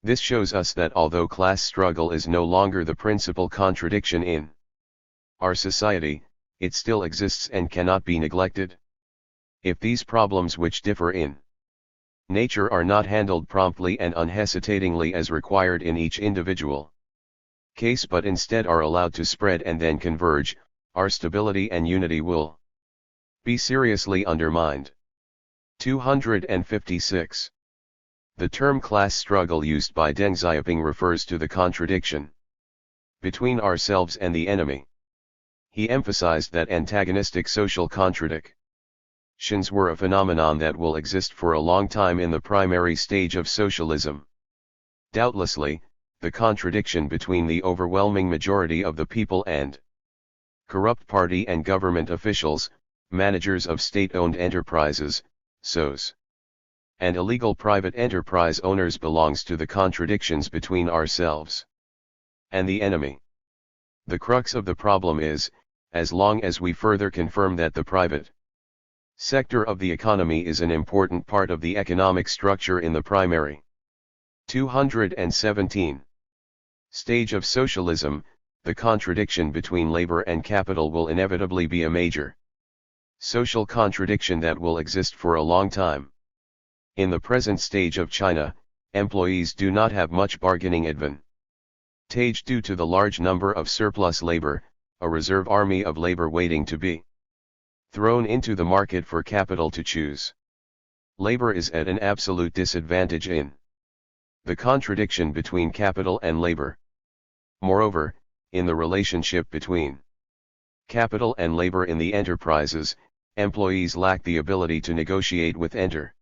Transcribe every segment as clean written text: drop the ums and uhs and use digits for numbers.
This shows us that although class struggle is no longer the principal contradiction in our society, it still exists and cannot be neglected. If these problems which differ in nature are not handled promptly and unhesitatingly as required in each individual case but instead are allowed to spread and then converge, our stability and unity will be seriously undermined. 256. The term class struggle used by Deng Xiaoping refers to the contradiction between ourselves and the enemy. He emphasized that antagonistic social contradictions were a phenomenon that will exist for a long time in the primary stage of socialism. Doubtlessly, the contradiction between the overwhelming majority of the people and corrupt party and government officials, managers of state-owned enterprises, SOEs, and illegal private enterprise owners belongs to the contradictions between ourselves and the enemy. The crux of the problem is, as long as we further confirm that the private sector of the economy is an important part of the economic structure in the primary 217 stage of socialism, the contradiction between labor and capital will inevitably be a major social contradiction that will exist for a long time. In the present stage of China, employees do not have much bargaining advantage due to the large number of surplus labor, a reserve army of labor waiting to be thrown into the market for capital to choose. Labor is at an absolute disadvantage in the contradiction between capital and labor. Moreover, in the relationship between capital and labor in the enterprises, employees lack the ability to negotiate with enterprise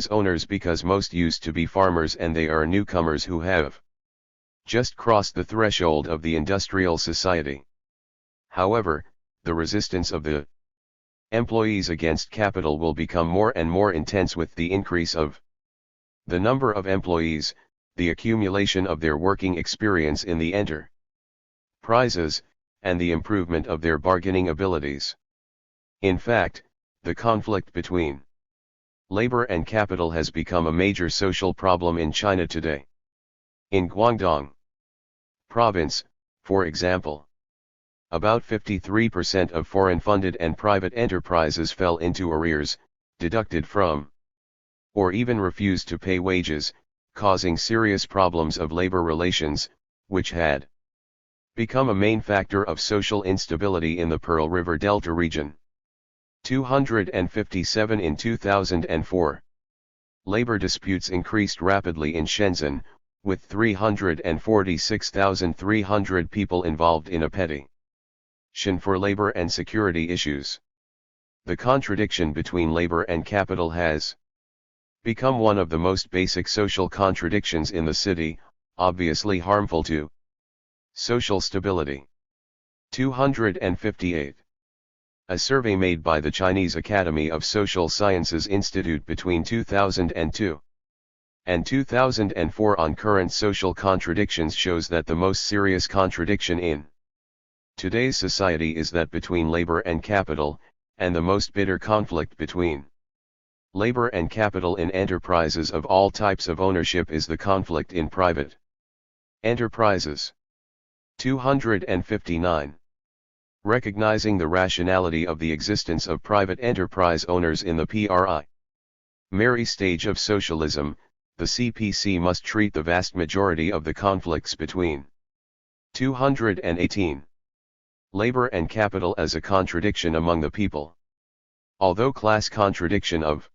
owners because most used to be farmers and they are newcomers who have just crossed the threshold of the industrial society. However, the resistance of the employees against capital will become more and more intense with the increase of the number of employees, the accumulation of their working experience in the enterprises, and the improvement of their bargaining abilities. In fact, the conflict between labor and capital has become a major social problem in China today. In Guangdong province, for example, about 53% of foreign-funded and private enterprises fell into arrears, deducted from, or even refused to pay wages, causing serious problems of labor relations, which had become a main factor of social instability in the Pearl River Delta region. 257. In 2004, labor disputes increased rapidly in Shenzhen, with 346,300 people involved in a petition for labor and security issues. The contradiction between labor and capital has become one of the most basic social contradictions in the city, obviously harmful to social stability. 258. A survey made by the Chinese Academy of Social Sciences Institute between 2002 and 2004 on current social contradictions shows that the most serious contradiction in today's society is that between labor and capital, and the most bitter conflict between labor and capital in enterprises of all types of ownership is the conflict in private enterprises. 259. Recognizing the rationality of the existence of private enterprise owners in the primary stage of socialism, the CPC must treat the vast majority of the conflicts between 218. Labor and capital as a contradiction among the people. Although class contradiction of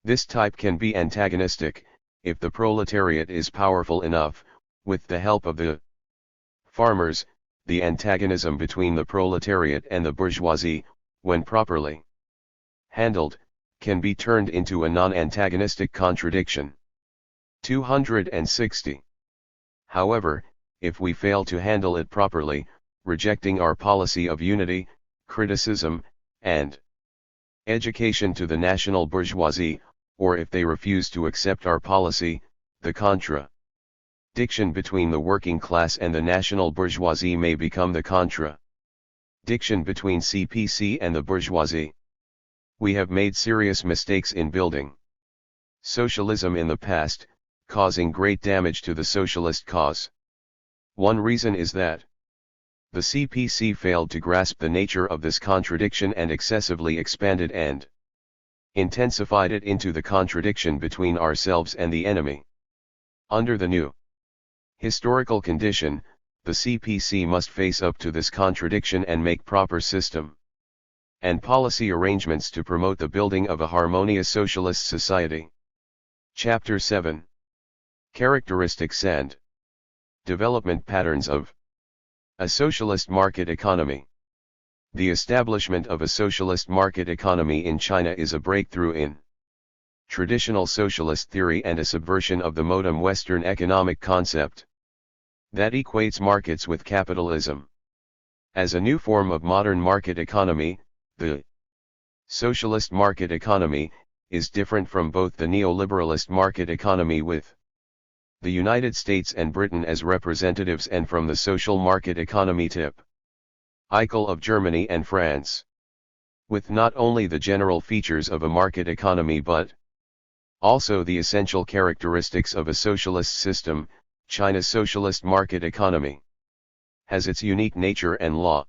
this type can be antagonistic, if the proletariat is powerful enough, with the help of the farmers, the antagonism between the proletariat and the bourgeoisie, when properly handled, can be turned into a non-antagonistic contradiction. 260. However, if we fail to handle it properly, rejecting our policy of unity, criticism, and education to the national bourgeoisie, or if they refuse to accept our policy, the contradiction between the working class and the national bourgeoisie may become the contradiction between CPC and the bourgeoisie. We have made serious mistakes in building socialism in the past, causing great damage to the socialist cause. One reason is that the CPC failed to grasp the nature of this contradiction and excessively expanded and intensified it into the contradiction between ourselves and the enemy. Under the new historical condition, the CPC must face up to this contradiction and make proper system and policy arrangements to promote the building of a harmonious socialist society. Chapter 7. Characteristics and Development Patterns of a Socialist Market Economy. The establishment of a socialist market economy in China is a breakthrough in traditional socialist theory and a subversion of the modern Western economic concept that equates markets with capitalism. As a new form of modern market economy, the socialist market economy is different from both the neoliberalist market economy with the United States and Britain as representatives and from the social market economy typical of Germany and France, with not only the general features of a market economy but also the essential characteristics of a socialist system. China's socialist market economy has its unique nature and law.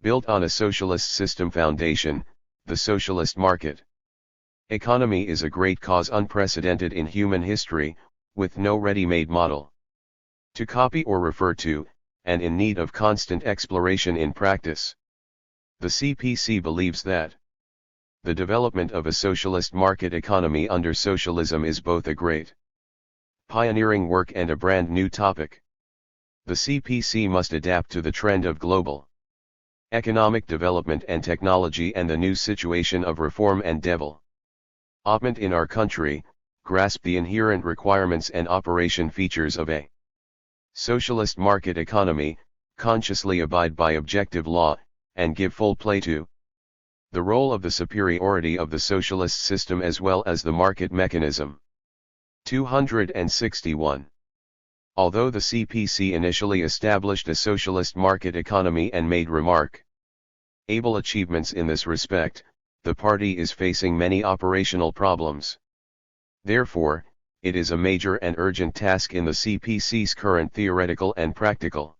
Built on a socialist system foundation, the socialist market economy is a great cause unprecedented in human history, with no ready-made model to copy or refer to, and in need of constant exploration in practice. The CPC believes that the development of a socialist market economy under socialism is both a great pioneering work and a brand new topic. The CPC must adapt to the trend of global economic development and technology and the new situation of reform and development in our country, grasp the inherent requirements and operation features of a socialist market economy, consciously abide by objective law, and give full play to the role of the superiority of the socialist system as well as the market mechanism. 261. Although the CPC initially established a socialist market economy and made remarkable achievements in this respect, the party is facing many operational problems. Therefore, it is a major and urgent task in the CPC's current theoretical and practical.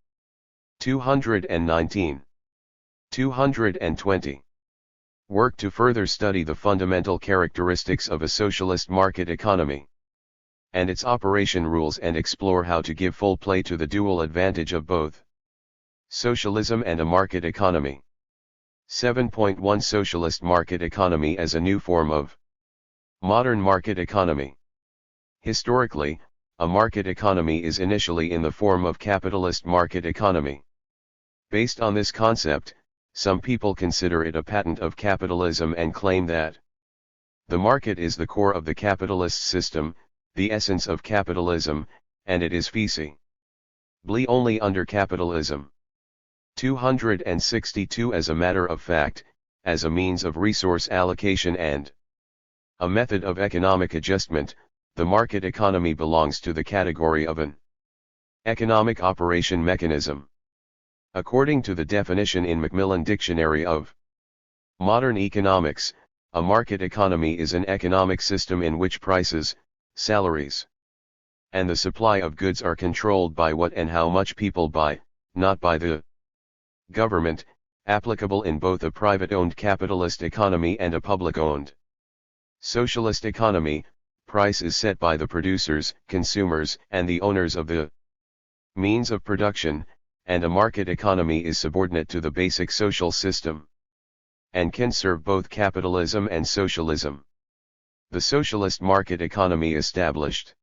219. 220. Work to further study the fundamental characteristics of a socialist market economy and its operation rules and explore how to give full play to the dual advantage of both socialism and a market economy. 7.1 Socialist market economy as a new form of modern market economy. Historically, a market economy is initially in the form of capitalist market economy. Based on this concept, some people consider it a patent of capitalism and claim that the market is the core of the capitalist system, the essence of capitalism, and it is feasible only under capitalism. 262 As a matter of fact, as a means of resource allocation and a method of economic adjustment, the market economy belongs to the category of an economic operation mechanism. According to the definition in Macmillan Dictionary of Modern Economics, a market economy is an economic system in which prices, salaries, and the supply of goods are controlled by what and how much people buy, not by the government, applicable in both a private-owned capitalist economy and a public-owned socialist economy. Price is set by the producers, consumers, and the owners of the means of production, and a market economy is subordinate to the basic social system and can serve both capitalism and socialism. The socialist market economy established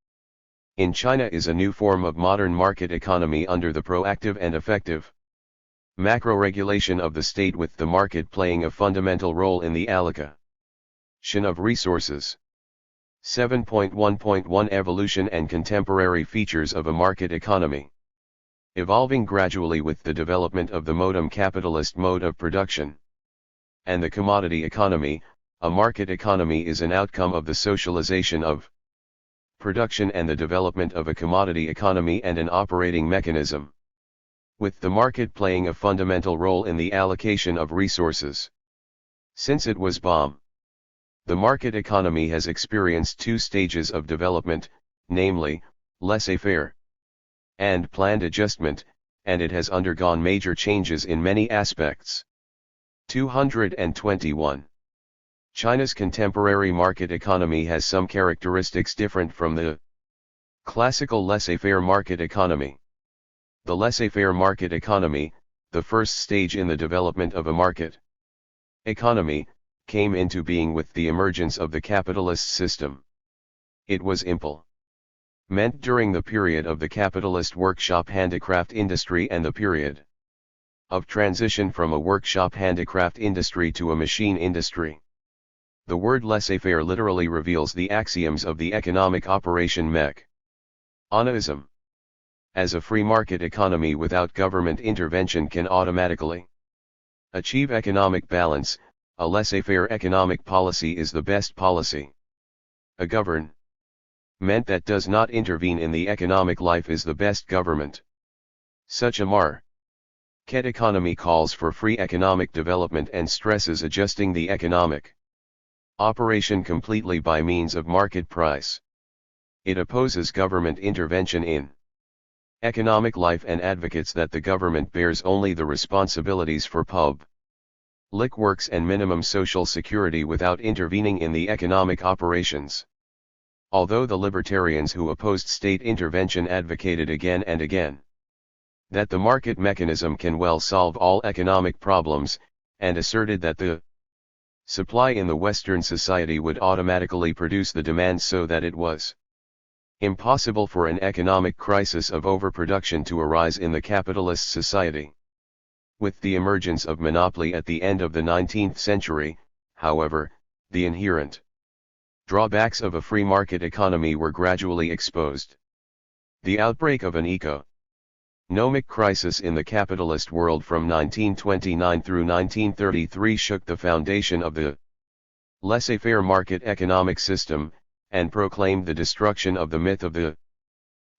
in China is a new form of modern market economy under the proactive and effective macro-regulation of the state, with the market playing a fundamental role in the allocation of resources. 7.1.1 Evolution and contemporary features of a market economy. Evolving gradually with the development of the modern capitalist mode of production and the commodity economy, a market economy is an outcome of the socialization of production and the development of a commodity economy and an operating mechanism, with the market playing a fundamental role in the allocation of resources. Since it was born, the market economy has experienced two stages of development, namely, laissez-faire and planned adjustment, and it has undergone major changes in many aspects. 221. China's contemporary market economy has some characteristics different from the classical laissez-faire market economy. The laissez-faire market economy, the first stage in the development of a market economy, came into being with the emergence of the capitalist system. It was implemented during the period of the capitalist workshop handicraft industry and the period of transition from a workshop handicraft industry to a machine industry. The word laissez-faire literally reveals the axioms of the economic operation mechanism. As a free market economy without government intervention can automatically achieve economic balance, a laissez-faire economic policy is the best policy. A government that does not intervene in the economic life is the best government. Such a market economy calls for free economic development and stresses adjusting the economic operation completely by means of market price. It opposes government intervention in economic life and advocates that the government bears only the responsibilities for public works and minimum social security without intervening in the economic operations. Although the libertarians who opposed state intervention advocated again and again that the market mechanism can well solve all economic problems, and asserted that the supply in the Western society would automatically produce the demand so that it was impossible for an economic crisis of overproduction to arise in the capitalist society. With the emergence of monopoly at the end of the 19th century, however, the inherent drawbacks of a free market economy were gradually exposed. The outbreak of an economic crisis in the capitalist world from 1929 through 1933 shook the foundation of the laissez-faire market economic system, and proclaimed the destruction of the myth of the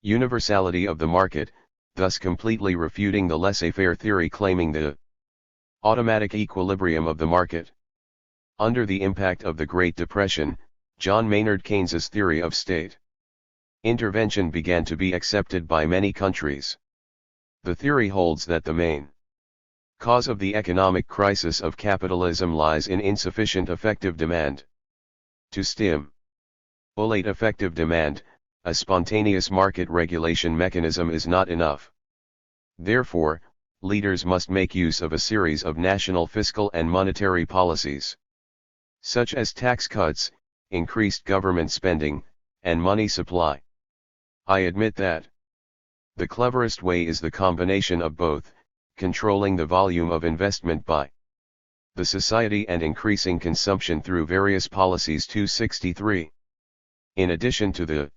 universality of the market, thus completely refuting the laissez-faire theory claiming the automatic equilibrium of the market. Under the impact of the Great Depression, John Maynard Keynes's theory of state intervention began to be accepted by many countries. The theory holds that the main cause of the economic crisis of capitalism lies in insufficient effective demand. To stimulate effective demand, a spontaneous market regulation mechanism is not enough. Therefore, leaders must make use of a series of national fiscal and monetary policies, such as tax cuts, increased government spending, and money supply. I admit that the cleverest way is the combination of both, controlling the volume of investment by the society and increasing consumption through various policies. 263. In addition to the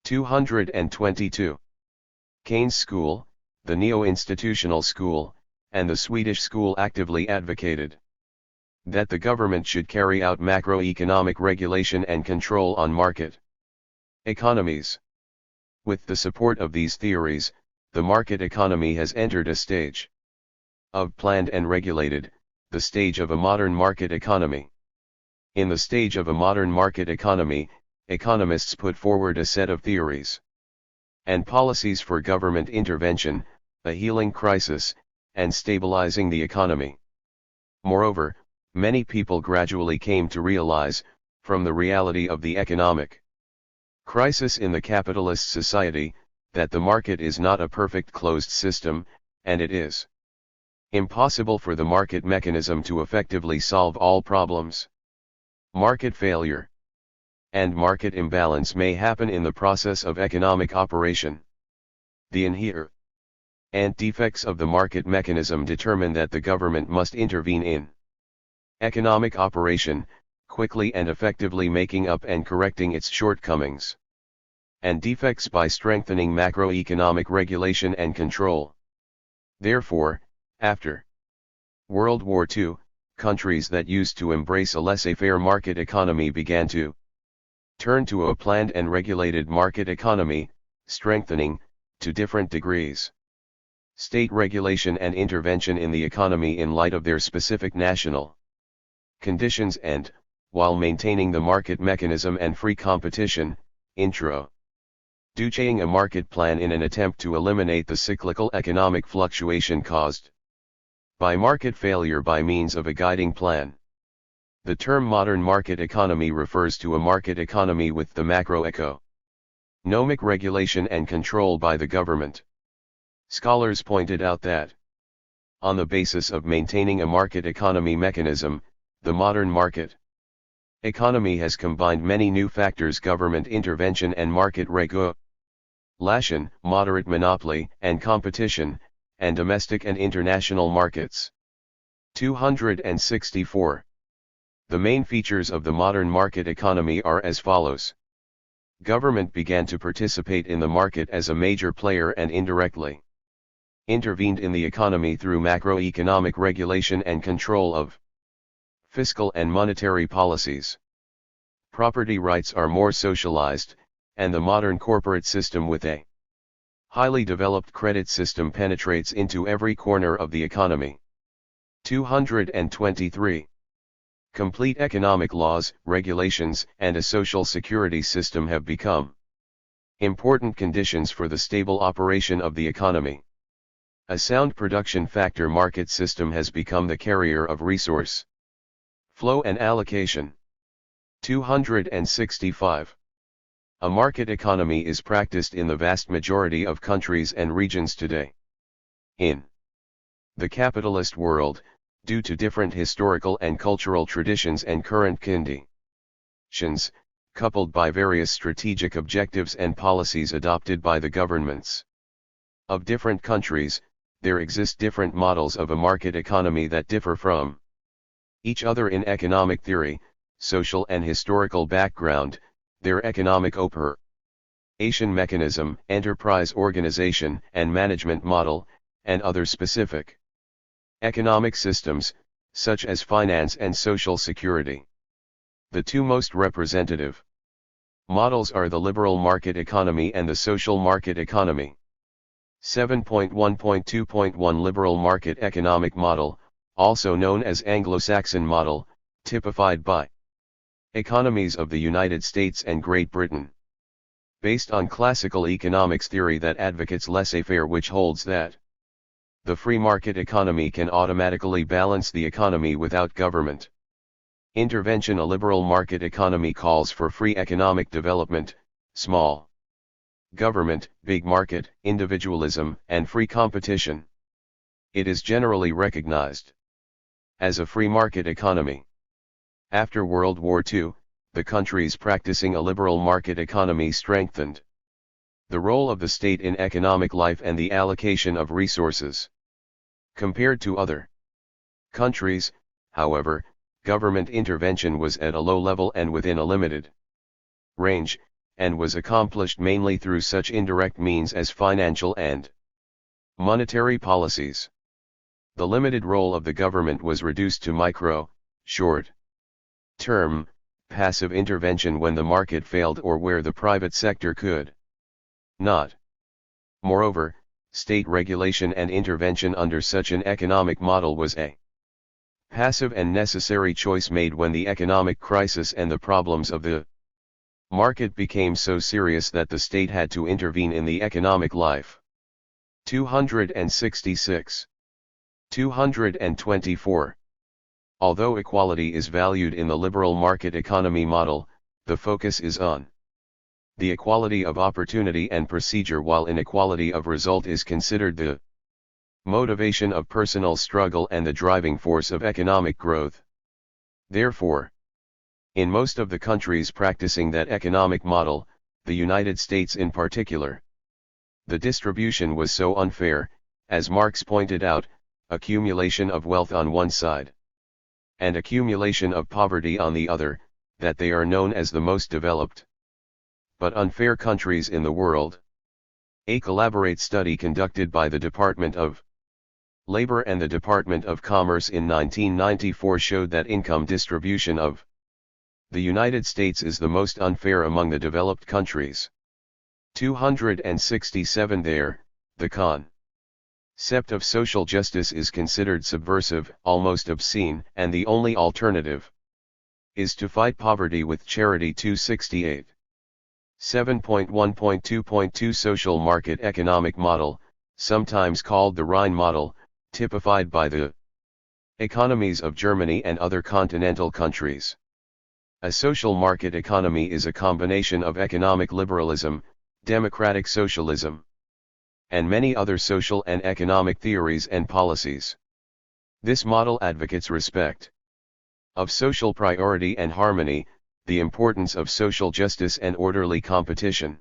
222 Keynes school, the neo-institutional school, and the Swedish school actively advocated that the government should carry out macroeconomic regulation and control on market economies. With the support of these theories, the market economy has entered a stage of planned and regulated, the stage of a modern market economy. In the stage of a modern market economy, economists put forward a set of theories and policies for government intervention, a healing crisis, and stabilizing the economy. Moreover, many people gradually came to realize, from the reality of the economic crisis in the capitalist society, that the market is not a perfect closed system, and it is impossible for the market mechanism to effectively solve all problems. Market failure and market imbalance may happen in the process of economic operation. The inherent defects of the market mechanism determine that the government must intervene in economic operation, quickly and effectively making up and correcting its shortcomings and defects by strengthening macroeconomic regulation and control. Therefore, after World War II, countries that used to embrace a laissez-faire market economy began to turn to a planned and regulated market economy, strengthening, to different degrees, state regulation and intervention in the economy in light of their specific national conditions and, while maintaining the market mechanism and free competition. Intro. Duching a market plan in an attempt to eliminate the cyclical economic fluctuation caused by market failure by means of a guiding plan. The term modern market economy refers to a market economy with the macroeconomic regulation and control by the government. Scholars pointed out that, on the basis of maintaining a market economy mechanism, the modern market economy has combined many new factors: government intervention and market regulation, moderate monopoly and competition, and domestic and international markets. 264. The main features of the modern market economy are as follows. Government began to participate in the market as a major player and indirectly intervened in the economy through macroeconomic regulation and control of fiscal and monetary policies. Property rights are more socialized, and the modern corporate system with a highly developed credit system penetrates into every corner of the economy. 223. Complete economic laws, regulations, and a social security system have become important conditions for the stable operation of the economy. A sound production factor market system has become the carrier of resource flow and allocation. 265. A market economy is practiced in the vast majority of countries and regions today. In the capitalist world, due to different historical and cultural traditions and current conditions, coupled by various strategic objectives and policies adopted by the governments of different countries, there exist different models of a market economy that differ from each other in economic theory, social and historical background, their economic operation mechanism, enterprise organization and management model, and other specific economic systems, such as finance and social security. The two most representative models are the liberal market economy and the social market economy. 7.1.2.1 Liberal market economic model, also known as Anglo-Saxon model, typified by economies of the United States and Great Britain. Based on classical economics theory that advocates laissez-faire, which holds that the free market economy can automatically balance the economy without government intervention. A liberal market economy calls for free economic development, small government, big market, individualism, and free competition. It is generally recognized as a free market economy. After World War II, the countries practicing a liberal market economy strengthened the role of the state in economic life and the allocation of resources. Compared to other countries, however, government intervention was at a low level and within a limited range, and was accomplished mainly through such indirect means as financial and monetary policies. The limited role of the government was reduced to short-term, passive intervention when the market failed or where the private sector could not. Moreover, state regulation and intervention under such an economic model was a passive and necessary choice made when the economic crisis and the problems of the market became so serious that the state had to intervene in the economic life. 266. 224. Although equality is valued in the liberal market economy model, the focus is on the equality of opportunity and procedure, while inequality of result is considered the motivation of personal struggle and the driving force of economic growth. Therefore, in most of the countries practicing that economic model, the United States in particular, the distribution was so unfair, as Marx pointed out, accumulation of wealth on one side and accumulation of poverty on the other, that they are known as the most developed but unfair countries in the world. A collaborate study conducted by the Department of Labor and the Department of Commerce in 1994 showed that income distribution of the United States is the most unfair among the developed countries. 267. There, the concept of social justice is considered subversive, almost obscene, and the only alternative is to fight poverty with charity. 268. 7.1.2.2 Social Market Economic Model, sometimes called the Rhine Model, typified by the economies of Germany and other continental countries. A social market economy is a combination of economic liberalism, democratic socialism, and many other social and economic theories and policies. This model advocates respect of social priority and harmony, the importance of social justice and orderly competition,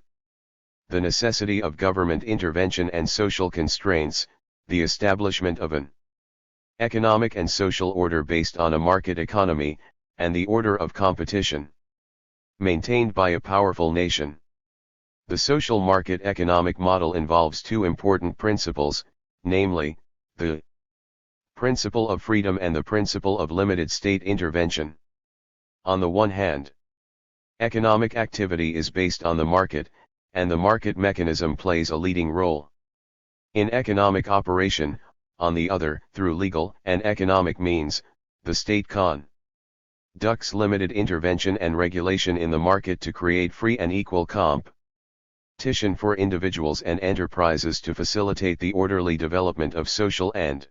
the necessity of government intervention and social constraints, the establishment of an economic and social order based on a market economy, and the order of competition maintained by a powerful nation. The social market economic model involves two important principles, namely, the principle of freedom and the principle of limited state intervention. On the one hand, economic activity is based on the market, and the market mechanism plays a leading role in economic operation. On the other, through legal and economic means, the state conducts limited intervention and regulation in the market to create free and equal competition for individuals and enterprises to facilitate the orderly development of social and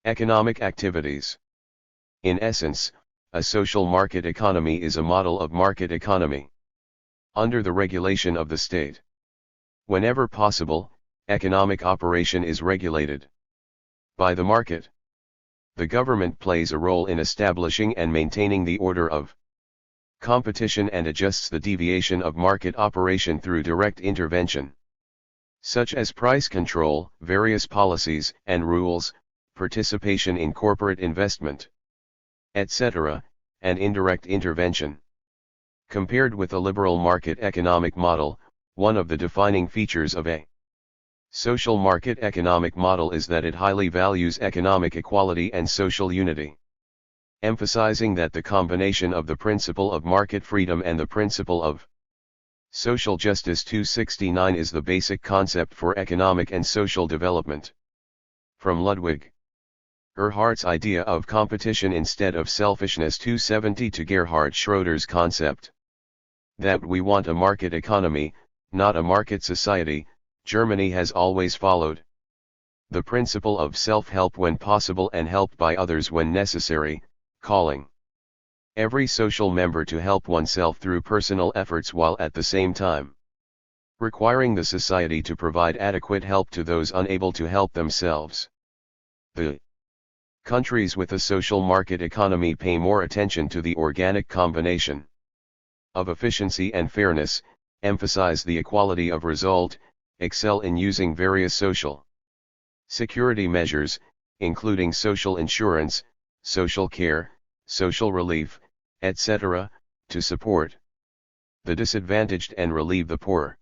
economic activities. In essence, a social market economy is a model of market economy under the regulation of the state. Whenever possible, economic operation is regulated by the market. The government plays a role in establishing and maintaining the order of competition and adjusts the deviation of market operation through direct intervention, such as price control, various policies and rules, participation in corporate investment, etc., and indirect intervention. Compared with a liberal market economic model, one of the defining features of a social market economic model is that it highly values economic equality and social unity, emphasizing that the combination of the principle of market freedom and the principle of social justice 269 is the basic concept for economic and social development. From Ludwig Erhardt's idea of competition instead of selfishness 270 to Gerhard Schroeder's concept that we want a market economy, not a market society, Germany has always followed the principle of self-help when possible and helped by others when necessary, calling every social member to help oneself through personal efforts while at the same time requiring the society to provide adequate help to those unable to help themselves. The countries with a social market economy pay more attention to the organic combination of efficiency and fairness, emphasize the equality of result, excel in using various social security measures, including social insurance, social care, social relief, etc., to support the disadvantaged and relieve the poor.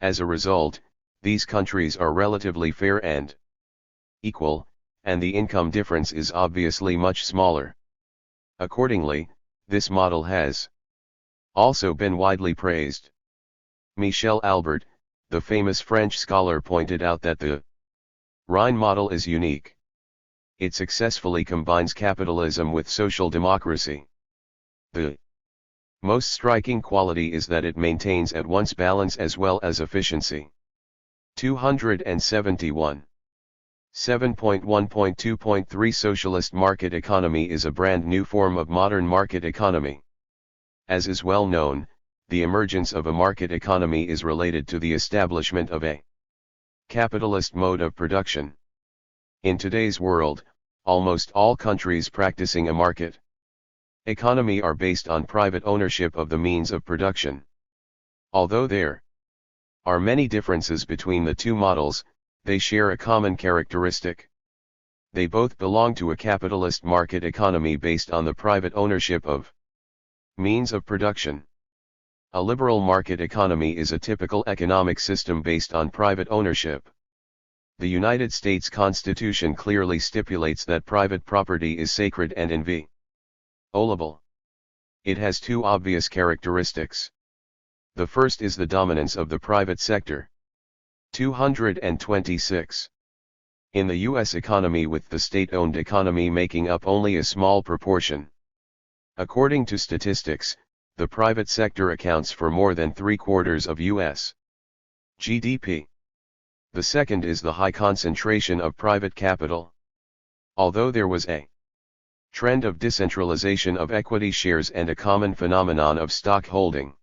As a result, these countries are relatively fair and equal, and the income difference is obviously much smaller. Accordingly, this model has also been widely praised. Michel Albert, the famous French scholar, pointed out that the Rhine model is unique. It successfully combines capitalism with social democracy. The most striking quality is that it maintains at once balance as well as efficiency. 271. 7.1.2.3 Socialist market economy is a brand new form of modern market economy. As is well known, the emergence of a market economy is related to the establishment of a capitalist mode of production. In today's world, almost all countries practicing a market economy are based on private ownership of the means of production. Although there are many differences between the two models, they share a common characteristic. They both belong to a capitalist market economy based on the private ownership of means of production. A liberal market economy is a typical economic system based on private ownership. The United States Constitution clearly stipulates that private property is sacred and inviolable. It has two obvious characteristics. The first is the dominance of the private sector. 226. In the U.S. economy, with the state-owned economy making up only a small proportion. According to statistics, the private sector accounts for more than 3/4 of U.S. GDP. The second is the high concentration of private capital. Although there was a trend of decentralization of equity shares and a common phenomenon of stock holding,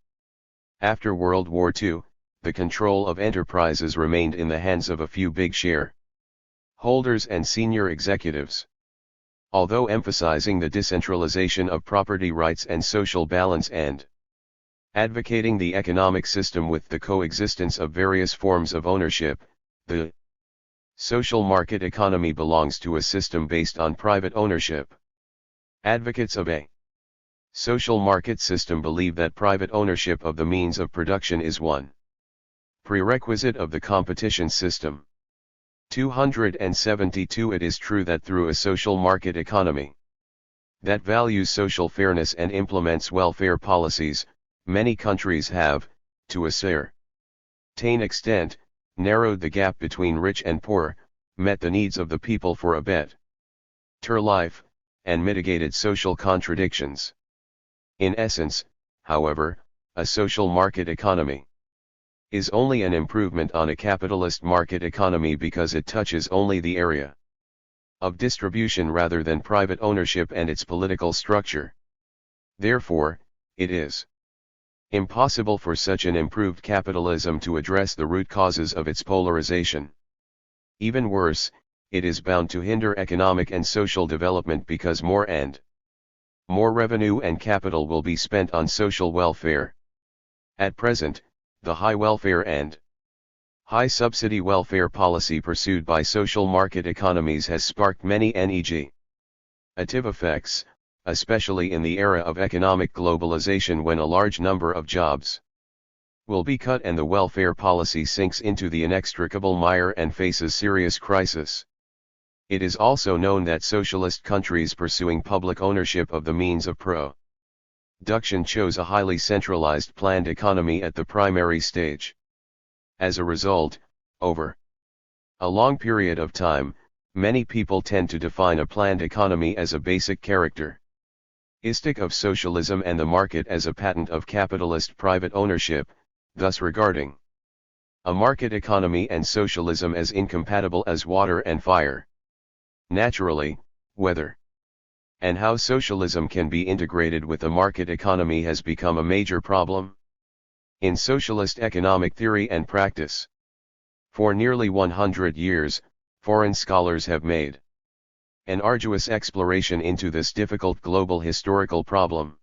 after World War II, the control of enterprises remained in the hands of a few big share holders and senior executives. Although emphasizing the decentralization of property rights and social balance and advocating the economic system with the coexistence of various forms of ownership, the social market economy belongs to a system based on private ownership. Advocates of a social market system believe that private ownership of the means of production is one prerequisite of the competition system. 272 It is true that through a social market economy that values social fairness and implements welfare policies, many countries have, to a certain extent, narrowed the gap between rich and poor, met the needs of the people for a better life, and mitigated social contradictions. In essence, however, a social market economy is only an improvement on a capitalist market economy because it touches only the area of distribution rather than private ownership and its political structure. Therefore, it is impossible for such an improved capitalism to address the root causes of its polarization. Even worse, it is bound to hinder economic and social development because more and more revenue and capital will be spent on social welfare. At present, the high welfare and high subsidy welfare policy pursued by social market economies has sparked many negative effects, especially in the era of economic globalization when a large number of jobs will be cut and the welfare policy sinks into the inextricable mire and faces serious crisis. It is also known that socialist countries pursuing public ownership of the means of production chose a highly centralized planned economy at the primary stage. As a result, over a long period of time, many people tend to define a planned economy as a basic characteristic of socialism and the market as a patent of capitalist private ownership, thus regarding a market economy and socialism as incompatible as water and fire. Naturally, whether and how socialism can be integrated with the market economy has become a major problem in socialist economic theory and practice. For nearly 100 years, foreign scholars have made an arduous exploration into this difficult global historical problem.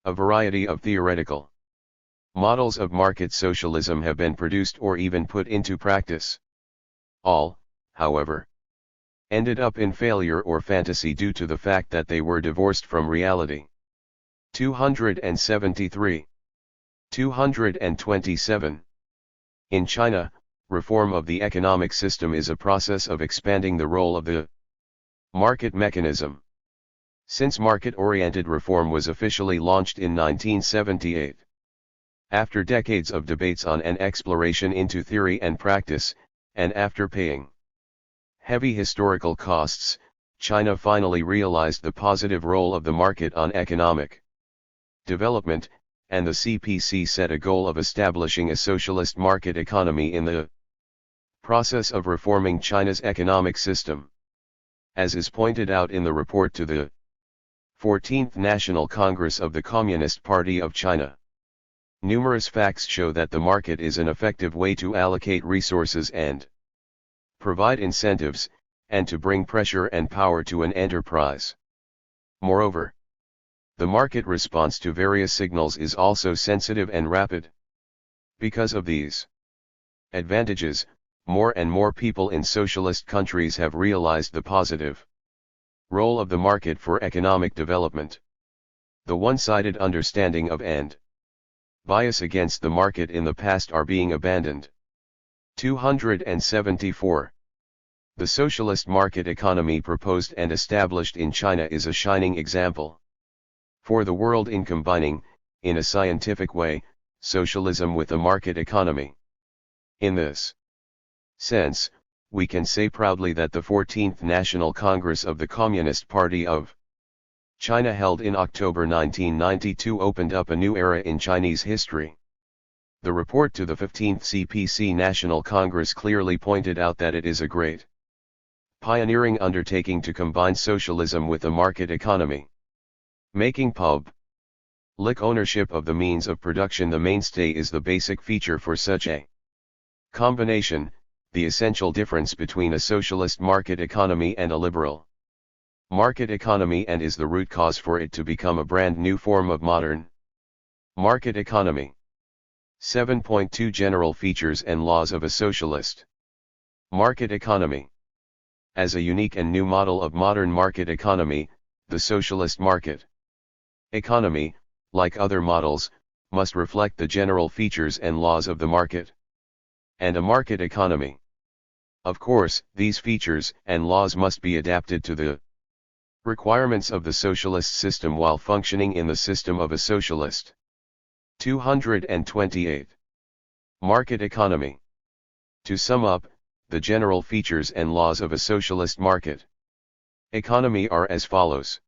A variety of theoretical models of market socialism have been produced or even put into practice. All, however, ended up in failure or fantasy due to the fact that they were divorced from reality. 273. 227. In China, reform of the economic system is a process of expanding the role of the market mechanism. Since market-oriented reform was officially launched in 1978. After decades of debates on and exploration into theory and practice, and after paying heavy historical costs, China finally realized the positive role of the market on economic development, and the CPC set a goal of establishing a socialist market economy in the process of reforming China's economic system. As is pointed out in the report to the 14th National Congress of the Communist Party of China, numerous facts show that the market is an effective way to allocate resources and provide incentives, and to bring pressure and power to an enterprise. Moreover, the market response to various signals is also sensitive and rapid. Because of these advantages, more and more people in socialist countries have realized the positive role of the market for economic development. The one-sided understanding of and bias against the market in the past are being abandoned. 274. The socialist market economy proposed and established in China is a shining example for the world in combining, in a scientific way, socialism with a market economy. In this sense, we can say proudly that the 14th National Congress of the Communist Party of China held in October 1992 opened up a new era in Chinese history. The report to the 15th CPC National Congress clearly pointed out that it is a great pioneering undertaking to combine socialism with a market economy, making public ownership of the means of production the mainstay is the basic feature for such a combination, the essential difference between a socialist market economy and a liberal market economy, and is the root cause for it to become a brand new form of modern market economy. 7.2 General features and laws of a socialist market economy. As a unique and new model of modern market economy, the socialist market economy, like other models, must reflect the general features and laws of the market and a market economy. Of course, these features and laws must be adapted to the requirements of the socialist system while functioning in the system of a socialist. 228. Market economy. To sum up, the general features and laws of a socialist market economy are as follows.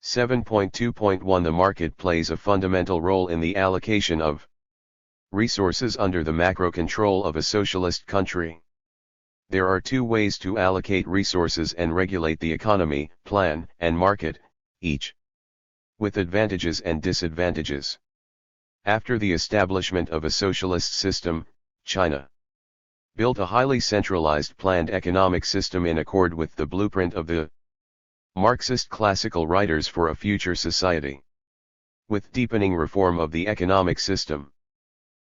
7.2.1 The market plays a fundamental role in the allocation of resources under the macro control of a socialist country. There are two ways to allocate resources and regulate the economy, plan and market, each with advantages and disadvantages. After the establishment of a socialist system, China built a highly centralized planned economic system in accord with the blueprint of the Marxist classical writers for a future society, with deepening reform of the economic system.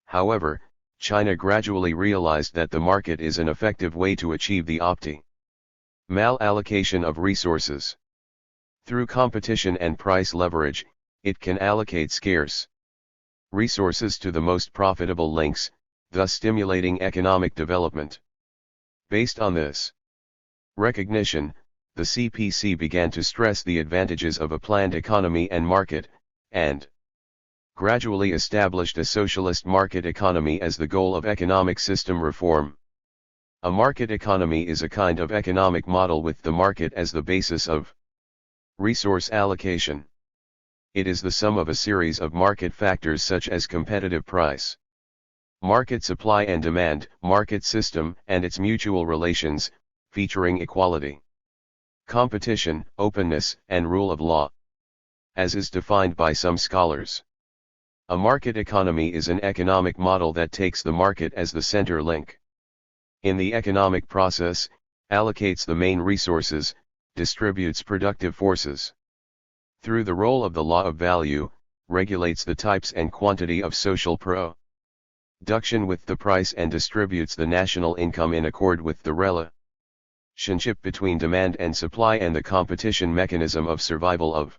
However, China gradually realized that the market is an effective way to achieve the optimal allocation of resources. Through competition and price leverage, it can allocate scarce resources to the most profitable links, thus stimulating economic development. Based on this recognition, the CPC began to stress the advantages of a planned economy and market, and gradually established a socialist market economy as the goal of economic system reform. A market economy is a kind of economic model with the market as the basis of resource allocation. It is the sum of a series of market factors such as competitive price, market supply and demand, market system and its mutual relations, featuring equality, competition, openness, and rule of law, as is defined by some scholars. A market economy is an economic model that takes the market as the center link in the economic process, allocates the main resources, distributes productive forces through the role of the law of value, regulates the types and quantity of social production with the price, and distributes the national income in accord with the relationship between demand and supply and the competition mechanism of survival of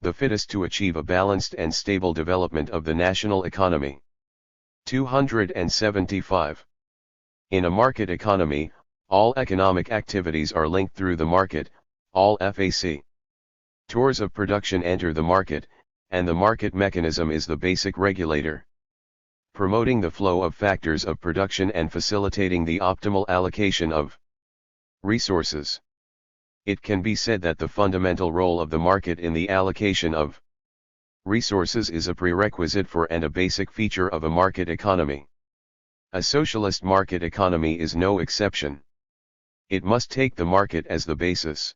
the fittest to achieve a balanced and stable development of the national economy. 275. In a market economy, all economic activities are linked through the market, all factors of production enter the market, and the market mechanism is the basic regulator, promoting the flow of factors of production and facilitating the optimal allocation of resources. It can be said that the fundamental role of the market in the allocation of resources is a prerequisite for and a basic feature of a market economy. A socialist market economy is no exception. It must take the market as the basis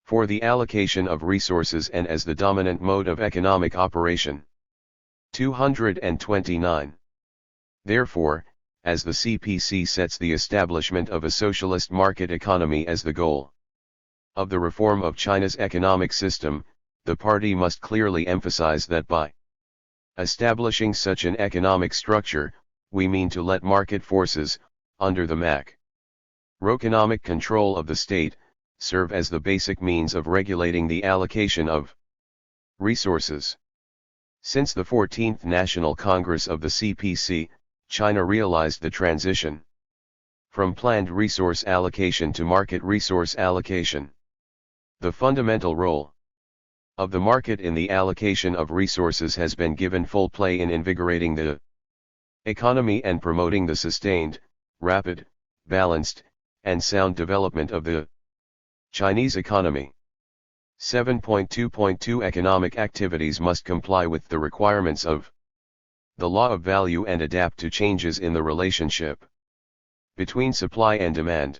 for the allocation of resources and as the dominant mode of economic operation. 229. Therefore, as the CPC sets the establishment of a socialist market economy as the goal of the reform of China's economic system, the party must clearly emphasize that by establishing such an economic structure, we mean to let market forces, under the macroeconomic control of the state, serve as the basic means of regulating the allocation of resources. Since the 14th National Congress of the CPC, China realized the transition from planned resource allocation to market resource allocation. The fundamental role of the market in the allocation of resources has been given full play in invigorating the economy and promoting the sustained, rapid, balanced, and sound development of the Chinese economy. 7.2.2 Economic activities must comply with the requirements of the law of value and adapt to changes in the relationship between supply and demand.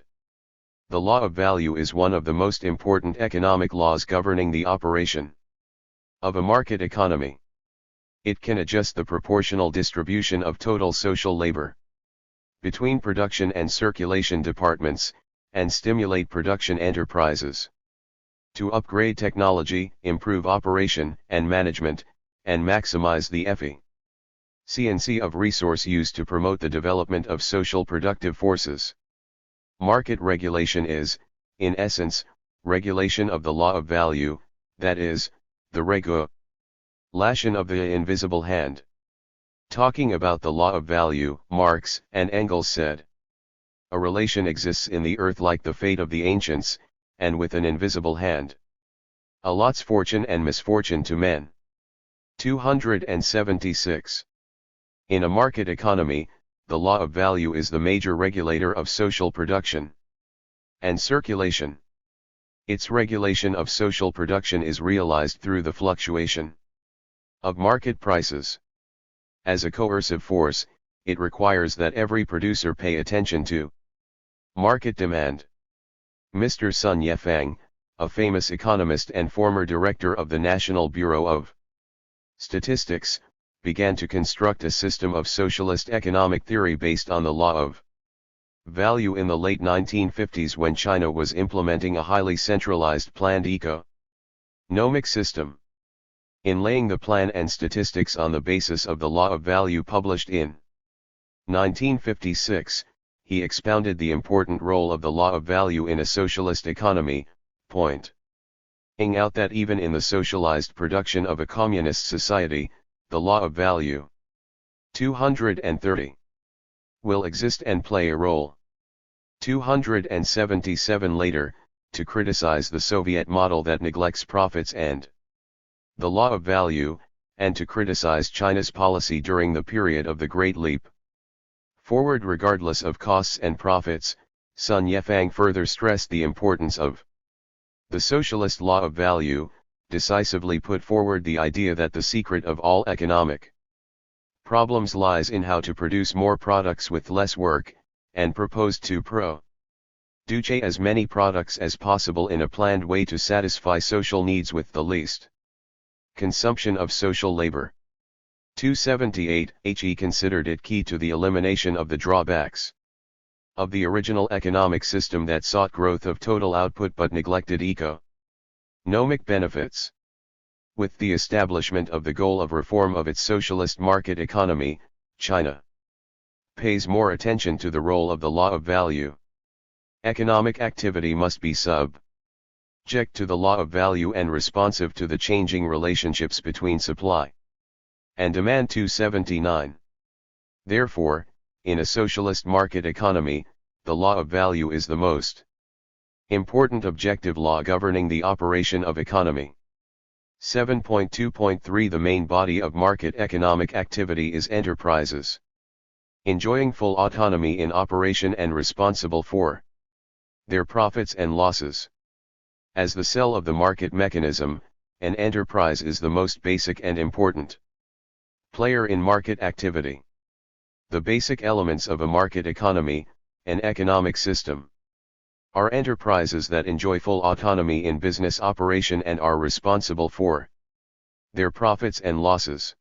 The law of value is one of the most important economic laws governing the operation of a market economy. It can adjust the proportional distribution of total social labor between production and circulation departments, and stimulate production enterprises to upgrade technology, improve operation and management, and maximize the efficiency of resource use to promote the development of social productive forces. Market regulation is, in essence, regulation of the law of value, that is, the regulation of the invisible hand. Talking about the law of value, Marx and Engels said, "A relation exists in the earth like the fate of the ancients, and with an invisible hand allots fortune and misfortune to men." 276. In a market economy, the law of value is the major regulator of social production and circulation. Its regulation of social production is realized through the fluctuation of market prices. As a coercive force, it requires that every producer pay attention to market demand. Mr. Sun Yefeng, a famous economist and former director of the National Bureau of Statistics, began to construct a system of socialist economic theory based on the law of value in the late 1950s when China was implementing a highly centralized planned economic system. In laying the plan and statistics on the basis of the law of value published in 1956, he expounded the important role of the law of value in a socialist economy, pointing out that even in the socialized production of a communist society, the law of value 230 will exist and play a role. 277 Later, to criticize the Soviet model that neglects profits and the law of value, and to criticize China's policy during the period of the Great Leap forward regardless of costs and profits, Sun Yefeng further stressed the importance of the socialist law of value, decisively put forward the idea that the secret of all economic problems lies in how to produce more products with less work, and proposed to produce as many products as possible in a planned way to satisfy social needs with the least consumption of social labor. 278 He considered it key to the elimination of the drawbacks of the original economic system that sought growth of total output but neglected economic benefits. With the establishment of the goal of reform of its socialist market economy, China pays more attention to the role of the law of value. Economic activity must be subject to the law of value and responsive to the changing relationships between supply and demand. 279. Therefore, in a socialist market economy, the law of value is the most important objective law governing the operation of economy. 7.2.3 The main body of market economic activity is enterprises enjoying full autonomy in operation and responsible for their profits and losses. As the cell of the market mechanism, an enterprise is the most basic and important player in market activity. The basic elements of a market economy, an economic system, are enterprises that enjoy full autonomy in business operation and are responsible for their profits and losses.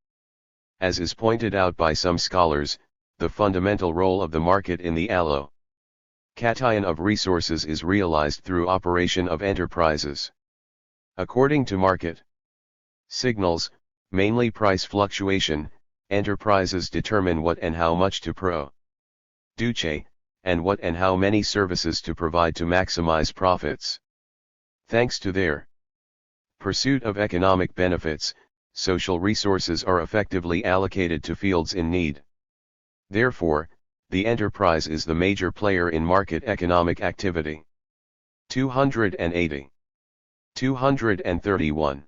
As is pointed out by some scholars, the fundamental role of the market in the allocation of resources is realized through operation of enterprises. According to market signals, mainly price fluctuation, enterprises determine what and how much to produce, and what and how many services to provide to maximize profits. Thanks to their pursuit of economic benefits, social resources are effectively allocated to fields in need. Therefore, the enterprise is the major player in market economic activity. 280. 231.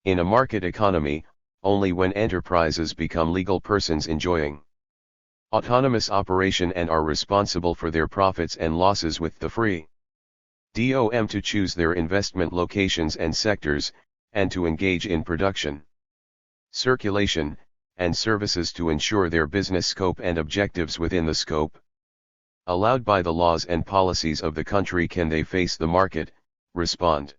In a market economy, only when enterprises become legal persons enjoying autonomous operation and are responsible for their profits and losses with the free DOM to choose their investment locations and sectors, and to engage in production, circulation, and services to ensure their business scope and objectives within the scope allowed by the laws and policies of the country. Can they face the market, respond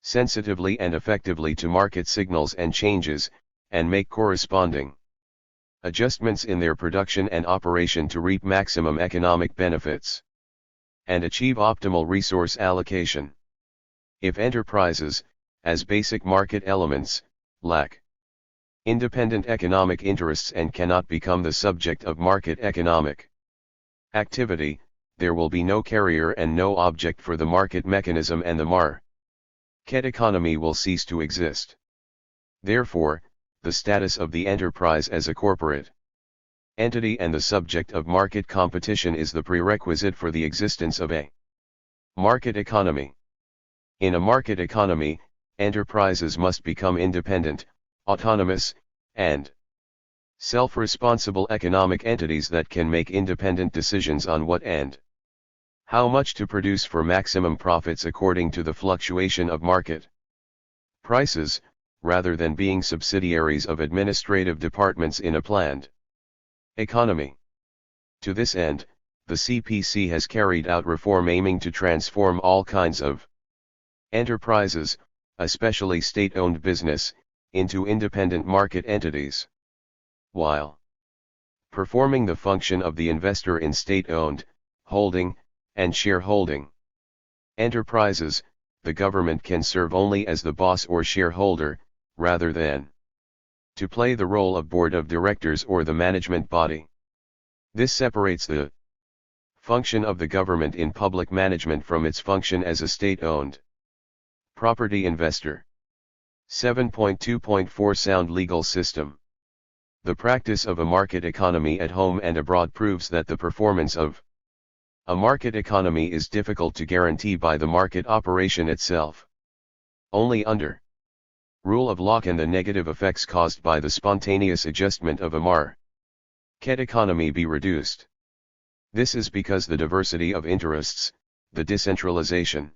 sensitively and effectively to market signals and changes, and make corresponding adjustments in their production and operation to reap maximum economic benefits and achieve optimal resource allocation? If enterprises, as basic market elements, lack independent economic interests and cannot become the subject of market economic activity, there will be no carrier and no object for the market mechanism, and the market economy will cease to exist. Therefore, the status of the enterprise as a corporate entity and the subject of market competition is the prerequisite for the existence of a market economy. In a market economy, enterprises must become independent, autonomous, and self-responsible economic entities that can make independent decisions on what and how much to produce for maximum profits according to the fluctuation of market prices, rather than being subsidiaries of administrative departments in a planned economy. To this end, the CPC has carried out reform aiming to transform all kinds of enterprises, especially state-owned business, into independent market entities, while performing the function of the investor in state-owned, holding, and shareholding enterprises. The government can serve only as the boss or shareholder, rather than to play the role of board of directors or the management body. This separates the function of the government in public management from its function as a state-owned property investor. 7.2.4 Sound legal system. The practice of a market economy at home and abroad proves that the performance of a market economy is difficult to guarantee by the market operation itself. Only under rule of law can the negative effects caused by the spontaneous adjustment of a market economy be reduced. This is because the diversity of interests, the decentralization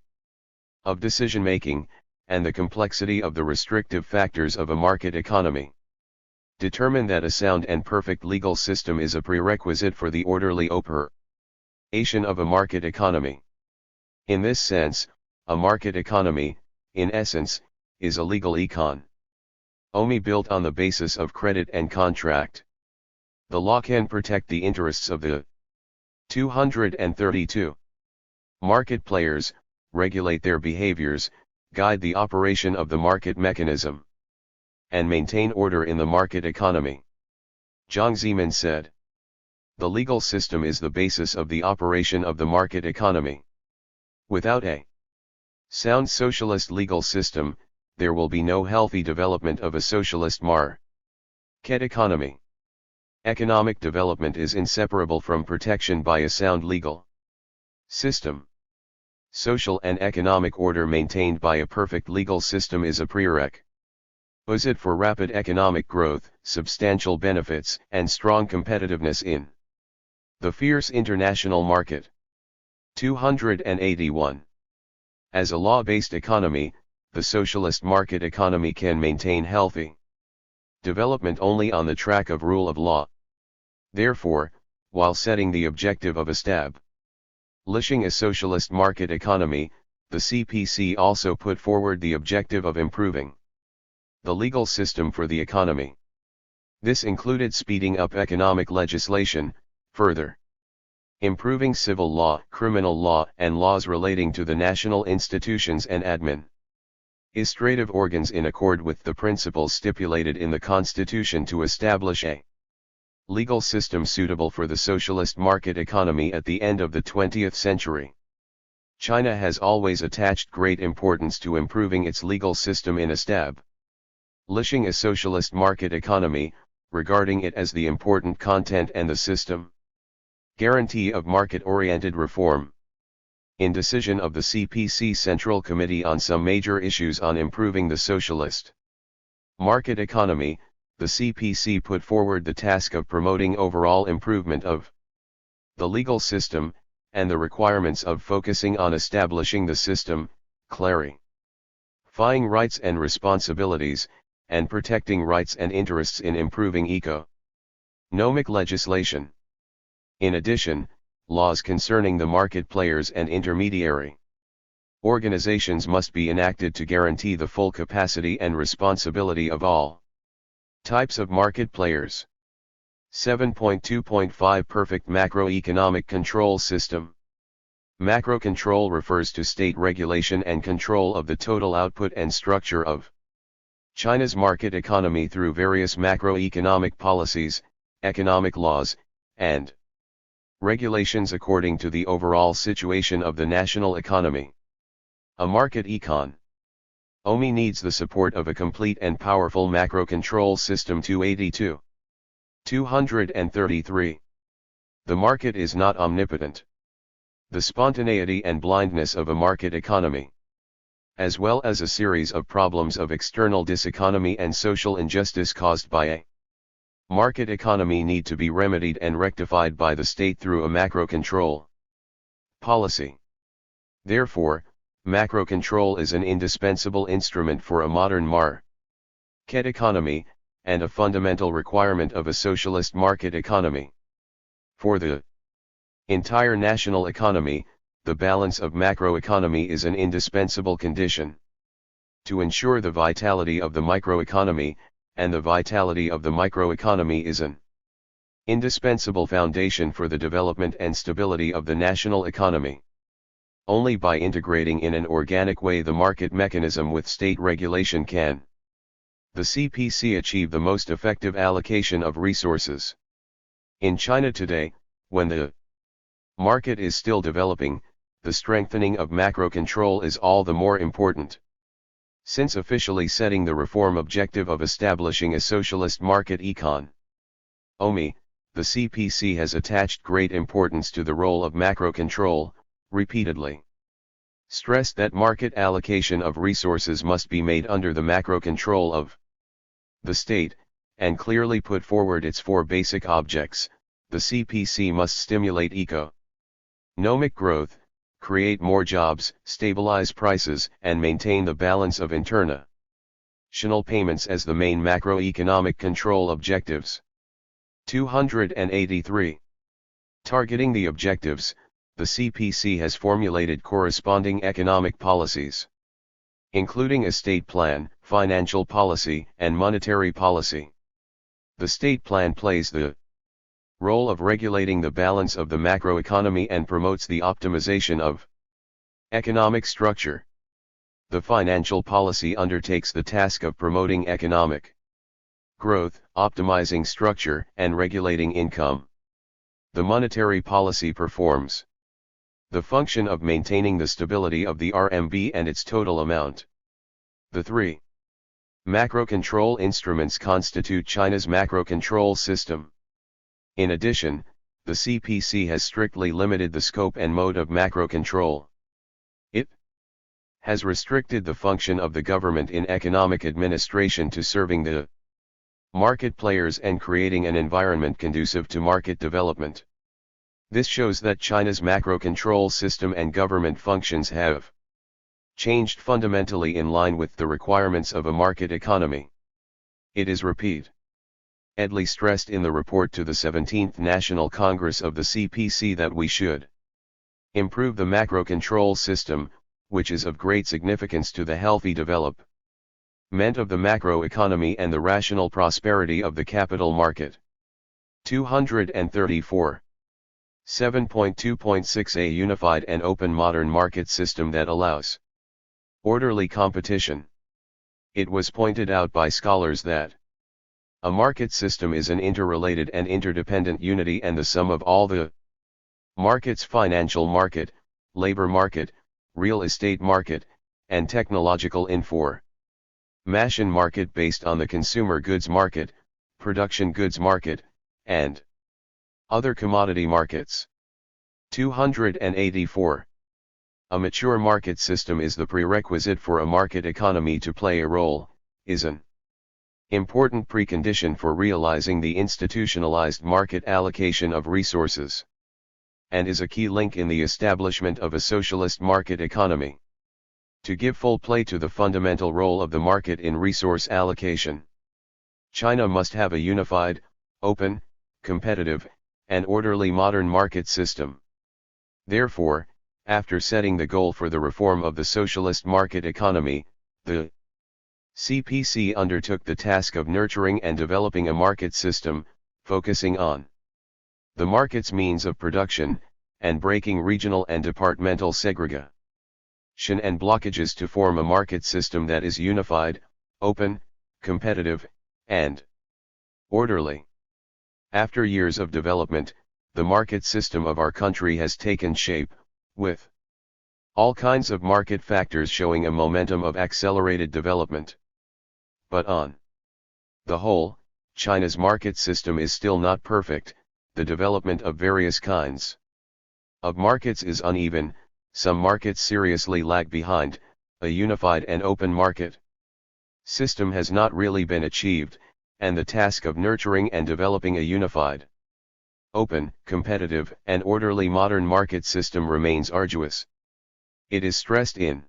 of decision-making, and the complexity of the restrictive factors of a market economy determine that a sound and perfect legal system is a prerequisite for the orderly operation of a market economy. In this sense, a market economy, in essence, is a legal economy built on the basis of credit and contract. The law can protect the interests of the 232 market players, regulate their behaviors, guide the operation of the market mechanism, and maintain order in the market economy. Jiang Zemin said, "The legal system is the basis of the operation of the market economy. Without a sound socialist legal system, there will be no healthy development of a socialist market economy. Economic development is inseparable from protection by a sound legal system. Social and economic order maintained by a perfect legal system is a prerequisite for rapid economic growth, substantial benefits, and strong competitiveness in the fierce international market." 281. As a law-based economy, the socialist market economy can maintain healthy development only on the track of rule of law. Therefore, while setting the objective of establishing a socialist market economy, the CPC also put forward the objective of improving the legal system for the economy. This included speeding up economic legislation, further improving civil law, criminal law, and laws relating to the national institutions and administrative organs in accord with the principles stipulated in the Constitution to establish a legal system suitable for the socialist market economy at the end of the 20th century. China has always attached great importance to improving its legal system in establishing a socialist market economy, regarding it as the important content and the system guarantee of market-oriented reform. In decision of the CPC Central Committee on some major issues on improving the socialist market economy, the CPC put forward the task of promoting overall improvement of the legal system, and the requirements of focusing on establishing the system, clarifying rights and responsibilities, and protecting rights and interests in improving economic legislation. In addition, laws concerning the market players and intermediary organizations must be enacted to guarantee the full capacity and responsibility of all types of market players. 7.2.5 Perfect Macroeconomic Control System. Macro control refers to state regulation and control of the total output and structure of China's market economy through various macroeconomic policies, economic laws, and regulations according to the overall situation of the national economy. A market economy needs the support of a complete and powerful macro control system. 282. 233. The market is not omnipotent. The spontaneity and blindness of a market economy, as well as a series of problems of external diseconomy and social injustice caused by a market economy, need to be remedied and rectified by the state through a macro control policy. Therefore, macro control is an indispensable instrument for a modern market economy, and a fundamental requirement of a socialist market economy. For the entire national economy, the balance of macroeconomy is an indispensable condition. To ensure the vitality of the microeconomy, and the vitality of the microeconomy is an indispensable foundation for the development and stability of the national economy. Only by integrating in an organic way the market mechanism with state regulation can the CPC achieve the most effective allocation of resources. In China today, when the market is still developing, the strengthening of macro control is all the more important. Since officially setting the reform objective of establishing a socialist market economy, the CPC has attached great importance to the role of macro control, repeatedly stressed that market allocation of resources must be made under the macro control of the state, and clearly put forward its four basic objects. The CPC must stimulate economic growth, create more jobs, stabilize prices, and maintain the balance of international payments as the main macroeconomic control objectives. 283. Targeting the objectives, the CPC has formulated corresponding economic policies, including a state plan, financial policy, and monetary policy. The state plan plays the role of regulating the balance of the macroeconomy and promotes the optimization of economic structure. The financial policy undertakes the task of promoting economic growth, optimizing structure, and regulating income. The monetary policy performs the function of maintaining the stability of the RMB and its total amount. The three macro control instruments constitute China's macro control system. In addition, the CPC has strictly limited the scope and mode of macro control. It has restricted the function of the government in economic administration to serving the market players and creating an environment conducive to market development. This shows that China's macro control system and government functions have changed fundamentally in line with the requirements of a market economy. It is repeatedly stressed in the report to the 17th National Congress of the CPC that we should improve the macro control system, which is of great significance to the healthy development of the macro economy and the rational prosperity of the capital market. 234. 7.2.6 A unified and open modern market system that allows orderly competition. It was pointed out by scholars that a market system is an interrelated and interdependent unity and the sum of all the markets: financial market, labor market, real estate market, and technological information market based on the consumer goods market, production goods market, and other commodity markets. 284. A mature market system is the prerequisite for a market economy to play a role, is an important precondition for realizing the institutionalized market allocation of resources. and is a key link in the establishment of a socialist market economy. To give full play to the fundamental role of the market in resource allocation, China must have a unified, open, competitive, and orderly modern market system. Therefore, after setting the goal for the reform of the socialist market economy, the CPC undertook the task of nurturing and developing a market system, focusing on the market's means of production, and breaking regional and departmental segregation and blockages to form a market system that is unified, open, competitive, and orderly. After years of development, the market system of our country has taken shape, with all kinds of market factors showing a momentum of accelerated development. But on the whole, China's market system is still not perfect. The development of various kinds of markets is uneven, some markets seriously lag behind. A unified and open market system has not really been achieved, and the task of nurturing and developing a unified, open, competitive, and orderly modern market system remains arduous. It is stressed in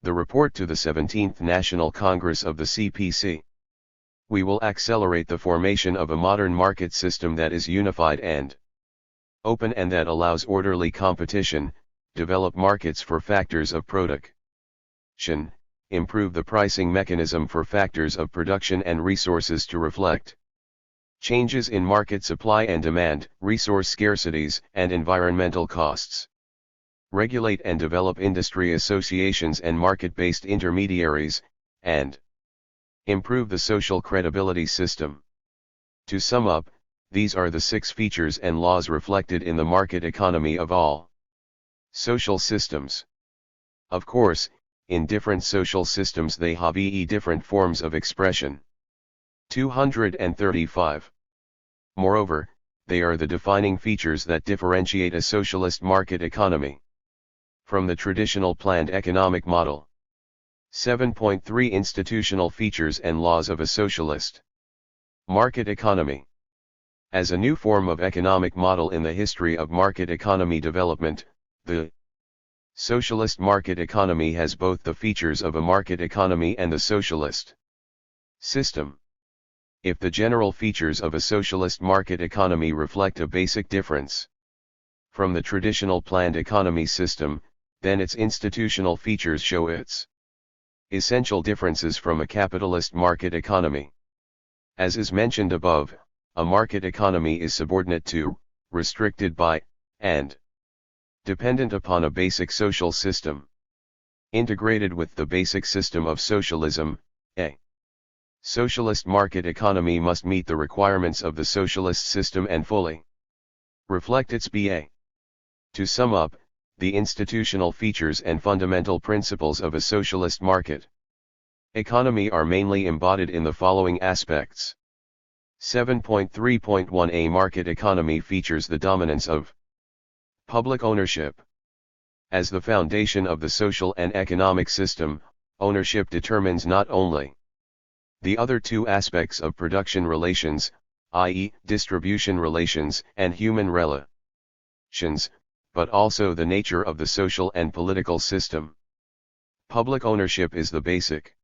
the report to the 17th National Congress of the CPC. We will accelerate the formation of a modern market system that is unified and open and that allows orderly competition, develop markets for factors of production, improve the pricing mechanism for factors of production and resources to reflect changes in market supply and demand, resource scarcities, and environmental costs. Regulate and develop industry associations and market-based intermediaries, and improve the social credibility system. To sum up, these are the 6 features and laws reflected in the market economy of all social systems. Of course, in different social systems they have different forms of expression. 235. Moreover, they are the defining features that differentiate a socialist market economy from the traditional planned economic model. 7.3 Institutional features and laws of a socialist market economy. As a new form of economic model in the history of market economy development, the socialist market economy has both the features of a market economy and the socialist system. If the general features of a socialist market economy reflect a basic difference from the traditional planned economy system, then its institutional features show its essential differences from a capitalist market economy. As is mentioned above, a market economy is subordinate to, restricted by, and dependent upon a basic social system. Integrated with the basic system of socialism, a socialist market economy must meet the requirements of the socialist system and fully reflect its BA. To sum up, the institutional features and fundamental principles of a socialist market economy are mainly embodied in the following aspects. 7.3.1 A market economy features the dominance of public ownership. As the foundation of the social and economic system, ownership determines not only the other 2 aspects of production relations, i.e., distribution relations and human relations, but also the nature of the social and political system. Public ownership is the basic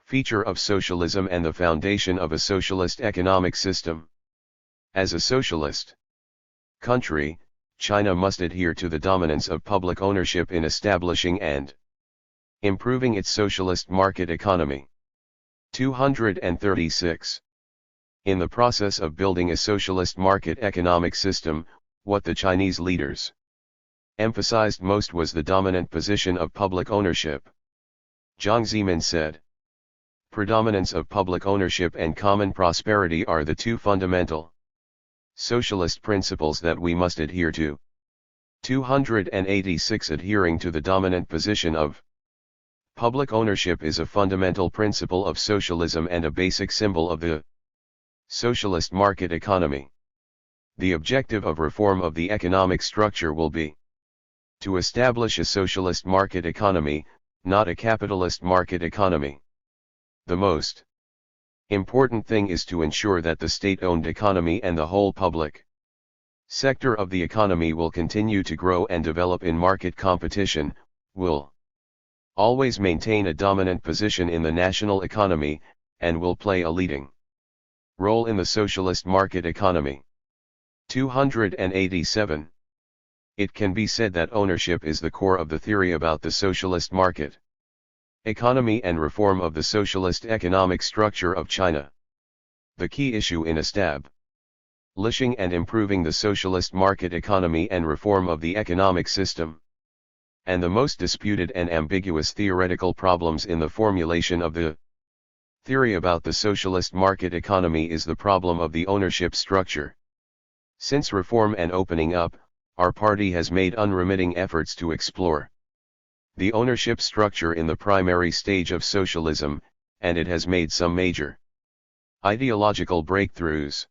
feature of socialism and the foundation of a socialist economic system. As a socialist country, China must adhere to the dominance of public ownership in establishing and improving its socialist market economy. 236. In the process of building a socialist market economic system, what the Chinese leaders emphasized most was the dominant position of public ownership. Jiang Zemin said, "Predominance of public ownership and common prosperity are the 2 fundamental socialist principles that we must adhere to." 286 Adhering to the dominant position of public ownership is a fundamental principle of socialism and a basic symbol of the socialist market economy. The objective of reform of the economic structure will be to establish a socialist market economy, not a capitalist market economy. The most important thing is to ensure that the state-owned economy and the whole public sector of the economy will continue to grow and develop in market competition, will always maintain a dominant position in the national economy, and will play a leading role in the socialist market economy. 287. It can be said that ownership is the core of the theory about the socialist market economy and reform of the socialist economic structure of China. The key issue in establishing and improving the socialist market economy and reform of the economic system, and the most disputed and ambiguous theoretical problems in the formulation of the theory about the socialist market economy is the problem of the ownership structure. Since reform and opening up, our party has made unremitting efforts to explore the ownership structure in the primary stage of socialism, and it has made some major ideological breakthroughs.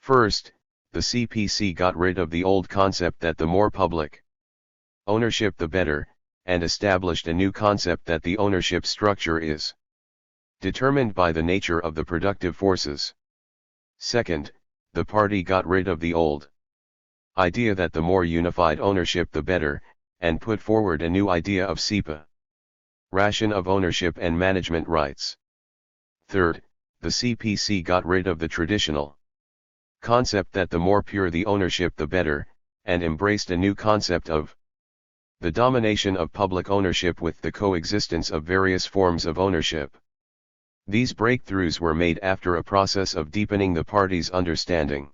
First, the CPC got rid of the old concept that the more public ownership the better, and established a new concept that the ownership structure is determined by the nature of the productive forces. Second, the party got rid of the old idea that the more unified ownership the better, and put forward a new idea of separation of ownership and management rights. Third, the CPC got rid of the traditional concept that the more pure the ownership the better, and embraced a new concept of the domination of public ownership with the coexistence of various forms of ownership. These breakthroughs were made after a process of deepening the party's understanding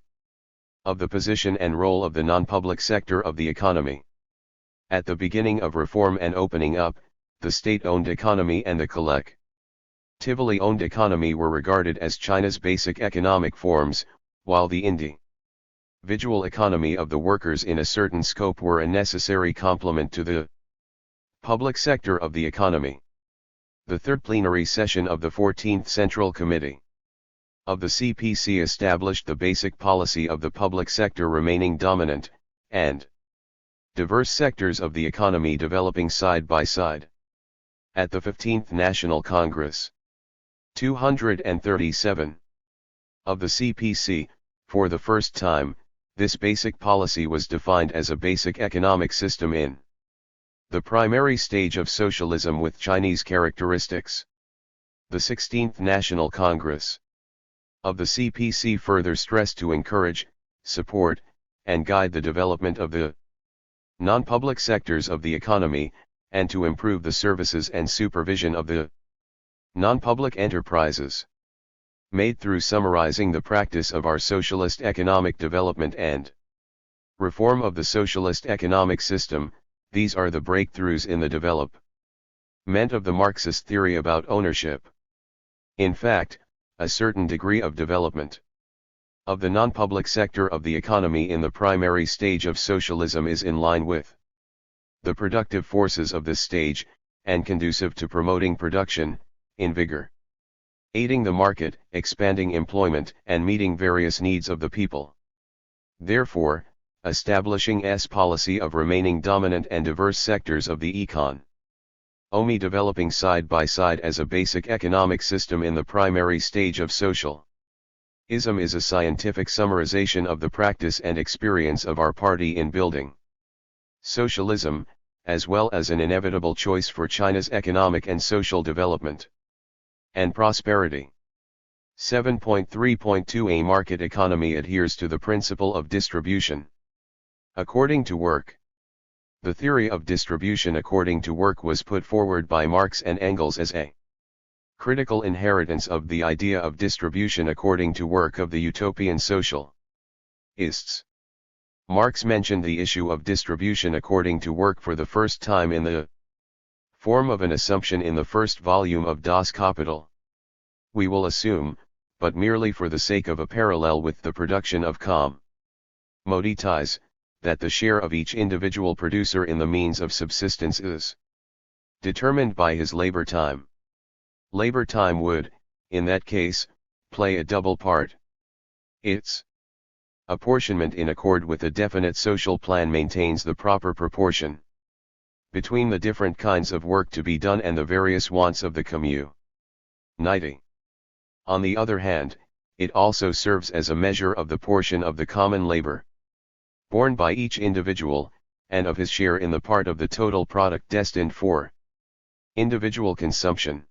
of the position and role of the non-public sector of the economy. At the beginning of reform and opening up, the state-owned economy and the collectively owned economy were regarded as China's basic economic forms, while the individual economy of the workers in a certain scope were a necessary complement to the public sector of the economy. The third plenary session of the 14th Central Committee of the CPC established the basic policy of the public sector remaining dominant, and diverse sectors of the economy developing side by side. At the 15th National Congress, 237 of the CPC, for the first time, this basic policy was defined as a basic economic system in the primary stage of socialism with Chinese characteristics. The 16th National Congress of the CPC further stressed to encourage, support, and guide the development of the non-public sectors of the economy, and to improve the services and supervision of the non-public enterprises. Made through summarizing the practice of our socialist economic development and reform of the socialist economic system, these are the breakthroughs in the development of the Marxist theory about ownership. In fact, a certain degree of development of the non-public sector of the economy in the primary stage of socialism is in line with the productive forces of this stage, and conducive to promoting production, aiding the market, expanding employment, and meeting various needs of the people. Therefore, establishing S policy of remaining dominant and diverse sectors of the economy developing side by side as a basic economic system in the primary stage of socialism is a scientific summarization of the practice and experience of our party in building socialism, as well as an inevitable choice for China's economic and social development and prosperity. 7.3.2 A market economy adheres to the principle of distribution according to work. The theory of distribution according to work was put forward by Marx and Engels as a critical inheritance of the idea of distribution according to work of the utopian socialists. Marx mentioned the issue of distribution according to work for the first time in the form of an assumption in the first volume of Das Kapital. We will assume, but merely for the sake of a parallel with the production of commodities, that the share of each individual producer in the means of subsistence is determined by his labor time. Labor time would, in that case, play a double part. Its apportionment in accord with a definite social plan maintains the proper proportion between the different kinds of work to be done and the various wants of the community. On the other hand, it also serves as a measure of the portion of the common labor borne by each individual, and of his share in the part of the total product destined for individual consumption.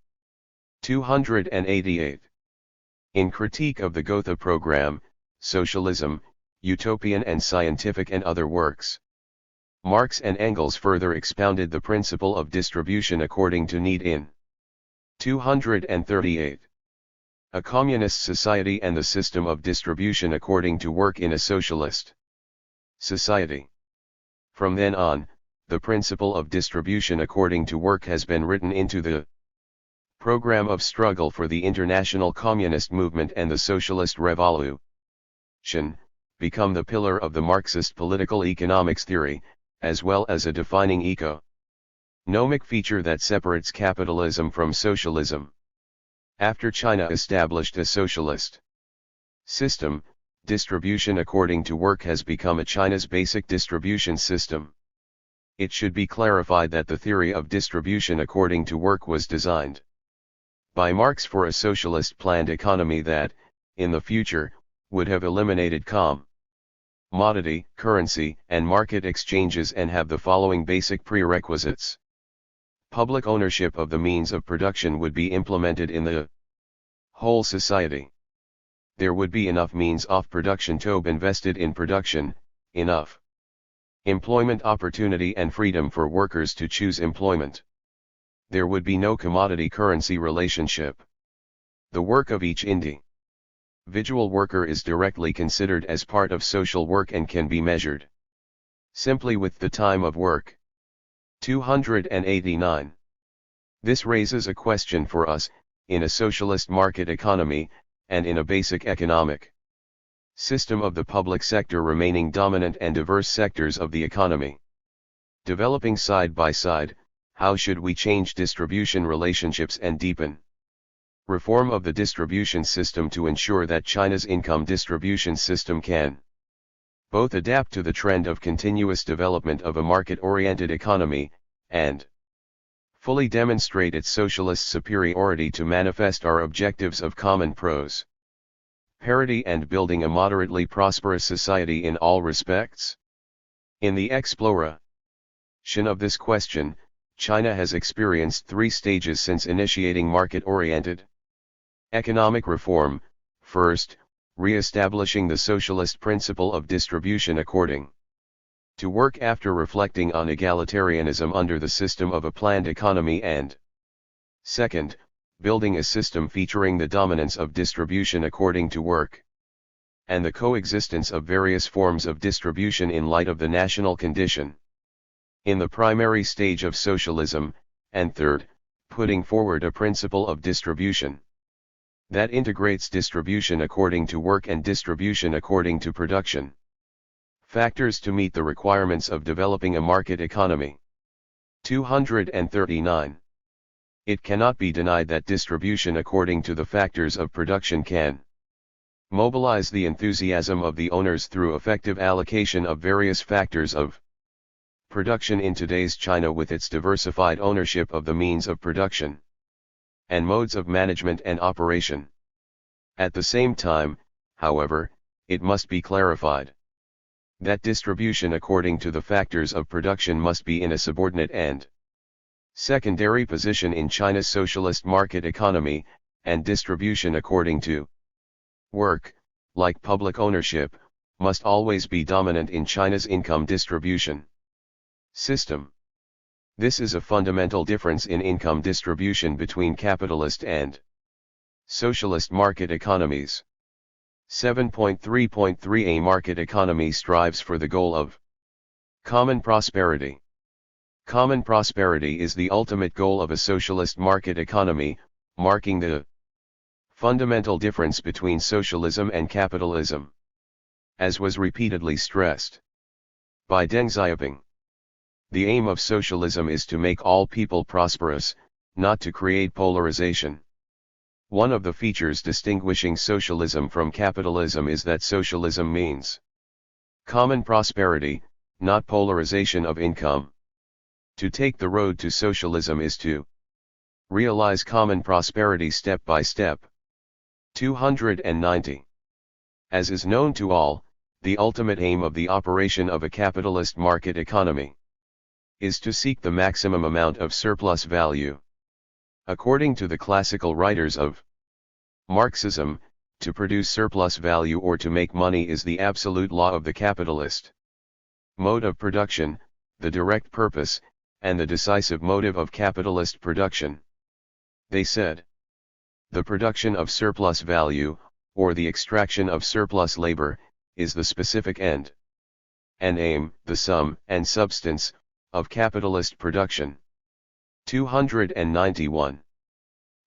288. In Critique of the Gotha Program, Socialism, Utopian and Scientific and Other Works, Marx and Engels further expounded the principle of distribution according to need in 238. A communist society and the system of distribution according to work in a socialist society. From then on, the principle of distribution according to work has been written into the program of struggle for the international communist movement, and the socialist revolution become the pillar of the Marxist political economics theory, as well as a defining economic feature that separates capitalism from socialism. After China established a socialist system, distribution according to work has become China's basic distribution system. It should be clarified that the theory of distribution according to work was designed by Marx for a socialist planned economy that, in the future, would have eliminated commodity, currency, and market exchanges and have the following basic prerequisites. Public ownership of the means of production would be implemented in the whole society. There would be enough means of production to be invested in production, enough employment opportunity and freedom for workers to choose employment. There would be no commodity-currency relationship. The work of each individual worker is directly considered as part of social work and can be measured simply with the time of work. 289. This raises a question for us, in a socialist market economy, and in a basic economic system of the public sector remaining dominant and diverse sectors of the economy developing side by side, how should we change distribution relationships and deepen reform of the distribution system to ensure that China's income distribution system can both adapt to the trend of continuous development of a market-oriented economy, and fully demonstrate its socialist superiority to manifest our objectives of common prosperity and building a moderately prosperous society in all respects? In the exploration of this question, China has experienced 3 stages since initiating market-oriented economic reform. First, re-establishing the socialist principle of distribution according to work after reflecting on egalitarianism under the system of a planned economy, and second, building a system featuring the dominance of distribution according to work and the coexistence of various forms of distribution in light of the national condition in the primary stage of socialism, and third, putting forward a principle of distribution that integrates distribution according to work and distribution according to production factors to meet the requirements of developing a market economy. 239. It cannot be denied that distribution according to the factors of production can mobilize the enthusiasm of the owners through effective allocation of various factors of production in today's China with its diversified ownership of the means of production and modes of management and operation. At the same time, however, it must be clarified that distribution according to the factors of production must be in a subordinate and secondary position in China's socialist market economy, and distribution according to work, like public ownership, must always be dominant in China's income distribution system. This is a fundamental difference in income distribution between capitalist and socialist market economies. 7.3.3 A market economy strives for the goal of common prosperity. Common prosperity is the ultimate goal of a socialist market economy, marking the fundamental difference between socialism and capitalism, as was repeatedly stressed by Deng Xiaoping. The aim of socialism is to make all people prosperous, not to create polarization. One of the features distinguishing socialism from capitalism is that socialism means common prosperity, not polarization of income. To take the road to socialism is to realize common prosperity step by step. 290. As is known to all, The ultimate aim of the operation of a capitalist market economy is to seek the maximum amount of surplus value. According to the classical writers of Marxism, to produce surplus value or to make money is the absolute law of the capitalist mode of production, the direct purpose, and the decisive motive of capitalist production. They said, the production of surplus value, or the extraction of surplus labor, is the specific end and aim, the sum and substance, of capitalist production. 291.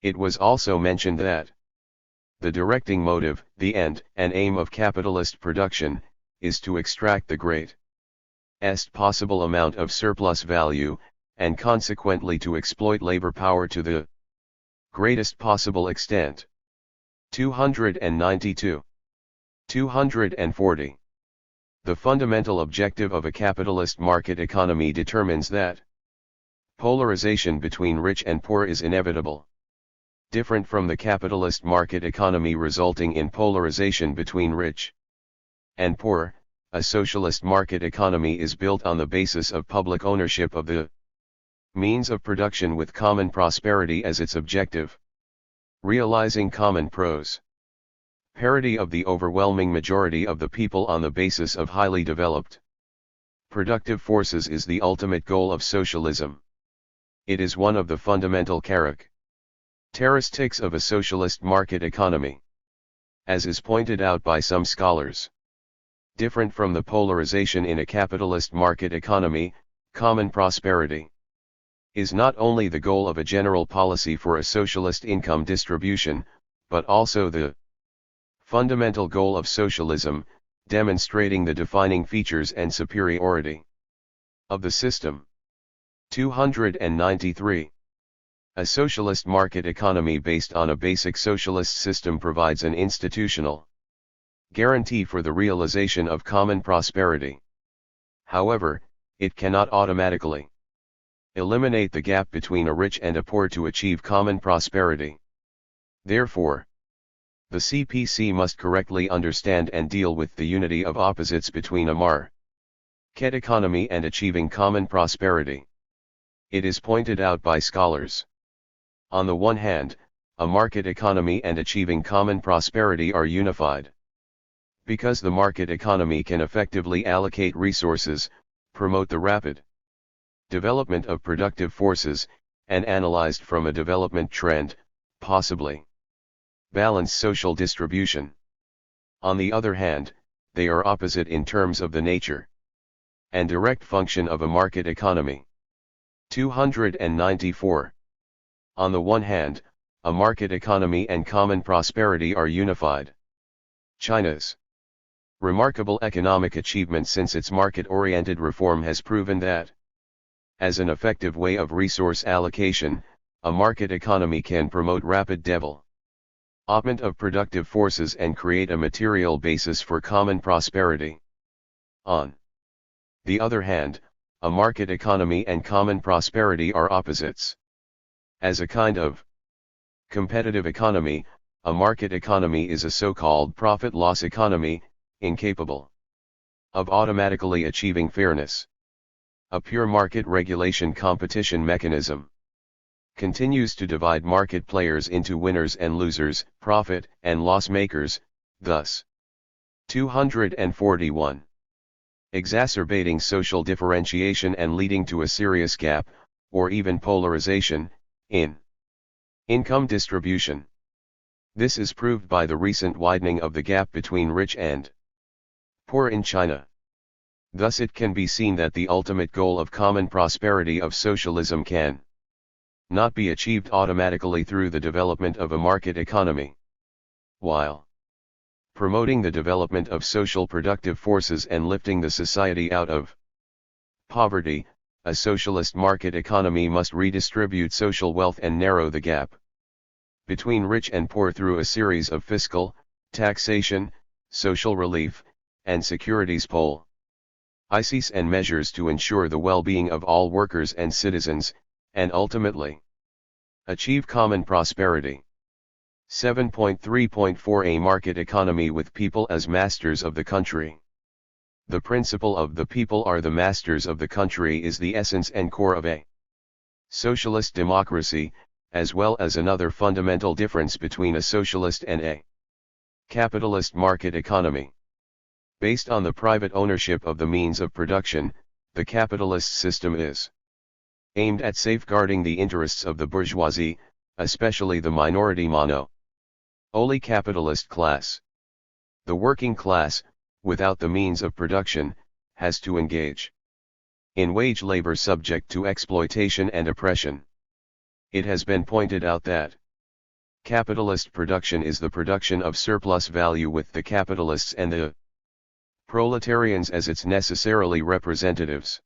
It was also mentioned that the directing motive, the end and aim of capitalist production, is to extract the greatest possible amount of surplus value, and consequently to exploit labor power to the greatest possible extent. 292. 240. The fundamental objective of a capitalist market economy determines that polarization between rich and poor is inevitable. Different from the capitalist market economy resulting in polarization between rich and poor, a socialist market economy is built on the basis of public ownership of the means of production with common prosperity as its objective. Realizing common prosperity of the overwhelming majority of the people on the basis of highly developed productive forces is the ultimate goal of socialism. It is one of the fundamental characteristics of a socialist market economy. As is pointed out by some scholars, different from the polarization in a capitalist market economy, common prosperity is not only the goal of a general policy for a socialist income distribution, but also the fundamental goal of socialism, demonstrating the defining features and superiority of the system. 293. A socialist market economy based on a basic socialist system provides an institutional guarantee for the realization of common prosperity. However, it cannot automatically eliminate the gap between a rich and a poor to achieve common prosperity. Therefore, the CPC must correctly understand and deal with the unity of opposites between a market economy and achieving common prosperity. It is pointed out by scholars. On the one hand, a market economy and achieving common prosperity are unified. Because the market economy can effectively allocate resources, promote the rapid development of productive forces, and analyzed from a development trend, possibly balance social distribution. On the other hand, they are opposite in terms of the nature and direct function of a market economy. 294. On the one hand, a market economy and common prosperity are unified. China's remarkable economic achievement since its market-oriented reform has proven that, as an effective way of resource allocation, a market economy can promote rapid development of productive forces and create a material basis for common prosperity. On the other hand, a market economy and common prosperity are opposites. As a kind of competitive economy, a market economy is a so-called profit-loss economy, incapable of automatically achieving fairness. A pure market regulation competition mechanism continues to divide market players into winners and losers, profit and loss makers, thus 241. Exacerbating social differentiation and leading to a serious gap, or even polarization, in income distribution. This is proved by the recent widening of the gap between rich and poor in China. Thus it can be seen that the ultimate goal of common prosperity of socialism can not be achieved automatically through the development of a market economy. While promoting the development of social productive forces and lifting the society out of poverty, a socialist market economy must redistribute social wealth and narrow the gap between rich and poor through a series of fiscal, taxation, social relief, and securities policies and measures to ensure the well-being of all workers and citizens, and ultimately achieve common prosperity. 7.3.4 A market economy with people as masters of the country. The principle of the people are the masters of the country is the essence and core of a socialist democracy, as well as another fundamental difference between a socialist and a capitalist market economy. Based on the private ownership of the means of production, the capitalist system is aimed at safeguarding the interests of the bourgeoisie, especially the minority monopoly capitalist class. The working class, without the means of production, has to engage in wage labor subject to exploitation and oppression. It has been pointed out that capitalist production is the production of surplus value with the capitalists and the proletarians as its necessarily representatives.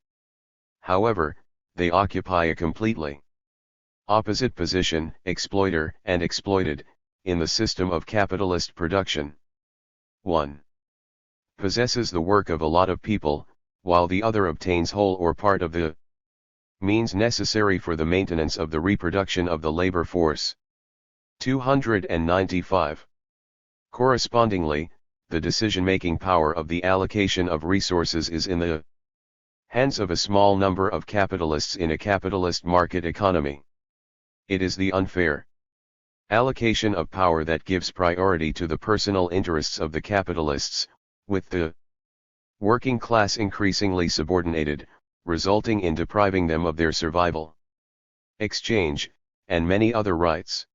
However, they occupy a completely opposite position, exploiter and exploited, in the system of capitalist production. 1 possesses the work of a lot of people, while the other obtains whole or part of the means necessary for the maintenance of the reproduction of the labor force. 295. Correspondingly, the decision-making power of the allocation of resources is in the hands of a small number of capitalists in a capitalist market economy. It is the unfair allocation of power that gives priority to the personal interests of the capitalists, with the working class increasingly subordinated, resulting in depriving them of their survival, exchange, and many other rights.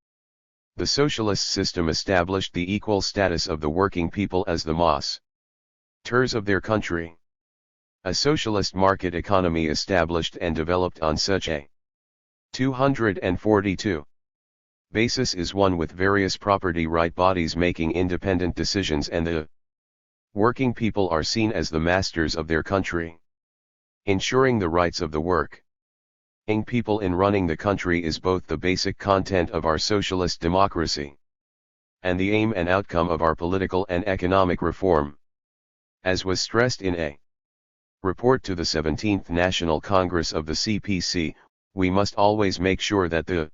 The socialist system established the equal status of the working people as the masters of their country. A socialist market economy established and developed on such a 242 basis is one with various property right bodies making independent decisions, and the working people are seen as the masters of their country. Ensuring the rights of the working people in running the country is both the basic content of our socialist democracy and the aim and outcome of our political and economic reform. As was stressed in a report to the 17th National Congress of the CPC, we must always make sure that the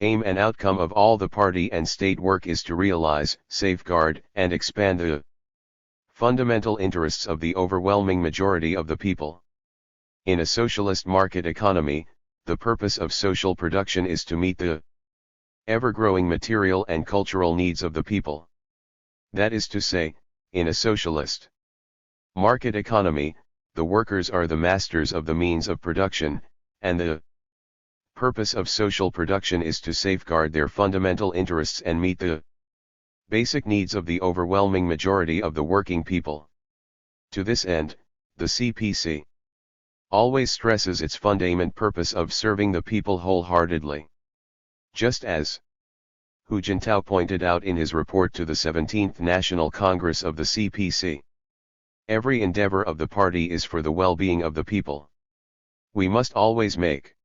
aim and outcome of all the party and state work is to realize, safeguard, and expand the fundamental interests of the overwhelming majority of the people. In a socialist market economy, the purpose of social production is to meet the ever-growing material and cultural needs of the people. That is to say, in a socialist market economy, the workers are the masters of the means of production, and the purpose of social production is to safeguard their fundamental interests and meet the basic needs of the overwhelming majority of the working people. To this end, the CPC always stresses its fundamental purpose of serving the people wholeheartedly. Just as Hu Jintao pointed out in his report to the 17th National Congress of the CPC, every endeavor of the party is for the well-being of the people. We must always make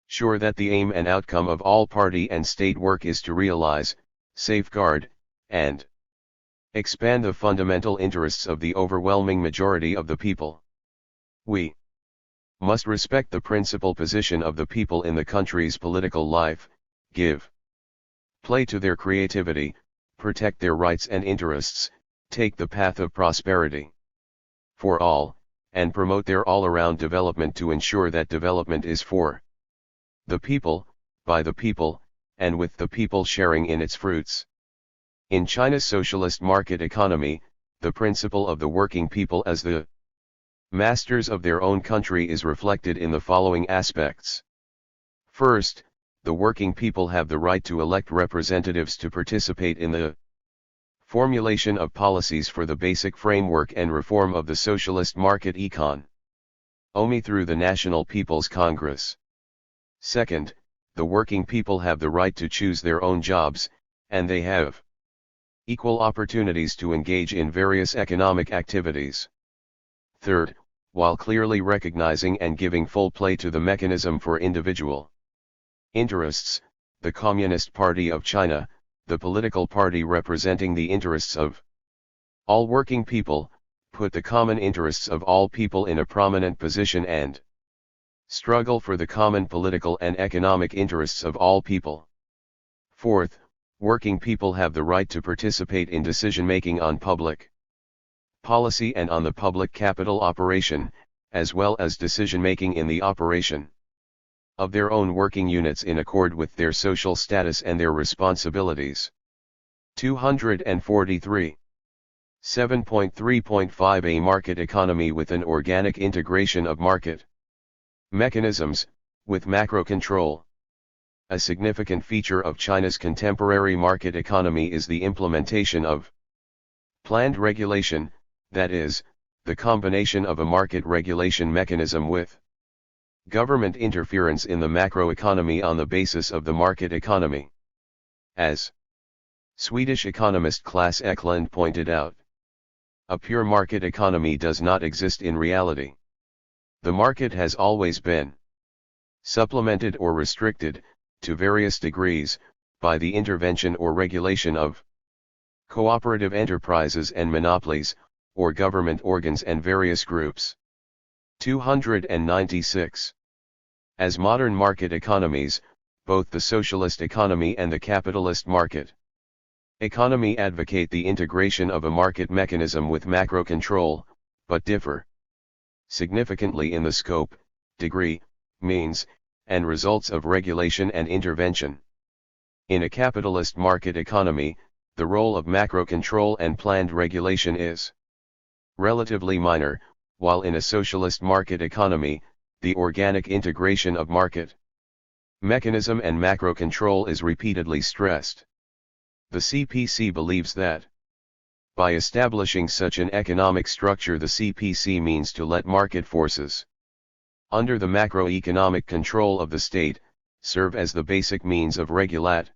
sure that the aim and outcome of all party and state work is to realize, safeguard, and expand the fundamental interests of the overwhelming majority of the people. We must respect the principal position of the people in the country's political life, give play to their creativity, protect their rights and interests, take the path of prosperity for all, and promote their all-around development to ensure that development is for the people, by the people, and with the people sharing in its fruits. In China's socialist market economy, the principle of the working people as the masters of their own country is reflected in the following aspects. First, the working people have the right to elect representatives to participate in the formulation of policies for the basic framework and reform of the socialist market economy through the National People's Congress. Second, the working people have the right to choose their own jobs, and they have equal opportunities to engage in various economic activities. Third, while clearly recognizing and giving full play to the mechanism for individual interests, the Communist Party of China, the political party representing the interests of all working people, put the common interests of all people in a prominent position and struggle for the common political and economic interests of all people. Fourth, working people have the right to participate in decision-making on public policy and on the public capital operation, as well as decision-making in the operation of their own working units in accord with their social status and their responsibilities. 243. 7.3.5 A market economy with an organic integration of market mechanisms, with macro control. A significant feature of China's contemporary market economy is the implementation of planned regulation, that is, the combination of a market regulation mechanism with government interference in the macroeconomy on the basis of the market economy. As Swedish economist Claes Eklund pointed out, a pure market economy does not exist in reality. The market has always been supplemented or restricted, to various degrees, by the intervention or regulation of cooperative enterprises and monopolies, or government organs and various groups. 296. As modern market economies, both the socialist economy and the capitalist market economy advocate the integration of a market mechanism with macro control, but differ significantly in the scope, degree, means, and results of regulation and intervention. In a capitalist market economy, the role of macro control and planned regulation is relatively minor, while in a socialist market economy, the organic integration of market mechanism and macro control is repeatedly stressed. The CPC believes that by establishing such an economic structure, the CPC means to let market forces, under the macroeconomic control of the state, serve as the basic means of regulating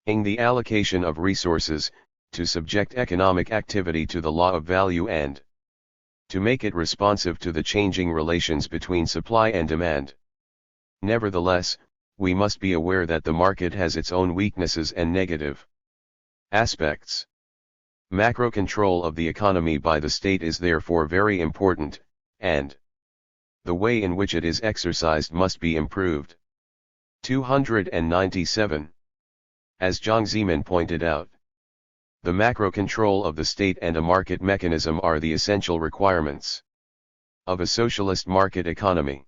the allocation of resources, to subject economic activity to the law of value and to make it responsive to the changing relations between supply and demand. Nevertheless, we must be aware that the market has its own weaknesses and negative aspects. Macro control of the economy by the state is therefore very important, and the way in which it is exercised must be improved. 297. As Jiang Zemin pointed out, the macro control of the state and a market mechanism are the essential requirements of a socialist market economy.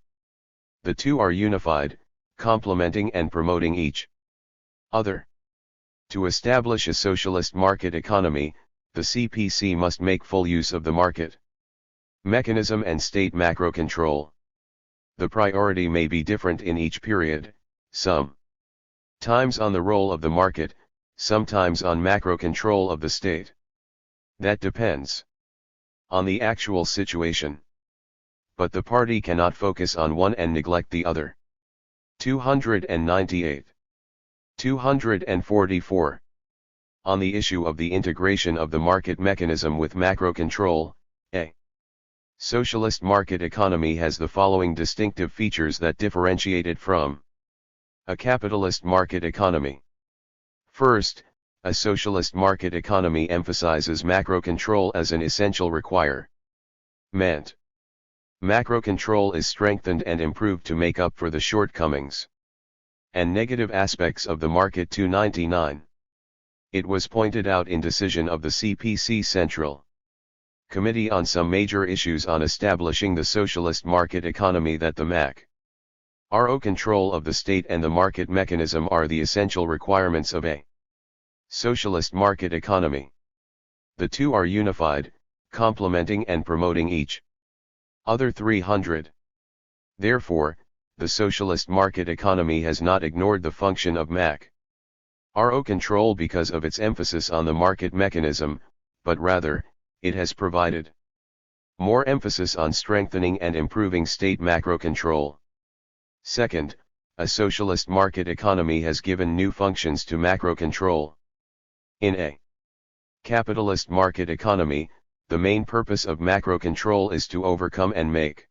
The two are unified, complementing and promoting each other. To establish a socialist market economy, the CPC must make full use of the market mechanism and state macro control. The priority may be different in each period, sometimes on the role of the market, sometimes on macro control of the state. That depends on the actual situation. But the party cannot focus on one and neglect the other. 298. 244. On the issue of the integration of the market mechanism with macro control, a socialist market economy has the following distinctive features that differentiate it from a capitalist market economy. First, a socialist market economy emphasizes macro control as an essential requirement. Macro control is strengthened and improved to make up for the shortcomings and negative aspects of the market. 299. It was pointed out in decision of the CPC Central Committee on some major issues on establishing the socialist market economy that the macro control of the state and the market mechanism are the essential requirements of a socialist market economy. The two are unified, complementing and promoting each other. 300. Therefore, the socialist market economy has not ignored the function of macro control because of its emphasis on the market mechanism, but rather, it has provided more emphasis on strengthening and improving state macro control. Second, a socialist market economy has given new functions to macro control. In a capitalist market economy, the main purpose of macro control is to overcome and make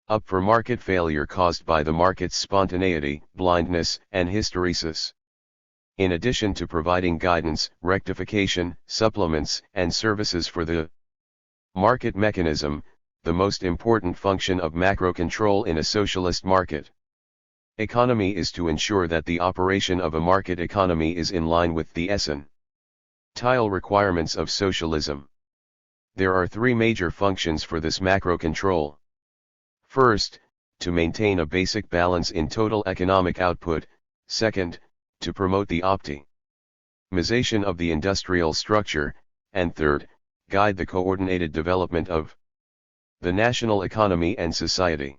up for market failure caused by the market's spontaneity, blindness, and hysteresis. In addition to providing guidance, rectification, supplements, and services for the market mechanism, the most important function of macro control in a socialist market economy is to ensure that the operation of a market economy is in line with the essential requirements of socialism. There are three major functions for this macro control. First, to maintain a basic balance in total economic output. Second, to promote the optimization of the industrial structure. And third, guide the coordinated development of the national economy and society.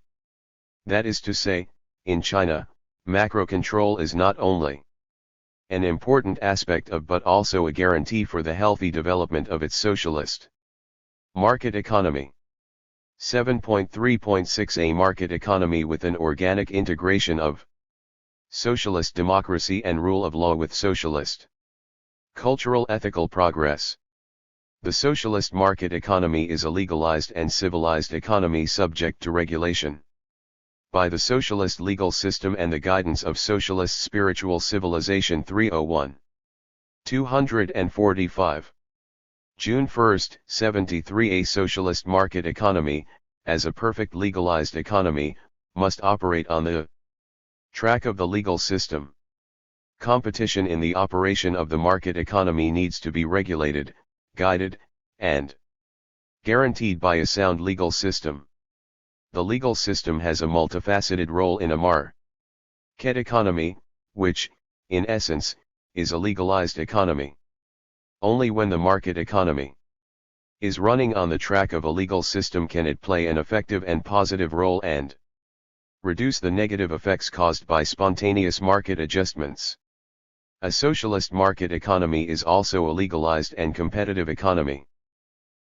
That is to say, in China, macro control is not only an important aspect of but also a guarantee for the healthy development of its socialist market economy. 7.3.6 A market economy with an organic integration of socialist democracy and rule of law with socialist cultural ethical progress. The socialist market economy is a legalized and civilized economy subject to regulation by the socialist legal system and the guidance of socialist spiritual civilization. 301. 245. June 1, 73. A socialist market economy, as a perfect legalized economy, must operate on the track of the legal system. Competition in the operation of the market economy needs to be regulated, guided, and guaranteed by a sound legal system. The legal system has a multifaceted role in a market economy, which, in essence, is a legalized economy. Only when the market economy is running on the track of a legal system can it play an effective and positive role and reduce the negative effects caused by spontaneous market adjustments. A socialist market economy is also a legalized and competitive economy.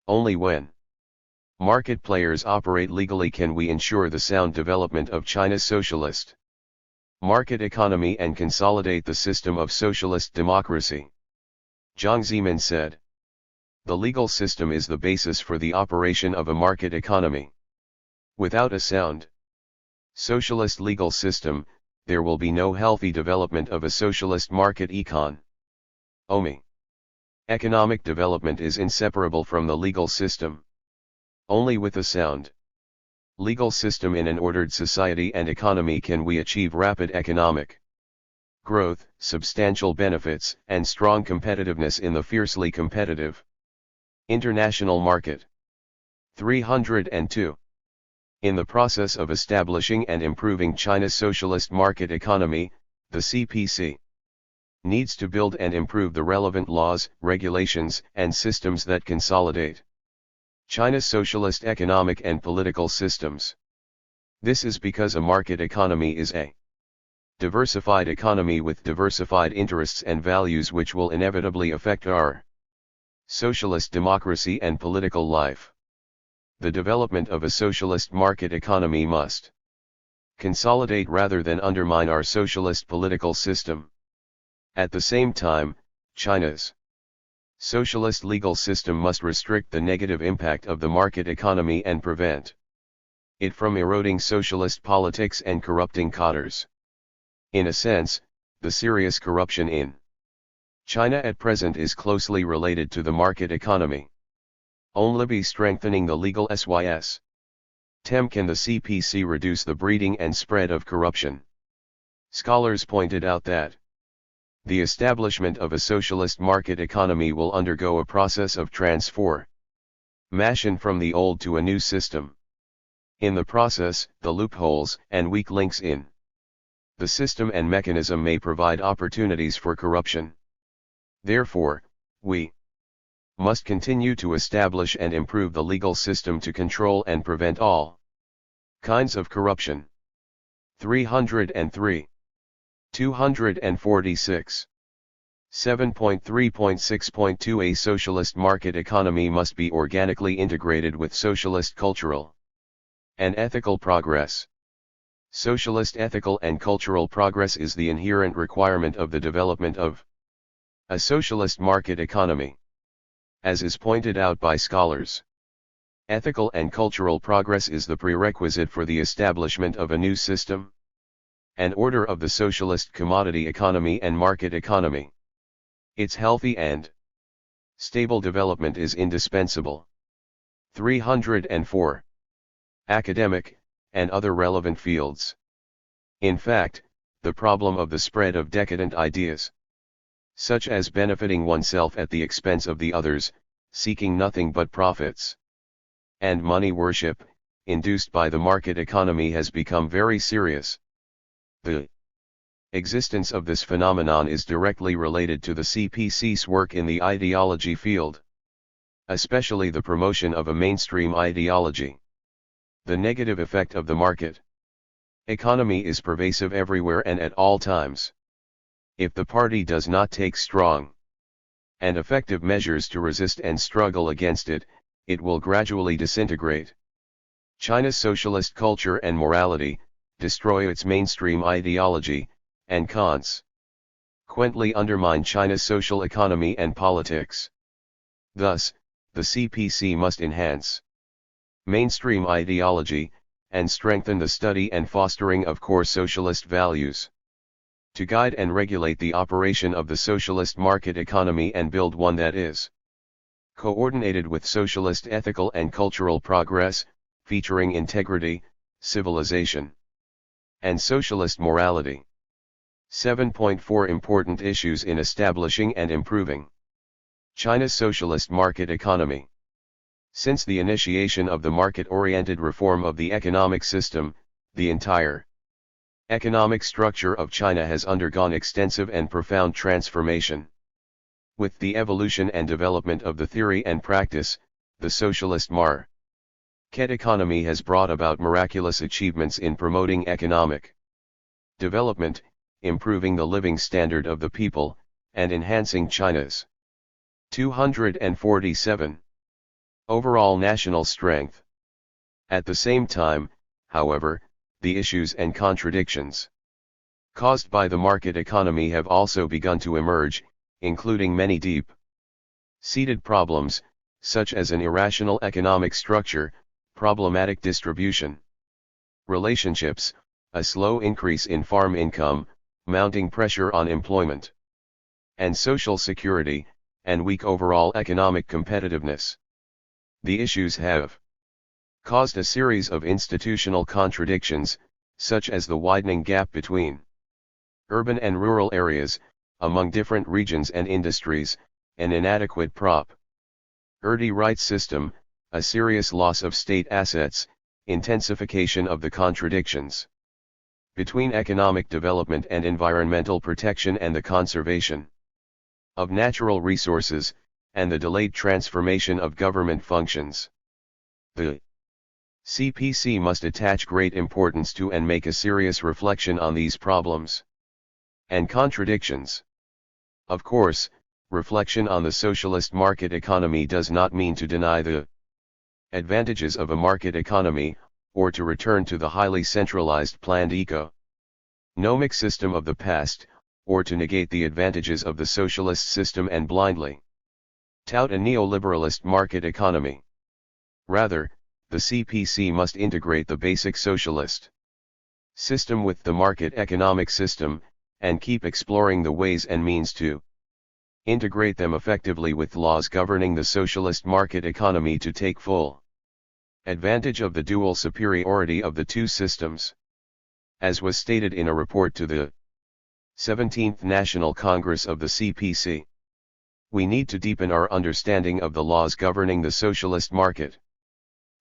Only when market players operate legally can we ensure the sound development of China's socialist market economy and consolidate the system of socialist democracy. Jiang Zemin said, "The legal system is the basis for the operation of a market economy. Without a sound socialist legal system, there will be no healthy development of a socialist market economy. Economic development is inseparable from the legal system. Only with a sound legal system in an ordered society and economy can we achieve rapid economic growth, substantial benefits, and strong competitiveness in the fiercely competitive international market." 302. In the process of establishing and improving China's socialist market economy, the CPC needs to build and improve the relevant laws, regulations, and systems that consolidate China's socialist economic and political systems. This is because a market economy is a diversified economy with diversified interests and values which will inevitably affect our socialist democracy and political life. The development of a socialist market economy must consolidate rather than undermine our socialist political system. At the same time, China's socialist legal system must restrict the negative impact of the market economy and prevent it from eroding socialist politics and corrupting cadres. In a sense, the serious corruption in China at present is closely related to the market economy. Only by strengthening the legal system can the CPC reduce the breeding and spread of corruption. Scholars pointed out that the establishment of a socialist market economy will undergo a process of transformation from the old to a new system. In the process, the loopholes and weak links in the system and mechanism may provide opportunities for corruption. Therefore, we must continue to establish and improve the legal system to control and prevent all kinds of corruption. 303. 246. 7.3.6.2 A socialist market economy must be organically integrated with socialist cultural and ethical progress. Socialist ethical and cultural progress is the inherent requirement of the development of a socialist market economy. As is pointed out by scholars, ethical and cultural progress is the prerequisite for the establishment of a new system and order of the socialist commodity economy and market economy. Its healthy and stable development is indispensable. 304. Academic and other relevant fields. In fact, the problem of the spread of decadent ideas, such as benefiting oneself at the expense of the others, seeking nothing but profits. And money worship, induced by the market economy, has become very serious. The existence of this phenomenon is directly related to the CPC's work in the ideology field, especially the promotion of a mainstream ideology. The negative effect of the market economy is pervasive everywhere and at all times. If the party does not take strong and effective measures to resist and struggle against it, it will gradually disintegrate. China's socialist culture and morality destroy its mainstream ideology, and consequently undermine China's social economy and politics. Thus, the CPC must enhance mainstream ideology, and strengthen the study and fostering of core socialist values, to guide and regulate the operation of the socialist market economy and build one that is coordinated with socialist ethical and cultural progress, featuring integrity, civilization, and socialist morality. 7.4 Important issues in establishing and improving China's socialist market economy. Since the initiation of the market-oriented reform of the economic system, the entire economic structure of China has undergone extensive and profound transformation. With the evolution and development of the theory and practice, the socialist market economy has brought about miraculous achievements in promoting economic development, improving the living standard of the people, and enhancing China's 247 overall national strength. At the same time, however, the issues and contradictions caused by the market economy have also begun to emerge, including many deep-seated problems, such as an irrational economic structure, problematic distribution relationships, a slow increase in farm income, mounting pressure on employment and social security, and weak overall economic competitiveness. The issues have caused a series of institutional contradictions, such as the widening gap between urban and rural areas, among different regions and industries, an inadequate property rights system, a serious loss of state assets, intensification of the contradictions between economic development and environmental protection and the conservation of natural resources, and the delayed transformation of government functions. The CPC must attach great importance to and make a serious reflection on these problems and contradictions. Of course, reflection on the socialist market economy does not mean to deny the advantages of a market economy, or to return to the highly centralized planned economic system of the past, or to negate the advantages of the socialist system and blindly tout a neoliberalist market economy. Rather, the CPC must integrate the basic socialist system with the market economic system, and keep exploring the ways and means to integrate them effectively with laws governing the socialist market economy to take full advantage of the dual superiority of the two systems. As was stated in a report to the 17th National Congress of the CPC, we need to deepen our understanding of the laws governing the socialist market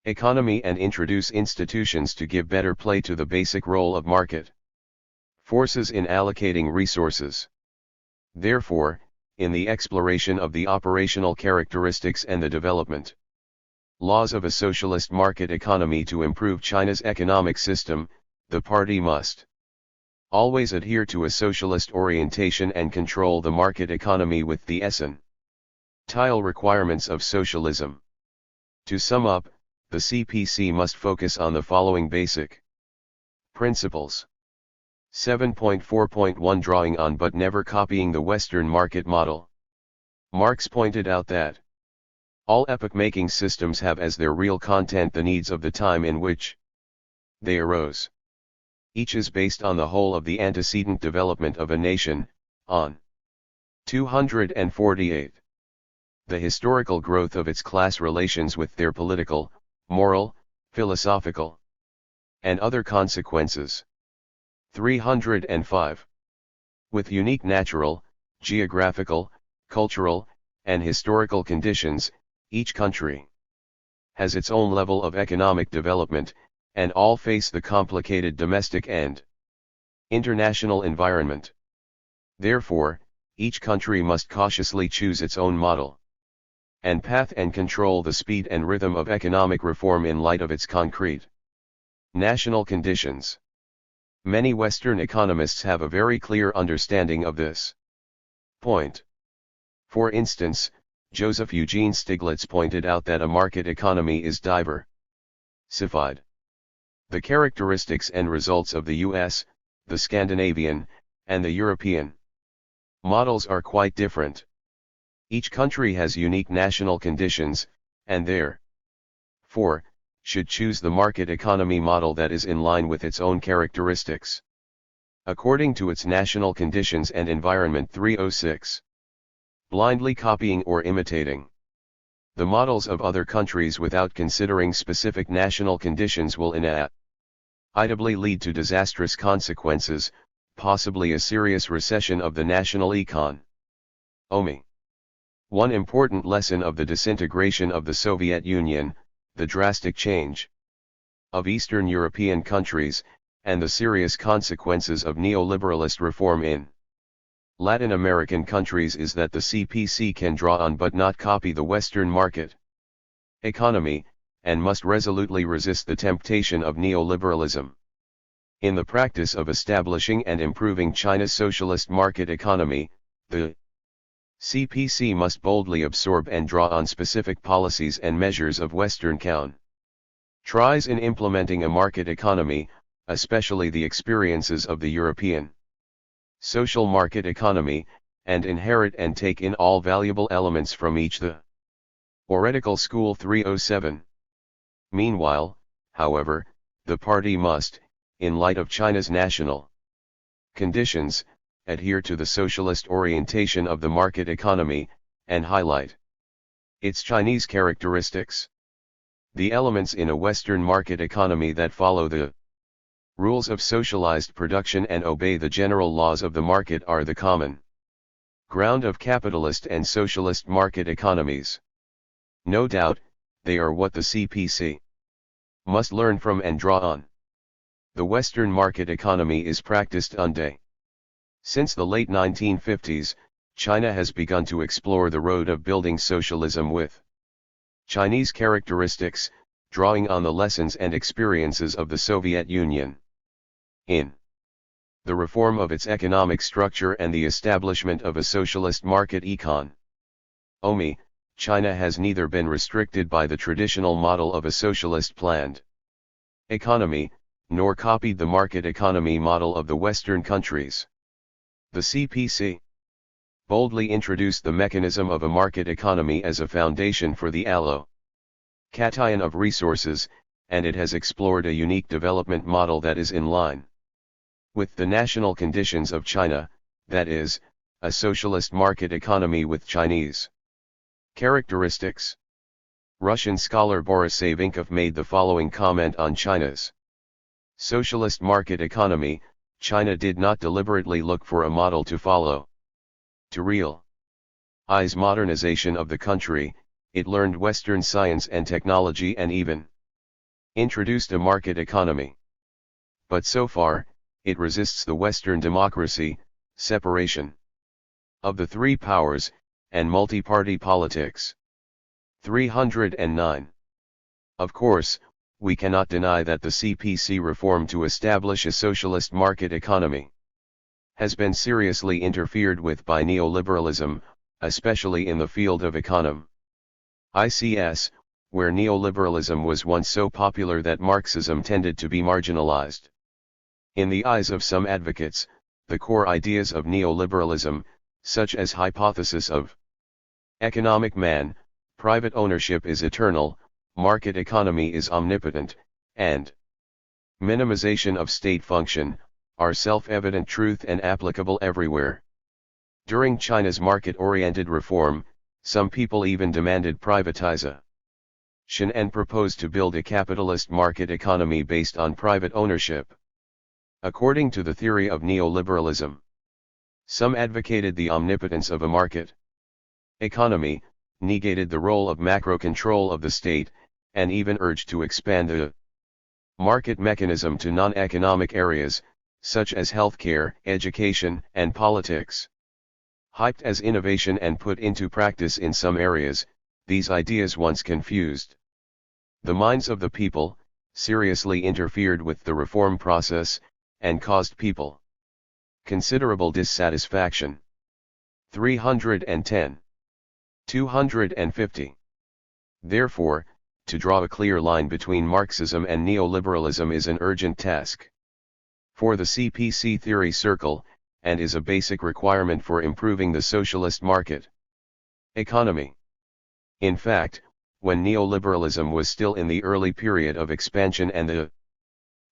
economy and introduce institutions to give better play to the basic role of market forces in allocating resources. Therefore, in the exploration of the operational characteristics and the development laws of a socialist market economy to improve China's economic system, the party must always adhere to a socialist orientation and control the market economy with the essential requirements of socialism. To sum up, the CPC must focus on the following basic principles. 7.4.1 Drawing on but never copying the Western market model. Marx pointed out that all epoch-making systems have as their real content the needs of the time in which they arose. Each is based on the whole of the antecedent development of a nation, on 248. The historical growth of its class relations with their political, moral, philosophical, and other consequences. 305. With unique natural, geographical, cultural, and historical conditions, Each country has its own level of economic development, and all face the complicated domestic and international environment. Therefore, each country must cautiously choose its own model and path and control the speed and rhythm of economic reform in light of its concrete national conditions. Many Western economists have a very clear understanding of this point. For instance, Joseph Eugene Stiglitz pointed out that a market economy is diversified. The characteristics and results of the US, the Scandinavian, and the European models are quite different. Each country has unique national conditions, and therefore, should choose the market economy model that is in line with its own characteristics, according to its national conditions and environment. 306. Blindly copying or imitating the models of other countries without considering specific national conditions will inevitably lead to disastrous consequences, possibly a serious recession of the national economy. One important lesson of the disintegration of the Soviet Union, the drastic change of Eastern European countries, and the serious consequences of neoliberalist reform in Latin American countries is that the CPC can draw on but not copy the Western market economy, and must resolutely resist the temptation of neoliberalism. In the practice of establishing and improving China's socialist market economy, the CPC must boldly absorb and draw on specific policies and measures of Western countries in implementing a market economy, especially the experiences of the European social market economy, and inherit and take in all valuable elements from each. The Theoretical School. 307. Meanwhile, however, the party must, in light of China's national conditions, adhere to the socialist orientation of the market economy, and highlight its Chinese characteristics. The elements in a Western market economy that follow the rules of socialized production and obey the general laws of the market are the common ground of capitalist and socialist market economies. No doubt, they are what the CPC must learn from and draw on. The Western market economy is practiced unday. Since the late 1950s, China has begun to explore the road of building socialism with Chinese characteristics, drawing on the lessons and experiences of the Soviet Union. In the reform of its economic structure and the establishment of a socialist market economy, China has neither been restricted by the traditional model of a socialist planned economy, nor copied the market economy model of the Western countries. The CPC boldly introduced the mechanism of a market economy as a foundation for the allocation of resources, and it has explored a unique development model that is in line with the national conditions of China, that is, a socialist market economy with Chinese characteristics. Russian scholar Boris Savinkov made the following comment on China's socialist market economy: China did not deliberately look for a model to follow. To realize modernization of the country, it learned Western science and technology and even introduced a market economy. But so far, it resists the Western democracy, separation of the three powers, and multi-party politics. 309. Of course, we cannot deny that the CPC reform to establish a socialist market economy has been seriously interfered with by neoliberalism, especially in the field of economics, where neoliberalism was once so popular that Marxism tended to be marginalized. In the eyes of some advocates, the core ideas of neoliberalism, such as hypothesis of economic man, private ownership is eternal, market economy is omnipotent, and minimization of state function, are self-evident truth and applicable everywhere. During China's market-oriented reform, some people even demanded privatization and proposed to build a capitalist market economy based on private ownership. According to the theory of neoliberalism, some advocated the omnipotence of a market economy, negated the role of macro control of the state, and even urged to expand the market mechanism to non-economic areas, such as healthcare, education, and politics. Hyped as innovation and put into practice in some areas, these ideas once confused the minds of the people, seriously interfered with the reform process, and caused people considerable dissatisfaction. 310. 250. Therefore, to draw a clear line between Marxism and neoliberalism is an urgent task. For the CPC theory circle, and is a basic requirement for improving the socialist market economy. In fact, when neoliberalism was still in the early period of expansion and the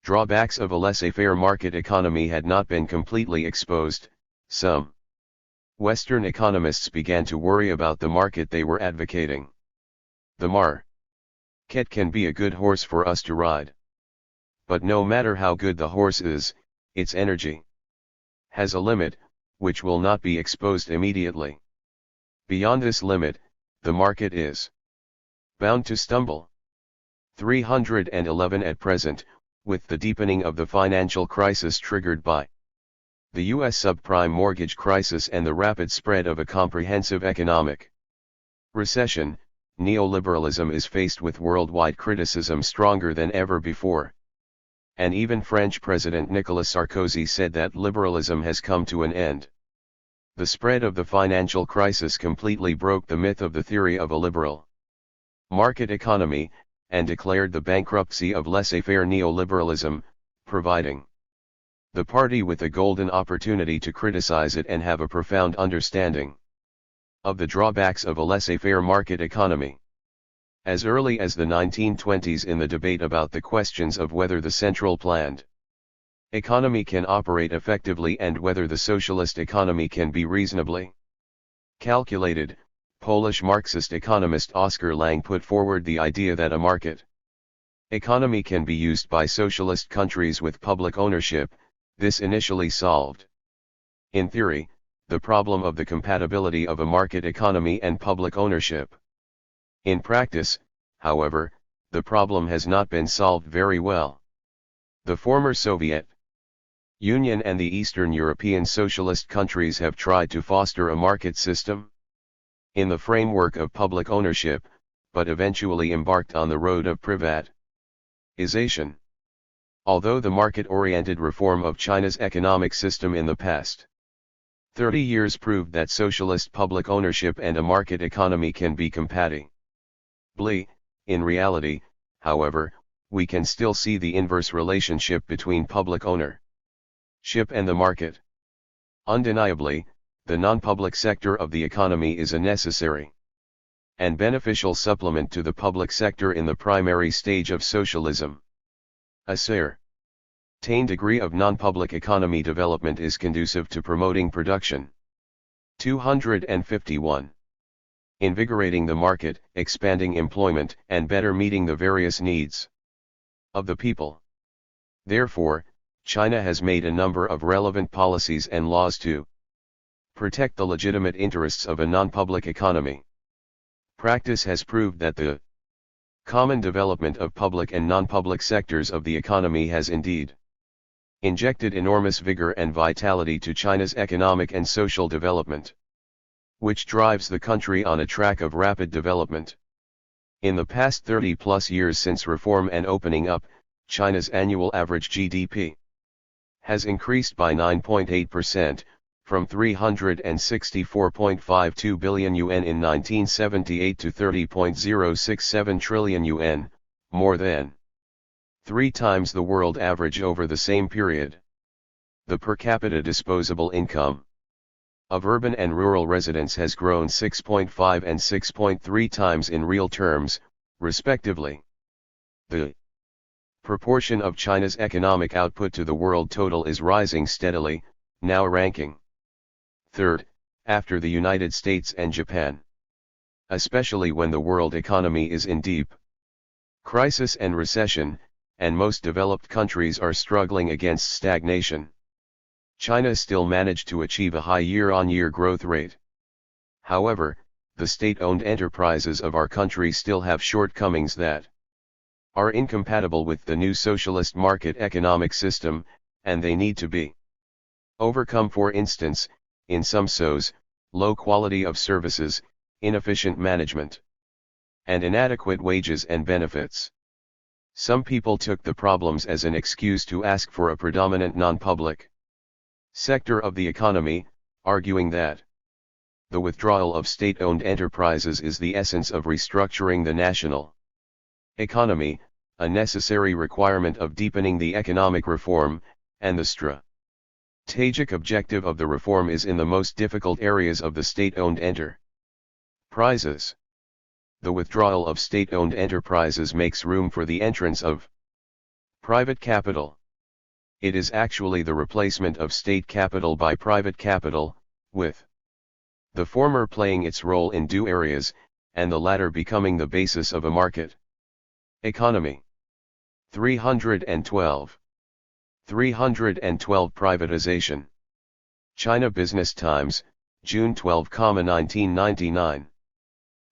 drawbacks of a laissez-faire market economy had not been completely exposed, some Western economists began to worry about the market they were advocating. The market can be a good horse for us to ride. But no matter how good the horse is, its energy has a limit, which will not be exposed immediately. Beyond this limit, the market is bound to stumble. 311. At present, with the deepening of the financial crisis triggered by the U.S. subprime mortgage crisis and the rapid spread of a comprehensive economic recession, neoliberalism is faced with worldwide criticism stronger than ever before. And even French President Nicolas Sarkozy said that liberalism has come to an end. The spread of the financial crisis completely broke the myth of the theory of a liberal market economy, and declared the bankruptcy of laissez-faire neoliberalism, providing the party with a golden opportunity to criticize it and have a profound understanding of the drawbacks of a laissez-faire market economy. As early as the 1920s, in the debate about the questions of whether the central planned economy can operate effectively and whether the socialist economy can be reasonably calculated, Polish Marxist economist Oskar Lang put forward the idea that a market economy can be used by socialist countries with public ownership. This initially solved, in theory, the problem of the compatibility of a market economy and public ownership. In practice, however, the problem has not been solved very well. The former Soviet Union and the Eastern European socialist countries have tried to foster a market system in the framework of public ownership, but eventually embarked on the road of privatization. Although the market-oriented reform of China's economic system in the past 30 years proved that socialist public ownership and a market economy can be compatible, in reality, however, we can still see the inverse relationship between public ownership and the market. Undeniably, the non-public sector of the economy is a necessary and beneficial supplement to the public sector in the primary stage of socialism. A certain degree of non-public economy development is conducive to promoting production. 251. Invigorating the market, expanding employment, and better meeting the various needs of the people. Therefore, China has made a number of relevant policies and laws to protect the legitimate interests of a non-public economy. Practice has proved that the common development of public and non-public sectors of the economy has indeed injected enormous vigor and vitality to China's economic and social development, which drives the country on a track of rapid development. In the past 30+ years since reform and opening up, China's annual average GDP has increased by 9.8%, from 364.52 billion yuan in 1978 to 30.067 trillion yuan, more than 3 times the world average over the same period. The per capita disposable income of urban and rural residents has grown 6.5 and 6.3 times in real terms, respectively. The proportion of China's economic output to the world total is rising steadily, now ranking third, after the United States and Japan. Especially when the world economy is in deep crisis and recession, and most developed countries are struggling against stagnation, China still managed to achieve a high year-on-year growth rate. However, the state-owned enterprises of our country still have shortcomings that are incompatible with the new socialist market economic system, and they need to be overcome. For instance, in some SOs, low quality of services, inefficient management, and inadequate wages and benefits. Some people took the problems as an excuse to ask for a predominant non-public sector of the economy, arguing that the withdrawal of state-owned enterprises is the essence of restructuring the national economy, a necessary requirement of deepening the economic reform, and the strategic objective of the reform is in the most difficult areas of the state-owned enterprises. The withdrawal of state-owned enterprises makes room for the entrance of private capital. It is actually the replacement of state capital by private capital, with the former playing its role in due areas, and the latter becoming the basis of a market economy. 312 Privatization. China Business Times, June 12, 1999.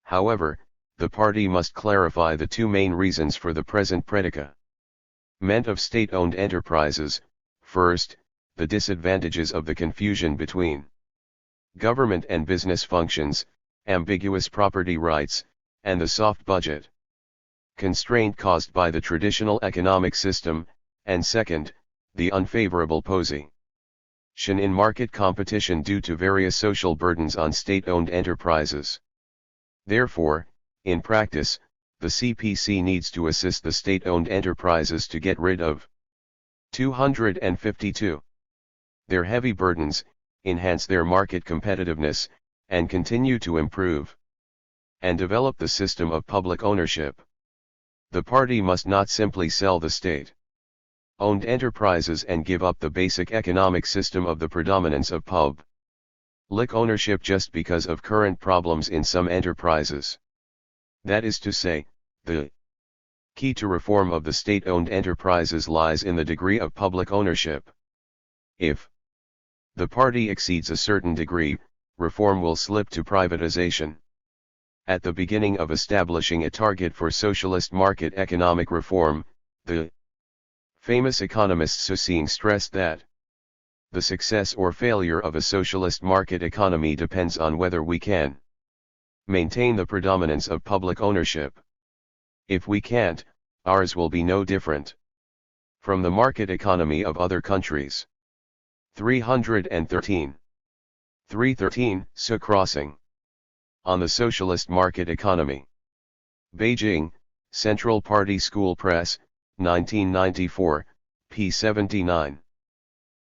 However, the party must clarify the two main reasons for the present predicament of state-owned enterprises. First, the disadvantages of the confusion between government and business functions, ambiguous property rights, and the soft budget constraint caused by the traditional economic system, and second, the unfavorable position in market competition due to various social burdens on state-owned enterprises. Therefore, in practice, the CPC needs to assist the state-owned enterprises to get rid of 252 their heavy burdens, enhance their market competitiveness, and continue to improve and develop the system of public ownership. The party must not simply sell the state-owned enterprises and give up the basic economic system of the predominance of public ownership just because of current problems in some enterprises. That is to say, the key to reform of the state-owned enterprises lies in the degree of public ownership. If the party exceeds a certain degree, reform will slip to privatization. At the beginning of establishing a target for socialist market economic reform, the famous economist Huiming stressed that the success or failure of a socialist market economy depends on whether we can maintain the predominance of public ownership. If we can't, ours will be no different from the market economy of other countries. 313. Crossing on the socialist market economy. Beijing, Central Party School Press, 1994, p. 79.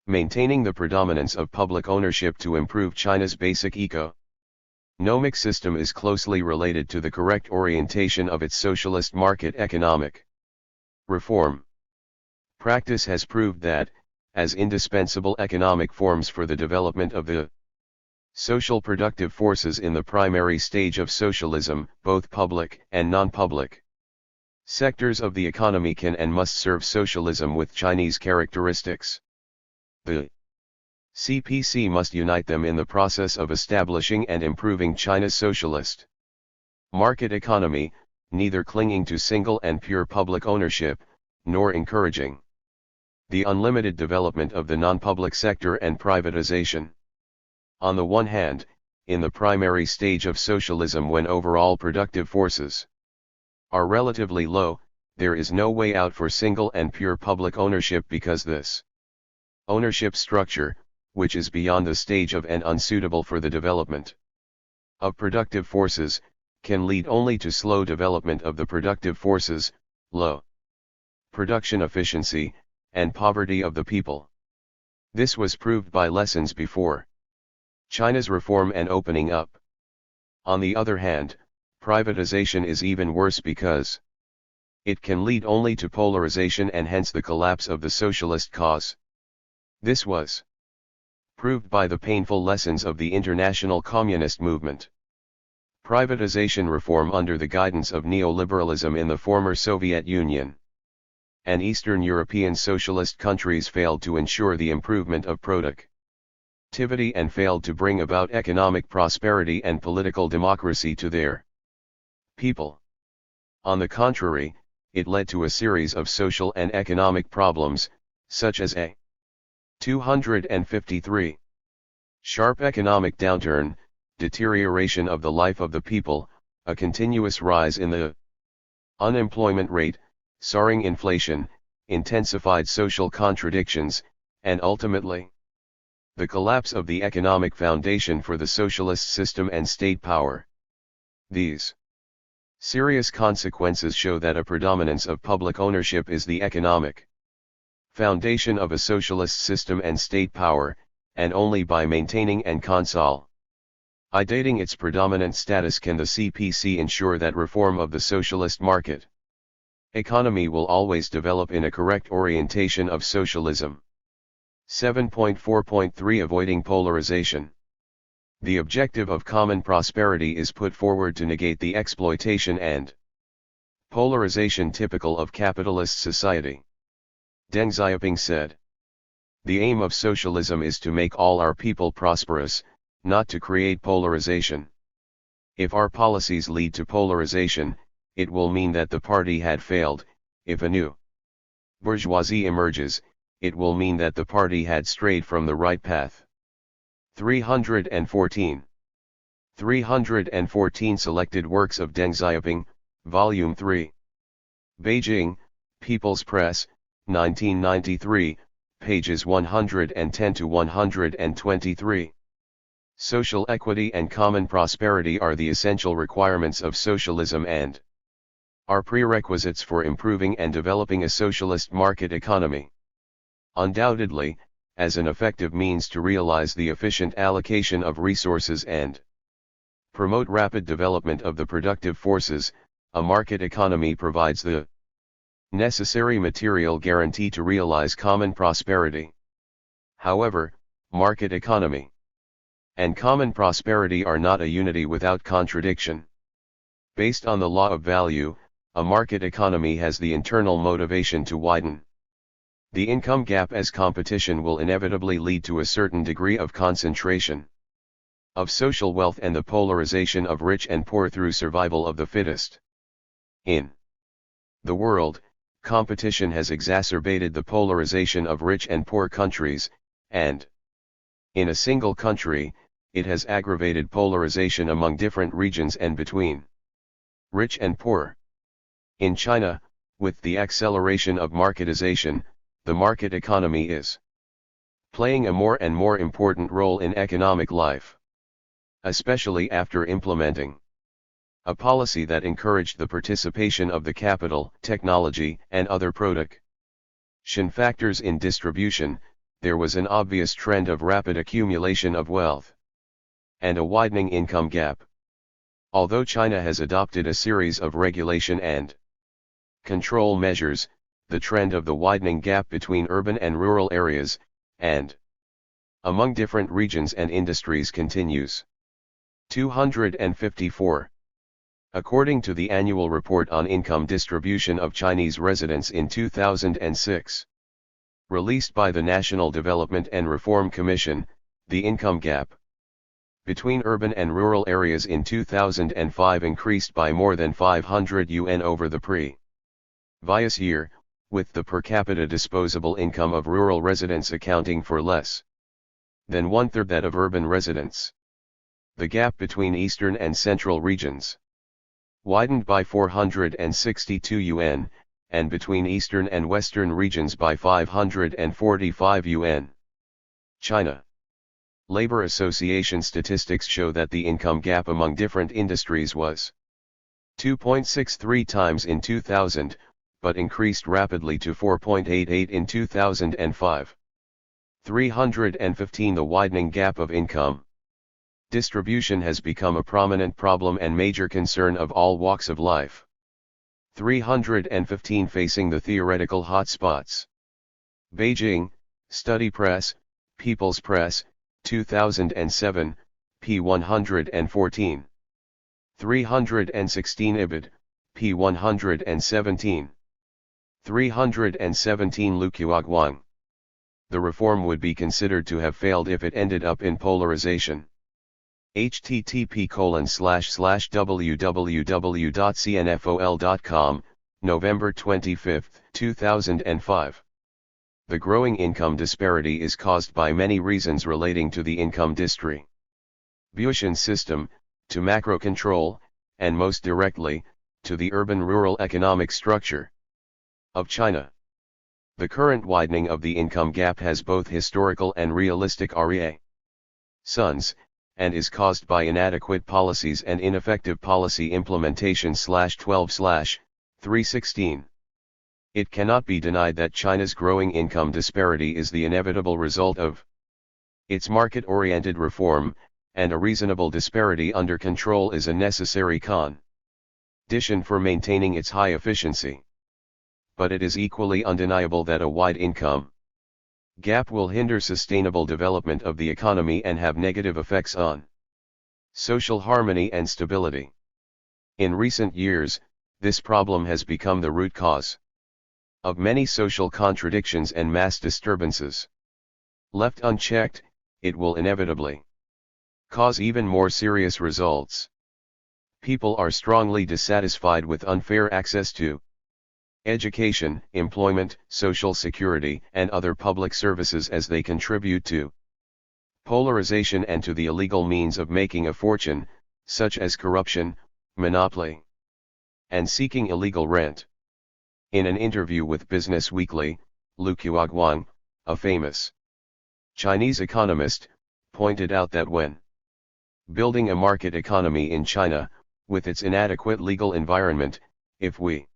Maintaining the predominance of public ownership to improve China's basic economic system is closely related to the correct orientation of its socialist market economic reform. Practice has proved that, as indispensable economic forms for the development of the social productive forces in the primary stage of socialism, both public and non-public sectors of the economy can and must serve socialism with Chinese characteristics. The CPC must unite them in the process of establishing and improving China's socialist market economy, neither clinging to single and pure public ownership, nor encouraging the unlimited development of the non-public sector and privatization. On the one hand, in the primary stage of socialism, when overall productive forces are relatively low, there is no way out for single and pure public ownership because this ownership structure, which is beyond the stage of and unsuitable for the development of productive forces, can lead only to slow development of the productive forces, low production efficiency, and poverty of the people. This was proved by lessons before China's reform and opening up. On the other hand, privatization is even worse because it can lead only to polarization and hence the collapse of the socialist cause. This was proved by the painful lessons of the international communist movement. Privatization reform under the guidance of neoliberalism in the former Soviet Union and Eastern European socialist countries failed to ensure the improvement of productivity and failed to bring about economic prosperity and political democracy to their people. On the contrary, it led to a series of social and economic problems, such as a 253 sharp economic downturn, deterioration of the life of the people, a continuous rise in the unemployment rate, soaring inflation, intensified social contradictions, and ultimately, the collapse of the economic foundation for the socialist system and state power. These serious consequences show that a predominance of public ownership is the economic foundation of a socialist system and state power, and only by maintaining and consolidating its predominant status can the CPC ensure that reform of the socialist market economy will always develop in a correct orientation of socialism. 7.4.3 Avoiding polarization. The objective of common prosperity is put forward to negate the exploitation and polarization typical of capitalist society. Deng Xiaoping said, "The aim of socialism is to make all our people prosperous, not to create polarization. If our policies lead to polarization, it will mean that the party had failed. If a new bourgeoisie emerges, it will mean that the party had strayed from the right path." 314. 314 Selected Works of Deng Xiaoping, Volume 3. Beijing, People's Press, 1993, pages 110 to 123. Social equity and common prosperity are the essential requirements of socialism and are prerequisites for improving and developing a socialist market economy. Undoubtedly, as an effective means to realize the efficient allocation of resources and promote rapid development of the productive forces, a market economy provides the necessary material guarantee to realize common prosperity. However, market economy and common prosperity are not a unity without contradiction. Based on the law of value, a market economy has the internal motivation to widen the income gap, as competition will inevitably lead to a certain degree of concentration of social wealth and the polarization of rich and poor through survival of the fittest. In the world, competition has exacerbated the polarization of rich and poor countries, and in a single country, it has aggravated polarization among different regions and between rich and poor. In China, with the acceleration of marketization, the market economy is playing a more and more important role in economic life, especially after implementing a policy that encouraged the participation of the capital, technology, and other production factors in distribution. There was an obvious trend of rapid accumulation of wealth and a widening income gap. Although China has adopted a series of regulation and control measures, the trend of the widening gap between urban and rural areas, and among different regions and industries continues. 254. According to the annual report on income distribution of Chinese residents in 2006, released by the National Development and Reform Commission, the income gap between urban and rural areas in 2005 increased by more than 500 yuan over the previous year, with the per capita disposable income of rural residents accounting for less than one-third that of urban residents. The gap between eastern and central regions widened by 462 yuan, and between eastern and western regions by 545 yuan. China Labor Association statistics show that the income gap among different industries was 2.63 times in 2000, but increased rapidly to 4.88 in 2005. 315 The widening gap of income distribution has become a prominent problem and major concern of all walks of life. 315 Facing the theoretical hotspots. Beijing, Study Press, People's Press, 2007, p. 114. 316 Ibid, p. 117. 317 Luqiaguang. the reform would be considered to have failed if it ended up in polarization. http://www.cnfol.com, November 25, 2005. The growing income disparity is caused by many reasons relating to the income distribution system, to macro control, and most directly, to the urban-rural economic structure of China. The current widening of the income gap has both historical and realistic reasons, and is caused by inadequate policies and ineffective policy implementation. 12/316. It cannot be denied that China's growing income disparity is the inevitable result of its market-oriented reform, and a reasonable disparity under control is a necessary condition for maintaining its high efficiency. But it is equally undeniable that a wide income gap will hinder sustainable development of the economy and have negative effects on social harmony and stability. In recent years, this problem has become the root cause of many social contradictions and mass disturbances. Left unchecked, it will inevitably cause even more serious results. People are strongly dissatisfied with unfair access to education, employment, social security, and other public services as they contribute to polarization and to the illegal means of making a fortune, such as corruption, monopoly, and seeking illegal rent. In an interview with Business Weekly, Lu Qiaguang, a famous Chinese economist, pointed out that when building a market economy in China, with its inadequate legal environment, if we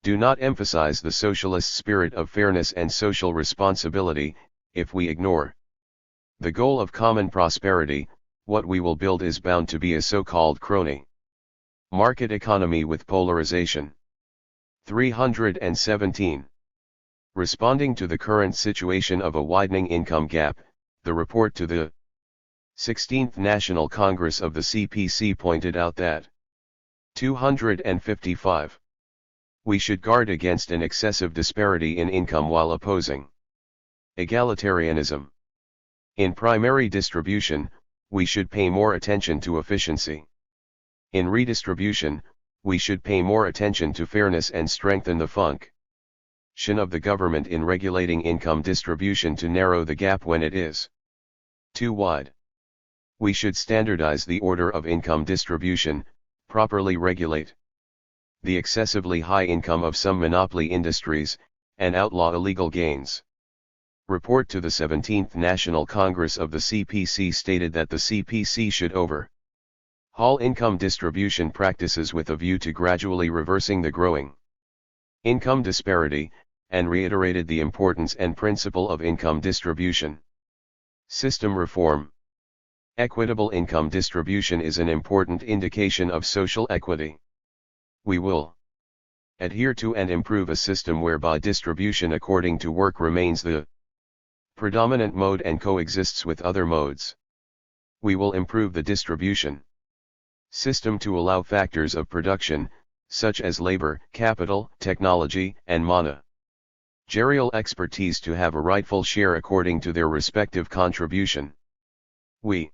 do not emphasize the socialist spirit of fairness and social responsibility, if we ignore the goal of common prosperity, what we will build is bound to be a so-called crony market economy with polarization. 317. Responding to the current situation of a widening income gap, the report to the 16th National Congress of the CPC pointed out that 255. We should guard against an excessive disparity in income while opposing egalitarianism. In primary distribution, we should pay more attention to efficiency. In redistribution, we should pay more attention to fairness and strengthen the function of the government in regulating income distribution to narrow the gap when it is too wide. We should standardize the order of income distribution, properly regulate the excessively high income of some monopoly industries, and outlaw illegal gains. Report to the 17th National Congress of the CPC stated that the CPC should overhaul income distribution practices with a view to gradually reversing the growing income disparity, and reiterated the importance and principle of income distribution system reform. Equitable income distribution is an important indication of social equity. We will adhere to and improve a system whereby distribution according to work remains the predominant mode and coexists with other modes. We will improve the distribution system to allow factors of production, such as labor, capital, technology, and managerial expertise to have a rightful share according to their respective contribution. We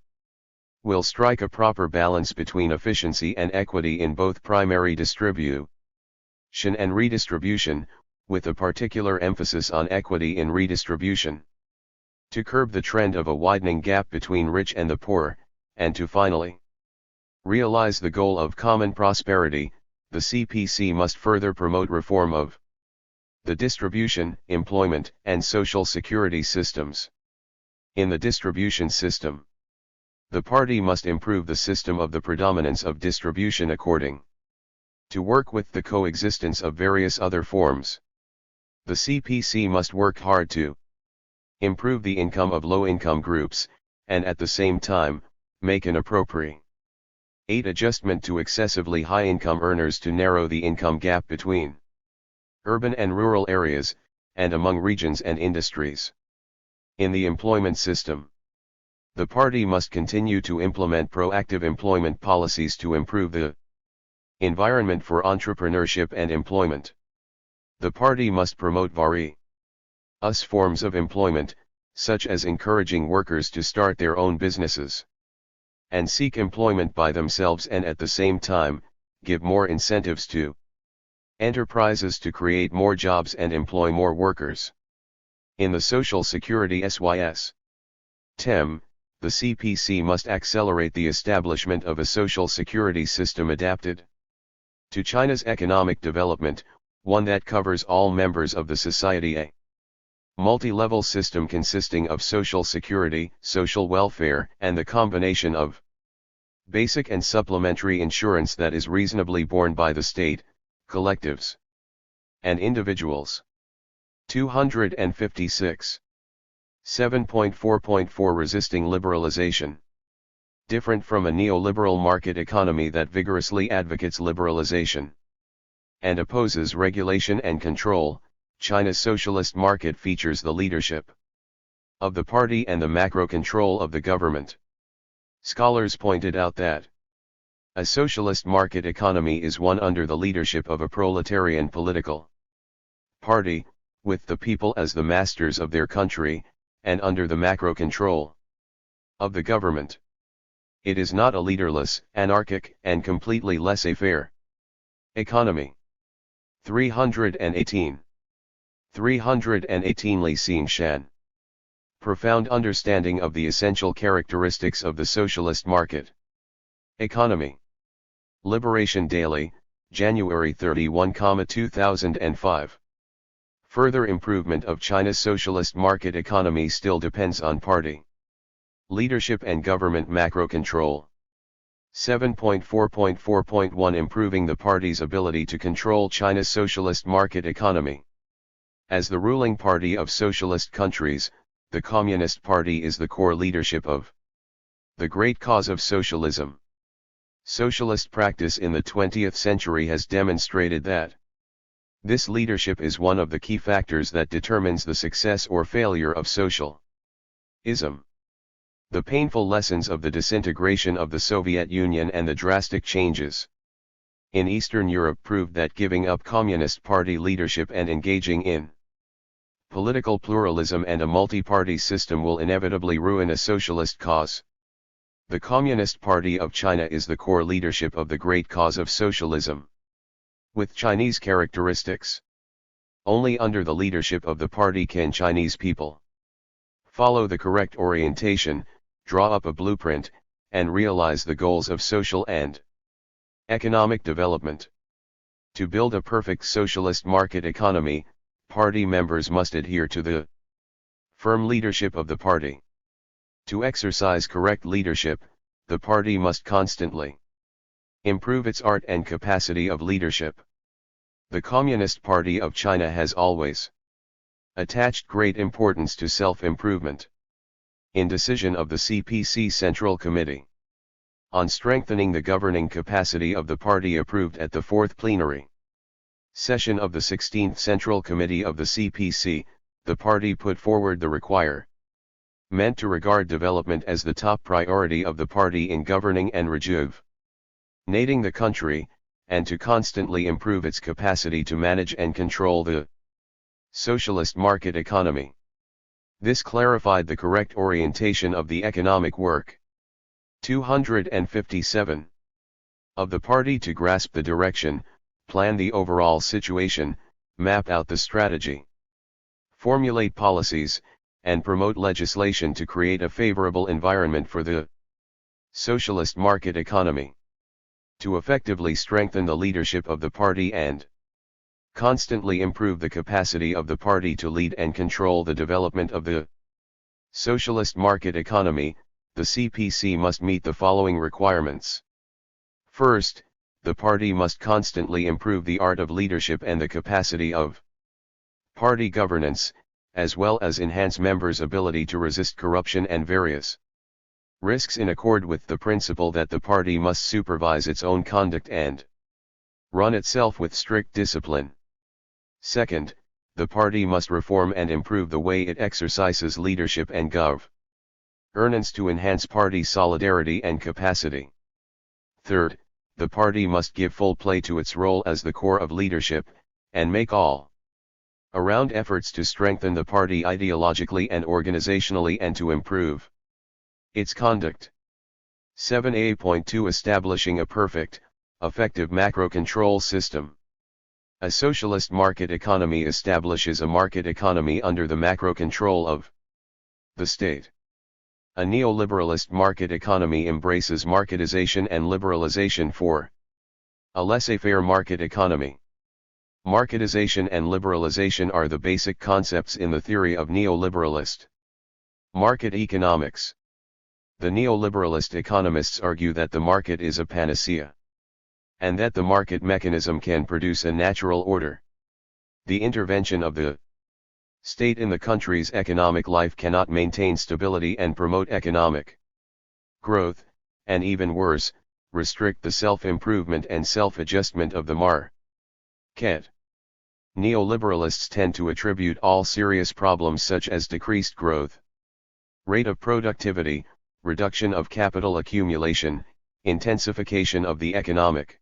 will strike a proper balance between efficiency and equity in both primary distribution and redistribution, with a particular emphasis on equity in redistribution, to curb the trend of a widening gap between rich and the poor, and to finally realize the goal of common prosperity. The CPC must further promote reform of the distribution, employment, and social security systems. In the distribution system, the party must improve the system of the predominance of distribution according to work with the coexistence of various other forms. The CPC must work hard to improve the income of low-income groups, and at the same time, make an appropriate adjustment to excessively high-income earners to narrow the income gap between urban and rural areas, and among regions and industries. In the employment system, the party must continue to implement proactive employment policies to improve the environment for entrepreneurship and employment. The party must promote various forms of employment, such as encouraging workers to start their own businesses and seek employment by themselves, and at the same time, give more incentives to enterprises to create more jobs and employ more workers. In the Social Security system, the CPC must accelerate the establishment of a social security system adapted to China's economic development, one that covers all members of the society. A multi-level system consisting of social security, social welfare, and the combination of basic and supplementary insurance that is reasonably borne by the state, collectives, and individuals. 256. 7.4.4 Resisting liberalization. Different from a neoliberal market economy that vigorously advocates liberalization and opposes regulation and control, China's socialist market features the leadership of the party and the macro control of the government. Scholars pointed out that a socialist market economy is one under the leadership of a proletarian political party, with the people as the masters of their country, and under the macro control of the government. It is not a leaderless, anarchic, and completely laissez-faire economy. 318. 318 Li Xing Shan. Profound understanding of the essential characteristics of the socialist market economy. Liberation Daily, January 31, 2005. Further improvement of China's socialist market economy still depends on party leadership and government macro control. 7.4.4.1 Improving the party's ability to control China's socialist market economy. As the ruling party of socialist countries, the Communist Party is the core leadership of the great cause of socialism. Socialist practice in the 20th century has demonstrated that this leadership is one of the key factors that determines the success or failure of socialism. The painful lessons of the disintegration of the Soviet Union and the drastic changes in Eastern Europe proved that giving up Communist Party leadership and engaging in political pluralism and a multi-party system will inevitably ruin a socialist cause. The Communist Party of China is the core leadership of the great cause of socialism. With Chinese characteristics, only under the leadership of the party can Chinese people follow the correct orientation, draw up a blueprint, and realize the goals of social and economic development. To build a perfect socialist market economy, party members must adhere to the firm leadership of the party. To exercise correct leadership, the party must constantly improve its art and capacity of leadership. The Communist Party of China has always attached great importance to self-improvement. In decision of the CPC Central Committee on strengthening the governing capacity of the party approved at the 4th plenary session of the 16th Central Committee of the CPC, the party put forward the requirement to regard development as the top priority of the party in governing and rejuvenating the country, and to constantly improve its capacity to manage and control the socialist market economy. This clarified the correct orientation of the economic work. 257. Of the party to grasp the direction, plan the overall situation, map out the strategy, formulate policies, and promote legislation to create a favorable environment for the socialist market economy. To effectively strengthen the leadership of the party and constantly improve the capacity of the party to lead and control the development of the socialist market economy, the CPC must meet the following requirements. First, the party must constantly improve the art of leadership and the capacity of party governance, as well as enhance members' ability to resist corruption and various risks in accord with the principle that the party must supervise its own conduct and run itself with strict discipline. Second, the party must reform and improve the way it exercises leadership and governance to enhance party solidarity and capacity. Third, the party must give full play to its role as the core of leadership, and make all around efforts to strengthen the party ideologically and organizationally and to improve its conduct. 7A.2 Establishing a perfect, effective macro control system. A socialist market economy establishes a market economy under the macro control of the state. A neoliberalist market economy embraces marketization and liberalization for a laissez-faire market economy. Marketization and liberalization are the basic concepts in the theory of neoliberalist market economics. The neoliberalist economists argue that the market is a panacea, and that the market mechanism can produce a natural order. The intervention of the state in the country's economic life cannot maintain stability and promote economic growth, and even worse, restrict the self-improvement and self-adjustment of the market. Neoliberalists tend to attribute all serious problems such as decreased growth, rate of productivity, reduction of capital accumulation, intensification of the economic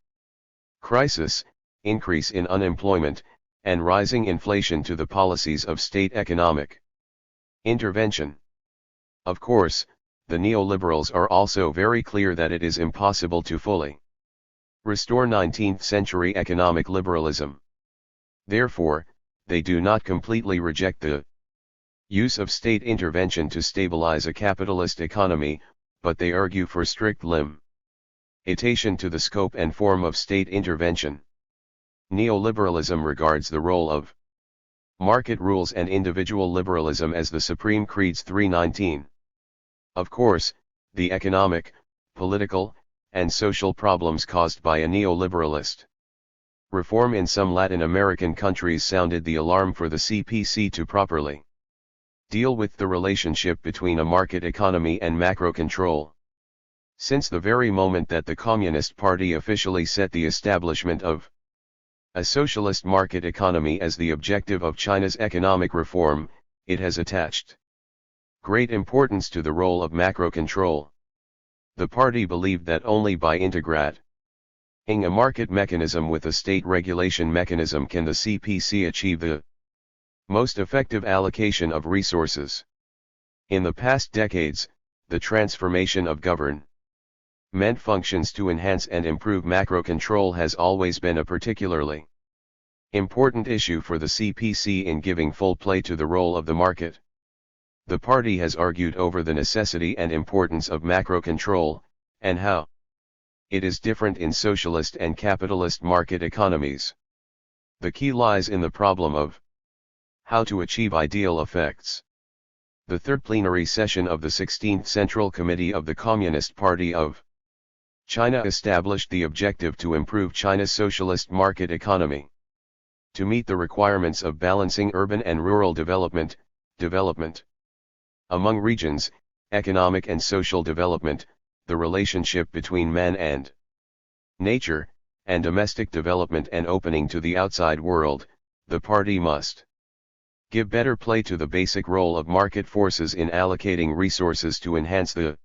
crisis, increase in unemployment, and rising inflation to the policies of state economic intervention. Of course, the neoliberals are also very clear that it is impossible to fully restore 19th century economic liberalism. Therefore, they do not completely reject the use of state intervention to stabilize a capitalist economy, but they argue for strict limitation to the scope and form of state intervention. Neoliberalism regards the role of market rules and individual liberalism as the supreme creeds 319. Of course, the economic, political, and social problems caused by a neoliberalist reform in some Latin American countries sounded the alarm for the CPC to properly deal with the relationship between a market economy and macro control. Since the very moment that the Communist Party officially set the establishment of a socialist market economy as the objective of China's economic reform, it has attached great importance to the role of macro control. The party believed that only by integrating a market mechanism with a state regulation mechanism can the CPC achieve the most effective allocation of resources. In the past decades, the transformation of government functions to enhance and improve macro control has always been a particularly important issue for the CPC in giving full play to the role of the market. The party has argued over the necessity and importance of macro control, and how it is different in socialist and capitalist market economies. The key lies in the problem of how to achieve ideal effects. The third plenary session of the 16th Central Committee of the Communist Party of China established the objective to improve China's socialist market economy. To meet the requirements of balancing urban and rural development among regions, economic and social development, the relationship between man and nature, and domestic development and opening to the outside world, the party must give better play to the basic role of market forces in allocating resources to enhance the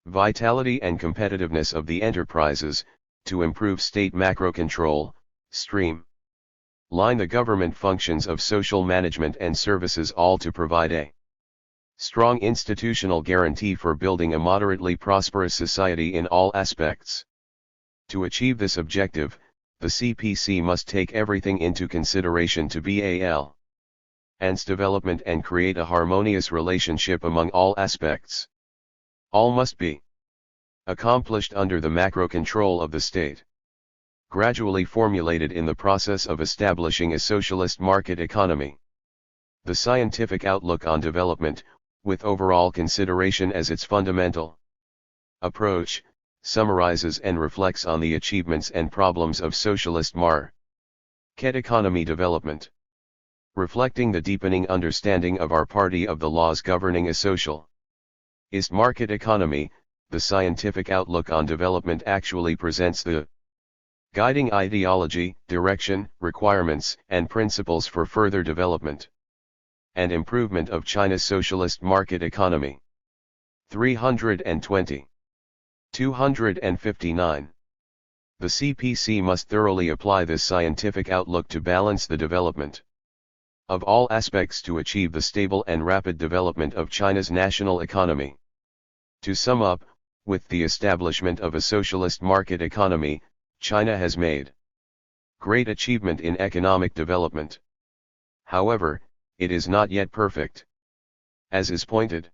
vitality and competitiveness of the enterprises, to improve state macro control, streamline the government functions of social management and services, all to provide a strong institutional guarantee for building a moderately prosperous society in all aspects. To achieve this objective, the CPC must take everything into consideration to BAL and development and create a harmonious relationship among all aspects. All must be accomplished under the macro control of the state, gradually formulated in the process of establishing a socialist market economy. The scientific outlook on development, with overall consideration as its fundamental approach, summarizes and reflects on the achievements and problems of socialist market economy development. Reflecting the deepening understanding of our party of the laws governing a socialist market economy, the scientific outlook on development actually presents the guiding ideology, direction, requirements, and principles for further development and improvement of China's socialist market economy. 320. 259. The CPC must thoroughly apply this scientific outlook to balance the development of all aspects to achieve the stable and rapid development of China's national economy. To sum up, with the establishment of a socialist market economy, China has made great achievement in economic development. However, it is not yet perfect. As is pointed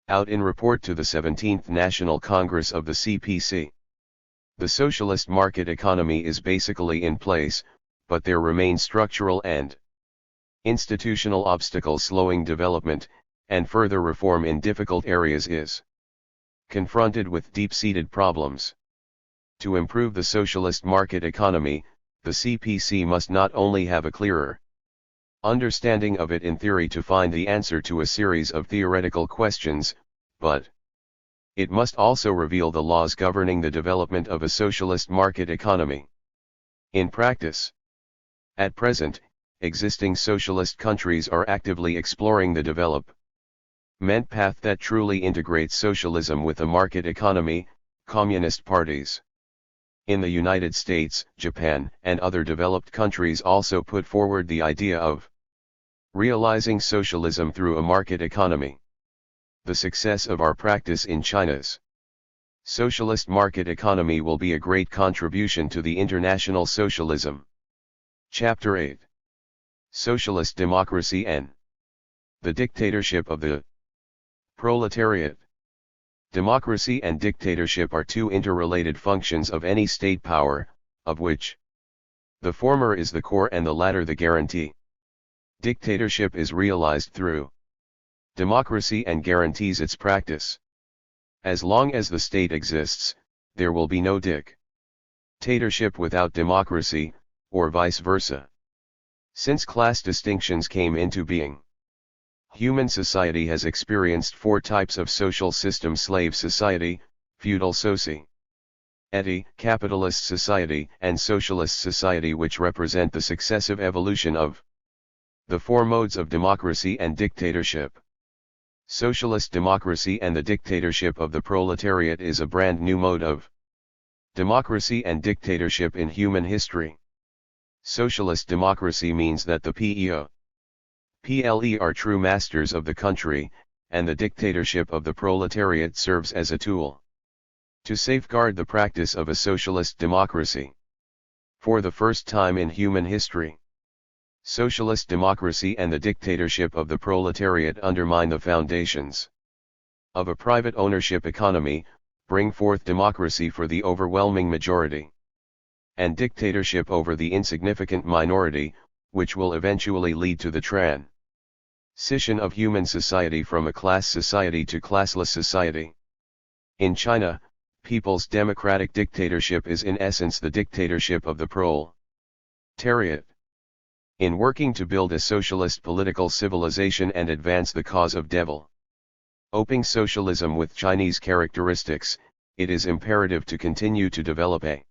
out in report to the 17th National Congress of the CPC. The socialist market economy is basically in place, but there remain structural and institutional obstacles slowing development, and further reform in difficult areas is confronted with deep-seated problems. To improve the socialist market economy, the CPC must not only have a clearer understanding of it in theory to find the answer to a series of theoretical questions, but it must also reveal the laws governing the development of a socialist market economy. In practice, at present, existing socialist countries are actively exploring the development path that truly integrates socialism with a market economy, communist parties in the United States, Japan, and other developed countries also put forward the idea of realizing socialism through a market economy. The success of our practice in China's socialist market economy will be a great contribution to the international socialism. Chapter 8. Socialist Democracy and the Dictatorship of the Proletariat. Democracy and dictatorship are two interrelated functions of any state power, of which the former is the core and the latter the guarantee. Dictatorship is realized through democracy and guarantees its practice. As long as the state exists, there will be no dictatorship without democracy, or vice versa. Since class distinctions came into being, human society has experienced four types of social system: slave society, feudal society, capitalist society, and socialist society, which represent the successive evolution of the four modes of democracy and dictatorship. Socialist democracy and the dictatorship of the proletariat is a brand new mode of democracy and dictatorship in human history. Socialist democracy means that the PLE are true masters of the country, and the dictatorship of the proletariat serves as a tool to safeguard the practice of a socialist democracy. For the first time in human history, socialist democracy and the dictatorship of the proletariat undermine the foundations of a private ownership economy, bring forth democracy for the overwhelming majority, and dictatorship over the insignificant minority, which will eventually lead to the transition of human society from a class society to classless society. In China, people's democratic dictatorship is in essence the dictatorship of the proletariat. In working to build a socialist political civilization and advance the cause of developing socialism with Chinese characteristics, it is imperative to continue to develop a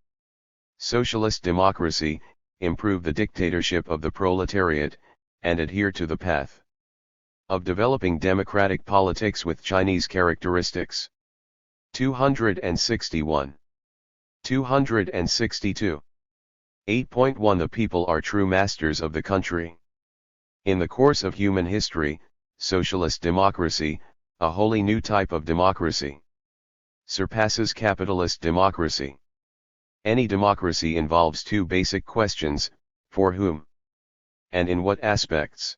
socialist democracy, improve the dictatorship of the proletariat, and adhere to the path of developing democratic politics with Chinese characteristics. 261. 262. 8.1 The people are true masters of the country. In the course of human history, socialist democracy, a wholly new type of democracy, surpasses capitalist democracy. Any democracy involves two basic questions: for whom and in what aspects.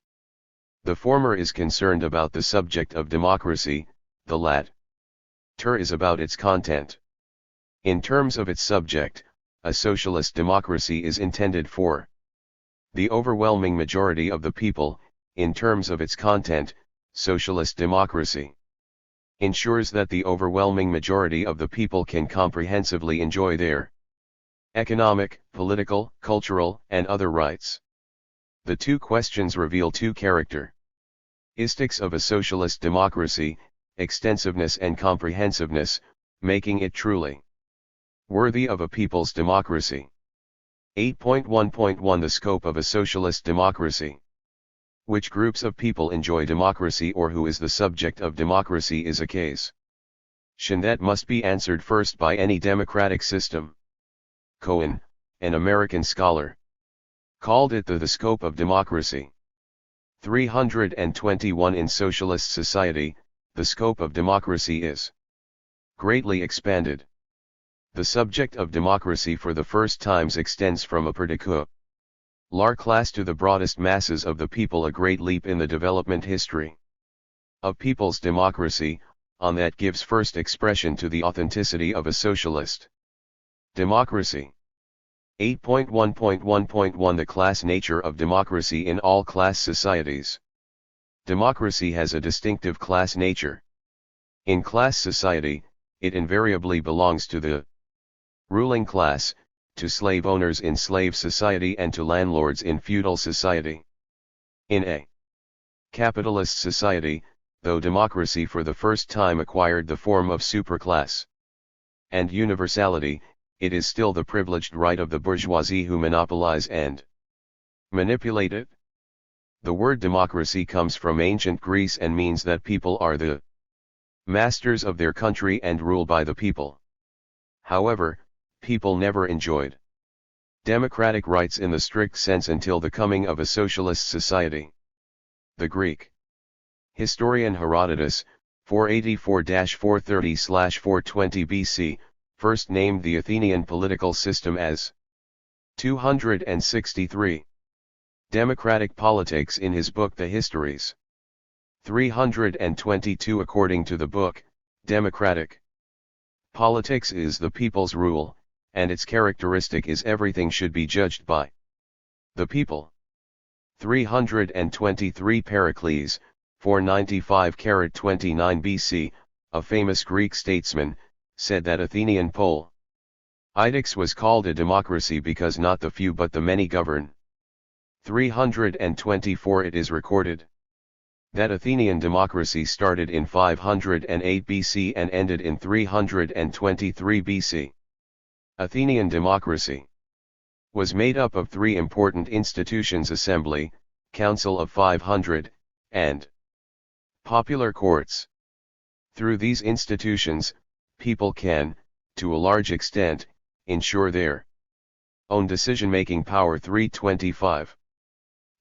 The former is concerned about the subject of democracy, the latter is about its content. In terms of its subject, a socialist democracy is intended for the overwhelming majority of the people. In terms of its content, socialist democracy ensures that the overwhelming majority of the people can comprehensively enjoy their economic, political, cultural, and other rights. The two questions reveal two characteristics of a socialist democracy: extensiveness and comprehensiveness, making it truly worthy of a people's democracy. 8.1.1 The scope of a socialist democracy. Which groups of people enjoy democracy, or who is the subject of democracy, is a case that must be answered first by any democratic system. Cohen, an American scholar, called it the scope of democracy. 321 In socialist society, the scope of democracy is greatly expanded. The subject of democracy for the first times extends from a particular class to the broadest masses of the people, a great leap in the development history of people's democracy, on that gives first expression to the authenticity of a socialist democracy. 8.1.1.1 The class nature of democracy in all class societies. Democracy has a distinctive class nature. In class society, it invariably belongs to the ruling class, to slave owners in slave society and to landlords in feudal society. In a capitalist society, though democracy for the first time acquired the form of superclass and universality, it is still the privileged right of the bourgeoisie who monopolize and manipulate it. The word democracy comes from ancient Greece and means that people are the masters of their country and rule by the people. However, people never enjoyed democratic rights in the strict sense until the coming of a socialist society. The Greek historian Herodotus, 484-430-420 BC, first named the Athenian political system as 263 democratic politics in his book The Histories. 322 According to the book, democratic politics is the people's rule, and its characteristic is everything should be judged by the people. 323 Pericles, 495-29 BC, a famous Greek statesman, said that Athenian politics was called a democracy because not the few but the many govern. 324 It is recorded that Athenian democracy started in 508 BC and ended in 323 BC. Athenian democracy was made up of three important institutions: assembly, council of 500, and popular courts. Through these institutions, people can, to a large extent, ensure their own decision-making power. 325.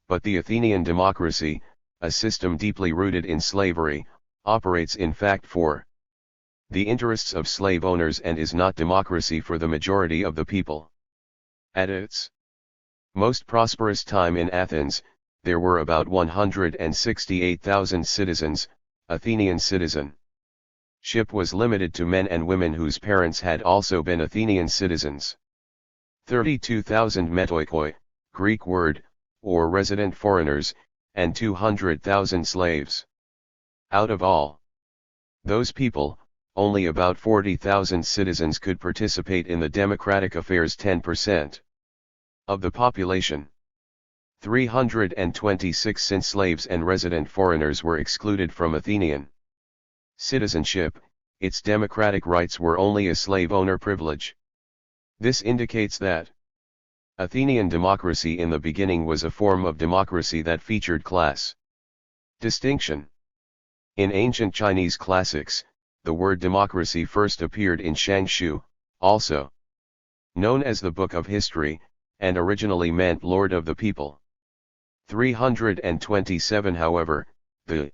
But the Athenian democracy, a system deeply rooted in slavery, operates in fact for the interests of slave owners and is not democracy for the majority of the people. At its most prosperous time in Athens, there were about 168,000 citizens. Athenian citizenship was limited to men and women whose parents had also been Athenian citizens. 32,000 metoikoi, Greek word, or resident foreigners, and 200,000 slaves. Out of all those people, only about 40,000 citizens could participate in the democratic affairs, 10% of the population. 326 Since slaves and resident foreigners were excluded from Athenian citizenship, its democratic rights were only a slave owner privilege. This indicates that Athenian democracy in the beginning was a form of democracy that featured class distinction. In ancient Chinese classics, the word democracy first appeared in Shangshu, also known as the Book of History, and originally meant Lord of the People. 327 However, the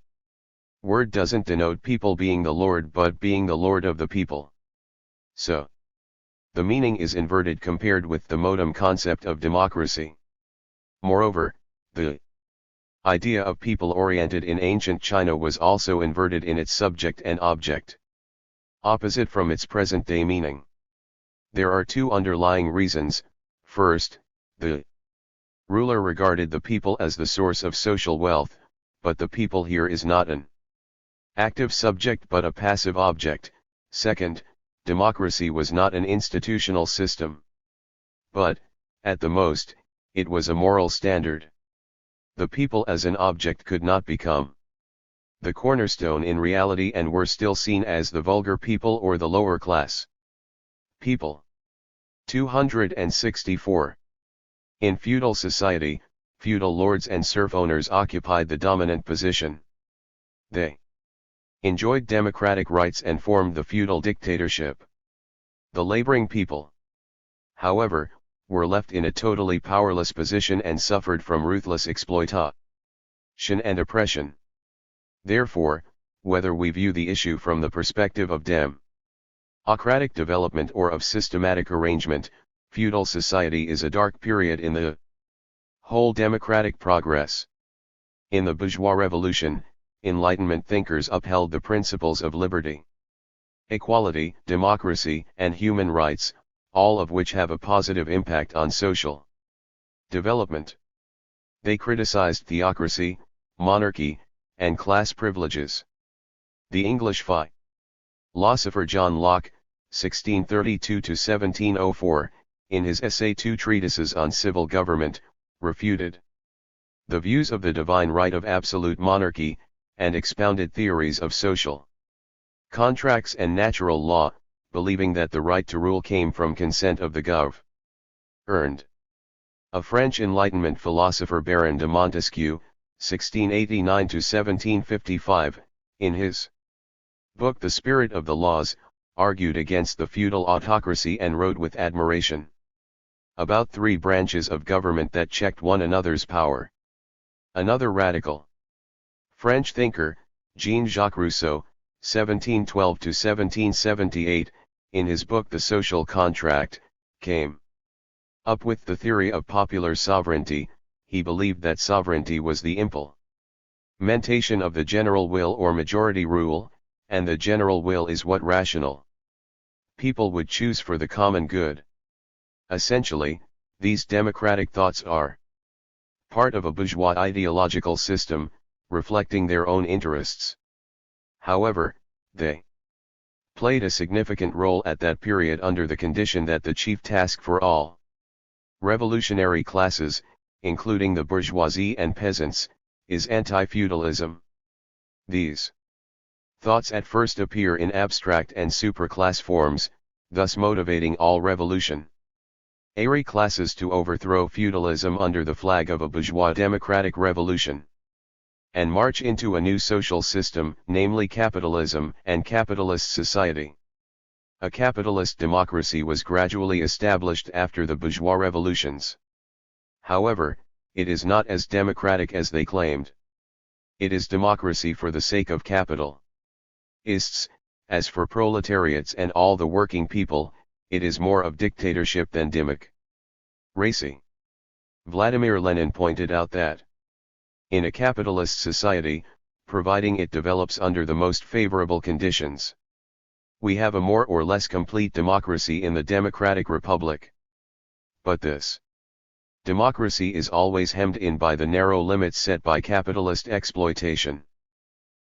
word doesn't denote people being the Lord but being the Lord of the people. So, the meaning is inverted compared with the modem concept of democracy. Moreover, the idea of people-oriented in ancient China was also inverted in its subject and object, opposite from its present-day meaning. There are two underlying reasons. First, the ruler regarded the people as the source of social wealth, but the people here is not an active subject but a passive object. Second, democracy was not an institutional system, but, at the most, it was a moral standard. The people as an object could not become the cornerstone in reality and were still seen as the vulgar people or the lower class people. 264. In feudal society, feudal lords and serf owners occupied the dominant position. They enjoyed democratic rights and formed the feudal dictatorship. The laboring people, however, were left in a totally powerless position and suffered from ruthless exploitation. and oppression. Therefore, whether we view the issue from the perspective of democratic development or of systematic arrangement, feudal society is a dark period in the whole democratic progress. In the bourgeois revolution, Enlightenment thinkers upheld the principles of liberty, equality, democracy, and human rights, all of which have a positive impact on social development. They criticized theocracy, monarchy, and class privileges. The English philosopher John Locke, 1632–1704, in his essay Two Treatises on Civil Government, refuted the views of the divine right of absolute monarchy, and expounded theories of social contracts and natural law, believing that the right to rule came from consent of the governed. A French Enlightenment philosopher Baron de Montesquieu, 1689–1755, in his book The Spirit of the Laws, argued against the feudal autocracy and wrote with admiration about three branches of government that checked one another's power. Another radical French thinker, Jean-Jacques Rousseau, 1712–1778, in his book The Social Contract, came up with the theory of popular sovereignty. He believed that sovereignty was the implementation of the general will or majority rule, and the general will is what rational people would choose for the common good. Essentially, these democratic thoughts are part of a bourgeois ideological system, reflecting their own interests. However, they played a significant role at that period under the condition that the chief task for all revolutionary classes, including the bourgeoisie and peasants, is anti-feudalism. These thoughts at first appear in abstract and superclass forms, thus motivating all revolutionary classes to overthrow feudalism under the flag of a bourgeois democratic revolution, and march into a new social system, namely capitalism and capitalist society. A capitalist democracy was gradually established after the bourgeois revolutions. However, it is not as democratic as they claimed. It is democracy for the sake of capitalists, as for proletariats and all the working people, it is more of dictatorship than democracy. Vladimir Lenin pointed out that in a capitalist society, providing it develops under the most favorable conditions, we have a more or less complete democracy in the democratic republic. But this democracy is always hemmed in by the narrow limits set by capitalist exploitation,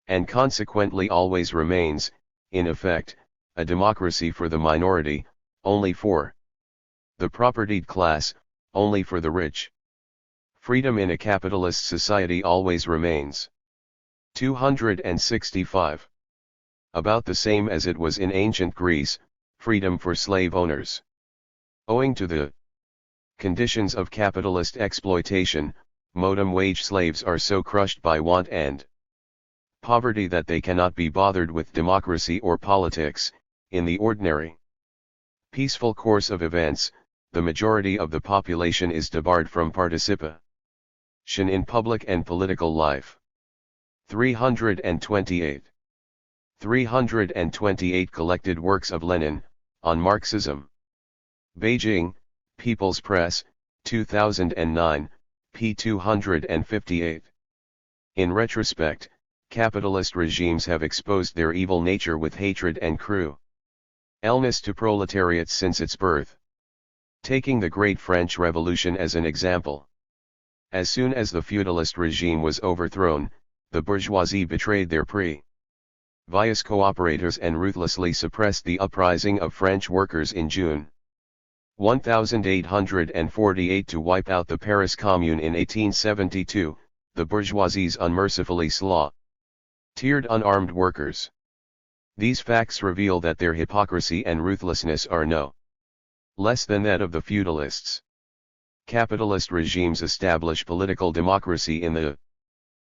and consequently always remains, in effect, a democracy for the minority, only for the propertied class, only for the rich. Freedom in a capitalist society always remains 265. About the same as it was in ancient Greece, freedom for slave owners. Owing to the conditions of capitalist exploitation, modern wage slaves are so crushed by want and poverty that they cannot be bothered with democracy or politics. In the ordinary peaceful course of events, the majority of the population is debarred from participation in public and political life. 328. 328 Collected Works of Lenin, on Marxism. Beijing, People's Press, 2009, p. 258. In retrospect, capitalist regimes have exposed their evil nature with hatred and cruelness to proletariat since its birth. Taking the Great French Revolution as an example. As soon as the feudalist regime was overthrown, the bourgeoisie betrayed their previous cooperators and ruthlessly suppressed the uprising of French workers in June 1848 to wipe out the Paris Commune in 1872. The bourgeoisies unmercifully slaughtered unarmed workers. These facts reveal that their hypocrisy and ruthlessness are no less than that of the feudalists. Capitalist regimes establish political democracy in the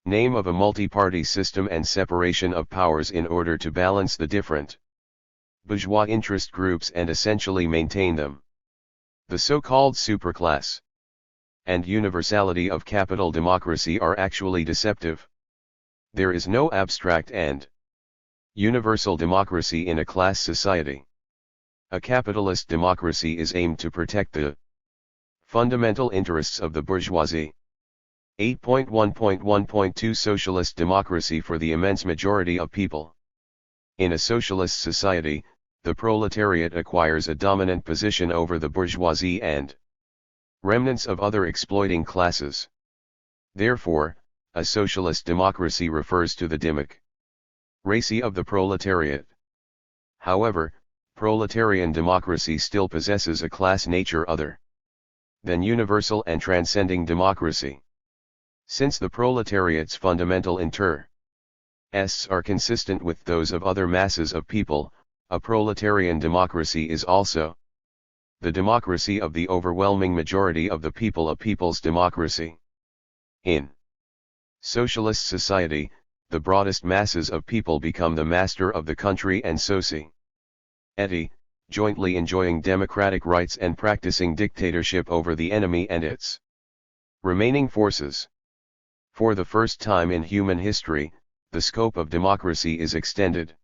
name of a multi-party system and separation of powers in order to balance the different bourgeois interest groups and essentially maintain them. The so-called superclass and universality of capital democracy are actually deceptive. There is no abstract and universal democracy in a class society. A capitalist democracy is aimed to protect the fundamental interests of the bourgeoisie. 8.1.1.2 Socialist democracy for the immense majority of people. In a socialist society, the proletariat acquires a dominant position over the bourgeoisie and remnants of other exploiting classes. Therefore, a socialist democracy refers to the democracy of the proletariat. However, proletarian democracy still possesses a class nature other than universal and transcending democracy. Since the proletariat's fundamental interests are consistent with those of other masses of people, a proletarian democracy is also the democracy of the overwhelming majority of the people, a people's democracy. In socialist society, the broadest masses of people become the master of the country and society, jointly enjoying democratic rights and practicing dictatorship over the enemy and its remaining forces. For the first time in human history, the scope of democracy is extended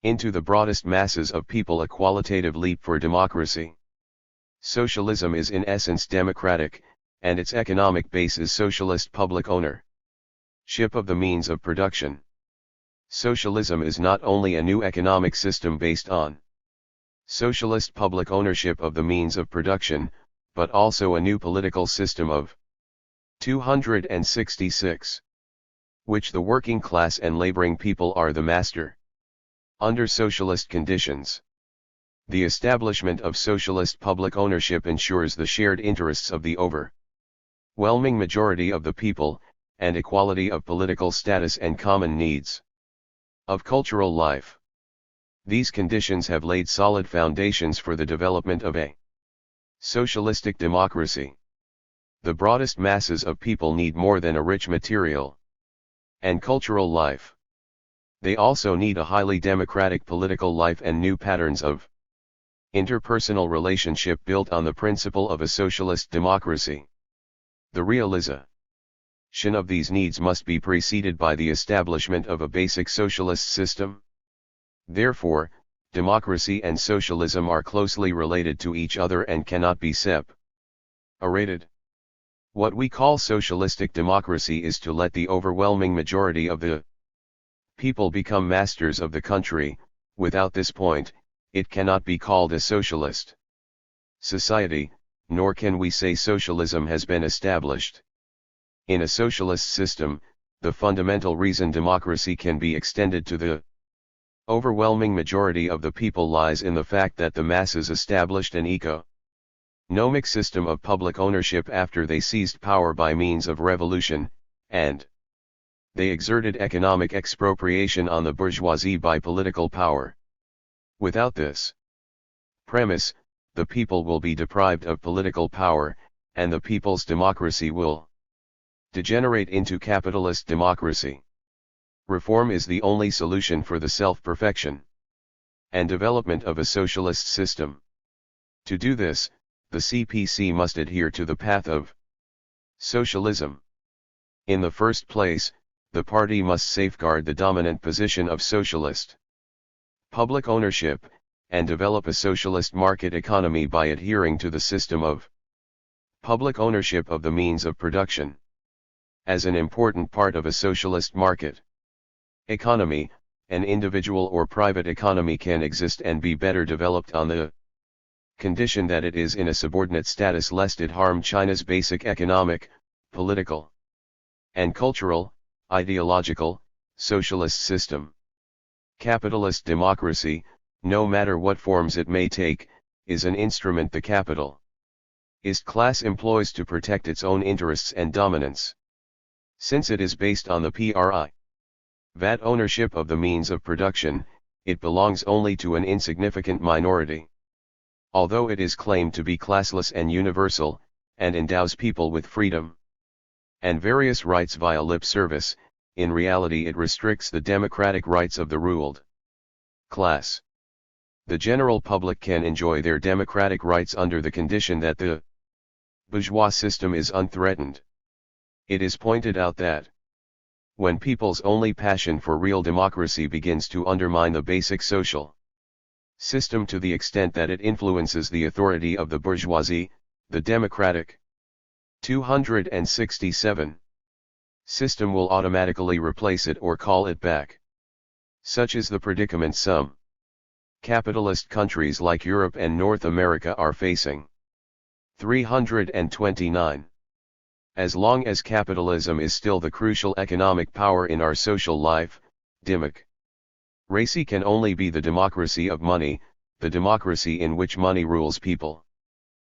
into the broadest masses of people, a qualitative leap for democracy. Socialism is in essence democratic, and its economic base is socialist public ownership of the means of production. Socialism is not only a new economic system based on socialist public ownership of the means of production, but also a new political system of 266, which the working class and laboring people are the master. Under socialist conditions, the establishment of socialist public ownership ensures the shared interests of the overwhelming majority of the people, and equality of political status and common needs of cultural life. These conditions have laid solid foundations for the development of a socialistic democracy. The broadest masses of people need more than a rich material and cultural life. They also need a highly democratic political life and new patterns of interpersonal relationship built on the principle of a socialist democracy. The realization of these needs must be preceded by the establishment of a basic socialist system. Therefore, democracy and socialism are closely related to each other and cannot be separated. What we call socialistic democracy is to let the overwhelming majority of the people become masters of the country. Without this point, it cannot be called a socialist society, nor can we say socialism has been established. In a socialist system, the fundamental reason democracy can be extended to the overwhelming majority of the people lies in the fact that the masses established an economic system of public ownership after they seized power by means of revolution, and they exerted economic expropriation on the bourgeoisie by political power. Without this premise, the people will be deprived of political power, and the people's democracy will degenerate into capitalist democracy. Reform is the only solution for the self-perfection and development of a socialist system. To do this, the CPC must adhere to the path of socialism. In the first place, the party must safeguard the dominant position of socialist public ownership, and develop a socialist market economy by adhering to the system of public ownership of the means of production. As an important part of a socialist market economy, an individual or private economy can exist and be better developed on the condition that it is in a subordinate status lest it harm China's basic economic, political, and cultural, ideological, socialist system. Capitalist democracy, no matter what forms it may take, is an instrument the capitalist class employs to protect its own interests and dominance. Since it is based on the private ownership of the means of production, it belongs only to an insignificant minority. Although it is claimed to be classless and universal, and endows people with freedom and various rights via lip service, in reality it restricts the democratic rights of the ruled class. The general public can enjoy their democratic rights under the condition that the bourgeois system is unthreatened. It is pointed out that when people's only passion for real democracy begins to undermine the basic social system to the extent that it influences the authority of the bourgeoisie, the democratic 267 system will automatically replace it or call it back. Such is the predicament some capitalist countries like Europe and North America are facing. 329. As long as capitalism is still the crucial economic power in our social life, democracy can only be the democracy of money, the democracy in which money rules people.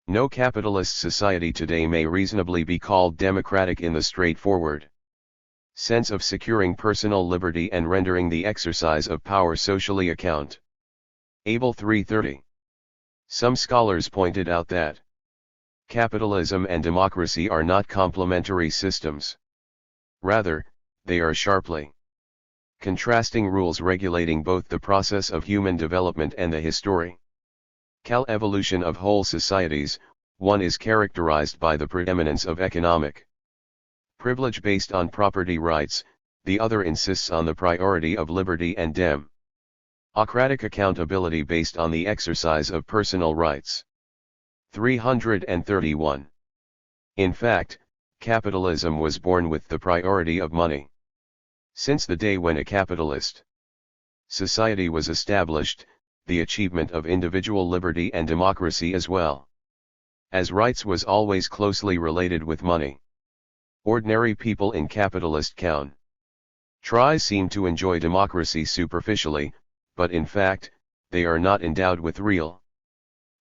No capitalist society today may reasonably be called democratic in the straightforward sense of securing personal liberty and rendering the exercise of power socially accountable. 330. Some scholars pointed out that capitalism and democracy are not complementary systems. Rather, they are sharply contrasting rules regulating both the process of human development and the historical evolution of whole societies. One is characterized by the preeminence of economic privilege based on property rights, the other insists on the priority of liberty and democratic accountability based on the exercise of personal rights. 331. In fact, capitalism was born with the priority of money. Since the day when a capitalist society was established, the achievement of individual liberty and democracy as well as rights was always closely related with money. Ordinary people in capitalist countries seem to enjoy democracy superficially, but in fact, they are not endowed with real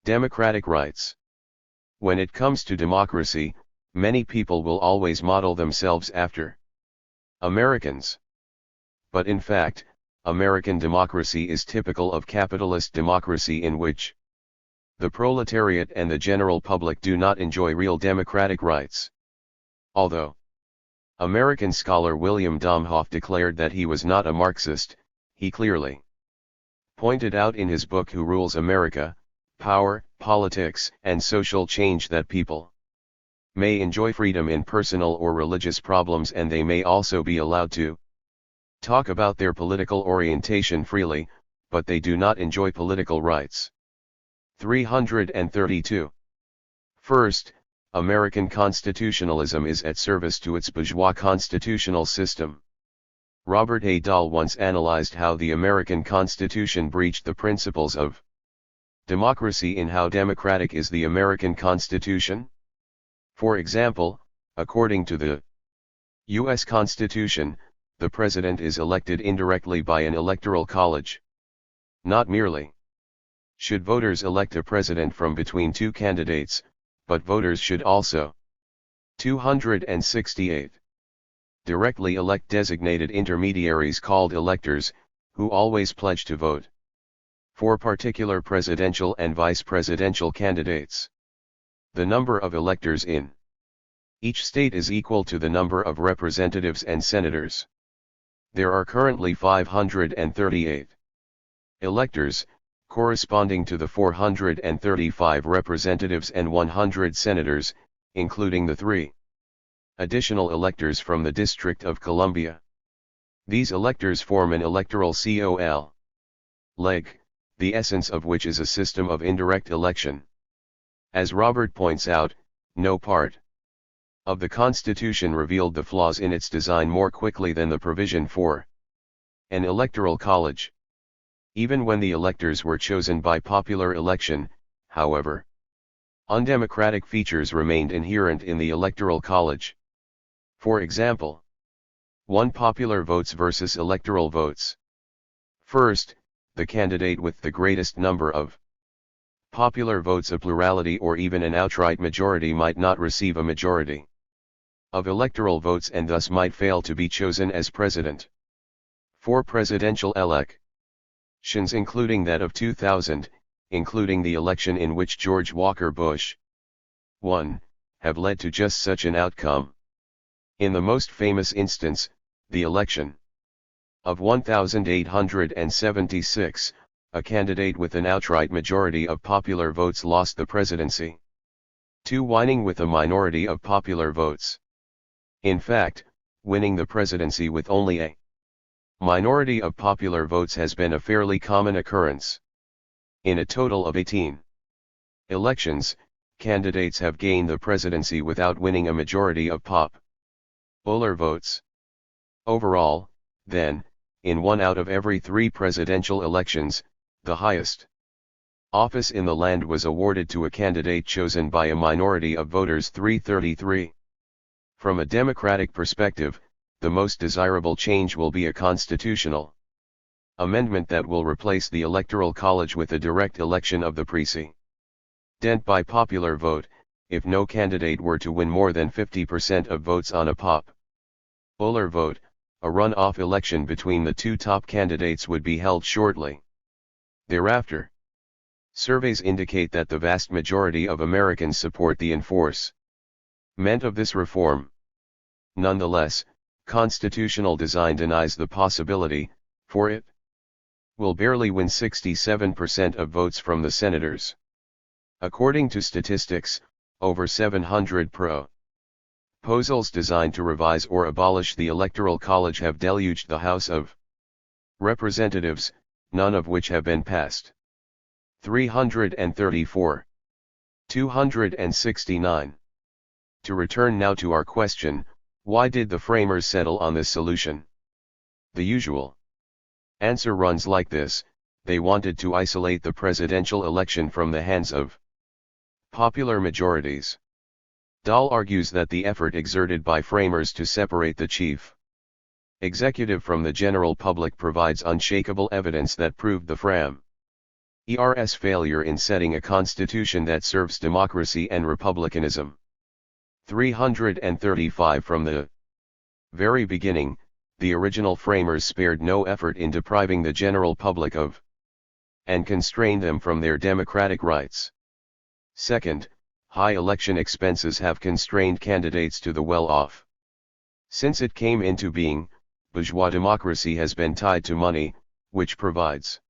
democratic rights. When it comes to democracy, many people will always model themselves after Americans. But in fact, American democracy is typical of capitalist democracy in which the proletariat and the general public do not enjoy real democratic rights. Although American scholar William Domhoff declared that he was not a Marxist, he clearly pointed out in his book Who Rules America? Power, Politics, and Social Change that people may enjoy freedom in personal or religious problems, and they may also be allowed to talk about their political orientation freely, but they do not enjoy political rights. 332. First, American constitutionalism is at service to its bourgeois constitutional system. Robert A. Dahl once analyzed how the American Constitution breached the principles of democracy in how democratic is the American Constitution. For example, according to the U.S. Constitution, the president is elected indirectly by an electoral college. Not merely should voters elect a president from between two candidates, but voters should also 268 directly elect designated intermediaries called electors, who always pledge to vote for particular presidential and vice presidential candidates. The number of electors in each state is equal to the number of representatives and senators. There are currently 538 electors, corresponding to the 435 representatives and 100 senators, including the 3 additional electors from the District of Columbia. These electors form an electoral leg, the essence of which is a system of indirect election. As Robert points out, no part of the Constitution revealed the flaws in its design more quickly than the provision for an electoral college. Even when the electors were chosen by popular election, however, undemocratic features remained inherent in the electoral college. For example, 1. Popular votes versus electoral votes. First, the candidate with the greatest number of popular votes, a plurality or even an outright majority, might not receive a majority of electoral votes and thus might fail to be chosen as president. 4. Presidential elections, including that of 2000, including the election in which George Walker Bush won, have led to just such an outcome. In the most famous instance, the election of 1876, a candidate with an outright majority of popular votes lost the presidency. 2. Winning with a minority of popular votes. In fact, winning the presidency with only a minority of popular votes has been a fairly common occurrence. In a total of 18 elections, candidates have gained the presidency without winning a majority of popular votes. Overall, then, in 1 out of every 3 presidential elections, the highest office in the land was awarded to a candidate chosen by a minority of voters, 333. From a democratic perspective, the most desirable change will be a constitutional amendment that will replace the Electoral College with a direct election of the president by popular vote. If no candidate were to win more than 50% of votes on a popular vote, a runoff election between the 2 top candidates would be held shortly thereafter. Surveys indicate that the vast majority of Americans support the enforcement of this reform. Nonetheless, constitutional design denies the possibility, for it will barely win 67% of votes from the senators. According to statistics, over 700 proposals designed to revise or abolish the Electoral College have deluged the House of Representatives, none of which have been passed. 334. 269. To return now to our question, why did the framers settle on this solution? The usual answer runs like this: they wanted to isolate the presidential election from the hands of popular majorities. Dahl argues that the effort exerted by framers to separate the chief executive from the general public provides unshakable evidence that proved the framers' failure in setting a constitution that serves democracy and republicanism. 335. From the very beginning, the original framers spared no effort in depriving the general public of and constrained them from their democratic rights. Second, high election expenses have constrained candidates to the well-off. Since it came into being, bourgeois democracy has been tied to money, which provides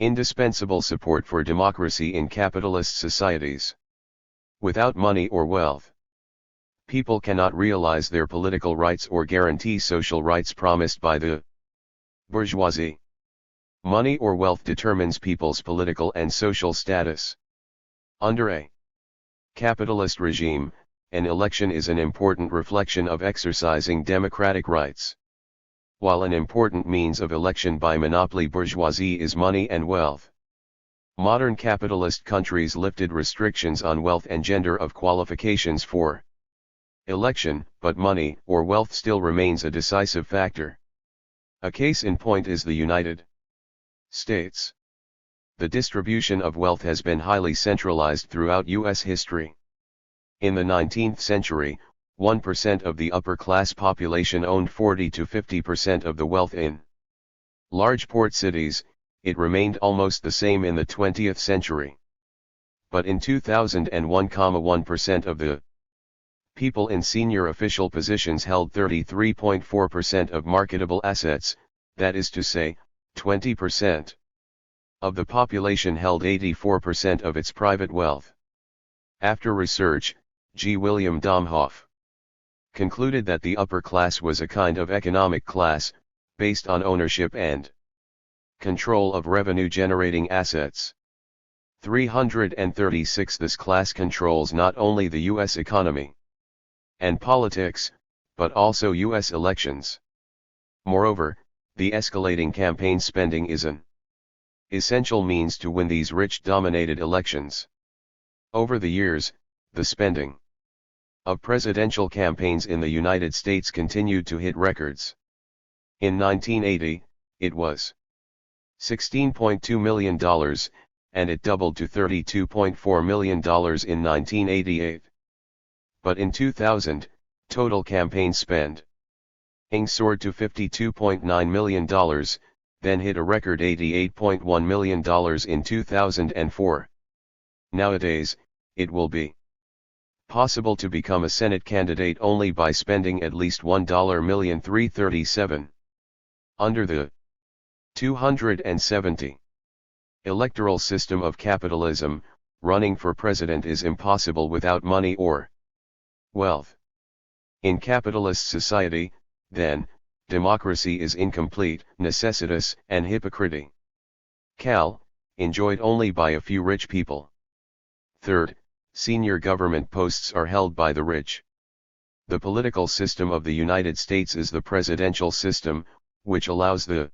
indispensable support for democracy in capitalist societies. Without money or wealth, people cannot realize their political rights or guarantee social rights promised by the bourgeoisie. Money or wealth determines people's political and social status. Under a capitalist regime, an election is an important reflection of exercising democratic rights. While an important means of election by monopoly bourgeoisie is money and wealth. Modern capitalist countries lifted restrictions on wealth and gender of qualifications for election, but money or wealth still remains a decisive factor. A case in point is the United States. The distribution of wealth has been highly centralized throughout U.S. history. In the 19th century, 1% of the upper-class population owned 40 to 50% of the wealth in large port cities. It remained almost the same in the 20th century. But in 2001, 1% of the people in senior official positions held 33.4% of marketable assets, that is to say, 20% of the population held 84% of its private wealth. After research, G. William Domhoff concluded that the upper class was a kind of economic class, based on ownership and control of revenue-generating assets. 336. This class controls not only the U.S. economy and politics, but also U.S. elections. Moreover, the escalating campaign spending is an essential means to win these rich-dominated elections. Over the years, the spending of presidential campaigns in the United States continued to hit records. In 1980, it was $16.2 million, and it doubled to $32.4 million in 1988. But in 2000, total campaign spending soared to $52.9 million, then hit a record $88.1 million in 2004. Nowadays, it will be possible to become a Senate candidate only by spending at least $1,337,000. Under the 270 electoral system of capitalism, running for president is impossible without money or wealth. In capitalist society, then, democracy is incomplete, necessitous, and hypocritic. Enjoyed only by a few rich people. Third, senior government posts are held by the rich. The political system of the United States is the presidential system, which allows the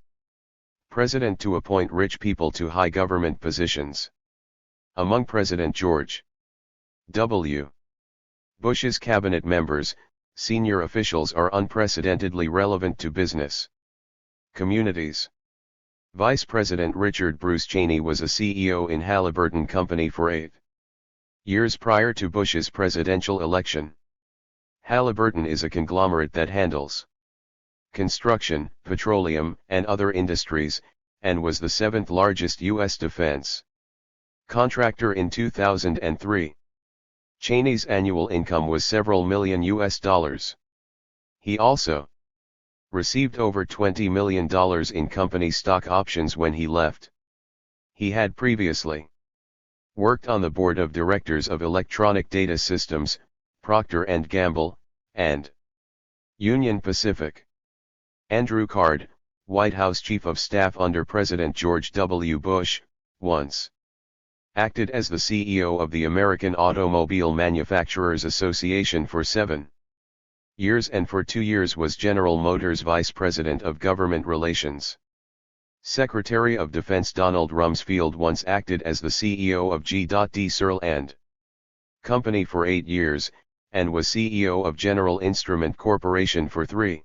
president to appoint rich people to high government positions. Among President George W. Bush's cabinet members, senior officials are unprecedentedly relevant to business communities. Vice President Richard Bruce Cheney was a CEO in Halliburton Company for 8 years prior to Bush's presidential election. Halliburton is a conglomerate that handles construction, petroleum, and other industries, and was the 7th largest U.S. defense contractor in 2003. Cheney's annual income was several million US dollars. He also received over $20 million in company stock options when he left. He had previously worked on the board of directors of Electronic Data Systems, Procter & Gamble, and Union Pacific. Andrew Card, White House Chief of Staff under President George W. Bush, once acted as the CEO of the American Automobile Manufacturers Association for 7 years and for 2 years was General Motors Vice President of Government Relations. Secretary of Defense Donald Rumsfeld once acted as the CEO of G.D. Searle and Company for 8 years, and was CEO of General Instrument Corporation for 3.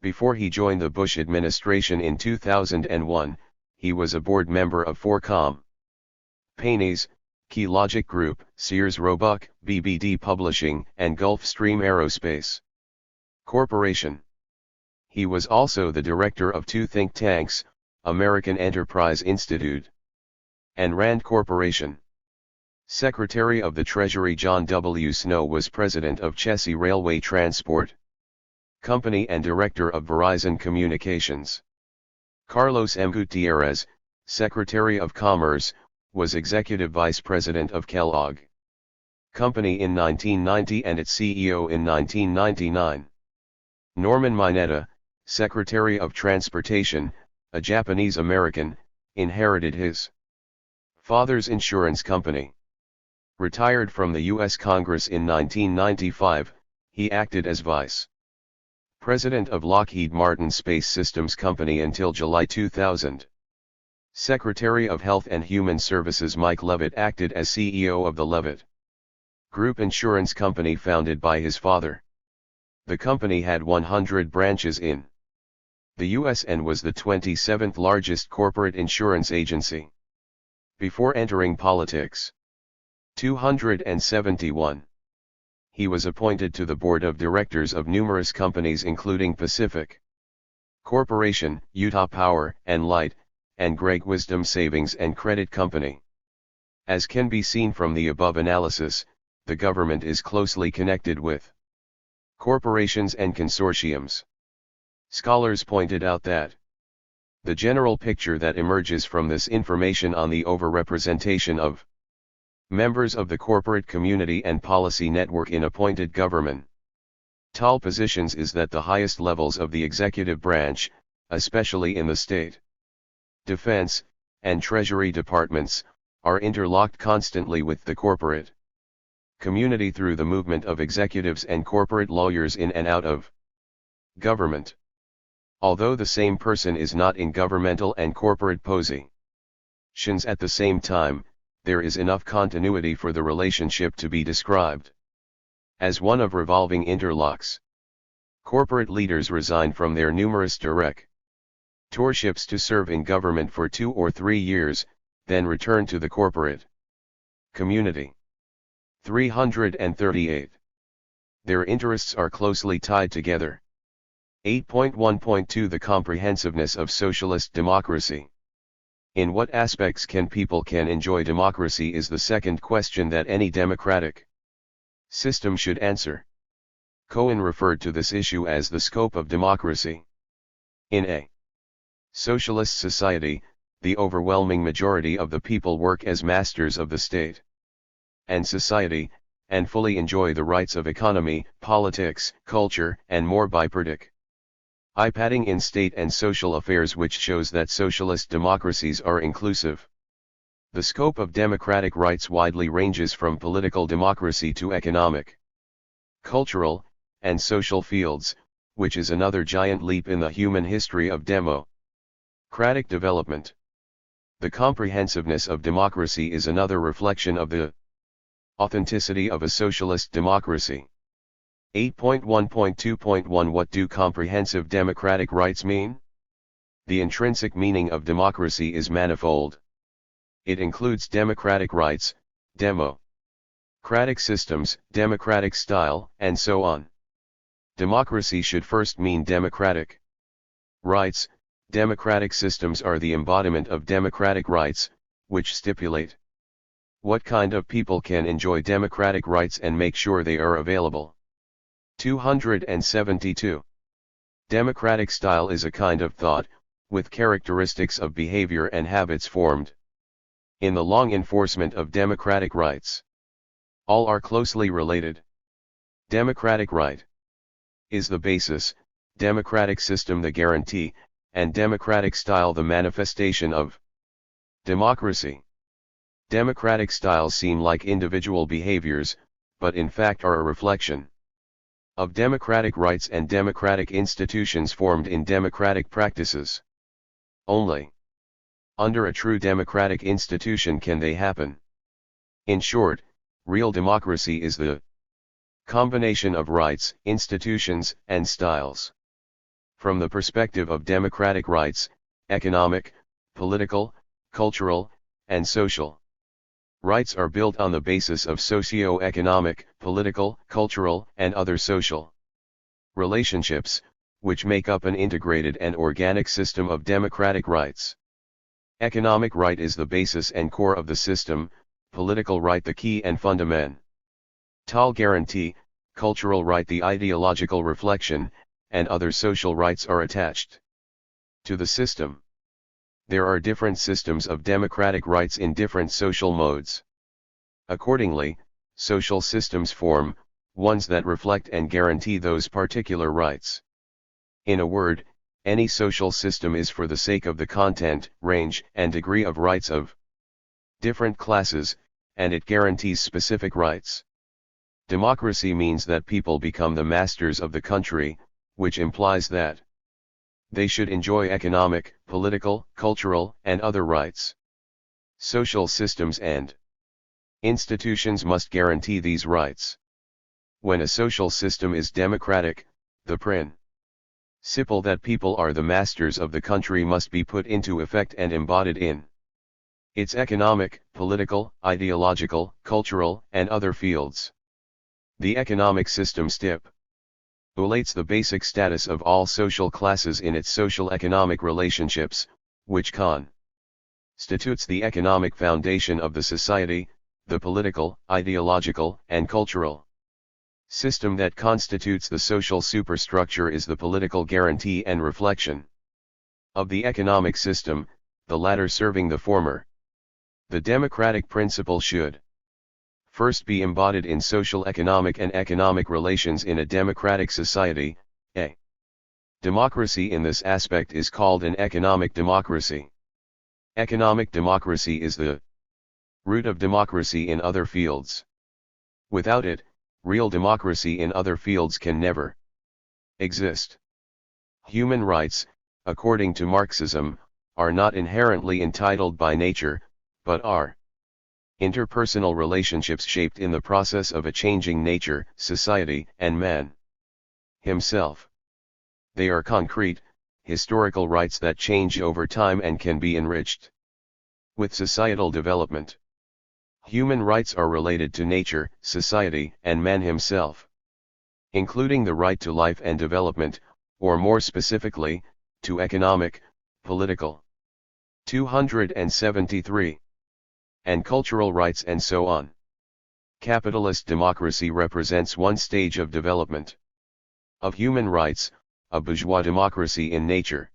Before he joined the Bush administration in 2001, he was a board member of 4 companies, Key Logic Group, Sears Roebuck, BBD Publishing, and Gulfstream Aerospace Corporation. He was also the director of 2 think tanks, American Enterprise Institute and Rand Corporation. Secretary of the Treasury John W. Snow was president of Chessie Railway Transport Company and director of Verizon Communications. Carlos M. Gutierrez, Secretary of Commerce, was executive vice president of Kellogg Company in 1990 and its CEO in 1999. Norman Mineta, Secretary of Transportation, a Japanese American, inherited his father's insurance company. Retired from the U.S. Congress in 1995, he acted as vice president of Lockheed Martin Space Systems Company until July 2000. Secretary of Health and Human Services Mike Levitt acted as CEO of the Levitt Group Insurance Company founded by his father. The company had 100 branches in the U.S. and was the 27th largest corporate insurance agency. Before entering politics. 271. He was appointed to the board of directors of numerous companies including Pacific Corporation, Utah Power and Light, and Greg Wisdom Savings and Credit Company. As can be seen from the above analysis, the government is closely connected with corporations and consortiums. Scholars pointed out that the general picture that emerges from this information on the overrepresentation of members of the corporate community and policy network in appointed governmental positions is that the highest levels of the executive branch, especially in the state, defense, and treasury departments, are interlocked constantly with the corporate community through the movement of executives and corporate lawyers in and out of government. Although the same person is not in governmental and corporate positions at the same time, there is enough continuity for the relationship to be described as one of revolving interlocks. Corporate leaders resign from their numerous directorships to serve in government for 2 or 3 years, then return to the corporate community. 338. Their interests are closely tied together. 8.1.2 The comprehensiveness of socialist democracy. In what aspects people can enjoy democracy is the second question that any democratic system should answer. Cohen referred to this issue as the scope of democracy. In a socialist society, the overwhelming majority of the people work as masters of the state and society, and fully enjoy the rights of economy, politics, culture, and more bipartic iPadding in state and social affairs, which shows that socialist democracies are inclusive. The scope of democratic rights widely ranges from political democracy to economic, cultural, and social fields, which is another giant leap in the human history of democratic development. The comprehensiveness of democracy is another reflection of the authenticity of a socialist democracy. 8.1.2.1 What do comprehensive democratic rights mean? The intrinsic meaning of democracy is manifold. It includes democratic rights, democratic systems, democratic style, and so on. Democracy should first mean democratic rights. Democratic systems are the embodiment of democratic rights, which stipulate what kind of people can enjoy democratic rights and make sure they are available. 272. Democratic style is a kind of thought, with characteristics of behavior and habits formed in the long enforcement of democratic rights. All are closely related. Democratic right is the basis, democratic system the guarantee, and democratic style the manifestation of democracy. Democratic styles seem like individual behaviors, but in fact are a reflection of democratic rights and democratic institutions formed in democratic practices. Only under a true democratic institution can they happen. In short, real democracy is the combination of rights, institutions, and styles. From the perspective of democratic rights, economic, political, cultural, and social rights are built on the basis of socio-economic, political, cultural, and other social relationships, which make up an integrated and organic system of democratic rights. Economic right is the basis and core of the system, political right the key and fundamental guarantee, cultural right the ideological reflection, and other social rights are attached to the system. There are different systems of democratic rights in different social modes. Accordingly, social systems form ones that reflect and guarantee those particular rights. In a word, any social system is for the sake of the content, range, and degree of rights of different classes, and it guarantees specific rights. Democracy means that people become the masters of the country, which implies that they should enjoy economic, political, cultural, and other rights. Social systems and institutions must guarantee these rights. When a social system is democratic, the principle that people are the masters of the country must be put into effect and embodied in its economic, political, ideological, cultural, and other fields. The economic system stipulates the basic status of all social classes in its social-economic relationships, which constitutes the economic foundation of the society. The political, ideological, and cultural system that constitutes the social superstructure is the political guarantee and reflection of the economic system, the latter serving the former. The democratic principle should first be embodied in social economic and economic relations in a democratic society. A democracy in this aspect is called an economic democracy. Economic democracy is the root of democracy in other fields. Without it, real democracy in other fields can never exist. Human rights, according to Marxism, are not inherently entitled by nature, but are interpersonal relationships shaped in the process of a changing nature, society, and man himself. They are concrete, historical rights that change over time and can be enriched with societal development. Human rights are related to nature, society, and man himself, including the right to life and development, or more specifically, to economic, political, 273, and cultural rights and so on. Capitalist democracy represents one stage of development of human rights, a bourgeois democracy in nature.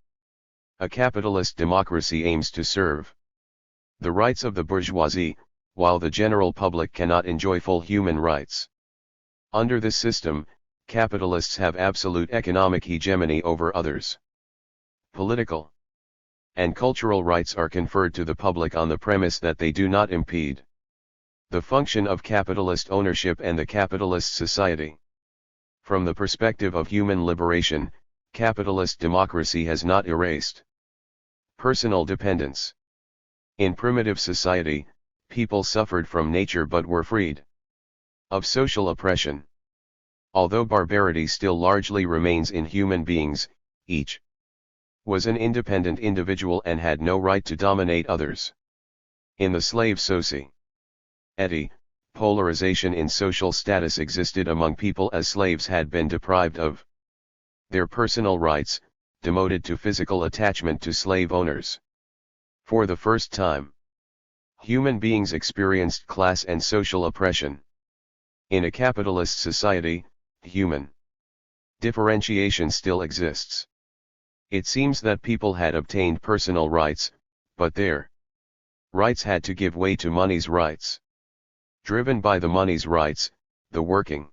A capitalist democracy aims to serve the rights of the bourgeoisie, while the general public cannot enjoy full human rights. Under this system, capitalists have absolute economic hegemony over others. Political and cultural rights are conferred to the public on the premise that they do not impede the function of capitalist ownership and the capitalist society. From the perspective of human liberation, capitalist democracy has not erased personal dependence. In primitive society, people suffered from nature but were freed of social oppression. Although barbarity still largely remains in human beings, each was an independent individual and had no right to dominate others. In the slave society, polarization in social status existed among people as slaves had been deprived of their personal rights, demoted to physical attachment to slave owners. For the first time, human beings experienced class and social oppression. In a capitalist society, human differentiation still exists. It seems that people had obtained personal rights, but their rights had to give way to money's rights. Driven by the money's rights, the working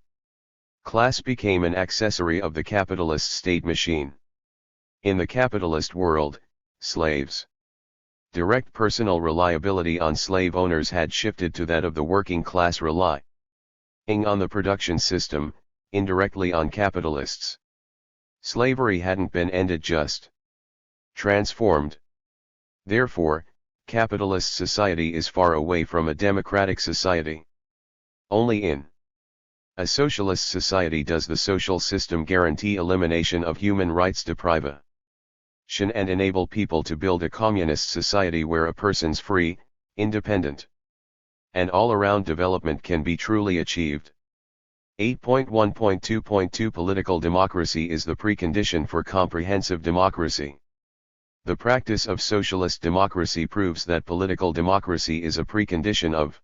class became an accessory of the capitalist state machine. In the capitalist world, slaves' direct personal reliability on slave owners had shifted to that of the working class relying on the production system, indirectly on capitalists. Slavery hadn't been ended, just transformed. Therefore, capitalist society is far away from a democratic society. Only in a socialist society does the social system guarantee elimination of human rights deprivation and enable people to build a communist society where a person's free, independent, and all-around development can be truly achieved. 8.1.2.2 Political democracy is the precondition for comprehensive democracy. The practice of socialist democracy proves that political democracy is a precondition of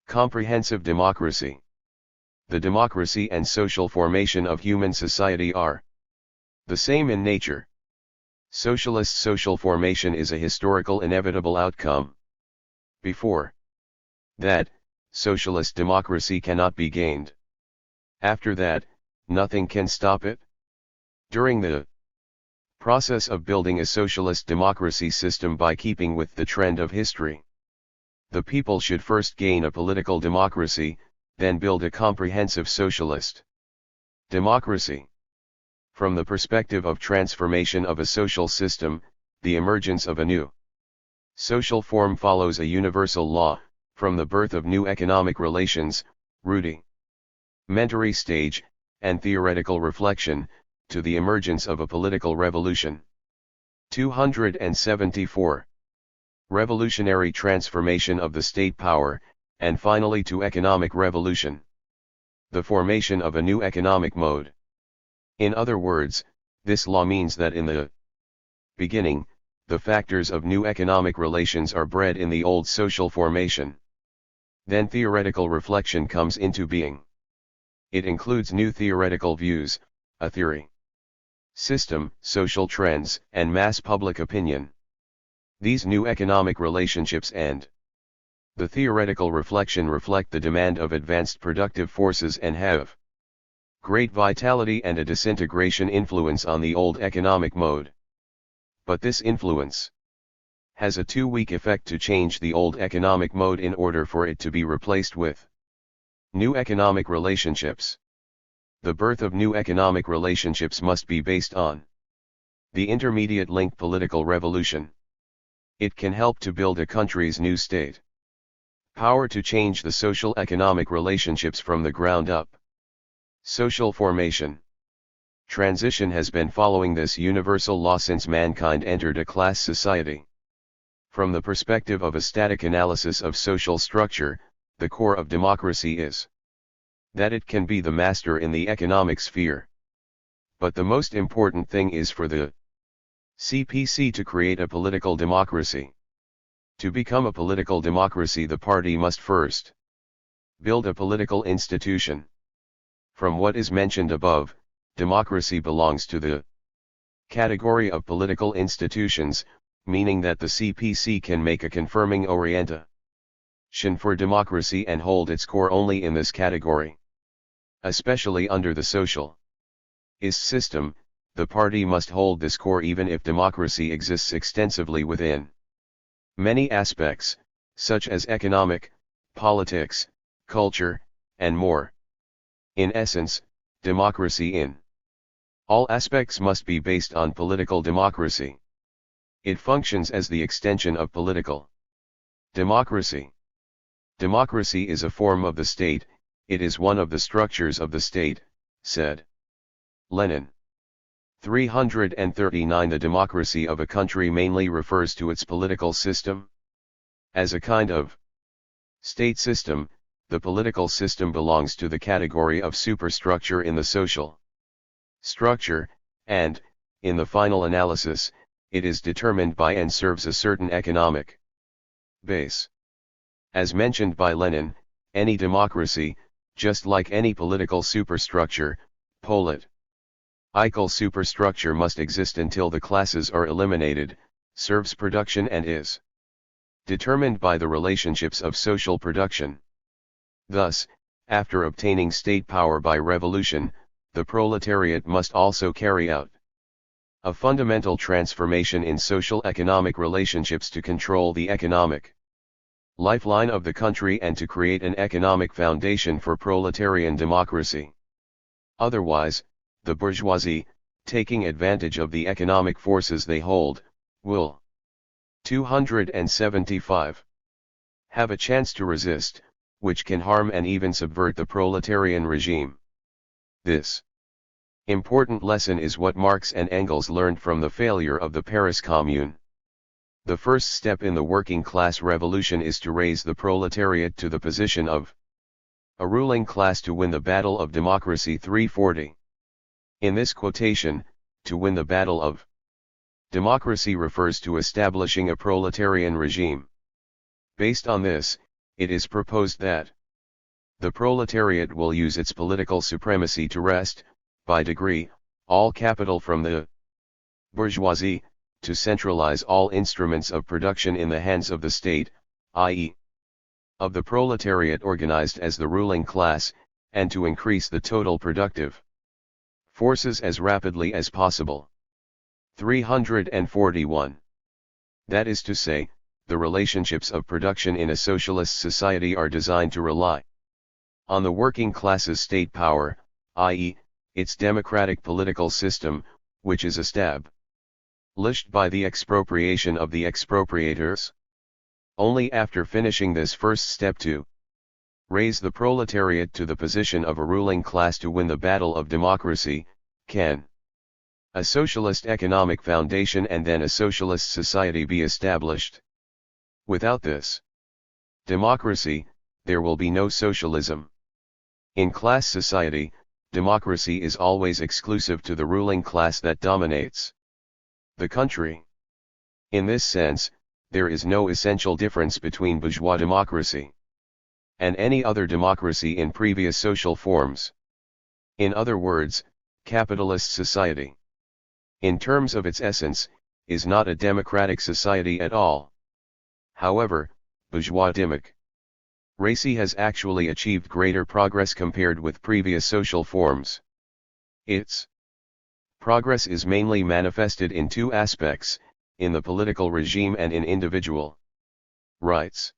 comprehensive democracy. The democracy and social formation of human society are the same in nature. Socialist social formation is a historical inevitable outcome. Before that, socialist democracy cannot be gained. After that, nothing can stop it. During the process of building a socialist democracy system by keeping with the trend of history, the people should first gain a political democracy, then build a comprehensive socialist democracy. From the perspective of transformation of a social system, the emergence of a new social form follows a universal law, from the birth of new economic relations, rudimentary stage, and theoretical reflection, to the emergence of a political revolution. 274. Revolutionary transformation of the state power, and finally to economic revolution. The formation of a new economic mode. In other words, this law means that in the beginning, the factors of new economic relations are bred in the old social formation. Then theoretical reflection comes into being. It includes new theoretical views, a theory system, social trends, and mass public opinion. These new economic relationships and the theoretical reflection reflect the demand of advanced productive forces and have great vitality and a disintegration influence on the old economic mode. But this influence has a too weak effect to change the old economic mode in order for it to be replaced with new economic relationships. The birth of new economic relationships must be based on the intermediate link political revolution. It can help to build a country's new state power to change the social economic relationships from the ground up. Social formation transition has been following this universal law since mankind entered a class society. From the perspective of a static analysis of social structure, the core of democracy is that it can be the master in the economic sphere. But the most important thing is for the CPC to create a political democracy. To become a political democracy, the party must first build a political institution. From what is mentioned above, democracy belongs to the Category of political institutions, meaning that the CPC can make a confirming orientation for democracy and hold its core only in this category. Especially under the socialist system, the party must hold this core even if democracy exists extensively within many aspects, such as economic, politics, culture, and more. In essence, democracy in all aspects must be based on political democracy. It functions as the extension of political democracy. Democracy is a form of the state, it is one of the structures of the state, said Lenin. 339 The democracy of a country mainly refers to its political system. As a kind of state system, the political system belongs to the category of superstructure in the social structure, and, in the final analysis, it is determined by and serves a certain economic base. As mentioned by Lenin, any democracy, just like any political superstructure, political superstructure must exist until the classes are eliminated, serves production and is determined by the relationships of social production. Thus, after obtaining state power by revolution, the proletariat must also carry out a fundamental transformation in social-economic relationships to control the economic lifeline of the country and to create an economic foundation for proletarian democracy. Otherwise, the bourgeoisie, taking advantage of the economic forces they hold, will 275 have a chance to resist, which can harm and even subvert the proletarian regime. This important lesson is what Marx and Engels learned from the failure of the Paris Commune. The first step in the working class revolution is to raise the proletariat to the position of a ruling class to win the battle of democracy. 340. In this quotation, to win the battle of democracy refers to establishing a proletarian regime. Based on this, it is proposed that the proletariat will use its political supremacy to wrest, by degree, all capital from the bourgeoisie, to centralize all instruments of production in the hands of the state, i.e., of the proletariat organized as the ruling class, and to increase the total productive forces as rapidly as possible. 341. That is to say, the relationships of production in a socialist society are designed to rely on the working class's state power, i.e., its democratic political system, which is established by the expropriation of the expropriators. Only after finishing this first step to raise the proletariat to the position of a ruling class to win the battle of democracy, can a socialist economic foundation and then a socialist society be established. Without this democracy, there will be no socialism. In class society, democracy is always exclusive to the ruling class that dominates the country. In this sense, there is no essential difference between bourgeois democracy and any other democracy in previous social forms. In other words, capitalist society, in terms of its essence, is not a democratic society at all. However, bourgeois democracy has actually achieved greater progress compared with previous social forms. Its progress is mainly manifested in two aspects, in the political regime and in individual rights.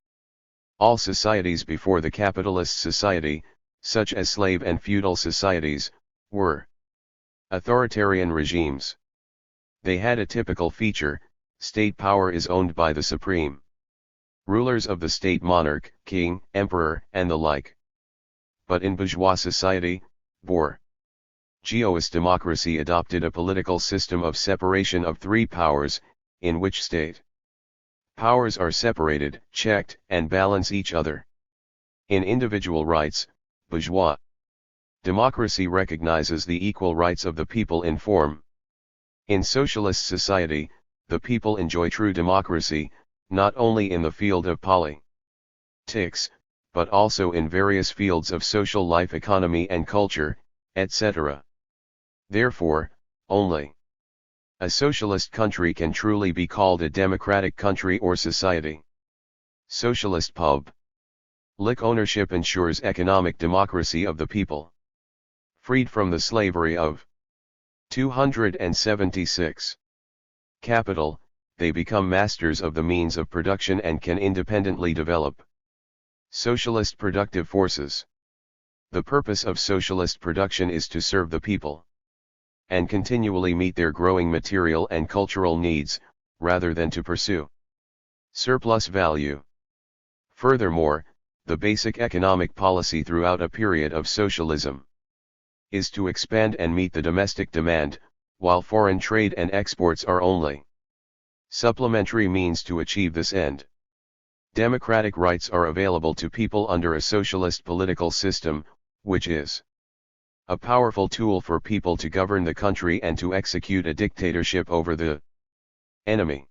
All societies before the capitalist society, such as slave and feudal societies, were authoritarian regimes. They had a typical feature: state power is owned by the supreme rulers of the state, monarch, king, emperor, and the like. But in bourgeois society, bourgeois democracy adopted a political system of separation of three powers, in which state powers are separated, checked, and balance each other. In individual rights, bourgeois democracy recognizes the equal rights of the people in form. In socialist society, the people enjoy true democracy, not only in the field of politics, but also in various fields of social life, economy and culture, etc. Therefore, only A socialist country can truly be called a democratic country or society. Socialist pub. Lick ownership ensures economic democracy of the people. Freed from the slavery of 276. Capital, they become masters of the means of production and can independently develop. Socialist productive forces. The purpose of socialist production is to serve the people and continually meet their growing material and cultural needs, rather than to pursue surplus value. Furthermore, the basic economic policy throughout a period of socialism is to expand and meet the domestic demand, while foreign trade and exports are only supplementary means to achieve this end. Democratic rights are available to people under a socialist political system, which is a powerful tool for people to govern the country and to execute a dictatorship over the enemy.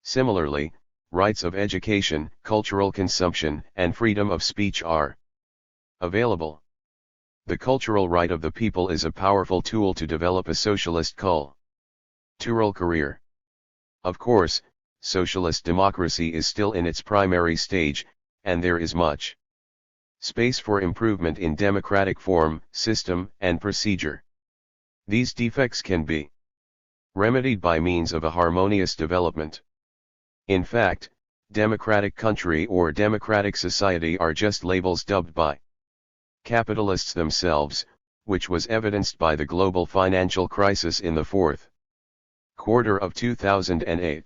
Similarly, rights of education, cultural consumption, and freedom of speech are available. The cultural right of the people is a powerful tool to develop a socialist cultural career. Of course, socialist democracy is still in its primary stage, and there is much space for improvement in democratic form, system, and procedure. These defects can be remedied by means of a harmonious development. In fact, democratic country or democratic society are just labels dubbed by capitalists themselves, which was evidenced by the global financial crisis in the fourth quarter of 2008.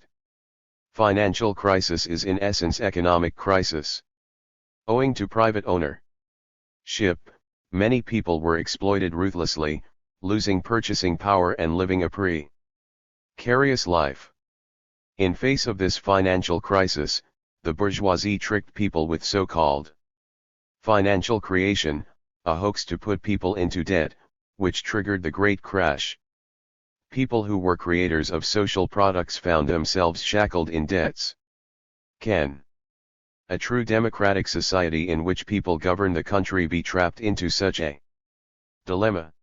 Financial crisis is in essence economic crisis. Owing to private ownership, many people were exploited ruthlessly, losing purchasing power and living a precarious life. In face of this financial crisis, the bourgeoisie tricked people with so-called financial creation, a hoax to put people into debt, which triggered the Great Crash. People who were creators of social products found themselves shackled in debts. Can a true democratic society in which people govern the country be trapped into such a dilemma?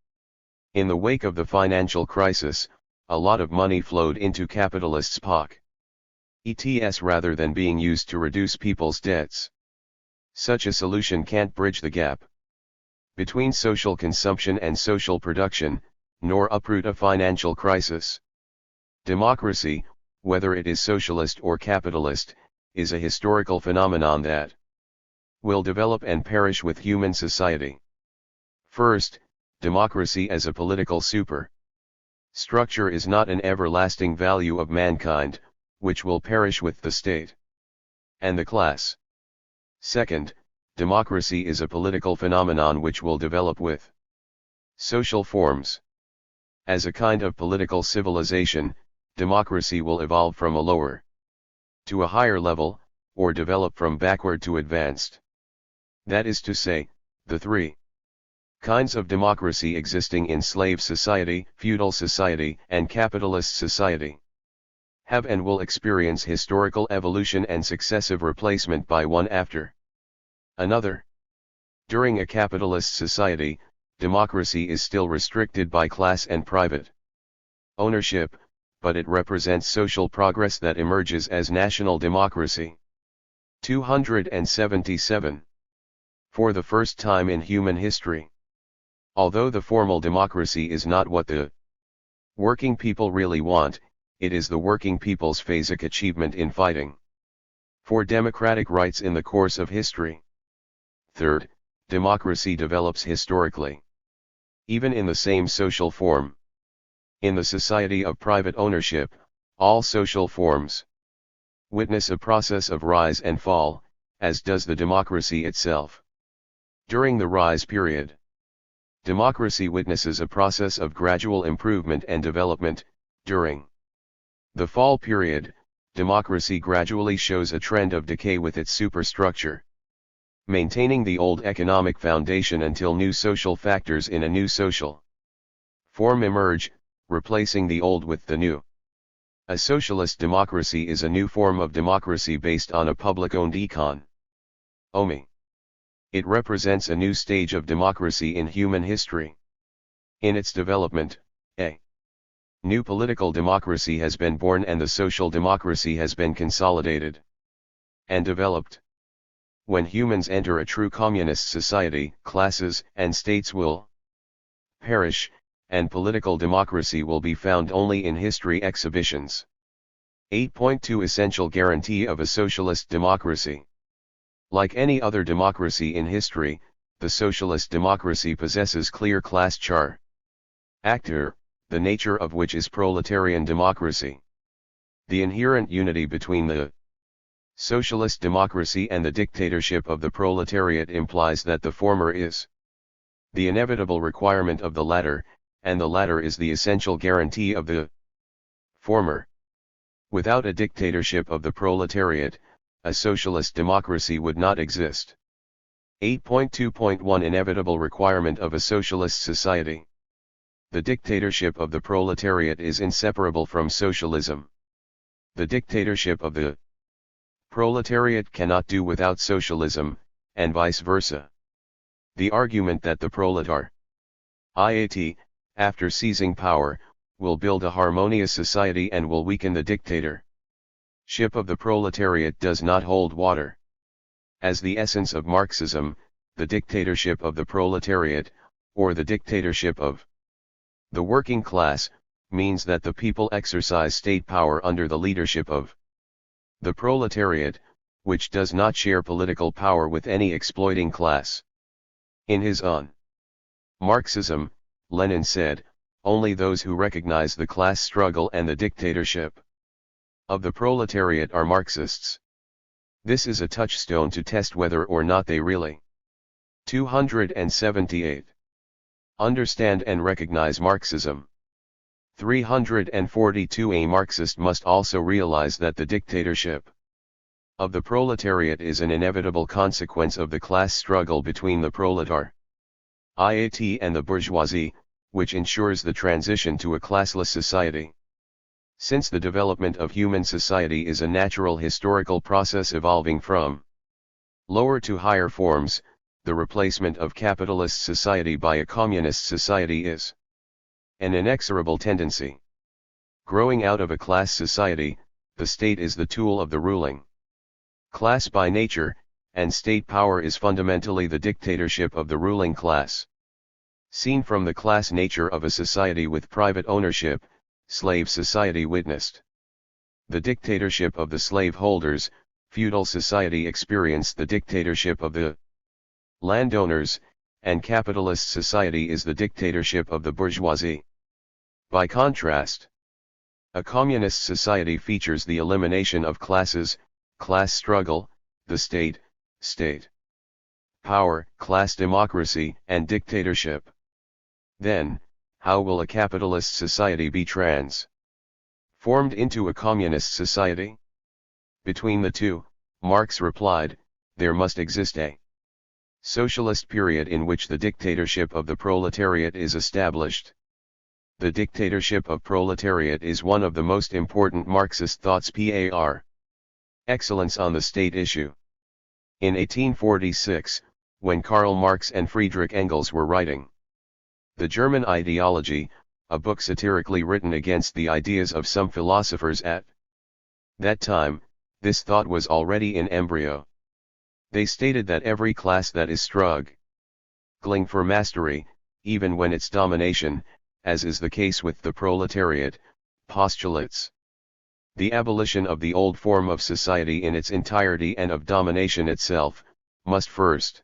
In the wake of the financial crisis, a lot of money flowed into capitalists' pockets rather than being used to reduce people's debts. Such a solution can't bridge the gap between social consumption and social production, nor uproot a financial crisis. Democracy, whether it is socialist or capitalist, is a historical phenomenon that will develop and perish with human society. First, democracy as a political structure is not an everlasting value of mankind, which will perish with the state and the class. Second, democracy is a political phenomenon which will develop with social forms. As a kind of political civilization, democracy will evolve from a lower to a higher level, or develop from backward to advanced. That is to say, the three kinds of democracy existing in slave society, feudal society, and capitalist society have and will experience historical evolution and successive replacement by one after another. During a capitalist society, democracy is still restricted by class and private ownership, but it represents social progress that emerges as national democracy. 277. For the first time in human history. Although the formal democracy is not what the working people really want, it is the working people's phasic achievement in fighting for democratic rights in the course of history. Third, democracy develops historically, even in the same social form. In the society of private ownership, all social forms witness a process of rise and fall, as does the democracy itself. During the rise period, democracy witnesses a process of gradual improvement and development. During the fall period, democracy gradually shows a trend of decay with its superstructure, maintaining the old economic foundation until new social factors in a new social form emerge, replacing the old with the new. A socialist democracy is a new form of democracy based on a public-owned economy. It represents a new stage of democracy in human history. In its development, a New political democracy has been born and the social democracy has been consolidated and developed. When humans enter a true communist society, classes and states will perish, and political democracy will be found only in history exhibitions. 8.2 Essential guarantee of a socialist democracy. Like any other democracy in history, the socialist democracy possesses clear class character, the nature of which is proletarian democracy. The inherent unity between the socialist democracy and the dictatorship of the proletariat implies that the former is the inevitable requirement of the latter, and the latter is the essential guarantee of the former. Without a dictatorship of the proletariat, a socialist democracy would not exist. 8.2.1 Inevitable requirement of a socialist society. The dictatorship of the proletariat is inseparable from socialism. The dictatorship of the proletariat cannot do without socialism, and vice versa. The argument that the proletariat, after seizing power, will build a harmonious society and will weaken the dictatorship of the proletariat does not hold water. As the essence of Marxism, the dictatorship of the proletariat, or the dictatorship of the working class, means that the people exercise state power under the leadership of the proletariat, which does not share political power with any exploiting class. In his On Marxism, Lenin said, only those who recognize the class struggle and the dictatorship of the proletariat are Marxists. This is a touchstone to test whether or not they really 278 understand and recognize Marxism. 342 A Marxist must also realize that the dictatorship of the proletariat is an inevitable consequence of the class struggle between the proletariat and the bourgeoisie, which ensures the transition to a classless society. Since the development of human society is a natural historical process evolving from lower to higher forms, the replacement of capitalist society by a communist society is an inexorable tendency. Growing out of a class society, the state is the tool of the ruling class by nature, and state power is fundamentally the dictatorship of the ruling class. Seen from the class nature of a society with private ownership, slave society witnessed the dictatorship of the slaveholders, feudal society experienced the dictatorship of the landowners, and capitalist society is the dictatorship of the bourgeoisie. By contrast, a communist society features the elimination of classes, class struggle, the state power, class democracy, and dictatorship. Then, how will a capitalist society be transformed into a communist society? Between the two, Marx replied, there must exist a socialist period in which the dictatorship of the proletariat is established. The dictatorship of proletariat is one of the most important Marxist thoughts par excellence on the state issue. In 1846, when Karl Marx and Friedrich Engels were writing The German Ideology, a book satirically written against the ideas of some philosophers at that time, this thought was already in embryo. They stated that every class that is struggling for mastery, even when its domination, as is the case with the proletariat, postulates the abolition of the old form of society in its entirety and of domination itself, must first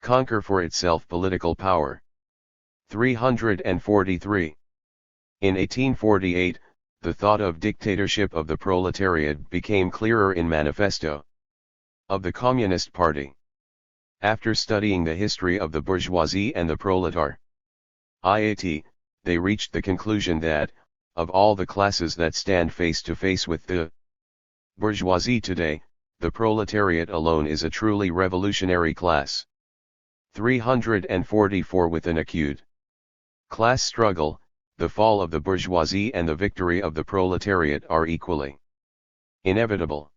conquer for itself political power. 343. In 1848, the thought of dictatorship of the proletariat became clearer in Manifesto of the Communist Party. After studying the history of the bourgeoisie and the proletariat, they reached the conclusion that, of all the classes that stand face to face with the bourgeoisie today, the proletariat alone is a truly revolutionary class. 344 With an acute class struggle, the fall of the bourgeoisie and the victory of the proletariat are equally inevitable.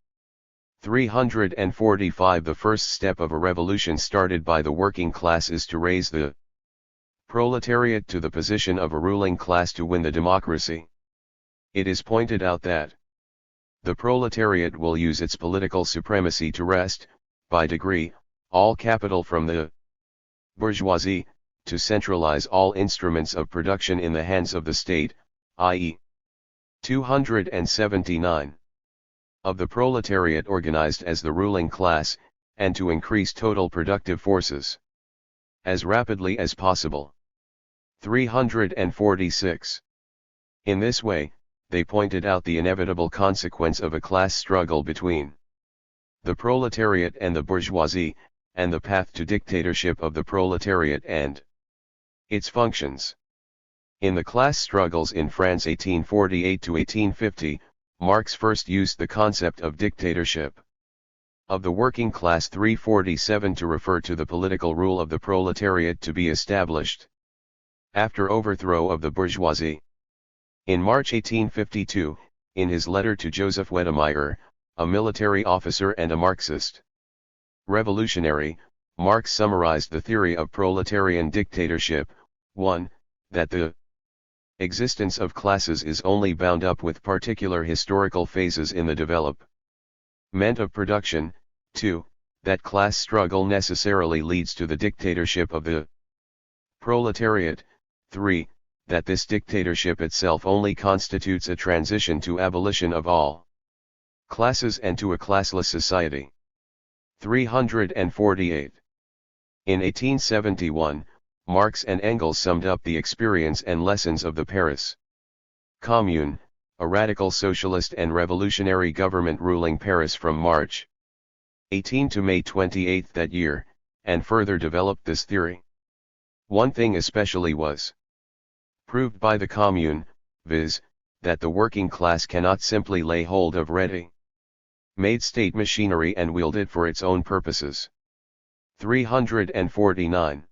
345 The first step of a revolution started by the working class is to raise the Proletariat to the position of a ruling class to win the democracy. It is pointed out that the proletariat will use its political supremacy to wrest, by degree, all capital from the bourgeoisie, to centralize all instruments of production in the hands of the state, i.e. 279. Of the proletariat organized as the ruling class, and to increase total productive forces as rapidly as possible. 346. In this way, they pointed out the inevitable consequence of a class struggle between the proletariat and the bourgeoisie, and the path to dictatorship of the proletariat and its functions. In the class struggles in France 1848 to 1850, Marx first used the concept of dictatorship of the working class 347 to refer to the political rule of the proletariat to be established after overthrow of the bourgeoisie. In March 1852, in his letter to Joseph Wedemeyer, a military officer and a Marxist revolutionary, Marx summarized the theory of proletarian dictatorship. 1. That the existence of classes is only bound up with particular historical phases in the development of production. 2. That class struggle necessarily leads to the dictatorship of the proletariat. 3. That this dictatorship itself only constitutes a transition to abolition of all classes and to a classless society. 348. In 1871, Marx and Engels summed up the experience and lessons of the Paris Commune, a radical socialist and revolutionary government ruling Paris from March 18 to May 28 that year, and further developed this theory. One thing especially was proved by the Commune, viz., that the working class cannot simply lay hold of ready-made state machinery and wield it for its own purposes. 349.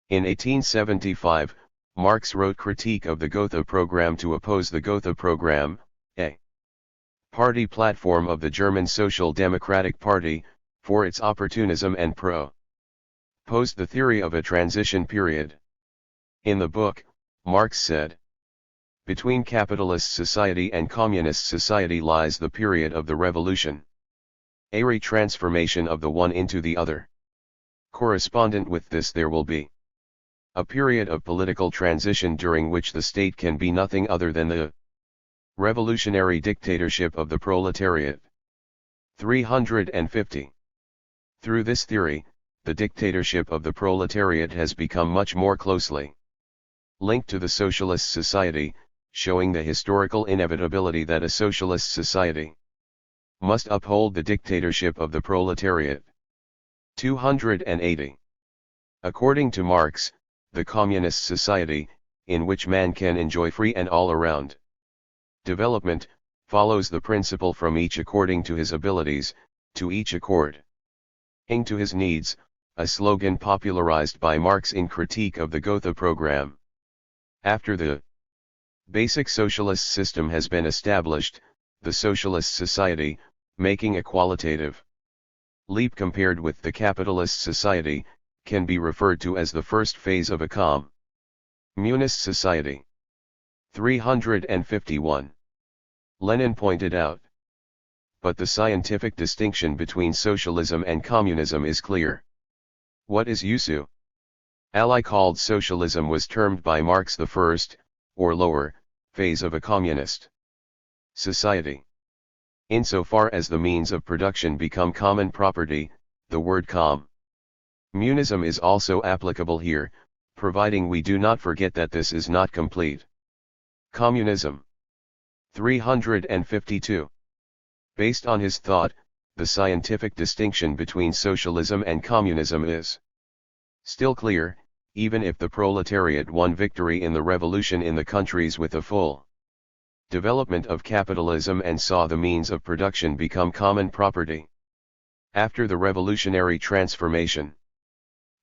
In 1875, Marx wrote Critique of the Gotha Program to oppose the Gotha Program, a party platform of the German Social Democratic Party, for its opportunism and proposed the theory of a transition period. In the book, Marx said, "Between capitalist society and communist society lies the period of the revolution. A retransformation of the one into the other. Correspondent with this there will be a period of political transition during which the state can be nothing other than the revolutionary dictatorship of the proletariat." 350. Through this theory, the dictatorship of the proletariat has become much more closely linked to the socialist society, showing the historical inevitability that a socialist society must uphold the dictatorship of the proletariat. 280. According to Marx, the communist society, in which man can enjoy free and all-around development, follows the principle from each according to his abilities, to each according to his needs, a slogan popularized by Marx in Critique of the Gotha Program. After the basic socialist system has been established, the socialist society, making a qualitative leap compared with the capitalist society, can be referred to as the first phase of a communist society. 351. Lenin pointed out. But the scientific distinction between socialism and communism is clear. What is USU? Ally called socialism was termed by Marx the first, or lower, phase of a communist society. Insofar as the means of production become common property, the word communism is also applicable here, providing we do not forget that this is not complete communism. 352. Based on his thought, the scientific distinction between socialism and communism is still clear, even if the proletariat won victory in the revolution in the countries with a full development of capitalism and saw the means of production become common property. After the revolutionary transformation,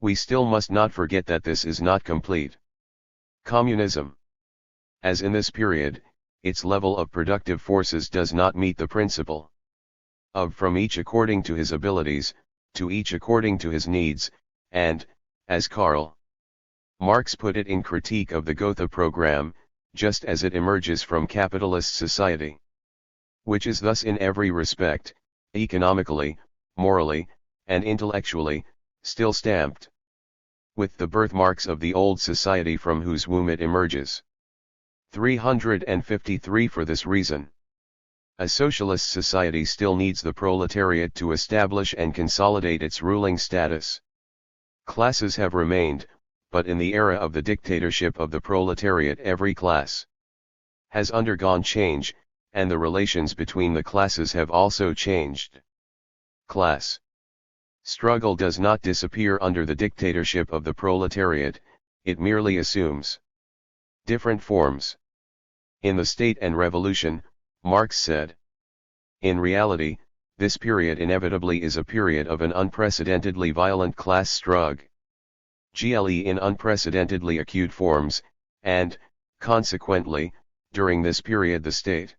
we still must not forget that this is not complete communism. As in this period, its level of productive forces does not meet the principle of from each according to his abilities, to each according to his needs, and, as Karl Marx put it in Critique of the Gotha Program, just as it emerges from capitalist society, which is thus in every respect, economically, morally, and intellectually, still stamped with the birthmarks of the old society from whose womb it emerges. 353 For this reason, a socialist society still needs the proletariat to establish and consolidate its ruling status. Classes have remained, but in the era of the dictatorship of the proletariat every class has undergone change, and the relations between the classes have also changed. Class struggle does not disappear under the dictatorship of the proletariat, it merely assumes different forms. In The State and Revolution, Marx said, in reality, this period inevitably is a period of an unprecedentedly violent class struggle in unprecedentedly acute forms, and, consequently, during this period the state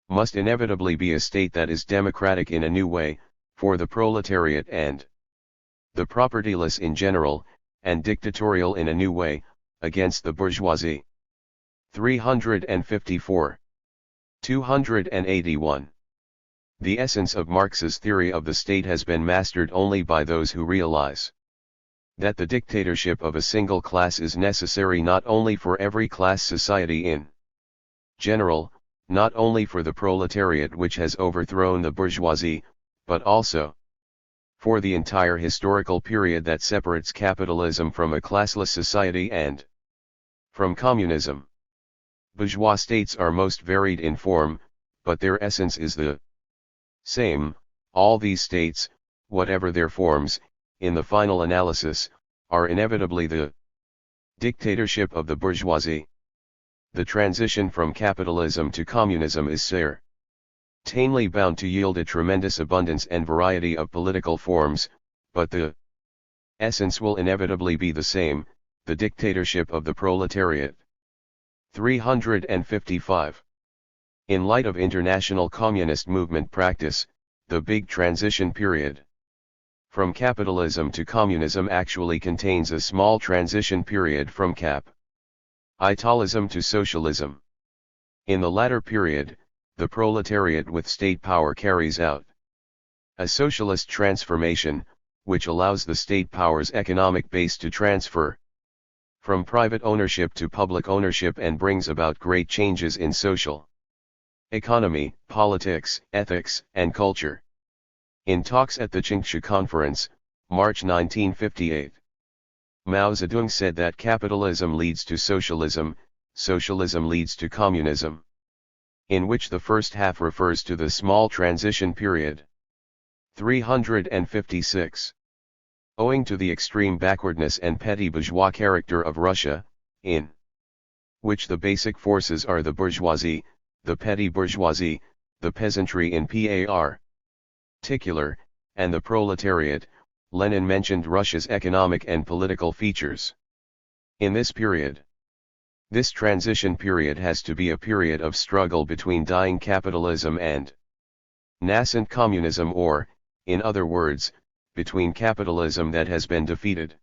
must inevitably be a state that is democratic in a new way, for the proletariat and the propertyless in general, and dictatorial in a new way, against the bourgeoisie. 354. 281. The essence of Marx's theory of the state has been mastered only by those who realize that the dictatorship of a single class is necessary not only for every class society in general, not only for the proletariat which has overthrown the bourgeoisie, but also for the entire historical period that separates capitalism from a classless society and from communism. Bourgeois states are most varied in form, but their essence is the same. All these states, whatever their forms, in the final analysis, are inevitably the dictatorship of the bourgeoisie. The transition from capitalism to communism is certainly bound to yield a tremendous abundance and variety of political forms, but the essence will inevitably be the same, the dictatorship of the proletariat. 355. In light of international communist movement practice, the big transition period from capitalism to communism actually contains a small transition period from capitalism to socialism. In the latter period, the proletariat with state power carries out a socialist transformation, which allows the state power's economic base to transfer from private ownership to public ownership and brings about great changes in social economy, politics, ethics, and culture. In talks at the Qingshu Conference, March 1958, Mao Zedong said that capitalism leads to socialism, socialism leads to communism, in which the first half refers to the small transition period. 356. Owing to the extreme backwardness and petty bourgeois character of Russia, in which the basic forces are the bourgeoisie, the petty bourgeoisie, the peasantry in particular, and the proletariat, Lenin mentioned Russia's economic and political features. In this period, this transition period has to be a period of struggle between dying capitalism and nascent communism, or, in other words, between capitalism that has been defeated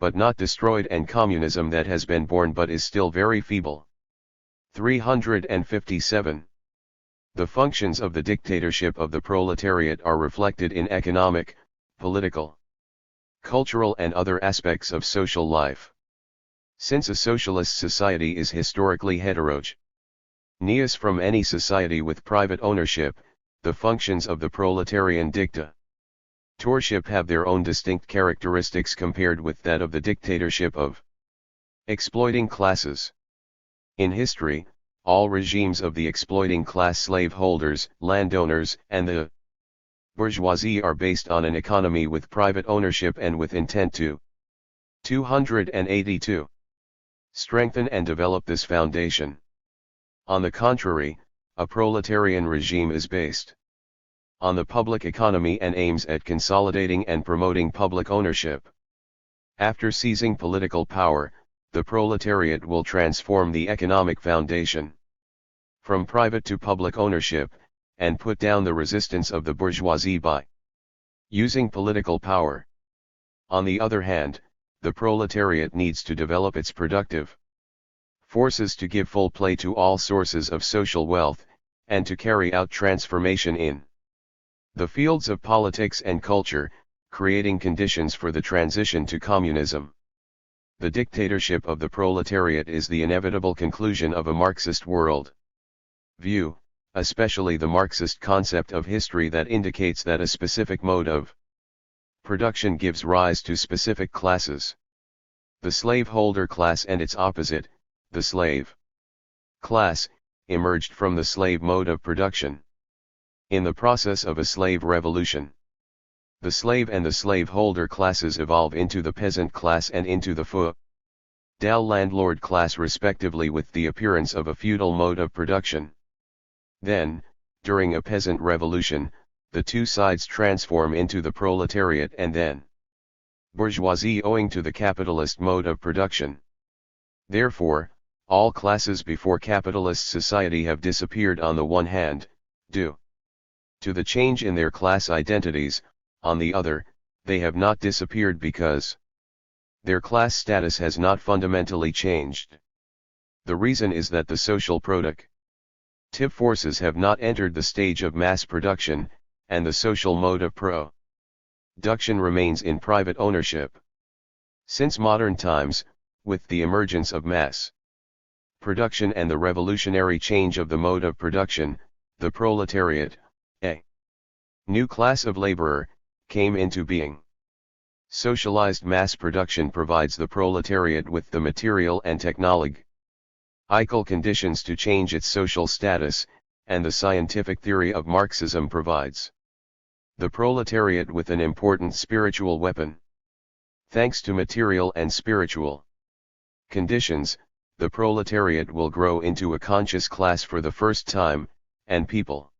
but not destroyed and communism that has been born but is still very feeble. 357. The functions of the dictatorship of the proletariat are reflected in economic, political, cultural and other aspects of social life. Since a socialist society is historically heterogeneous from any society with private ownership, the functions of the proletarian dictatorship have their own distinct characteristics compared with that of the dictatorship of exploiting classes. In history, all regimes of the exploiting class, slaveholders, landowners, and the bourgeoisie are based on an economy with private ownership and with intent to 282. Strengthen and develop this foundation. On the contrary, a proletarian regime is based on the public economy and aims at consolidating and promoting public ownership. After seizing political power, the proletariat will transform the economic foundation from private to public ownership, and put down the resistance of the bourgeoisie by using political power. On the other hand, the proletariat needs to develop its productive forces to give full play to all sources of social wealth, and to carry out transformation in the fields of politics and culture, creating conditions for the transition to communism. The dictatorship of the proletariat is the inevitable conclusion of a Marxist world view, especially the Marxist concept of history that indicates that a specific mode of production gives rise to specific classes. The slaveholder class and its opposite, the slave class, emerged from the slave mode of production. In the process of a slave revolution, the slave and the slaveholder classes evolve into the peasant class and into the feudal landlord class respectively, with the appearance of a feudal mode of production. Then, during a peasant revolution, the two sides transform into the proletariat and then bourgeoisie owing to the capitalist mode of production. Therefore, all classes before capitalist society have disappeared on the one hand, due to the change in their class identities. On the other, they have not disappeared because their class status has not fundamentally changed. The reason is that the social productive forces have not entered the stage of mass production, and the social mode of production remains in private ownership. Since modern times, with the emergence of mass production and the revolutionary change of the mode of production, the proletariat, a new class of laborer, came into being. Socialized mass production provides the proletariat with the material and technological conditions to change its social status, and the scientific theory of Marxism provides the proletariat with an important spiritual weapon. Thanks to material and spiritual conditions, the proletariat will grow into a conscious class for the first time, and people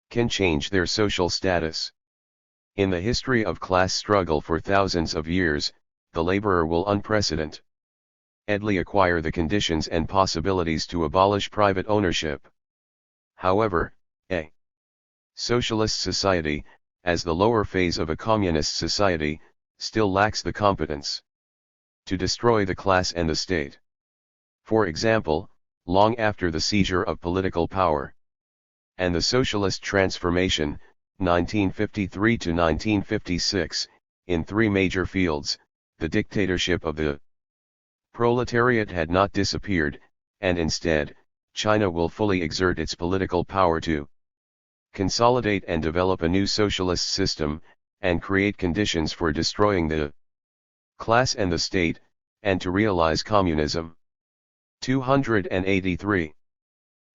can change their social status. In the history of class struggle for thousands of years, the laborer will unprecedentedly acquire the conditions and possibilities to abolish private ownership. However, a socialist society, as the lower phase of a communist society, still lacks the competence to destroy the class and the state. For example, long after the seizure of political power and the socialist transformation, 1953 to 1956, in three major fields, the dictatorship of the proletariat had not disappeared, and instead, China will fully exert its political power to consolidate and develop a new socialist system, and create conditions for destroying the class and the state, and to realize communism. 283.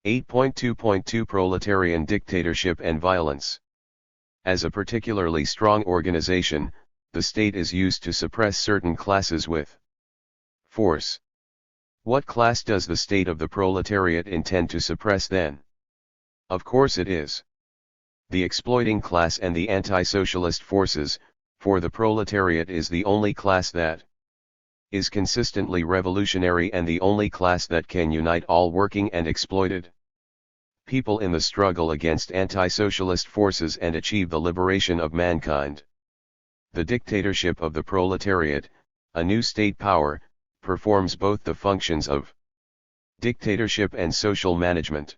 8.2.2 Proletarian Dictatorship and Violence. As a particularly strong organization, the state is used to suppress certain classes with force. What class does the state of the proletariat intend to suppress then? Of course it is the exploiting class and the anti-socialist forces, for the proletariat is the only class that is consistently revolutionary and the only class that can unite all working and exploited people in the struggle against anti-socialist forces and achieve the liberation of mankind. The dictatorship of the proletariat, a new state power, performs both the functions of dictatorship and social management.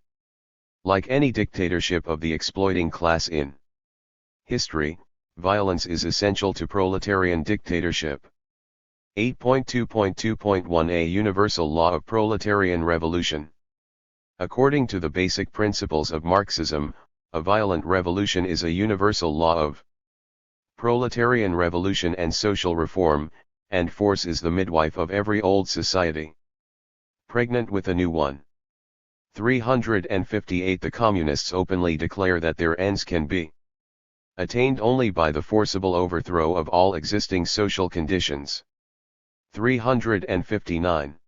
Like any dictatorship of the exploiting class in history, violence is essential to proletarian dictatorship. 8.2.2.1 A Universal Law of Proletarian Revolution. According to the basic principles of Marxism, a violent revolution is a universal law of proletarian revolution and social reform, and force is the midwife of every old society, pregnant with a new one. 358 The communists openly declare that their ends can be attained only by the forcible overthrow of all existing social conditions. 359.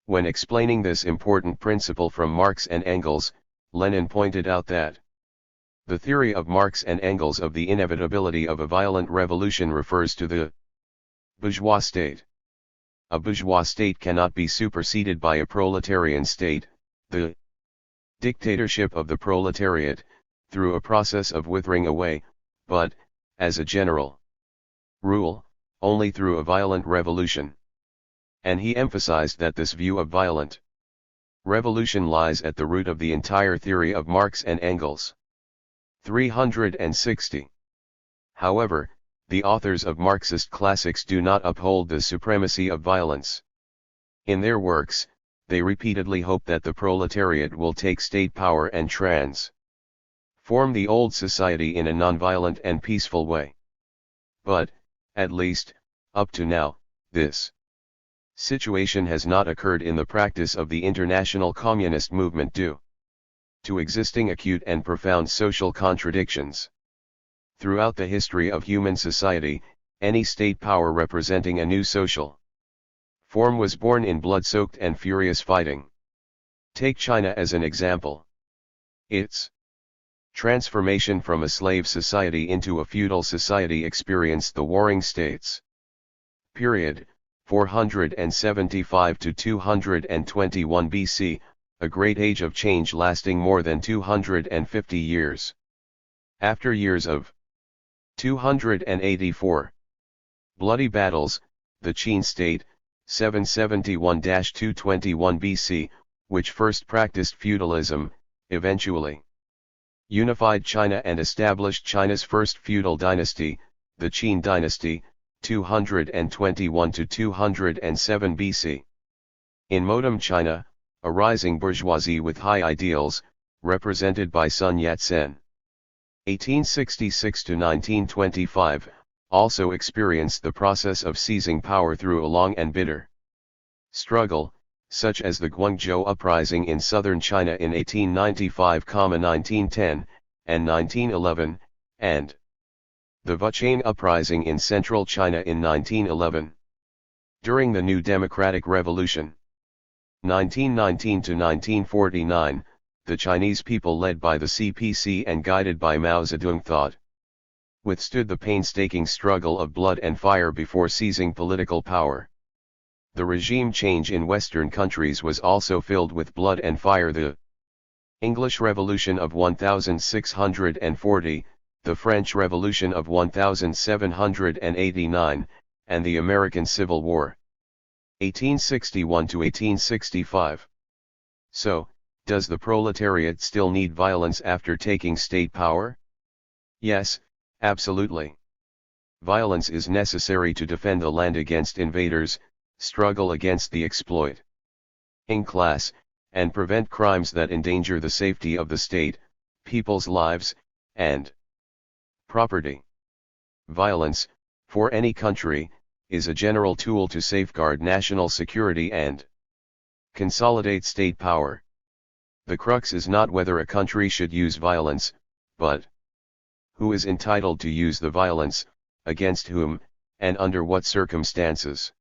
When explaining this important principle from Marx and Engels, Lenin pointed out that the theory of Marx and Engels of the inevitability of a violent revolution refers to the bourgeois state. A bourgeois state cannot be superseded by a proletarian state, the dictatorship of the proletariat, through a process of withering away, but, as a general rule, only through a violent revolution. And he emphasized that this view of violent revolution lies at the root of the entire theory of Marx and Engels. 360. However, the authors of Marxist classics do not uphold the supremacy of violence. In their works, they repeatedly hope that the proletariat will take state power and transform the old society in a nonviolent and peaceful way. But, at least, up to now, this situation has not occurred in the practice of the international communist movement due to existing acute and profound social contradictions. Throughout the history of human society, any state power representing a new social form was born in blood-soaked and furious fighting. Take China as an example. Its transformation from a slave society into a feudal society experienced the Warring States period, 475 to 221 BC, a great age of change lasting more than 250 years. After years of 284 bloody battles, the Qin state, 771-221 BC, which first practiced feudalism, eventually unified China and established China's first feudal dynasty, the Qin dynasty, 221 to 207 BC. In modern China, a rising bourgeoisie with high ideals, represented by Sun Yat-sen, 1866 to 1925, also experienced the process of seizing power through a long and bitter struggle, such as the Guangzhou uprising in southern China in 1895-1910, and 1911, and the Wuchang uprising in central China in 1911. During the New Democratic Revolution, 1919 to 1949, the Chinese people led by the CPC and guided by Mao Zedong thought withstood the painstaking struggle of blood and fire before seizing political power. The regime change in Western countries was also filled with blood and fire. The English Revolution of 1640, the French Revolution of 1789, and the American Civil War, 1861 to 1865. So, does the proletariat still need violence after taking state power? Yes, absolutely. Violence is necessary to defend the land against invaders, struggle against the exploiting class, and prevent crimes that endanger the safety of the state, people's lives, and property. Violence, for any country, is a general tool to safeguard national security and consolidate state power. The crux is not whether a country should use violence, but who is entitled to use the violence, against whom, and under what circumstances.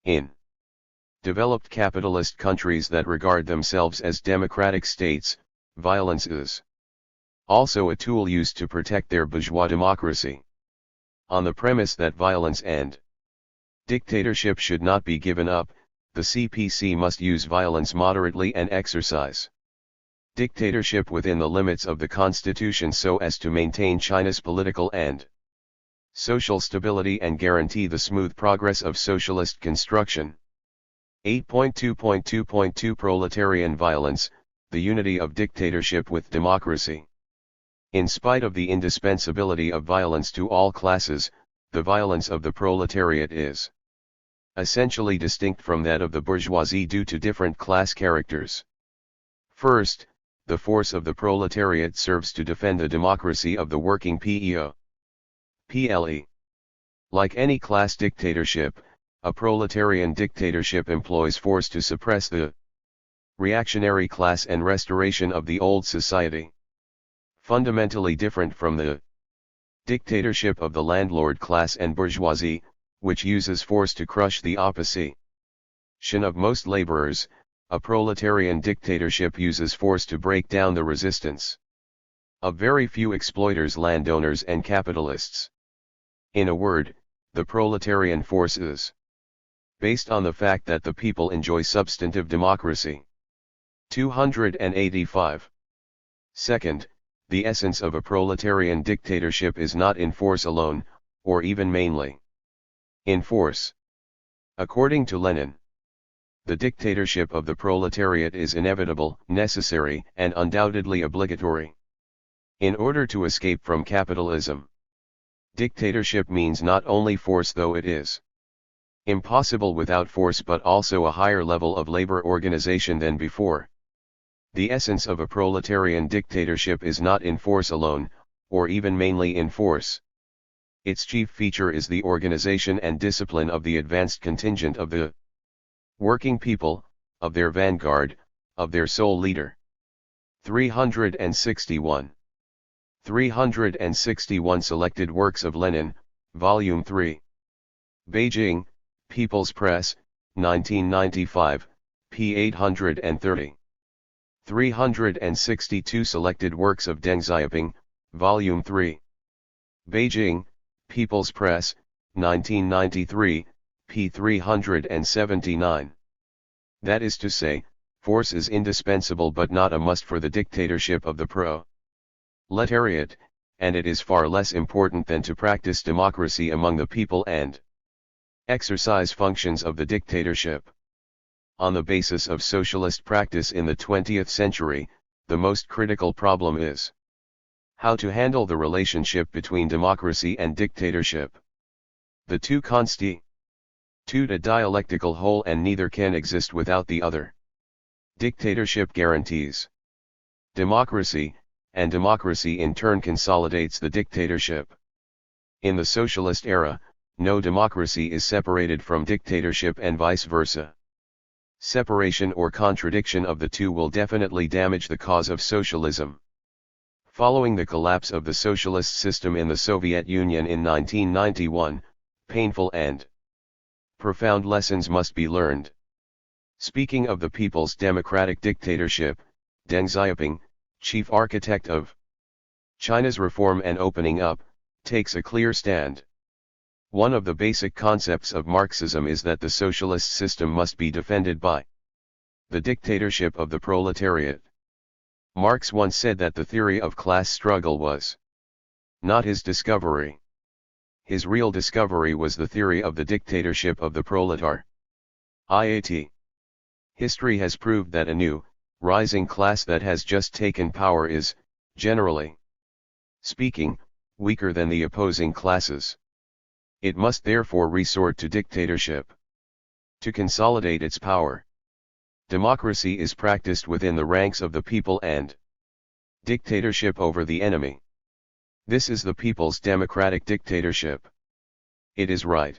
In developed capitalist countries that regard themselves as democratic states, violence is also a tool used to protect their bourgeois democracy. On the premise that violence and dictatorship should not be given up, the CPC must use violence moderately and exercise dictatorship within the limits of the constitution so as to maintain China's political and social stability and guarantee the smooth progress of socialist construction. 8.2.2.2 Proletarian violence, the unity of dictatorship with democracy. In spite of the indispensability of violence to all classes, the violence of the proletariat is essentially distinct from that of the bourgeoisie due to different class characters. First, the force of the proletariat serves to defend the democracy of the working PEO. PLE. Like any class dictatorship, a proletarian dictatorship employs force to suppress the reactionary class and restoration of the old society. Fundamentally different from the dictatorship of the landlord class and bourgeoisie, which uses force to crush the opposition of most laborers, a proletarian dictatorship uses force to break down the resistance of very few exploiters, landowners and capitalists. In a word, the proletarian force is based on the fact that the people enjoy substantive democracy. 285. Second, the essence of a proletarian dictatorship is not in force alone, or even mainly. In force. According to Lenin, the dictatorship of the proletariat is inevitable, necessary, and undoubtedly obligatory. In order to escape from capitalism, dictatorship means not only force, though it is impossible without force, but also a higher level of labor organization than before. The essence of a proletarian dictatorship is not in force alone, or even mainly in force. Its chief feature is the organization and discipline of the advanced contingent of the working people, of their vanguard, of their sole leader. 361. 361 Selected Works of Lenin, Volume 3. Beijing, People's Press, 1995, p. 830. 362 Selected Works of Deng Xiaoping, Volume 3. Beijing, People's Press, 1993, p. 379. That is to say, force is indispensable but not a must for the dictatorship of the proletariat, and it is far less important than to practice democracy among the people and exercise functions of the dictatorship. On the basis of socialist practice in the 20th century, the most critical problem is how to handle the relationship between democracy and dictatorship. The two constitute a dialectical whole, and neither can exist without the other. Dictatorship guarantees democracy, and democracy in turn consolidates the dictatorship. In the socialist era, no democracy is separated from dictatorship and vice versa. Separation or contradiction of the two will definitely damage the cause of socialism. Following the collapse of the socialist system in the Soviet Union in 1991, painful and profound lessons must be learned. Speaking of the people's democratic dictatorship, Deng Xiaoping, chief architect of China's reform and opening up, takes a clear stand. One of the basic concepts of Marxism is that the socialist system must be defended by the dictatorship of the proletariat. Marx once said that the theory of class struggle was not his discovery. His real discovery was the theory of the dictatorship of the proletariat. History has proved that a new, rising class that has just taken power is, generally speaking, weaker than the opposing classes. It must therefore resort to dictatorship to consolidate its power. Democracy is practiced within the ranks of the people and dictatorship over the enemy. This is the people's democratic dictatorship. It is right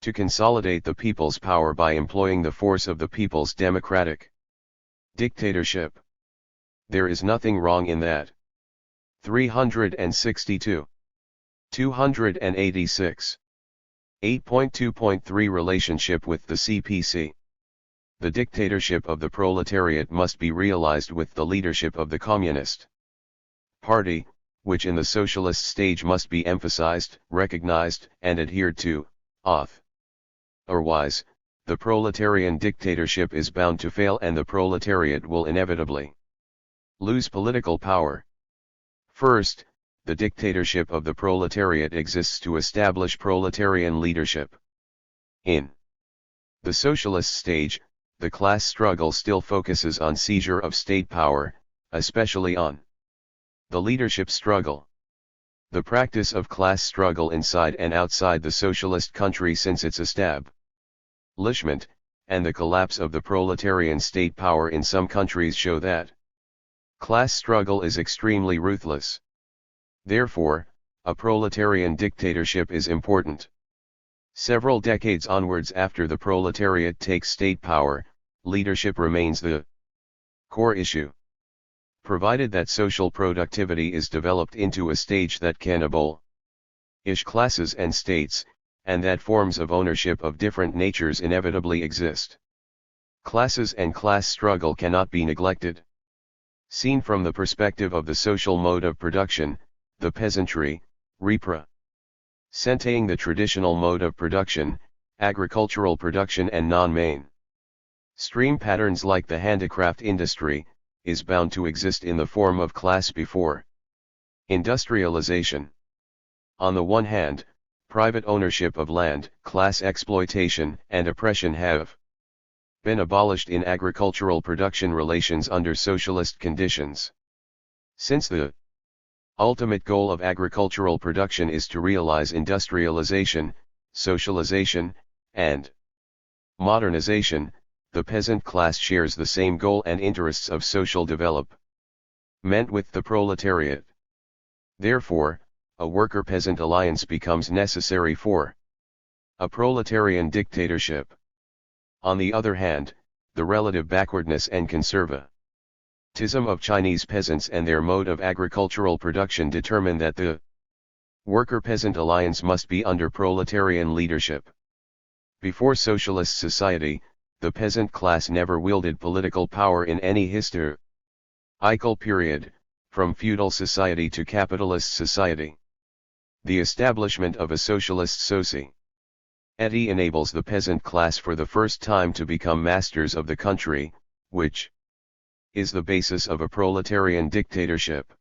to consolidate the people's power by employing the force of the people's democratic dictatorship. There is nothing wrong in that. 362. 286. 8.2.3 Relationship with the CPC. The dictatorship of the proletariat must be realized with the leadership of the Communist Party, which in the socialist stage must be emphasized, recognized, and adhered to. Otherwise, the proletarian dictatorship is bound to fail and the proletariat will inevitably lose political power. First, the dictatorship of the proletariat exists to establish proletarian leadership. In the socialist stage, the class struggle still focuses on seizure of state power, especially on the leadership struggle. The practice of class struggle inside and outside the socialist country since its establishment, and the collapse of the proletarian state power in some countries show that class struggle is extremely ruthless. Therefore, a proletarian dictatorship is important. Several decades onwards after the proletariat takes state power, leadership remains the core issue. Provided that social productivity is developed into a stage that can abolish classes and states, and that forms of ownership of different natures inevitably exist. Classes and class struggle cannot be neglected. Seen from the perspective of the social mode of production, the peasantry, representing the traditional mode of production, agricultural production and non-main stream patterns like the handicraft industry, is bound to exist in the form of class before industrialization. On the one hand, Private ownership of land, class exploitation, and oppression have been abolished in agricultural production relations under socialist conditions. Since the ultimate goal of agricultural production is to realize industrialization, socialization, and modernization, the peasant class shares the same goal and interests of social development with the proletariat. Therefore, a worker-peasant alliance becomes necessary for a proletarian dictatorship. On the other hand, the relative backwardness and conservatism of Chinese peasants and their mode of agricultural production determine that the worker-peasant alliance must be under proletarian leadership. Before socialist society, the peasant class never wielded political power in any historical period, from feudal society to capitalist society. The establishment of a socialist society enables the peasant class for the first time to become masters of the country, which is the basis of a proletarian dictatorship.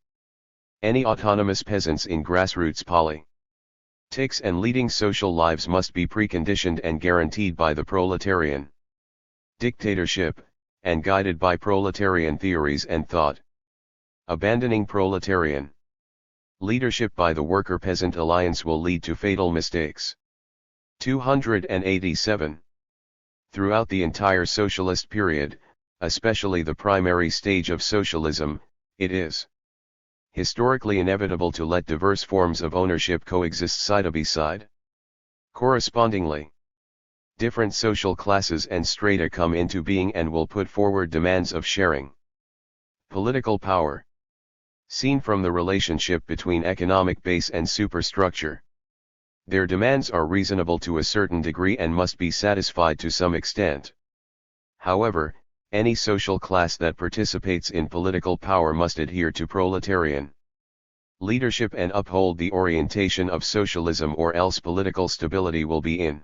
Any autonomous peasants in grassroots politics and leading social lives must be preconditioned and guaranteed by the proletarian dictatorship, and guided by proletarian theories and thought. Abandoning proletarian leadership by the worker-peasant alliance will lead to fatal mistakes. 287. Throughout the entire socialist period, especially the primary stage of socialism, it is historically inevitable to let diverse forms of ownership coexist side by side. Correspondingly, different social classes and strata come into being and will put forward demands of sharing political power. Seen from the relationship between economic base and superstructure, their demands are reasonable to a certain degree and must be satisfied to some extent. However, any social class that participates in political power must adhere to proletarian leadership and uphold the orientation of socialism, or else political stability will be in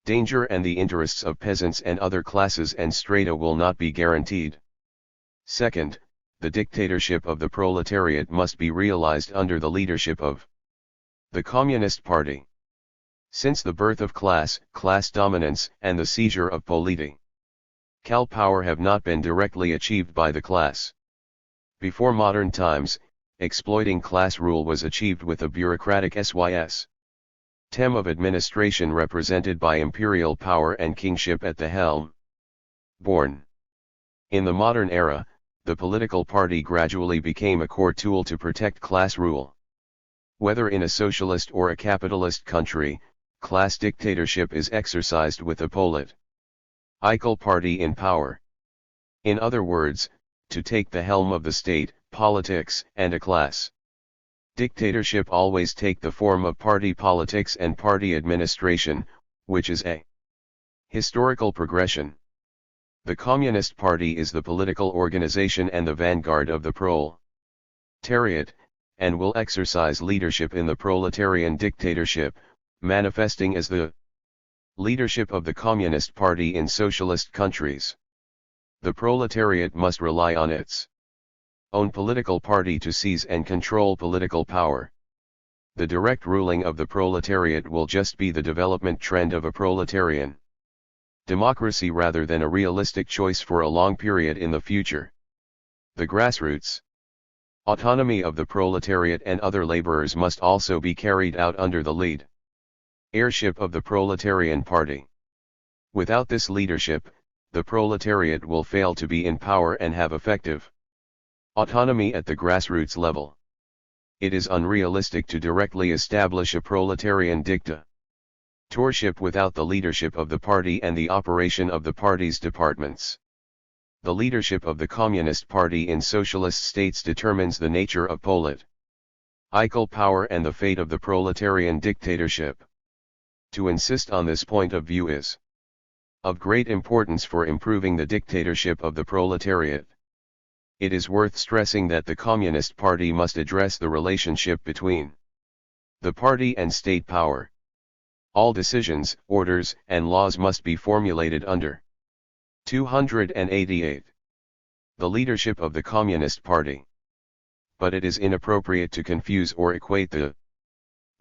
danger and the interests of peasants and other classes and strata will not be guaranteed. Second, the dictatorship of the proletariat must be realized under the leadership of the Communist Party. Since the birth of class dominance, and the seizure of political power have not been directly achieved by the class. Before modern times, exploiting class rule was achieved with a bureaucratic system of administration represented by imperial power and kingship at the helm. In the modern era, the political party gradually became a core tool to protect class rule. Whether in a socialist or a capitalist country, class dictatorship is exercised with a political party in power. In other words, to take the helm of the state, politics, and a class dictatorship always take the form of party politics and party administration, which is a historical progression. The Communist Party is the political organization and the vanguard of the proletariat, and will exercise leadership in the proletarian dictatorship, manifesting as the leadership of the Communist Party in socialist countries. The proletariat must rely on its own political party to seize and control political power. The direct ruling of the proletariat will just be the development trend of a proletarian democracy rather than a realistic choice for a long period in the future. The grassroots autonomy of the proletariat and other laborers must also be carried out under the leadership of the proletarian party. Without this leadership, the proletariat will fail to be in power and have effective autonomy at the grassroots level. It is unrealistic to directly establish a proletarian dictatorship without the leadership of the party and the operation of the party's departments. The leadership of the Communist Party in socialist states determines the nature of political power and the fate of the proletarian dictatorship. To insist on this point of view is of great importance for improving the dictatorship of the proletariat. It is worth stressing that the Communist Party must address the relationship between the party and state power. All decisions, orders, and laws must be formulated under 288. The leadership of the Communist Party. But it is inappropriate to confuse or equate the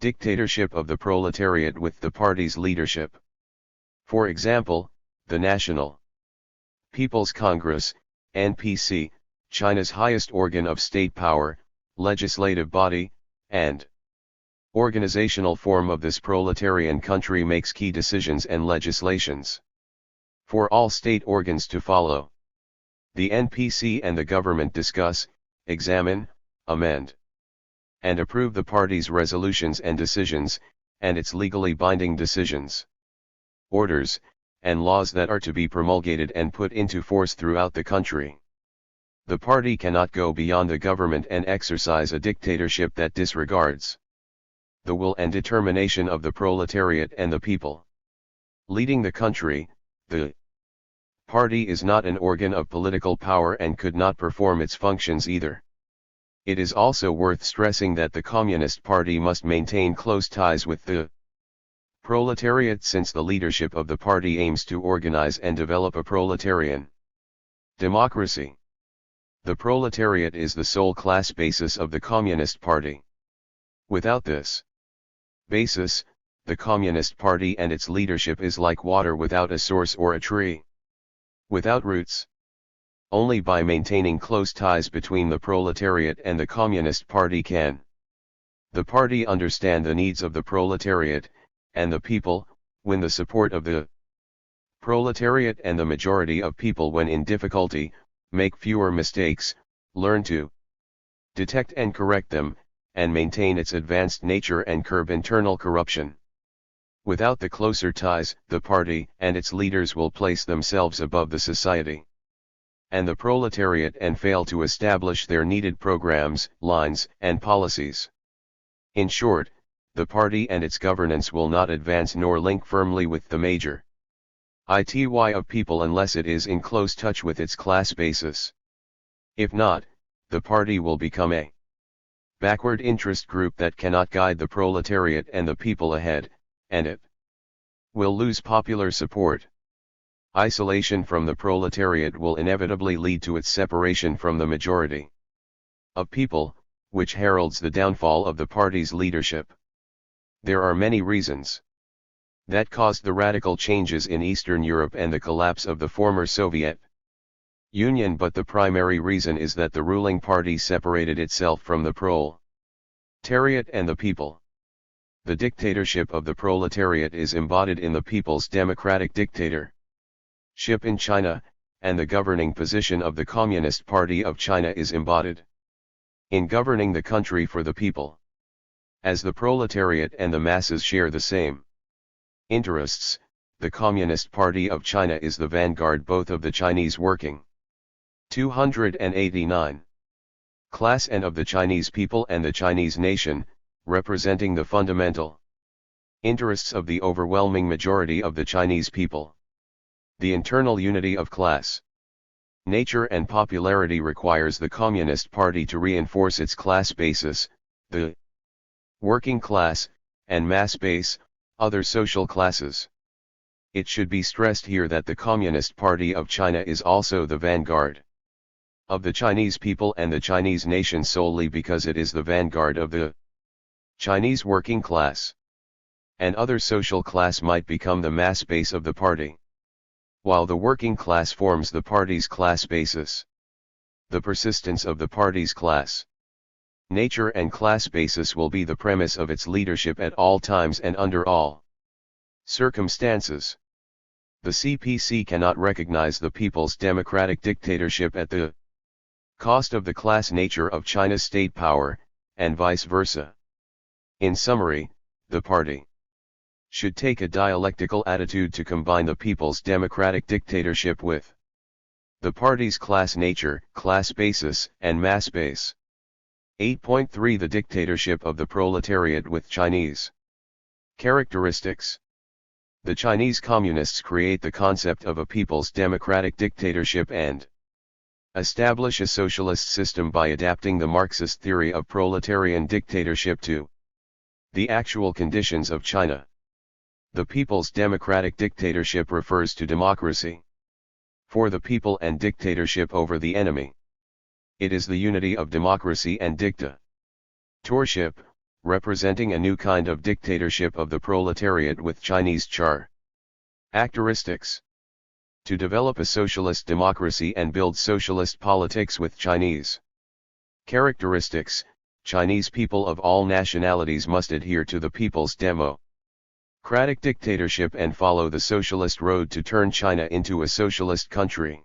Dictatorship of the proletariat with the party's leadership. For example, the National People's Congress, NPC, China's highest organ of state power, legislative body, and organizational form of this proletarian country, makes key decisions and legislations for all state organs to follow. The NPC and the government discuss, examine, amend, and approve the party's resolutions and decisions, and its legally binding decisions, orders, and laws that are to be promulgated and put into force throughout the country. The party cannot go beyond the government and exercise a dictatorship that disregards the will and determination of the proletariat and the people leading the country. The party is not an organ of political power and could not perform its functions either. It is also worth stressing that the Communist Party must maintain close ties with the proletariat, since the leadership of the party aims to organize and develop a proletarian democracy. The proletariat is the sole class basis of the Communist Party. Without this basis, the Communist Party and its leadership is like water without a source or a tree without roots. Only by maintaining close ties between the proletariat and the Communist Party can the party understand the needs of the proletariat and the people, win the support of the proletariat and the majority of people when in difficulty, make fewer mistakes, learn to detect and correct them, and maintain its advanced nature and curb internal corruption. Without the closer ties, the party and its leaders will place themselves above the society and the proletariat and fail to establish their needed programs, lines, and policies. In short, the party and its governance will not advance nor link firmly with the major ity of people unless it is in close touch with its class basis. If not, the party will become a backward interest group that cannot guide the proletariat and the people ahead, and it will lose popular support. Isolation from the proletariat will inevitably lead to its separation from the majority of people, which heralds the downfall of the party's leadership. There are many reasons that caused the radical changes in Eastern Europe and the collapse of the former Soviet Union, but the primary reason is that the ruling party separated itself from the proletariat and the people. The dictatorship of the proletariat is embodied in the People's Democratic Dictatorship in China, and the governing position of the Communist Party of China is embodied in governing the country for the people. As the proletariat and the masses share the same interests, the Communist Party of China is the vanguard both of the Chinese working 289 class and of the Chinese people and the Chinese nation, representing the fundamental interests of the overwhelming majority of the Chinese people. The internal unity of class nature and popularity requires the Communist Party to reinforce its class basis, the working class, and mass base, other social classes. It should be stressed here that the Communist Party of China is also the vanguard of the Chinese people and the Chinese nation solely because it is the vanguard of the Chinese working class. And other social class might become the mass base of the party, while the working class forms the party's class basis. The persistence of the party's class nature and class basis will be the premise of its leadership at all times and under all circumstances. The CPC cannot recognize the People's Democratic Dictatorship at the cost of the class nature of China's state power, and vice versa. In summary, the party should take a dialectical attitude to combine the People's Democratic Dictatorship with the party's class nature, class basis, and mass base. 8.3 The dictatorship of the proletariat with Chinese characteristics. The Chinese Communists create the concept of a People's Democratic Dictatorship and establish a socialist system by adapting the Marxist theory of proletarian dictatorship to the actual conditions of China. The People's Democratic Dictatorship refers to democracy for the people and dictatorship over the enemy. It is the unity of democracy and dictatorship, representing a new kind of dictatorship of the proletariat with Chinese characteristics. To develop a socialist democracy and build socialist politics with Chinese characteristics, Chinese people of all nationalities must adhere to the People's Democratic dictatorship and follow the socialist road to turn China into a socialist country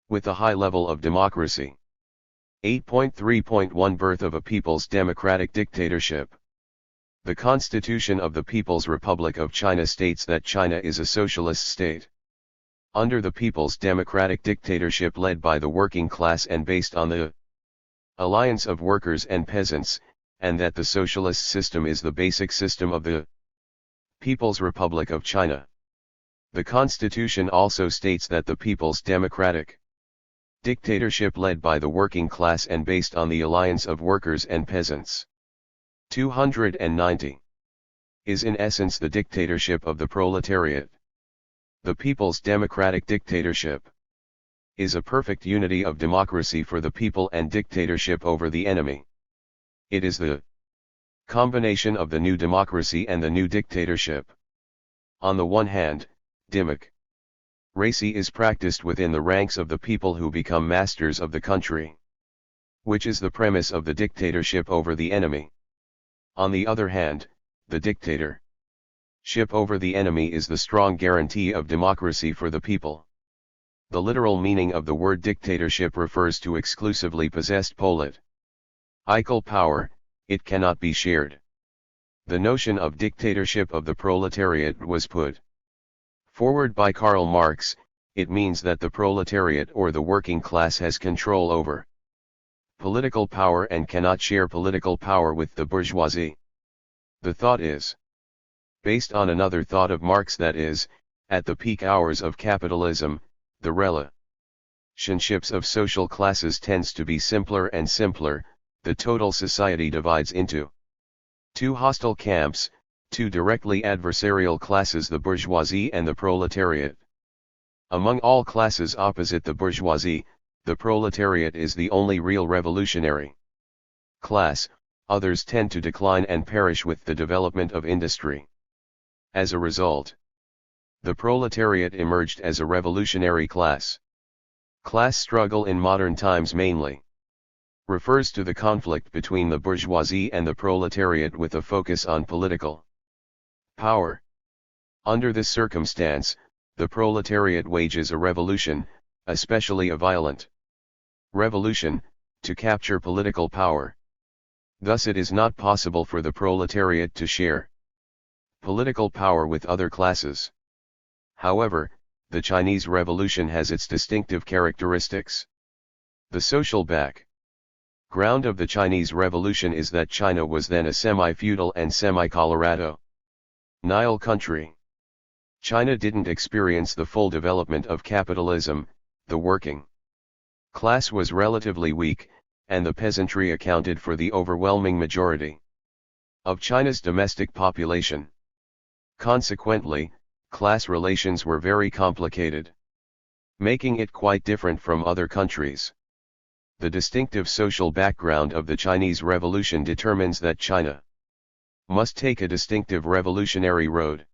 with a high level of democracy. 8.3.1 Birth of a People's Democratic Dictatorship. The Constitution of the People's Republic of China states that China is a socialist state. Under the People's Democratic Dictatorship led by the working class and based on the alliance of workers and peasants, and that the socialist system is the basic system of the People's Republic of China. The Constitution also states that the People's Democratic Dictatorship led by the working class and based on the alliance of workers and peasants. 290. Is in essence the dictatorship of the proletariat. The People's Democratic Dictatorship is a perfect unity of democracy for the people and dictatorship over the enemy. It is the combination of the new democracy and the new dictatorship. On the one hand, democracy is practiced within the ranks of the people who become masters of the country, which is the premise of the dictatorship over the enemy. On the other hand, the dictatorship over the enemy is the strong guarantee of democracy for the people. The literal meaning of the word dictatorship refers to exclusively possessed political power. It cannot be shared. The notion of dictatorship of the proletariat was put forward by Karl Marx. It means that the proletariat or the working class has control over political power and cannot share political power with the bourgeoisie. The thought is based on another thought of Marx, that is, at the peak hours of capitalism, the relationships of social classes tends to be simpler and simpler. The total society divides into two hostile camps, two directly adversarial classes, the bourgeoisie and the proletariat. Among all classes opposite the bourgeoisie, the proletariat is the only real revolutionary class. Others tend to decline and perish with the development of industry. As a result, the proletariat emerged as a revolutionary class. Class struggle in modern times mainly refers to the conflict between the bourgeoisie and the proletariat with a focus on political power. Under this circumstance, the proletariat wages a revolution, especially a violent revolution, to capture political power. Thus it is not possible for the proletariat to share political power with other classes. However, the Chinese Revolution has its distinctive characteristics. The social background of the Chinese Revolution is that China was then a semi-feudal and semi-Colorado Nile country. China didn't experience the full development of capitalism. The working class was relatively weak, and the peasantry accounted for the overwhelming majority of China's domestic population. Consequently, class relations were very complicated, making it quite different from other countries. The distinctive social background of the Chinese Revolution determines that China must take a distinctive revolutionary road.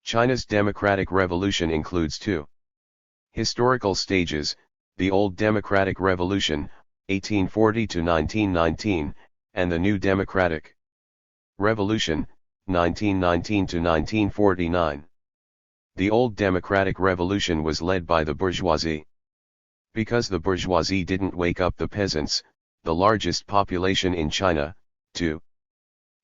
China's democratic revolution includes two historical stages: the Old Democratic Revolution, 1840 to 1919, and the New Democratic Revolution, 1919 to 1949. The Old Democratic Revolution was led by the bourgeoisie. Because the bourgeoisie didn't wake up the peasants, the largest population in China, to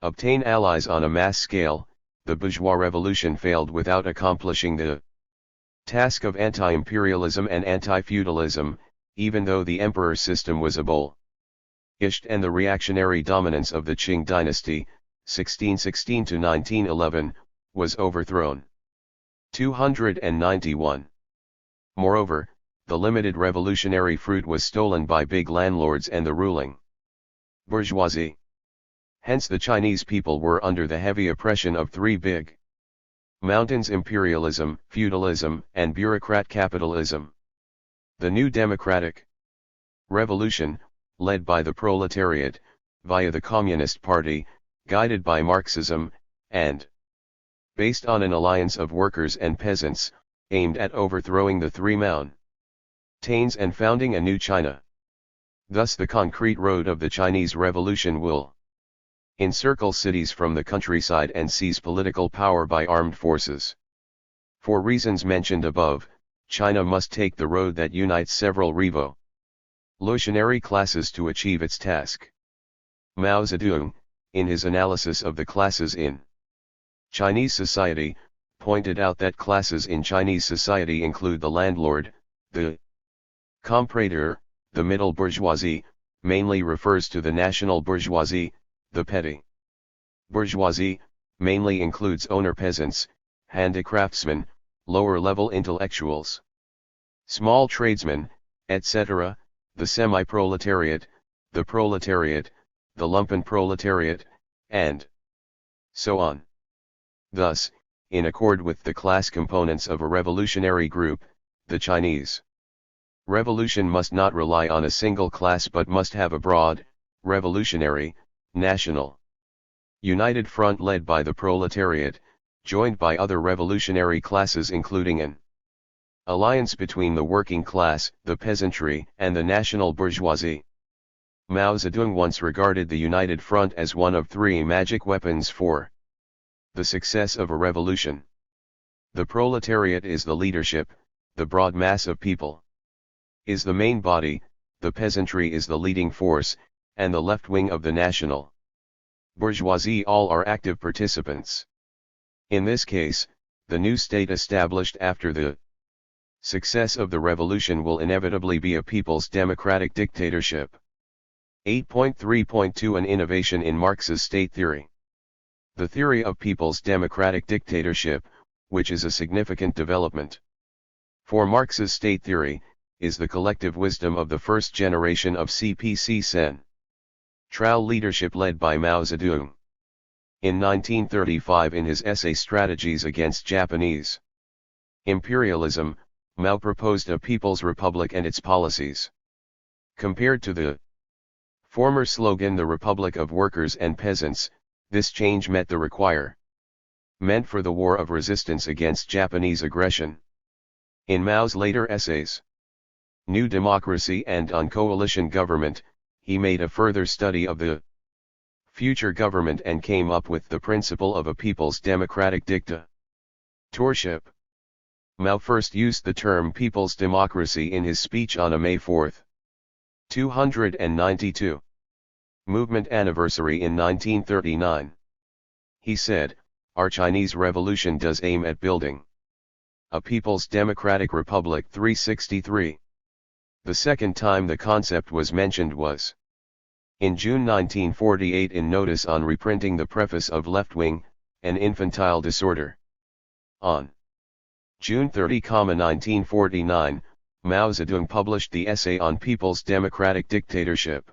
obtain allies on a mass scale, the bourgeois revolution failed without accomplishing the task of anti-imperialism and anti-feudalism, even though the emperor system was abolished and the reactionary dominance of the Qing dynasty, 1616 to 1911, was overthrown. 291. Moreover, the limited revolutionary fruit was stolen by big landlords and the ruling bourgeoisie. Hence the Chinese people were under the heavy oppression of three big mountains: imperialism, feudalism, and bureaucrat capitalism. The New Democratic Revolution, led by the proletariat, via the Communist Party, guided by Marxism, and based on an alliance of workers and peasants, aimed at overthrowing the three mountains and founding a new China. Thus the concrete road of the Chinese Revolution will encircle cities from the countryside and seize political power by armed forces. For reasons mentioned above, China must take the road that unites several revolutionary classes to achieve its task. Mao Zedong, in his analysis of the classes in Chinese society, pointed out that classes in Chinese society include the landlord, the comprador, the middle bourgeoisie, mainly refers to the national bourgeoisie, the petty bourgeoisie, mainly includes owner peasants, handicraftsmen, lower-level intellectuals, small tradesmen, etc., the semi-proletariat, the proletariat, the lumpenproletariat, and so on. Thus, in accord with the class components of a revolutionary group, the Chinese revolution must not rely on a single class but must have a broad, revolutionary, national, united front led by the proletariat, joined by other revolutionary classes including an alliance between the working class, the peasantry, and the national bourgeoisie. Mao Zedong once regarded the United Front as one of three magic weapons for the success of a revolution. The proletariat is the leadership, the broad mass of people is the main body, the peasantry is the leading force, and the left wing of the national bourgeoisie all are active participants. In this case, the new state established after the success of the revolution will inevitably be a people's democratic dictatorship. 8.3.2 An innovation in Marx's state theory. The theory of people's democratic dictatorship, which is a significant development for Marx's state theory, is the collective wisdom of the first generation of CPC Central leadership led by Mao Zedong. In 1935, in his essay Strategies Against Japanese Imperialism, Mao proposed a People's Republic and its policies. Compared to the former slogan, the Republic of Workers and Peasants, this change met the requirement for the war of resistance against Japanese aggression. In Mao's later essays, New Democracy and On Coalition Government, he made a further study of the future government and came up with the principle of a people's democratic dictatorship. Mao first used the term people's democracy in his speech on a May 4, 292 movement anniversary in 1939. He said, "Our Chinese Revolution does aim at building a People's Democratic Republic." 363. The second time the concept was mentioned was in June 1948 in Notice on Reprinting the Preface of Left Wing, an Infantile Disorder. On June 30, 1949, Mao Zedong published the essay on People's Democratic Dictatorship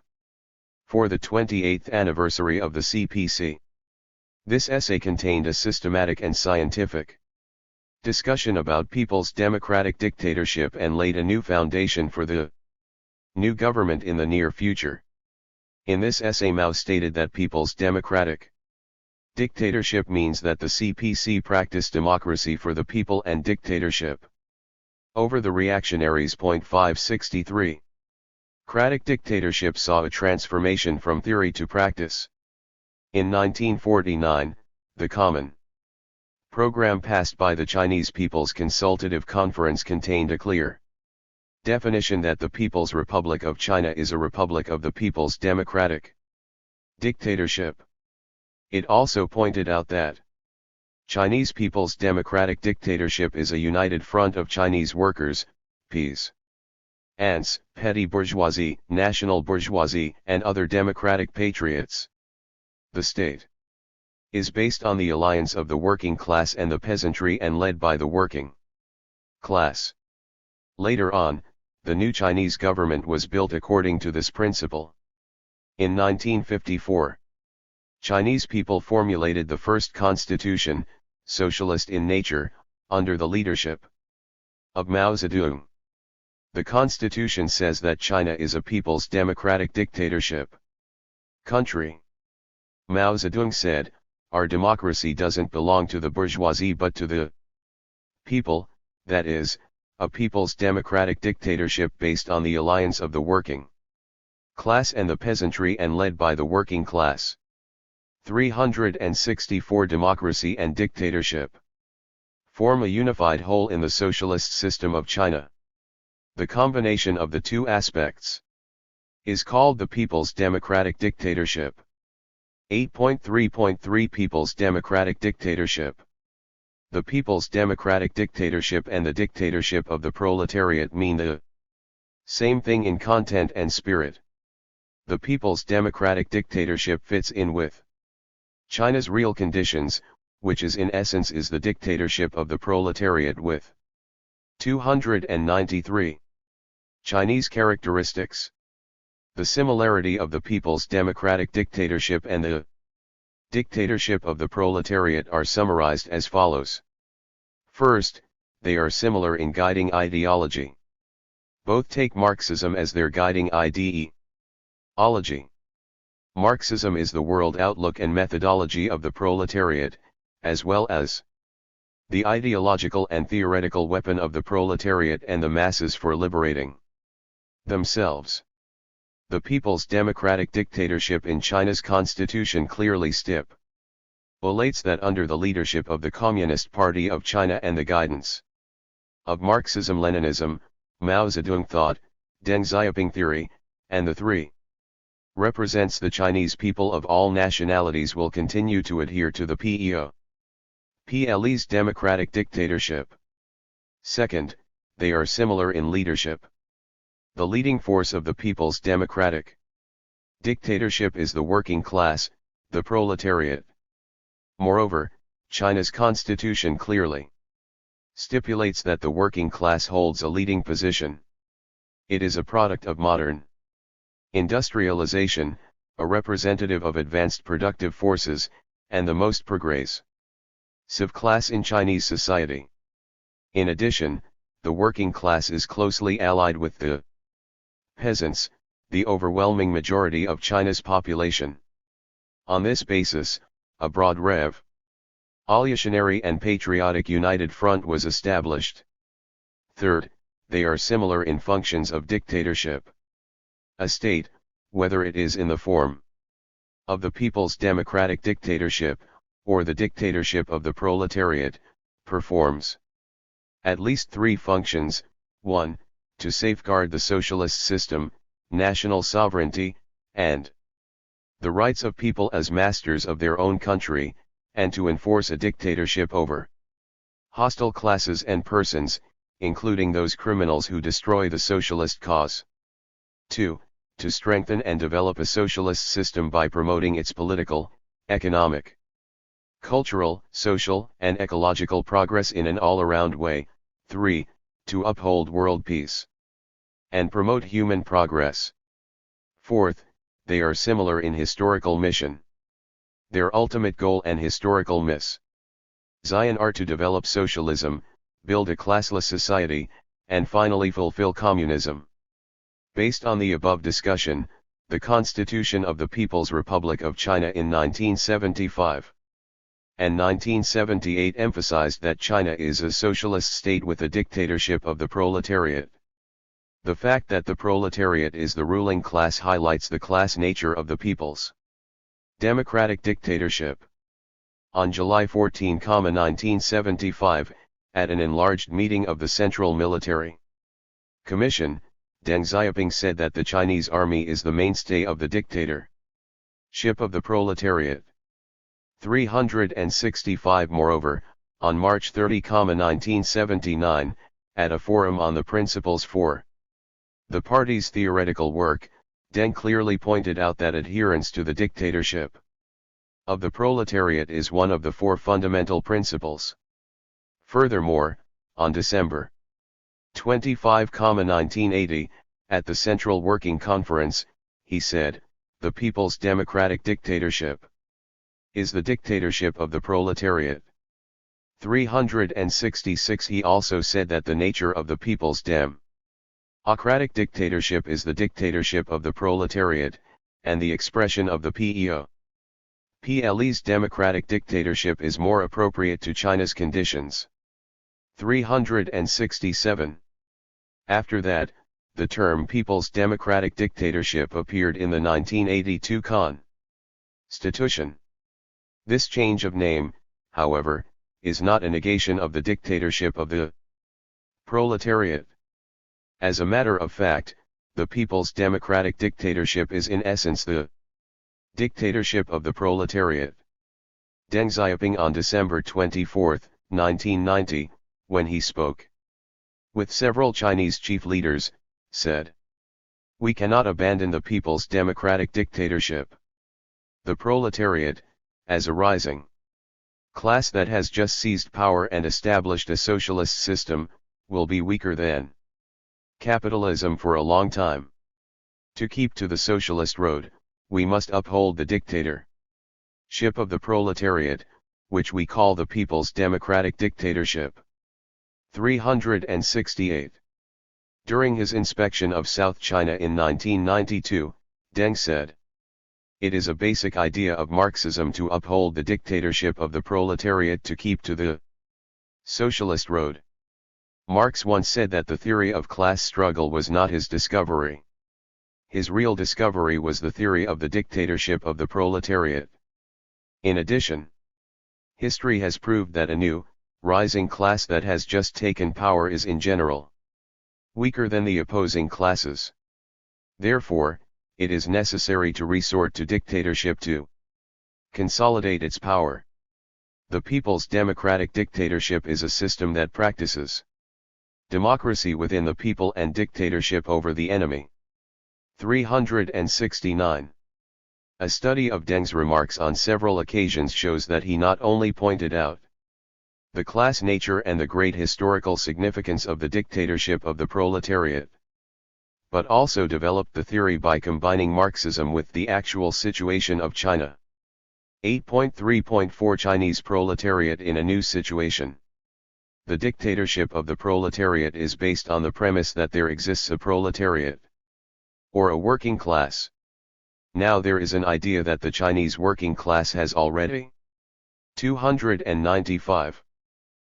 for the 28th anniversary of the CPC. This essay contained a systematic and scientific discussion about people's democratic dictatorship and laid a new foundation for the new government in the near future. In this essay, Mao stated that people's democratic dictatorship means that the CPC practice democracy for the people and dictatorship over the reactionaries. 563. Democratic dictatorship saw a transformation from theory to practice. In 1949, the Common Program passed by the Chinese People's Consultative Conference contained a clear definition that the People's Republic of China is a republic of the people's democratic dictatorship. It also pointed out that Chinese People's Democratic Dictatorship is a united front of Chinese workers, peasants, petty bourgeoisie, national bourgeoisie, and other democratic patriots. The state is based on the alliance of the working class and the peasantry and led by the working class. Later on, the new Chinese government was built according to this principle. In 1954, Chinese people formulated the first constitution, socialist in nature, under the leadership of Mao Zedong. The constitution says that China is a people's democratic dictatorship country. Mao Zedong said, "Our democracy doesn't belong to the bourgeoisie but to the people, that is, a people's democratic dictatorship based on the alliance of the working class and the peasantry and led by the working class." 364 Democracy and dictatorship form a unified whole in the socialist system of China. The combination of the two aspects is called the People's Democratic Dictatorship. 8.3.3 People's Democratic Dictatorship. The People's Democratic Dictatorship and the dictatorship of the proletariat mean the same thing in content and spirit. The People's Democratic Dictatorship fits in with China's real conditions, which is in essence is the dictatorship of the proletariat with 293 Chinese characteristics. The similarity of the People's Democratic Dictatorship and the dictatorship of the proletariat are summarized as follows. First, they are similar in guiding ideology. Both take Marxism as their guiding ideology. Marxism is the world outlook and methodology of the proletariat, as well as the ideological and theoretical weapon of the proletariat and the masses for liberating themselves. The People's Democratic Dictatorship in China's constitution clearly stipulates that under the leadership of the Communist Party of China and the guidance of Marxism-Leninism, Mao Zedong thought, Deng Xiaoping theory, and the three represents the Chinese people of all nationalities will continue to adhere to the PLE's democratic dictatorship. Second, they are similar in leadership. The leading force of the People's Democratic Dictatorship is the working class, the proletariat. Moreover, China's constitution clearly stipulates that the working class holds a leading position. It is a product of modern industrialization, a representative of advanced productive forces, and the most progressive class in Chinese society. In addition, the working class is closely allied with the peasants, the overwhelming majority of China's population. On this basis, a broad revolutionary and patriotic united front was established. Third, they are similar in functions of dictatorship. A state, whether it is in the form of the People's Democratic Dictatorship, or the dictatorship of the proletariat, performs at least three functions: 1. To safeguard the socialist system, national sovereignty, and the rights of people as masters of their own country, and to enforce a dictatorship over hostile classes and persons, including those criminals who destroy the socialist cause. 2. To strengthen and develop a socialist system by promoting its political, economic, cultural, social, and ecological progress in an all-around way. 3. To uphold world peace and promote human progress. Fourth, they are similar in historical mission. Their ultimate goal and historical mission are to develop socialism, build a classless society, and finally fulfill communism. Based on the above discussion, the Constitution of the People's Republic of China in 1975 and 1978 emphasized that China is a socialist state with a dictatorship of the proletariat. The fact that the proletariat is the ruling class highlights the class nature of the People's Democratic Dictatorship. On July 14, 1975, at an enlarged meeting of the Central Military Commission, Deng Xiaoping said that the Chinese army is the mainstay of the dictatorship of the proletariat. 365 Moreover, on March 30, 1979, at a forum on the principles for the party's theoretical work, Deng clearly pointed out that adherence to the dictatorship of the proletariat is one of the four fundamental principles. Furthermore, on December 25, 1980, at the Central Working Conference, he said, "The People's Democratic Dictatorship is the dictatorship of the proletariat." 366 He also said that the nature of the People's Democratic Dictatorship is the dictatorship of the proletariat, and the expression of the PLE's democratic dictatorship is more appropriate to China's conditions. 367. After that, the term People's Democratic Dictatorship appeared in the 1982 Constitution. This change of name, however, is not a negation of the dictatorship of the proletariat. As a matter of fact, the People's Democratic Dictatorship is in essence the dictatorship of the proletariat. Deng Xiaoping on December 24, 1990, when he spoke with several Chinese chief leaders, said, "We cannot abandon the People's Democratic Dictatorship. The proletariat, as a rising class that has just seized power and established a socialist system, will be weaker than capitalism for a long time. To keep to the socialist road, we must uphold the dictatorship of the proletariat, which we call the People's Democratic Dictatorship." 368. During his inspection of South China in 1992, Deng said, "It is a basic idea of Marxism to uphold the dictatorship of the proletariat to keep to the socialist road." Marx once said that the theory of class struggle was not his discovery. His real discovery was the theory of the dictatorship of the proletariat. In addition, history has proved that a new, rising class that has just taken power is in general weaker than the opposing classes. Therefore, it is necessary to resort to dictatorship to consolidate its power. The People's Democratic Dictatorship is a system that practices democracy within the people and dictatorship over the enemy. 369. A study of Deng's remarks on several occasions shows that he not only pointed out the class nature and the great historical significance of the dictatorship of the proletariat, but also developed the theory by combining Marxism with the actual situation of China. 8.3.4 Chinese proletariat in a new situation. The dictatorship of the proletariat is based on the premise that there exists a proletariat, or a working class. Now there is an idea that the Chinese working class has already 295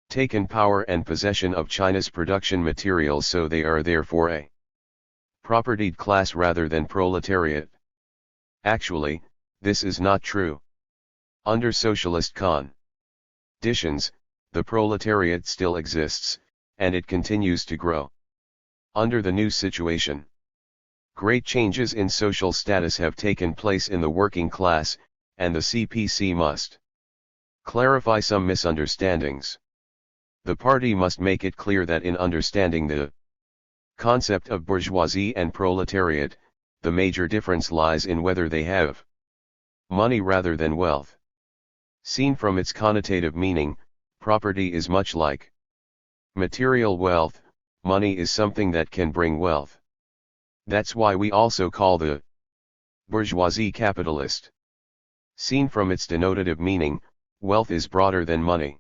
taken power and possession of China's production materials, so they are therefore a propertied class rather than proletariat. Actually, this is not true. Under socialist conditions, the proletariat still exists, and it continues to grow. Under the new situation, great changes in social status have taken place in the working class, and the CPC must clarify some misunderstandings. The party must make it clear that in understanding the concept of bourgeoisie and proletariat, the major difference lies in whether they have money rather than wealth. Seen from its connotative meaning, property is much like material wealth. Money is something that can bring wealth. That's why we also call the bourgeoisie capitalist. Seen from its denotative meaning, wealth is broader than money.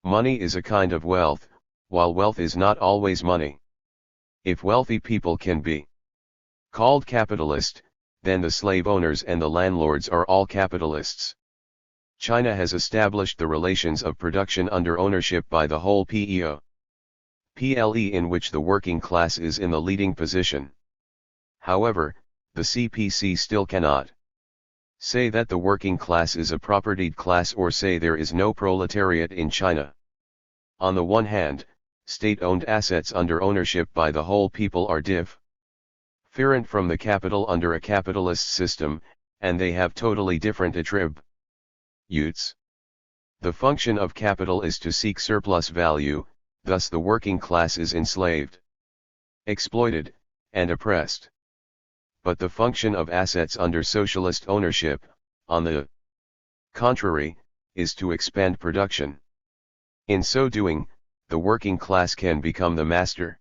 Money is a kind of wealth, while wealth is not always money. If wealthy people can be called capitalist, then the slave owners and the landlords are all capitalists. China has established the relations of production under ownership by the whole PLE, in which the working class is in the leading position. However, the CPC still cannot say that the working class is a propertied class or say there is no proletariat in China. On the one hand, state-owned assets under ownership by the whole people are different from the capital under a capitalist system, and they have totally different attributes. The function of capital is to seek surplus value, thus the working class is enslaved, exploited, and oppressed. But the function of assets under socialist ownership, on the contrary, is to expand production. In so doing, the working class can become the master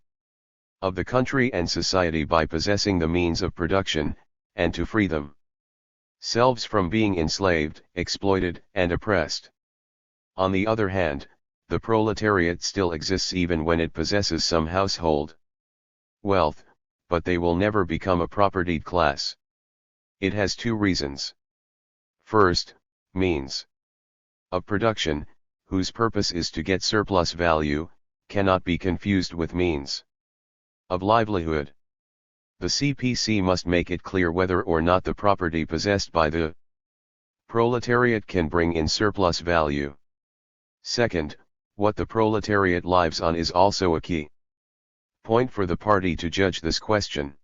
of the country and society by possessing the means of production, and to free themselves from being enslaved, exploited, and oppressed. On the other hand, the proletariat still exists even when it possesses some household wealth, but they will never become a propertied class. It has two reasons. First, Means of production, whose purpose is to get surplus value, cannot be confused with means of livelihood. The CPC must make it clear whether or not the property possessed by the proletariat can bring in surplus value. Second, what the proletariat lives on is also a key point for the party to judge this question.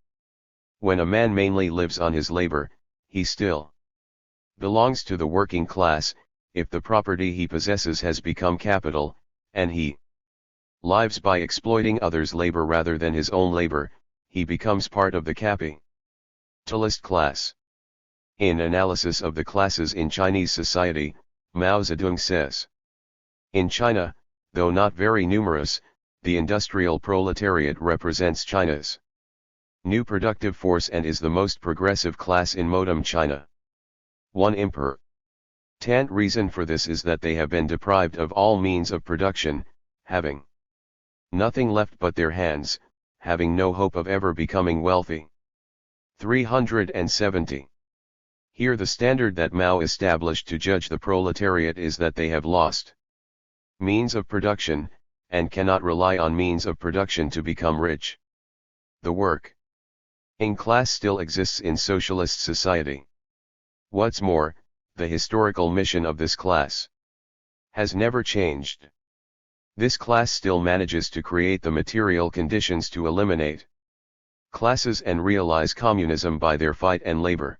When a man mainly lives on his labor, he still belongs to the working class. If the property he possesses has become capital, and he lives by exploiting others' labor rather than his own labor, he becomes part of the capitalist class. In Analysis of the Classes in Chinese Society, Mao Zedong says, in China, though not very numerous, the industrial proletariat represents China's new productive force and is the most progressive class in modern China. One important reason for this is that they have been deprived of all means of production, having nothing left but their hands, having no hope of ever becoming wealthy. 370. Here the standard that Mao established to judge the proletariat is that they have lost means of production, and cannot rely on means of production to become rich. The working class still exists in socialist society. What's more, the historical mission of this class has never changed. This class still manages to create the material conditions to eliminate classes and realize communism by their fight and labor.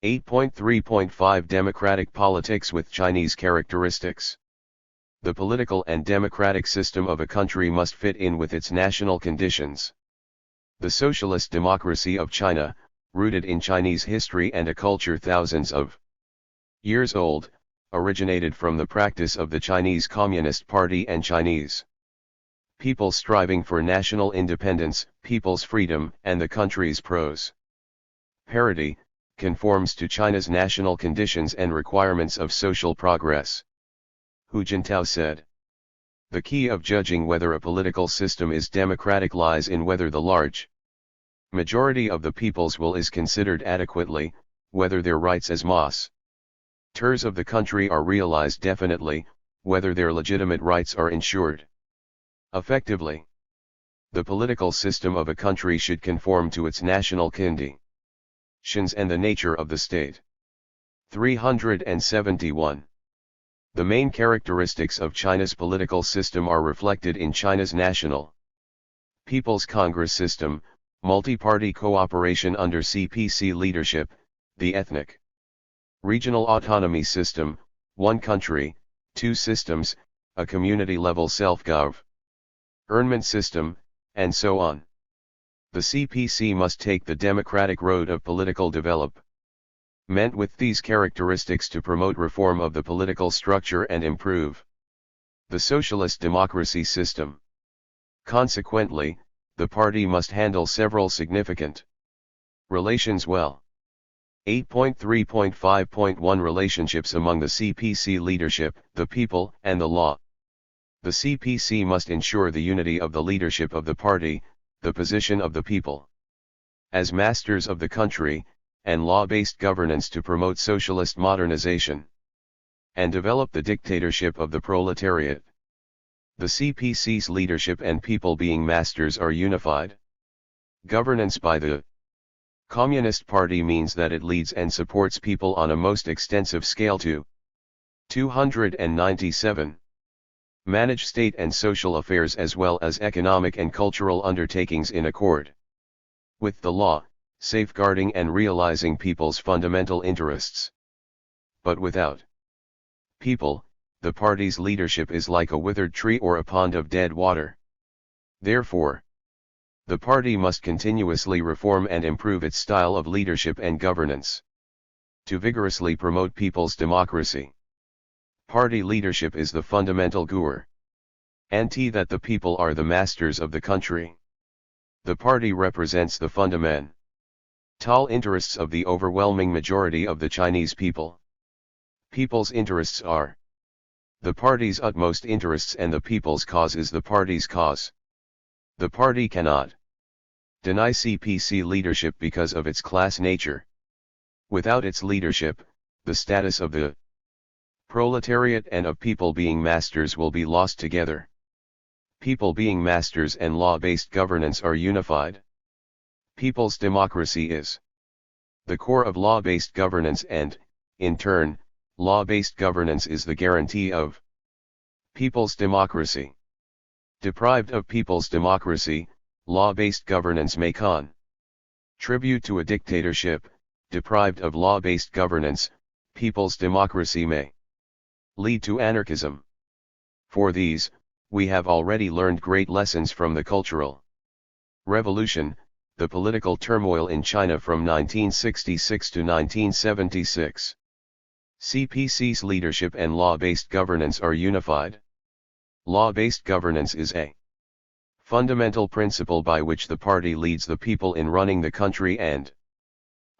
8.3.5 Democratic Politics with Chinese Characteristics. The political and democratic system of a country must fit in with its national conditions. The socialist democracy of China, rooted in Chinese history and a culture thousands of years old, originated from the practice of the Chinese Communist Party and Chinese people striving for national independence, people's freedom, and the country's prosperity, conforms to China's national conditions and requirements of social progress. Hu Jintao said, the key of judging whether a political system is democratic lies in whether the large majority of the people's will is considered adequately, whether their rights as masters of the country are realized definitely, whether their legitimate rights are ensured effectively. The political system of a country should conform to its national conditions and the nature of the state. 371. The main characteristics of China's political system are reflected in China's National People's Congress system, multi-party cooperation under CPC leadership, the ethnic regional autonomy system, one country, two systems, a community-level self-government system, and so on. The CPC must take the democratic road of political development with these characteristics to promote reform of the political structure and improve the socialist democracy system. Consequently, the party must handle several significant relations well. 8.3.5.1 Relationships among the CPC leadership, the people, and the law. The CPC must ensure the unity of the leadership of the party, the position of the people as masters of the country, and law-based governance to promote socialist modernization and develop the dictatorship of the proletariat. The CPC's leadership and people being masters are unified. Governance by the Communist Party means that it leads and supports people on a most extensive scale to 297. Manage state and social affairs as well as economic and cultural undertakings in accord with the law, safeguarding and realizing people's fundamental interests. But without people, the party's leadership is like a withered tree or a pond of dead water. Therefore, the party must continuously reform and improve its style of leadership and governance to vigorously promote people's democracy. Party leadership is the fundamental guarantee that the people are the masters of the country. The party represents the fundamental interests of the overwhelming majority of the Chinese people. People's interests are the party's utmost interests and the people's cause is the party's cause. The party cannot deny CPC leadership because of its class nature. Without its leadership, the status of the Proletariat and of people being masters will be lost together. People being masters and law-based governance are unified. People's democracy is the core of law-based governance and, in turn, law-based governance is the guarantee of people's democracy. Deprived of people's democracy, law-based governance may contribute to a dictatorship. Deprived of law-based governance, people's democracy may lead to anarchism. For these, we have already learned great lessons from the Cultural Revolution, the political turmoil in China from 1966 to 1976. CPC's leadership and law-based governance are unified. Law-based governance is a fundamental principle by which the party leads the people in running the country and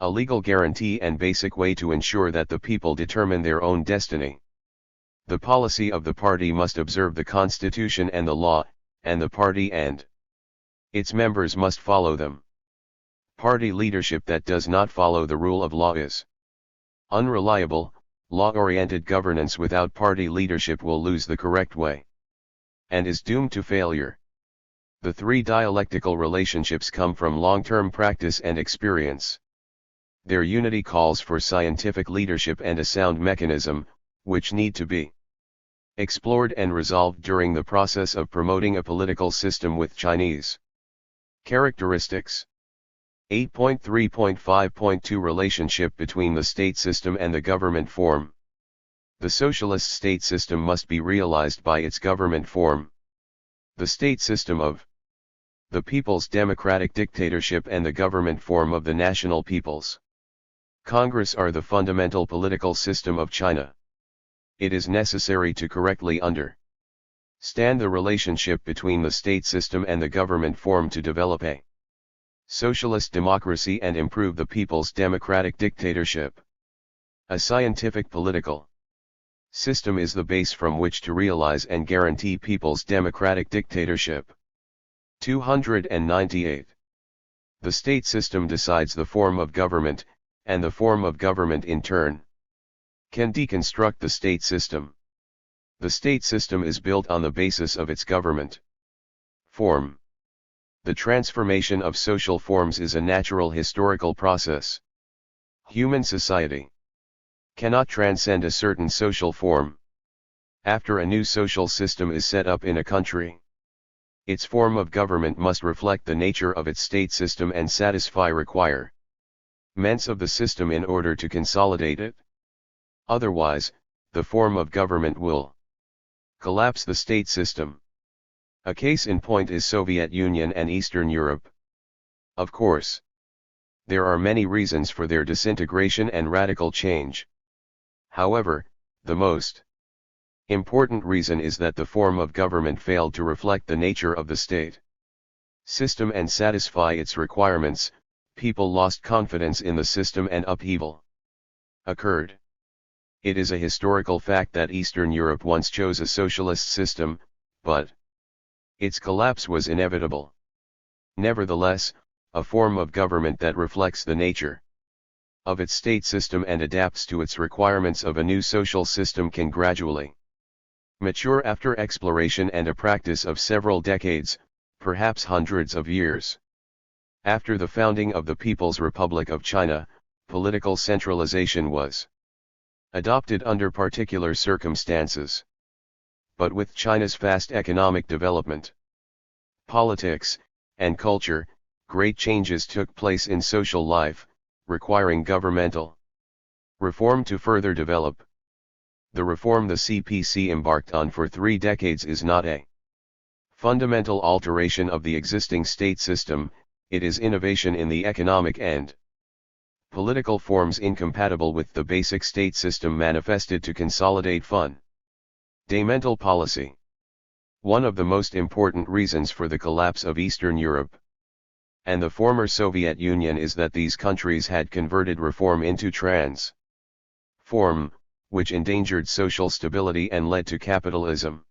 a legal guarantee and basic way to ensure that the people determine their own destiny. The policy of the party must observe the constitution and the law, and the party and its members must follow them. Party leadership that does not follow the rule of law is unreliable. Law-oriented governance without party leadership will lose the correct way and is doomed to failure. The three dialectical relationships come from long-term practice and experience. Their unity calls for scientific leadership and a sound mechanism, which need to be explored and resolved during the process of promoting a political system with Chinese characteristics. 8.3.5.2 Relationship between the state system and the government form. The socialist state system must be realized by its government form. The state system of the people's democratic dictatorship and the government form of the national people's Congress are the fundamental political system of China. It is necessary to correctly understand the relationship between the state system and the government form to develop a socialist democracy and improve the people's democratic dictatorship. A scientific political system is the base from which to realize and guarantee people's democratic dictatorship. 298. The state system decides the form of government, and the form of government in turn can deconstruct the state system. The state system is built on the basis of its government form. The transformation of social forms is a natural historical process. Human society cannot transcend a certain social form. After a new social system is set up in a country, its form of government must reflect the nature of its state system and satisfy requirements of the system in order to consolidate it. Otherwise, the form of government will collapse the state system. A case in point is Soviet Union and Eastern Europe. Of course, there are many reasons for their disintegration and radical change. However, the most important reason is that the form of government failed to reflect the nature of the state system and satisfy its requirements. People lost confidence in the system and upheaval occurred. It is a historical fact that Eastern Europe once chose a socialist system, but its collapse was inevitable. Nevertheless, a form of government that reflects the nature of its state system and adapts to its requirements of a new social system can gradually mature after exploration and a practice of several decades, perhaps hundreds of years. After the founding of the People's Republic of China, political centralization was adopted under particular circumstances. But with China's fast economic development, politics, and culture, great changes took place in social life, requiring governmental reform to further develop. The reform the CPC embarked on for 3 decades is not a fundamental alteration of the existing state system, it is innovation in the economic and political forms incompatible with the basic state system manifested to consolidate fundamental policy. One of the most important reasons for the collapse of Eastern Europe and the former Soviet Union is that these countries had converted reform into transform, which endangered social stability and led to capitalism.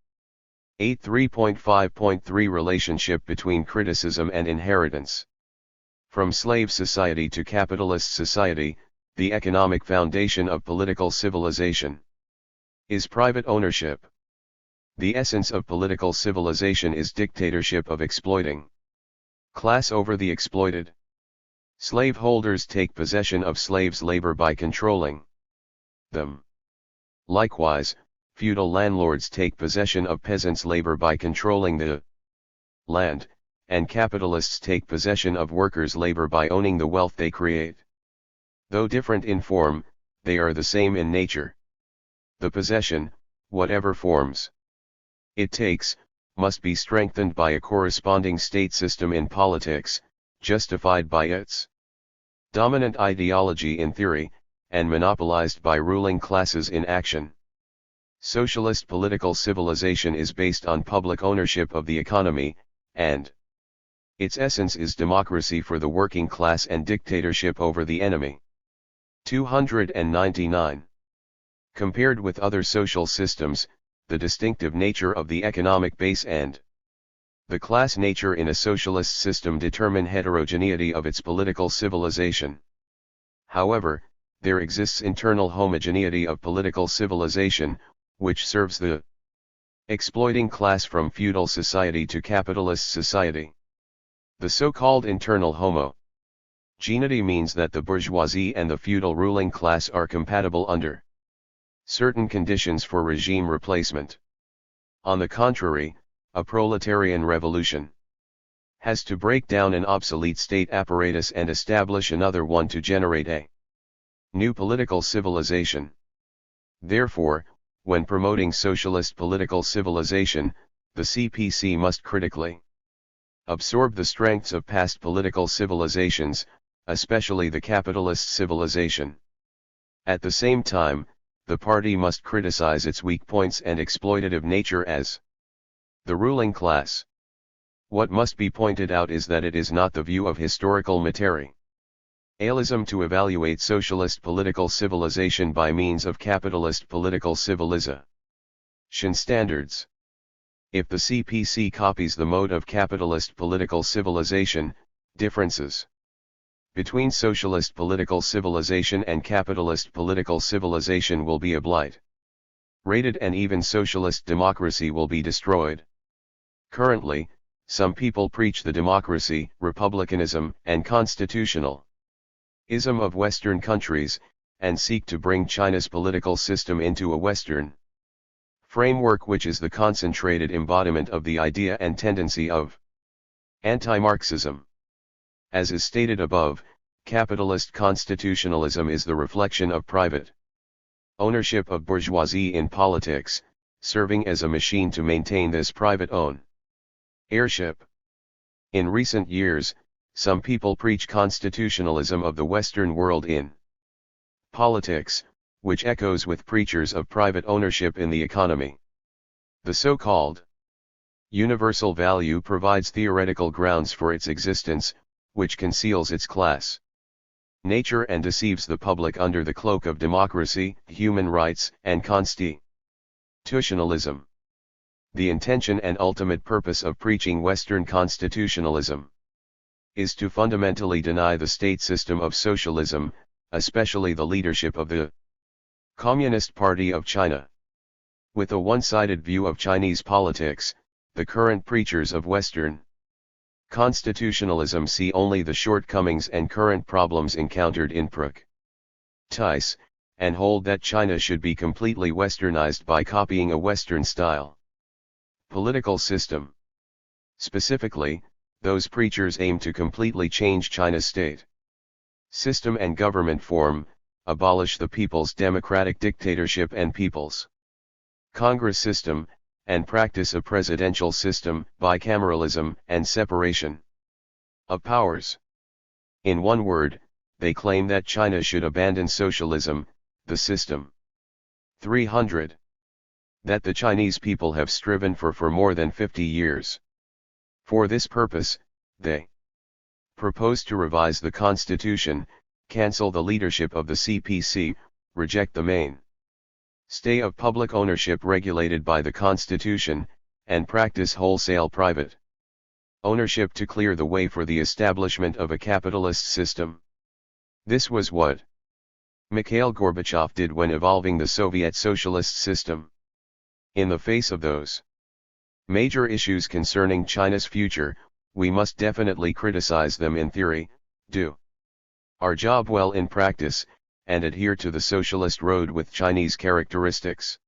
8.3.5.3 Relationship between criticism and inheritance. From slave society to capitalist society, the economic foundation of political civilization is private ownership. The essence of political civilization is dictatorship of exploiting class over the exploited. Slaveholders take possession of slaves' labor by controlling them. Likewise, feudal landlords take possession of peasants' labor by controlling the land, and capitalists take possession of workers' labor by owning the wealth they create. Though different in form, they are the same in nature. The possession, whatever forms it takes, must be strengthened by a corresponding state system in politics, justified by its dominant ideology in theory, and monopolized by ruling classes in action. Socialist political civilization is based on public ownership of the economy, and its essence is democracy for the working class and dictatorship over the enemy. 299. Compared with other social systems, the distinctive nature of the economic base and the class nature in a socialist system determine heterogeneity of its political civilization. However, there exists internal homogeneity of political civilization, which serves the exploiting class from feudal society to capitalist society. The so-called internal homogeneity means that the bourgeoisie and the feudal ruling class are compatible under certain conditions for regime replacement. On the contrary, a proletarian revolution has to break down an obsolete state apparatus and establish another one to generate a new political civilization. Therefore, when promoting socialist political civilization, the CPC must critically absorb the strengths of past political civilizations, especially the capitalist civilization. At the same time, the party must criticize its weak points and exploitative nature as the ruling class. What must be pointed out is that it is not the view of historical materialism to evaluate socialist political civilization by means of capitalist political civilization standards. If the CPC copies the mode of capitalist political civilization, differences between socialist political civilization and capitalist political civilization will be obliterated and even socialist democracy will be destroyed. Currently, some people preach the democracy, republicanism, and constitutionalism of Western countries, and seek to bring China's political system into a Western framework, which is the concentrated embodiment of the idea and tendency of anti-Marxism. As is stated above, capitalist constitutionalism is the reflection of private ownership of bourgeoisie in politics, serving as a machine to maintain this private ownership. In recent years, some people preach constitutionalism of the Western world in politics, which echoes with preachers of private ownership in the economy. The so-called universal value provides theoretical grounds for its existence, which conceals its class nature and deceives the public under the cloak of democracy, human rights, and constitutionalism. The intention and ultimate purpose of preaching Western constitutionalism is to fundamentally deny the state system of socialism, especially the leadership of the Communist Party of China. With a one-sided view of Chinese politics, the current preachers of Western constitutionalism see only the shortcomings and current problems encountered in practice, and hold that China should be completely westernized by copying a Western-style political system. Specifically, those preachers aim to completely change China's state system and government form, abolish the people's democratic dictatorship and people's Congress system, and practice a presidential system, bicameralism, and separation of powers. In one word, they claim that China should abandon socialism, the system 300 that the Chinese people have striven for more than 50 years. For this purpose, they propose to revise the constitution, cancel the leadership of the CPC, reject the main stay of public ownership regulated by the Constitution, and practice wholesale private ownership to clear the way for the establishment of a capitalist system. This was what Mikhail Gorbachev did when evolving the Soviet socialist system. In the face of those major issues concerning China's future, we must definitely criticize them in theory, do our job well in practice, and adhere to the socialist road with Chinese characteristics.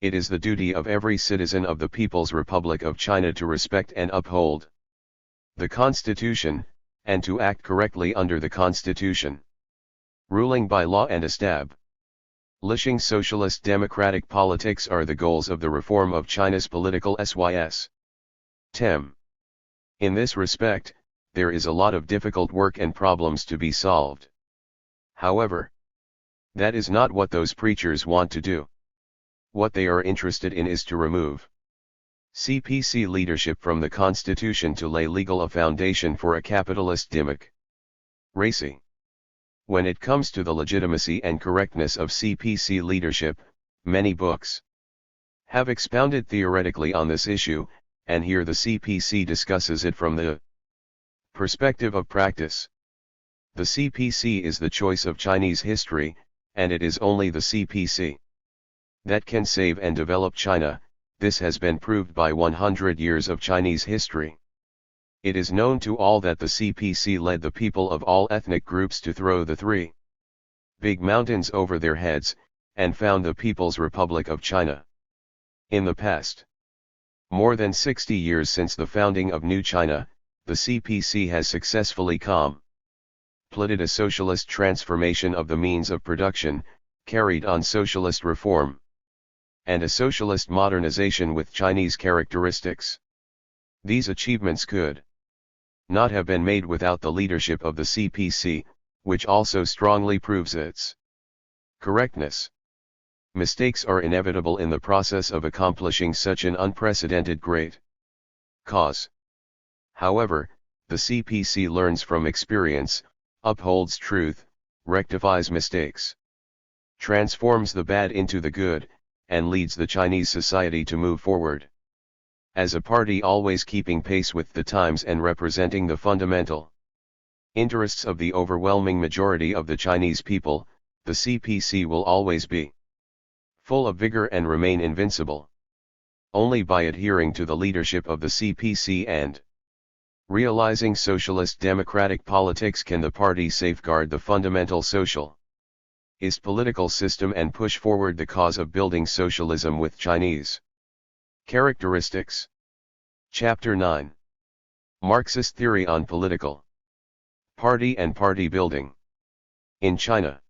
It is the duty of every citizen of the People's Republic of China to respect and uphold the Constitution, and to act correctly under the Constitution. Ruling by law and establishing socialist democratic politics are the goals of the reform of China's political system. In this respect, there is a lot of difficult work and problems to be solved. However, that is not what those preachers want to do. What they are interested in is to remove CPC leadership from the Constitution to lay legal a foundation for a capitalist democracy. When it comes to the legitimacy and correctness of CPC leadership, many books have expounded theoretically on this issue, and here the CPC discusses it from the perspective of practice. The CPC is the choice of Chinese history, and it is only the CPC that can save and develop China. This has been proved by 100 years of Chinese history. It is known to all that the CPC led the people of all ethnic groups to throw the three big mountains over their heads, and found the People's Republic of China. In the past, more than 60 years since the founding of New China, the CPC has successfully completed a socialist transformation of the means of production, carried on socialist reform, and a socialist modernization with Chinese characteristics. These achievements could not have been made without the leadership of the CPC, which also strongly proves its correctness. Mistakes are inevitable in the process of accomplishing such an unprecedented great cause. However, the CPC learns from experience, upholds truth, rectifies mistakes, transforms the bad into the good, and leads the Chinese society to move forward. As a party always keeping pace with the times and representing the fundamental interests of the overwhelming majority of the Chinese people, the CPC will always be full of vigor and remain invincible. Only by adhering to the leadership of the CPC and realizing socialist democratic politics can the party safeguard the fundamental socialist political system and push forward the cause of building socialism with Chinese characteristics. Chapter 9. Marxist Theory on Political Party and Party Building. In China,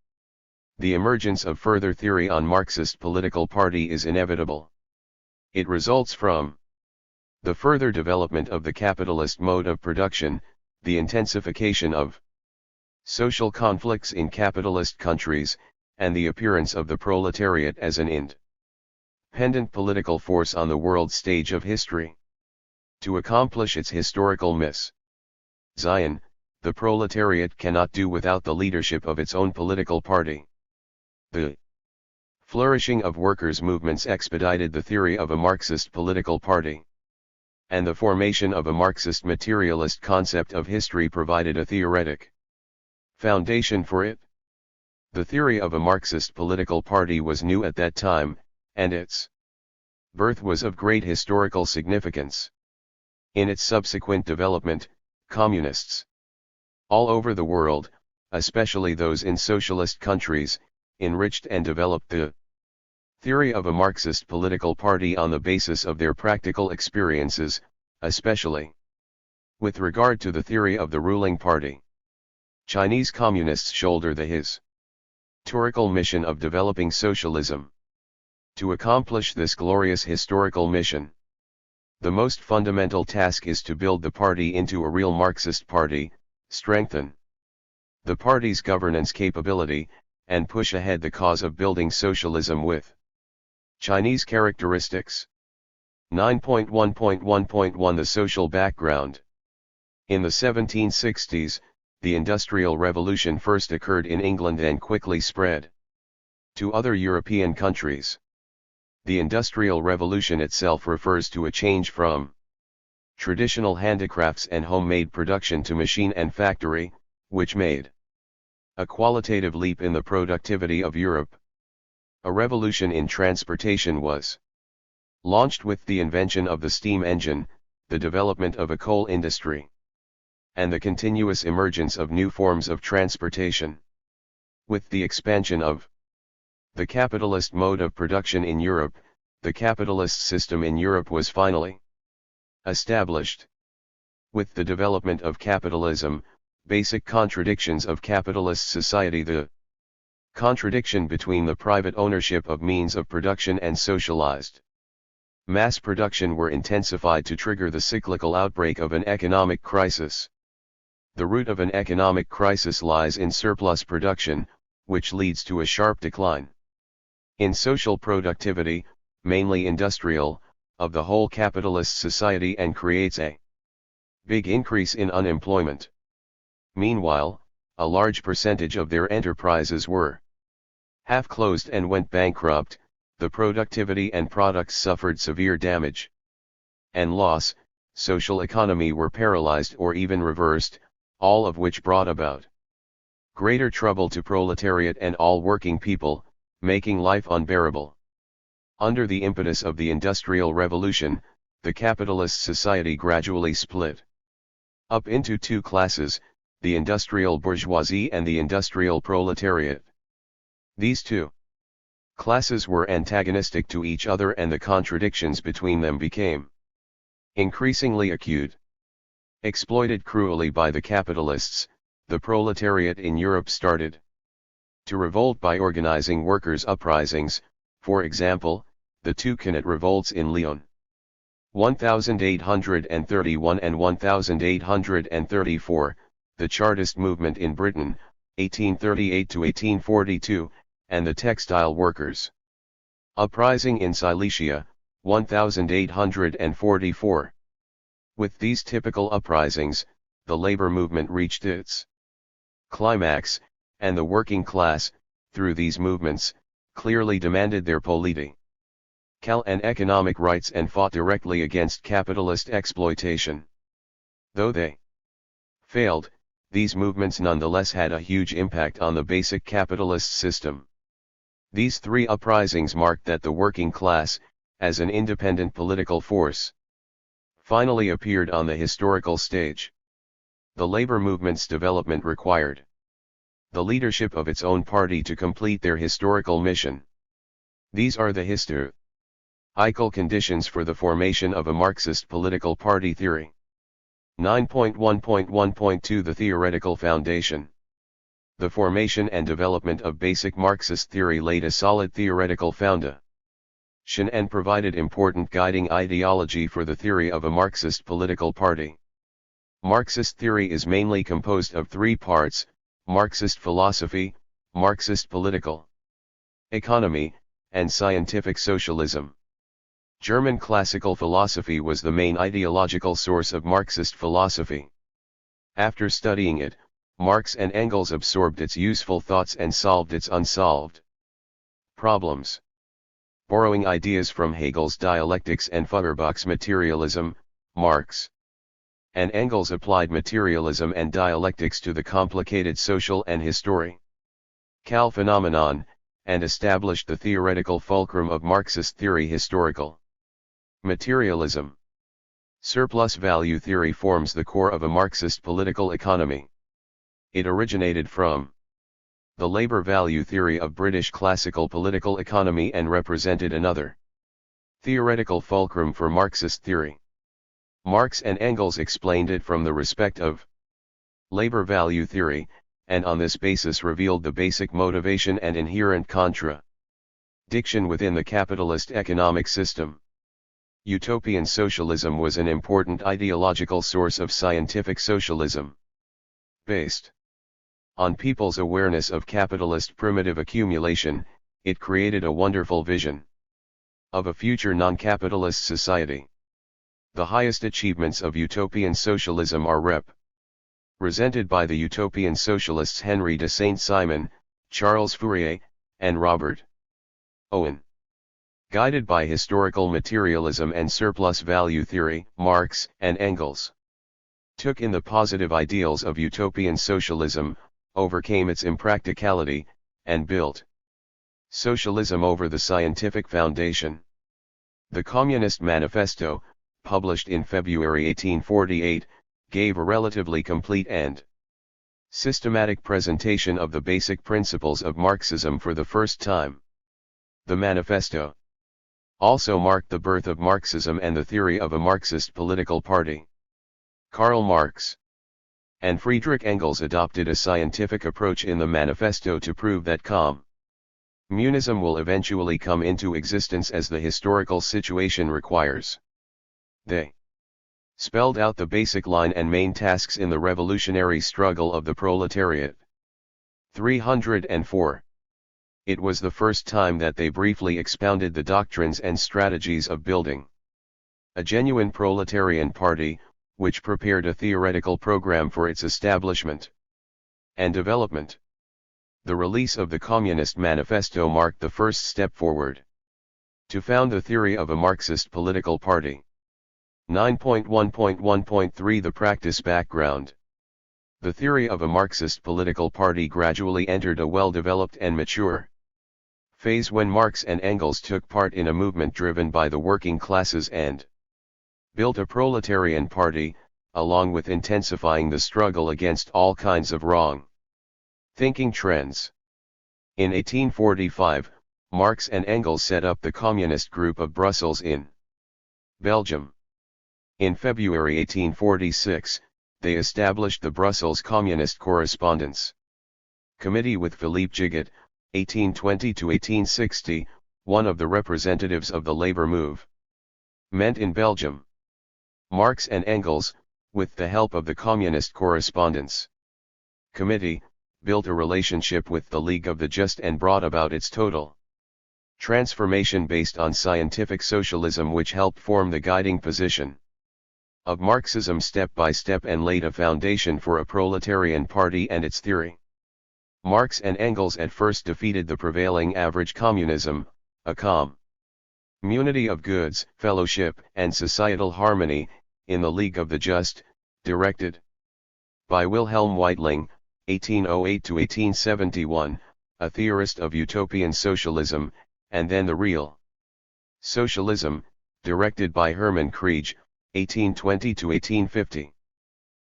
the emergence of further theory on Marxist political party is inevitable. It results from the further development of the capitalist mode of production, the intensification of social conflicts in capitalist countries, and the appearance of the proletariat as an independent political force on the world stage of history. To accomplish its historical mission, the proletariat cannot do without the leadership of its own political party. The flourishing of workers' movements expedited the theory of a Marxist political party, and the formation of a Marxist materialist concept of history provided a theoretic foundation for it. The theory of a Marxist political party was new at that time, and its birth was of great historical significance. In its subsequent development, communists all over the world, especially those in socialist countries, enriched and developed the theory of a Marxist political party on the basis of their practical experiences, especially with regard to the theory of the ruling party. Chinese communists shoulder the historical mission of developing socialism. To accomplish this glorious historical mission, the most fundamental task is to build the party into a real Marxist party, strengthen the party's governance capability, and push ahead the cause of building socialism with Chinese characteristics. 9.1.1.1 The social background. In the 1760s, the Industrial Revolution first occurred in England and quickly spread to other European countries. The Industrial Revolution itself refers to a change from traditional handicrafts and homemade production to machine and factory, which made A qualitative leap in the productivity of Europe. A revolution in transportation was launched with the invention of the steam engine, the development of a coal industry, and the continuous emergence of new forms of transportation. With the expansion of the capitalist mode of production in Europe, the capitalist system in Europe was finally established. With the development of capitalism, basic contradictions of capitalist society, the contradiction between the private ownership of means of production and socialized mass production, were intensified to trigger the cyclical outbreak of an economic crisis. The root of an economic crisis lies in surplus production, which leads to a sharp decline in social productivity, mainly industrial, of the whole capitalist society, and creates a big increase in unemployment. Meanwhile, a large percentage of their enterprises were half closed and went bankrupt. The productivity and products suffered severe damage and loss, social economy were paralyzed or even reversed, all of which brought about greater trouble to proletariat and all working people, making life unbearable. Under the impetus of the Industrial Revolution, the capitalist society gradually split up into two classes, the industrial bourgeoisie and the industrial proletariat. These two classes were antagonistic to each other, and the contradictions between them became increasingly acute. Exploited cruelly by the capitalists, the proletariat in Europe started to revolt by organizing workers' uprisings, for example, the two Canet revolts in Lyon 1831 and 1834, the Chartist movement in Britain, 1838 to 1842, and the textile workers' uprising in Silesia, 1844. With these typical uprisings, the labor movement reached its climax, and the working class, through these movements, clearly demanded their political and economic rights and fought directly against capitalist exploitation. Though they failed, these movements nonetheless had a huge impact on the basic capitalist system. These three uprisings marked that the working class, as an independent political force, finally appeared on the historical stage. The labor movement's development required the leadership of its own party to complete their historical mission. These are the historical conditions for the formation of a Marxist political party theory. 9.1.1.2 The theoretical foundation. The formation and development of basic Marxist theory laid a solid theoretical foundation and provided important guiding ideology for the theory of a Marxist political party. Marxist theory is mainly composed of three parts: Marxist philosophy, Marxist political economy, and scientific socialism. German classical philosophy was the main ideological source of Marxist philosophy. After studying it, Marx and Engels absorbed its useful thoughts and solved its unsolved problems. Borrowing ideas from Hegel's dialectics and Feuerbach's materialism, Marx and Engels applied materialism and dialectics to the complicated social and historical phenomenon, and established the theoretical fulcrum of Marxist theory: historical materialism. Surplus value theory forms the core of a Marxist political economy. It originated from the labor value theory of British classical political economy and represented another theoretical fulcrum for Marxist theory. Marx and Engels explained it from the respect of labor value theory, and on this basis revealed the basic motivation and inherent contradiction within the capitalist economic system. Utopian socialism was an important ideological source of scientific socialism. Based on people's awareness of capitalist primitive accumulation, it created a wonderful vision of a future non-capitalist society. The highest achievements of utopian socialism are represented by the utopian socialists Henry de Saint-Simon, Charles Fourier, and Robert Owen. Guided by historical materialism and surplus value theory, Marx and Engels took in the positive ideals of utopian socialism, overcame its impracticality, and built socialism over the scientific foundation. The Communist Manifesto, published in February 1848, gave a relatively complete and systematic presentation of the basic principles of Marxism for the first time. The manifesto also marked the birth of Marxism and the theory of a Marxist political party. Karl Marx and Friedrich Engels adopted a scientific approach in the manifesto to prove that communism will eventually come into existence as the historical situation requires. They spelled out the basic line and main tasks in the revolutionary struggle of the proletariat. 304. It was the first time that they briefly expounded the doctrines and strategies of building a genuine proletarian party, which prepared a theoretical program for its establishment and development. The release of the Communist Manifesto marked the first step forward to found the theory of a Marxist political party. 9.1.1.3 The practice background. The theory of a Marxist political party gradually entered a well-developed and mature phase when Marx and Engels took part in a movement driven by the working classes and built a proletarian party, along with intensifying the struggle against all kinds of wrong thinking trends. In 1845, Marx and Engels set up the Communist Group of Brussels in Belgium. In February 1846, they established the Brussels Communist Correspondence Committee with Philippe Gigot, 1820–1860, one of the representatives of the labor movement in Belgium. Marx and Engels, with the help of the Communist Correspondence Committee, built a relationship with the League of the Just and brought about its total transformation based on scientific socialism, which helped form the guiding position of Marxism step by step and laid a foundation for a proletarian party and its theory. Marx and Engels at first defeated the prevailing average communism, a community of goods, fellowship, and societal harmony, in the League of the Just, directed by Wilhelm Weitling, 1808–1871, a theorist of utopian socialism, and then the real socialism, directed by Hermann Kriege, 1820–1850.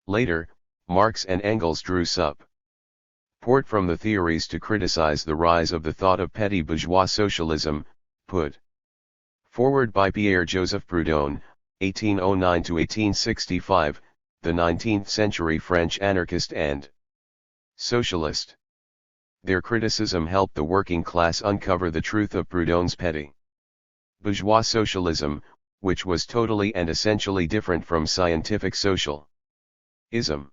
Later, Marx and Engels drew support from the theories to criticize the rise of the thought of petty bourgeois socialism, put forward by Pierre-Joseph Proudhon, 1809–1865, the 19th-century French anarchist and socialist. Their criticism helped the working class uncover the truth of Proudhon's petty bourgeois socialism, which was totally and essentially different from scientific socialism.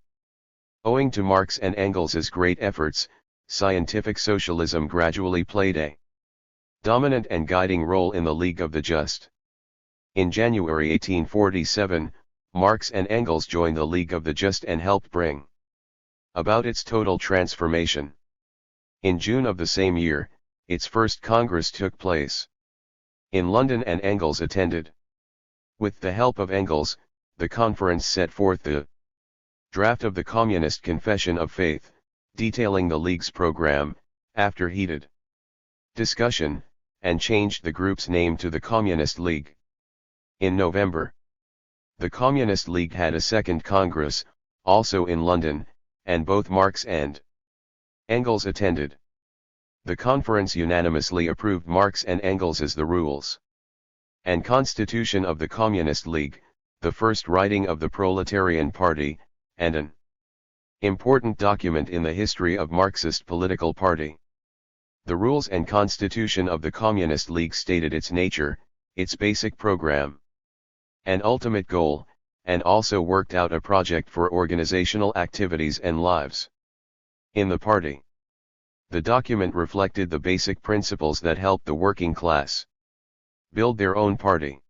Owing to Marx and Engels' great efforts, scientific socialism gradually played a dominant and guiding role in the League of the Just. In January 1847, Marx and Engels joined the League of the Just and helped bring about its total transformation. In June of the same year, its first Congress took place in London and Engels attended. With the help of Engels, the conference set forth the draft of the Communist Confession of Faith, detailing the League's program, after heated discussion, and changed the group's name to the Communist League. In November, the Communist League had a second Congress, also in London, and both Marx and Engels attended. The conference unanimously approved Marx and Engels as the rules and constitution of the Communist League, the first writing of the Proletarian Party, and an important document in the history of Marxist political party. The rules and constitution of the Communist League stated its nature, its basic program, and ultimate goal, and also worked out a project for organizational activities and lives in the party. The document reflected the basic principles that helped the working class build their own party.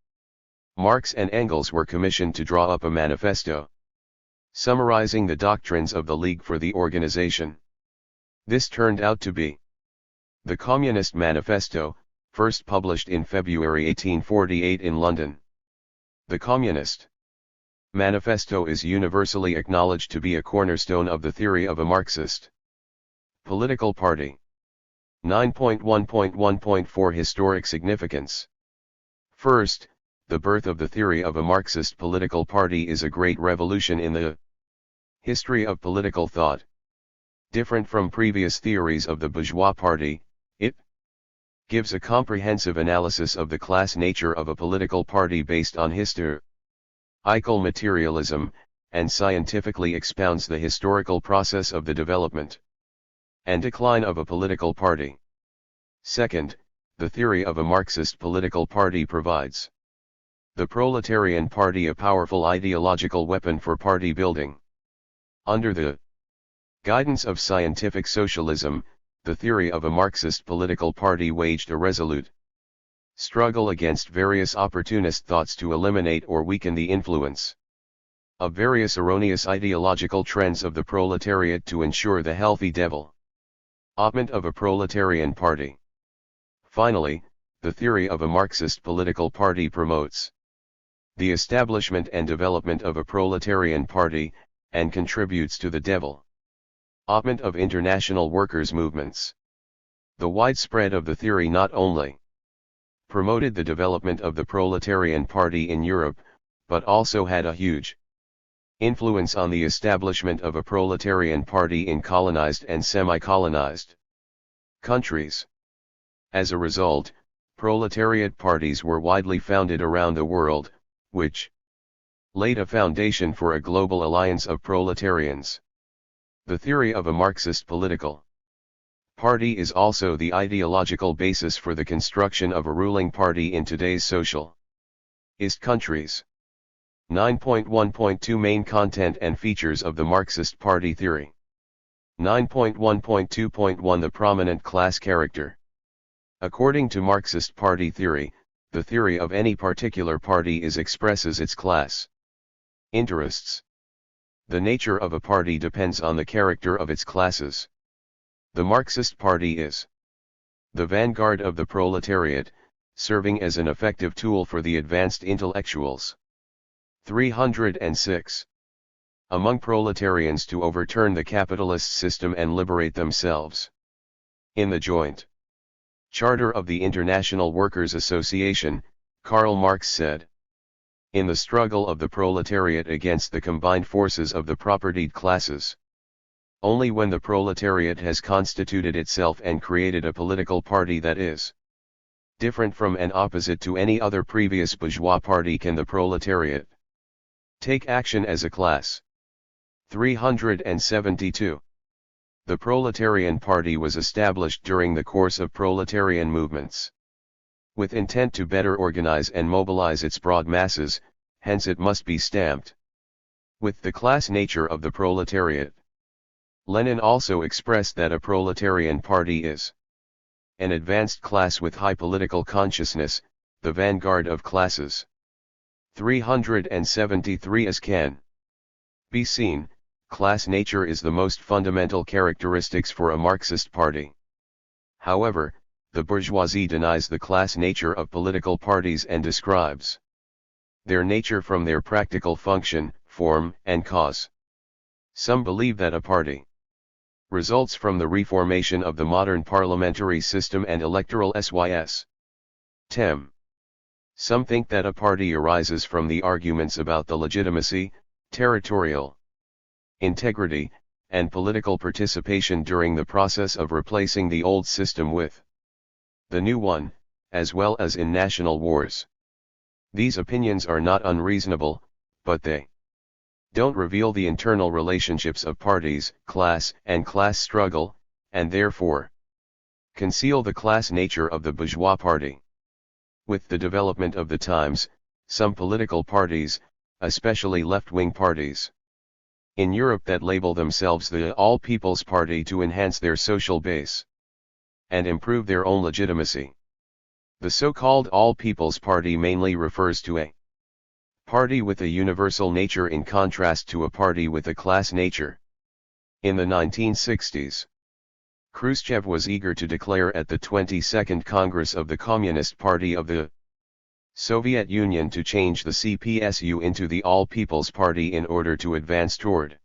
Marx and Engels were commissioned to draw up a manifesto summarizing the doctrines of the League for the organization. This turned out to be the Communist Manifesto, first published in February 1848 in London. The Communist Manifesto is universally acknowledged to be a cornerstone of the theory of a Marxist Political party. 9.1.1.4 Historic significance. First, the birth of the theory of a Marxist political party is a great revolution in the history of political thought. Different from previous theories of the bourgeois party, it gives a comprehensive analysis of the class nature of a political party based on historical materialism, and scientifically expounds the historical process of the development and decline of a political party. Second, the theory of a Marxist political party provides the proletarian party a powerful ideological weapon for party building. Under the guidance of scientific socialism, the theory of a Marxist political party waged a resolute struggle against various opportunist thoughts to eliminate or weaken the influence of various erroneous ideological trends of the proletariat to ensure the healthy development of a proletarian party. Finally, the theory of a Marxist political party promotes the establishment and development of a proletarian party, and contributes to the development of international workers' movements. The widespread of the theory not only promoted the development of the proletarian party in Europe, but also had a huge influence on the establishment of a proletarian party in colonized and semi-colonized countries. As a result, proletariat parties were widely founded around the world, which laid a foundation for a global alliance of proletarians. The theory of a Marxist political party is also the ideological basis for the construction of a ruling party in today's socialist countries. 9.1.2 Main content and features of the Marxist party theory. 9.1.2.1 The prominent class character. According to Marxist party theory, the theory of any particular party expresses its class interests. The nature of a party depends on the character of its classes. The Marxist party is the vanguard of the proletariat, serving as an effective tool for the advanced intellectuals. 306. Among proletarians to overturn the capitalist system and liberate themselves. In the joint charter of the International Workers' Association, Karl Marx said, "In the struggle of the proletariat against the combined forces of the propertied classes, only when the proletariat has constituted itself and created a political party that is different from and opposite to any other previous bourgeois party can the proletariat take action as a class." 372. The Proletarian Party was established during the course of proletarian movements, with intent to better organize and mobilize its broad masses, hence it must be stamped with the class nature of the proletariat. Lenin also expressed that a proletarian party is an advanced class with high political consciousness, the vanguard of classes. 373 As can be seen, class nature is the most fundamental characteristics for a Marxist party. However, the bourgeoisie denies the class nature of political parties and describes their nature from their practical function, form, and cause. Some believe that a party results from the reformation of the modern parliamentary system and electoral system. Some think that a party arises from the arguments about the legitimacy, territorial integrity, and political participation during the process of replacing the old system with the new one, as well as in national wars. These opinions are not unreasonable, but they don't reveal the internal relationships of parties, class, and class struggle, and therefore conceal the class nature of the bourgeois party. With the development of the times, some political parties, especially left-wing parties in Europe that label themselves the All People's Party to enhance their social base and improve their own legitimacy. The so-called All People's Party mainly refers to a party with a universal nature in contrast to a party with a class nature. In the 1960s, Khrushchev was eager to declare at the 22nd Congress of the Communist Party of the Soviet Union to change the CPSU into the All People's Party in order to advance toward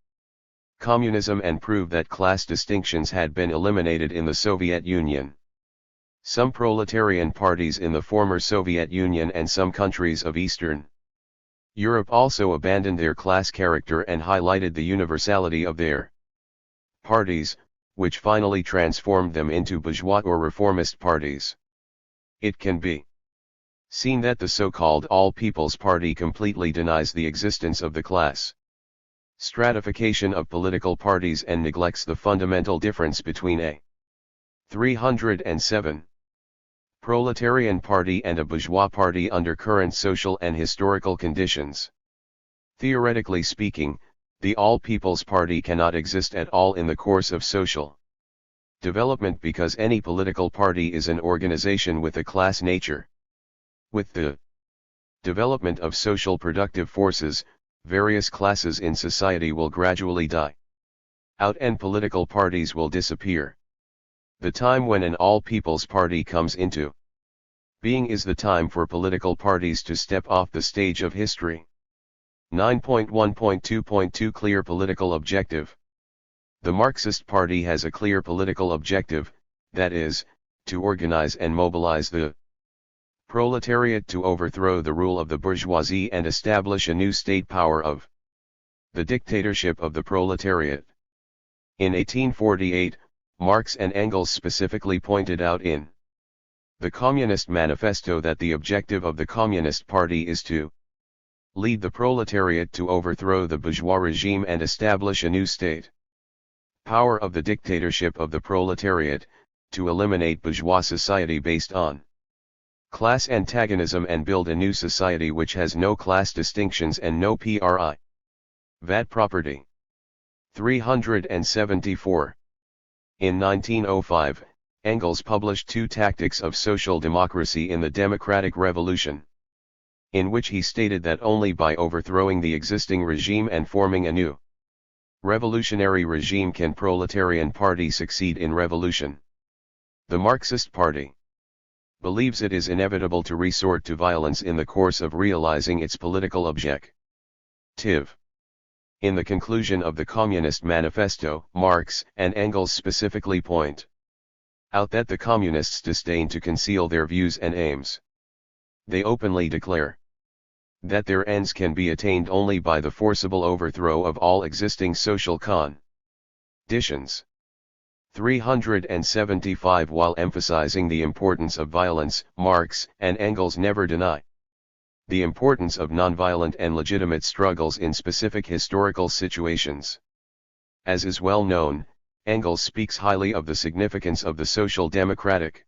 communism and prove that class distinctions had been eliminated in the Soviet Union. Some proletarian parties in the former Soviet Union and some countries of Eastern Europe also abandoned their class character and highlighted the universality of their parties, which finally transformed them into bourgeois or reformist parties. It can be seen that the so-called All-People's Party completely denies the existence of the class stratification of political parties and neglects the fundamental difference between a 307 proletarian party and a bourgeois party under current social and historical conditions. Theoretically speaking, the All-People's Party cannot exist at all in the course of social development because any political party is an organization with a class nature. With the development of social productive forces, various classes in society will gradually die out and political parties will disappear. The time when an all-people's party comes into being is the time for political parties to step off the stage of history. 9.1.2.2 Clear political objective. The Marxist Party has a clear political objective, that is, to organize and mobilize the proletariat to overthrow the rule of the bourgeoisie and establish a new state power of the dictatorship of the proletariat. In 1848, Marx and Engels specifically pointed out in the Communist Manifesto that the objective of the Communist Party is to lead the proletariat to overthrow the bourgeois regime and establish a new state power of the dictatorship of the proletariat, to eliminate bourgeois society based on class antagonism and build a new society which has no class distinctions and no private property. 374. In 1905, Engels published Two Tactics of Social Democracy in the Democratic Revolution, in which he stated that only by overthrowing the existing regime and forming a new revolutionary regime can proletarian party succeed in revolution. The Marxist Party believes it is inevitable to resort to violence in the course of realizing its political objective. In the conclusion of the Communist Manifesto, Marx and Engels specifically point out that the communists disdain to conceal their views and aims. They openly declare that their ends can be attained only by the forcible overthrow of all existing social conditions. 375 While emphasizing the importance of violence, Marx and Engels never deny the importance of nonviolent and legitimate struggles in specific historical situations. As is well known, Engels speaks highly of the significance of the Social Democratic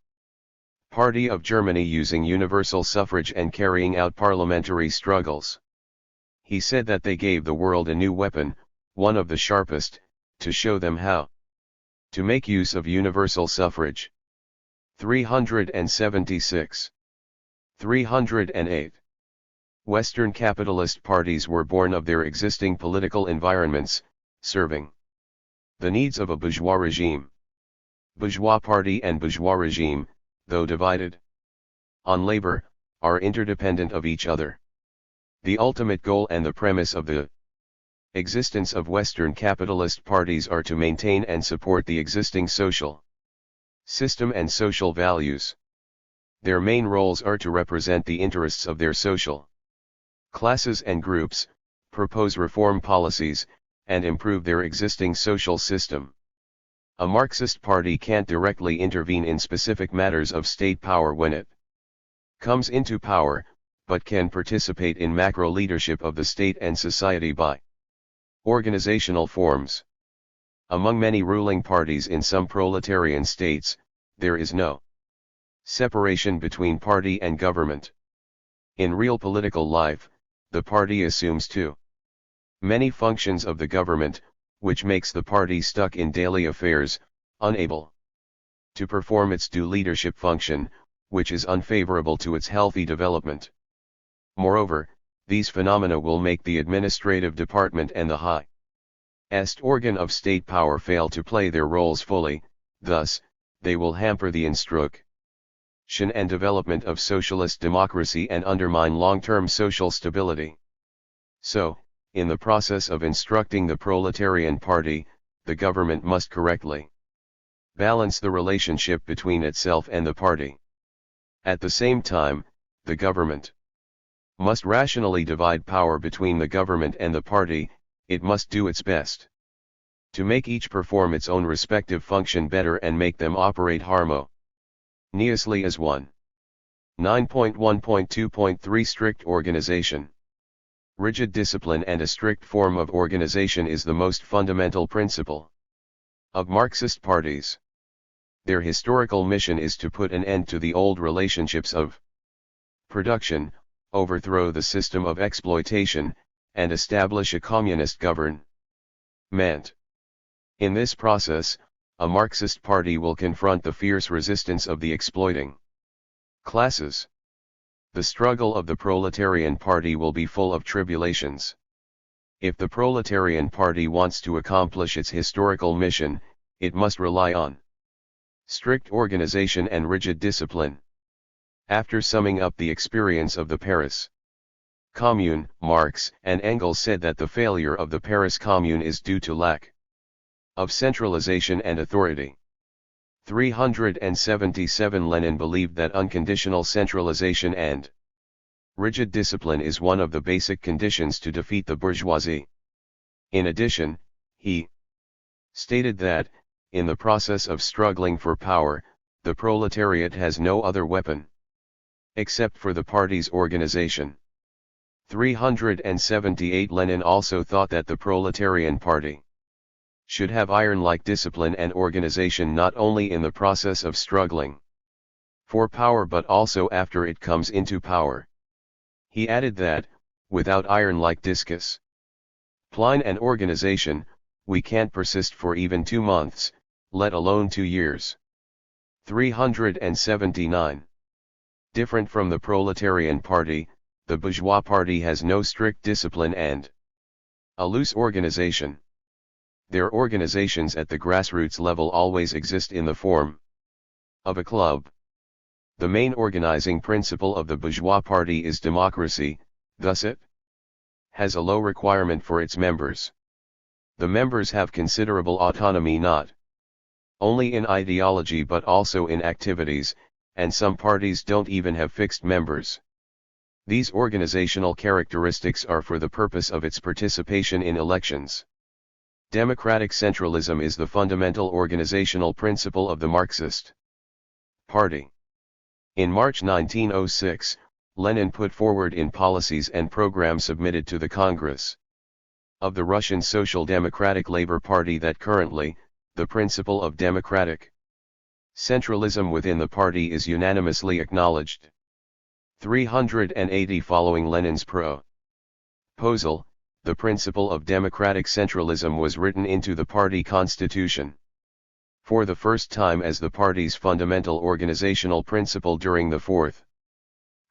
Party of Germany using universal suffrage and carrying out parliamentary struggles. He said that they gave the world a new weapon, one of the sharpest, to show them how to make use of universal suffrage. 376. 308. Western capitalist parties were born of their existing political environments, serving the needs of a bourgeois regime. Bourgeois party and bourgeois regime, though divided on labor, are interdependent of each other. The ultimate goal and the premise of the existence of Western capitalist parties are to maintain and support the existing social system and social values. Their main roles are to represent the interests of their social classes and groups, propose reform policies, and improve their existing social system. A Marxist party can't directly intervene in specific matters of state power when it comes into power, but can participate in macro leadership of the state and society by organizational forms. Among many ruling parties in some proletarian states, there is no separation between party and government. In real political life, the party assumes too many functions of the government, which makes the party stuck in daily affairs, unable to perform its due leadership function, which is unfavorable to its healthy development. Moreover, these phenomena will make the administrative department and the highest organ of state power fail to play their roles fully, thus, they will hamper the instruction and development of socialist democracy and undermine long-term social stability. So, in the process of instructing the proletarian party, the government must correctly balance the relationship between itself and the party. At the same time, the government must rationally divide power between the government and the party. It must do its best to make each perform its own respective function better and make them operate harmoniously as one. 9.1.2.3 Strict organization. Rigid discipline and a strict form of organization is the most fundamental principle of Marxist parties. Their historical mission is to put an end to the old relationships of production, overthrow the system of exploitation, and establish a communist government. In this process, a Marxist party will confront the fierce resistance of the exploiting classes. The struggle of the proletarian party will be full of tribulations. If the proletarian party wants to accomplish its historical mission, it must rely on strict organization and rigid discipline. After summing up the experience of the Paris Commune, Marx and Engels said that the failure of the Paris Commune is due to lack of centralization and authority. 377 Lenin believed that unconditional centralization and rigid discipline is one of the basic conditions to defeat the bourgeoisie. In addition, he stated that, in the process of struggling for power, the proletariat has no other weapon except for the party's organization. 378 Lenin also thought that the proletarian party should have iron-like discipline and organization not only in the process of struggling for power but also after it comes into power. He added that, without iron-like discipline and organization, we can't persist for even 2 months, let alone 2 years. 379. Different from the proletarian party, the bourgeois party has no strict discipline and a loose organization. Their organizations at the grassroots level always exist in the form of a club. The main organizing principle of the bourgeois party is democracy, thus it has a low requirement for its members. The members have considerable autonomy not only in ideology but also in activities, and some parties don't even have fixed members. These organizational characteristics are for the purpose of its participation in elections. Democratic centralism is the fundamental organizational principle of the Marxist Party. In March 1906, Lenin put forward in policies and programs submitted to the Congress of the Russian Social Democratic Labor Party that currently, the principle of democratic centralism within the party is unanimously acknowledged. 380 Following Lenin's proposal, the principle of democratic centralism was written into the party constitution for the first time as the party's fundamental organizational principle during the Fourth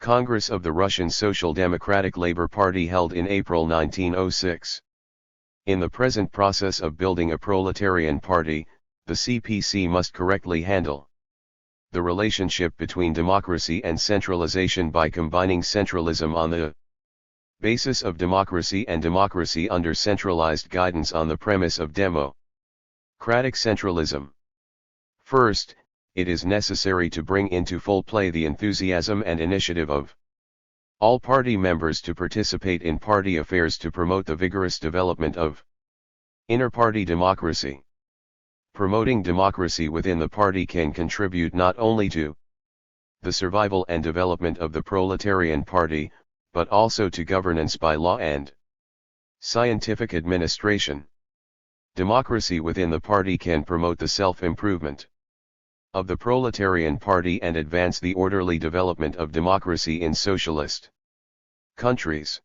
Congress of the Russian Social Democratic Labor Party held in April 1906. In the present process of building a proletarian party, the CPC must correctly handle the relationship between democracy and centralization by combining centralism on the basis of democracy and democracy under centralized guidance on the premise of democratic centralism. First, it is necessary to bring into full play the enthusiasm and initiative of all party members to participate in party affairs to promote the vigorous development of inter-party democracy. Promoting democracy within the party can contribute not only to the survival and development of the proletarian party, but also to governance by law and scientific administration. Democracy within the party can promote the self-improvement of the proletarian party and advance the orderly development of democracy in socialist countries.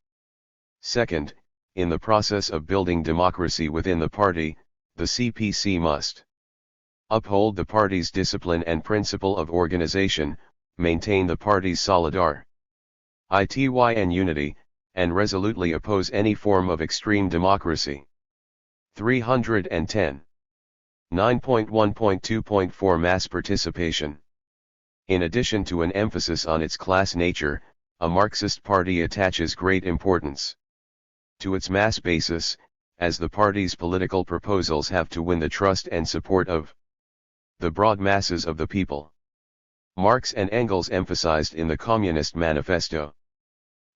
Second, in the process of building democracy within the party, the CPC must uphold the party's discipline and principle of organization, maintain the party's solidarity and unity, and resolutely oppose any form of extreme democracy. 310. 9.1.2.4 Mass participation. In addition to an emphasis on its class nature, a Marxist party attaches great importance to its mass basis, as the party's political proposals have to win the trust and support of the broad masses of the people. Marx and Engels emphasized in the Communist Manifesto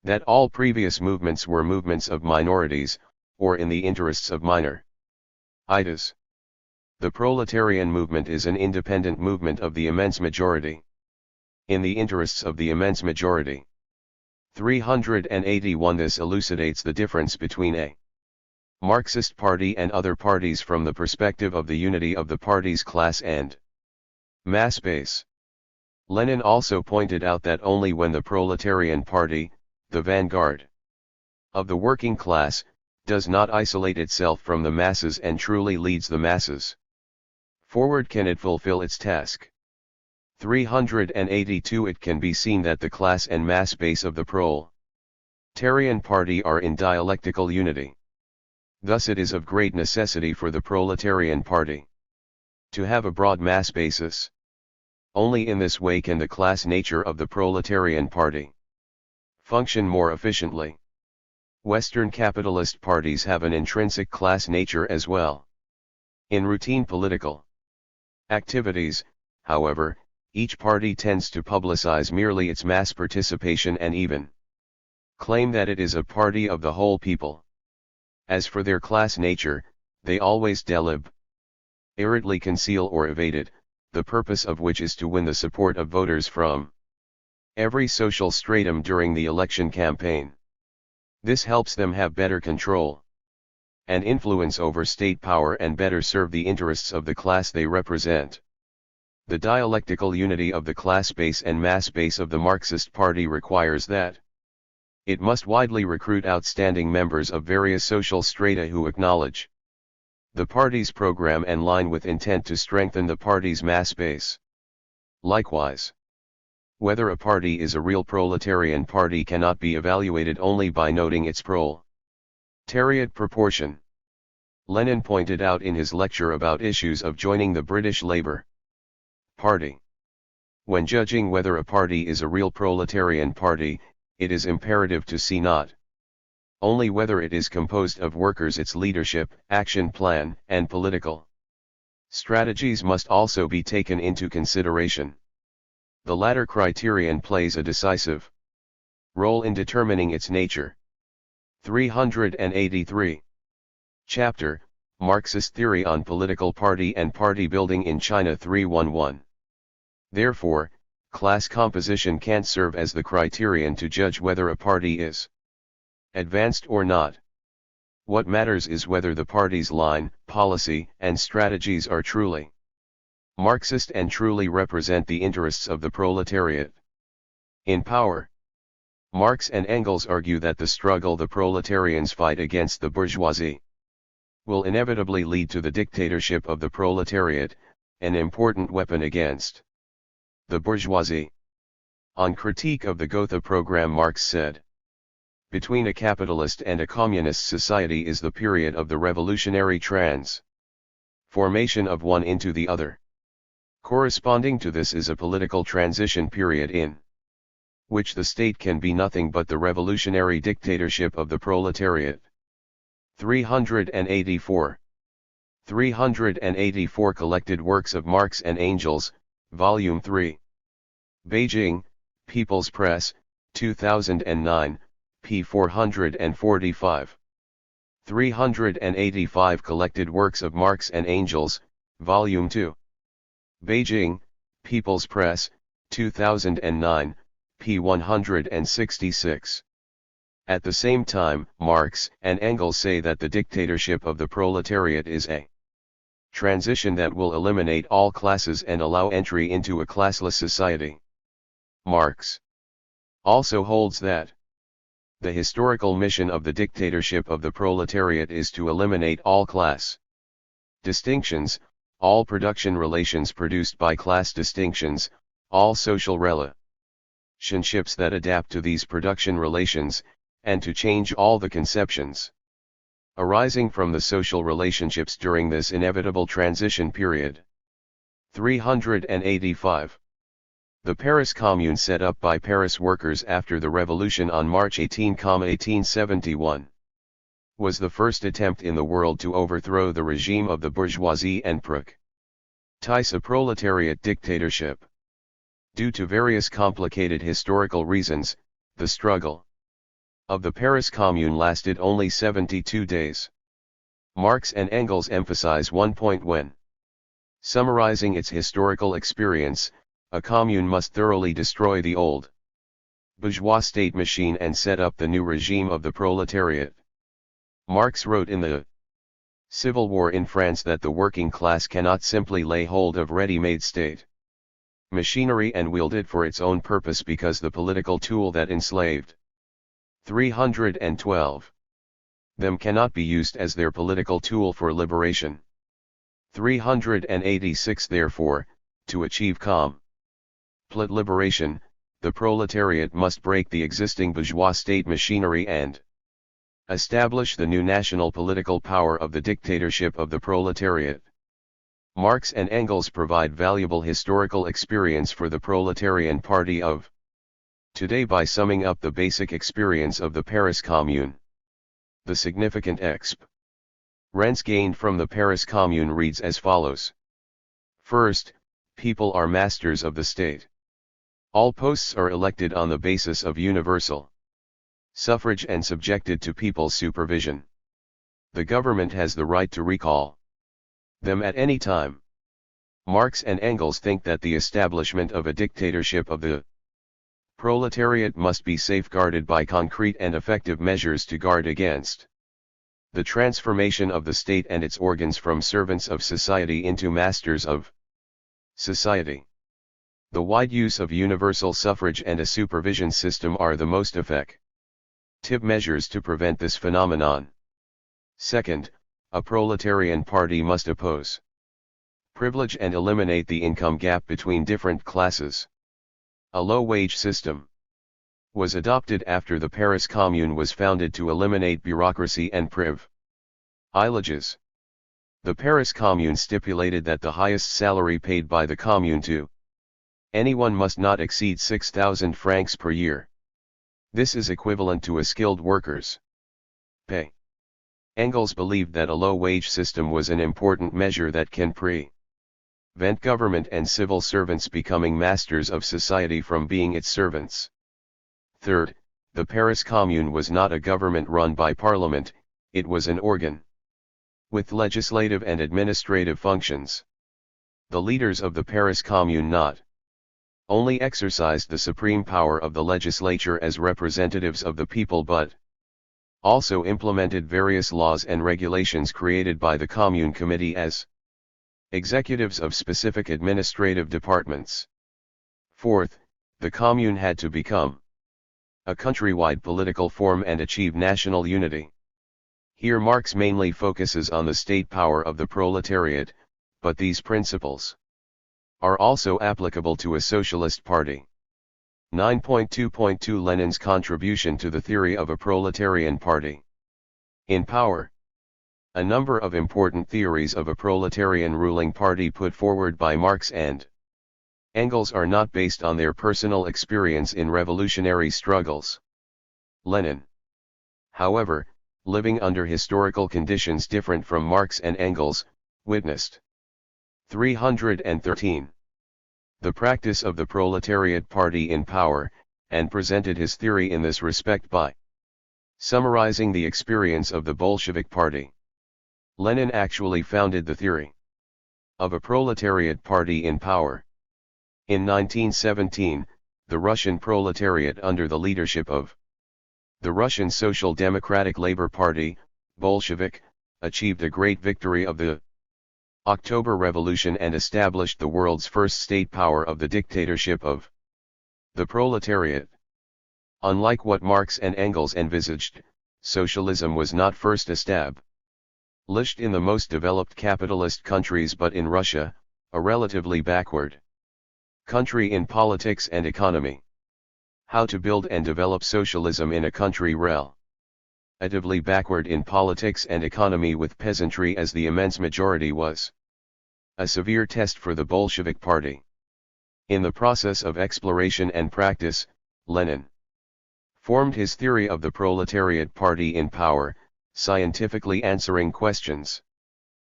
that all previous movements were movements of minorities, or in the interests of minor itas. The proletarian movement is an independent movement of the immense majority, in the interests of the immense majority. 381. This elucidates the difference between a Marxist party and other parties from the perspective of the unity of the party's class and mass base. Lenin also pointed out that only when the proletarian party, the vanguard of the working class, does not isolate itself from the masses and truly leads the masses forward can it fulfill its task. 382. It can be seen that the class and mass base of the proletarian party are in dialectical unity. Thus it is of great necessity for the proletarian party to have a broad mass basis. Only in this way can the class nature of the proletarian party function more efficiently. Western capitalist parties have an intrinsic class nature as well. In routine political activities, however, each party tends to publicize merely its mass participation and even claim that it is a party of the whole people. As for their class nature, they always deliberately conceal or evade it, the purpose of which is to win the support of voters from every social stratum during the election campaign. This helps them have better control and influence over state power and better serve the interests of the class they represent. The dialectical unity of the class base and mass base of the Marxist Party requires that it must widely recruit outstanding members of various social strata who acknowledge the party's program and line with intent to strengthen the party's mass base. Likewise, whether a party is a real proletarian party cannot be evaluated only by noting its proletariat proportion. Lenin pointed out in his lecture about issues of joining the British Labour Party. When judging whether a party is a real proletarian party, it is imperative to see not only whether it is composed of workers, its leadership, action plan, and political strategies must also be taken into consideration. The latter criterion plays a decisive role in determining its nature. 383. Chapter, Marxist Theory on Political Party and Party Building in China 311. Therefore, class composition can't serve as the criterion to judge whether a party is advanced or not. What matters is whether the party's line, policy, and strategies are truly Marxist and truly represent the interests of the proletariat in power. Marx and Engels argue that the struggle the proletarians fight against the bourgeoisie will inevitably lead to the dictatorship of the proletariat, an important weapon against the bourgeoisie. On critique of the Gotha program, Marx said, "Between a capitalist and a communist society is the period of the revolutionary transformation of one into the other. Corresponding to this is a political transition period in which the state can be nothing but the revolutionary dictatorship of the proletariat." 384. 384 Collected Works of Marx and Engels, Volume 3. Beijing, People's Press, 2009, p. 445. 385 Collected Works of Marx and Engels, Volume 2. Beijing, People's Press, 2009, p. 166. At the same time, Marx and Engels say that the dictatorship of the proletariat is a transition that will eliminate all classes and allow entry into a classless society. Marx also holds that the historical mission of the dictatorship of the proletariat is to eliminate all class distinctions, all production relations produced by class distinctions, all social relationships that adapt to these production relations, and to change all the conceptions arising from the social relationships during this inevitable transition period. 385. The Paris Commune, set up by Paris workers after the Revolution on March 18, 1871, was the first attempt in the world to overthrow the regime of the bourgeoisie and practice a proletariat dictatorship. Due to various complicated historical reasons, the struggle of the Paris Commune lasted only 72 days. Marx and Engels emphasize one point when summarizing its historical experience: a commune must thoroughly destroy the old bourgeois state machine and set up the new regime of the proletariat. Marx wrote in the Civil War in France that the working class cannot simply lay hold of ready-made state machinery and wield it for its own purpose, because the political tool that enslaved 312 them cannot be used as their political tool for liberation. 386 Therefore, to achieve complete liberation, the proletariat must break the existing bourgeois state machinery and establish the new national political power of the dictatorship of the proletariat. Marx and Engels provide valuable historical experience for the proletarian party of today by summing up the basic experience of the Paris Commune. The significant experience gained from the Paris Commune reads as follows. First, people are masters of the state. All posts are elected on the basis of universal suffrage and subjected to people's supervision. The government has the right to recall them at any time. Marx and Engels think that the establishment of a dictatorship of the proletariat must be safeguarded by concrete and effective measures to guard against the transformation of the state and its organs from servants of society into masters of society. The wide use of universal suffrage and a supervision system are the most effective measures to prevent this phenomenon. Second, a proletarian party must oppose privilege and eliminate the income gap between different classes. A low-wage system was adopted after the Paris Commune was founded to eliminate bureaucracy and privileges. The Paris Commune stipulated that the highest salary paid by the commune to anyone must not exceed 6,000 francs per year. This is equivalent to a skilled worker's pay. Engels believed that a low-wage system was an important measure that can prevent government and civil servants becoming masters of society from being its servants. Third, the Paris Commune was not a government run by parliament, it was an organ with legislative and administrative functions. The leaders of the Paris Commune not only exercised the supreme power of the legislature as representatives of the people but also implemented various laws and regulations created by the Commune Committee as executives of specific administrative departments. Fourth, the Commune had to become a countrywide political form and achieve national unity. Here Marx mainly focuses on the state power of the proletariat, but these principles are also applicable to a socialist party. 9.2.2 Lenin's contribution to the theory of a proletarian party in power. A number of important theories of a proletarian ruling party put forward by Marx and Engels are not based on their personal experience in revolutionary struggles. Lenin, however, living under historical conditions different from Marx and Engels, witnessed 313 the practice of the proletariat party in power, and presented his theory in this respect by summarizing the experience of the Bolshevik party. Lenin actually founded the theory of a proletariat party in power. In 1917, the Russian proletariat under the leadership of the Russian Social Democratic Labour Party, Bolshevik, achieved a great victory of the October Revolution and established the world's first state power of the dictatorship of the proletariat. Unlike what Marx and Engels envisaged, socialism was not first established in the most developed capitalist countries but in Russia, a relatively backward country in politics and economy. How to build and develop socialism in a country relatively backward in politics and economy with peasantry as the immense majority was a severe test for the Bolshevik party. In the process of exploration and practice, Lenin formed his theory of the proletariat party in power, scientifically answering questions.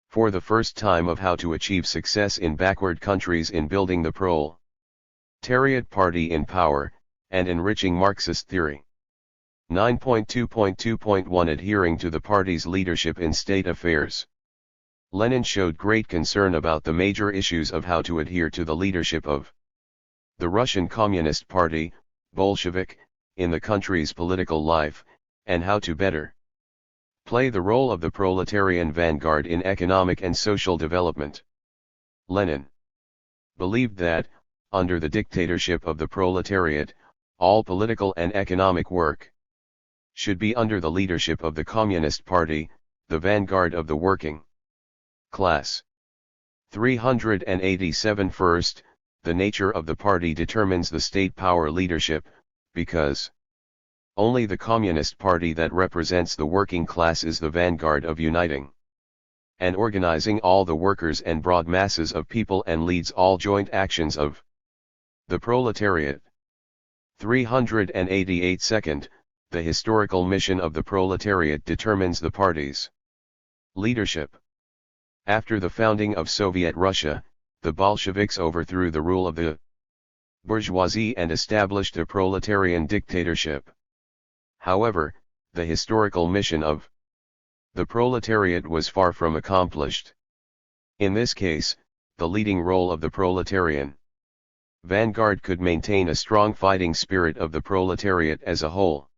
For the first time of how to achieve success in backward countries in building the proletariat party in power, and enriching Marxist theory. 9.2.2.1 Adhering to the party's leadership in state affairs. Lenin showed great concern about the major issues of how to adhere to the leadership of the Russian Communist Party, Bolshevik, in the country's political life, and how to better play the role of the proletarian vanguard in economic and social development. Lenin believed that, under the dictatorship of the proletariat, all political and economic work should be under the leadership of the Communist Party, the vanguard of the working class. 387 First, the nature of the party determines the state power leadership, because only the Communist Party that represents the working class is the vanguard of uniting and organizing all the workers and broad masses of people and leads all joint actions of the proletariat. 388 Second, the historical mission of the proletariat determines the party's leadership. After the founding of Soviet Russia, the Bolsheviks overthrew the rule of the bourgeoisie and established a proletarian dictatorship. However, the historical mission of the proletariat was far from accomplished. In this case, the leading role of the proletarian vanguard could maintain a strong fighting spirit of the proletariat as a whole.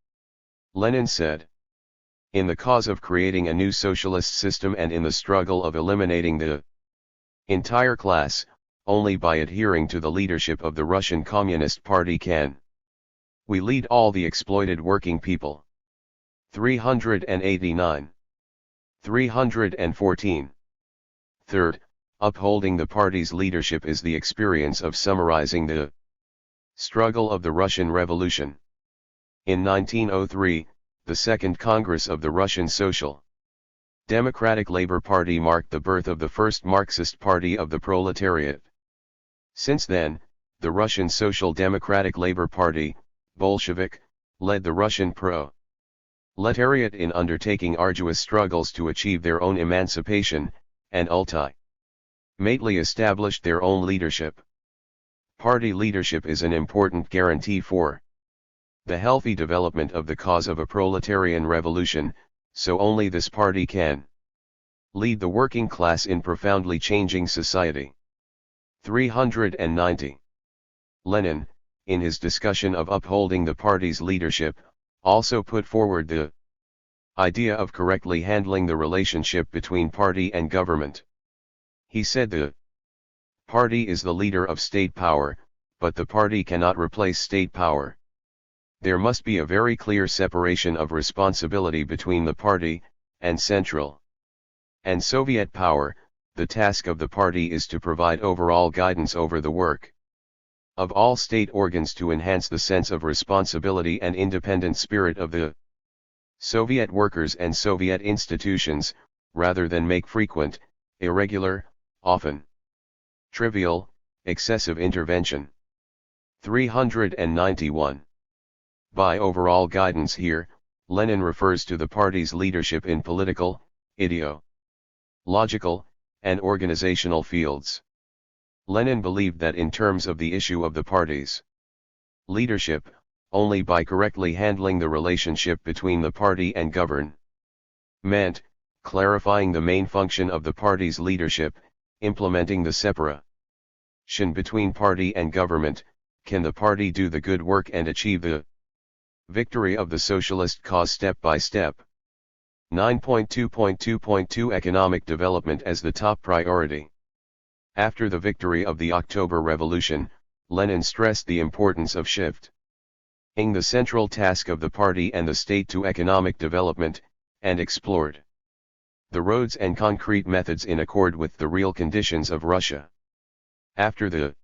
Lenin said, in the cause of creating a new socialist system and in the struggle of eliminating the entire class, only by adhering to the leadership of the Russian Communist Party can we lead all the exploited working people. 389. 314. Third, upholding the party's leadership is the experience of summarizing the struggle of the Russian Revolution. In 1903, the Second Congress of the Russian Social Democratic Labour Party marked the birth of the first Marxist party of the proletariat. Since then, the Russian Social Democratic Labour Party, Bolshevik, led the Russian proletariat in undertaking arduous struggles to achieve their own emancipation, and ultimately established their own leadership. Party leadership is an important guarantee for the healthy development of the cause of a proletarian revolution, so only this party can lead the working class in profoundly changing society. 390. Lenin, in his discussion of upholding the party's leadership, also put forward the idea of correctly handling the relationship between party and government. He said the party is the leader of state power, but the party cannot replace state power. There must be a very clear separation of responsibility between the party and central and Soviet power. The task of the party is to provide overall guidance over the work of all state organs to enhance the sense of responsibility and independent spirit of the Soviet workers and Soviet institutions, rather than make frequent, irregular, often trivial, excessive intervention. 391. By overall guidance here, Lenin refers to the party's leadership in political, ideological, and organizational fields. Lenin believed that in terms of the issue of the party's leadership, only by correctly handling the relationship between the party and government, clarifying the main function of the party's leadership, implementing the separation between party and government, can the party do the good work and achieve the victory of the socialist cause step by step. 9.2.2.2 Economic development as the top priority. After the victory of the October Revolution, Lenin stressed the importance of shifting the central task of the party and the state to economic development, and explored the roads and concrete methods in accord with the real conditions of Russia. After the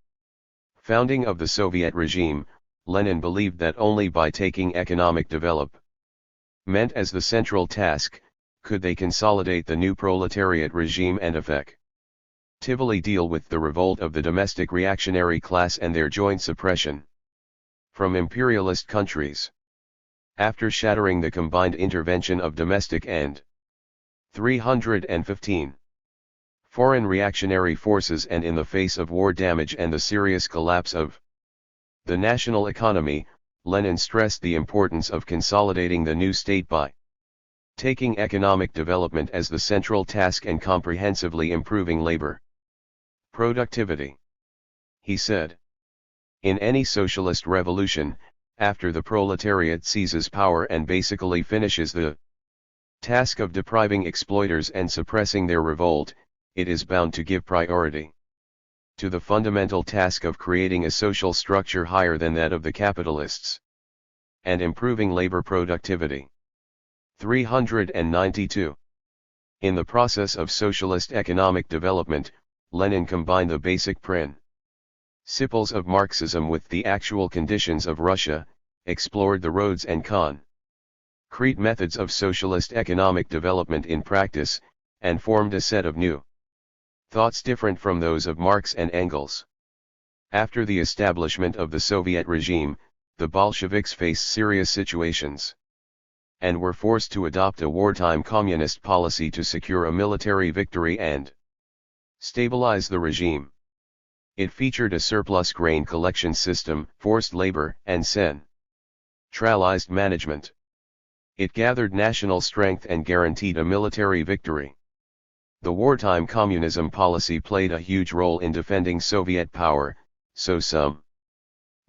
founding of the Soviet regime, Lenin believed that only by taking economic development as the central task, could they consolidate the new proletariat regime and effectively deal with the revolt of the domestic reactionary class and their joint suppression from imperialist countries. After shattering the combined intervention of domestic and 315. Foreign reactionary forces and in the face of war damage and the serious collapse of the national economy, Lenin stressed the importance of consolidating the new state by taking economic development as the central task and comprehensively improving labor productivity. He said, in any socialist revolution, after the proletariat seizes power and basically finishes the task of depriving exploiters and suppressing their revolt, it is bound to give priority to the fundamental task of creating a social structure higher than that of the capitalists and improving labor productivity. 392. In the process of socialist economic development, Lenin combined the basic principles of Marxism with the actual conditions of Russia, explored the roads and concrete methods of socialist economic development in practice, and formed a set of new thoughts different from those of Marx and Engels. After the establishment of the Soviet regime, the Bolsheviks faced serious situations and were forced to adopt a wartime communist policy to secure a military victory and stabilize the regime. It featured a surplus grain collection system, forced labor, and centralized management. It gathered national strength and guaranteed a military victory. The wartime communism policy played a huge role in defending Soviet power, so some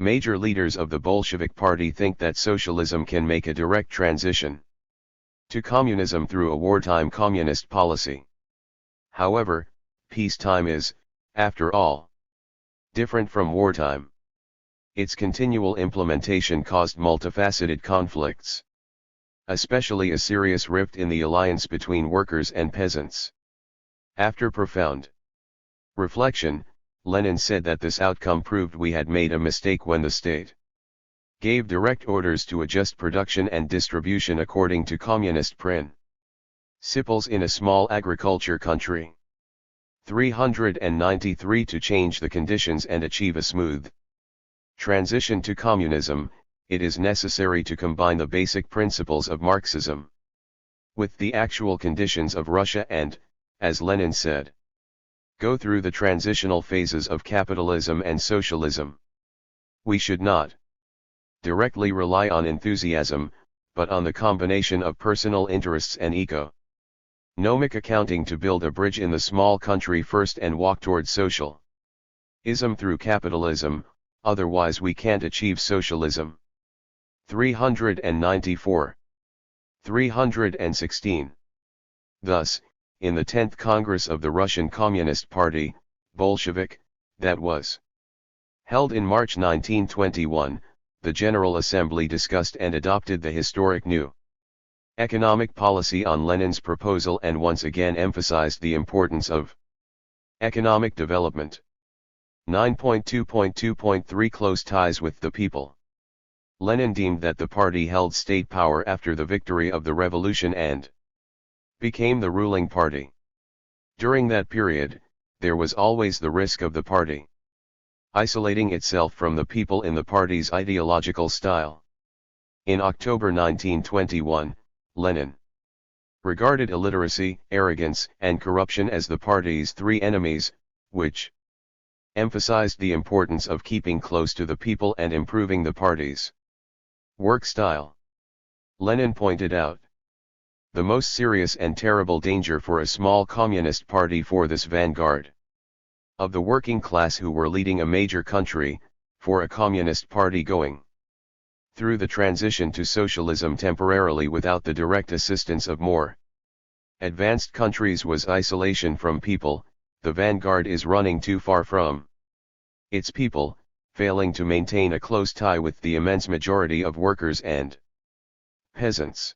major leaders of the Bolshevik Party think that socialism can make a direct transition to communism through a wartime communist policy. However, peacetime is, after all, different from wartime. Its continual implementation caused multifaceted conflicts, especially a serious rift in the alliance between workers and peasants. After profound reflection, Lenin said that this outcome proved we had made a mistake when the state gave direct orders to adjust production and distribution according to communist principles in a small agriculture country. 393. To change the conditions and achieve a smooth transition to communism, it is necessary to combine the basic principles of Marxism with the actual conditions of Russia and, as Lenin said, go through the transitional phases of capitalism and socialism. We should not directly rely on enthusiasm, but on the combination of personal interests and economic accounting to build a bridge in the small country first and walk toward socialism through capitalism, otherwise we can't achieve socialism. 394. 316. Thus, in the 10th Congress of the Russian Communist Party, Bolshevik, that was held in March 1921, the General Assembly discussed and adopted the historic new economic policy on Lenin's proposal and once again emphasized the importance of economic development. 9.2.2.3 Close ties with the people. Lenin deemed that the party held state power after the victory of the revolution and became the ruling party. During that period, there was always the risk of the party isolating itself from the people in the party's ideological style. In October 1921, Lenin regarded illiteracy, arrogance, and corruption as the party's three enemies, which emphasized the importance of keeping close to the people and improving the party's work style. Lenin pointed out, the most serious and terrible danger for a small communist party for this vanguard of the working class who were leading a major country, for a communist party going through the transition to socialism temporarily without the direct assistance of more advanced countries was isolation from people. The vanguard is running too far from its people, failing to maintain a close tie with the immense majority of workers and peasants.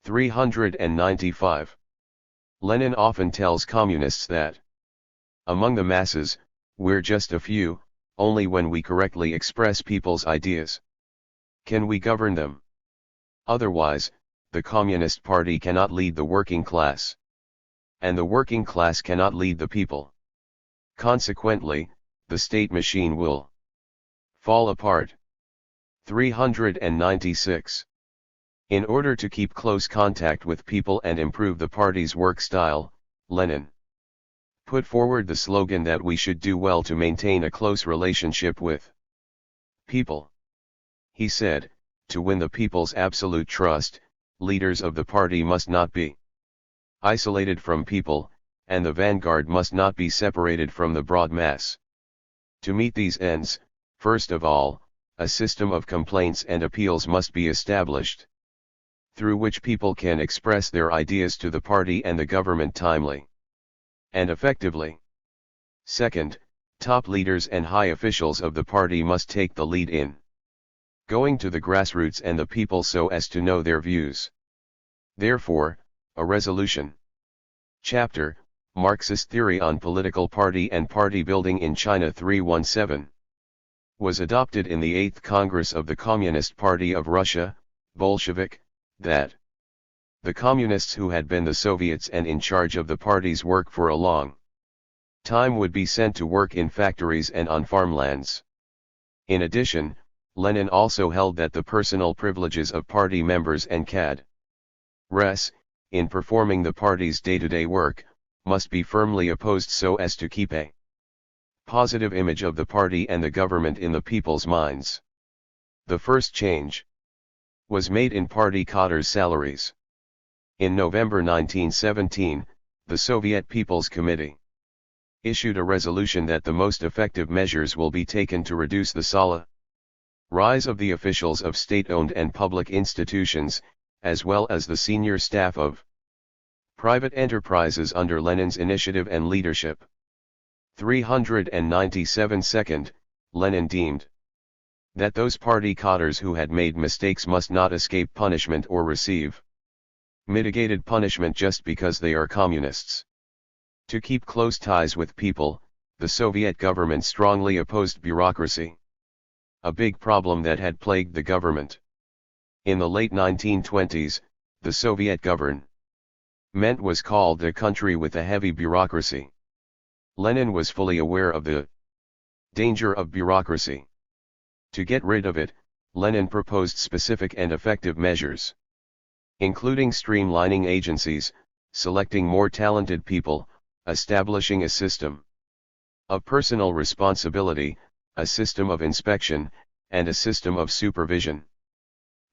395. Lenin often tells communists that among the masses, we're just a few, only when we correctly express people's ideas can we govern them. Otherwise, the Communist Party cannot lead the working class, and the working class cannot lead the people. Consequently, the state machine will fall apart. 396. In order to keep close contact with people and improve the party's work style, Lenin put forward the slogan that we should do well to maintain a close relationship with people. He said, to win the people's absolute trust, leaders of the party must not be isolated from people, and the vanguard must not be separated from the broad mass. To meet these ends, first of all, a system of complaints and appeals must be established, through which people can express their ideas to the party and the government timely and effectively. Second, top leaders and high officials of the party must take the lead in going to the grassroots and the people so as to know their views. Therefore, a resolution. Chapter, Marxist Theory on Political Party and Party Building in China 317, was adopted in the 8th Congress of the Communist Party of Russia, Bolshevik, that the communists who had been the Soviets and in charge of the party's work for a long time would be sent to work in factories and on farmlands. In addition, Lenin also held that the personal privileges of party members and cadres, in performing the party's day-to-day work, must be firmly opposed so as to keep a positive image of the party and the government in the people's minds. The first change was made in party cadres' salaries. In November 1917, the Soviet People's Committee issued a resolution that the most effective measures will be taken to reduce the rise of the officials of state-owned and public institutions, as well as the senior staff of private enterprises under Lenin's initiative and leadership. 397 Second, Lenin deemed that those party cadres who had made mistakes must not escape punishment or receive mitigated punishment just because they are communists. To keep close ties with people, the Soviet government strongly opposed bureaucracy, a big problem that had plagued the government. In the late 1920s, the Soviet government was called a country with a heavy bureaucracy. Lenin was fully aware of the danger of bureaucracy. To get rid of it, Lenin proposed specific and effective measures, including streamlining agencies, selecting more talented people, establishing a system of personal responsibility, a system of inspection, and a system of supervision.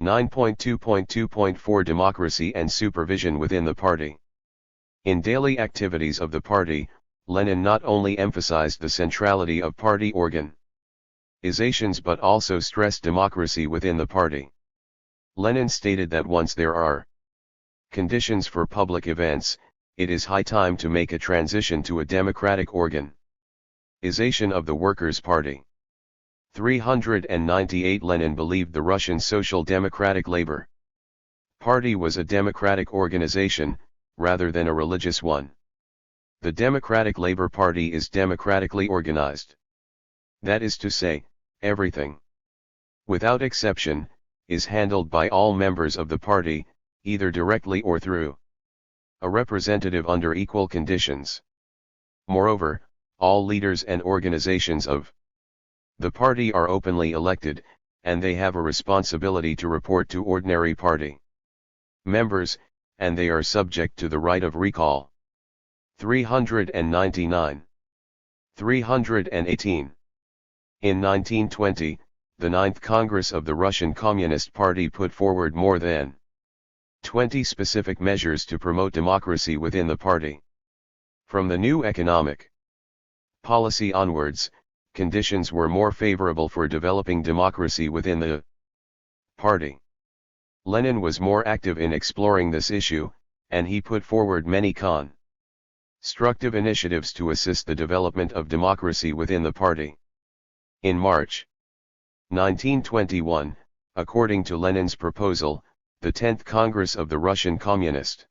9.2.2.4 Democracy and supervision within the party. In daily activities of the party, Lenin not only emphasized the centrality of party organizations but also stressed democracy within the party. Lenin stated that once there are conditions for public events, it is high time to make a transition to a democratic organization of the Workers' Party. 398 Lenin believed the Russian Social Democratic Labor Party was a democratic organization, rather than a religious one. The Democratic Labor Party is democratically organized. That is to say, everything, without exception, is handled by all members of the party, either directly or through a representative under equal conditions. Moreover, all leaders and organizations of the party are openly elected, and they have a responsibility to report to ordinary party members, and they are subject to the right of recall. 399. 318. In 1920, the 9th Congress of the Russian Communist Party put forward more than 20 specific measures to promote democracy within the party. From the new economic policy onwards, conditions were more favorable for developing democracy within the party. Lenin was more active in exploring this issue, and he put forward many constructive initiatives to assist the development of democracy within the party. In March 1921, according to Lenin's proposal, the 10th Congress of the Russian Communist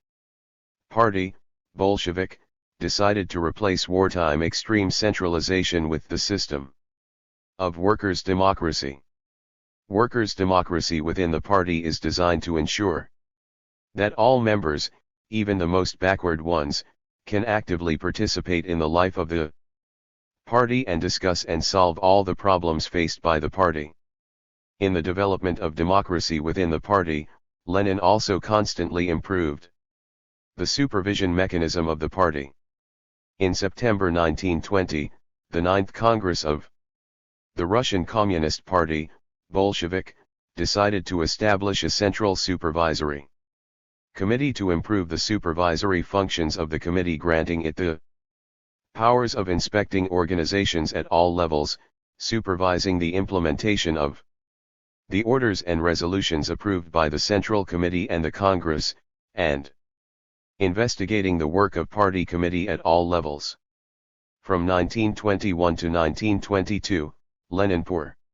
Party, Bolshevik, decided to replace wartime extreme centralization with the system of workers' democracy. Workers' democracy within the party is designed to ensure that all members, even the most backward ones, can actively participate in the life of the party and discuss and solve all the problems faced by the party. In the development of democracy within the party, Lenin also constantly improved the supervision mechanism of the party. In September 1920, the 9th Congress of the Russian Communist Party, Bolshevik, decided to establish a central supervisory committee to improve the supervisory functions of the committee, granting it the powers of inspecting organizations at all levels, supervising the implementation of the orders and resolutions approved by the Central Committee and the Congress, and investigating the work of party committee at all levels. From 1921 to 1922, Lenin personally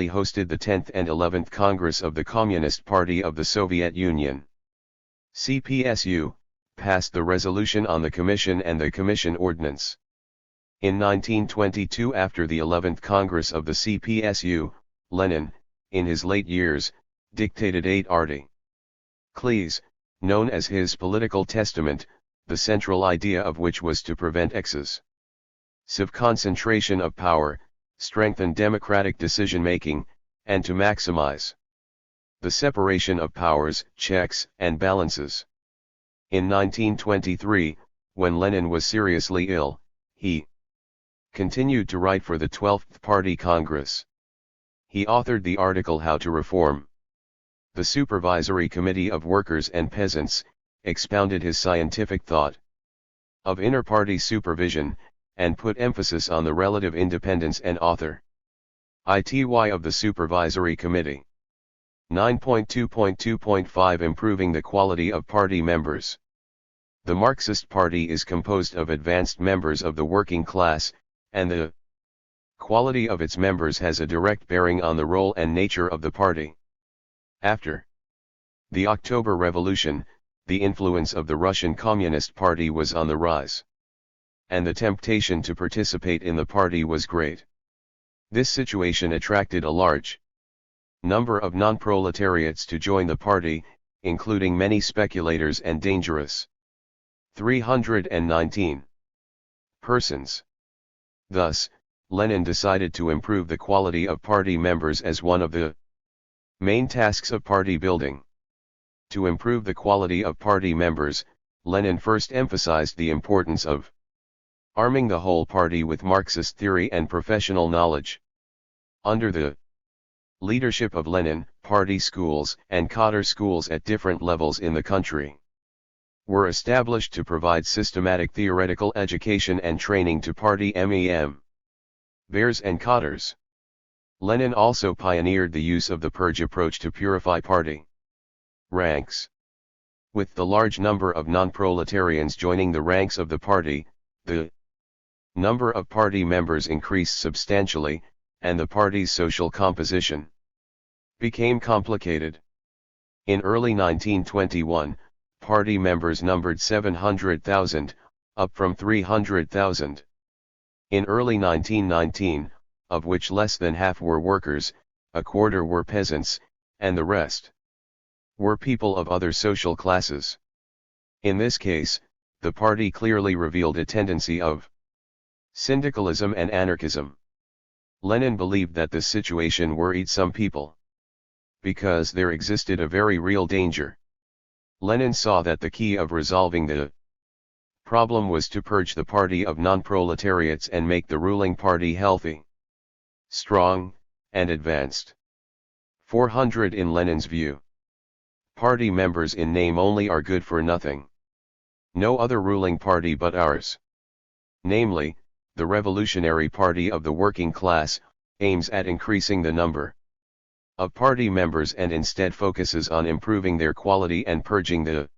hosted the 10th and 11th Congress of the Communist Party of the Soviet Union. CPSU, passed the resolution on the Commission and the Commission Ordinance. In 1922, after the 11th Congress of the CPSU, Lenin, in his late years, dictated 8 articles, known as his political testament, the central idea of which was to prevent excessive concentration of power, strengthen democratic decision-making, and to maximize the separation of powers, checks, and balances. In 1923, when Lenin was seriously ill, he continued to write for the 12th Party Congress. He authored the article How to Reform the Supervisory Committee of Workers and Peasants, expounded his scientific thought of inter-party supervision, and put emphasis on the relative independence and authority of the Supervisory Committee. 9.2.2.5 Improving the quality of party members. The Marxist Party is composed of advanced members of the working class, and the quality of its members has a direct bearing on the role and nature of the party. After the October Revolution, the influence of the Russian Communist Party was on the rise, and the temptation to participate in the party was great. This situation attracted a large number of non-proletariats to join the party, including many speculators and dangerous 319 persons. Thus, Lenin decided to improve the quality of party members as one of the main tasks of party building. To improve the quality of party members, Lenin first emphasized the importance of arming the whole party with Marxist theory and professional knowledge. Under the leadership of Lenin, party schools and cadre schools at different levels in the country were established to provide systematic theoretical education and training to party members and cadres. Lenin also pioneered the use of the purge approach to purify party ranks. With the large number of non-proletarians joining the ranks of the party, the number of party members increased substantially, and the party's social composition became complicated. In early 1921, party members numbered 700,000, up from 300,000. In early 1919, of which less than half were workers, a quarter were peasants, and the rest were people of other social classes. In this case, the party clearly revealed a tendency of syndicalism and anarchism. Lenin believed that this situation worried some people, because there existed a very real danger. Lenin saw that the key of resolving the problem was to purge the party of non-proletariats and make the ruling party healthy, strong, and advanced. 400 In Lenin's view, party members in name only are good for nothing. No other ruling party but ours, namely, the Revolutionary Party of the Working Class, aims at increasing the number of party members and instead focuses on improving their quality and purging the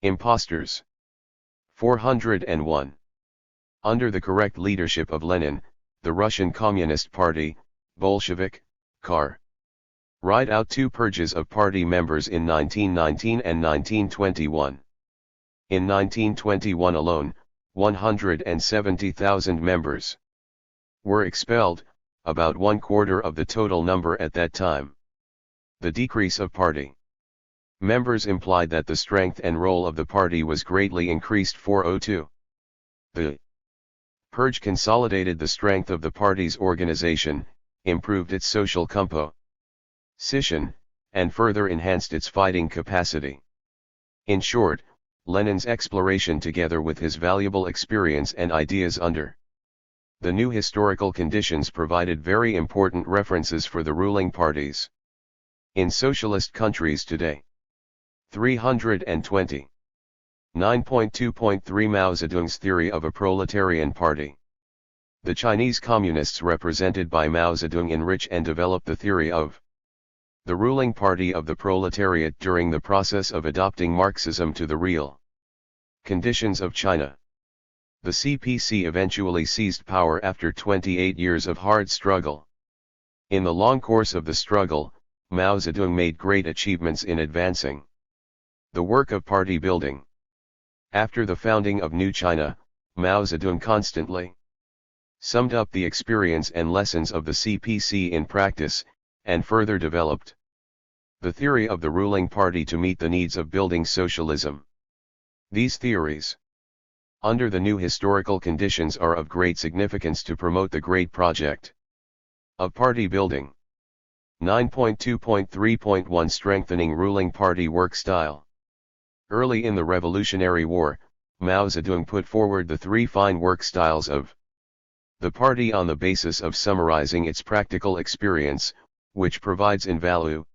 impostors. 401. Under the correct leadership of Lenin, the Russian Communist Party, Bolshevik, carried out 2 purges of party members in 1919 and 1921. In 1921 alone, 170,000 members were expelled, about 1/4 of the total number at that time. The decrease of party members implied that the strength and role of the party was greatly increased. 402. The purge consolidated the strength of the party's organization, improved its social composition, and further enhanced its fighting capacity. In short, Lenin's exploration together with his valuable experience and ideas under the new historical conditions provided very important references for the ruling parties in socialist countries today. 320. 9.2.3 Mao Zedong's theory of a proletarian party. The Chinese Communists represented by Mao Zedong enrich and develop the theory of the ruling party of the proletariat during the process of adopting Marxism to the real conditions of China. The CPC eventually seized power after 28 years of hard struggle. In the long course of the struggle, Mao Zedong made great achievements in advancing the work of party building. After the founding of New China, Mao Zedong constantly summed up the experience and lessons of the CPC in practice, and further developed the theory of the ruling party to meet the needs of building socialism. These theories, under the new historical conditions, are of great significance to promote the great project of party building. 9.2.3.1 Strengthening ruling party work style. Early in the Revolutionary War, Mao Zedong put forward the three fine work styles of the party on the basis of summarizing its practical experience, which provides invaluable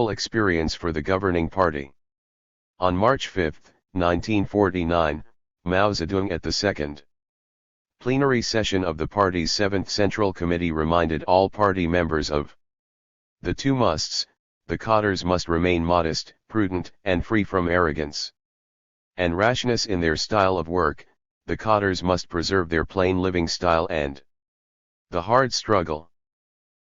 experience for the governing party. On March 5, 1949, Mao Zedong at the second plenary session of the party's 7th Central Committee reminded all party members of the two musts: the cadres must remain modest, prudent, and free from arrogance and rashness in their style of work. The cadres must preserve their plain living style and the hard struggle.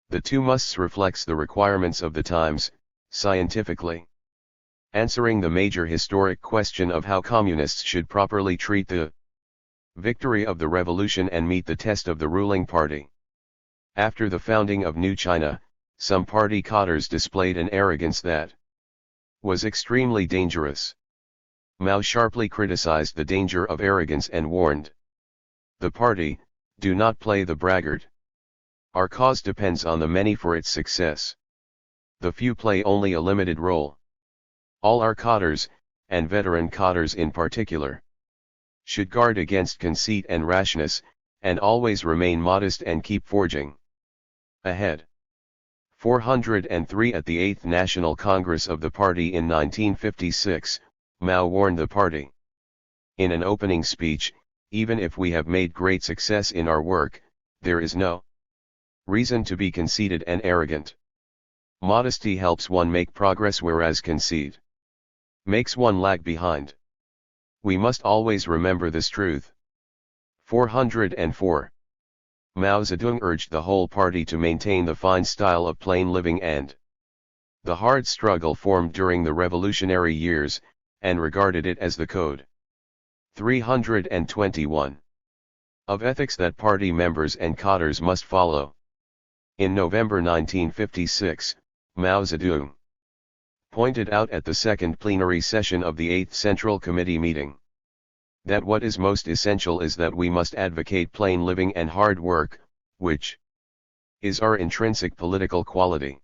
The two musts reflects the requirements of the times, scientifically answering the major historic question of how communists should properly treat the victory of the revolution and meet the test of the ruling party. After the founding of New China, some party cadres displayed an arrogance that was extremely dangerous. Mao sharply criticized the danger of arrogance and warned the party, "Do not play the braggart. Our cause depends on the many for its success. The few play only a limited role. All our cadres, and veteran cadres in particular, should guard against conceit and rashness, and always remain modest and keep forging ahead." 403 At the 8th National Congress of the party in 1956, Mao warned the party in an opening speech, "Even if we have made great success in our work, there is no reason to be conceited and arrogant. Modesty helps one make progress, whereas conceit makes one lag behind. We must always remember this truth." 404. Mao Zedong urged the whole party to maintain the fine style of plain living and the hard struggle formed during the revolutionary years, and regarded it as the code 321 of ethics that party members and cadres must follow. In November 1956, Mao Zedong pointed out at the second plenary session of the 8th Central Committee meeting that what is most essential is that we must advocate plain living and hard work, which is our intrinsic political quality.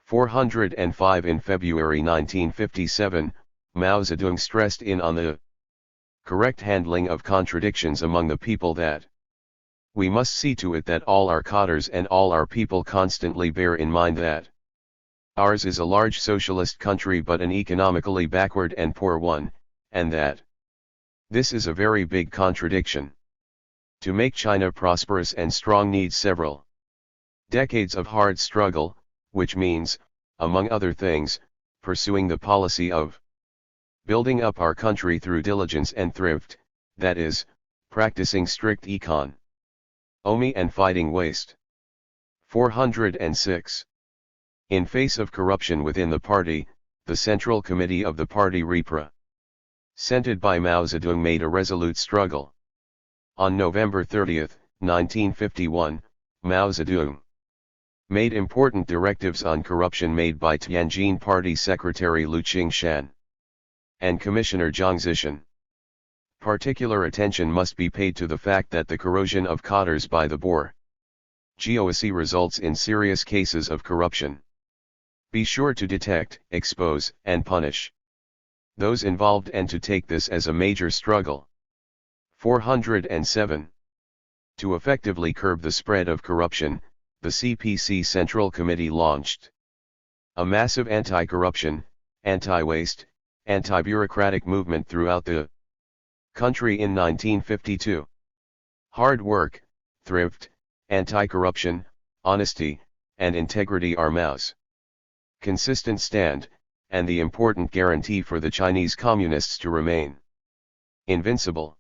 405 In February 1957, Mao Zedong stressed on the correct handling of contradictions among the people, that we must see to it that all our cadres and all our people constantly bear in mind that ours is a large socialist country but an economically backward and poor one, and that this is a very big contradiction. To make China prosperous and strong needs several decades of hard struggle, which means, among other things, pursuing the policy of building up our country through diligence and thrift, that is, practicing strict economy and fighting waste. 406. In face of corruption within the party, the Central Committee of the party represented by Mao Zedong made a resolute struggle. On November 30, 1951, Mao Zedong made important directives on corruption made by Tianjin Party Secretary Lu Qingshan and Commissioner Zhang Zishan. Particular attention must be paid to the fact that the corrosion of cadres by the bourgeoisie results in serious cases of corruption. Be sure to detect, expose, and punish those involved and to take this as a major struggle. 407. To effectively curb the spread of corruption, the CPC Central Committee launched a massive anti-corruption, anti-waste, anti-bureaucratic movement throughout the country in 1952. Hard work, thrift, anti-corruption, honesty, and integrity are Mao's consistent stand, and the important guarantee for the Chinese Communists to remain invincible.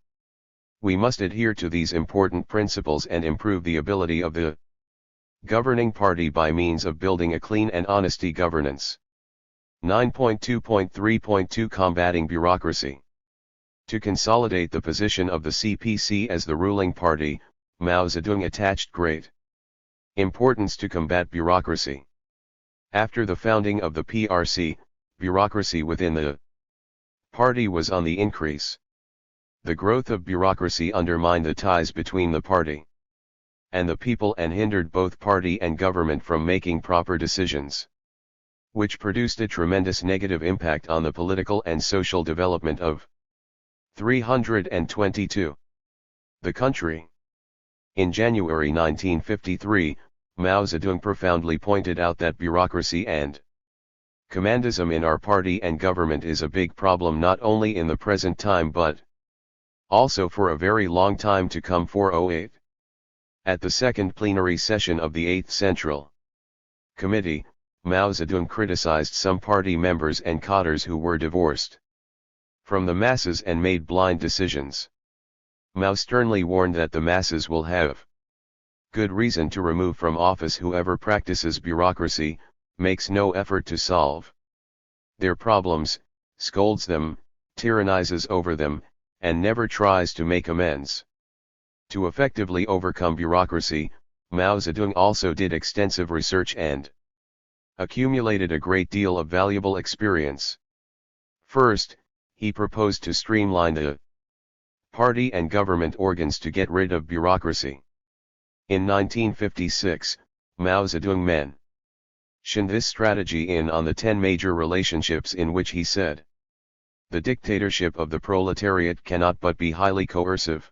We must adhere to these important principles and improve the ability of the governing party by means of building a clean and honesty governance. 9.2.3.2 Combating bureaucracy. To consolidate the position of the CPC as the ruling party, Mao Zedong attached great importance to combat bureaucracy. After the founding of the PRC, bureaucracy within the party was on the increase. The growth of bureaucracy undermined the ties between the party and the people and hindered both party and government from making proper decisions, which produced a tremendous negative impact on the political and social development of 322. The country. In January 1953, Mao Zedong profoundly pointed out that bureaucracy and commandism in our party and government is a big problem not only in the present time but also for a very long time to come. 408. At the second plenary session of the 8th Central Committee, Mao Zedong criticized some party members and cadres who were divorced from the masses and made blind decisions. Mao sternly warned that the masses will have good reason to remove from office whoever practices bureaucracy, makes no effort to solve their problems, scolds them, tyrannizes over them, and never tries to make amends. To effectively overcome bureaucracy, Mao Zedong also did extensive research and accumulated a great deal of valuable experience. First, he proposed to streamline the party and government organs to get rid of bureaucracy. In 1956, Mao Zedong mentioned this strategy on the 10 major relationships in which he said, "The dictatorship of the proletariat cannot but be highly coercive.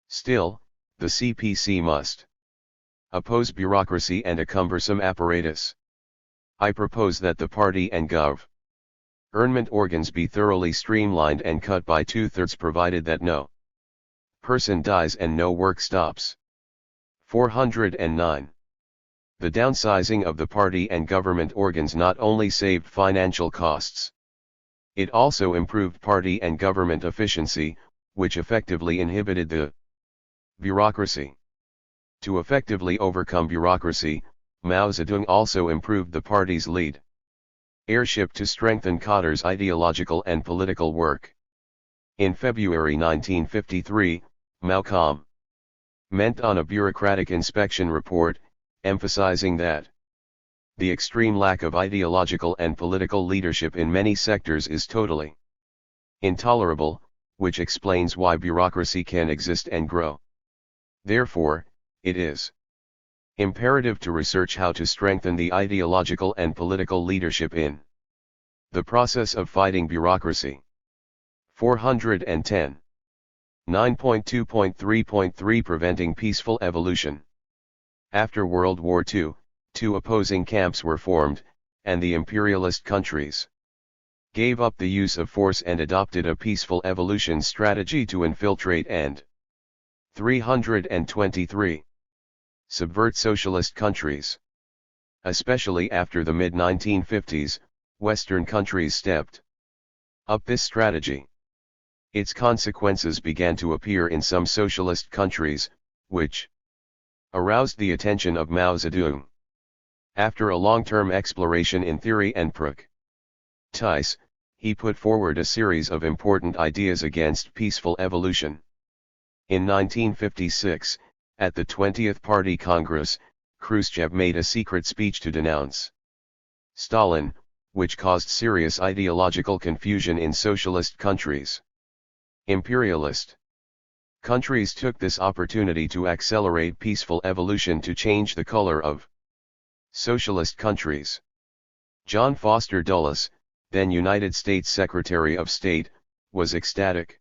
Still, the CPC must oppose bureaucracy and a cumbersome apparatus. I propose that the party and government organs be thoroughly streamlined and cut by 2/3 provided that no person dies and no work stops." 409. The downsizing of the party and government organs not only saved financial costs, it also improved party and government efficiency, which effectively inhibited the bureaucracy. To effectively overcome bureaucracy, Mao Zedong also improved the party's leadership to strengthen cadres' ideological and political work. In February 1953, Mao commented on a bureaucratic inspection report, emphasizing that the extreme lack of ideological and political leadership in many sectors is totally intolerable, which explains why bureaucracy can exist and grow. Therefore, it is imperative to research how to strengthen the ideological and political leadership in the process of fighting bureaucracy. 410. 9.2.3.3 Preventing peaceful evolution. After World War II, two opposing camps were formed, and the imperialist countries gave up the use of force and adopted a peaceful evolution strategy to infiltrate and 323. Subvert socialist countries. Especially after the mid-1950s, Western countries stepped up this strategy. Its consequences began to appear in some socialist countries, which aroused the attention of Mao Zedong. After a long-term exploration in theory and practice, he put forward a series of important ideas against peaceful evolution. In 1956, at the 20th Party Congress, Khrushchev made a secret speech to denounce Stalin, which caused serious ideological confusion in socialist countries. Imperialist countries took this opportunity to accelerate peaceful evolution to change the color of socialist countries. John Foster Dulles, then United States Secretary of State, was ecstatic,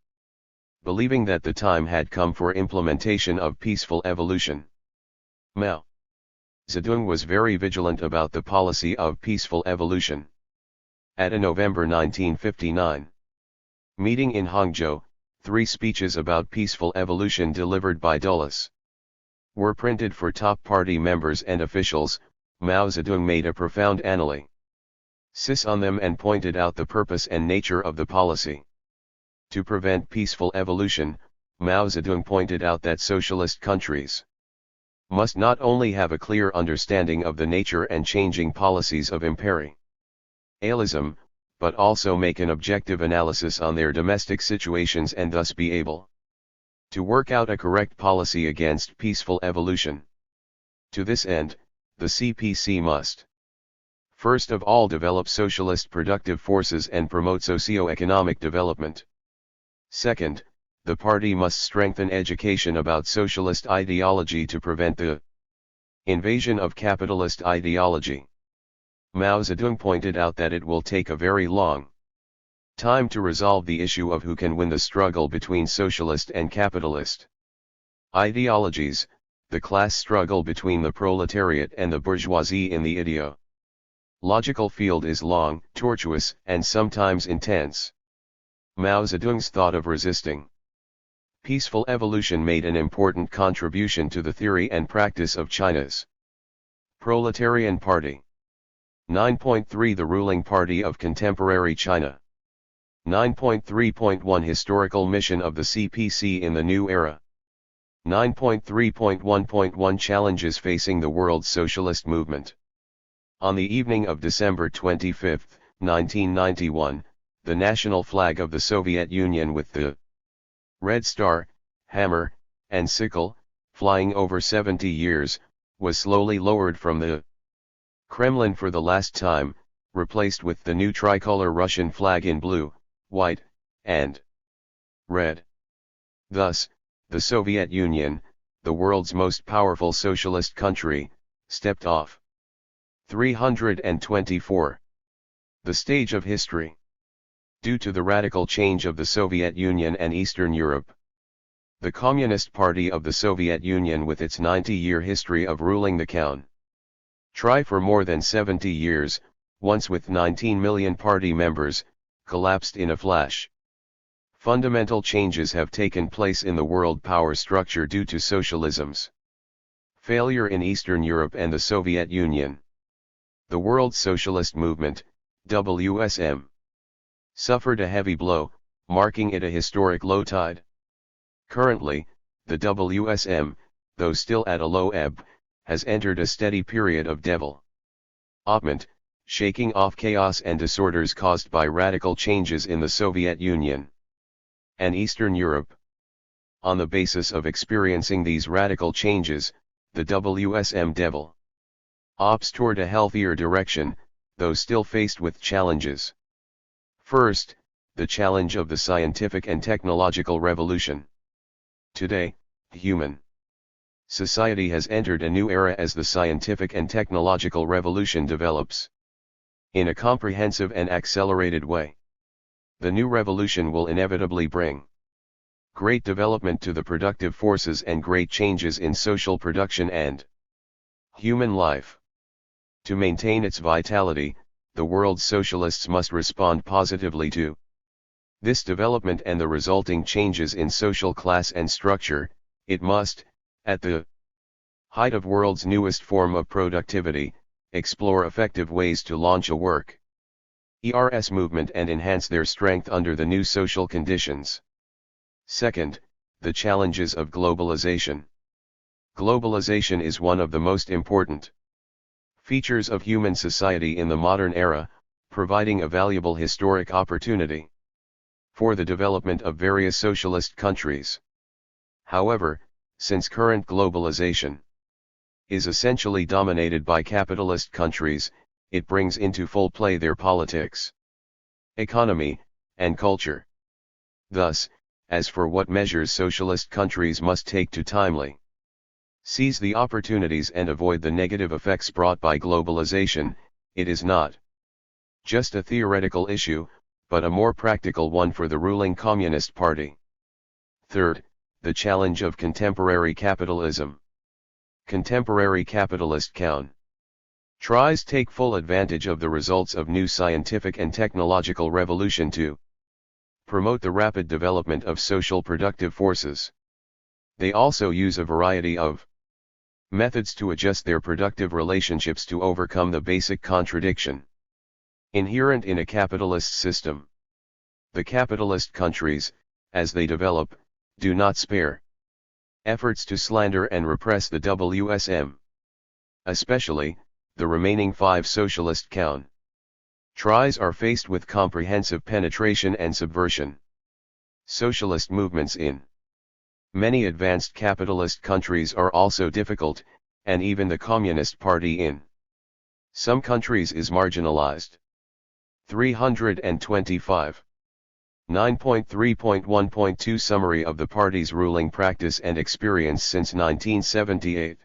believing that the time had come for implementation of peaceful evolution. Mao Zedong was very vigilant about the policy of peaceful evolution. At a November 1959 meeting in Hangzhou, 3 speeches about peaceful evolution delivered by Dulles were printed for top party members and officials. Mao Zedong made a profound analysis on them and pointed out the purpose and nature of the policy. To prevent peaceful evolution, Mao Zedong pointed out that socialist countries must not only have a clear understanding of the nature and changing policies of imperialism, but also make an objective analysis on their domestic situations and thus be able to work out a correct policy against peaceful evolution. To this end, the CPC must first of all develop socialist productive forces and promote socio-economic development. Second, the party must strengthen education about socialist ideology to prevent the invasion of capitalist ideology. Mao Zedong pointed out that it will take a very long time to resolve the issue of who can win the struggle between socialist and capitalist ideologies, the class struggle between the proletariat and the bourgeoisie in the ideological field is long, tortuous, and sometimes intense. Mao Zedong's thought of resisting peaceful evolution made an important contribution to the theory and practice of China's proletarian party. 9.3 The ruling party of contemporary China. 9.3.1 Historical mission of the CPC in the new era. 9.3.1.1 Challenges facing the world's socialist movement. On the evening of December 25, 1991, the national flag of the Soviet Union with the red star, hammer, and sickle, flying over 70 years, was slowly lowered from the Kremlin for the last time, replaced with the new tricolor Russian flag in blue, white, and red. Thus, the Soviet Union, the world's most powerful socialist country, stepped off. 324. The stage of history. Due to the radical change of the Soviet Union and Eastern Europe, the Communist Party of the Soviet Union, with its 90-year history of ruling the country for more than 70 years, once with 19 million party members, collapsed in a flash. Fundamental changes have taken place in the world power structure due to socialism's failure in Eastern Europe and the Soviet Union. The World Socialist Movement, WSM, suffered a heavy blow, marking it a historic low tide. Currently, the WSM, though still at a low ebb, has entered a steady period of development, shaking off chaos and disorders caused by radical changes in the Soviet Union and Eastern Europe. On the basis of experiencing these radical changes, the WSM develops toward a healthier direction, though still faced with challenges. First, the challenge of the scientific and technological revolution. Today, human society has entered a new era as the scientific and technological revolution develops in a comprehensive and accelerated way. The new revolution will inevitably bring great development to the productive forces and great changes in social production and human life. To maintain its vitality, the world's socialists must respond positively to this development and the resulting changes in social class and structure. It must, at the height of world's newest form of productivity, explore effective ways to launch a workers' movement and enhance their strength under the new social conditions. Second, the challenges of globalization. Globalization is one of the most important features of human society in the modern era, providing a valuable historic opportunity for the development of various socialist countries. However, since current globalization is essentially dominated by capitalist countries, it brings into full play their politics, economy, and culture. Thus, as for what measures socialist countries must take to timely seize the opportunities and avoid the negative effects brought by globalization, it is not Just a theoretical issue, but a more practical one for the ruling Communist Party. Third, the challenge of contemporary capitalism. Contemporary capitalist Coun. Tries take full advantage of the results of new scientific and technological revolution to promote the rapid development of social productive forces. They also use a variety of methods to adjust their productive relationships to overcome the basic contradiction inherent in a capitalist system. The capitalist countries, as they develop, do not spare efforts to slander and repress the WSM. Especially, the remaining 5 socialist countries are faced with comprehensive penetration and subversion. Socialist movements in many advanced capitalist countries are also difficult, and even the Communist Party in some countries is marginalized. 325. 9.3.1.2 Summary of the party's ruling practice and experience since 1978.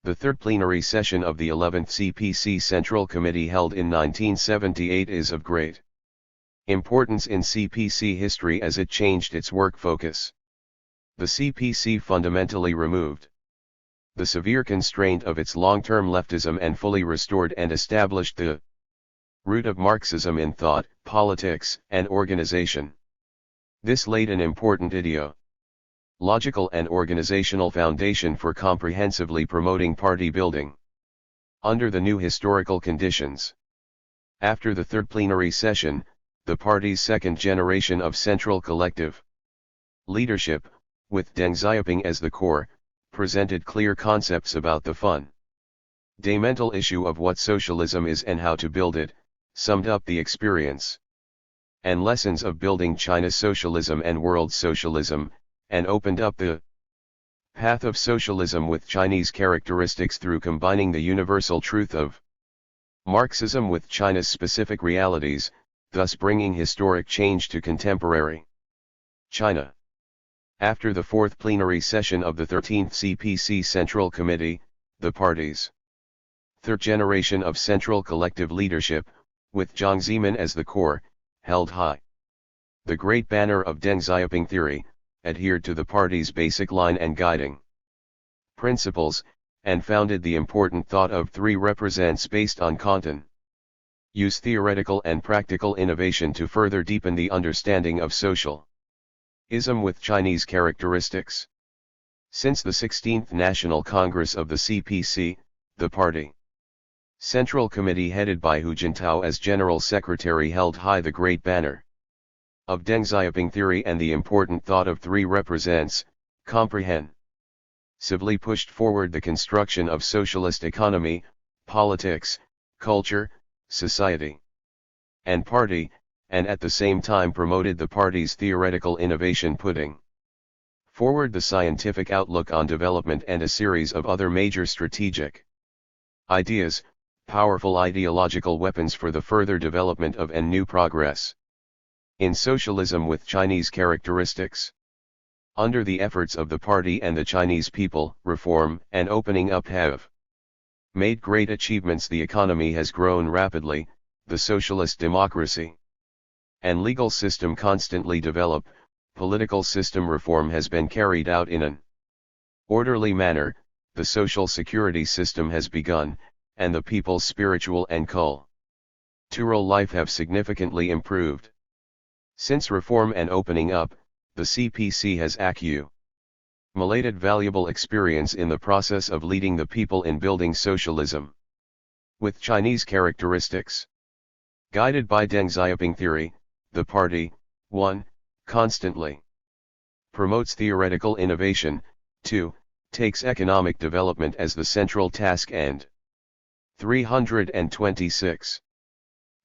The third plenary session of the 11th CPC Central Committee held in 1978 is of great importance in CPC history as it changed its work focus. The CPC fundamentally removed the severe constraint of its long-term leftism and fully restored and established the root of Marxism in thought, politics, and organization. This laid an important ideological and organizational foundation for comprehensively promoting party building under the new historical conditions. After the third plenary session, the party's second generation of central collective leadership, with Deng Xiaoping as the core, presented clear concepts about the fundamental issue of what socialism is and how to build it, summed up the experience and lessons of building China's socialism and world socialism, and opened up the path of socialism with Chinese characteristics through combining the universal truth of Marxism with China's specific realities, thus bringing historic change to contemporary China. After the fourth plenary session of the 13th CPC Central Committee, the party's third generation of central collective leadership, with Jiang Zemin as the core, held high the great banner of Deng Xiaoping theory, adhered to the party's basic line and guiding principles, and founded the important thought of 3 represents based on Kanton. Use theoretical and practical innovation to further deepen the understanding of socialism with Chinese characteristics. Since the 16th National Congress of the CPC, the party Central Committee headed by Hu Jintao as General Secretary held high the great banner of Deng Xiaoping theory and the important thought of 3 represents, comprehensively pushed forward the construction of socialist economy, politics, culture, society, and party, and at the same time promoted the party's theoretical innovation, putting forward the scientific outlook on development and a series of other major strategic ideas, powerful ideological weapons for the further development of and new progress in socialism with Chinese characteristics. Under the efforts of the party and the Chinese people, reform and opening up have made great achievements. The economy has grown rapidly, the socialist democracy and legal system constantly develop, political system reform has been carried out in an orderly manner, the social security system has begun, and the people's spiritual and cultural life have significantly improved. Since reform and opening up, the CPC has accumulated valuable experience in the process of leading the people in building socialism with Chinese characteristics. Guided by Deng Xiaoping theory, the party, 1. Constantly promotes theoretical innovation, 2. Takes economic development as the central task, and 326.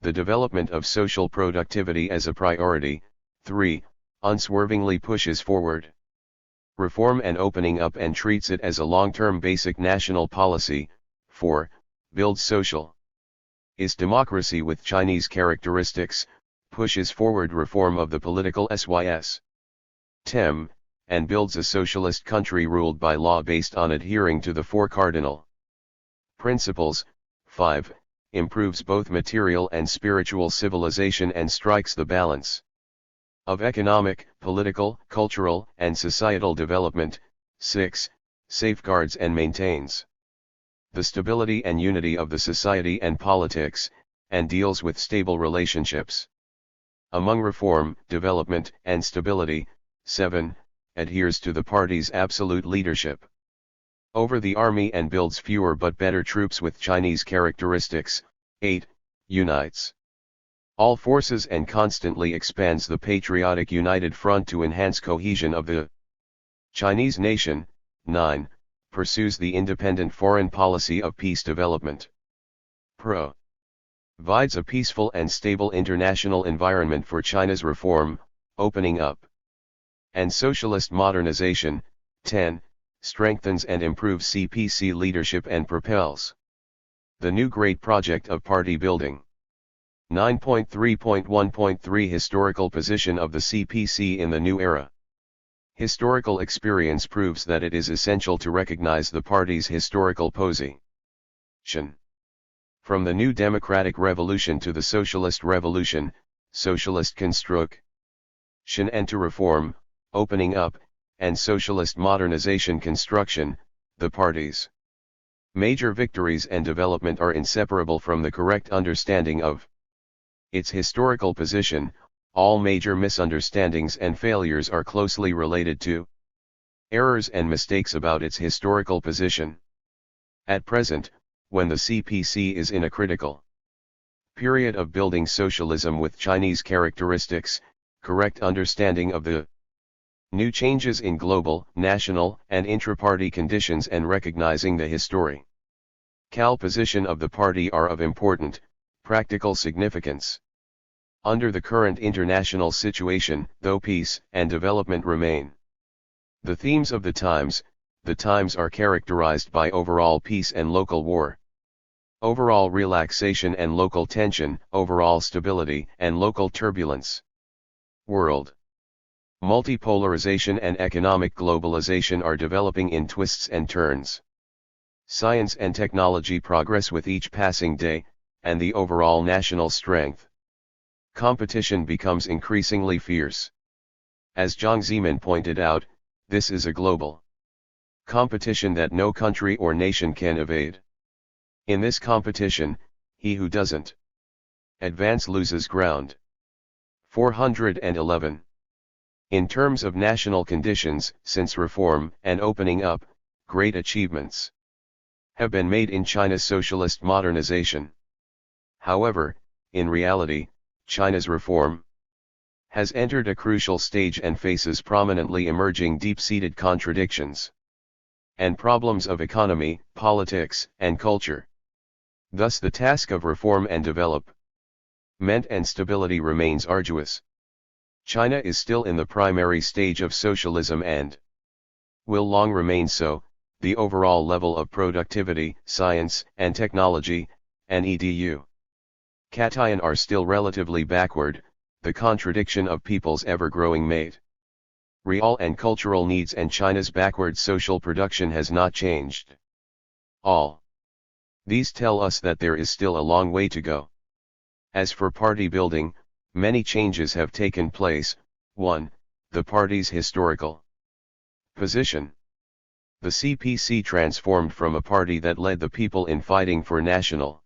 The development of social productivity as a priority, 3. Unswervingly pushes forward reform and opening up and treats it as a long-term basic national policy, 4. Builds social democracy with Chinese characteristics, pushes forward reform of the political system, and builds a socialist country ruled by law based on adhering to the 4 cardinal principles, 5. improves both material and spiritual civilization and strikes the balance of economic, political, cultural, and societal development. 6. Safeguards and maintains the stability and unity of the society and politics, and deals with stable relationships among reform, development, and stability. 7. Adheres to the party's absolute leadership over the army and builds fewer but better troops with Chinese characteristics. 8. Unites all forces and constantly expands the patriotic united front to enhance cohesion of the Chinese nation. 9. Pursues the independent foreign policy of peace development. Provides a peaceful and stable international environment for China's reform, opening up, and socialist modernization. 10. Strengthens and improves CPC leadership and propels the new great project of party building. 9.3.1.3 Historical position of the CPC in the new era. Historical experience proves that it is essential to recognize the party's historical position. From the new democratic revolution to the socialist revolution, socialist construction and to reform, opening up, and socialist modernization construction, the party's major victories and development are inseparable from the correct understanding of its historical position. All major misunderstandings and failures are closely related to errors and mistakes about its historical position. At present, when the CPC is in a critical period of building socialism with Chinese characteristics, correct understanding of the new changes in global, national, and intra-party conditions and recognizing the historical position of the party are of important, practical significance. Under the current international situation, though peace and development remain the themes of the times are characterized by overall peace and local war, overall relaxation and local tension, overall stability and local turbulence. World multipolarization and economic globalization are developing in twists and turns. Science and technology progress with each passing day, and the overall national strength. Competition becomes increasingly fierce. As Jiang Zemin pointed out, this is a global competition that no country or nation can evade. In this competition, he who doesn't advance loses ground. 411. In terms of national conditions, since reform and opening up, great achievements have been made in China's socialist modernization. However, in reality, China's reform has entered a crucial stage and faces prominently emerging deep-seated contradictions and problems of economy, politics, and culture. Thus the task of reform and development and stability remains arduous. China is still in the primary stage of socialism and will long remain so. The overall level of productivity, science and technology, and edu cation are still relatively backward. The contradiction of people's ever-growing real and cultural needs and China's backward social production has not changed. All these tell us that there is still a long way to go. As for party building, many changes have taken place. 1. The party's historical position. The CPC transformed from a party that led the people in fighting for national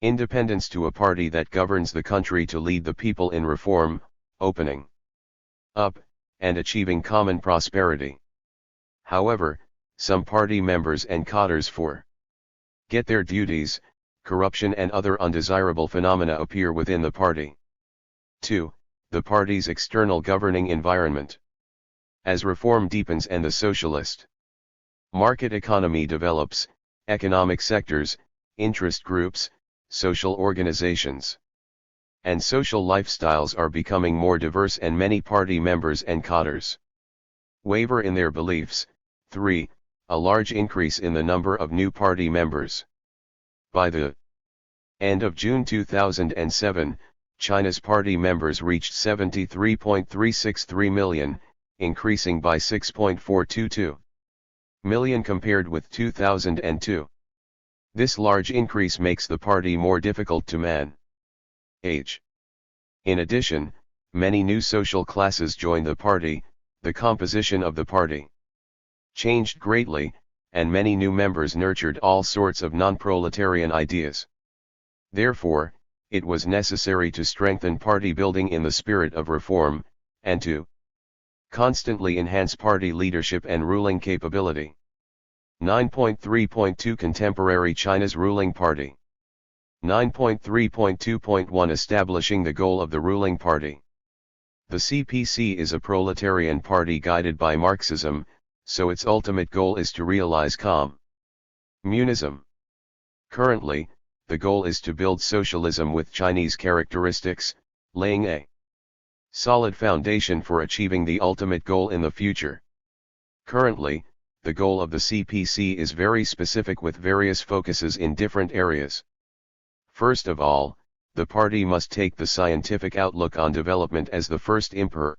independence to a party that governs the country to lead the people in reform, opening up, and achieving common prosperity. However, some party members and cadres forget their duties. Corruption and other undesirable phenomena appear within the party. 2. The party's external governing environment. As reform deepens and the socialist market economy develops, economic sectors, interest groups, social organizations, and social lifestyles are becoming more diverse and many party members and cadres waver in their beliefs. 3. A large increase in the number of new party members. By the end of June 2007, China's party members reached 73.363 million, increasing by 6.422 million compared with 2002. This large increase makes the party more difficult to manage. In addition, many new social classes joined the party. The composition of the party changed greatly, and many new members nurtured all sorts of non-proletarian ideas. Therefore, it was necessary to strengthen party building in the spirit of reform, and to constantly enhance party leadership and ruling capability. 9.3.2 Contemporary China's ruling party. 9.3.2.1 Establishing the goal of the ruling party. The CPC is a proletarian party guided by Marxism, so its ultimate goal is to realize communism. Currently, the goal is to build socialism with Chinese characteristics, laying a solid foundation for achieving the ultimate goal in the future. Currently, the goal of the CPC is very specific with various focuses in different areas. First of all, the party must take the scientific outlook on development as the first important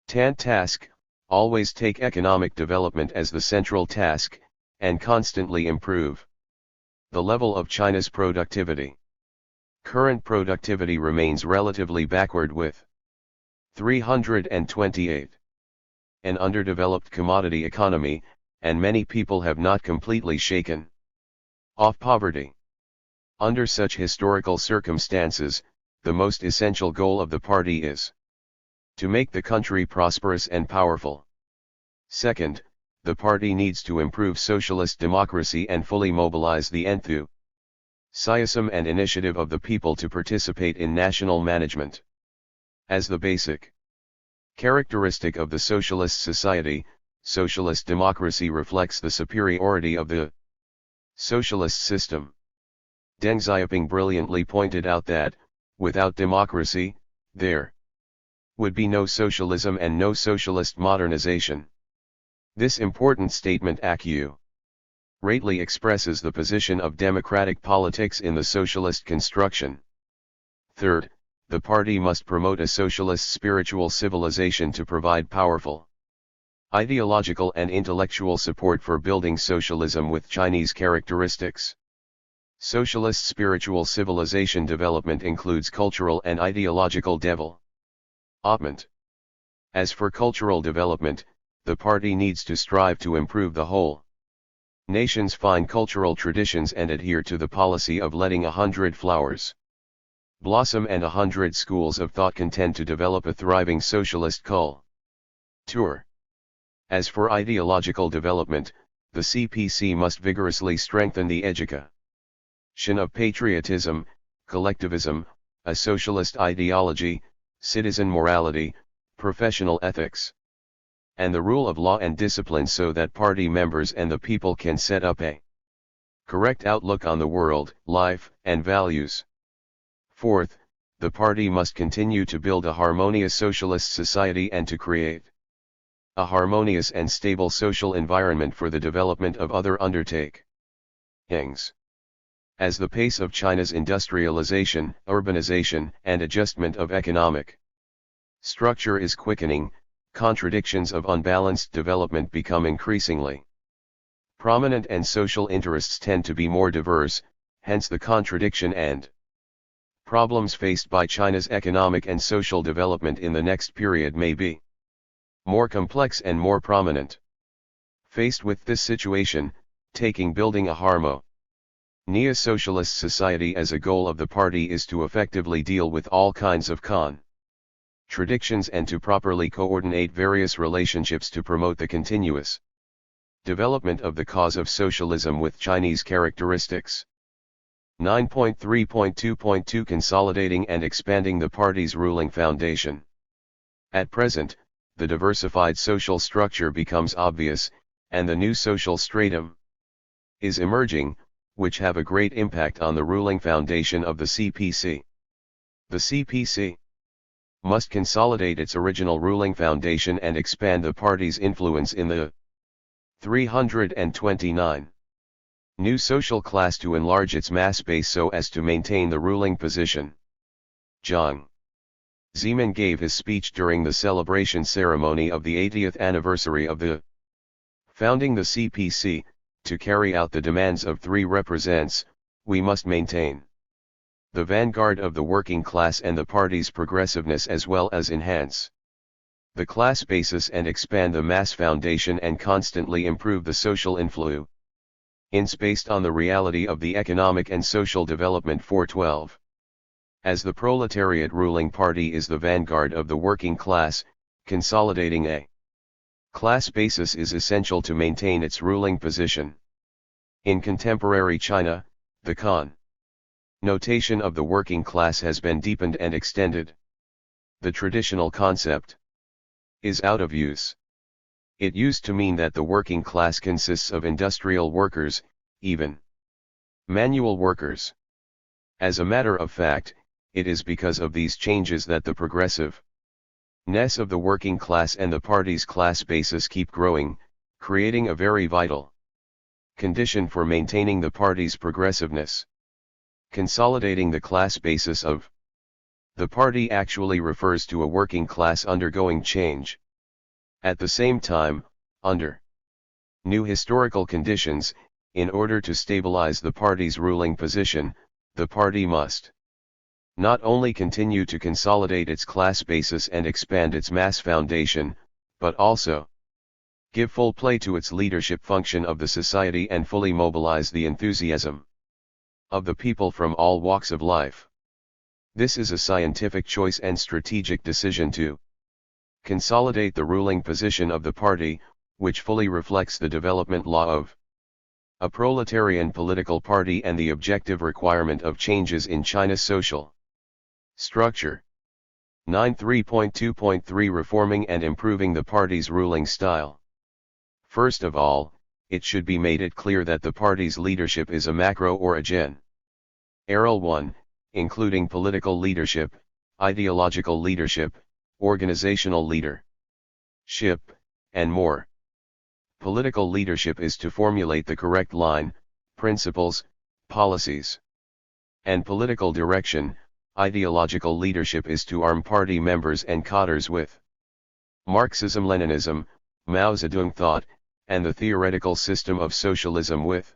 task, always take economic development as the central task, and constantly improve the level of China's productivity. Current productivity remains relatively backward with 328. An underdeveloped commodity economy, and many people have not completely shaken off poverty. Under such historical circumstances, the most essential goal of the party is to make the country prosperous and powerful. Second, the party needs to improve socialist democracy and fully mobilize the enthusiasm and initiative of the people to participate in national management. As the basic characteristic of the socialist society, socialist democracy reflects the superiority of the socialist system. Deng Xiaoping brilliantly pointed out that, without democracy, there would be no socialism and no socialist modernization. This important statement accurately expresses the position of democratic politics in the socialist construction. Third, the party must promote a socialist spiritual civilization to provide powerful ideological and intellectual support for building socialism with Chinese characteristics. Socialist spiritual civilization development includes cultural and ideological development. As for cultural development, the party needs to strive to improve the whole nation's fine cultural traditions and adhere to the policy of letting 100 flowers blossom and 100 schools of thought contend to develop a thriving socialist culture. As for ideological development, the CPC must vigorously strengthen the education of patriotism, collectivism, a socialist ideology, citizen morality, professional ethics, and the rule of law and discipline so that party members and the people can set up a correct outlook on the world, life, and values. Fourth, the party must continue to build a harmonious socialist society and to create a harmonious and stable social environment for the development of other undertakings. As the pace of China's industrialization, urbanization, and adjustment of economic structure is quickening, contradictions of unbalanced development become increasingly prominent and social interests tend to be more diverse, hence the contradiction and problems faced by China's economic and social development in the next period may be more complex and more prominent. Faced with this situation, building a harmonious socialist society as a goal of the party is to effectively deal with all kinds of contradictions and to properly coordinate various relationships to promote the continuous development of the cause of socialism with Chinese characteristics. 9.3.2.2 Consolidating and expanding the party's ruling foundation. At present, the diversified social structure becomes obvious, and the new social stratum is emerging, which have a great impact on the ruling foundation of the CPC. The CPC must consolidate its original ruling foundation and expand the party's influence in the 329 new social class to enlarge its mass base so as to maintain the ruling position. Jiang Zemin gave his speech during the celebration ceremony of the 80th anniversary of the founding the CPC, to carry out the demands of 3 represents, we must maintain the vanguard of the working class and the party's progressiveness, as well as enhance the class basis and expand the mass foundation and constantly improve the social influence based on the reality of the economic and social development. 412. As the proletariat ruling party is the vanguard of the working class, consolidating a class basis is essential to maintain its ruling position. In contemporary China, the connotation of the working class has been deepened and extended. The traditional concept is out of use. It used to mean that the working class consists of industrial workers, even manual workers. As a matter of fact, it is because of these changes that the progressiveness of the working class and the party's class basis keep growing, creating a very vital condition for maintaining the party's progressiveness. Consolidating the class basis of the party actually refers to a working class undergoing change. At the same time, under new historical conditions, in order to stabilize the party's ruling position, the party must not only continue to consolidate its class basis and expand its mass foundation, but also give full play to its leadership function of the society and fully mobilize the enthusiasm of the people from all walks of life. This is a scientific choice and strategic decision to consolidate the ruling position of the party, which fully reflects the development law of a proletarian political party and the objective requirement of changes in China's social structure. 9.3.2.3 Reforming and improving the party's ruling style. First of all, it should be made it clear that the party's leadership is a macro or a general one, including political leadership, ideological leadership, organizational leadership, and more. Political leadership is to formulate the correct line, principles, policies, and political direction. Ideological leadership is to arm party members and cadres with Marxism-Leninism, Mao Zedong thought, and the theoretical system of socialism with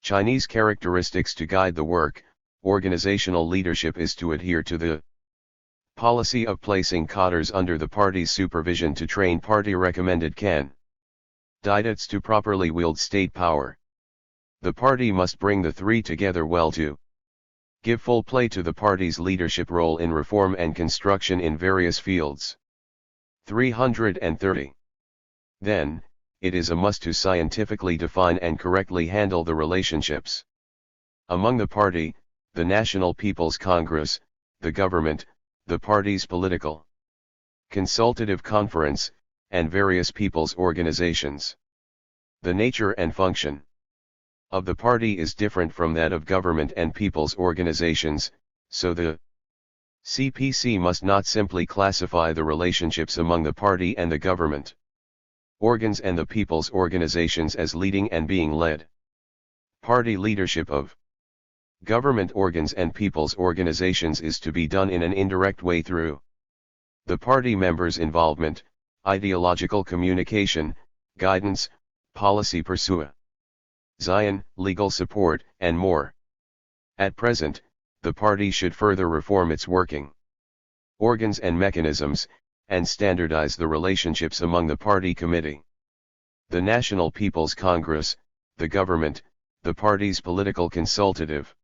Chinese characteristics to guide the work. Organizational leadership is to adhere to the policy of placing cadres under the party's supervision to train party-recommended candidates to properly wield state power. The party must bring the 3 together well to give full play to the party's leadership role in reform and construction in various fields. 330. Then, it is a must to scientifically define and correctly handle the relationships among the party, the National People's Congress, the government, the party's political consultative conference, and various people's organizations. The nature and function of the party is different from that of government and people's organizations, so the CPC must not simply classify the relationships among the party and the government organs and the people's organizations as leading and being led. Party leadership of government organs and people's organizations is to be done in an indirect way through the party members' involvement, ideological communication, guidance, policy persuasion, legal support, and more. At present, the party should further reform its working organs and mechanisms, and standardize the relationships among the party committee, the National People's Congress, the government, the party's political consultative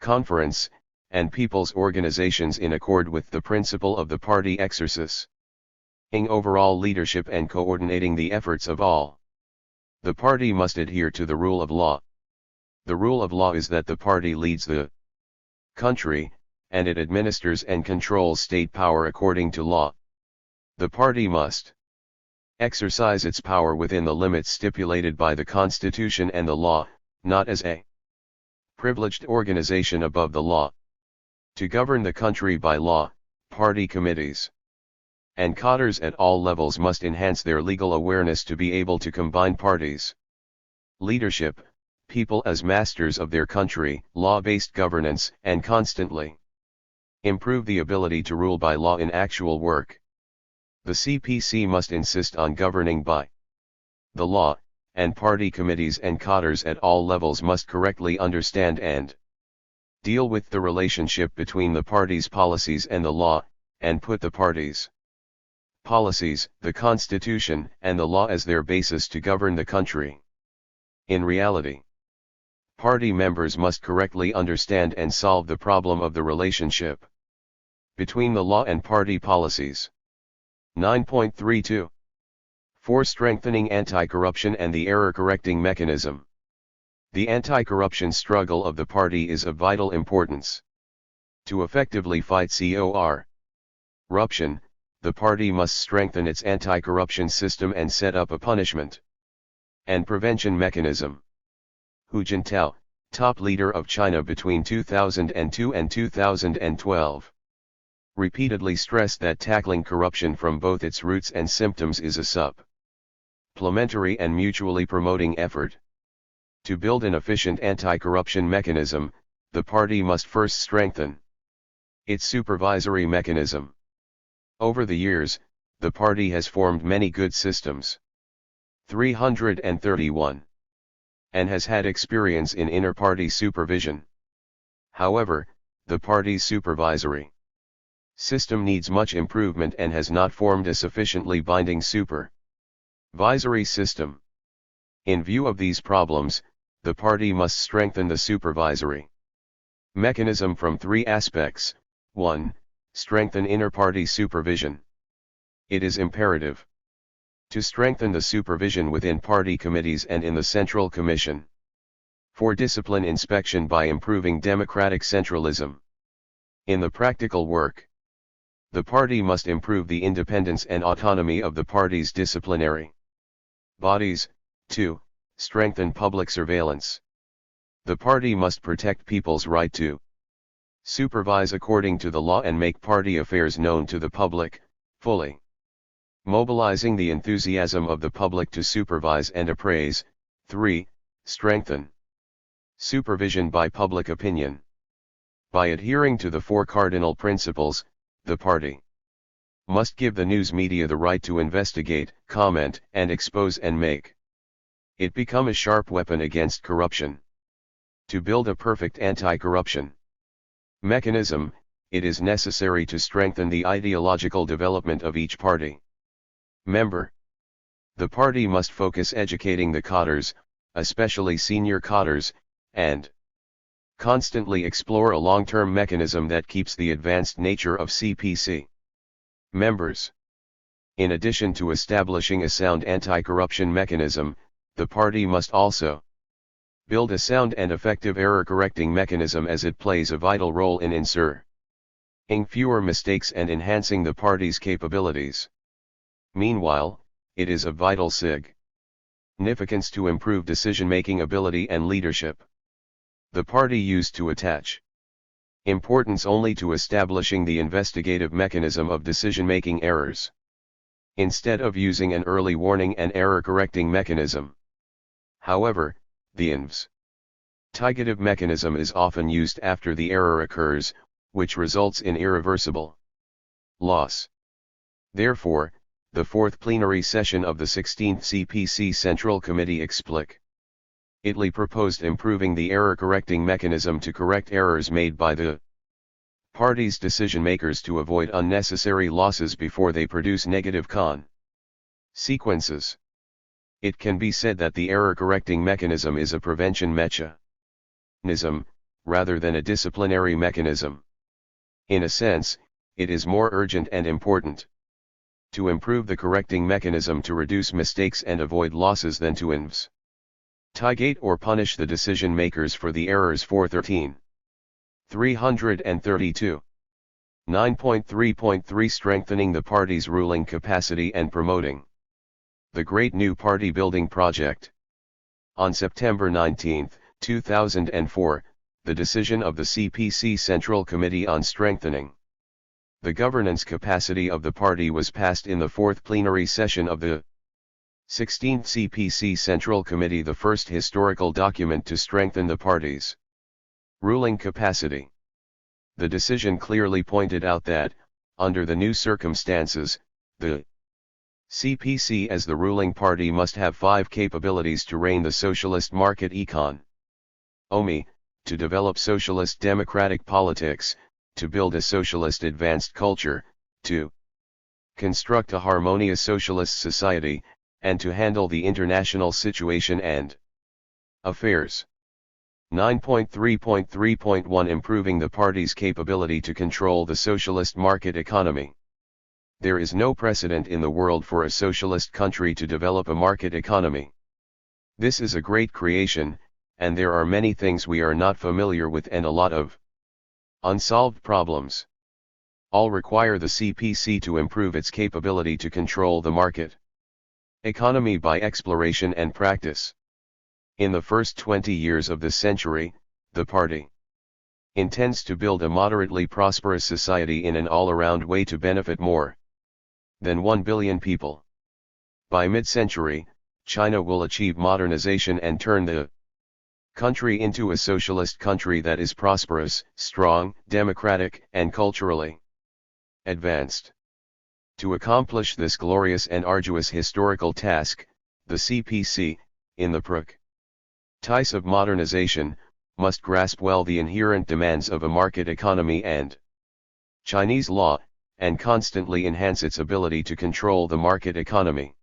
conference, and people's organizations in accord with the principle of the party exercising overall leadership and coordinating the efforts of all. The party must adhere to the rule of law. The rule of law is that the party leads the country, and it administers and controls state power according to law. The party must exercise its power within the limits stipulated by the Constitution and the law, not as a privileged organization above the law. To govern the country by law, party committees and cadres at all levels must enhance their legal awareness to be able to combine parties leadership, people as masters of their country, law-based governance, and constantly improve the ability to rule by law in actual work. The CPC must insist on governing by the law, and party committees and cadres at all levels must correctly understand and deal with the relationship between the party's policies and the law, and put the party's policies, the constitution, and the law as their basis to govern the country. In reality, party members must correctly understand and solve the problem of the relationship between the law and party policies. 9.32. 4. Strengthening anti-corruption and the error-correcting mechanism. The anti-corruption struggle of the party is of vital importance. To effectively fight corruption, the party must strengthen its anti-corruption system and set up a punishment and prevention mechanism. Hu Jintao, top leader of China between 2002 and 2012, repeatedly stressed that tackling corruption from both its roots and symptoms is a supplementary and mutually promoting effort. To build an efficient anti-corruption mechanism, the party must first strengthen its supervisory mechanism. Over the years, the party has formed many good systems. 331. And has had experience in inter-party supervision. However, the party's supervisory system needs much improvement and has not formed a sufficiently binding supervisory system. In view of these problems, the party must strengthen the supervisory mechanism from 3 aspects. 1. Strengthen inter-party supervision. It is imperative to strengthen the supervision within party committees and in the Central Commission for discipline inspection by improving democratic centralism. In the practical work, the party must improve the independence and autonomy of the party's disciplinary bodies. 2. Strengthen public surveillance. The party must protect people's right to supervise according to the law and make party affairs known to the public, fully mobilizing the enthusiasm of the public to supervise and appraise. 3. Strengthen supervision by public opinion. By adhering to the 4 cardinal principles, the party must give the news media the right to investigate, comment, and expose and make it become a sharp weapon against corruption. To build a perfect anti-corruption mechanism, it is necessary to strengthen the ideological development of each party member. The party must focus educating the cadres, especially senior cadres, and constantly explore a long-term mechanism that keeps the advanced nature of CPC members. In addition to establishing a sound anti-corruption mechanism, the party must also build a sound and effective error-correcting mechanism, as it plays a vital role in ensuring fewer mistakes and enhancing the party's capabilities. Meanwhile, it is of vital significance to improve decision-making ability and leadership. The party used to attach importance only to establishing the investigative mechanism of decision-making errors, instead of using an early warning and error-correcting mechanism. However, the investigative mechanism is often used after the error occurs, which results in irreversible loss. Therefore, the 4th plenary session of the 16th CPC Central Committee explicitly proposed improving the error-correcting mechanism to correct errors made by the party's decision-makers to avoid unnecessary losses before they produce negative consequences. It can be said that the error-correcting mechanism is a prevention mechanism, rather than a disciplinary mechanism. In a sense, it is more urgent and important to improve the correcting mechanism to reduce mistakes and avoid losses than to investigate or punish the decision-makers for the errors. 413. 332. 9.3.3 Strengthening the party's ruling capacity and promoting the Great New Party Building Project. On September 19, 2004, the decision of the CPC Central Committee on strengthening the governance capacity of the party was passed in the 4th plenary session of the 16th CPC Central Committee, the first historical document to strengthen the party's ruling capacity. The decision clearly pointed out that, under the new circumstances, the CPC as the ruling party must have 5 capabilities to reign the socialist market econ. OMI, to develop socialist democratic politics, to build a socialist advanced culture, to construct a harmonious socialist society, and to handle the international situation and affairs. 9.3.3.1 Improving the party's capability to control the socialist market economy. There is no precedent in the world for a socialist country to develop a market economy. This is a great creation, and there are many things we are not familiar with and a lot of unsolved problems. All require the CPC to improve its capability to control the market economy by exploration and practice. In the first 20 years of this century, the party intends to build a moderately prosperous society in an all-around way to benefit more than 1 billion people. By mid-century, China will achieve modernization and turn the country into a socialist country that is prosperous, strong, democratic, and culturally advanced. To accomplish this glorious and arduous historical task, the CPC, in the practice of modernization, must grasp well the inherent demands of a market economy and Chinese law, and constantly enhance its ability to control the market economy.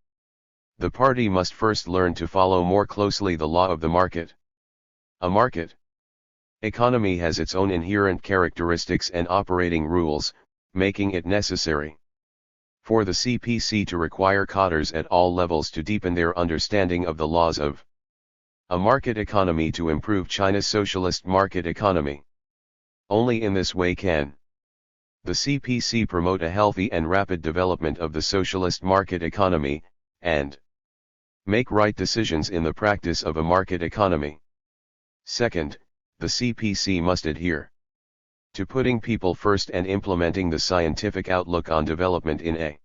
The party must first learn to follow more closely the law of the market. A market economy has its own inherent characteristics and operating rules, making it necessary for the CPC to require cadres at all levels to deepen their understanding of the laws of a market economy to improve China's socialist market economy. Only in this way can the CPC promote a healthy and rapid development of the socialist market economy, and make right decisions in the practice of a market economy. Second, the CPC must adhere to putting people first and implementing the scientific outlook on development in a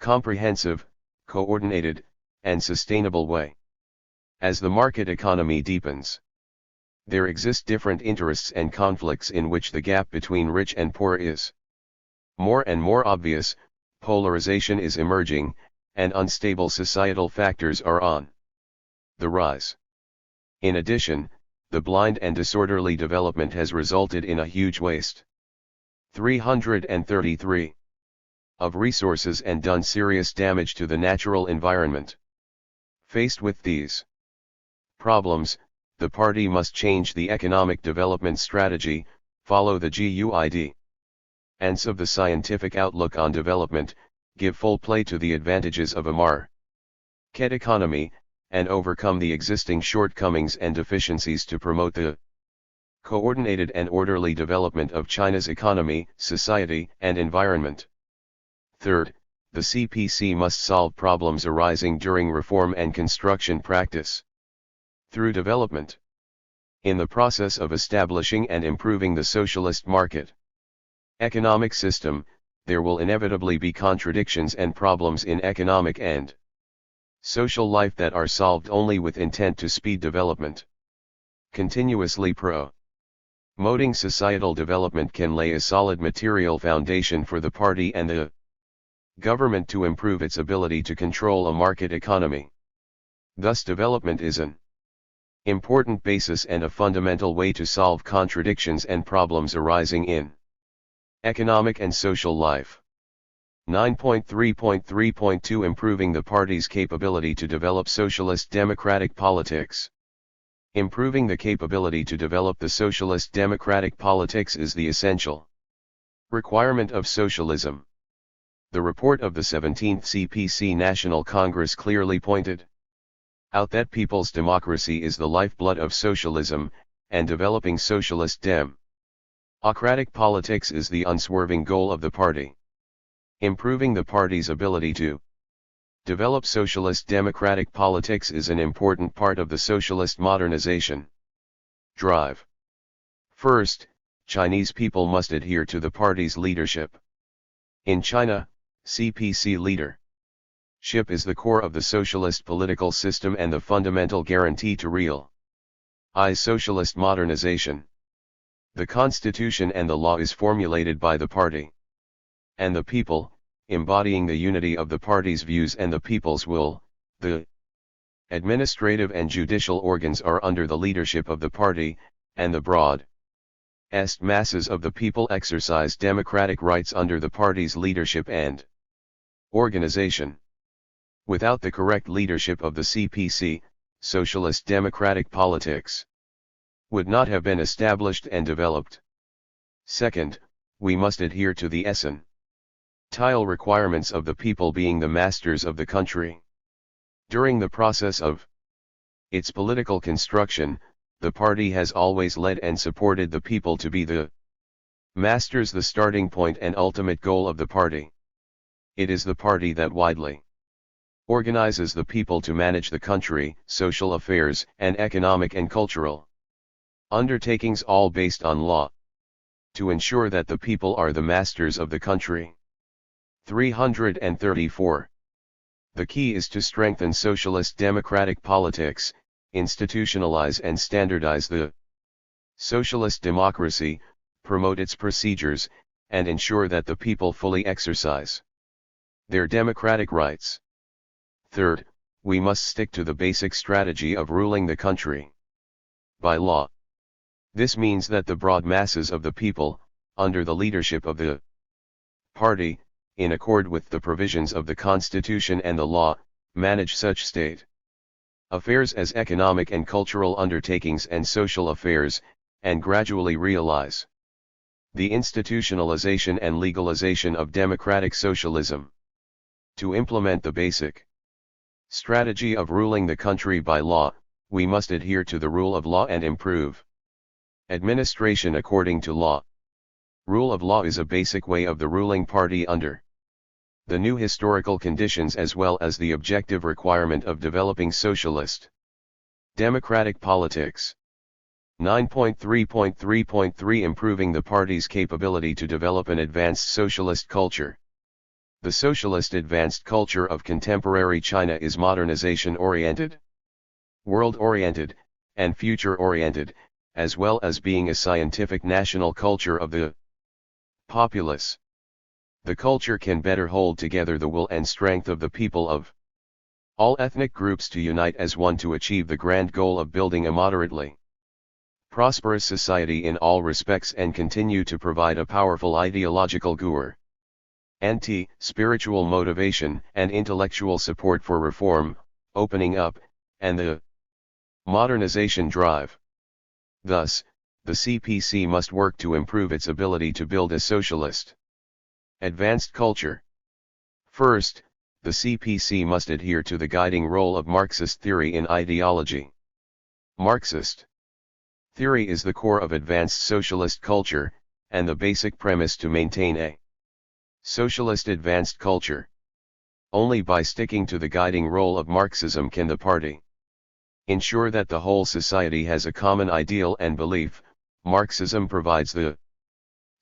comprehensive, coordinated, and sustainable way. As the market economy deepens, there exist different interests and conflicts in which the gap between rich and poor is more and more obvious, polarization is emerging, and unstable societal factors are on the rise. In addition, the blind and disorderly development has resulted in a huge waste 333 of resources and done serious damage to the natural environment. Faced with these problems, the party must change the economic development strategy, follow the GUID and of the scientific outlook on development, give full play to the advantages of a market economy, and overcome the existing shortcomings and deficiencies to promote the coordinated and orderly development of China's economy, society, and environment. Third, the CPC must solve problems arising during reform and construction practice. Through development. In the process of establishing and improving the socialist market economic system, there will inevitably be contradictions and problems in economic and social life that are solved only with intent to speed development. Continuously promoting societal development can lay a solid material foundation for the party and the government to improve its ability to control a market economy. Thus development is an important basis and a fundamental way to solve contradictions and problems arising in economic and social life. 9.3.3.2 Improving the party's capability to develop socialist democratic politics. Improving the capability to develop the socialist democratic politics is the essential requirement of socialism. The report of the 17th CPC National Congress clearly pointed out that people's democracy is the lifeblood of socialism, and developing socialist democratic politics is the unswerving goal of the party. Improving the party's ability to develop socialist democratic politics is an important part of the socialist modernization drive. First, Chinese people must adhere to the party's leadership. In China, CPC leadership is the core of the socialist political system and the fundamental guarantee to real socialist modernization. The constitution and the law is formulated by the party and the people, embodying the unity of the party's views and the people's will. The administrative and judicial organs are under the leadership of the party, and the broad masses of the people exercise democratic rights under the party's leadership and organization. Without the correct leadership of the CPC, socialist democratic politics would not have been established and developed. Second, we must adhere to the essential requirements of the people being the masters of the country. During the process of its political construction, the party has always led and supported the people to be the masters, the starting point and ultimate goal of the party. It is the party that widely organizes the people to manage the country, social affairs, and economic and cultural undertakings, all based on law, to ensure that the people are the masters of the country. 334. The key is to strengthen socialist democratic politics, institutionalize and standardize the socialist democracy, promote its procedures, and ensure that the people fully exercise their democratic rights. Third, we must stick to the basic strategy of ruling the country by law. This means that the broad masses of the people, under the leadership of the party, in accord with the provisions of the Constitution and the law, manage such state affairs as economic and cultural undertakings and social affairs, and gradually realize the institutionalization and legalization of democratic socialism. To implement the basic strategy of ruling the country by law, we must adhere to the rule of law and improve administration according to law. Rule of law is a basic way of the ruling party under the new historical conditions as well as the objective requirement of developing socialist democratic politics. 9.3.3.3 Improving the party's capability to develop an advanced socialist culture. The socialist advanced culture of contemporary China is modernization-oriented, world-oriented, and future-oriented, as well as being a scientific national culture of the populace. The culture can better hold together the will and strength of the people of all ethnic groups to unite as one to achieve the grand goal of building a moderately prosperous society in all respects and continue to provide a powerful ideological spiritual motivation and intellectual support for reform, opening up, and the modernization drive. Thus, the CPC must work to improve its ability to build a socialist advanced culture. First, the CPC must adhere to the guiding role of Marxist theory in ideology. Marxist theory is the core of advanced socialist culture, and the basic premise to maintain a socialist advanced culture. Only by sticking to the guiding role of Marxism can the party ensure that the whole society has a common ideal and belief. Marxism provides the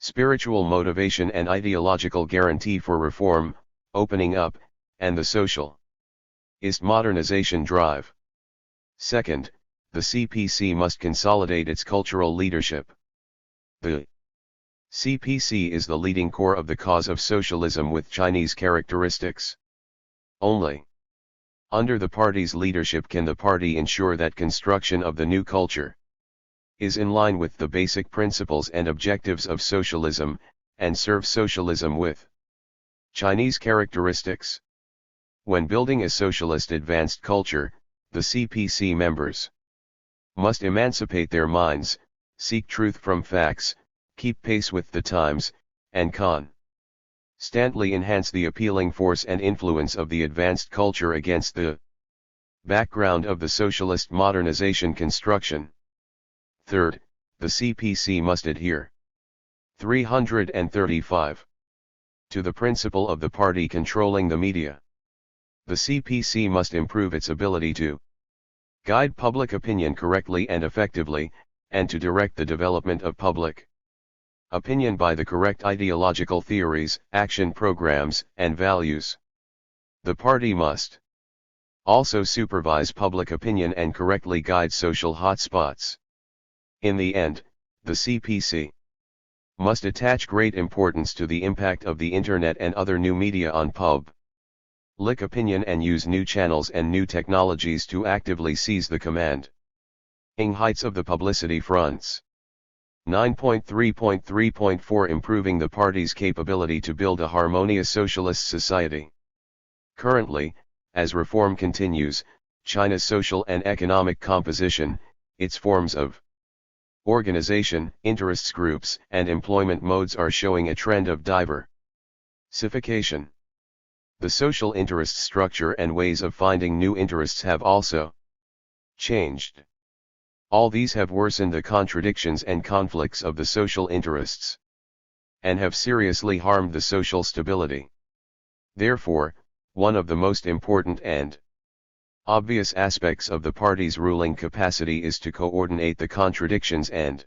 spiritual motivation and ideological guarantee for reform, opening up, and the socialist modernization drive. Second, the CPC must consolidate its cultural leadership. The CPC is the leading core of the cause of socialism with Chinese characteristics. Only under the party's leadership can the party ensure that construction of the new culture is in line with the basic principles and objectives of socialism, and serve socialism with Chinese characteristics. When building a socialist advanced culture, the CPC members must emancipate their minds, seek truth from facts, keep pace with the times, and constantly enhance the appealing force and influence of the advanced culture against the background of the socialist modernization construction. Third, the CPC must adhere 335 to the principle of the party controlling the media. The CPC must improve its ability to guide public opinion correctly and effectively, and to direct the development of public opinion by the correct ideological theories, action programs, and values. The party must also supervise public opinion and correctly guide social hotspots. In the end, the CPC must attach great importance to the impact of the Internet and other new media on public opinion and use new channels and new technologies to actively seize the command ing heights of the publicity fronts. 9.3.3.4 Improving the party's capability to build a harmonious socialist society. Currently, as reform continues, China's social and economic composition, its forms of organization, interests groups, and employment modes are showing a trend of diversification. The social interest structure and ways of finding new interests have also changed. All these have worsened the contradictions and conflicts of the social interests, and have seriously harmed the social stability. Therefore, one of the most important and obvious aspects of the party's ruling capacity is to coordinate the contradictions and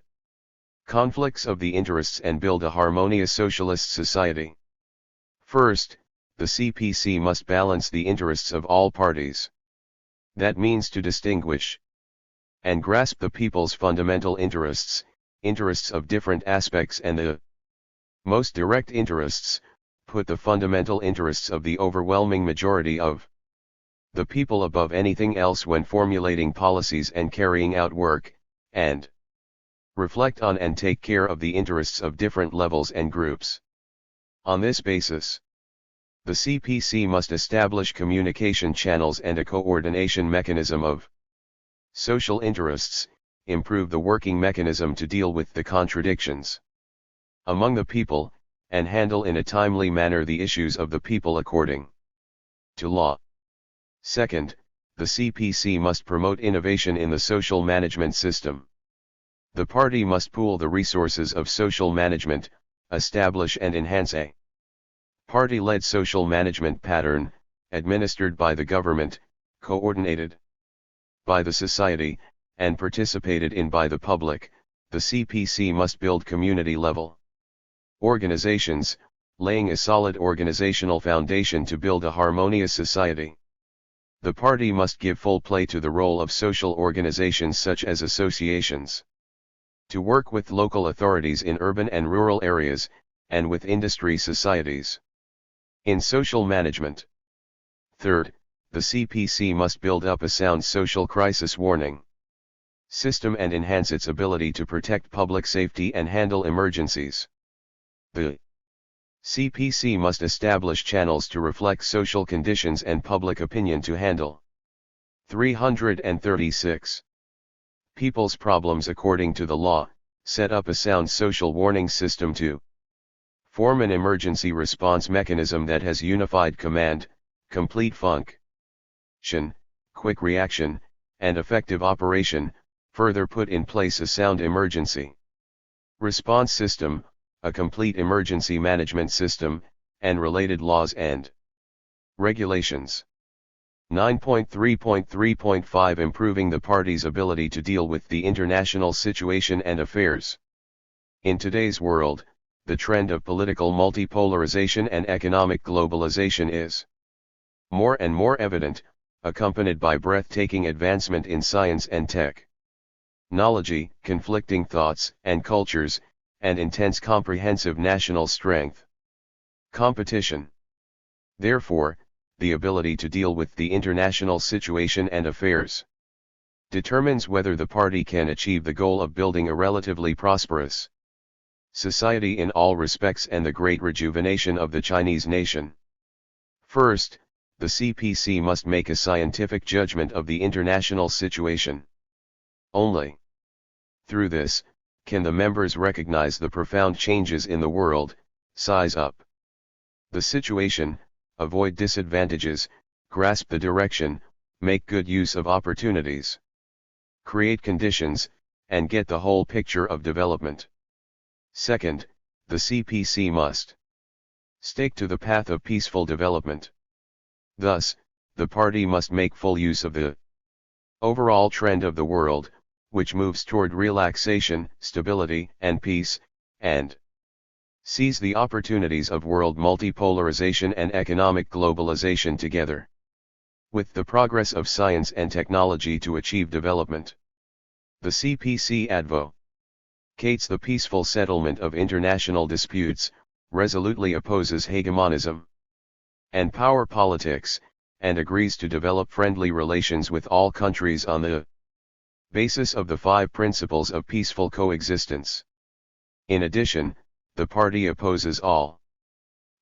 conflicts of the interests and build a harmonious socialist society. First, the CPC must balance the interests of all parties. That means to distinguish and grasp the people's fundamental interests, interests of different aspects and the most direct interests, put the fundamental interests of the overwhelming majority of the people above anything else when formulating policies and carrying out work, and reflect on and take care of the interests of different levels and groups. On this basis, the CPC must establish communication channels and a coordination mechanism of social interests, improve the working mechanism to deal with the contradictions among the people, and handle in a timely manner the issues of the people according to law. Second, the CPC must promote innovation in the social management system. The party must pool the resources of social management, establish and enhance a party-led social management pattern, administered by the government, coordinated by the society, and participated in by the public. The CPC must build community-level organizations, laying a solid organizational foundation to build a harmonious society. The party must give full play to the role of social organizations such as associations, to work with local authorities in urban and rural areas, and with industry societies in social management. Third, the CPC must build up a sound social crisis warning system and enhance its ability to protect public safety and handle emergencies. The CPC must establish channels to reflect social conditions and public opinion to handle 336 people's problems according to the law, set up a sound social warning system to form an emergency response mechanism that has unified command, complete function, quick reaction, and effective operation. Further put in place a sound emergency response system, a complete emergency management system, and related laws and regulations. 9.3.3.5 Improving the party's ability to deal with the international situation and affairs. In today's world, the trend of political multipolarization and economic globalization is more and more evident, accompanied by breathtaking advancement in science and technology, conflicting thoughts and cultures, and intense comprehensive national strength competition. Therefore, the ability to deal with the international situation and affairs determines whether the party can achieve the goal of building a relatively prosperous society in all respects and the great rejuvenation of the Chinese nation. First, the CPC must make a scientific judgment of the international situation. Only through this can the members recognize the profound changes in the world, size up the situation, avoid disadvantages, grasp the direction, make good use of opportunities, create conditions, and get the whole picture of development. Second, the CPC must stake to the path of peaceful development. Thus, the party must make full use of the overall trend of the world, which moves toward relaxation, stability, and peace, and seize the opportunities of world multipolarization and economic globalization together with the progress of science and technology to achieve development. The CPC advocates the peaceful settlement of international disputes, resolutely opposes hegemonism and power politics, and agrees to develop friendly relations with all countries on the basis of the 5 principles of peaceful coexistence. In addition, the party opposes all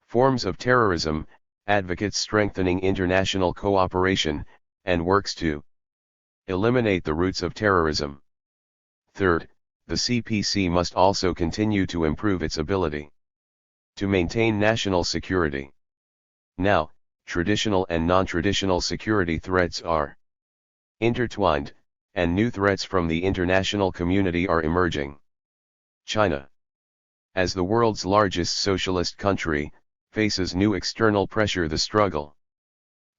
forms of terrorism, advocates strengthening international cooperation, and works to eliminate the roots of terrorism. Third, the CPC must also continue to improve its ability to maintain national security. Now, traditional and non-traditional security threats are intertwined, and new threats from the international community are emerging. China, as the world's largest socialist country, faces new external pressure. The struggle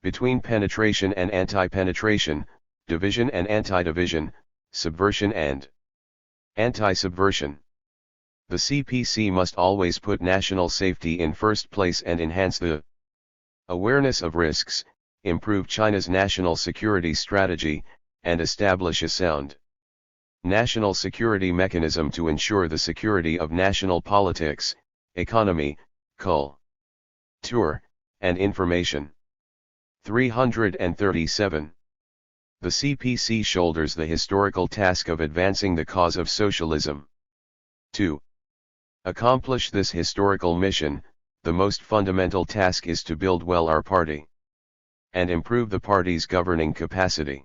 between penetration and anti-penetration, division and anti-division, subversion and anti-subversion. The CPC must always put national safety in first place and enhance the awareness of risks, improve China's national security strategy, and establish a sound national security mechanism to ensure the security of national politics, economy, culture, and information. 337. The CPC shoulders the historical task of advancing the cause of socialism. To accomplish this historical mission, the most fundamental task is to build well our party and improve the party's governing capacity.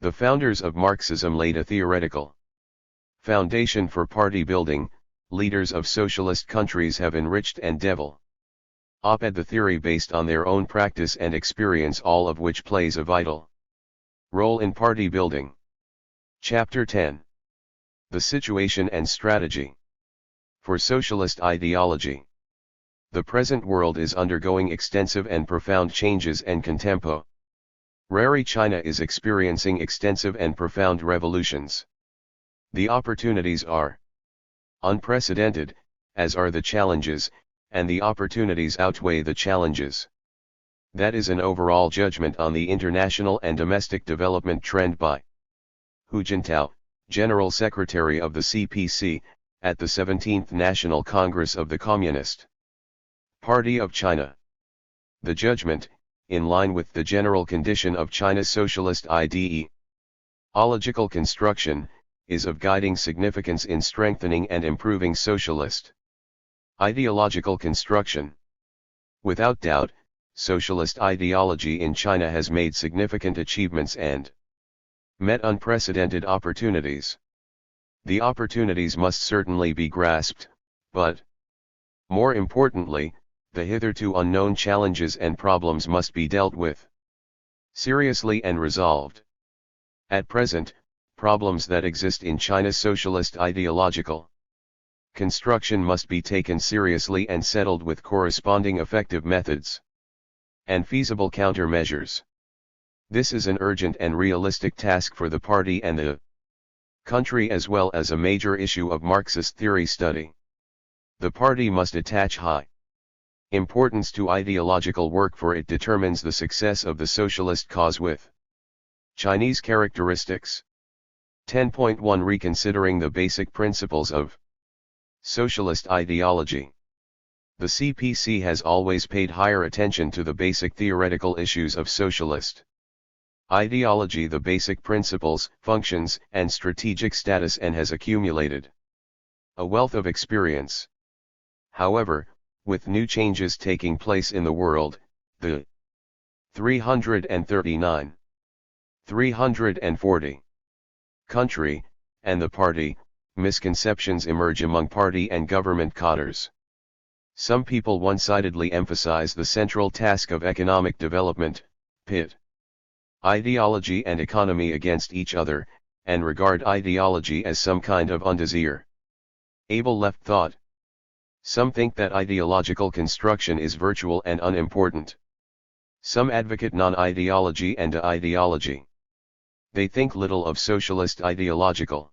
The founders of Marxism laid a theoretical foundation for party building. Leaders of socialist countries have enriched and developed the theory based on their own practice and experience, all of which plays a vital role in party building. Chapter 10. The situation and strategy for socialist ideology. The present world is undergoing extensive and profound changes, and contemporary China is experiencing extensive and profound revolutions. The opportunities are unprecedented, as are the challenges, and the opportunities outweigh the challenges. That is an overall judgment on the international and domestic development trend by Hu Jintao, General Secretary of the CPC, at the 17th National Congress of the Communist Party of China. The judgment, in line with the general condition of China's socialist ideological construction, is of guiding significance in strengthening and improving socialist ideological construction. Without doubt, socialist ideology in China has made significant achievements and met unprecedented opportunities. The opportunities must certainly be grasped, but, more importantly, the hitherto unknown challenges and problems must be dealt with seriously and resolved. At present, problems that exist in China's socialist ideological construction must be taken seriously and settled with corresponding effective methods and feasible countermeasures. This is an urgent and realistic task for the party and the country, as well as a major issue of Marxist theory study. The party must attach high importance to ideological work, for it determines the success of the socialist cause. With Chinese Characteristics 10.1 Reconsidering the basic principles of socialist ideology. The CPC has always paid higher attention to the basic theoretical issues of socialist ideology, the basic principles, functions, and strategic status, and has accumulated a wealth of experience. However, with new changes taking place in the world, the 339, 340 country, and the party, misconceptions emerge among party and government cadres. Some people one-sidedly emphasize the central task of economic development, pit ideology and economy against each other, and regard ideology as some kind of undesirable left thought. Some think that ideological construction is virtual and unimportant. Some advocate non-ideology and ideology. They think little of socialist ideological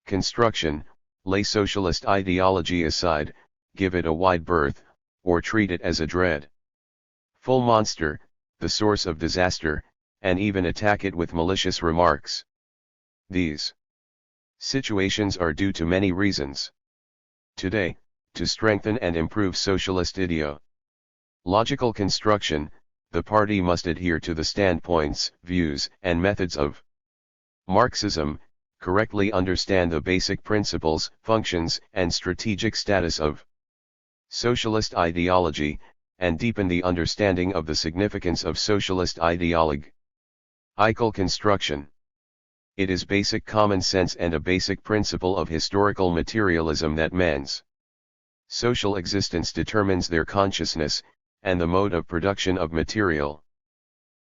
construction, lay socialist ideology aside, give it a wide berth, or treat it as a dreadful monster, the source of disaster, and even attack it with malicious remarks. These Situations are due to many reasons. Today, to strengthen and improve socialist ideological construction, the party must adhere to the standpoints, views, and methods of Marxism, correctly understand the basic principles, functions, and strategic status of socialist ideology, and deepen the understanding of the significance of socialist ideological construction. It is basic common sense and a basic principle of historical materialism that men's social existence determines their consciousness, and the mode of production of material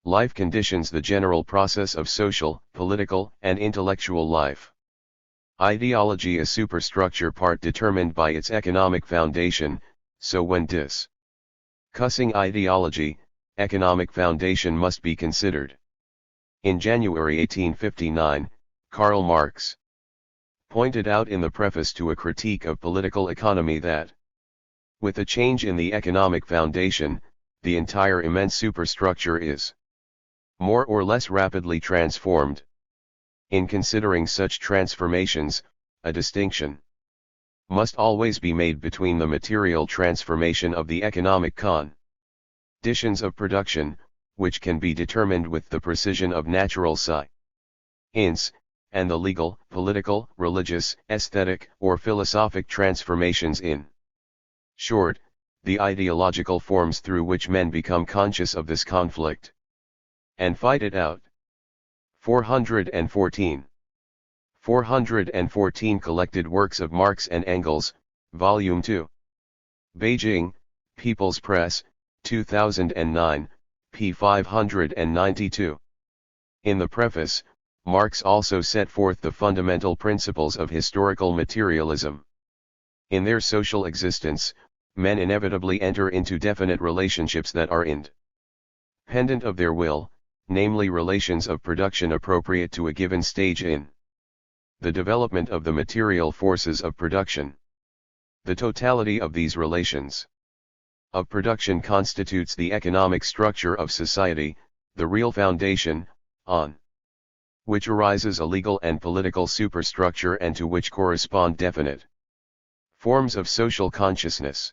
life conditions the general process of social, political, and intellectual life. Ideology is superstructure part determined by its economic foundation, so when discussing ideology, economic foundation must be considered. In January 1859, Karl Marx pointed out in the preface to a critique of political economy that, with a change in the economic foundation, the entire immense superstructure is more or less rapidly transformed. In considering such transformations, a distinction must always be made between the material transformation of the economic conditions of production, which can be determined with the precision of natural science, and the legal, political, religious, aesthetic, or philosophic transformations in short, the ideological forms through which men become conscious of this conflict and fight it out. 414. 414 Collected Works of Marx and Engels, Volume 2. Beijing, People's Press, 2009, p. 592. In the preface, Marx also set forth the fundamental principles of historical materialism. In their social existence, men inevitably enter into definite relationships that are independent of their will, namely relations of production appropriate to a given stage in the development of the material forces of production. The totality of these relations of production constitutes the economic structure of society, the real foundation, on which arises a legal and political superstructure and to which correspond definite forms of social consciousness.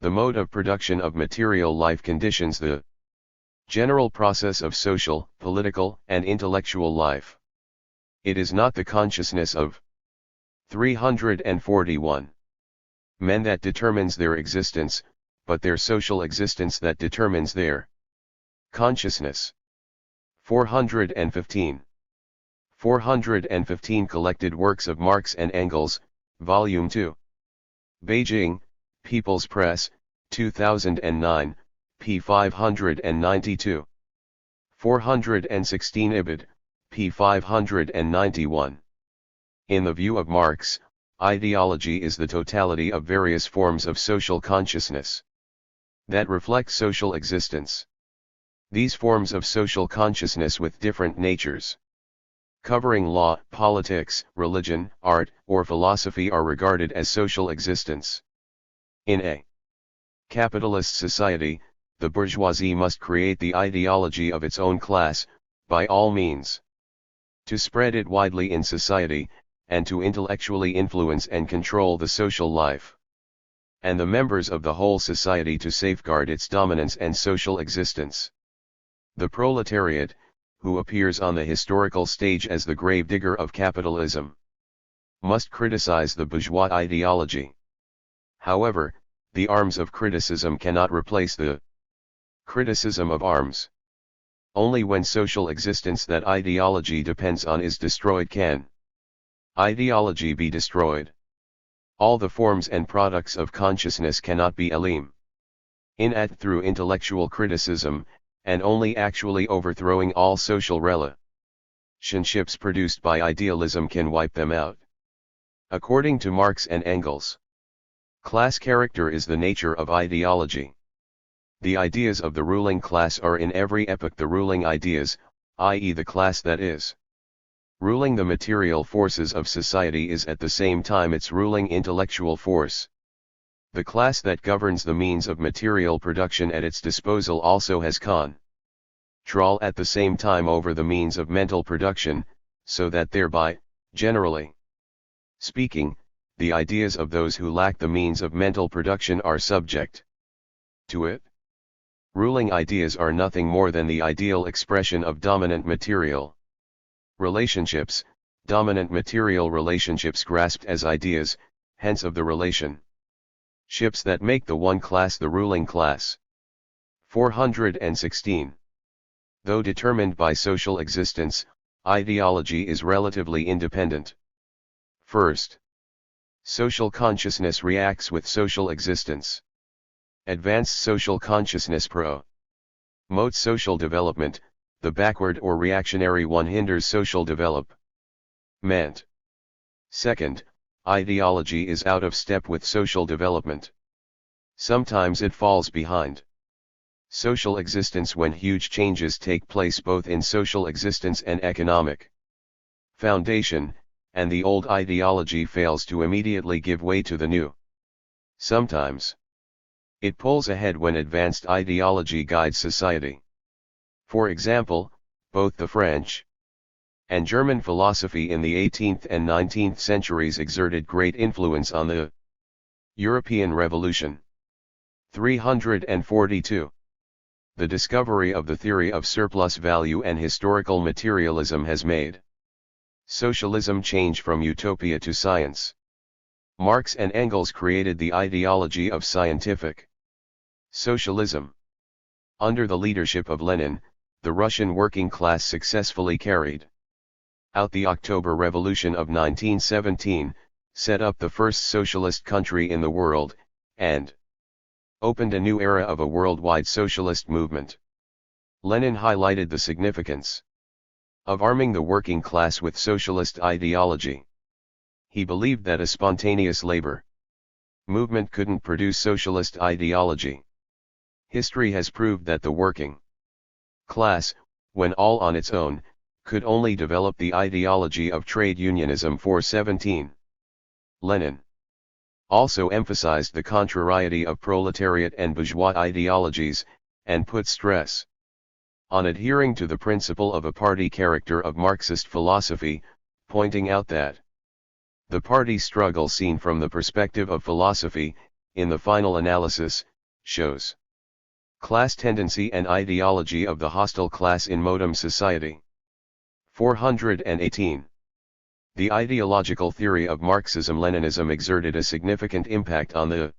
The mode of production of material life conditions the general process of social, political, and intellectual life. It is not the consciousness of 341 men that determines their existence, but their social existence that determines their consciousness. 415. 415 Collected Works of Marx and Engels, Volume 2. Beijing, People's Press, 2009, p. 592. 416 Ibid, p. 591. In the view of Marx, ideology is the totality of various forms of social consciousness that reflect social existence. These forms of social consciousness with different natures, covering law, politics, religion, art, or philosophy are regarded as social existence. In a capitalist society, the bourgeoisie must create the ideology of its own class, by all means, to spread it widely in society, and to intellectually influence and control the social life, and the members of the whole society to safeguard its dominance and social existence. The proletariat, who appears on the historical stage as the gravedigger of capitalism, must criticize the bourgeois ideology. However, the arms of criticism cannot replace the criticism of arms. Only when social existence that ideology depends on is destroyed can ideology be destroyed. All the forms and products of consciousness cannot be eliminated through intellectual criticism, and only actually overthrowing all social relationships produced by idealism can wipe them out. According to Marx and Engels, class character is the nature of ideology. The ideas of the ruling class are in every epoch the ruling ideas, i.e. the class that is ruling the material forces of society is at the same time its ruling intellectual force. The class that governs the means of material production at its disposal also has control at the same time over the means of mental production, so that thereby, generally, speaking, the ideas of those who lack the means of mental production are subject to it. Ruling ideas are nothing more than the ideal expression of dominant material relationships, dominant material relationships grasped as ideas, hence of the relation ships that make the one class the ruling class. 416. Though determined by social existence, ideology is relatively independent. First, social consciousness reacts with social existence. Advanced social consciousness promotes social development, the backward or reactionary one hinders social development. Second, ideology is out of step with social development. Sometimes it falls behind social existence when huge changes take place both in social existence and economic foundation, and the old ideology fails to immediately give way to the new. Sometimes it pulls ahead when advanced ideology guides society. For example, both the French and German philosophy in the 18th and 19th centuries exerted great influence on the European Revolution. 342. The discovery of the theory of surplus value and historical materialism has made socialism change from utopia to science. Marx and Engels created the ideology of scientific socialism. Under the leadership of Lenin, the Russian working class successfully carried out the October Revolution of 1917, set up the first socialist country in the world, and opened a new era of a worldwide socialist movement. Lenin highlighted the significance of arming the working class with socialist ideology. He believed that a spontaneous labor movement couldn't produce socialist ideology. History has proved that the working class, when all on its own, could only develop the ideology of trade unionism. 417. Lenin also emphasized the contrariety of proletariat and bourgeois ideologies, and put stress on adhering to the principle of a party character of Marxist philosophy, pointing out that the party struggle seen from the perspective of philosophy, in the final analysis, shows class tendency and ideology of the hostile class in modern society. 418. The ideological theory of Marxism-Leninism exerted a significant impact on the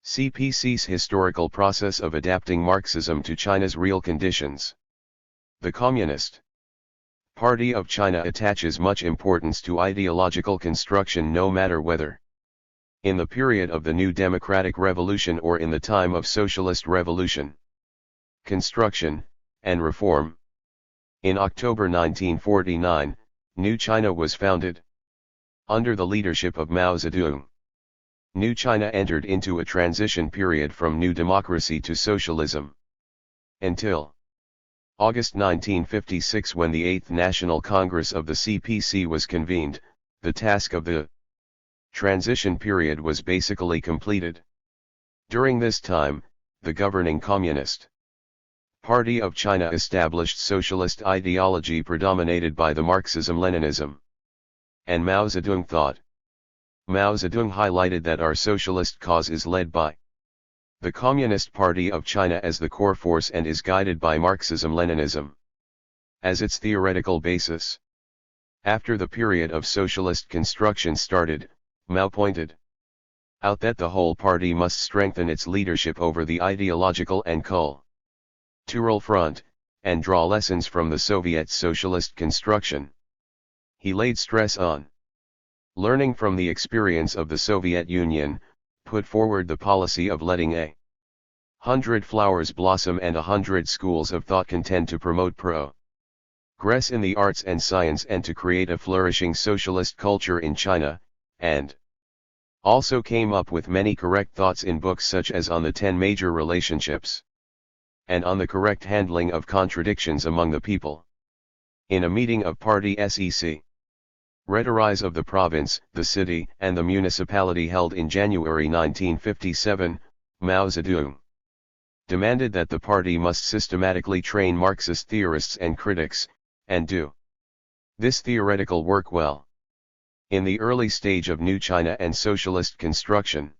CPC's historical process of adapting Marxism to China's real conditions. The Communist Party of China attaches much importance to ideological construction, no matter whether in the period of the New Democratic Revolution or in the time of Socialist Revolution, construction, and reform. In October 1949, New China was founded. Under the leadership of Mao Zedong, New China entered into a transition period from new democracy to socialism. Until August 1956, when the 8th National Congress of the CPC was convened, the task of the transition period was basically completed. During this time, the governing Communist Party of China established socialist ideology predominated by the Marxism-Leninism and Mao Zedong thought. Mao Zedong highlighted that our socialist cause is led by the Communist Party of China as the core force and is guided by Marxism-Leninism as its theoretical basis. After the period of socialist construction started, Mao pointed out that the whole party must strengthen its leadership over the ideological and cultural front, and draw lessons from the Soviet socialist construction. He laid stress on learning from the experience of the Soviet Union, put forward the policy of letting 100 flowers blossom and 100 schools of thought contend to promote progress in the arts and science and to create a flourishing socialist culture in China, and also came up with many correct thoughts in books such as On the 10 Major Relationships and On the Correct Handling of Contradictions Among the People. In a meeting of party SEC Retirees of the province, the city, and the municipality held in January 1957, Mao Zedong demanded that the party must systematically train Marxist theorists and critics, and do this theoretical work well. In the early stage of New China and socialist construction,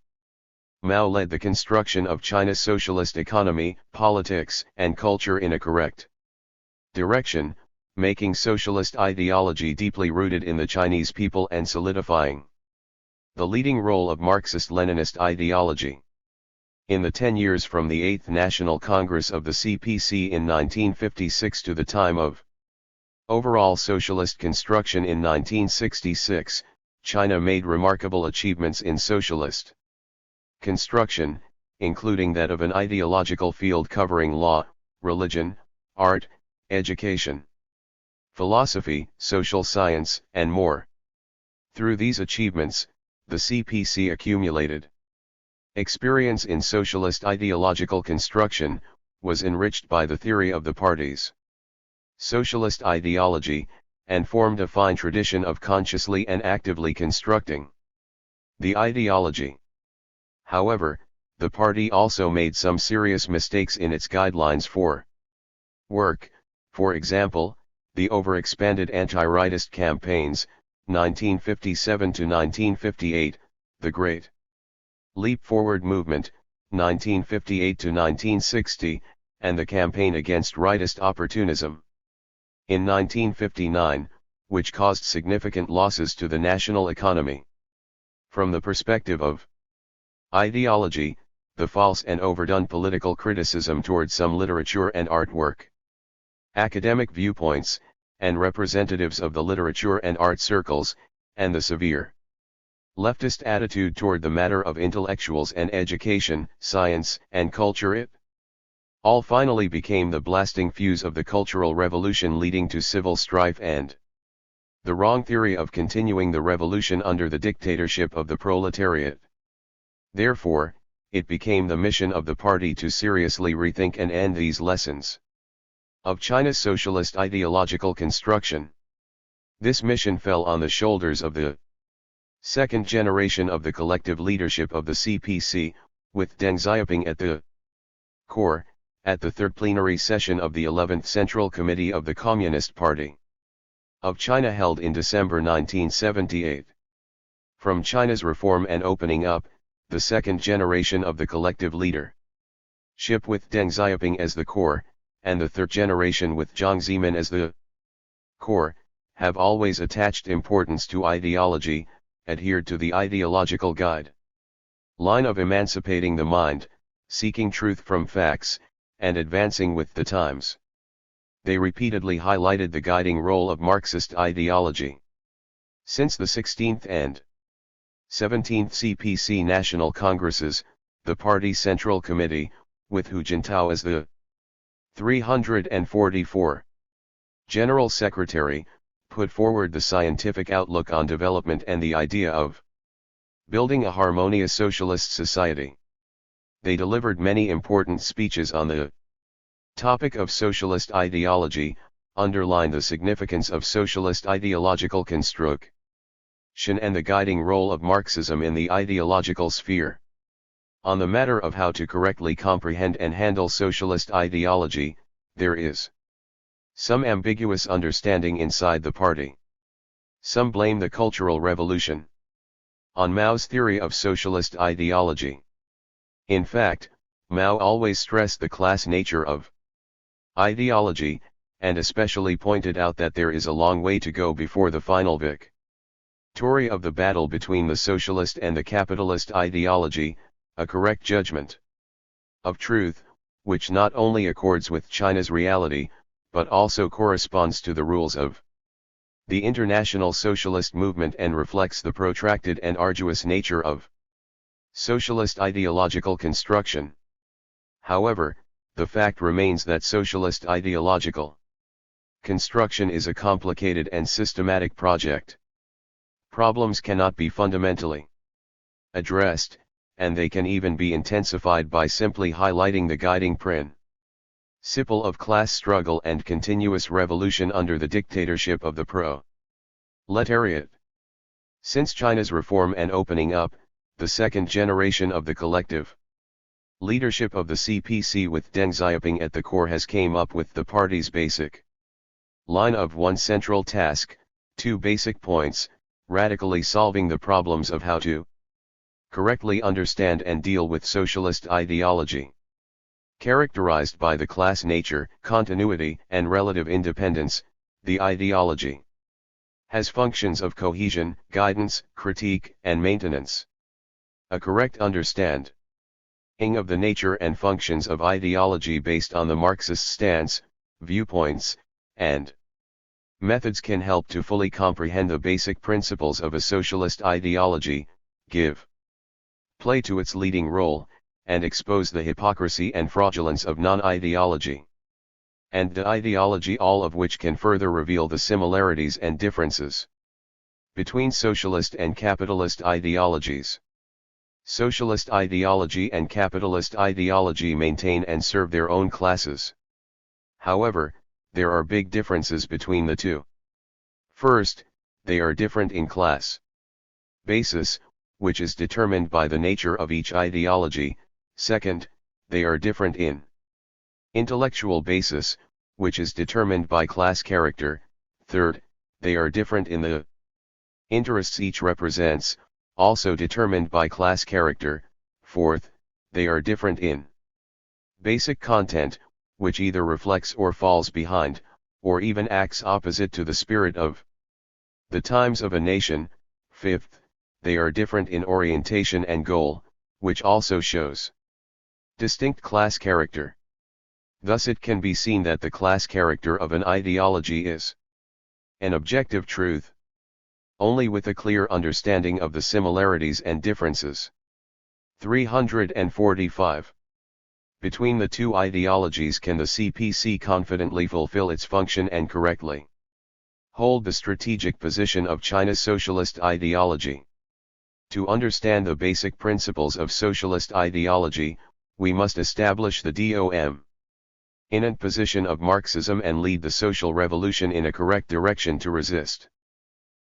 Mao led the construction of China's socialist economy, politics, and culture in a correct direction, making socialist ideology deeply rooted in the Chinese people and solidifying the leading role of Marxist-Leninist ideology. In the 10 years from the 8th National Congress of the CPC in 1956 to the time of overall socialist construction in 1966, China made remarkable achievements in socialist construction, including that of an ideological field covering law, religion, art, education, philosophy, social science, and more. Through these achievements, the CPC accumulated experience in socialist ideological construction, was enriched by the theory of the party's socialist ideology, and formed a fine tradition of consciously and actively constructing the ideology. However, the party also made some serious mistakes in its guidelines for work, for example, the overexpanded anti-rightist campaigns, 1957 to 1958, the Great Leap Forward Movement, 1958 to 1960, and the campaign against rightist opportunism in 1959, which caused significant losses to the national economy. From the perspective of ideology, the false and overdone political criticism toward some literature and artwork, academic viewpoints, and representatives of the literature and art circles, and the severe leftist attitude toward the matter of intellectuals and education, science, and culture, it all finally became the blasting fuse of the Cultural Revolution, leading to civil strife and the wrong theory of continuing the revolution under the dictatorship of the proletariat. Therefore, it became the mission of the party to seriously rethink and end these lessons of China's socialist ideological construction. This mission fell on the shoulders of the second generation of the collective leadership of the CPC, with Deng Xiaoping at the core, at the third plenary session of the 11th Central Committee of the Communist Party of China held in December 1978. From China's reform and opening up, the second generation of the collective leadership with Deng Xiaoping as the core, and the third generation with Jiang Zemin as the core, have always attached importance to ideology, adhered to the ideological guide line of emancipating the mind, seeking truth from facts, and advancing with the times. They repeatedly highlighted the guiding role of Marxist ideology. Since the 16th and 17th CPC National Congresses, the Party Central Committee, with Hu Jintao as the 344 General Secretary, put forward the scientific outlook on development and the idea of building a harmonious socialist society. They delivered many important speeches on the topic of socialist ideology, underlined the significance of socialist ideological construction and the guiding role of Marxism in the ideological sphere. On the matter of how to correctly comprehend and handle socialist ideology, there is some ambiguous understanding inside the party. Some blame the Cultural Revolution on Mao's theory of socialist ideology. In fact, Mao always stressed the class nature of ideology, and especially pointed out that there is a long way to go before the final victory of the battle between the socialist and the capitalist ideology, a correct judgment of truth, which not only accords with China's reality, but also corresponds to the rules of the international socialist movement and reflects the protracted and arduous nature of socialist ideological construction. However, the fact remains that socialist ideological construction is a complicated and systematic project. Problems cannot be fundamentally addressed, and they can even be intensified by simply highlighting the guiding principle of class struggle and continuous revolution under the dictatorship of the proletariat. Since China's reform and opening up, the second generation of the collective leadership of the CPC with Deng Xiaoping at the core has came up with the party's basic line of one central task, two basic points, radically solving the problems of how to correctly understand and deal with socialist ideology. Characterized by the class nature, continuity, and relative independence, the ideology has functions of cohesion, guidance, critique, and maintenance. A correct understanding of the nature and functions of ideology based on the Marxist stance, viewpoints, and methods can help to fully comprehend the basic principles of a socialist ideology, give play to its leading role, and expose the hypocrisy and fraudulence of non-ideology and the ideology, all of which can further reveal the similarities and differences between socialist and capitalist ideologies. Socialist ideology and capitalist ideology maintain and serve their own classes. However, there are big differences between the two. First, they are different in class basis, which is determined by the nature of each ideology. Second, they are different in intellectual basis, which is determined by class character. Third, they are different in the interests each represents, also determined by class character. Fourth, they are different in basic content, which either reflects or falls behind, or even acts opposite to the spirit of the times of a nation. Fifth, they are different in orientation and goal, which also shows distinct class character. Thus it can be seen that the class character of an ideology is an objective truth only with a clear understanding of the similarities and differences. 345. Between the two ideologies can the CPC confidently fulfill its function and correctly hold the strategic position of China's socialist ideology? To understand the basic principles of socialist ideology, we must establish the dominant position of Marxism and lead the social revolution in a correct direction to resist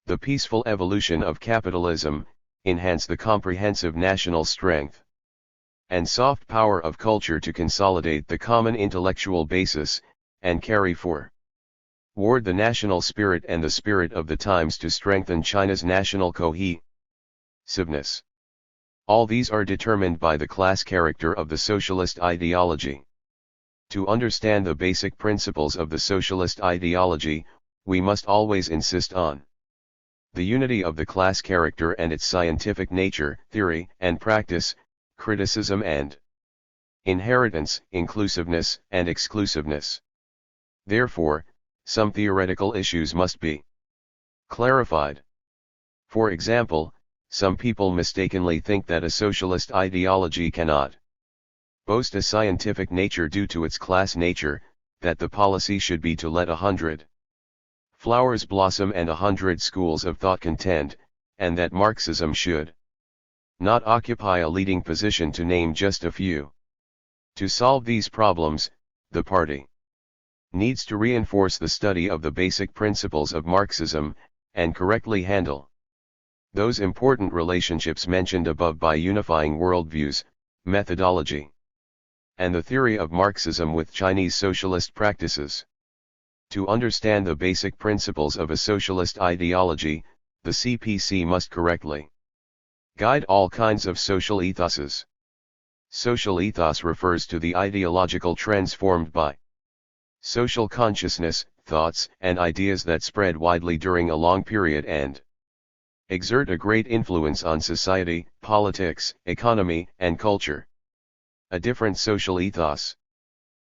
the peaceful evolution of capitalism, enhance the comprehensive national strength and soft power of culture to consolidate the common intellectual basis, and carry forward the national spirit and the spirit of the times to strengthen China's national cohesiveness. All these are determined by the class character of the socialist ideology. To understand the basic principles of the socialist ideology, we must always insist on the unity of the class character and its scientific nature, theory and practice, criticism and inheritance, inclusiveness and exclusiveness. Therefore, some theoretical issues must be clarified. For example, some people mistakenly think that a socialist ideology cannot boast a scientific nature due to its class nature, that the policy should be to let 100 flowers blossom and 100 schools of thought contend, and that Marxism should not occupy a leading position, to name just a few. To solve these problems, the party needs to reinforce the study of the basic principles of Marxism, and correctly handle those important relationships mentioned above by unifying worldviews, methodology, and the theory of Marxism with Chinese socialist practices. To understand the basic principles of a socialist ideology, the CPC must correctly guide all kinds of social ethoses. Social ethos refers to the ideological trends formed by social consciousness, thoughts, and ideas that spread widely during a long period and exert a great influence on society, politics, economy, and culture. A different social ethos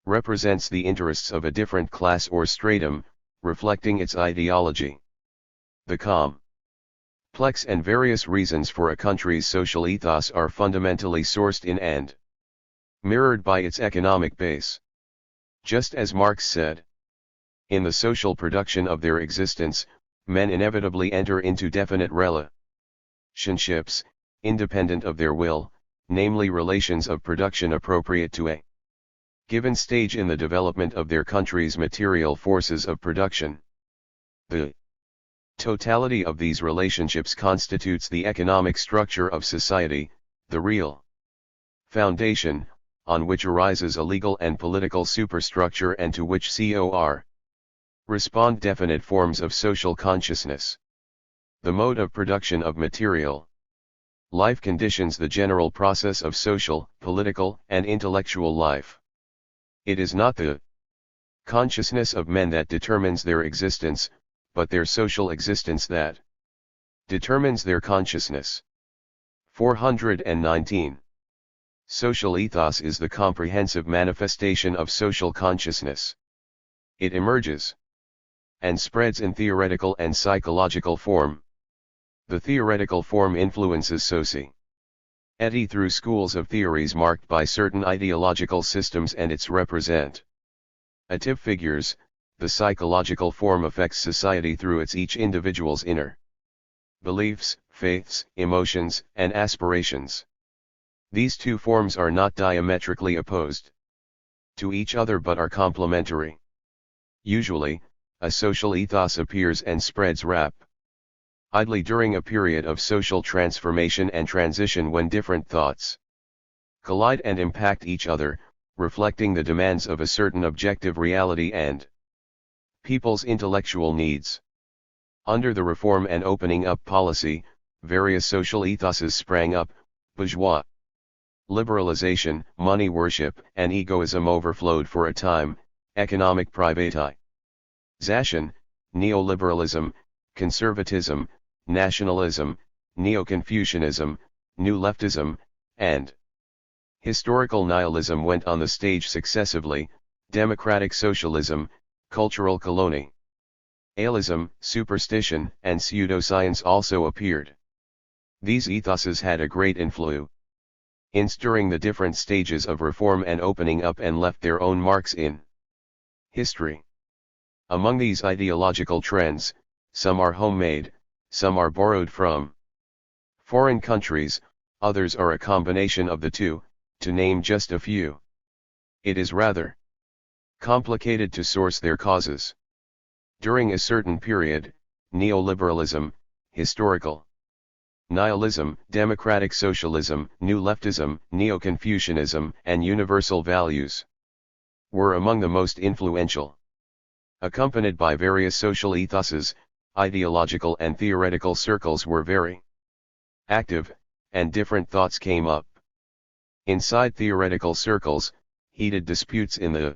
represents the interests of a different class or stratum, reflecting its ideology. The complex and various reasons for a country's social ethos are fundamentally sourced in and mirrored by its economic base. Just as Marx said, in the social production of their existence, men inevitably enter into definite relationships, independent of their will, namely relations of production appropriate to a given stage in the development of their country's material forces of production. The totality of these relationships constitutes the economic structure of society, the real foundation, on which arises a legal and political superstructure and to which correspond definite forms of social consciousness. The mode of production of material life conditions the general process of social, political, and intellectual life. It is not the consciousness of men that determines their existence, but their social existence that determines their consciousness. 419. Social ethos is the comprehensive manifestation of social consciousness. It emerges and spreads in theoretical and psychological form. The theoretical form influences society through schools of theories marked by certain ideological systems and its representative figures. The psychological form affects society through each individual's inner beliefs, faiths, emotions, and aspirations. These two forms are not diametrically opposed to each other but are complementary. Usually, a social ethos appears and spreads rapidly during a period of social transformation and transition when different thoughts collide and impact each other, reflecting the demands of a certain objective reality and people's intellectual needs. Under the reform and opening up policy, various social ethoses sprang up: bourgeois liberalization, money worship, and egoism overflowed for a time, economic privatization, neoliberalism, conservatism, nationalism, neo-Confucianism, new leftism, and historical nihilism went on the stage successively. Democratic socialism, cultural colonialism, superstition, and pseudoscience also appeared. These ethoses had a great influence during the different stages of reform and opening up and left their own marks in history. Among these ideological trends, some are homemade, some are borrowed from foreign countries, others are a combination of the two, to name just a few. It is rather complicated to source their causes. During a certain period, neoliberalism, historical nihilism, democratic socialism, new leftism, neo-Confucianism, and universal values were among the most influential. Accompanied by various social ethoses, ideological and theoretical circles were very active, and different thoughts came up. Inside theoretical circles, heated disputes in the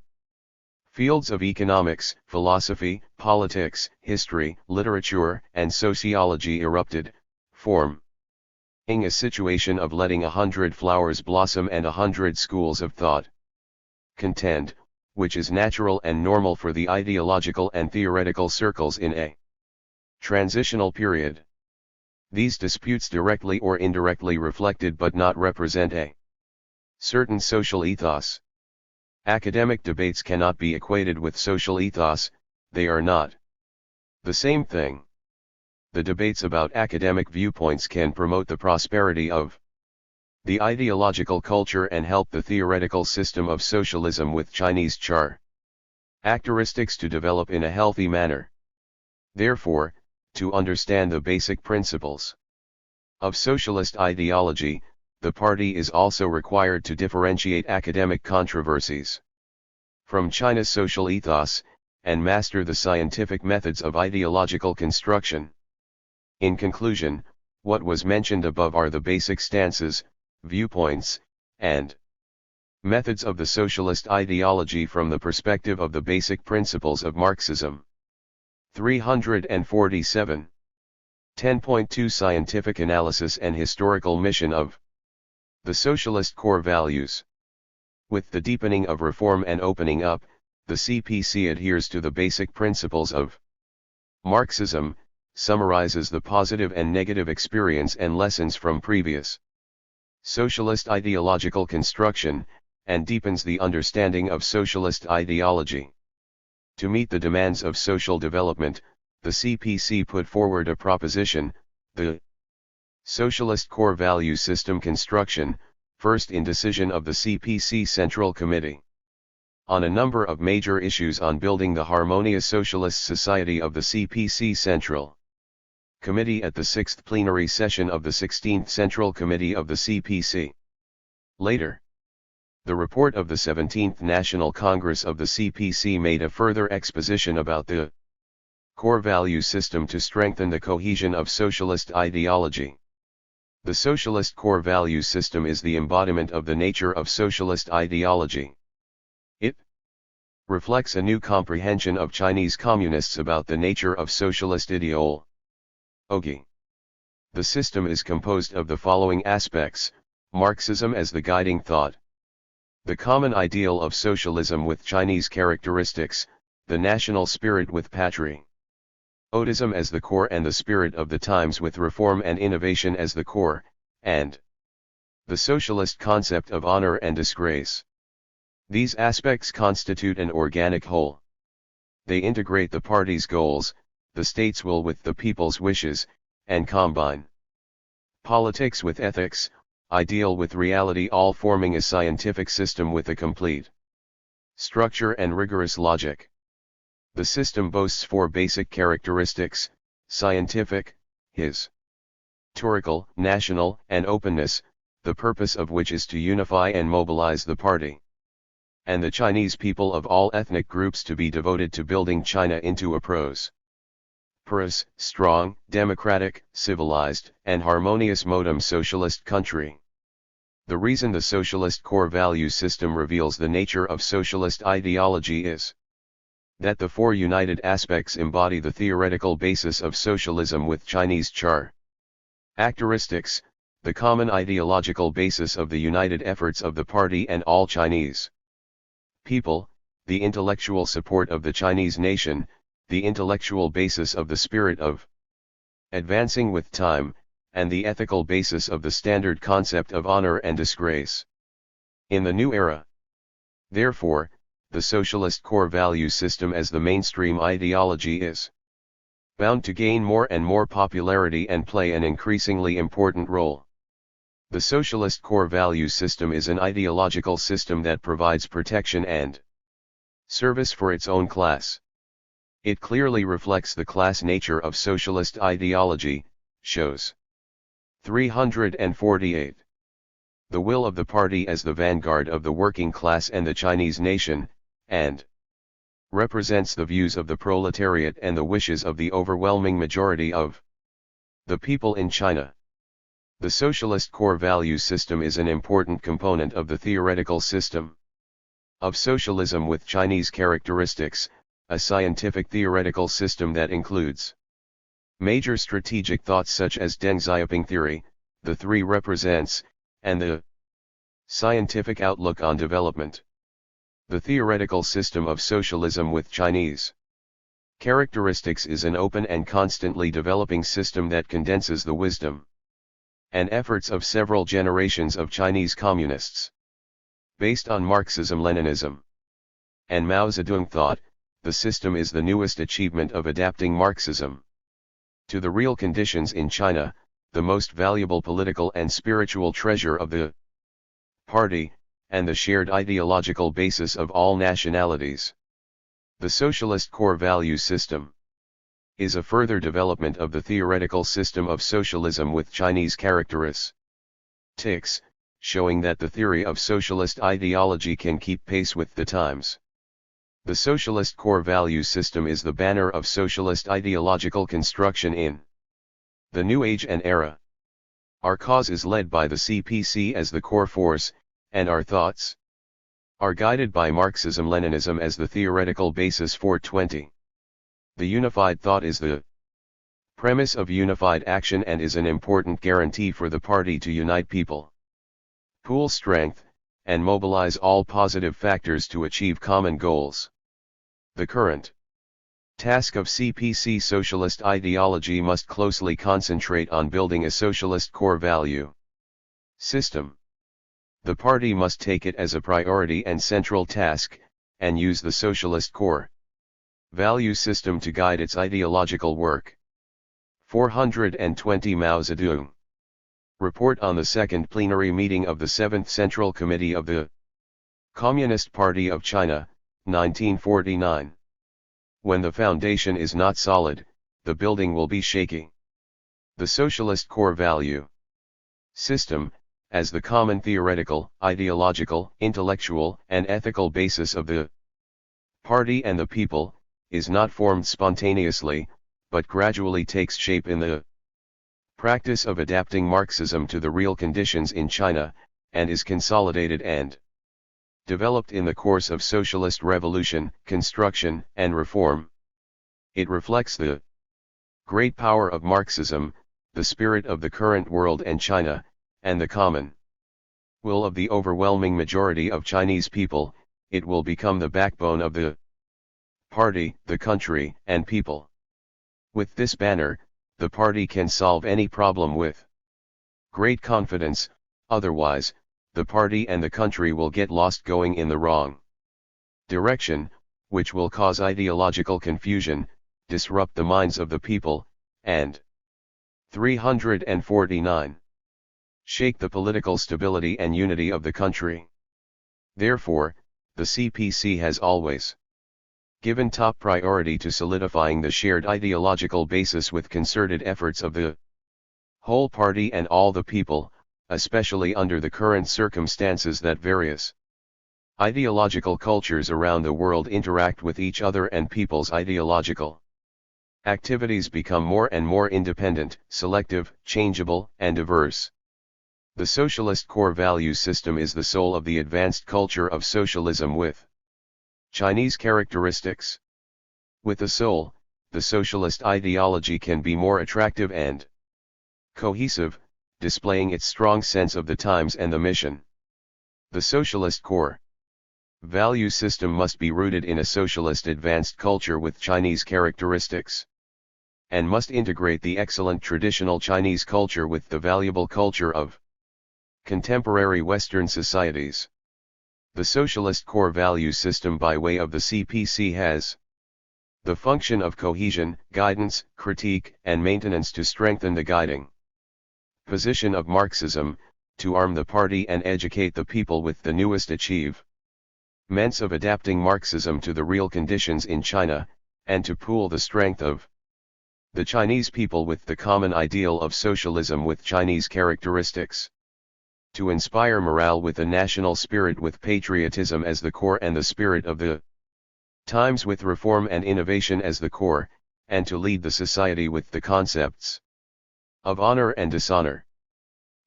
fields of economics, philosophy, politics, history, literature, and sociology erupted, forming a situation of letting 100 flowers blossom and 100 schools of thought contend, which is natural and normal for the ideological and theoretical circles in a transitional period. These disputes directly or indirectly reflected but not represent a certain social ethos. Academic debates cannot be equated with social ethos, they are not the same thing. The debates about academic viewpoints can promote the prosperity of the ideological culture and help the theoretical system of socialism with Chinese characteristics to develop in a healthy manner. Therefore, to understand the basic principles of socialist ideology, the party is also required to differentiate academic controversies from China's social ethos, and master the scientific methods of ideological construction. In conclusion, what was mentioned above are the basic stances, viewpoints, and methods of the socialist ideology from the perspective of the basic principles of Marxism. 347. 10.2 Scientific analysis and historical mission of the socialist core values. With the deepening of reform and opening up, the CPC adheres to the basic principles of Marxism, summarizes the positive and negative experience and lessons from previous socialist ideological construction, and deepens the understanding of socialist ideology. To meet the demands of social development, the CPC put forward a proposition, the Socialist Core Value System Construction, first in decision of the CPC Central Committee. On a number of major issues on building the harmonious socialist society of the CPC Central Committee at the 6th plenary session of the 16th Central Committee of the CPC. Later, the report of the 17th National Congress of the CPC made a further exposition about the core value system to strengthen the cohesion of socialist ideology. The socialist core value system is the embodiment of the nature of socialist ideology. It reflects a new comprehension of Chinese communists about the nature of socialist ideology. The system is composed of the following aspects: Marxism as the guiding thought, the common ideal of socialism with Chinese characteristics, the national spirit with patriotism as the core and the spirit of the times with reform and innovation as the core, and the socialist concept of honor and disgrace. These aspects constitute an organic whole. They integrate the party's goals, the state's will with the people's wishes, and combine politics with ethics, ideal with reality, all forming a scientific system with a complete structure and rigorous logic. The system boasts four basic characteristics: scientific, historical, national, and openness, the purpose of which is to unify and mobilize the party and the Chinese people of all ethnic groups to be devoted to building China into a prosperous, strong, democratic, civilized, and harmonious modern socialist country. The reason the socialist core value system reveals the nature of socialist ideology is that the four united aspects embody the theoretical basis of socialism with Chinese characteristics, the common ideological basis of the united efforts of the party and all Chinese people, the intellectual support of the Chinese nation, the intellectual basis of the spirit of advancing with time, and the ethical basis of the standard concept of honor and disgrace. In the new era, therefore, the socialist core value system as the mainstream ideology is bound to gain more and more popularity and play an increasingly important role. The socialist core value system is an ideological system that provides protection and service for its own class. It clearly reflects the class nature of socialist ideology, shows 348. The will of the party as the vanguard of the working class and the Chinese nation, and represents the views of the proletariat and the wishes of the overwhelming majority of the people in China. The socialist core value system is an important component of the theoretical system of socialism with Chinese characteristics, a scientific theoretical system that includes major strategic thoughts such as Deng Xiaoping theory, the three represents, and the scientific outlook on development. The theoretical system of socialism with Chinese characteristics is an open and constantly developing system that condenses the wisdom and efforts of several generations of Chinese communists. Based on Marxism-Leninism and Mao Zedong thought, the system is the newest achievement of adapting Marxism to the real conditions in China, the most valuable political and spiritual treasure of the party, and the shared ideological basis of all nationalities. The socialist core value system is a further development of the theoretical system of socialism with Chinese characteristics, showing that the theory of socialist ideology can keep pace with the times. The socialist core value system is the banner of socialist ideological construction in the new age and era. Our cause is led by the CPC as the core force, and our thoughts are guided by Marxism-Leninism as the theoretical basis for 20. The unified thought is the premise of unified action and is an important guarantee for the party to unite people, pool strength, and mobilize all positive factors to achieve common goals. The current task of CPC socialist ideology must closely concentrate on building a socialist core value system. The party must take it as a priority and central task, and use the socialist core value system to guide its ideological work. 420 Mao Zedong Report on the Second Plenary Meeting of the 7th Central Committee of the Communist Party of China, 1949. When the foundation is not solid, the building will be shaky. The socialist core value system, as the common theoretical, ideological, intellectual, and ethical basis of the party and the people, is not formed spontaneously, but gradually takes shape in the practice of adapting Marxism to the real conditions in China, and is consolidated and developed in the course of socialist revolution, construction, and reform. It reflects the great power of Marxism, the spirit of the current world and China, and the common will of the overwhelming majority of Chinese people. It will become the backbone of the party, the country, and people. With this banner, the party can solve any problem with great confidence, otherwise, the party and the country will get lost going in the wrong direction, which will cause ideological confusion, disrupt the minds of the people, and 349. Shake the political stability and unity of the country. Therefore, the CPC has always given top priority to solidifying the shared ideological basis with concerted efforts of the whole party and all the people, especially under the current circumstances that various ideological cultures around the world interact with each other and people's ideological activities become more and more independent, selective, changeable, and diverse. The socialist core value system is the soul of the advanced culture of socialism with Chinese characteristics. With the soul, the socialist ideology can be more attractive and cohesive, displaying its strong sense of the times and the mission. The socialist core value system must be rooted in a socialist advanced culture with Chinese characteristics, and must integrate the excellent traditional Chinese culture with the valuable culture of contemporary Western societies. The socialist core value system by way of the CPC has the function of cohesion, guidance, critique, and maintenance to strengthen the guiding position of Marxism, to arm the party and educate the people with the newest achievements of adapting Marxism to the real conditions in China, and to pool the strength of the Chinese people with the common ideal of socialism with Chinese characteristics. To inspire morale with a national spirit with patriotism as the core and the spirit of the times with reform and innovation as the core, and to lead the society with the concepts of honor and dishonor.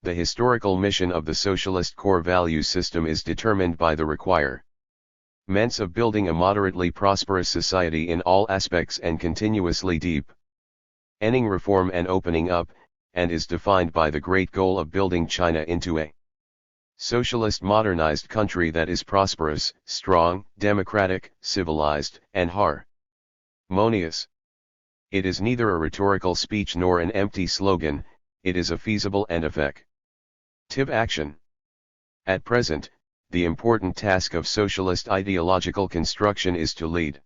The historical mission of the socialist core value system is determined by the requirements of building a moderately prosperous society in all aspects and continuously deepening reform and opening up, and is defined by the great goal of building China into a socialist modernized country that is prosperous, strong, democratic, civilized, and harmonious. It is neither a rhetorical speech nor an empty slogan, it is a feasible and effective action. At present, the important task of socialist ideological construction is to lead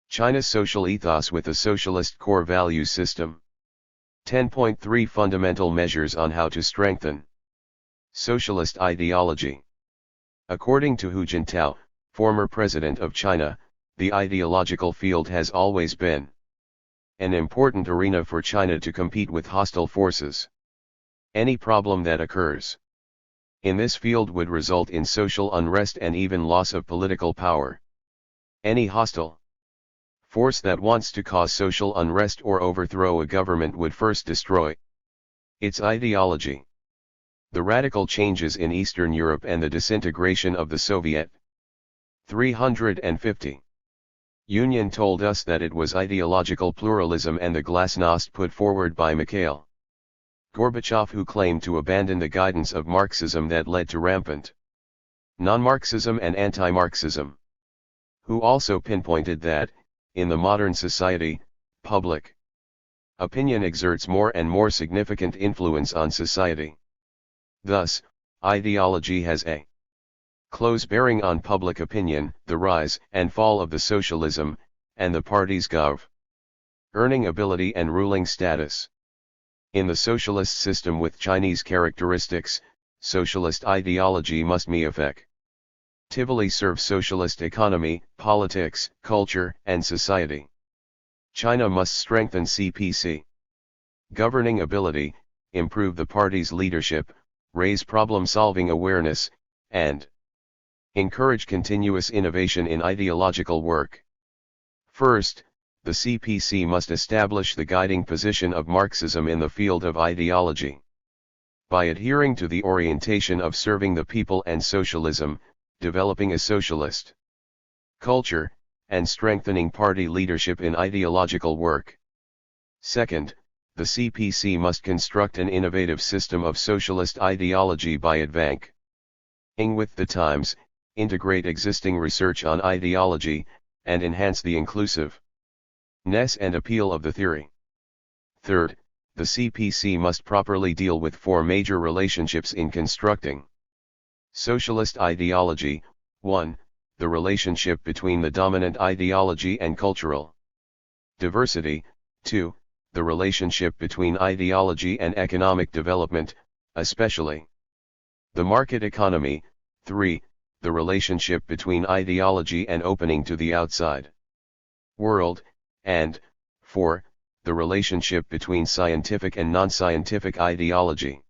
China's social ethos with a socialist core value system. 10.3 Fundamental measures on how to strengthen socialist ideology. According to Hu Jintao, former president of China, the ideological field has always been an important arena for China to compete with hostile forces. Any problem that occurs in this field would result in social unrest and even loss of political power. Any hostile force that wants to cause social unrest or overthrow a government would first destroy its ideology. The radical changes in Eastern Europe and the disintegration of the Soviet 350 Union told us that it was ideological pluralism and the glasnost put forward by Mikhail Gorbachev, who claimed to abandon the guidance of Marxism, that led to rampant non-Marxism and anti-Marxism. Who also pinpointed that, in the modern society, public opinion exerts more and more significant influence on society. Thus, ideology has a close bearing on public opinion, the rise and fall of the socialism, and the party's governing ability and ruling status. In the socialist system with Chinese characteristics, socialist ideology must effectively serve socialist economy, politics, culture, and society. China must strengthen CPC governing ability, improve the party's leadership, raise problem-solving awareness, and encourage continuous innovation in ideological work. First, the CPC must establish the guiding position of Marxism in the field of ideology. By adhering to the orientation of serving the people and socialism, developing a socialist culture, and strengthening party leadership in ideological work. Second, the CPC must construct an innovative system of socialist ideology by advancing with the times, integrate existing research on ideology, and enhance the inclusiveness and appeal of the theory. Third, the CPC must properly deal with four major relationships in constructing socialist ideology. 1. The relationship between the dominant ideology and cultural diversity. 2. The relationship between ideology and economic development, especially the market economy. 3. The relationship between ideology and opening to the outside world, and 4. The relationship between scientific and non-scientific ideology.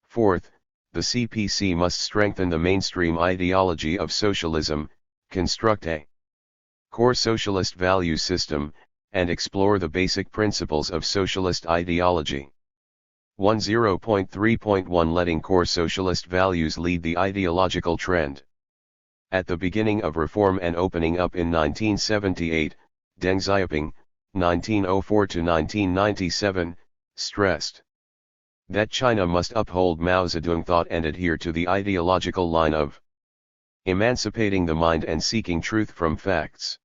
Fourth, the CPC must strengthen the mainstream ideology of socialism, construct a core socialist value system, and explore the basic principles of socialist ideology. 10.3.1 Letting core socialist values lead the ideological trend. At the beginning of reform and opening up in 1978, Deng Xiaoping, 1904 to 1997, stressed that China must uphold Mao Zedong thought and adhere to the ideological line of emancipating the mind and seeking truth from facts.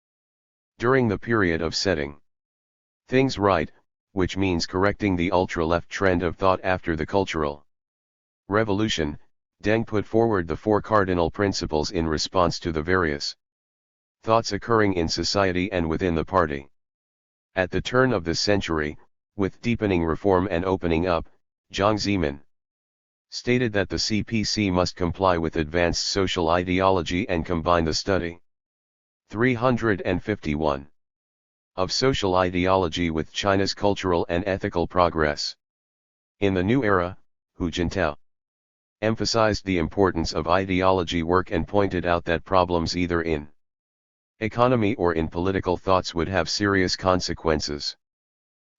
During the period of setting things right, which means correcting the ultra-left trend of thought after the Cultural Revolution, Deng put forward the four cardinal principles in response to the various thoughts occurring in society and within the party. At the turn of the century, with deepening reform and opening up, Jiang Zemin stated that the CPC must comply with advanced social ideology and combine the study 351 of social ideology with China's cultural and ethical progress. In the new era, Hu Jintao emphasized the importance of ideology work and pointed out that problems either in economy or in political thoughts would have serious consequences.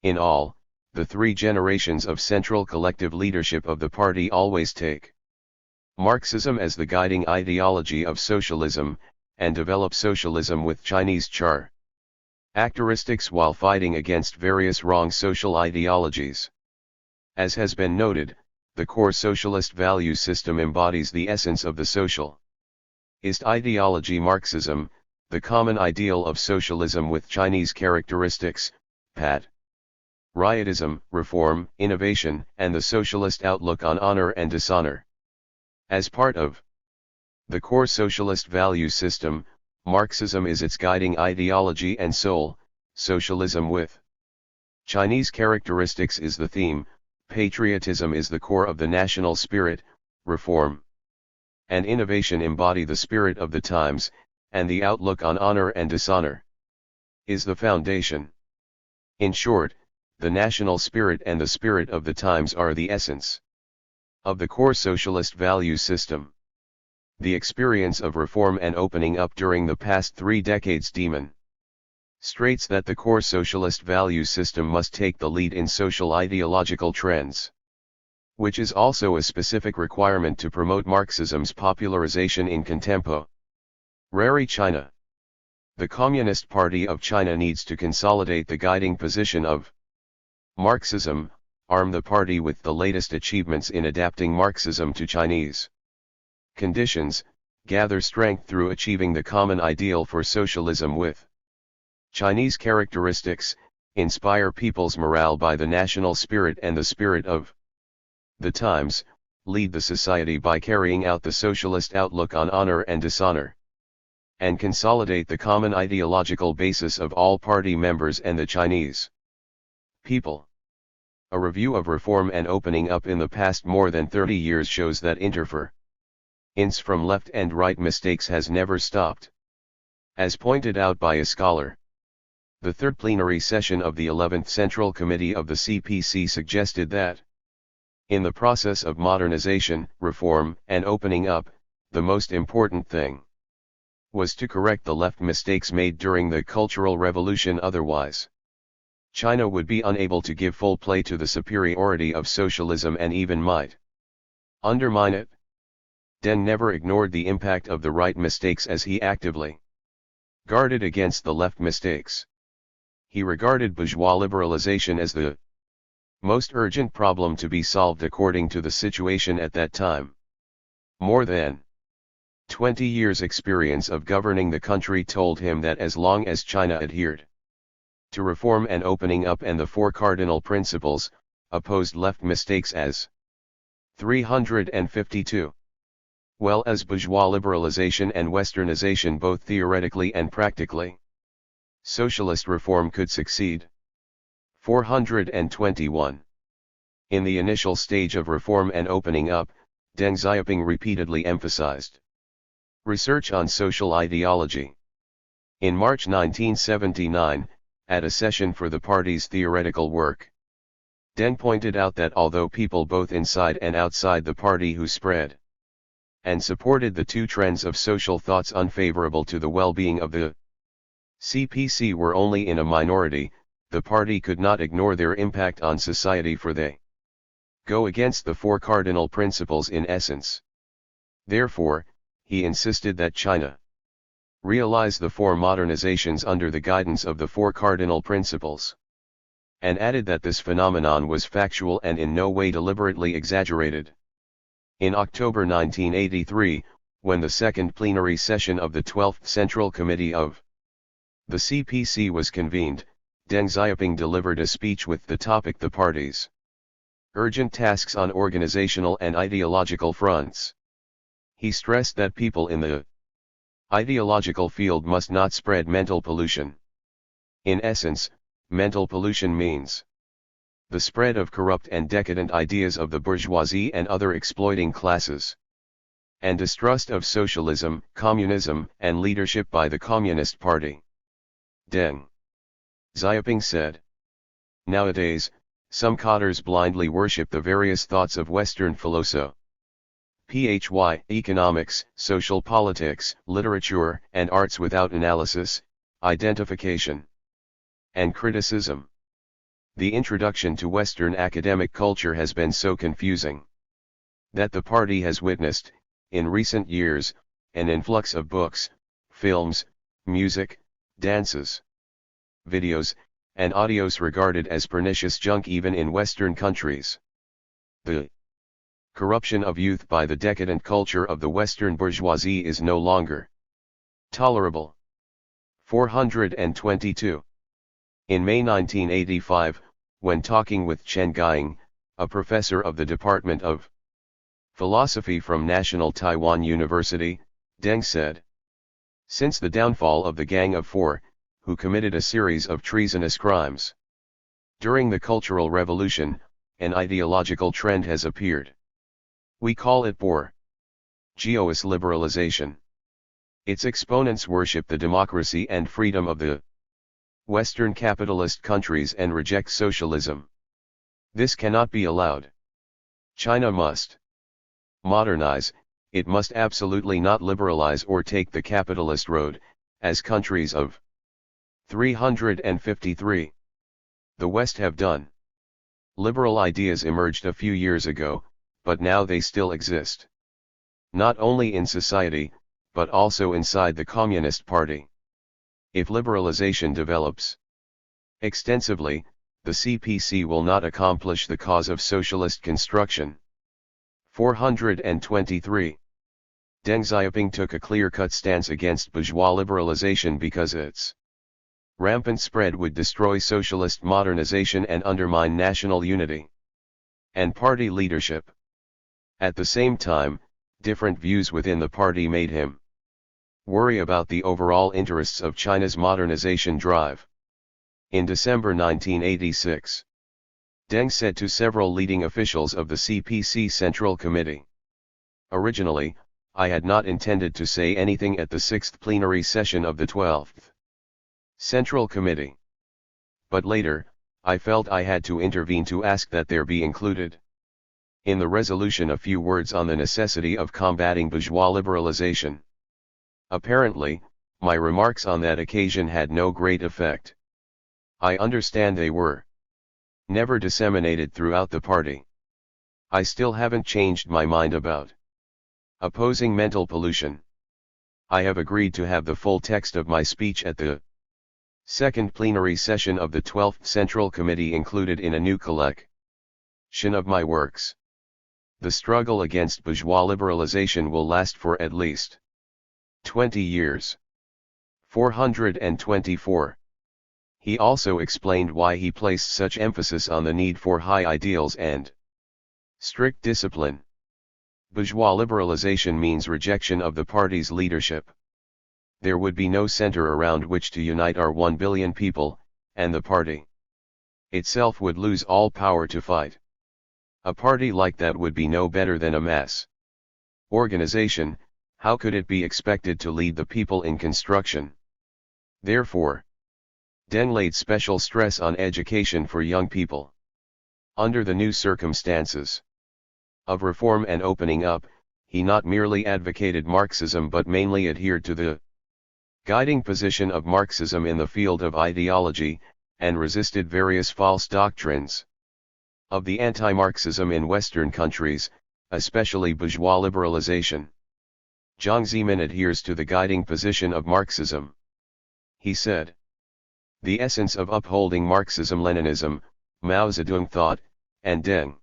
In all, the three generations of central collective leadership of the party always take Marxism as the guiding ideology of socialism, and develop socialism with Chinese characteristics while fighting against various wrong social ideologies. As has been noted, the core socialist value system embodies the essence of the socialist ideology Marxism, the common ideal of socialism with Chinese characteristics, patriotism, reform, innovation, and the socialist outlook on honor and dishonor. As part of the core socialist value system, Marxism is its guiding ideology and soul, socialism with Chinese characteristics is the theme, patriotism is the core of the national spirit, reform and innovation embody the spirit of the times, and the outlook on honor and dishonor is the foundation. In short, the national spirit and the spirit of the times are the essence of the core socialist value system. The experience of reform and opening up during the past 3 decades demonstrates that the core socialist value system must take the lead in social ideological trends, which is also a specific requirement to promote Marxism's popularization in contemporary China. The Communist Party of China needs to consolidate the guiding position of Marxism, arm the party with the latest achievements in adapting Marxism to Chinese conditions, gather strength through achieving the common ideal for socialism with Chinese characteristics, inspire people's morale by the national spirit and the spirit of the times, lead the society by carrying out the socialist outlook on honor and dishonor, and consolidate the common ideological basis of all party members and the Chinese people. A review of reform and opening up in the past more than 30 years shows that interference from left and right mistakes has never stopped. As pointed out by a scholar, the third plenary session of the 11th Central Committee of the CPC suggested that, in the process of modernization, reform, and opening up, the most important thing was to correct the left mistakes made during the Cultural Revolution. Otherwise, China would be unable to give full play to the superiority of socialism and even might undermine it. Deng never ignored the impact of the right mistakes as he actively guarded against the left mistakes. He regarded bourgeois liberalization as the most urgent problem to be solved according to the situation at that time. More than 20 years' experience of governing the country told him that as long as China adhered to reform and opening up and the four cardinal principles, opposed left mistakes as 352. Well as bourgeois liberalization and westernization both theoretically and practically, socialist reform could succeed. 421. In the initial stage of reform and opening up, Deng Xiaoping repeatedly emphasized research on social ideology. In March 1979, at a session for the party's theoretical work, Deng pointed out that although people both inside and outside the party who spread and supported the two trends of social thoughts unfavorable to the well-being of the CPC were only in a minority, the party could not ignore their impact on society, for they go against the four cardinal principles in essence. Therefore, he insisted that China realize the four modernizations under the guidance of the four cardinal principles, and added that this phenomenon was factual and in no way deliberately exaggerated. In October 1983, when the second plenary session of the 12th Central Committee of the CPC was convened, Deng Xiaoping delivered a speech with the topic "The Party's Urgent Tasks on Organizational and Ideological Fronts." He stressed that people in the ideological field must not spread mental pollution. In essence, mental pollution means the spread of corrupt and decadent ideas of the bourgeoisie and other exploiting classes, and distrust of socialism, communism, and leadership by the Communist Party. Deng Xiaoping said, "Nowadays, some cadres blindly worship the various thoughts of Western philosophy, economics, social politics, literature, and arts without analysis, identification, and criticism. The introduction to Western academic culture has been so confusing that the party has witnessed, in recent years, an influx of books, films, music, dances, videos, and audios regarded as pernicious junk even in Western countries. The corruption of youth by the decadent culture of the Western bourgeoisie is no longer tolerable." 422. In May 1985, when talking with Chen Guiying, a professor of the Department of Philosophy from National Taiwan University, Deng said, "Since the downfall of the Gang of Four, who committed a series of treasonous crimes during the Cultural Revolution, an ideological trend has appeared. We call it bourgeois liberalization. Its exponents worship the democracy and freedom of the Western capitalist countries and reject socialism. This cannot be allowed. China must modernize, it must absolutely not liberalize or take the capitalist road, as countries of 353. The West have done. Liberal ideas emerged a few years ago, but now they still exist. Not only in society, but also inside the Communist Party. If liberalization develops extensively, the CPC will not accomplish the cause of socialist construction." 423. Deng Xiaoping took a clear-cut stance against bourgeois liberalization because its rampant spread would destroy socialist modernization and undermine national unity and party leadership. At the same time, different views within the party made him worry about the overall interests of China's modernization drive. In December 1986, Deng said to several leading officials of the CPC Central Committee, "Originally, I had not intended to say anything at the 6th plenary session of the 12th Central Committee. But later, I felt I had to intervene to ask that there be included in the resolution a few words on the necessity of combating bourgeois liberalization. Apparently, my remarks on that occasion had no great effect. I understand they were never disseminated throughout the party. I still haven't changed my mind about opposing mental pollution. I have agreed to have the full text of my speech at the second plenary session of the 12th Central Committee included in a new collection of my works. The struggle against bourgeois liberalization will last for at least 20 years. 424. He also explained why he placed such emphasis on the need for high ideals and strict discipline. Bourgeois liberalization means rejection of the party's leadership. There would be no center around which to unite our 1 billion people, and the party itself would lose all power to fight. A party like that would be no better than a mass organization. How could it be expected to lead the people in construction? Therefore, Deng laid special stress on education for young people. Under the new circumstances of reform and opening up, he not merely advocated Marxism but mainly adhered to the guiding position of Marxism in the field of ideology, and resisted various false doctrines of the anti-Marxism in Western countries, especially bourgeois liberalization. Jiang Zemin adheres to the guiding position of Marxism. He said, "The essence of upholding Marxism-Leninism, Mao Zedong thought, and Deng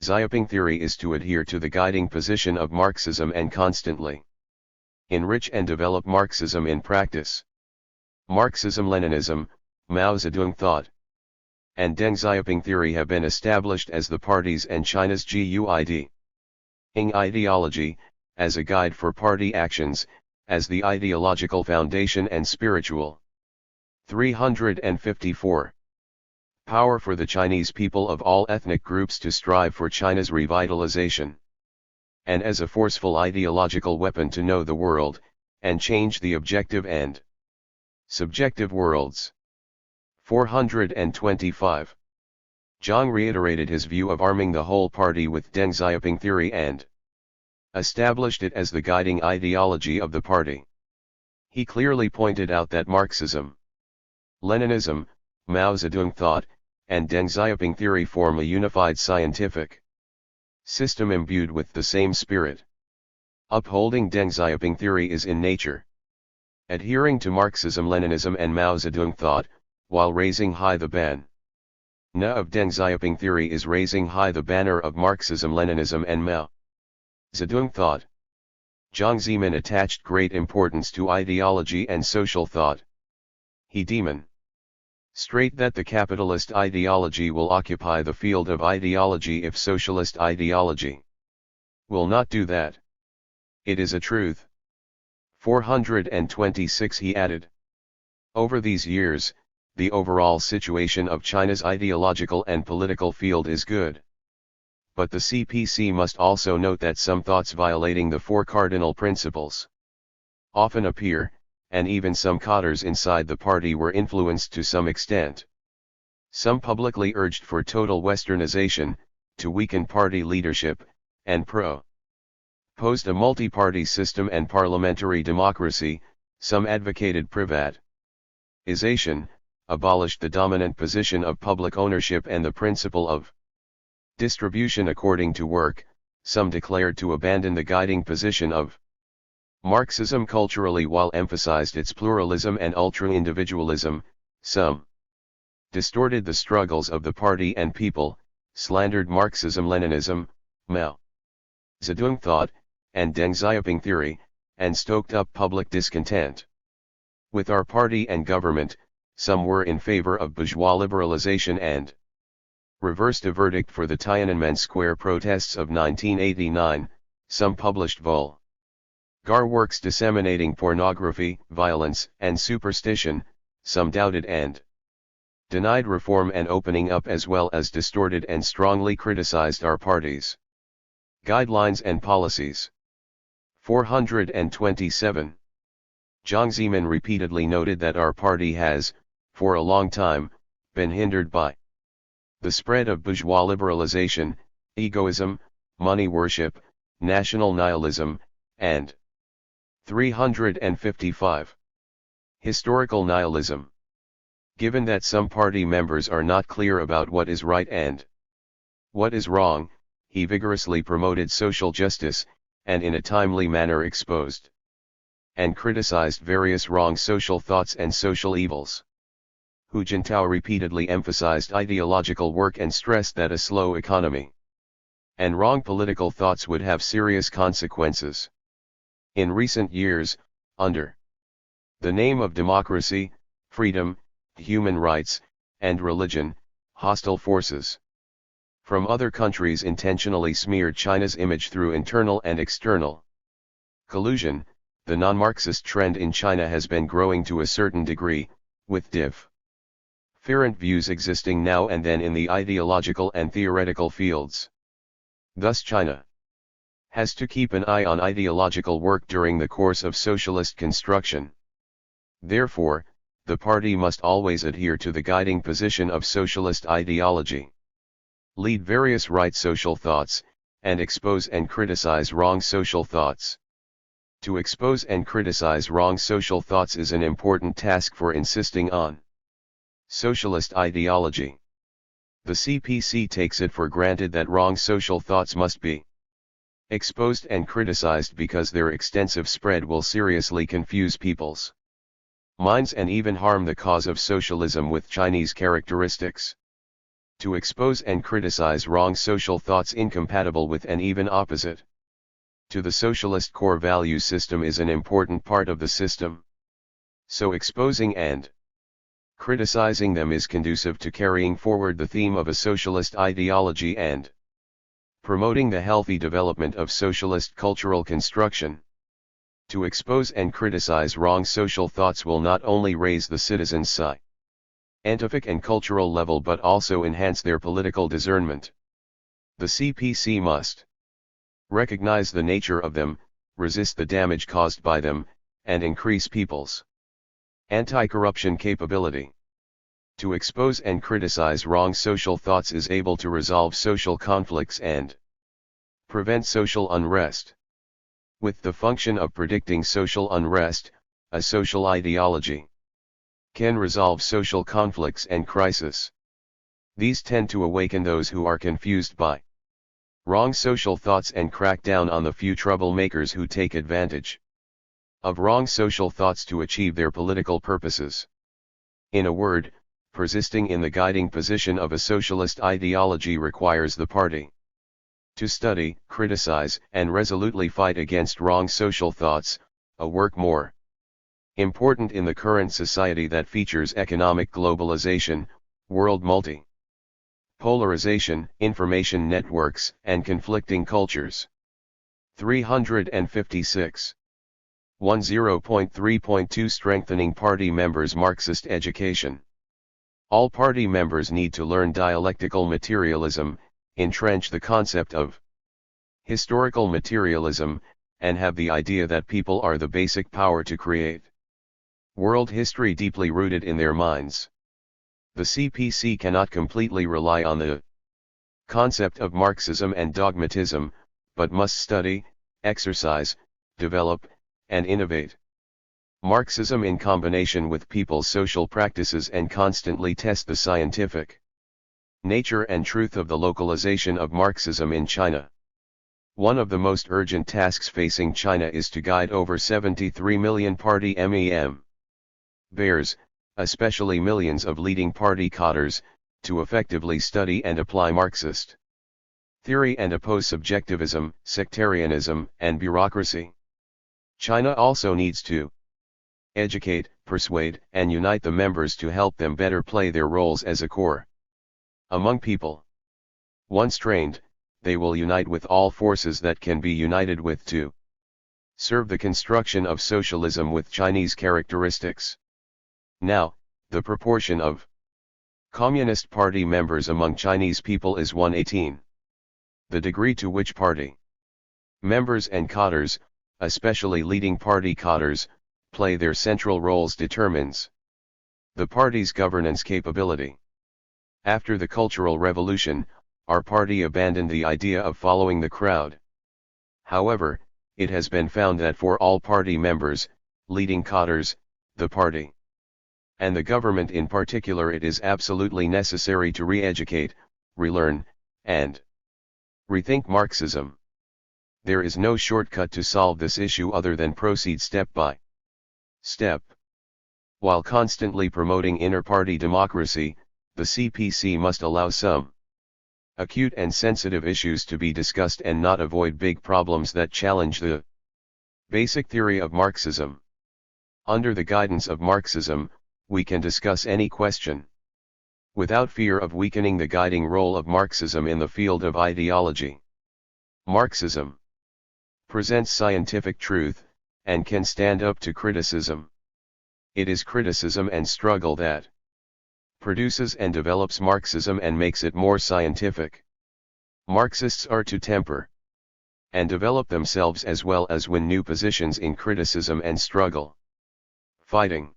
Xiaoping theory is to adhere to the guiding position of Marxism and constantly enrich and develop Marxism in practice. Marxism-Leninism, Mao Zedong thought, and Deng Xiaoping theory have been established as the party's and China's guiding ideology, as a guide for party actions, as the ideological foundation and spiritual." 354. Power for the Chinese people of all ethnic groups to strive for China's revitalization, and as a forceful ideological weapon to know the world, and change the objective and subjective worlds. 425. Jiang reiterated his view of arming the whole party with Deng Xiaoping theory and established it as the guiding ideology of the party. He clearly pointed out that Marxism, Leninism, Mao Zedong thought, and Deng Xiaoping theory form a unified scientific system imbued with the same spirit. Upholding Deng Xiaoping theory is in nature adhering to Marxism, Leninism and Mao Zedong thought, while raising high the banner of Deng Xiaoping theory is raising high the banner of Marxism, Leninism and Mao Zedong thought. Jiang Zemin attached great importance to ideology and social thought. He demonstrated that the capitalist ideology will occupy the field of ideology if socialist ideology will not do that. It is a truth. 426. He added, over these years, the overall situation of China's ideological and political field is good. But the CPC must also note that some thoughts violating the four cardinal principles often appear, and even some cadres inside the party were influenced to some extent. Some publicly urged for total westernization, to weaken party leadership, and proposed a multi-party system and parliamentary democracy. Some advocated privatization, abolished the dominant position of public ownership and the principle of distribution according to work. Some declared to abandon the guiding position of Marxism culturally while emphasized its pluralism and ultra-individualism. Some distorted the struggles of the party and people, slandered Marxism-Leninism, Mao Zedong thought, and Deng Xiaoping theory, and stoked up public discontent with our party and government. Some were in favor of bourgeois liberalization and reversed a verdict for the Tiananmen Square protests of 1989. Some published vulgar works disseminating pornography, violence, and superstition. Some doubted and denied reform and opening up, as well as distorted and strongly criticized our party's guidelines and policies. 427. Jiang Zemin repeatedly noted that our party has, for a long time, been hindered by the spread of bourgeois liberalization, egoism, money worship, national nihilism, and 355. Historical nihilism. Given that some party members are not clear about what is right and what is wrong, he vigorously promoted social justice, and in a timely manner exposed and criticized various wrong social thoughts and social evils. Hu Jintao repeatedly emphasized ideological work and stressed that a slow economy and wrong political thoughts would have serious consequences. In recent years, under the name of democracy, freedom, human rights, and religion, hostile forces from other countries intentionally smeared China's image through internal and external collusion. The non-Marxist trend in China has been growing to a certain degree, with different views existing now and then in the ideological and theoretical fields. Thus China has to keep an eye on ideological work during the course of socialist construction. Therefore, the party must always adhere to the guiding position of socialist ideology, lead various right social thoughts, and expose and criticize wrong social thoughts. To expose and criticize wrong social thoughts is an important task for insisting on socialist ideology. The CPC takes it for granted that wrong social thoughts must be exposed and criticized because their extensive spread will seriously confuse people's minds and even harm the cause of socialism with Chinese characteristics. To expose and criticize wrong social thoughts incompatible with and even opposite to the socialist core value system is an important part of the system. So exposing and criticizing them is conducive to carrying forward the theme of a socialist ideology and promoting the healthy development of socialist cultural construction. To expose and criticize wrong social thoughts will not only raise the citizens' scientific and cultural level but also enhance their political discernment. The CPC must recognize the nature of them, resist the damage caused by them, and increase people's anti-corruption capability. To expose and criticize wrong social thoughts is able to resolve social conflicts and prevent social unrest. With the function of predicting social unrest, a social ideology can resolve social conflicts and crisis. These tend to awaken those who are confused by wrong social thoughts and crack down on the few troublemakers who take advantage of wrong social thoughts to achieve their political purposes. In a word, persisting in the guiding position of a socialist ideology requires the party to study, criticize, and resolutely fight against wrong social thoughts, a work more important in the current society that features economic globalization, world multi-polarization, information networks, and conflicting cultures. 356. 10.3.2 Strengthening Party Members' Marxist Education. All party members need to learn dialectical materialism, entrench the concept of historical materialism, and have the idea that people are the basic power to create world history deeply rooted in their minds. The CPC cannot completely rely on the concept of Marxism and dogmatism, but must study, exercise, develop, and innovate Marxism in combination with people's social practices and constantly test the scientific nature and truth of the localization of Marxism in China. One of the most urgent tasks facing China is to guide over 73 million party members, especially millions of leading party cadres, to effectively study and apply Marxist theory and oppose subjectivism, sectarianism, and bureaucracy. China also needs to educate, persuade, and unite the members to help them better play their roles as a core among people. Once trained, they will unite with all forces that can be united with to serve the construction of socialism with Chinese characteristics. Now, the proportion of Communist Party members among Chinese people is 1/18. The degree to which party members and cadres, especially leading party cadres, play their central roles determines the party's governance capability. After the Cultural Revolution, our party abandoned the idea of following the crowd. However, it has been found that for all party members, leading cadres, the party, and the government in particular, it is absolutely necessary to re-educate, relearn, and rethink Marxism. There is no shortcut to solve this issue other than proceed step by step. While constantly promoting inter-party democracy, the CPC must allow some acute and sensitive issues to be discussed and not avoid big problems that challenge the basic theory of Marxism. Under the guidance of Marxism, we can discuss any question without fear of weakening the guiding role of Marxism in the field of ideology. Marxism presents scientific truth, and can stand up to criticism. It is criticism and struggle that produces and develops Marxism and makes it more scientific. Marxists are to temper and develop themselves as well as win new positions in criticism and struggle. Fighting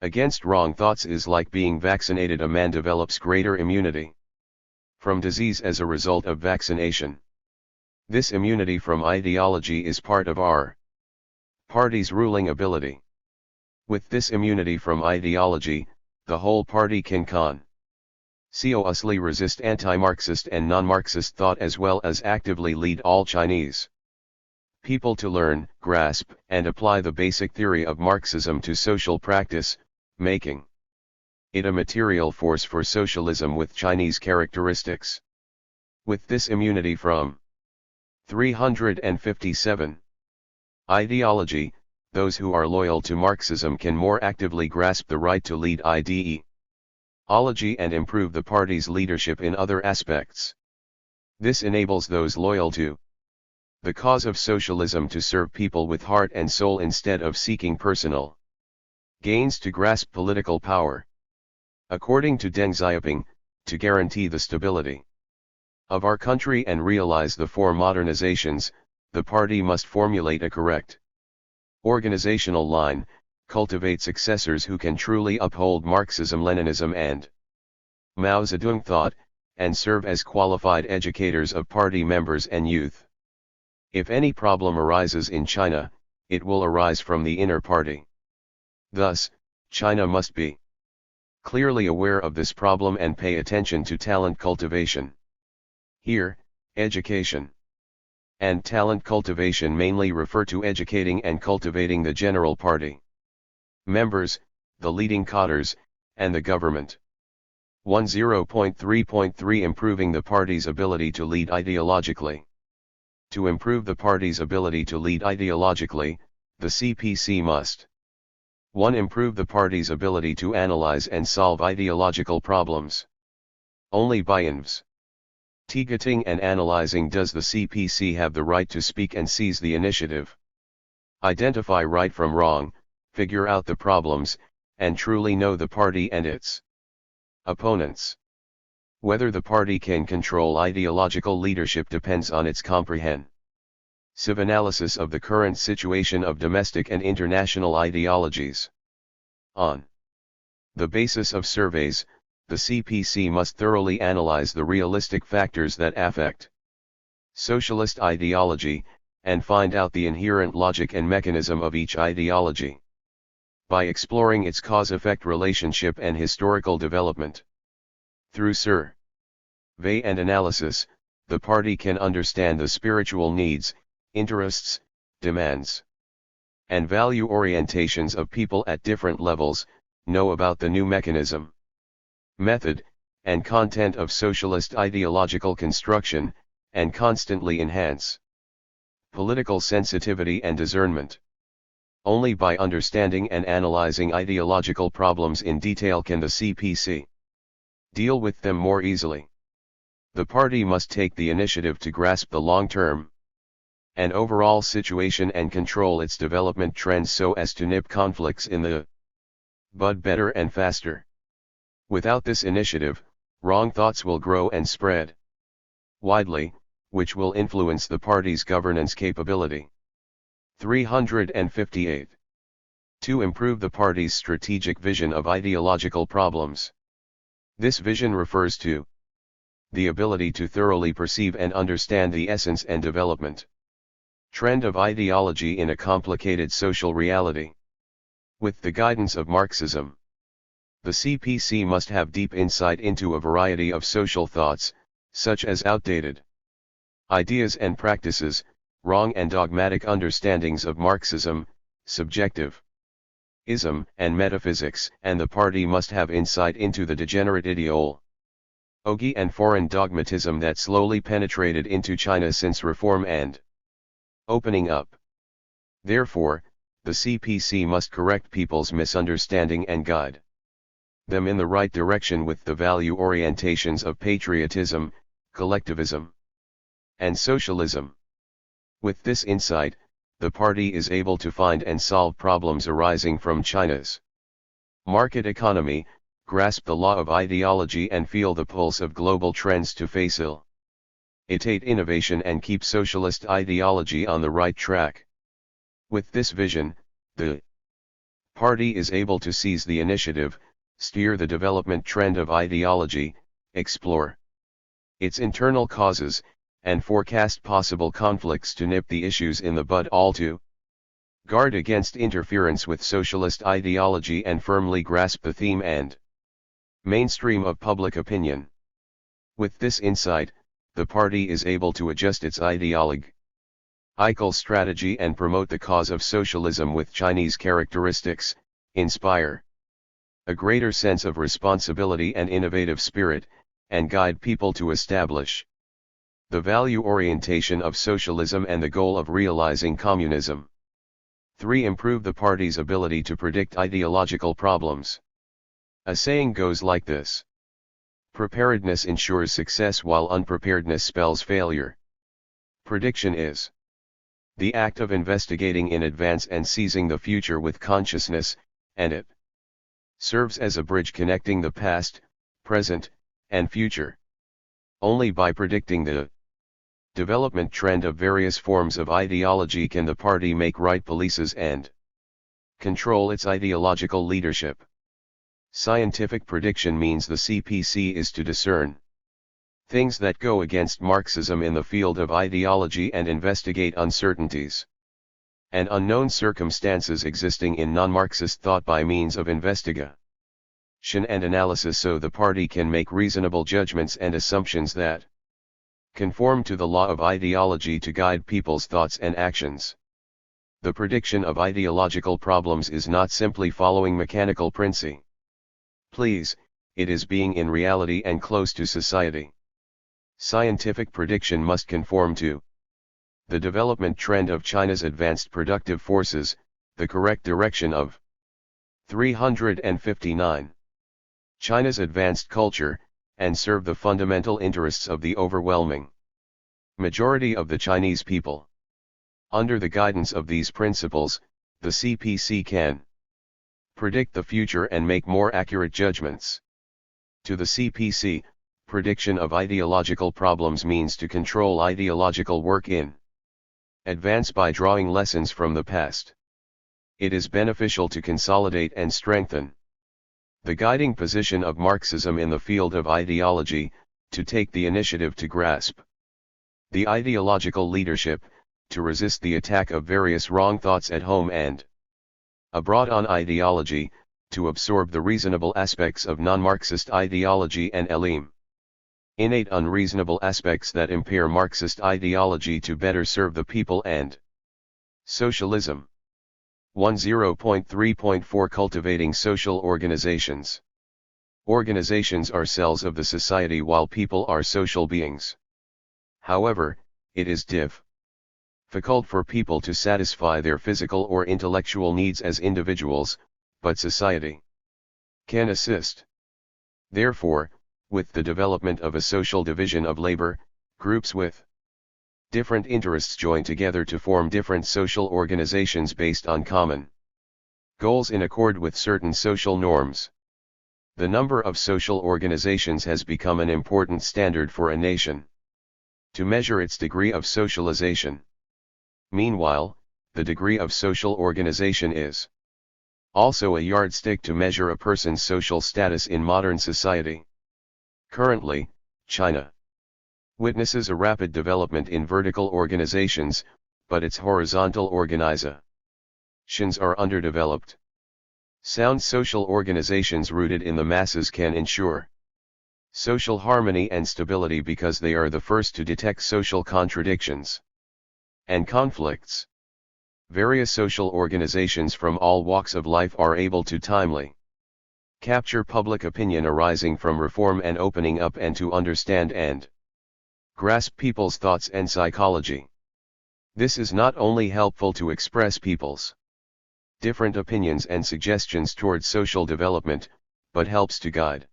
against wrong thoughts is like being vaccinated. A man develops greater immunity from disease as a result of vaccination. This immunity from ideology is part of our party's ruling ability. With this immunity from ideology, the whole party can consciously resist anti-Marxist and non-Marxist thought as well as actively lead all Chinese people to learn, grasp, and apply the basic theory of Marxism to social practice, making it a material force for socialism with Chinese characteristics. With this immunity from 357 ideology, those who are loyal to Marxism can more actively grasp the right to lead ideology and improve the party's leadership in other aspects. This enables those loyal to the cause of socialism to serve people with heart and soul instead of seeking personal gains to grasp political power. According to Deng Xiaoping, to guarantee the stability of our country and realize the four modernizations, the party must formulate a correct organizational line, cultivate successors who can truly uphold Marxism-Leninism and Mao Zedong thought, and serve as qualified educators of party members and youth. If any problem arises in China, it will arise from the inner party. Thus, China must be clearly aware of this problem and pay attention to talent cultivation. Here, education and talent cultivation mainly refer to educating and cultivating the general party members, the leading cadres, and the government. 10.3.3 Improving the party's ability to lead ideologically. To improve the party's ability to lead ideologically, the CPC must 1. Improve the party's ability to analyze and solve ideological problems. Only by investigating and analyzing does the CPC have the right to speak and seize the initiative. Identify right from wrong, figure out the problems, and truly know the party and its opponents. Whether the party can control ideological leadership depends on its comprehensive analysis of the current situation of domestic and international ideologies. On the basis of surveys, the CPC must thoroughly analyze the realistic factors that affect socialist ideology, and find out the inherent logic and mechanism of each ideology. By exploring its cause-effect relationship and historical development. Through survey and analysis, the party can understand the spiritual needs, interests, demands, and value orientations of people at different levels, know about the new mechanism, method, and content of socialist ideological construction, and constantly enhance political sensitivity and discernment. Only by understanding and analyzing ideological problems in detail can the CPC deal with them more easily. The party must take the initiative to grasp the long-term and overall situation and control its development trends so as to nip conflicts in the bud better and faster. Without this initiative, wrong thoughts will grow and spread widely, which will influence the party's governance capability. 358. To improve the party's strategic vision of ideological problems. This vision refers to the ability to thoroughly perceive and understand the essence and development Trend of ideology in a complicated social reality. With the guidance of Marxism, the CPC must have deep insight into a variety of social thoughts, such as outdated ideas and practices, wrong and dogmatic understandings of Marxism, subjectivism and metaphysics, and the party must have insight into the degenerate ideology and foreign dogmatism that slowly penetrated into China since reform and opening up. Therefore, the CPC must correct people's misunderstanding and guide them in the right direction with the value orientations of patriotism, collectivism, and socialism. With this insight, the party is able to find and solve problems arising from China's market economy, grasp the law of ideology and feel the pulse of global trends to facilitate innovation and keep socialist ideology on the right track. With this vision, the party is able to seize the initiative, steer the development trend of ideology, explore its internal causes, and forecast possible conflicts to nip the issues in the bud, all to guard against interference with socialist ideology and firmly grasp the theme and mainstream of public opinion. With this insight, the party is able to adjust its ideological strategy and promote the cause of socialism with Chinese characteristics, inspire a greater sense of responsibility and innovative spirit, and guide people to establish the value orientation of socialism and the goal of realizing communism. 3. Improve the party's ability to predict ideological problems. A saying goes like this: preparedness ensures success while unpreparedness spells failure. Prediction is the act of investigating in advance and seizing the future with consciousness, and it serves as a bridge connecting the past, present, and future. Only by predicting the development trend of various forms of ideology can the party make right policies and control its ideological leadership. Scientific prediction means the CPC is to discern things that go against Marxism in the field of ideology and investigate uncertainties and unknown circumstances existing in non-Marxist thought by means of investigation and analysis, so the party can make reasonable judgments and assumptions that conform to the law of ideology to guide people's thoughts and actions. The prediction of ideological problems is not simply following mechanical principles. It is being in reality and close to society. Scientific prediction must conform to the development trend of China's advanced productive forces, the correct direction of 359. China's advanced culture, and serve the fundamental interests of the overwhelming majority of the Chinese people. Under the guidance of these principles, the CPC can predict the future and make more accurate judgments. To the CPC, prediction of ideological problems means to control ideological work in advance by drawing lessons from the past. It is beneficial to consolidate and strengthen the guiding position of Marxism in the field of ideology, to take the initiative to grasp the ideological leadership, to resist the attack of various wrong thoughts at home and abroad on ideology, to absorb the reasonable aspects of non-Marxist ideology and innate unreasonable aspects that impair Marxist ideology to better serve the people and socialism. 10.3.4 Cultivating social organizations. Organizations are cells of the society while people are social beings. However, it is difficult for people to satisfy their physical or intellectual needs as individuals, but society can assist. Therefore, with the development of a social division of labor, groups with different interests join together to form different social organizations based on common goals in accord with certain social norms. The number of social organizations has become an important standard for a nation to measure its degree of socialization. Meanwhile, the degree of social organization is also a yardstick to measure a person's social status in modern society. Currently, China witnesses a rapid development in vertical organizations, but its horizontal organizations are underdeveloped. Sound social organizations rooted in the masses can ensure social harmony and stability because they are the first to detect social contradictions and conflicts. Various social organizations from all walks of life are able to timely capture public opinion arising from reform and opening up, and to understand and grasp people's thoughts and psychology. This is not only helpful to express people's different opinions and suggestions towards social development, but helps to guide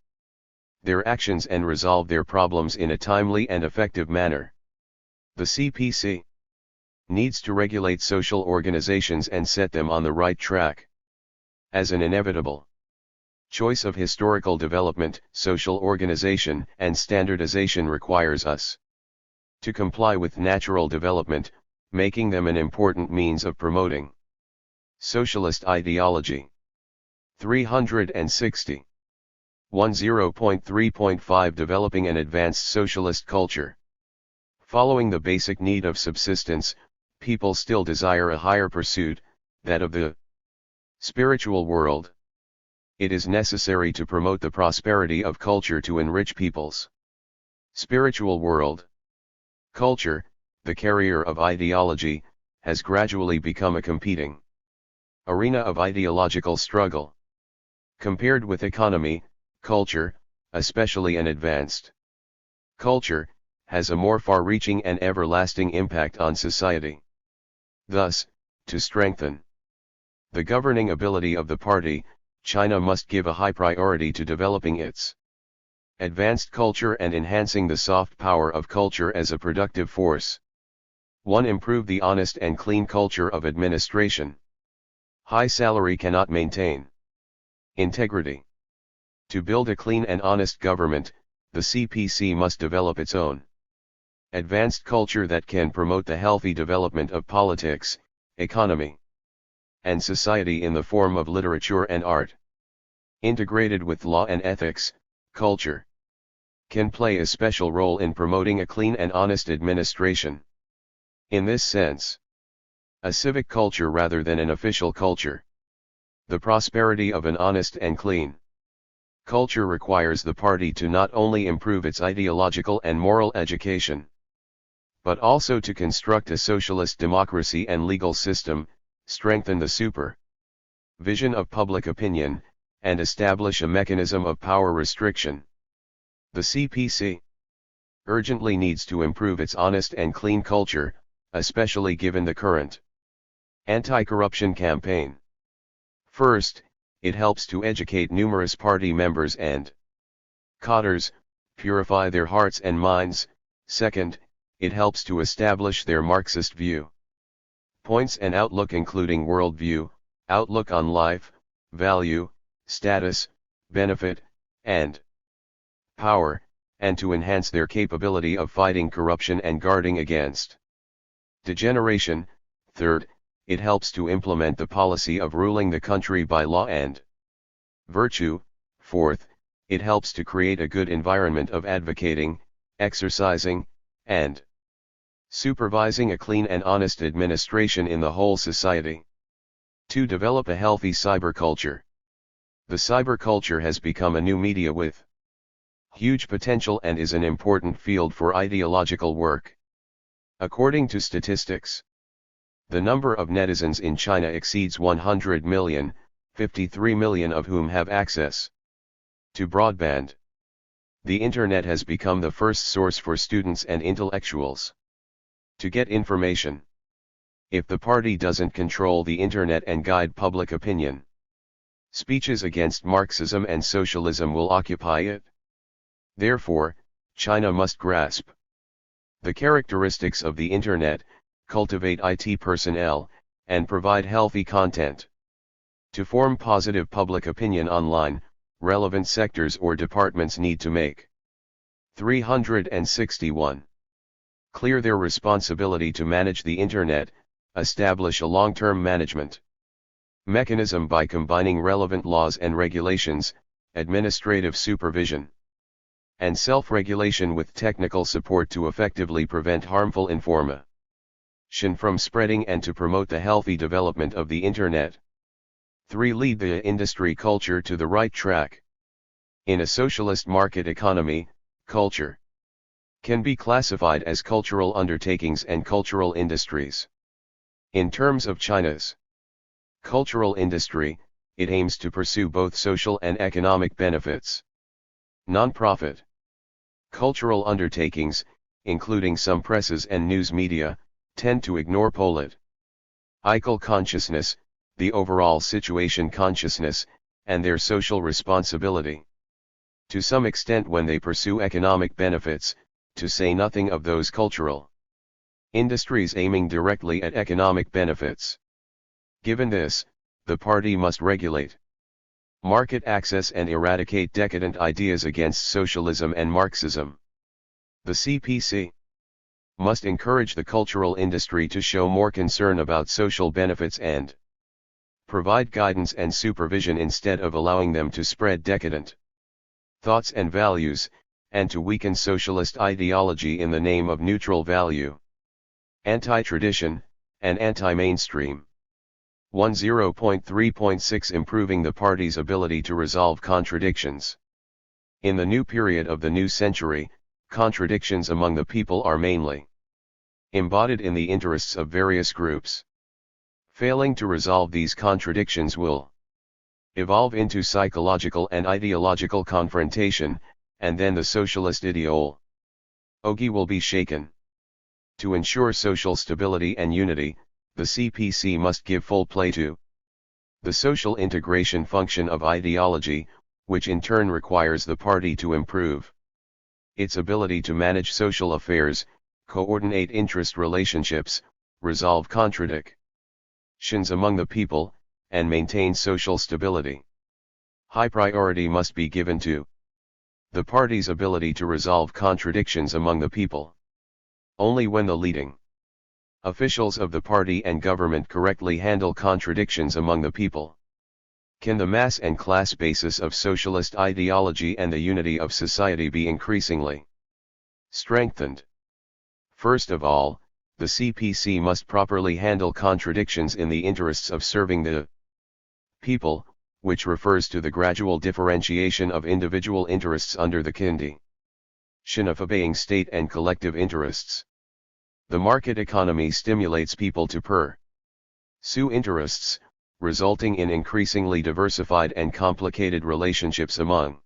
their actions and resolve their problems in a timely and effective manner. The CPC needs to regulate social organizations and set them on the right track. As an inevitable choice of historical development, social organization and standardization requires us to comply with natural development, making them an important means of promoting socialist ideology. 360. 10.3.5 Developing an advanced socialist culture. Following the basic need of subsistence, people still desire a higher pursuit, that of the spiritual world. It is necessary to promote the prosperity of culture to enrich people's spiritual world. Culture, the carrier of ideology, has gradually become a competing arena of ideological struggle. Compared with economy, culture, especially an advanced culture, has a more far-reaching and everlasting impact on society. Thus, to strengthen the governing ability of the party, China must give a high priority to developing its advanced culture and enhancing the soft power of culture as a productive force. 1. Improve the honest and clean culture of administration. High salary cannot maintain integrity. To build a clean and honest government, the CPC must develop its own advanced culture that can promote the healthy development of politics, economy, and society in the form of literature and art. Integrated with law and ethics, culture can play a special role in promoting a clean and honest administration. In this sense, a civic culture rather than an official culture. The prosperity of an honest and clean culture requires the party to not only improve its ideological and moral education, but also to construct a socialist democracy and legal system, strengthen the supervision of public opinion, and establish a mechanism of power restriction. The CPC urgently needs to improve its honest and clean culture, especially given the current anti-corruption campaign. First, it helps to educate numerous party members and cadres, purify their hearts and minds. Second, it helps to establish their Marxist view points and outlook, including worldview, outlook on life, value, status, benefit, and power, and to enhance their capability of fighting corruption and guarding against degeneration. Third, it helps to implement the policy of ruling the country by law and virtue. Fourth, it helps to create a good environment of advocating, exercising, and supervising a clean and honest administration in the whole society. To develop a healthy cyber culture. The cyber culture has become a new media with huge potential and is an important field for ideological work. According to statistics, the number of netizens in China exceeds 100 million, 53 million of whom have access to broadband. The Internet has become the first source for students and intellectuals to get information. If the party doesn't control the Internet and guide public opinion, speeches against Marxism and socialism will occupy it. Therefore, China must grasp the characteristics of the Internet, cultivate IT personnel, and provide healthy content. To form positive public opinion online, relevant sectors or departments need to make 361. Clear their responsibility to manage the Internet, establish a long-term management mechanism by combining relevant laws and regulations, administrative supervision, and self-regulation with technical support to effectively prevent harmful Shin from spreading and to promote the healthy development of the Internet. 3. Lead the industry culture to the right track. In a socialist market economy, culture can be classified as cultural undertakings and cultural industries. In terms of China's cultural industry, it aims to pursue both social and economic benefits. Non-profit cultural undertakings, including some presses and news media, tend to ignore political consciousness, the overall situation consciousness, and their social responsibility. To some extent when they pursue economic benefits, to say nothing of those cultural industries aiming directly at economic benefits. Given this, the party must regulate market access and eradicate decadent ideas against socialism and Marxism. The CPC must encourage the cultural industry to show more concern about social benefits and provide guidance and supervision instead of allowing them to spread decadent thoughts and values, and to weaken socialist ideology in the name of neutral value, anti-tradition, and anti-mainstream. 10.3.6 Improving the party's ability to resolve contradictions. In the new period of the new century, contradictions among the people are mainly embodied in the interests of various groups. Failing to resolve these contradictions will evolve into psychological and ideological confrontation, and then the socialist ideology will be shaken. To ensure social stability and unity, the CPC must give full play to the social integration function of ideology, which in turn requires the party to improve its ability to manage social affairs, coordinate interest relationships, resolve contradictions among the people, and maintain social stability. High priority must be given to the party's ability to resolve contradictions among the people. Only when the leading officials of the party and government correctly handle contradictions among the people can the mass and class basis of socialist ideology and the unity of society be increasingly strengthened. First of all, the CPC must properly handle contradictions in the interests of serving the people, which refers to the gradual differentiation of individual interests under the condition of obeying state and collective interests. The market economy stimulates people to pursue interests, resulting in increasingly diversified and complicated relationships among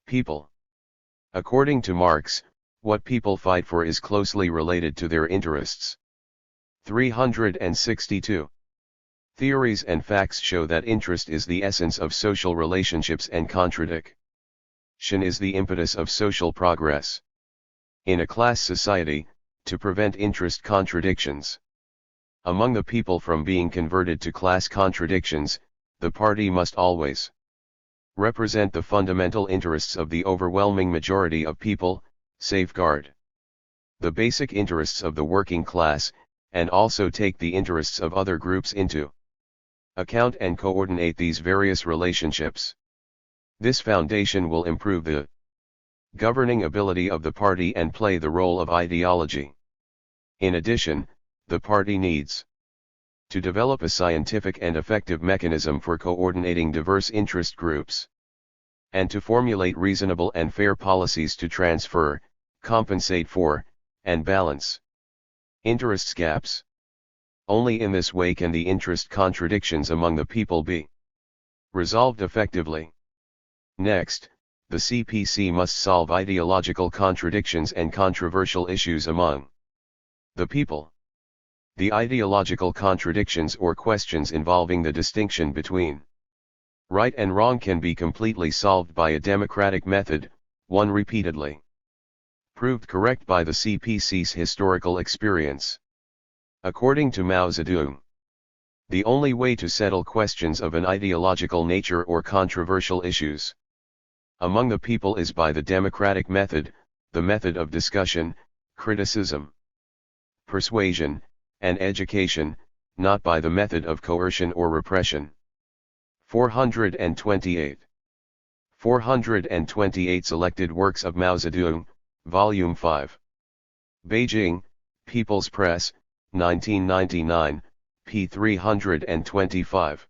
people. According to Marx, what people fight for is closely related to their interests. 362. Theories and facts show that interest is the essence of social relationships and contradiction is the impetus of social progress. In a class society, to prevent interest contradictions among the people from being converted to class contradictions, the party must always represent the fundamental interests of the overwhelming majority of people, safeguard the basic interests of the working class, and also take the interests of other groups into account and coordinate these various relationships. This foundation will improve the governing ability of the party and play the role of ideology. In addition, the party needs to develop a scientific and effective mechanism for coordinating diverse interest groups, and to formulate reasonable and fair policies to transfer, compensate for, and balance interest gaps. Only in this way can the interest contradictions among the people be resolved effectively. Next, the CPC must solve ideological contradictions and controversial issues among the people. The ideological contradictions or questions involving the distinction between right and wrong can be completely solved by a democratic method, one repeatedly proved correct by the CPC's historical experience. According to Mao Zedong, the only way to settle questions of an ideological nature or controversial issues among the people is by the democratic method, the method of discussion, criticism, persuasion, and education, not by the method of coercion or repression. 428. 428 Selected Works of Mao Zedong, Volume 5. Beijing, People's Press, 1999, p. 325.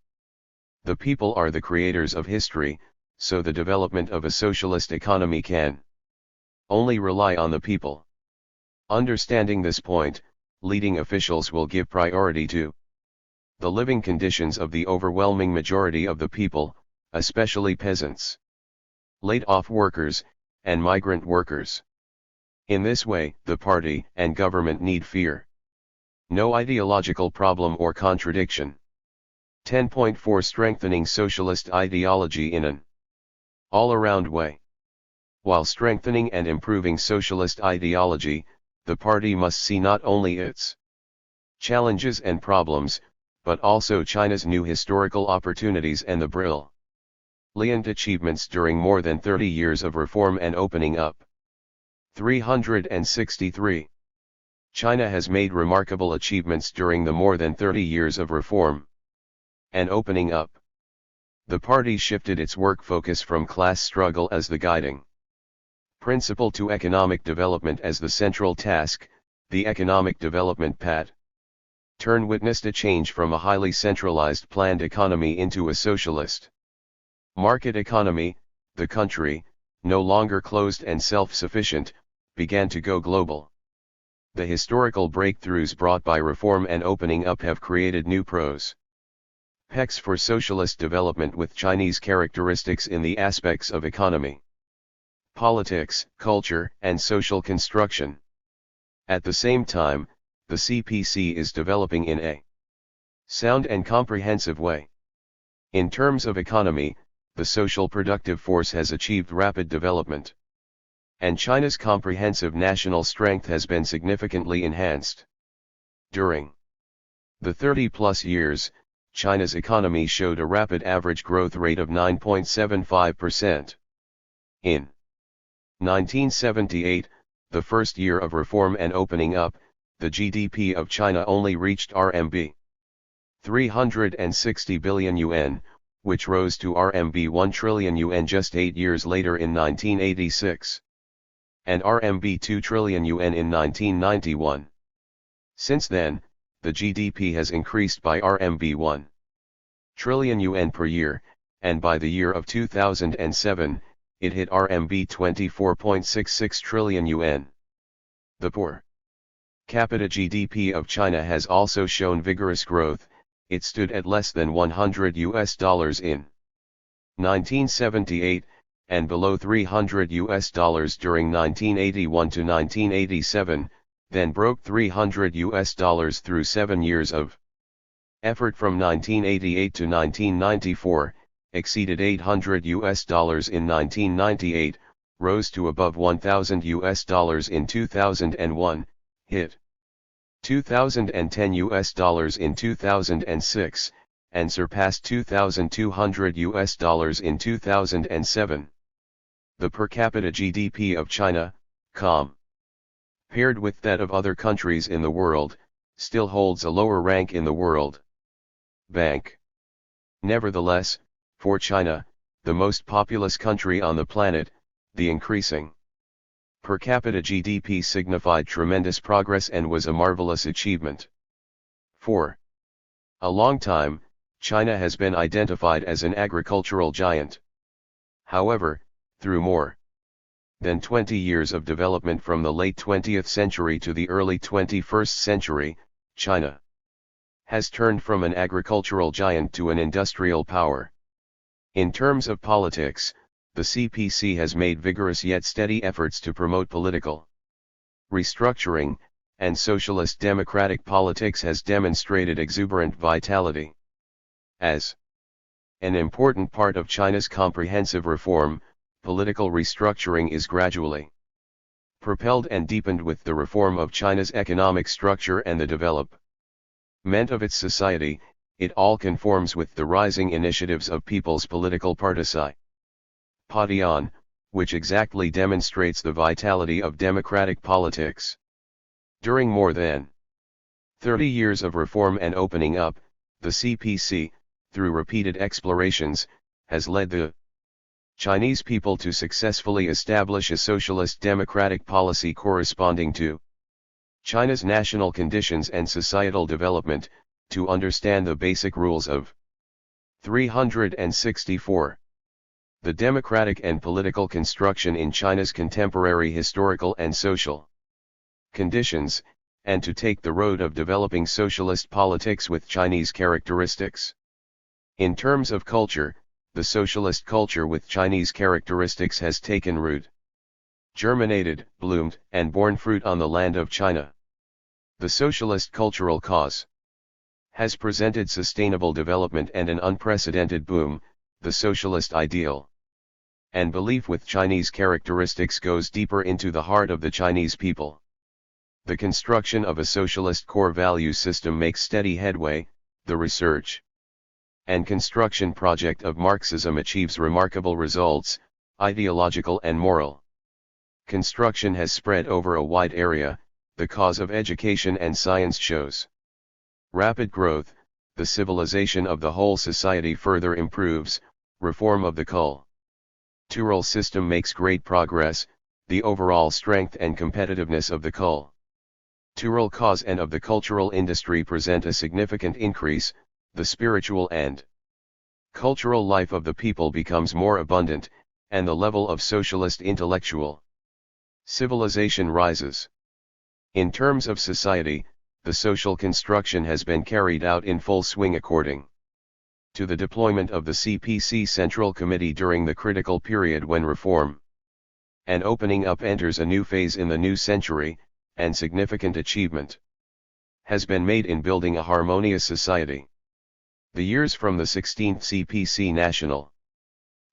The people are the creators of history, so the development of a socialist economy can only rely on the people. Understanding this point, leading officials will give priority to the living conditions of the overwhelming majority of the people, especially peasants, laid-off workers, and migrant workers. In this way, the party and government need fear no ideological problem or contradiction. 10.4 Strengthening socialist ideology in an all-around way. While strengthening and improving socialist ideology, the party must see not only its challenges and problems, but also China's new historical opportunities and the brilliant achievements during more than 30 years of reform and opening up. 363. China has made remarkable achievements during the more than 30 years of reform and opening up. The party shifted its work focus from class struggle as the guiding principle to economic development as the central task. The economic development pattern witnessed a change from a highly centralized planned economy into a socialist market economy. The country, no longer closed and self-sufficient, began to go global. The historical breakthroughs brought by reform and opening up have created new prospects for socialist development with Chinese characteristics in the aspects of economy, politics, culture, and social construction. At the same time, the CPC is developing in a sound and comprehensive way. In terms of economy, the social productive force has achieved rapid development, and China's comprehensive national strength has been significantly enhanced. During the 30-plus years, China's economy showed a rapid average growth rate of 9.75%. In 1978, the first year of reform and opening up, the GDP of China only reached RMB 360 billion yuan, which rose to RMB 1 trillion yuan just 8 years later in 1986, and RMB 2 trillion yuan in 1991. Since then, the GDP has increased by RMB 1 trillion yuan per year, and by the year of 2007, it hit RMB 24.66 trillion yuan. The per capita GDP of China has also shown vigorous growth. It stood at less than $100 in 1978, and below $300 during 1981 to 1987, then broke $300 through 7 years of effort from 1988 to 1994, exceeded $800 in 1998, rose to above $1,000 in 2001, hit $2,010 in 2006, and surpassed $2,200 in 2007. The per capita GDP of China, paired with that of other countries in the world, still holds a lower rank in the World Bank. Nevertheless, for China, the most populous country on the planet, the increasing per capita GDP signified tremendous progress and was a marvelous achievement. For a long time, China has been identified as an agricultural giant. However, through more than 20 years of development from the late 20th century to the early 21st century, China has turned from an agricultural giant to an industrial power. In terms of politics, the CPC has made vigorous yet steady efforts to promote political restructuring, and socialist democratic politics has demonstrated exuberant vitality. As an important part of China's comprehensive reform, political restructuring is gradually propelled and deepened with the reform of China's economic structure and the development of its society. It all conforms with the rising initiatives of People's Political Participation, which exactly demonstrates the vitality of democratic politics. During more than 30 years of reform and opening up, the CPC, through repeated explorations, has led the Chinese people to successfully establish a socialist democratic policy corresponding to China's national conditions and societal development, to understand the basic rules of 364. The democratic and political construction in China's contemporary historical and social conditions, and to take the road of developing socialist politics with Chinese characteristics. In terms of culture, the socialist culture with Chinese characteristics has taken root, germinated, bloomed, and borne fruit on the land of China. The socialist cultural cause has presented sustainable development and an unprecedented boom. The socialist ideal and belief with Chinese characteristics goes deeper into the heart of the Chinese people. The construction of a socialist core value system makes steady headway. The research and construction project of Marxism achieves remarkable results, ideological and moral. Construction has spread over a wide area. The cause of education and science shows rapid growth. The civilization of the whole society further improves. Reform of the cultural system makes great progress. The overall strength and competitiveness of the cultural cause and of the cultural industry present a significant increase. The spiritual and cultural life of the people becomes more abundant, and the level of socialist intellectual civilization rises. In terms of society, the social construction has been carried out in full swing according to the deployment of the CPC Central Committee during the critical period when reform and opening up enters a new phase in the new century, and significant achievement has been made in building a harmonious society. The years from the 16th CPC National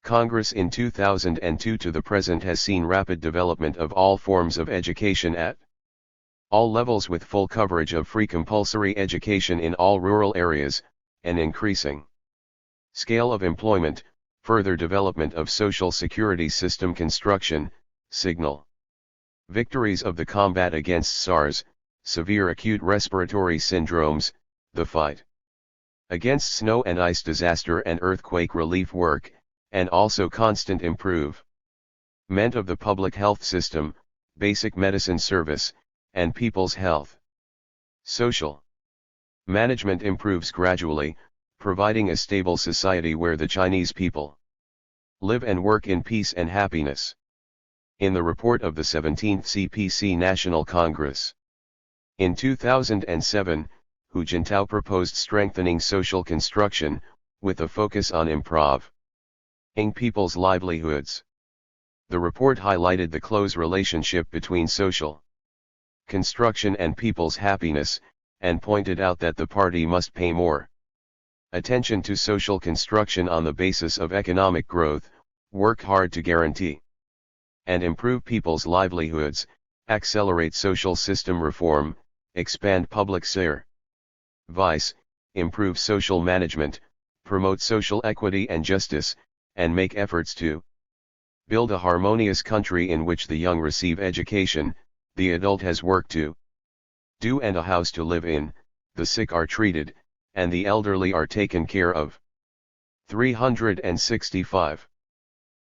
Congress in 2002 to the present has seen rapid development of all forms of education at all levels, with full coverage of free compulsory education in all rural areas, an increasing scale of employment, further development of social security system construction, signal victories of the combat against SARS, severe acute respiratory syndromes, the fight against snow and ice disaster and earthquake relief work, and also constant improvement of the public health system, basic medicine service, and people's health. Social management improves gradually, providing a stable society where the Chinese people live and work in peace and happiness. In the report of the 17th CPC National Congress in 2007, Hu Jintao proposed strengthening social construction, with a focus on improving people's livelihoods. The report highlighted the close relationship between social construction and people's happiness, and pointed out that the party must pay more attention to social construction on the basis of economic growth, work hard to guarantee and improve people's livelihoods, accelerate social system reform, expand public service, improve social management, promote social equity and justice, and make efforts to build a harmonious country in which the young receive education, the adult has work to do and a house to live in, the sick are treated, and the elderly are taken care of. 365.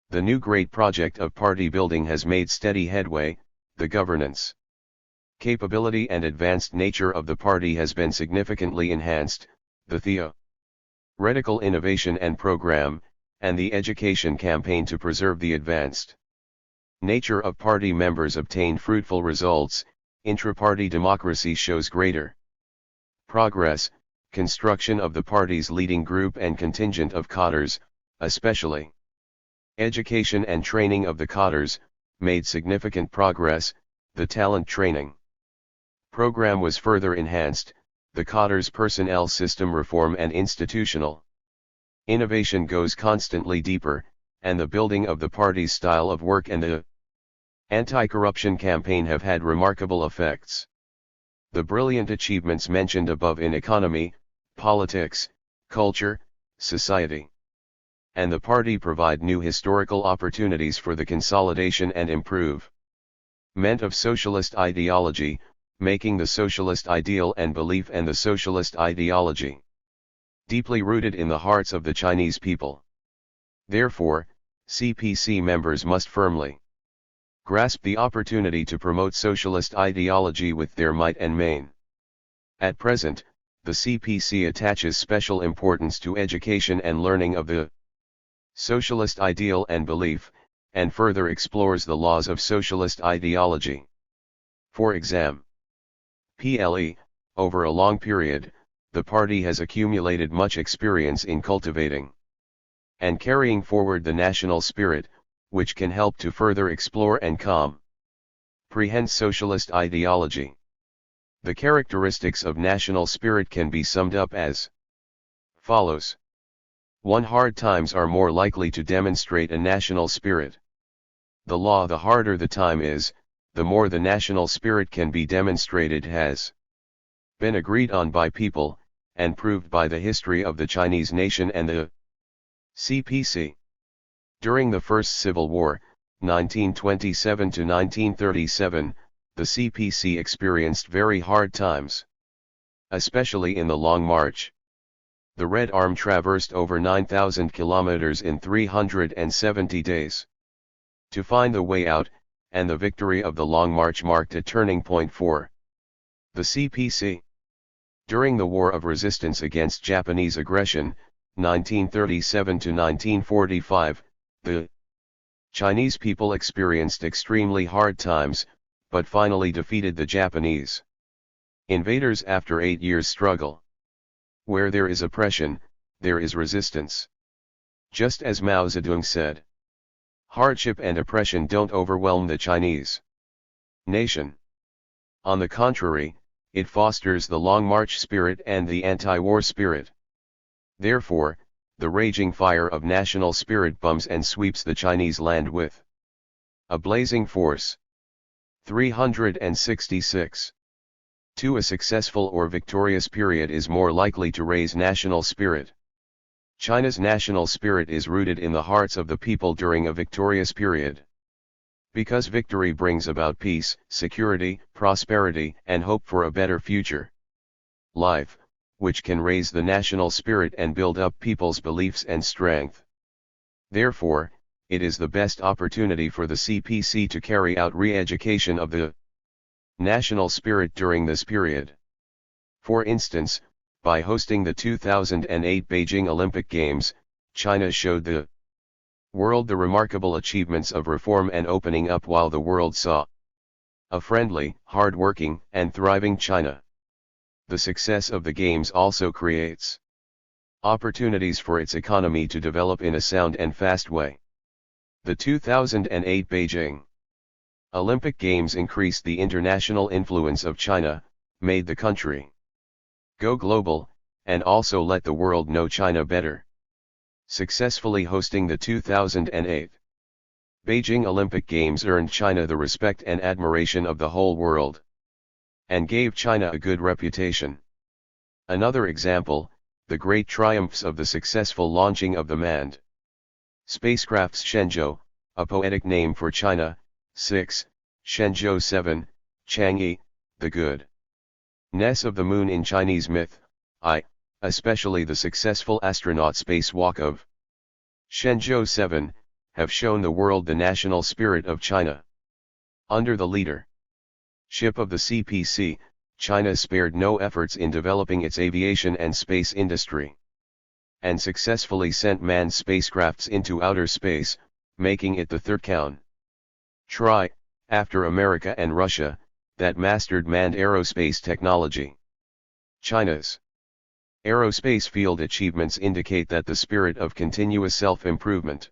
The new great project of party building has made steady headway. The governance capability and advanced nature of the party has been significantly enhanced. The theoretical innovation and program, and the education campaign to preserve the advanced nature of party members obtained fruitful results. Intra-party democracy shows greater progress. Construction of the party's leading group and contingent of cadres, especially education and training of the cadres, made significant progress. The talent training program was further enhanced. The cadres personnel system reform and institutional innovation goes constantly deeper, and the building of the party's style of work and the anti-corruption campaign have had remarkable effects. The brilliant achievements mentioned above in economy, politics, culture, society, and the party provide new historical opportunities for the consolidation and improvement of socialist ideology, making the socialist ideal and belief and the socialist ideology deeply rooted in the hearts of the Chinese people. Therefore, CPC members must firmly grasp the opportunity to promote socialist ideology with their might and main. At present, the CPC attaches special importance to education and learning of the socialist ideal and belief, and further explores the laws of socialist ideology. For example, over a long period, the party has accumulated much experience in cultivating and carrying forward the national spirit, which can help to further explore and comprehend socialist ideology. The characteristics of national spirit can be summed up as follows. 1. Hard times are more likely to demonstrate a national spirit. The law: the harder the time is, the more the national spirit can be demonstrated, has been agreed on by people, and proved by the history of the Chinese nation and the CPC. During the First Civil War, 1927 to 1937, the CPC experienced very hard times, especially in the Long March. The Red Army traversed over 9,000 kilometers in 370 days to find the way out, and the victory of the Long March marked a turning point for the CPC. During the War of Resistance against Japanese aggression, 1937 to 1945, the Chinese people experienced extremely hard times, but finally defeated the Japanese invaders after 8 years' struggle. Where there is oppression, there is resistance. Just as Mao Zedong said, hardship and oppression don't overwhelm the Chinese nation. On the contrary, it fosters the Long March spirit and the anti-war spirit. Therefore, the raging fire of national spirit bums and sweeps the Chinese land with a blazing force. 366. 2. A successful or victorious period is more likely to raise national spirit. China's national spirit is rooted in the hearts of the people during a victorious period. Because victory brings about peace, security, prosperity, and hope for a better future. Life, which can raise the national spirit and build up people's beliefs and strength. Therefore, it is the best opportunity for the CPC to carry out re-education of the national spirit during this period. For instance, by hosting the 2008 Beijing Olympic Games, China showed the world the remarkable achievements of reform and opening up, while the world saw a friendly, hard-working, and thriving China. The success of the Games also creates opportunities for its economy to develop in a sound and fast way. The 2008 Beijing Olympic Games increased the international influence of China, made the country go global, and also let the world know China better. Successfully hosting the 2008 Beijing Olympic Games earned China the respect and admiration of the whole world, and gave China a good reputation. Another example, the great triumphs of the successful launching of the manned spacecrafts Shenzhou, a poetic name for China, 6, Shenzhou 7, Chang'e, the goodness of the moon in Chinese myth, especially the successful astronaut spacewalk of Shenzhou 7, have shown the world the national spirit of China. Under the leadership of the CPC, China spared no efforts in developing its aviation and space industry, and successfully sent manned spacecrafts into outer space, making it the third country, after America and Russia, that mastered manned aerospace technology. China's aerospace field achievements indicate that the spirit of continuous self-improvement,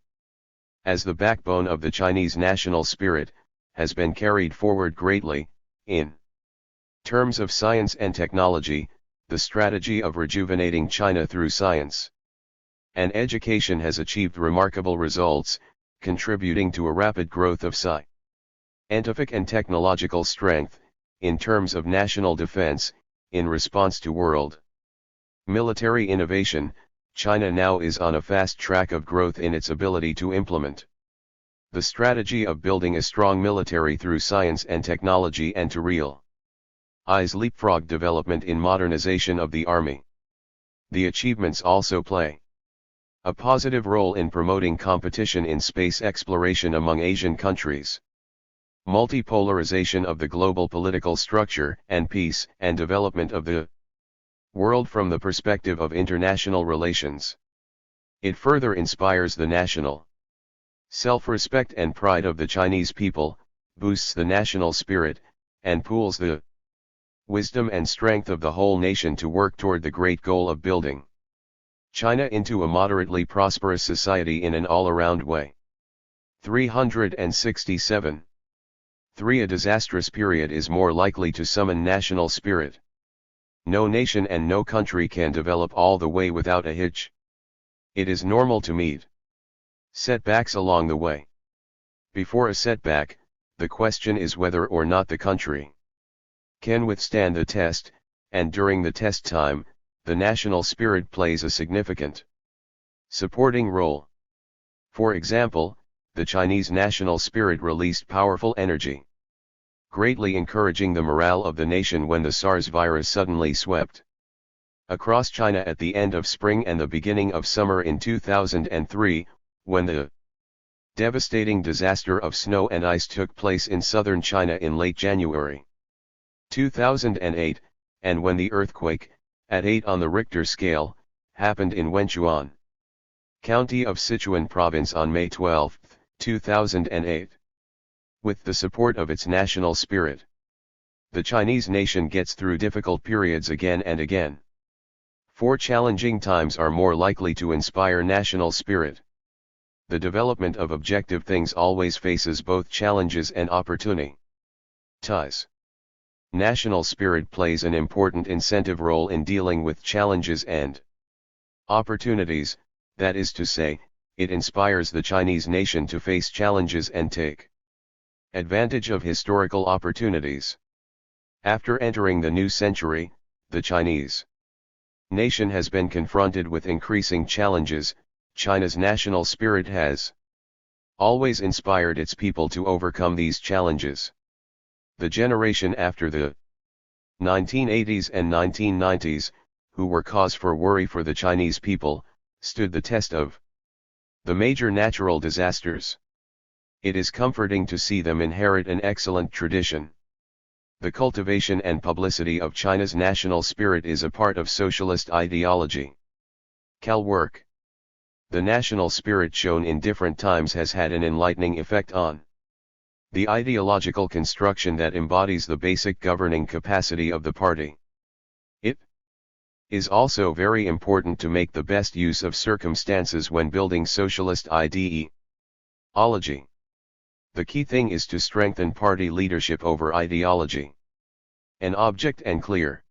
as the backbone of the Chinese national spirit, has been carried forward greatly. In terms of science and technology, the strategy of rejuvenating China through science and education has achieved remarkable results, contributing to a rapid growth of scientific and technological strength. In terms of national defense, in response to world military innovation, China now is on a fast track of growth in its ability to implement the strategy of building a strong military through science and technology, and to realize leapfrog development in modernization of the army. The achievements also play a positive role in promoting competition in space exploration among Asian countries. multipolarization of the global political structure, and peace and development of the world from the perspective of international relations. It further inspires the national self-respect and pride of the Chinese people, boosts the national spirit, and pools the wisdom and strength of the whole nation to work toward the great goal of building China into a moderately prosperous society in an all-around way. 367. 3. A disastrous period is more likely to summon national spirit. No nation and no country can develop all the way without a hitch. It is normal to meet setbacks along the way. Before a setback, the question is whether or not the country can withstand the test, and during the test time, the national spirit plays a significant supporting role. For example, the Chinese national spirit released powerful energy, greatly encouraging the morale of the nation when the SARS virus suddenly swept across China at the end of spring and the beginning of summer in 2003, when the devastating disaster of snow and ice took place in southern China in late January 2008, and when the earthquake, at 8 on the Richter scale, happened in Wenchuan County of Sichuan Province on May 12, 2008. With the support of its national spirit, the Chinese nation gets through difficult periods again and again. 4. Challenging times are more likely to inspire national spirit. The development of objective things always faces both challenges and opportunity. Ties. National spirit plays an important incentive role in dealing with challenges and opportunities, that is to say, it inspires the Chinese nation to face challenges and take advantage of historical opportunities. After entering the new century, the Chinese nation has been confronted with increasing challenges. China's national spirit has always inspired its people to overcome these challenges. The generation after the 1980s and 1990s, who were cause for worry for the Chinese people, stood the test of the major natural disasters. It is comforting to see them inherit an excellent tradition. The cultivation and publicity of China's national spirit is a part of socialist ideology. Cal work. The national spirit shown in different times has had an enlightening effect on the ideological construction that embodies the basic governing capacity of the party. It is also very important to make the best use of circumstances when building socialist ideology. The key thing is to strengthen party leadership over ideology. An object and clear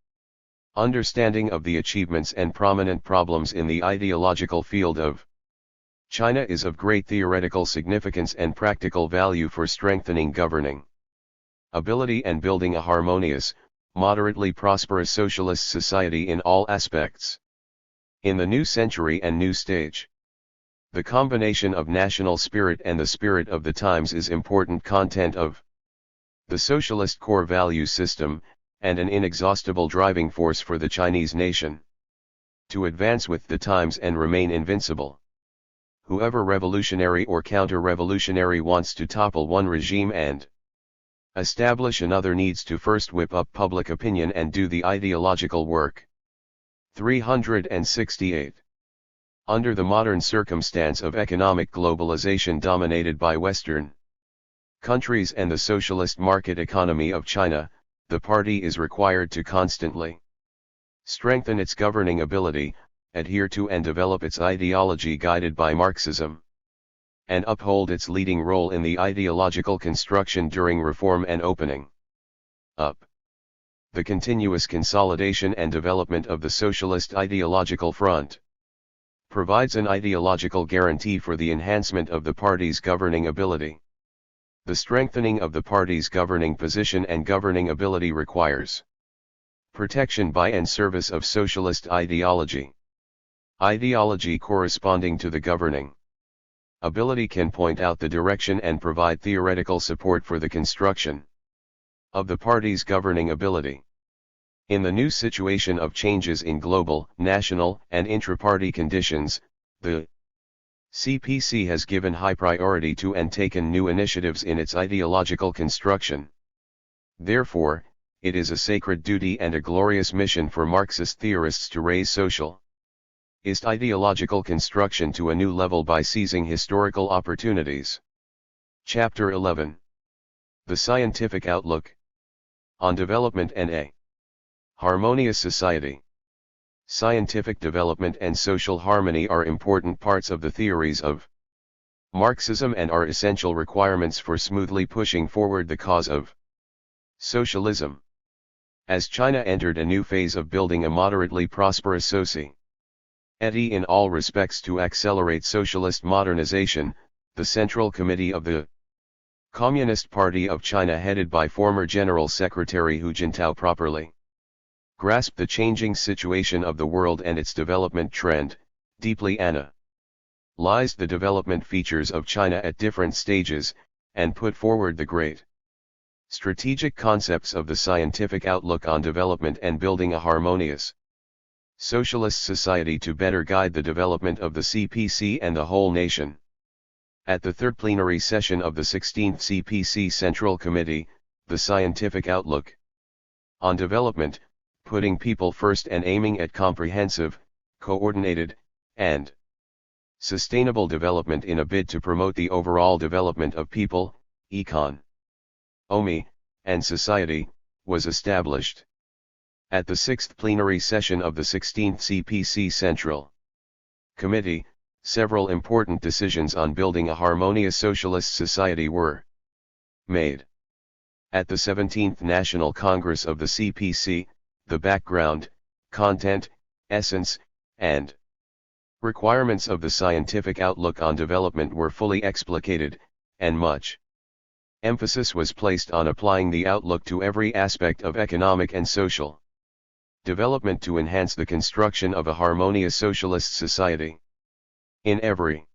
understanding of the achievements and prominent problems in the ideological field of China is of great theoretical significance and practical value for strengthening governing ability and building a harmonious, moderately prosperous socialist society in all aspects. In the new century and new stage, the combination of national spirit and the spirit of the times is important content of the socialist core value system, and an inexhaustible driving force for the Chinese nation to advance with the times and remain invincible. Whoever revolutionary or counter-revolutionary wants to topple one regime and establish another needs to first whip up public opinion and do the ideological work. 368. Under the modern circumstance of economic globalization dominated by Western countries and the socialist market economy of China, the party is required to constantly strengthen its governing ability, adhere to and develop its ideology guided by Marxism, and uphold its leading role in the ideological construction during reform and opening up. The continuous consolidation and development of the socialist ideological front provides an ideological guarantee for the enhancement of the party's governing ability. The strengthening of the party's governing position and governing ability requires protection by and service of socialist ideology. Ideology corresponding to the governing ability can point out the direction and provide theoretical support for the construction of the party's governing ability. In the new situation of changes in global, national, and intra-party conditions, the CPC has given high priority to and taken new initiatives in its ideological construction. Therefore, it is a sacred duty and a glorious mission for Marxist theorists to raise socialist ideological construction to a new level by seizing historical opportunities. Chapter 11. The Scientific Outlook on Development and a Harmonious Society. Scientific development and social harmony are important parts of the theories of Marxism and are essential requirements for smoothly pushing forward the cause of socialism. As China entered a new phase of building a moderately prosperous society in all respects to accelerate socialist modernization, the Central Committee of the Communist Party of China, headed by former General Secretary Hu Jintao, properly grasped the changing situation of the world and its development trend, deeply analyzed the development features of China at different stages, and put forward the great strategic concepts of the scientific outlook on development and building a harmonious socialist society to better guide the development of the CPC and the whole nation. At the third plenary session of the 16th CPC Central Committee, the scientific outlook on development, putting people first and aiming at comprehensive, coordinated, and sustainable development in a bid to promote the overall development of people, economy, and society, was established. At the sixth plenary session of the 16th CPC Central Committee, several important decisions on building a harmonious socialist society were made. At the 17th National Congress of the CPC, the background, content, essence, and requirements of the scientific outlook on development were fully explicated, and much emphasis was placed on applying the outlook to every aspect of economic and social development to enhance the construction of a harmonious socialist society. In every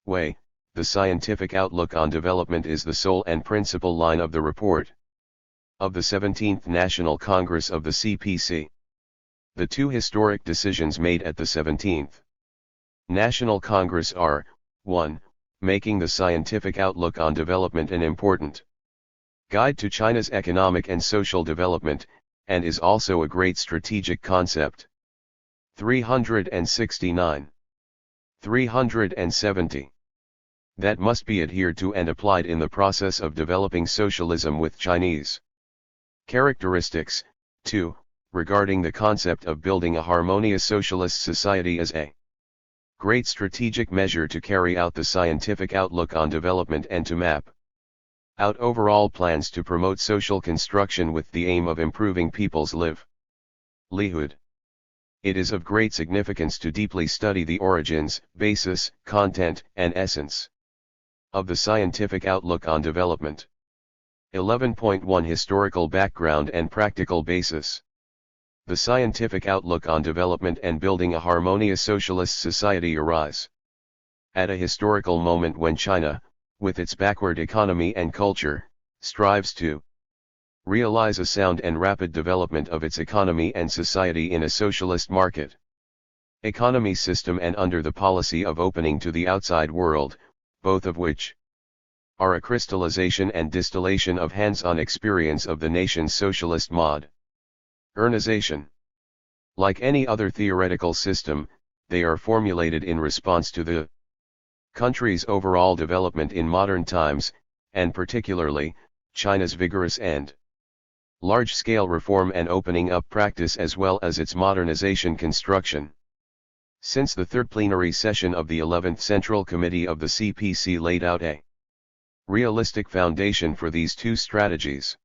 way, the scientific outlook on development is the sole and principal line of the report of the 17th National Congress of the CPC. The two historic decisions made at the 17th National Congress are, 1. Making the scientific outlook on development an important guide to China's economic and social development, and is also a great strategic concept. 369. 370. That must be adhered to and applied in the process of developing socialism with Chinese characteristics. 2. Regarding the concept of building a harmonious socialist society as a great strategic measure to carry out the scientific outlook on development and to map out overall plans to promote social construction with the aim of improving people's livelihood. It is of great significance to deeply study the origins, basis, content, and essence of the scientific outlook on development. 11.1 Historical background and practical basis. The scientific outlook on development and building a harmonious socialist society arise at a historical moment when China, with its backward economy and culture, strives to realize a sound and rapid development of its economy and society in a socialist market economy system and under the policy of opening to the outside world, both of which are a crystallization and distillation of hands-on experience of the nation's socialist modernization. Like any other theoretical system, they are formulated in response to the country's overall development in modern times, and particularly, China's vigorous and large-scale reform and opening up practice as well as its modernization construction. Since the third plenary session of the 11th Central Committee of the CPC laid out a realistic foundation for these two strategies.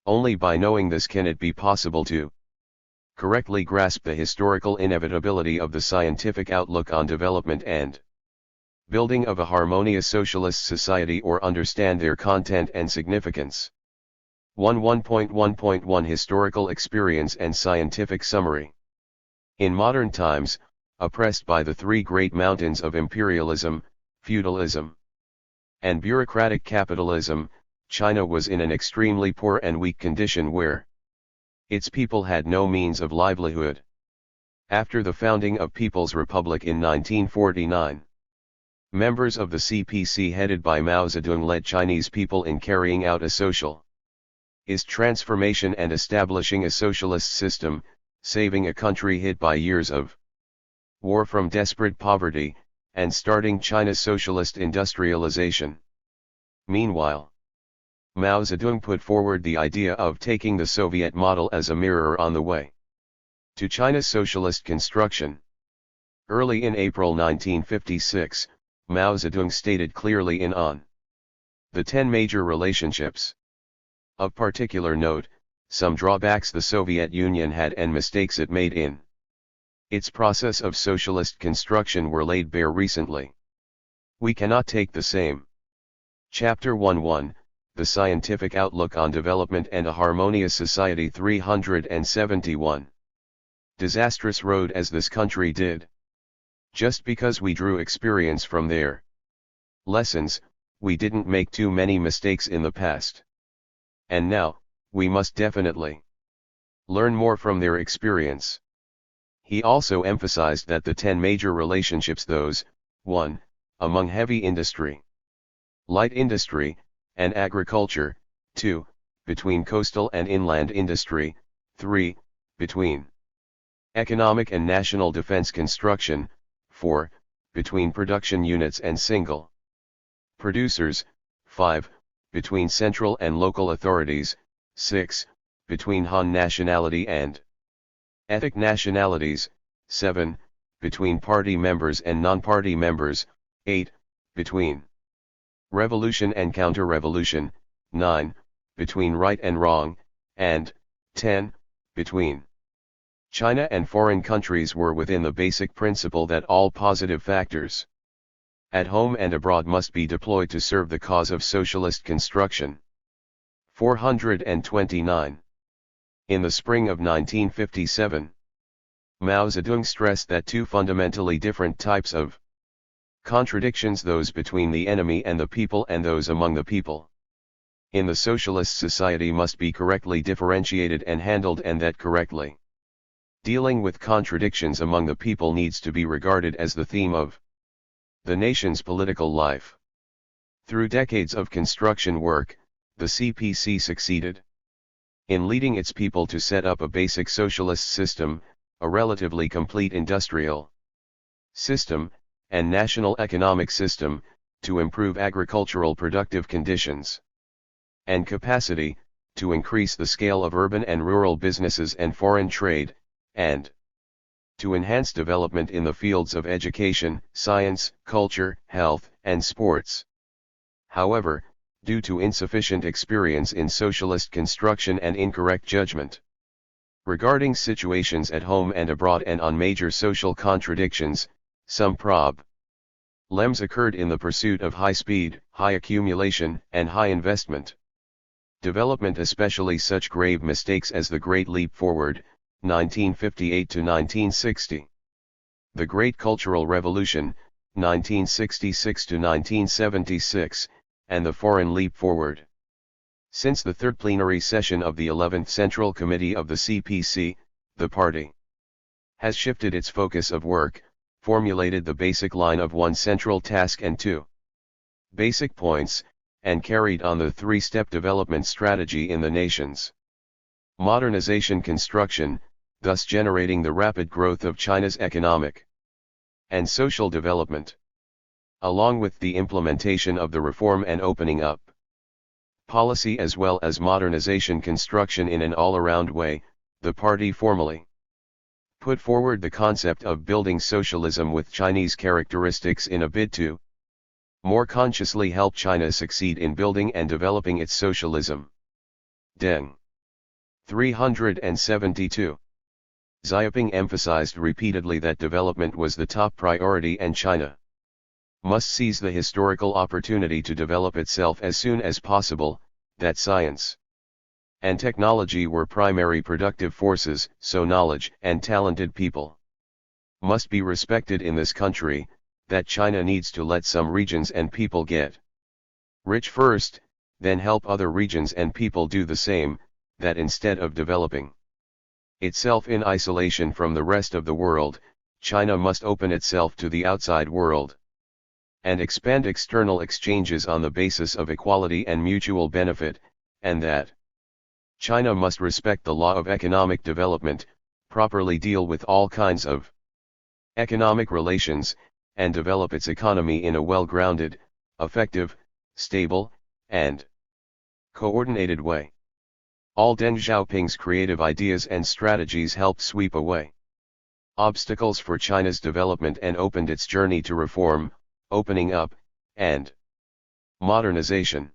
Only by knowing this can it be possible to correctly grasp the historical inevitability of the scientific outlook on development and building of a harmonious socialist society or understand their content and significance. 1.1.1 Historical experience and scientific summary. In modern times, oppressed by the three great mountains of imperialism, feudalism, and bureaucratic capitalism, China was in an extremely poor and weak condition where its people had no means of livelihood. After the founding of People's Republic in 1949, Members of the CPC headed by Mao Zedong led Chinese people in carrying out a socialist transformation and establishing a socialist system, saving a country hit by years of war from desperate poverty, and starting China's socialist industrialization. Meanwhile, Mao Zedong put forward the idea of taking the Soviet model as a mirror on the way to China's socialist construction. Early in April 1956, Mao Zedong stated clearly in On the 10 major relationships. Of particular note, some drawbacks the Soviet Union had and mistakes it made in its process of socialist construction were laid bare recently. We cannot take the same. Chapter 1:1, The Scientific Outlook on Development and a Harmonious Society 371. Disastrous road as this country did. Just because we drew experience from their lessons, we didn't make too many mistakes in the past. And now, we must definitely learn more from their experience. He also emphasized that the 10 major relationships those, 1, among heavy industry, light industry, and agriculture, 2, between coastal and inland industry, 3, between economic and national defense construction, 4, between production units and single producers, 5, between central and local authorities, 6, between Han nationality and ethnic nationalities, 7, between party members and non-party members, 8, between revolution and counter-revolution, 9, between right and wrong, and 10, between China and foreign countries were within the basic principle that all positive factors at home and abroad must be deployed to serve the cause of socialist construction. 429. In the spring of 1957, Mao Zedong stressed that two fundamentally different types of contradictions, those between the enemy and the people and those among the people, in the socialist society must be correctly differentiated and handled, and that correctly dealing with contradictions among the people needs to be regarded as the theme of the nation's political life. Through decades of construction work, the CPC succeeded in leading its people to set up a basic socialist system, a relatively complete industrial system, and national economic system, to improve agricultural productive conditions and capacity, to increase the scale of urban and rural businesses and foreign trade, and to enhance development in the fields of education, science, culture, health, and sports. However, due to insufficient experience in socialist construction and incorrect judgment regarding situations at home and abroad and on major social contradictions, some problems occurred in the pursuit of high speed, high accumulation, and high investment development, especially such grave mistakes as the Great Leap Forward, 1958 to 1960. The Great Cultural Revolution, 1966 to 1976, and the Foreign Leap Forward. Since the third plenary session of the 11th Central Committee of the CPC, the party has shifted its focus of work, formulated the basic line of one central task and two basic points, and carried on the three-step development strategy in the nation's modernization construction, thus generating the rapid growth of China's economic and social development. Along with the implementation of the reform and opening up policy as well as modernization construction in an all-around way, the party formally put forward the concept of building socialism with Chinese characteristics in a bid to more consciously help China succeed in building and developing its socialism. Deng 372. Xi Jinping emphasized repeatedly that development was the top priority and China must seize the historical opportunity to develop itself as soon as possible, that science and technology were primary productive forces, so knowledge and talented people must be respected in this country, that China needs to let some regions and people get rich first, then help other regions and people do the same, that instead of developing itself in isolation from the rest of the world, China must open itself to the outside world and expand external exchanges on the basis of equality and mutual benefit, and that China must respect the law of economic development, properly deal with all kinds of economic relations, and develop its economy in a well-grounded, effective, stable, and coordinated way. All Deng Xiaoping's creative ideas and strategies helped sweep away obstacles for China's development and opened its journey to reform, opening up, and modernization.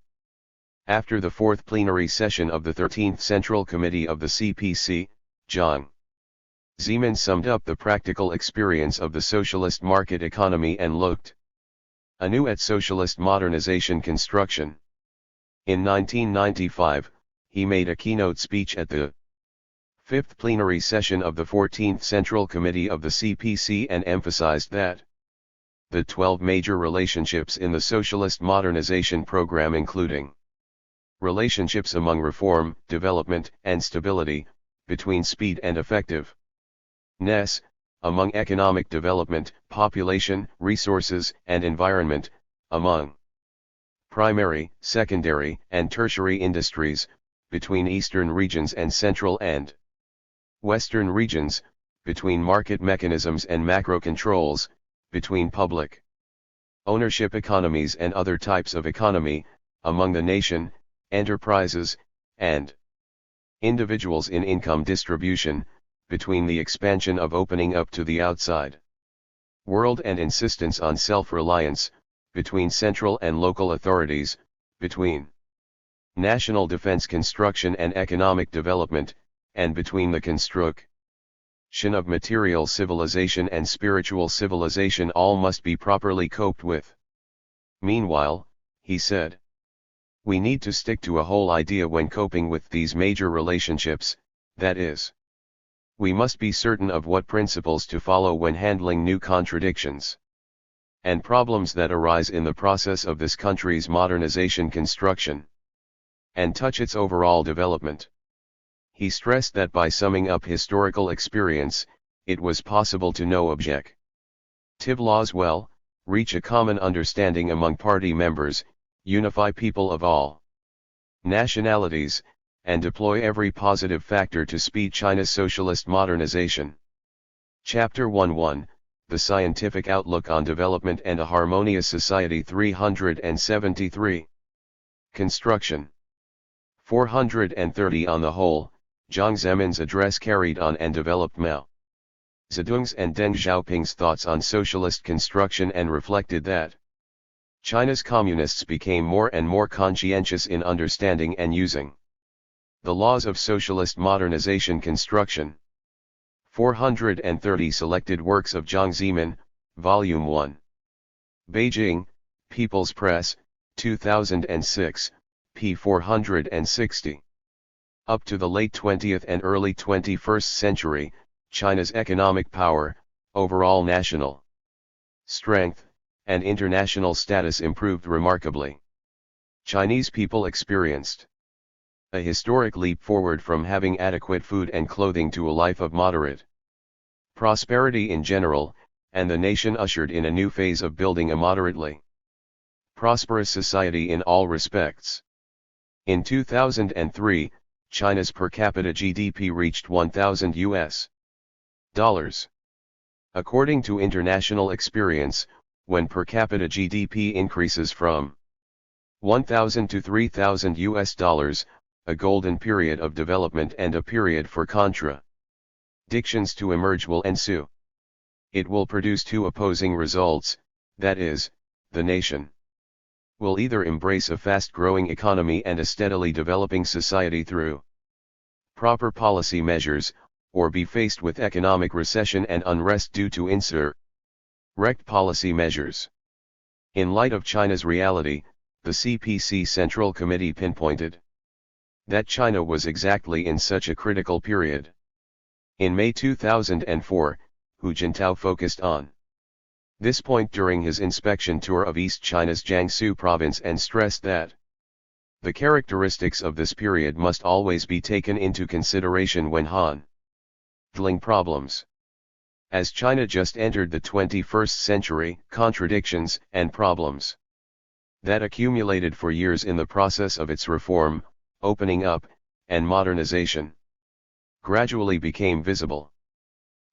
After the fourth plenary session of the 13th Central Committee of the CPC, Jiang Zemin summed up the practical experience of the socialist market economy and looked anew at socialist modernization construction. In 1995, he made a keynote speech at the fifth plenary session of the 14th Central Committee of the CPC and emphasized that the 12 major relationships in the socialist modernization program, including relationships among reform, development, and stability, between speed and effectiveness, among economic development, population, resources, and environment, among primary, secondary, and tertiary industries, between eastern regions and central and western regions, between market mechanisms and macro controls, between public ownership economies and other types of economy, among the nation, enterprises, and individuals in income distribution, between the expansion of opening up to the outside world and insistence on self-reliance, between central and local authorities, between national defense construction and economic development, and between the construction of material civilization and spiritual civilization. All must be properly coped with. Meanwhile, he said, we need to stick to a whole idea when coping with these major relationships, that is, we must be certain of what principles to follow when handling new contradictions and problems that arise in the process of this country's modernization construction and touch its overall development. He stressed that by summing up historical experience, it was possible to know objective laws well, reach a common understanding among party members, unify people of all nationalities, and deploy every positive factor to speed China's socialist modernization. Chapter 11, The Scientific Outlook on Development and a Harmonious Society. 373. Construction. 430. On the whole, Jiang Zemin's address carried on and developed Mao Zedong's and Deng Xiaoping's thoughts on socialist construction and reflected that China's communists became more and more conscientious in understanding and using the laws of socialist modernization construction. 430. Selected works of Jiang Zemin, Volume 1. Beijing, People's Press, 2006, p. 460. Up to the late 20th and early 21st century, China's economic power, overall national strength, and international status improved remarkably. Chinese people experienced a historic leap forward from having adequate food and clothing to a life of moderate prosperity in general, and the nation ushered in a new phase of building a moderately prosperous society in all respects. In 2003, China's per capita GDP reached $1,000. According to international experience, when per capita GDP increases from $1,000 to $3,000, a golden period of development and a period for contradictions to emerge will ensue. It will produce two opposing results, that is, the nation will either embrace a fast-growing economy and a steadily developing society through proper policy measures, or be faced with economic recession and unrest due to insurrect policy measures. In light of China's reality, the CPC Central Committee pinpointed that China was exactly in such a critical period. In May 2004, Hu Jintao focused on this point during his inspection tour of East China's Jiangsu province and stressed that the characteristics of this period must always be taken into consideration when handling problems. As China just entered the 21st century, contradictions and problems that accumulated for years in the process of its reform, opening up, and modernization gradually became visible.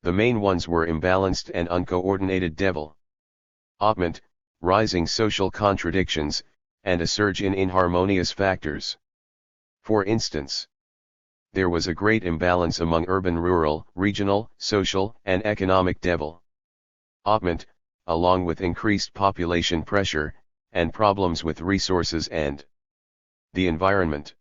The main ones were imbalanced and uncoordinated development, rising social contradictions, and a surge in inharmonious factors. For instance, there was a great imbalance among urban-rural, regional, social, and economic development, along with increased population pressure, and problems with resources and the environment.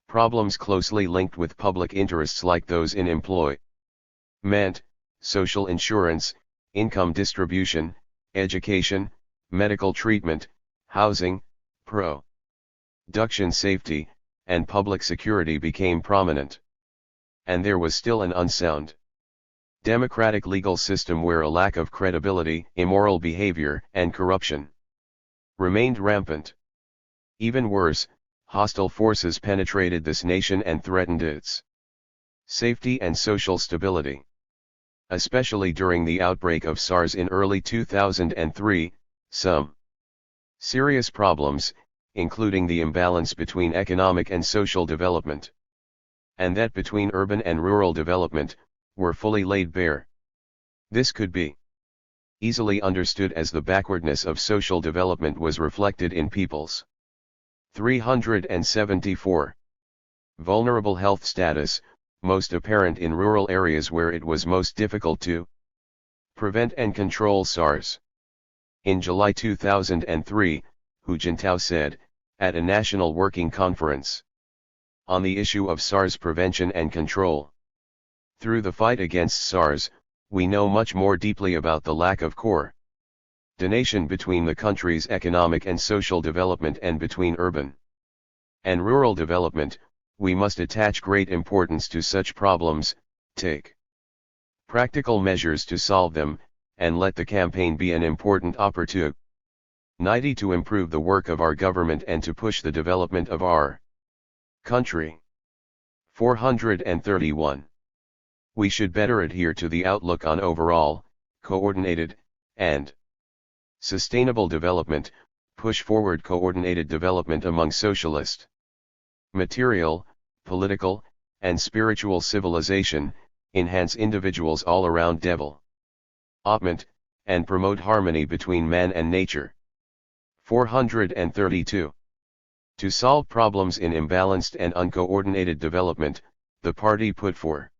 Problems closely linked with public interests like those in employment, social insurance, income distribution, education, medical treatment, housing, production safety, and public security became prominent. And there was still an unsound democratic legal system where a lack of credibility, immoral behavior, and corruption remained rampant. Even worse, hostile forces penetrated this nation and threatened its safety and social stability. Especially during the outbreak of SARS in early 2003, some serious problems, including the imbalance between economic and social development, and that between urban and rural development, were fully laid bare. This could be easily understood as the backwardness of social development was reflected in people's 374 vulnerable health status, most apparent in rural areas where it was most difficult to prevent and control SARS. In July 2003, Hu Jintao said, at a national working conference on the issue of SARS prevention and control, through the fight against SARS, we know much more deeply about the lack of coordination between the country's economic and social development and between urban and rural development. We must attach great importance to such problems, take practical measures to solve them, and let the campaign be an important opportunity to improve the work of our government and to push the development of our country. 431. We should better adhere to the outlook on overall, coordinated, and sustainable development, push forward coordinated development among socialist, material, political, and spiritual civilization, enhance individuals' all-around development, and promote harmony between man and nature. 432. To solve problems in imbalanced and uncoordinated development, the party put forward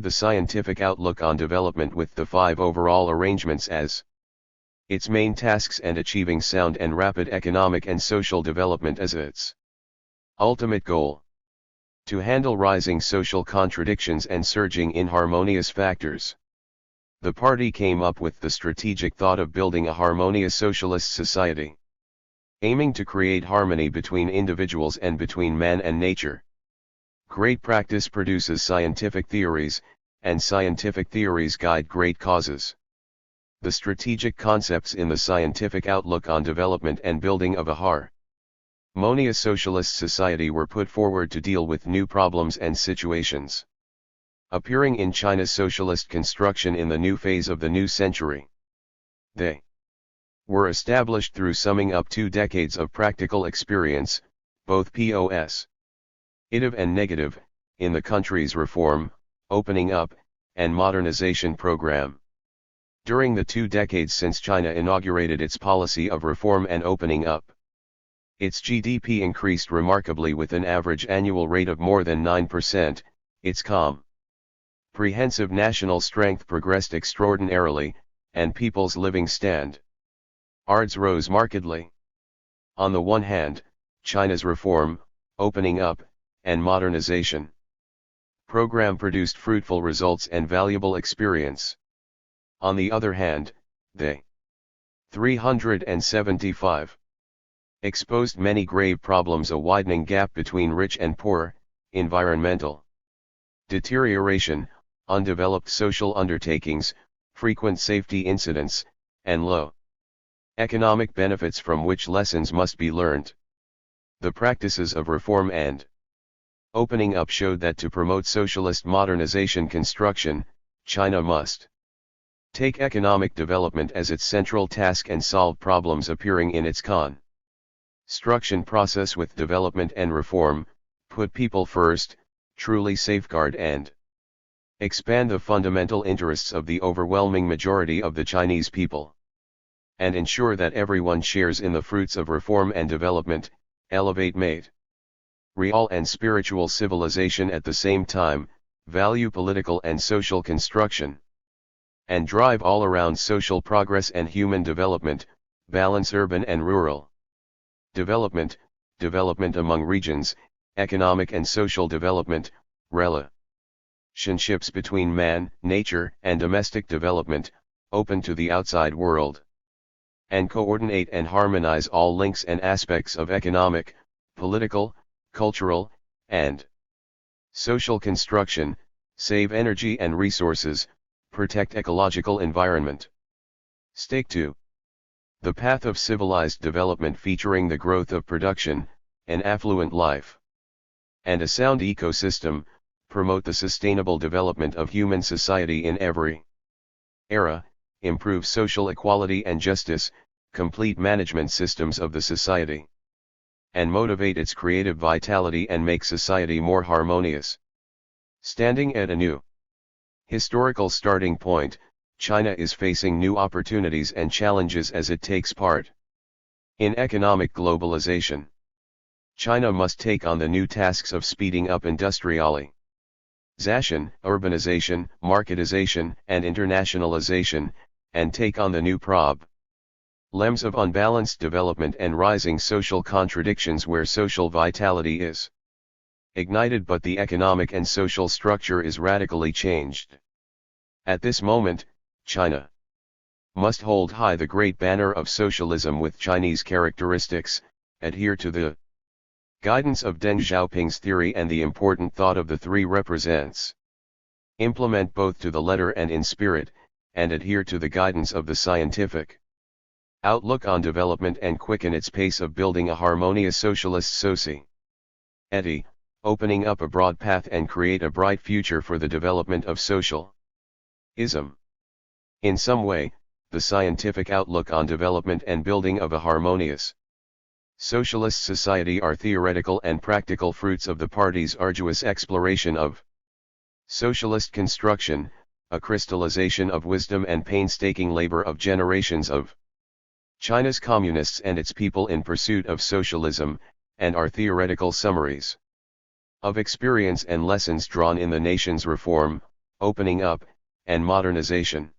the scientific outlook on development with the 5 overall arrangements as its main tasks and achieving sound and rapid economic and social development as its ultimate goal. To handle rising social contradictions and surging inharmonious factors, the party came up with the strategic thought of building a harmonious socialist society, aiming to create harmony between individuals and between man and nature. Great practice produces scientific theories, and scientific theories guide great causes. The strategic concepts in the scientific outlook on development and building of a harmonious socialist society were put forward to deal with new problems and situations appearing in China's socialist construction in the new phase of the new century. They were established through summing up 2 decades of practical experience, both positive and negative, in the country's reform, opening up, and modernization program. During the 2 decades since China inaugurated its policy of reform and opening up, its GDP increased remarkably with an average annual rate of more than 9%, its comprehensive national strength progressed extraordinarily, and people's living standards rose markedly. On the one hand, China's reform, opening up, and modernization program produced fruitful results and valuable experience. On the other hand, they 375 exposed many grave problems: a widening gap between rich and poor, environmental deterioration, undeveloped social undertakings, frequent safety incidents, and low economic benefits from which lessons must be learned. The practices of reform and opening up showed that to promote socialist modernization construction, China must take economic development as its central task and solve problems appearing in its construction process with development and reform, put people first, truly safeguard and expand the fundamental interests of the overwhelming majority of the Chinese people, and ensure that everyone shares in the fruits of reform and development, elevate real and spiritual civilization at the same time, value political and social construction, and drive all-around social progress and human development, balance urban and rural development, development among regions, economic and social development, relationships between man, nature, and domestic development, open to the outside world, and coordinate and harmonize all links and aspects of economic, political, cultural, and social construction, save energy and resources, protect ecological environment. Stake 2. The path of civilized development featuring the growth of production, an affluent life, and a sound ecosystem, promote the sustainable development of human society in every era, improve social equality and justice, complete management systems of the society, and motivate its creative vitality and make society more harmonious. Standing at a new historical starting point, China is facing new opportunities and challenges as it takes part in economic globalization. China must take on the new tasks of speeding up industrialization, urbanization, marketization, and internationalization, and take on the new problems of unbalanced development and rising social contradictions where social vitality is ignited but the economic and social structure is radically changed. At this moment, China must hold high the great banner of socialism with Chinese characteristics, adhere to the guidance of Deng Xiaoping's theory and the important thought of the three represents, implement both to the letter and in spirit, and adhere to the guidance of the scientific outlook on development and quicken its pace of building a harmonious socialist society, opening up a broad path and create a bright future for the development of socialism. In some way, the scientific outlook on development and building of a harmonious socialist society are theoretical and practical fruits of the party's arduous exploration of socialist construction, a crystallization of wisdom and painstaking labor of generations of China's communists and its people in pursuit of socialism, and are theoretical summaries of experience and lessons drawn in the nation's reform, opening up, and modernization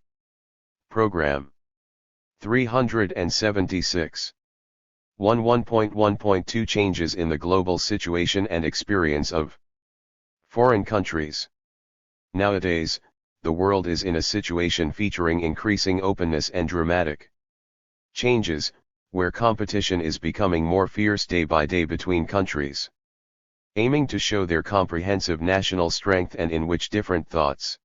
program. 376. 1.1.2 Changes in the global situation and experience of foreign countries. Nowadays, the world is in a situation featuring increasing openness and dramatic changes, where competition is becoming more fierce day by day between countries, aiming to show their comprehensive national strength and in which different thoughts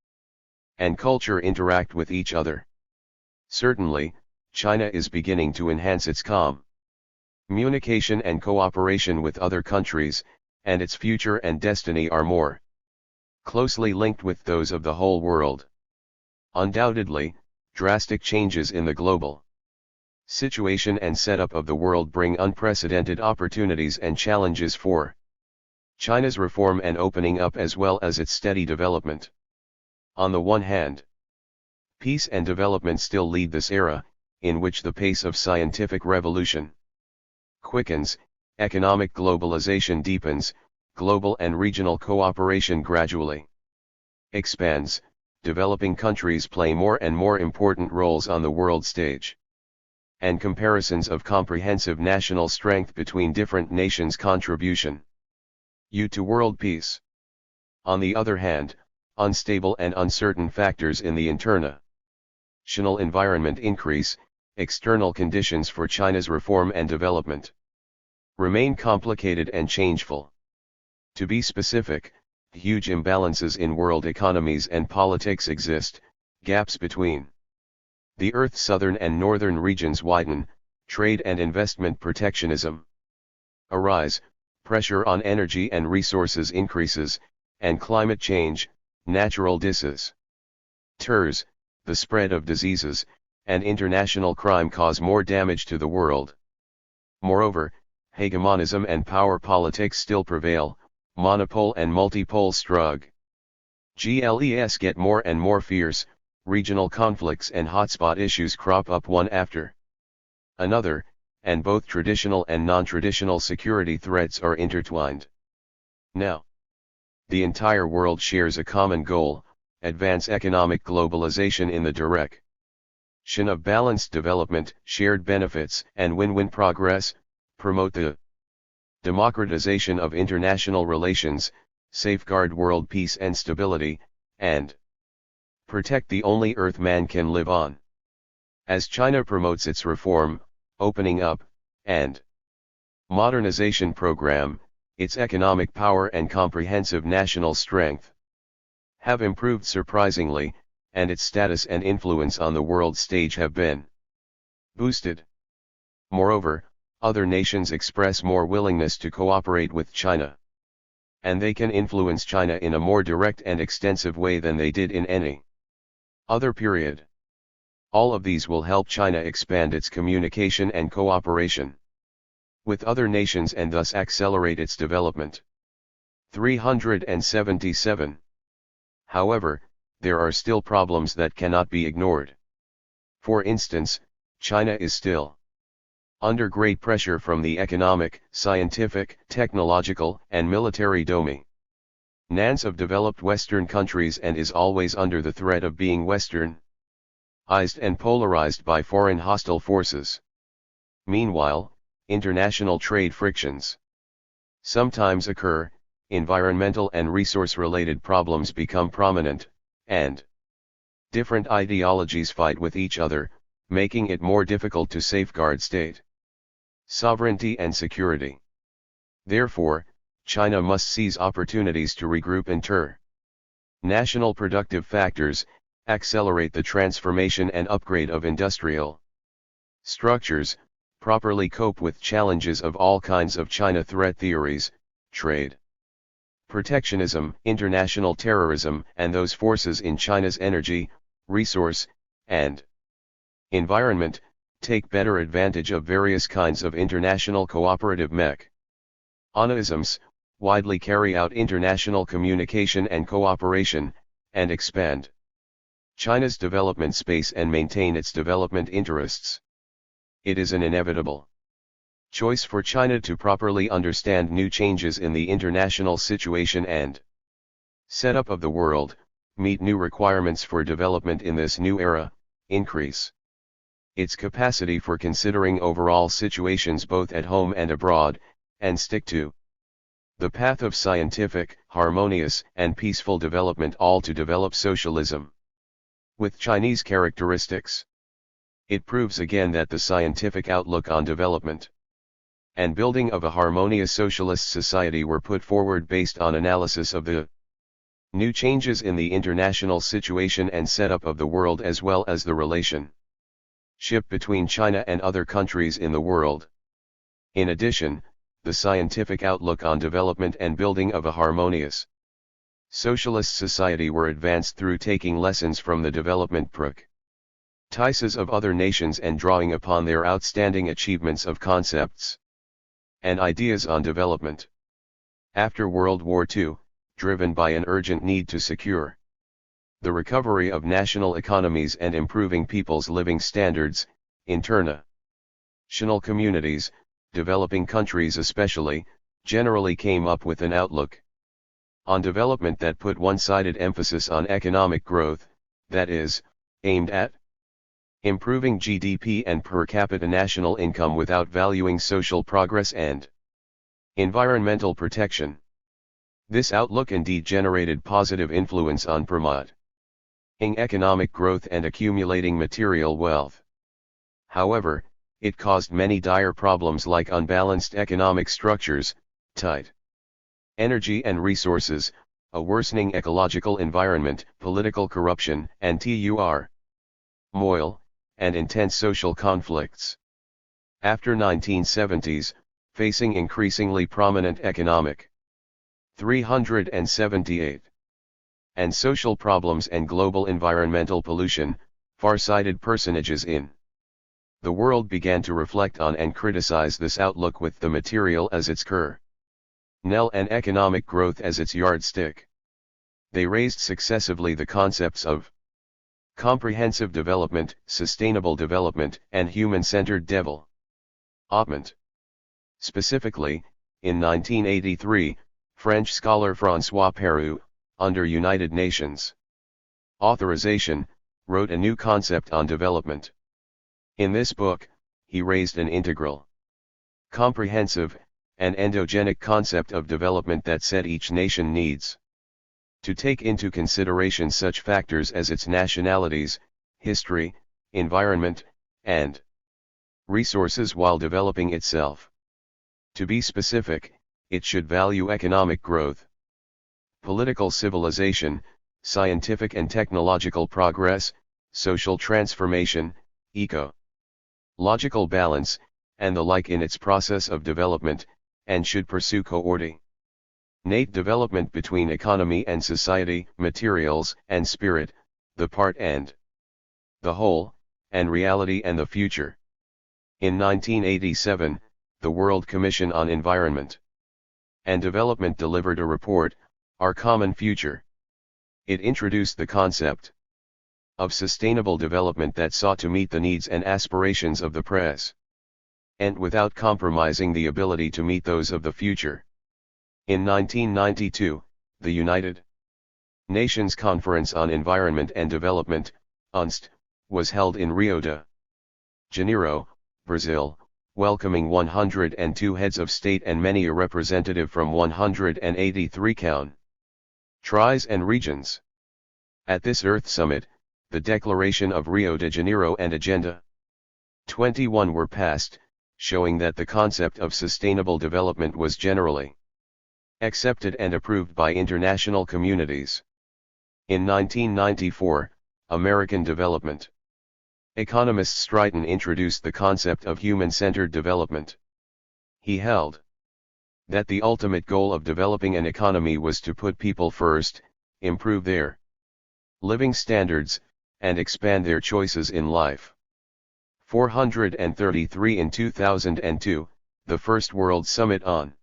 and culture interact with each other. Certainly, China is beginning to enhance its communication and cooperation with other countries, and its future and destiny are more closely linked with those of the whole world. Undoubtedly, drastic changes in the global situation and setup of the world bring unprecedented opportunities and challenges for China's reform and opening up as well as its steady development. On the one hand, peace and development still lead this era, in which the pace of scientific revolution quickens, economic globalization deepens, global and regional cooperation gradually expands, developing countries play more and more important roles on the world stage, and comparisons of comprehensive national strength between different nations' contribution to world peace. On the other hand, unstable and uncertain factors in the international environment increase, external conditions for China's reform and development remain complicated and changeful. To be specific, huge imbalances in world economies and politics exist, gaps between the Earth's southern and northern regions widen, trade and investment protectionism arise, pressure on energy and resources increases, and climate change, natural disasters terrors, the spread of diseases, and international crime cause more damage to the world. Moreover, hegemonism and power politics still prevail, monopole and multipole struggle. GLES get more and more fierce, regional conflicts and hotspot issues crop up one after another, and both traditional and non-traditional security threats are intertwined. Now, the entire world shares a common goal: advance economic globalization in the direction of balanced development, shared benefits, and win-win progress, promote the democratization of international relations, safeguard world peace and stability, and protect the only earth man can live on. As China promotes its reform, opening up, and modernization program, its economic power and comprehensive national strength have improved surprisingly, and its status and influence on the world stage have been boosted. Moreover, other nations express more willingness to cooperate with China, and they can influence China in a more direct and extensive way than they did in any other period. All of these will help China expand its communication and cooperation with other nations and thus accelerate its development. 377. However, there are still problems that cannot be ignored. For instance, China is still under great pressure from the economic, scientific, technological, and military dominance of developed Western countries, and is always under the threat of being westernized and polarized by foreign hostile forces. Meanwhile, international trade frictions sometimes occur, environmental and resource-related problems become prominent, and different ideologies fight with each other, making it more difficult to safeguard state sovereignty and security. Therefore, China must seize opportunities to regroup international productive factors, accelerate the transformation and upgrade of industrial structures, properly cope with challenges of all kinds of China threat theories, trade, protectionism, international terrorism, and those forces in China's energy, resource, and environment, take better advantage of various kinds of international cooperative mechanisms, widely carry out international communication and cooperation, and expand China's development space and maintain its development interests. It is an inevitable choice for China to properly understand new changes in the international situation and setup of the world, meet new requirements for development in this new era, increase its capacity for considering overall situations both at home and abroad, and stick to the path of scientific, harmonious, and peaceful development, all to develop socialism with Chinese characteristics. It proves again that the scientific outlook on development and building of a harmonious socialist society were put forward based on analysis of the new changes in the international situation and setup of the world, as well as the relationship between China and other countries in the world. In addition, the scientific outlook on development and building of a harmonious socialist society were advanced through taking lessons from the development practices of other nations and drawing upon their outstanding achievements of concepts and ideas on development. After World War II, driven by an urgent need to secure the recovery of national economies and improving people's living standards, international communities, developing countries especially, generally came up with an outlook on development that put one-sided emphasis on economic growth, that is, aimed at improving GDP and per capita national income without valuing social progress and environmental protection. This outlook indeed generated positive influence on promoting economic growth and accumulating material wealth. However, it caused many dire problems like unbalanced economic structures, tight energy and resources, a worsening ecological environment, political corruption, and turmoil, and intense social conflicts. After 1970s, facing increasingly prominent economic 378 and social problems and global environmental pollution, far-sighted personages in the world began to reflect on and criticize this outlook with the material as its kernel and economic growth as its yardstick. They raised successively the concepts of comprehensive development, sustainable development, and human-centered development. Specifically, in 1983, French scholar François Perroux, under United Nations authorization, wrote a new concept on development. In this book, he raised an integral, comprehensive, and endogenic concept of development that said each nation needs to take into consideration such factors as its nationalities, history, environment, and resources while developing itself. To be specific, it should value economic growth, political civilization, scientific and technological progress, social transformation, ecological balance, and the like in its process of development, and should pursue coordinate development between economy and society, materials and spirit, the part and the whole, and reality and the future. In 1987, the World Commission on Environment and Development delivered a report, Our Common Future. It introduced the concept of sustainable development that sought to meet the needs and aspirations of the present, and without compromising the ability to meet those of the future. In 1992, the United Nations Conference on Environment and Development, UNCED, was held in Rio de Janeiro, Brazil, welcoming 102 heads of state and many a representative from 183 countries and regions. At this Earth Summit, the Declaration of Rio de Janeiro and Agenda 21 were passed, showing that the concept of sustainable development was generally accepted and approved by international communities. In 1994, American development economist Stratton introduced the concept of human-centered development. He held that the ultimate goal of developing an economy was to put people first, improve their living standards, and expand their choices in life. 433 in 2002, the First World Summit on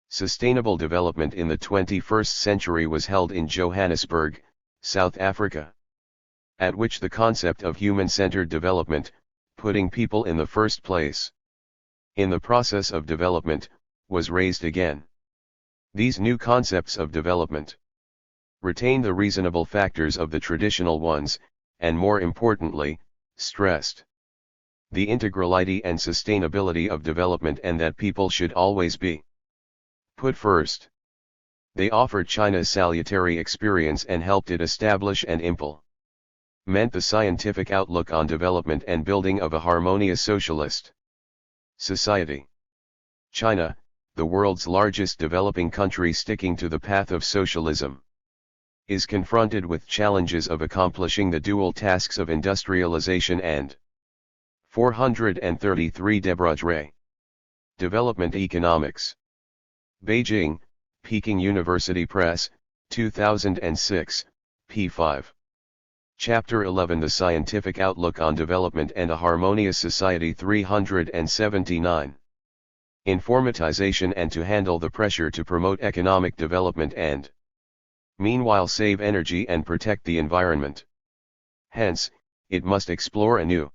Sustainable Development in the 21st Century was held in Johannesburg, South Africa, at which the concept of human-centered development, putting people in the first place in the process of development, was raised again. These new concepts of development retain the reasonable factors of the traditional ones, and more importantly, stressed the integrality and sustainability of development and that people should always be put first. They offered China's salutary experience and helped it establish and implement the scientific outlook on development and building of a harmonious socialist society. China, the world's largest developing country sticking to the path of socialism, is confronted with challenges of accomplishing the dual tasks of industrialization and 433 Debrajre. Development Economics. Beijing, Peking University Press, 2006, p. 5. Chapter 11 The Scientific Outlook on Development and a Harmonious Society 379. Informatization and to handle the pressure to promote economic development and meanwhile save energy and protect the environment. Hence, it must explore a new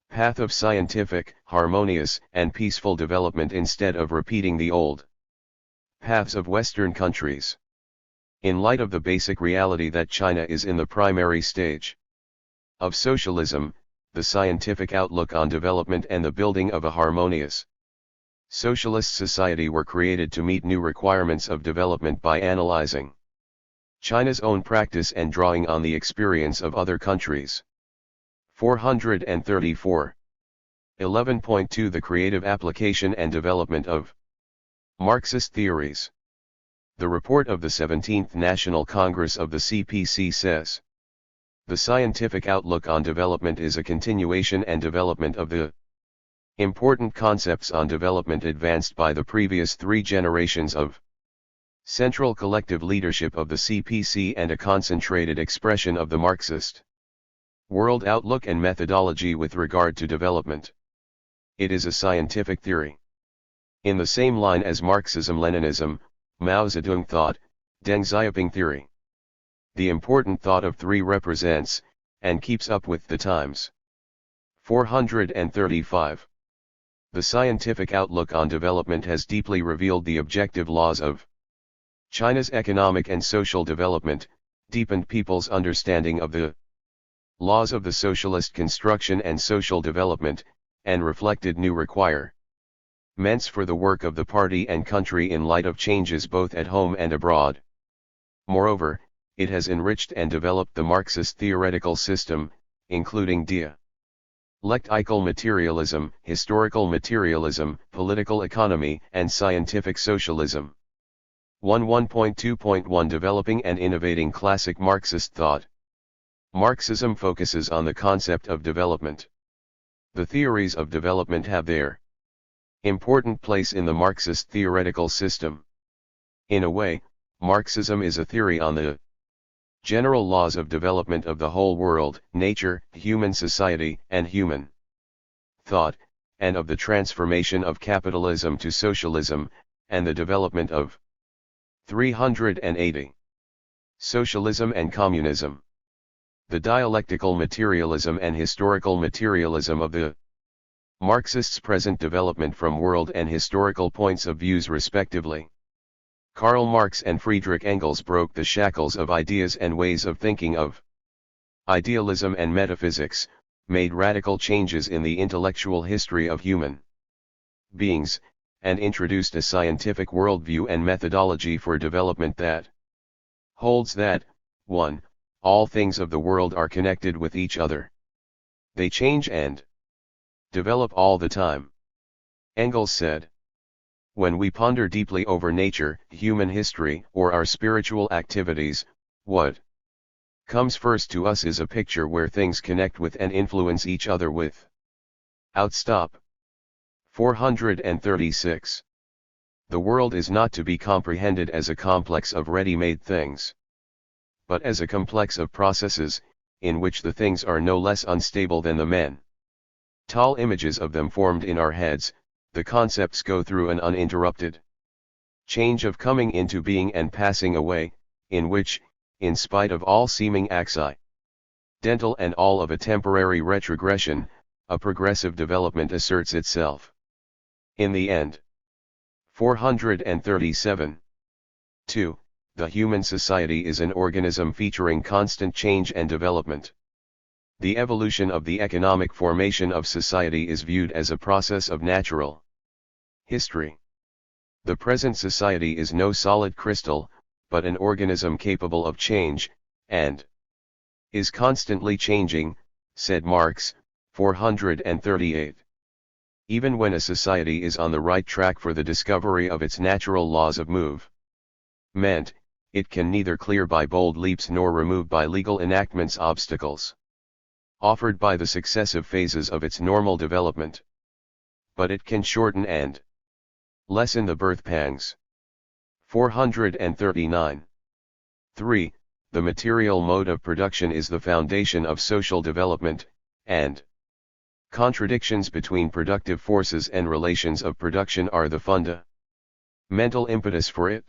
path of scientific, harmonious, and peaceful development instead of repeating the old paths of Western countries. In light of the basic reality that China is in the primary stage of socialism, the scientific outlook on development and the building of a harmonious socialist society were created to meet new requirements of development by analyzing China's own practice and drawing on the experience of other countries. 434. 11.2 The creative application and development of Marxist theories. The report of the 17th National Congress of the CPC says, the scientific outlook on development is a continuation and development of the important concepts on development advanced by the previous three generations of Central collective leadership of the CPC and a concentrated expression of the Marxist world outlook and methodology with regard to development. It is a scientific theory. In the same line as Marxism-Leninism, Mao Zedong thought, Deng Xiaoping theory. The important thought of three represents, and keeps up with the times. 435. The scientific outlook on development has deeply revealed the objective laws of China's economic and social development, deepened people's understanding of the laws of the socialist construction and social development, and reflected new requirements for the work of the party and country in light of changes both at home and abroad. Moreover, it has enriched and developed the Marxist theoretical system, including dialectical materialism, historical materialism, political economy, and scientific socialism. 1.2.1 Developing and innovating classic Marxist thought. Marxism focuses on the concept of development. The theories of development have their important place in the Marxist theoretical system. In a way, Marxism is a theory on the general laws of development of the whole world, nature, human society, and human thought, and of the transformation of capitalism to socialism, and the development of 380. Socialism and communism. The dialectical materialism and historical materialism of the Marxists' present development from world and historical points of views respectively. Karl Marx and Friedrich Engels broke the shackles of ideas and ways of thinking of idealism and metaphysics, made radical changes in the intellectual history of human beings, and introduced a scientific worldview and methodology for development that holds that, 1. All things of the world are connected with each other. They change and develop all the time. Engels said, when we ponder deeply over nature, human history, or our spiritual activities, what comes first to us is a picture where things connect with and influence each other with. Outstop. 436. The world is not to be comprehended as a complex of ready-made things, but as a complex of processes, in which the things are no less unstable than the mental images of them formed in our heads. The concepts go through an uninterrupted change of coming into being and passing away, in which, in spite of all seeming accidental and all of a temporary retrogression, a progressive development asserts itself. In the end. 437. 2. The human society is an organism featuring constant change and development. The evolution of the economic formation of society is viewed as a process of natural history. The present society is no solid crystal, but an organism capable of change, and is constantly changing, said Marx, 438. Even when a society is on the right track for the discovery of its natural laws of movement, it can neither clear by bold leaps nor remove by legal enactments obstacles offered by the successive phases of its normal development. But it can shorten and lessen the birth pangs. 439. 3. The material mode of production is the foundation of social development, and contradictions between productive forces and relations of production are the fundamental impetus for it.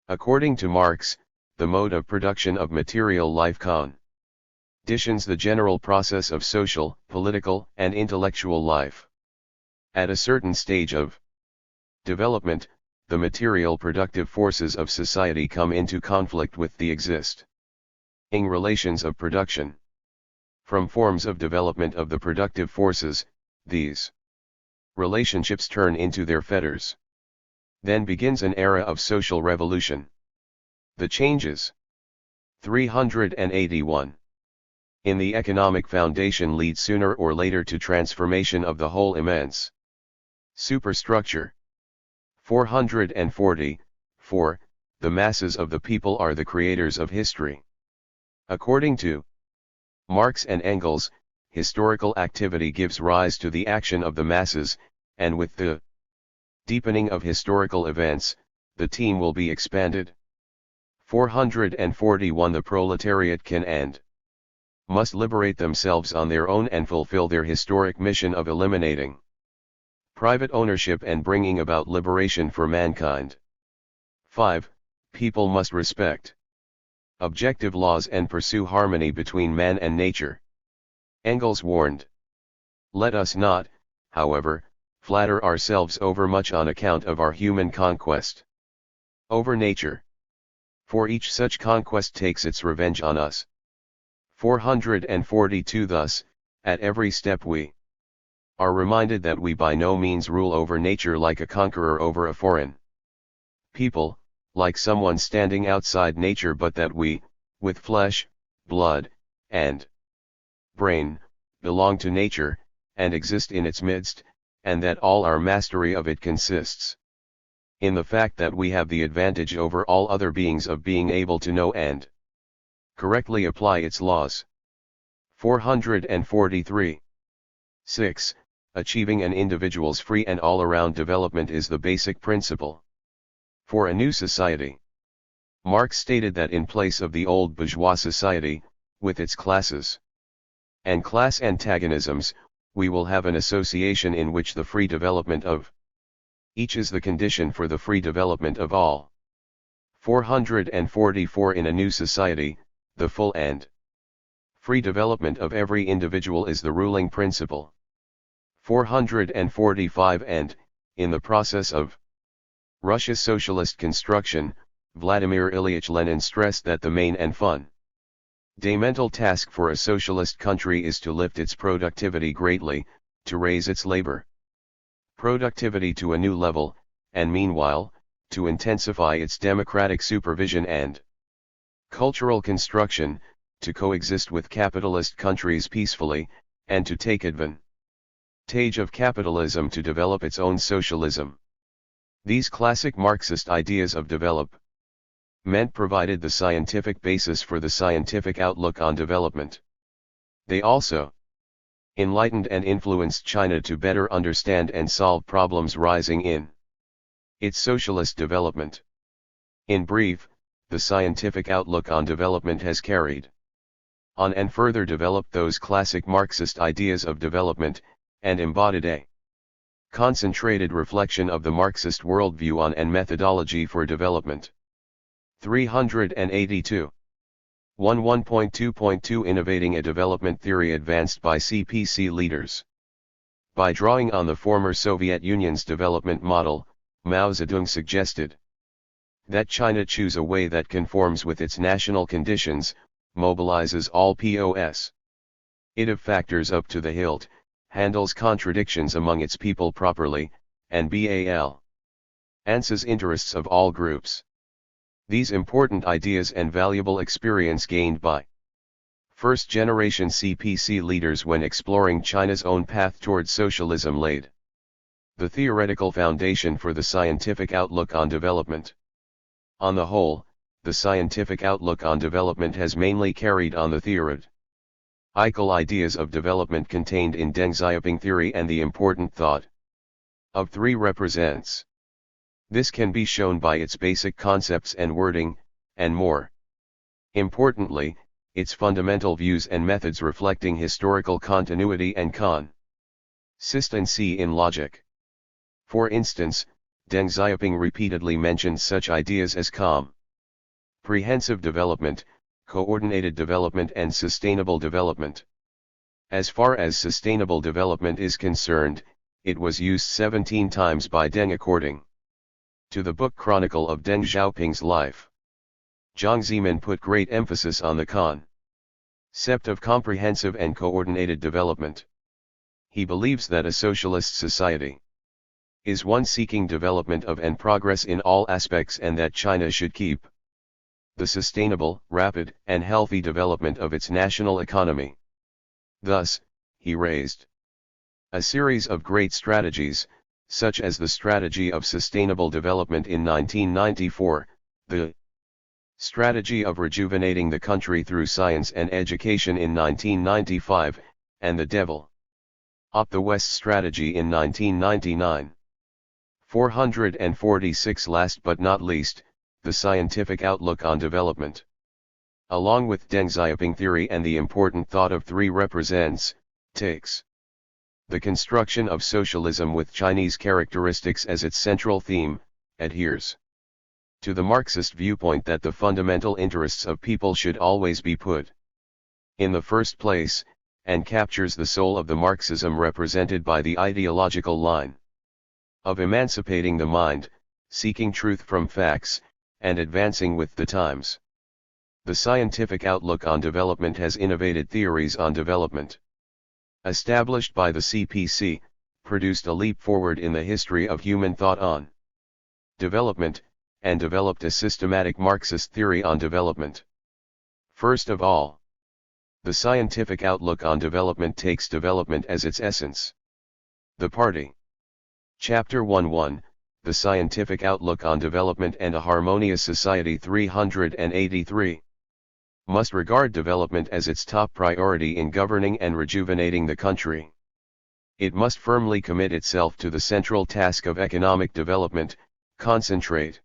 According to Marx, the mode of production of material life conditions the general process of social, political, and intellectual life. At a certain stage of development, the material productive forces of society come into conflict with the existing relations of production. From forms of development of the productive forces, these relationships turn into their fetters. Then begins an era of social revolution. The changes. 381. In the economic foundation lead sooner or later to transformation of the whole immense superstructure. 440. 4. The masses of the people are the creators of history. According to Marx and Engels, historical activity gives rise to the action of the masses, and with the deepening of historical events, the team will be expanded. 441 The proletariat can and must liberate themselves on their own and fulfill their historic mission of eliminating private ownership and bringing about liberation for mankind. 5. People must respect objective laws and pursue harmony between man and nature. Engels warned. Let us not, however, flatter ourselves overmuch on account of our human conquest over nature. For each such conquest takes its revenge on us. 442 Thus, at every step we are reminded that we by no means rule over nature like a conqueror over a foreign people, like someone standing outside nature, but that we, with flesh, blood, and brain, belong to nature, and exist in its midst, and that all our mastery of it consists in the fact that we have the advantage over all other beings of being able to know and correctly apply its laws. 443. 6. Achieving an individual's free and all-around development is the basic principle for a new society. Marx stated that in place of the old bourgeois society, with its classes and class antagonisms, we will have an association in which the free development of each is the condition for the free development of all. 444 In a new society, the full and free development of every individual is the ruling principle. 445 And, in the process of Russia's socialist construction, Vladimir Ilyich Lenin stressed that the main and fundamental task for a socialist country is to lift its productivity greatly, to raise its labor productivity to a new level, and meanwhile, to intensify its democratic supervision and cultural construction, to coexist with capitalist countries peacefully, and to take advantage of capitalism to develop its own socialism. These classic Marxist ideas of development provided the scientific basis for the scientific outlook on development. They also enlightened and influenced China to better understand and solve problems rising in its socialist development. In brief, the scientific outlook on development has carried on and further developed those classic Marxist ideas of development, and embodied a concentrated reflection of the Marxist worldview on and methodology for development. 382. 1.2.2 Innovating a development theory advanced by CPC leaders. By drawing on the former Soviet Union's development model, Mao Zedong suggested that China choose a way that conforms with its national conditions, mobilizes all positive factors up to the hilt, handles contradictions among its people properly, and balances interests of all groups. These important ideas and valuable experience gained by first-generation CPC leaders when exploring China's own path towards socialism laid the theoretical foundation for the scientific outlook on development. On the whole, the scientific outlook on development has mainly carried on the theoretical ideas of development contained in Deng Xiaoping theory and the important thought of three represents. This can be shown by its basic concepts and wording, and more importantly, its fundamental views and methods reflecting historical continuity and consistency in logic. For instance, Deng Xiaoping repeatedly mentioned such ideas as comprehensive development, coordinated development and sustainable development. As far as sustainable development is concerned, it was used 17 times by Deng according to the book Chronicle of Deng Xiaoping's life. Jiang Zemin put great emphasis on the concept of comprehensive and coordinated development. He believes that a socialist society is one seeking development of and progress in all aspects, and that China should keep the sustainable, rapid, and healthy development of its national economy. Thus, he raised a series of great strategies, such as the strategy of sustainable development in 1994, the strategy of rejuvenating the country through science and education in 1995, and the Develop the West strategy in 1999. 446. Last but not least, the scientific outlook on development. Along with Deng Xiaoping theory and the important thought of three takes the construction of socialism with Chinese characteristics as its central theme, adheres to the Marxist viewpoint that the fundamental interests of people should always be put in the first place, and captures the soul of the Marxism represented by the ideological line of emancipating the mind, seeking truth from facts, and advancing with the times. The scientific outlook on development has innovated theories on development. Established by the CPC, produced a leap forward in the history of human thought on development, and developed a systematic Marxist theory on development. First of all, the scientific outlook on development takes development as its essence. The Party. Chapter 1:1, The Scientific Outlook on Development and a Harmonious Society. 383. Must regard development as its top priority in governing and rejuvenating the country. It must firmly commit itself to the central task of economic development, concentrate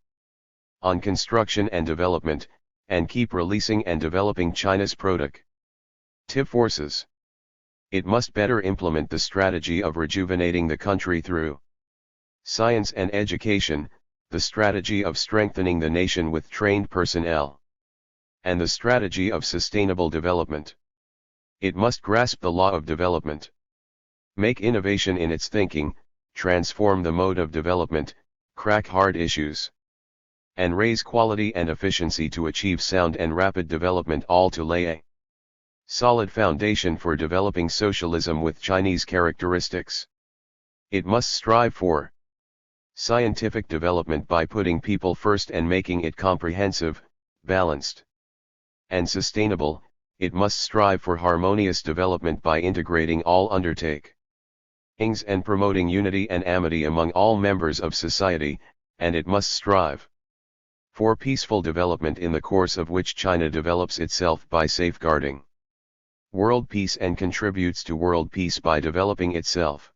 on construction and development, and keep releasing and developing China's productive forces. It must better implement the strategy of rejuvenating the country through science and education, the strategy of strengthening the nation with trained personnel, and the strategy of sustainable development. It must grasp the law of development, make innovation in its thinking, transform the mode of development, crack hard issues, and raise quality and efficiency to achieve sound and rapid development, all to lay a solid foundation for developing socialism with Chinese characteristics. It must strive for scientific development by putting people first and making it comprehensive, balanced, and sustainable. It must strive for harmonious development by integrating all undertakings and promoting unity and amity among all members of society, and it must strive for peaceful development, in the course of which China develops itself by safeguarding world peace and contributes to world peace by developing itself.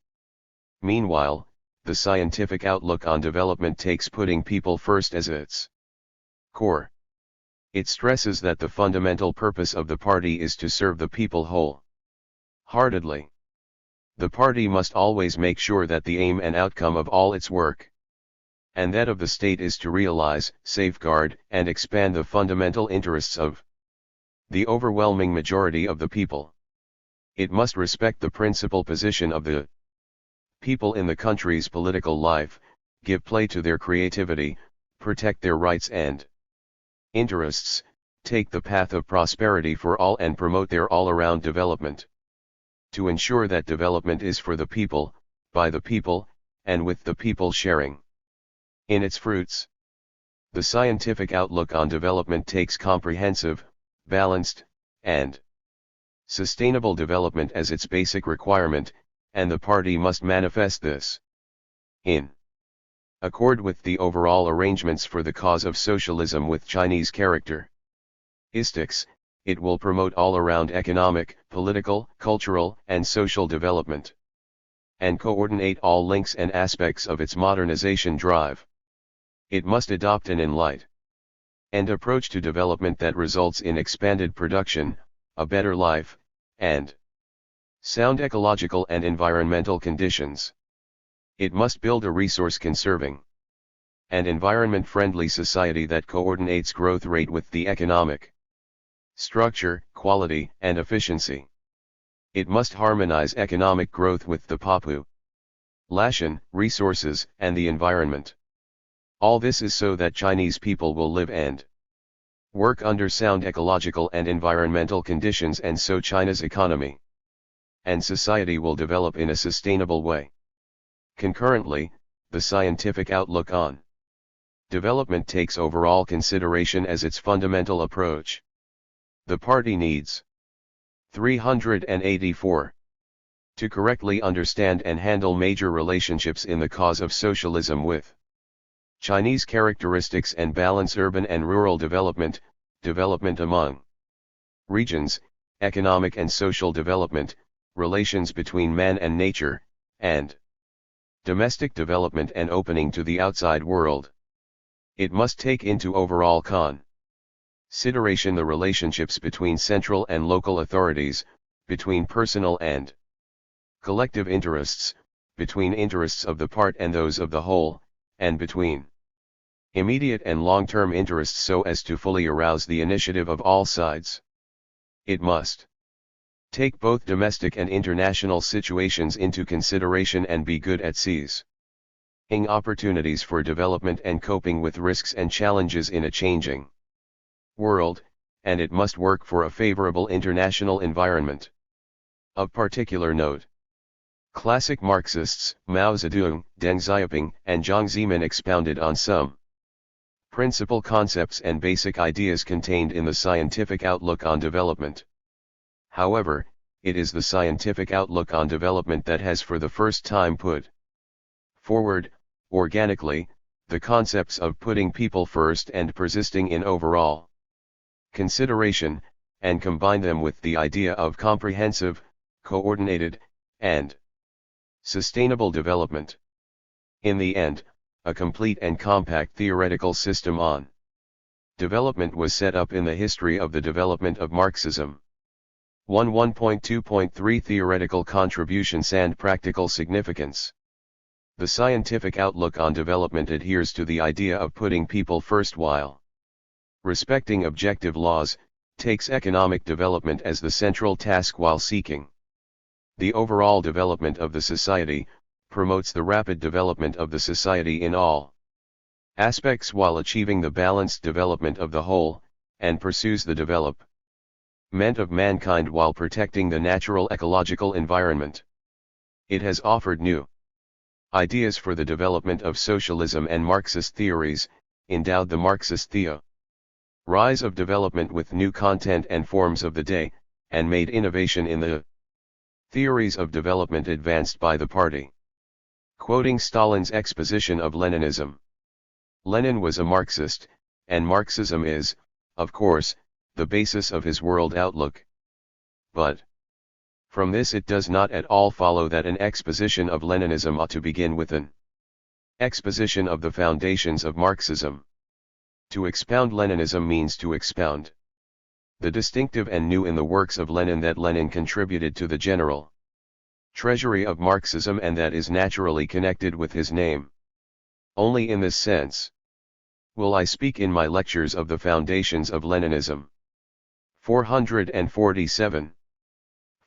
Meanwhile, the scientific outlook on development takes putting people first as its core. It stresses that the fundamental purpose of the party is to serve the people whole-heartedly. The party must always make sure that the aim and outcome of all its work, and that of the state, is to realize, safeguard, and expand the fundamental interests of the overwhelming majority of the people. It must respect the principal position of the people in the country's political life, give play to their creativity, protect their rights and interests, take the path of prosperity for all, and promote their all-around development. To ensure that development is for the people, by the people, and with the people sharing in its fruits. The scientific outlook on development takes comprehensive, balanced, and sustainable development as its basic requirement, and the party must manifest this in accord with the overall arrangements for the cause of socialism with Chinese characteristics. It will promote all-around economic, political, cultural, and social development, and coordinate all links and aspects of its modernization drive. It must adopt an enlightened approach to development that results in expanded production, a better life, and sound ecological and environmental conditions. It must build a resource-conserving and environment-friendly society that coordinates growth rate with the economic structure, quality, and efficiency. It must harmonize economic growth with the population, resources, and the environment. All this is so that Chinese people will live and work under sound ecological and environmental conditions, and so China's economy and society will develop in a sustainable way. Concurrently, the scientific outlook on development takes overall consideration as its fundamental approach. The party needs 384 to correctly understand and handle major relationships in the cause of socialism with Chinese characteristics and balance urban and rural development, development among regions, economic and social development, relations between man and nature, and Domestic development and opening to the outside world. It must take into overall consideration the relationships between central and local authorities, between personal and collective interests, between interests of the part and those of the whole, and between immediate and long-term interests so as to fully arouse the initiative of all sides. It must take both domestic and international situations into consideration and be good at seizing opportunities for development and coping with risks and challenges in a changing world, and it must work for a favorable international environment. Of particular note, classic Marxists, Mao Zedong, Deng Xiaoping, and Jiang Zemin expounded on some principal concepts and basic ideas contained in the scientific outlook on development. However, it is the scientific outlook on development that has for the first time put forward, organically, the concepts of putting people first and persisting in overall consideration, and combine them with the idea of comprehensive, coordinated, and sustainable development. In the end, a complete and compact theoretical system on development was set up in the history of the development of Marxism. 1.2.3 Theoretical contributions and practical significance. The scientific outlook on development adheres to the idea of putting people first while respecting objective laws, takes economic development as the central task while seeking the overall development of the society, promotes the rapid development of the society in all aspects while achieving the balanced development of the whole, and pursues the development of mankind while protecting the natural ecological environment. It has offered new ideas for the development of socialism and Marxist theories, endowed the Marxist rise of development with new content and forms of the day, and made innovation in the theories of development advanced by the party. Quoting Stalin's exposition of Leninism. Lenin was a Marxist, and Marxism is, of course, the basis of his world outlook. But from this it does not at all follow that an exposition of Leninism ought to begin with an exposition of the foundations of Marxism. To expound Leninism means to expound the distinctive and new in the works of Lenin that Lenin contributed to the general treasury of Marxism and that is naturally connected with his name. Only in this sense will I speak in my lectures of the foundations of Leninism. 447.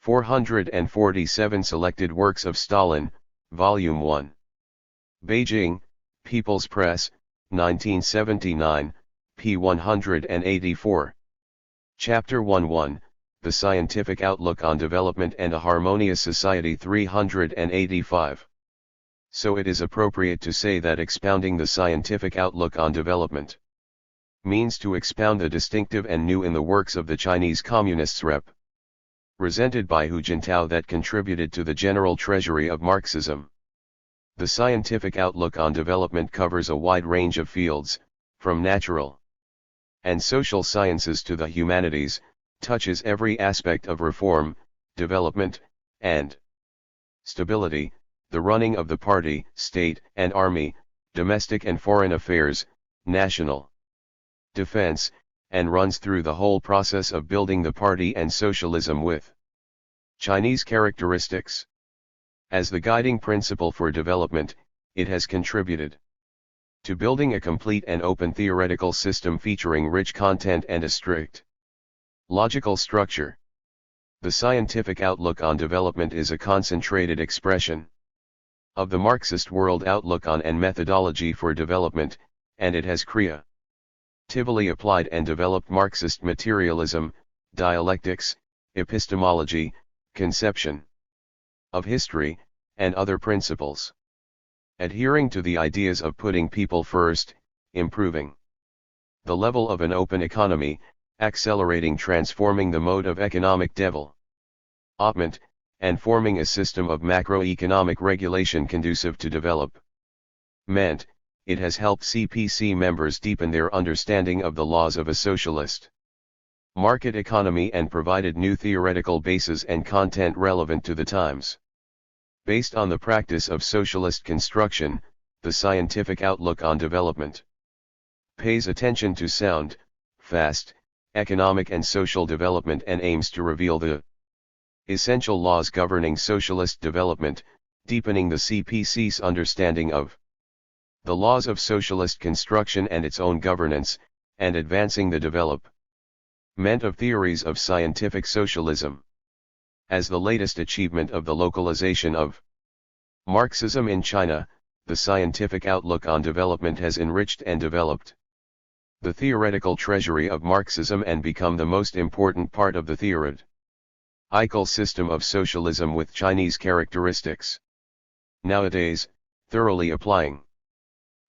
447 Selected Works of Stalin, Volume 1. Beijing, People's Press, 1979, p. 184. Chapter 11, The Scientific Outlook on Development and a Harmonious Society 385. So it is appropriate to say that expounding the scientific outlook on development means to expound the distinctive and new in the works of the Chinese Communists represented by Hu Jintao that contributed to the general treasury of Marxism. The scientific outlook on development covers a wide range of fields, from natural and social sciences to the humanities, touches every aspect of reform, development, and stability, the running of the party, state and army, domestic and foreign affairs, national defense, and runs through the whole process of building the party and socialism with Chinese characteristics. As the guiding principle for development, it has contributed to building a complete and open theoretical system featuring rich content and a strict logical structure. The scientific outlook on development is a concentrated expression of the Marxist world outlook on and methodology for development, and it has creatively applied and developed Marxist materialism, dialectics, epistemology, conception of history, and other principles. Adhering to the ideas of putting people first, improving the level of an open economy, accelerating transforming the mode of economic development, and forming a system of macroeconomic regulation conducive to development, it has helped CPC members deepen their understanding of the laws of a socialist market economy and provided new theoretical bases and content relevant to the times. Based on the practice of socialist construction, the scientific outlook on development pays attention to sound, fast, economic and social development and aims to reveal the essential laws governing socialist development, deepening the CPC's understanding of the laws of socialist construction and its own governance, and advancing the development of theories of scientific socialism. As the latest achievement of the localization of Marxism in China, the scientific outlook on development has enriched and developed the theoretical treasury of Marxism and become the most important part of the theoretical system of socialism with Chinese characteristics. Nowadays, thoroughly applying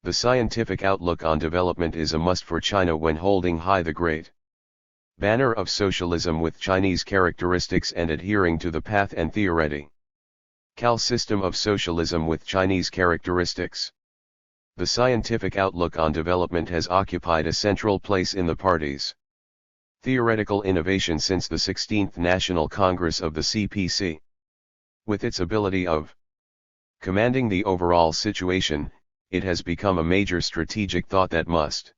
the scientific outlook on development is a must for China when holding high the great banner of socialism with Chinese characteristics and adhering to the path and theoretical system of socialism with Chinese characteristics. The scientific outlook on development has occupied a central place in the party's theoretical innovation since the 16th National Congress of the CPC. With its ability of commanding the overall situation, it has become a major strategic thought that must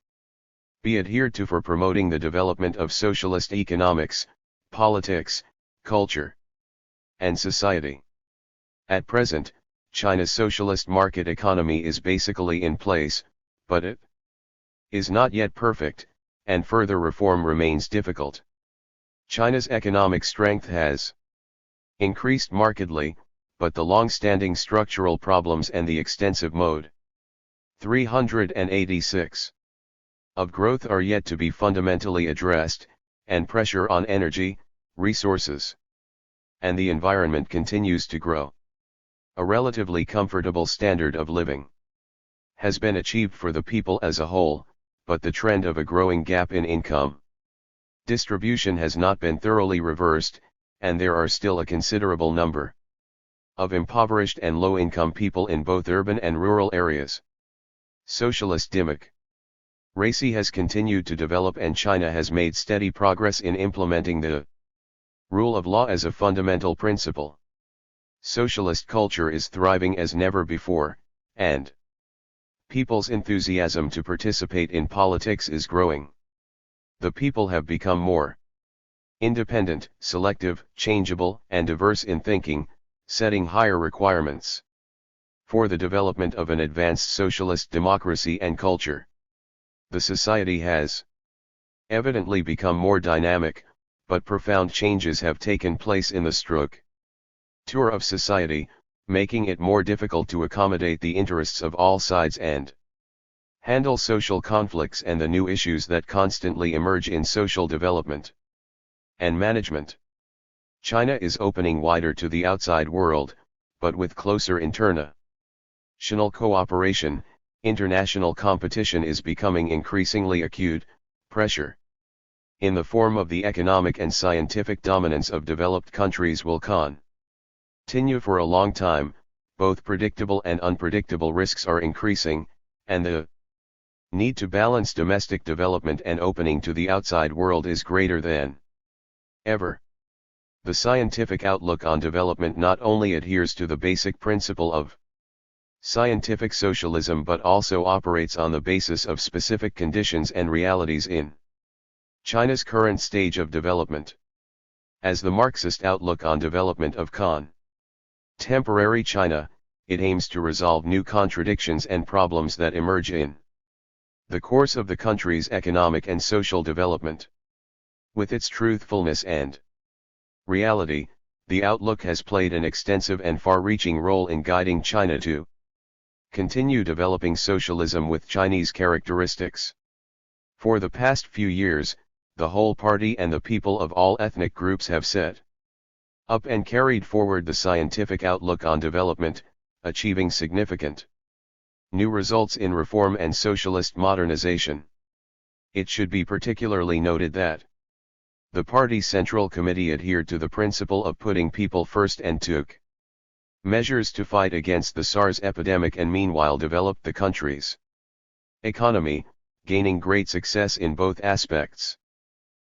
be adhered to for promoting the development of socialist economics, politics, culture, and society. At present, China's socialist market economy is basically in place, but it is not yet perfect, and further reform remains difficult. China's economic strength has increased markedly, but the long-standing structural problems and the extensive mode 386 of growth are yet to be fundamentally addressed, and pressure on energy, resources, and the environment continues to grow. A relatively comfortable standard of living has been achieved for the people as a whole, but the trend of a growing gap in income distribution has not been thoroughly reversed, and there are still a considerable number of impoverished and low-income people in both urban and rural areas. Socialist democracy has continued to develop and China has made steady progress in implementing the rule of law as a fundamental principle. Socialist culture is thriving as never before, and people's enthusiasm to participate in politics is growing. The people have become more independent, selective, changeable, and diverse in thinking, setting higher requirements for the development of an advanced socialist democracy and culture. The society has evidently become more dynamic, but profound changes have taken place in the structure of society, making it more difficult to accommodate the interests of all sides and handle social conflicts and the new issues that constantly emerge in social development and management. China is opening wider to the outside world, but with closer international cooperation, international competition is becoming increasingly acute. Pressure in the form of the economic and scientific dominance of developed countries will continue for a long time. Both predictable and unpredictable risks are increasing, and the need to balance domestic development and opening to the outside world is greater than ever. The scientific outlook on development not only adheres to the basic principle of scientific socialism but also operates on the basis of specific conditions and realities in China's current stage of development. As the Marxist outlook on development of contemporary China, it aims to resolve new contradictions and problems that emerge in the course of the country's economic and social development. With its truthfulness and reality, the outlook has played an extensive and far-reaching role in guiding China to continue developing socialism with Chinese characteristics. For the past few years, the whole party and the people of all ethnic groups have set up and carried forward the scientific outlook on development, achieving significant new results in reform and socialist modernization. It should be particularly noted that the party Central Committee adhered to the principle of putting people first and took measures to fight against the SARS epidemic and meanwhile developed the country's economy, gaining great success in both aspects.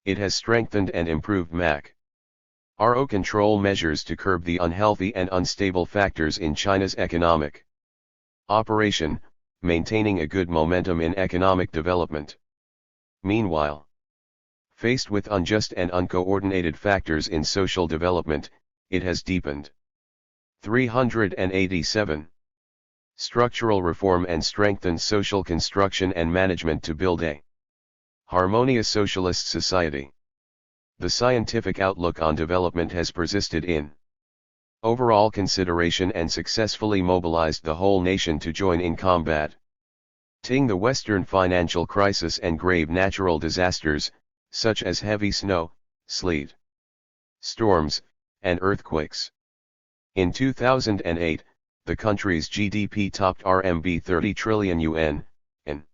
It has strengthened and improved RO control measures to curb the unhealthy and unstable factors in China's economic operation, maintaining a good momentum in economic development. Meanwhile, faced with unjust and uncoordinated factors in social development, it has deepened. 387. Structural reform and strengthened social construction and management to build a harmonious socialist society. The scientific outlook on development has persisted in overall consideration and successfully mobilized the whole nation to join in combating the Western financial crisis and grave natural disasters, such as heavy snow, sleet, storms, and earthquakes. In 2008, the country's GDP topped RMB 30 trillion yuan, an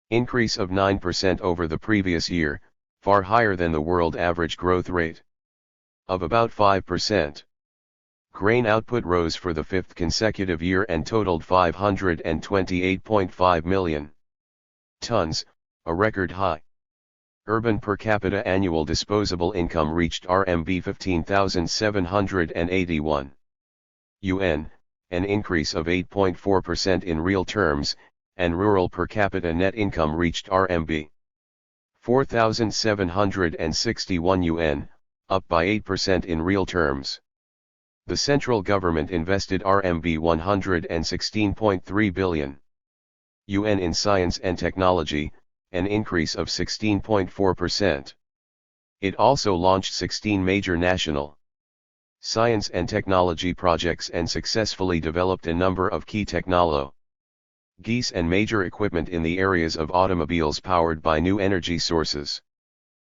increase of 9% over the previous year, far higher than the world average growth rate of about 5%. Grain output rose for the fifth consecutive year and totaled 528.5 million tons, a record high. Urban per capita annual disposable income reached RMB 15,781 yuan, an increase of 8.4% in real terms, and rural per capita net income reached RMB 4,761 yuan, up by 8% in real terms. The central government invested RMB 116.3 billion yuan in science and technology, an increase of 16.4%. It also launched 16 major national science and technology projects and successfully developed a number of key technologies and major equipment in the areas of automobiles powered by new energy sources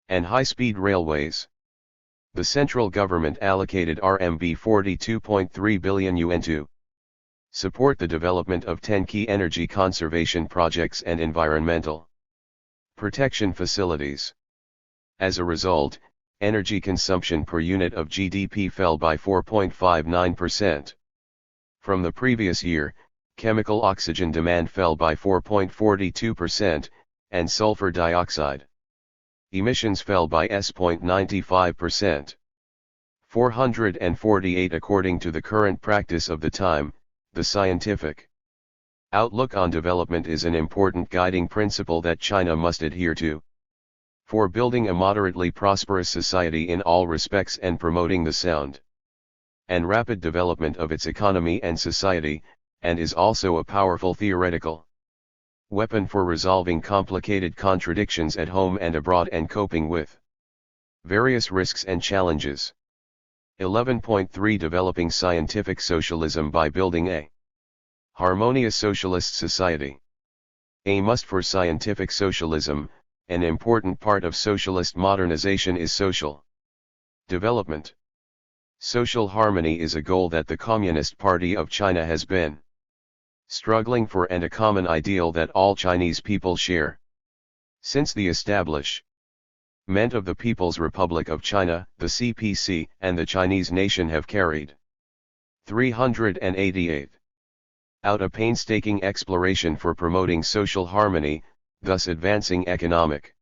and high-speed railways. The central government allocated RMB 42.3 billion yuan to support the development of 10 key energy conservation projects and environmental protection facilities. As a result, energy consumption per unit of GDP fell by 4.59%. From the previous year, chemical oxygen demand fell by 4.42%, and sulfur dioxide emissions fell by 0.95%. 448 According to the current practice of the time, the scientific outlook on development is an important guiding principle that China must adhere to for building a moderately prosperous society in all respects and promoting the sound and rapid development of its economy and society, and is also a powerful theoretical weapon for resolving complicated contradictions at home and abroad and coping with various risks and challenges. 11.3 Developing scientific socialism by building a harmonious socialist society. A must for scientific socialism. An important part of socialist modernization is social development. Social harmony is a goal that the Communist Party of China has been struggling for, and a common ideal that all Chinese people share. Since the establishment of the People's Republic of China, the CPC, and the Chinese nation have carried 388 out a painstaking exploration for promoting social harmony, thus advancing economic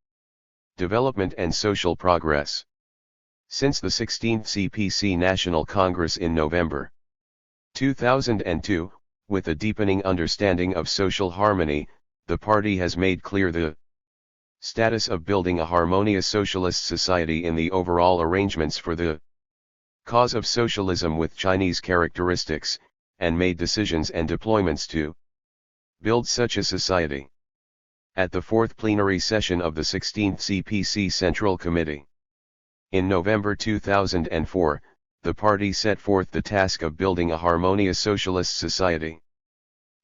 development and social progress. Since the 16th CPC National Congress in November 2002, with a deepening understanding of social harmony, the party has made clear the status of building a harmonious socialist society in the overall arrangements for the cause of socialism with Chinese characteristics, and made decisions and deployments to build such a society. At the fourth plenary session of the 16th CPC Central Committee in November 2004, the party set forth the task of building a harmonious socialist society,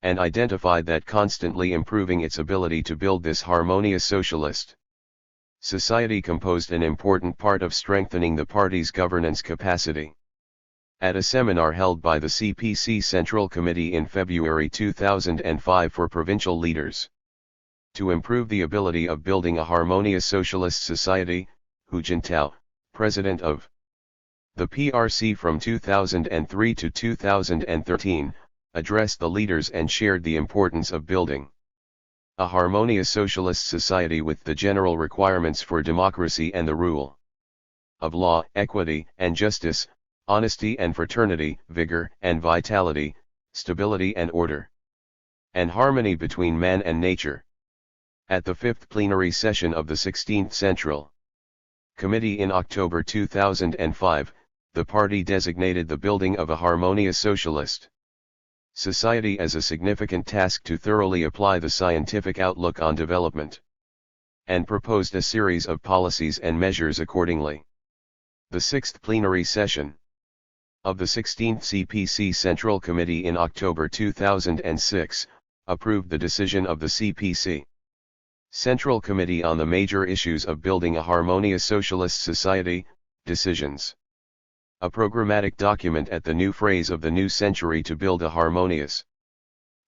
and identified that constantly improving its ability to build this harmonious socialist society composed an important part of strengthening the party's governance capacity. At a seminar held by the CPC Central Committee in February 2005 for provincial leaders to improve the ability of building a harmonious socialist society, Hu Jintao, president of the PRC from 2003 to 2013, addressed the leaders and shared the importance of building a harmonious socialist society with the general requirements for democracy and the rule of law, equity and justice, honesty and fraternity, vigor and vitality, stability and order, and harmony between man and nature. At the 5th plenary session of the 16th Central Committee in October 2005, the party designated the building of a harmonious socialist society as a significant task to thoroughly apply the scientific outlook on development, and proposed a series of policies and measures accordingly. The 6th plenary session of the 16th CPC Central Committee in October 2006, approved the decision of the CPC Central Committee on the major issues of building a harmonious socialist society, decisions. A programmatic document at the new phrase of the new century to build a harmonious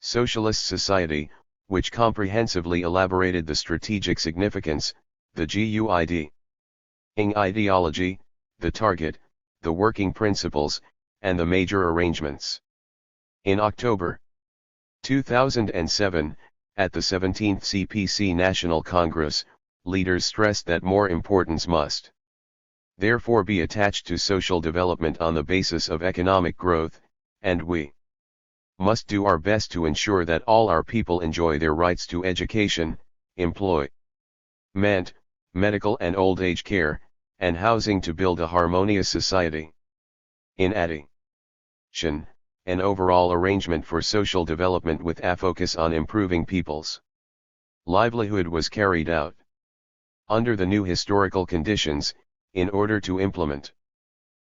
socialist society, which comprehensively elaborated the strategic significance, the GUID, ing ideology, the target, the working principles, and the major arrangements. In October 2007, at the 17th CPC National Congress, leaders stressed that more importance must therefore be attached to social development on the basis of economic growth, and we must do our best to ensure that all our people enjoy their rights to education, employment, medical and old age care, and housing to build a harmonious society. In addition, an overall arrangement for social development with a focus on improving people's livelihood was carried out. Under the new historical conditions, in order to implement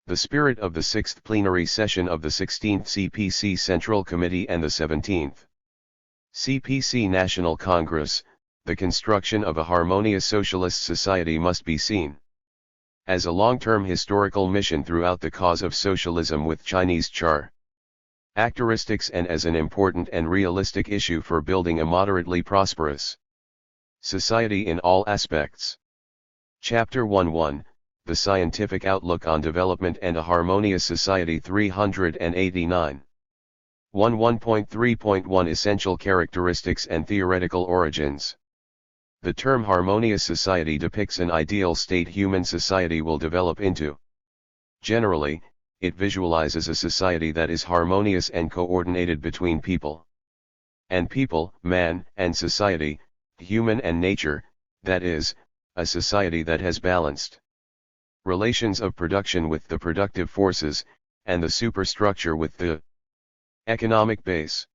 the spirit of the 6th plenary session of the 16th CPC Central Committee and the 17th CPC National Congress, the construction of a harmonious socialist society must be seen as a long-term historical mission throughout the cause of socialism with Chinese characteristics and as an important and realistic issue for building a moderately prosperous society in all aspects. Chapter 1:1, The Scientific Outlook on Development and a Harmonious Society 389. 1.3.1 Essential Characteristics and Theoretical Origins. The term harmonious society depicts an ideal state human society will develop into. Generally, it visualizes a society that is harmonious and coordinated between people and people, man and society, human and nature, that is, a society that has balanced relations of production with the productive forces, and the superstructure with the economic base.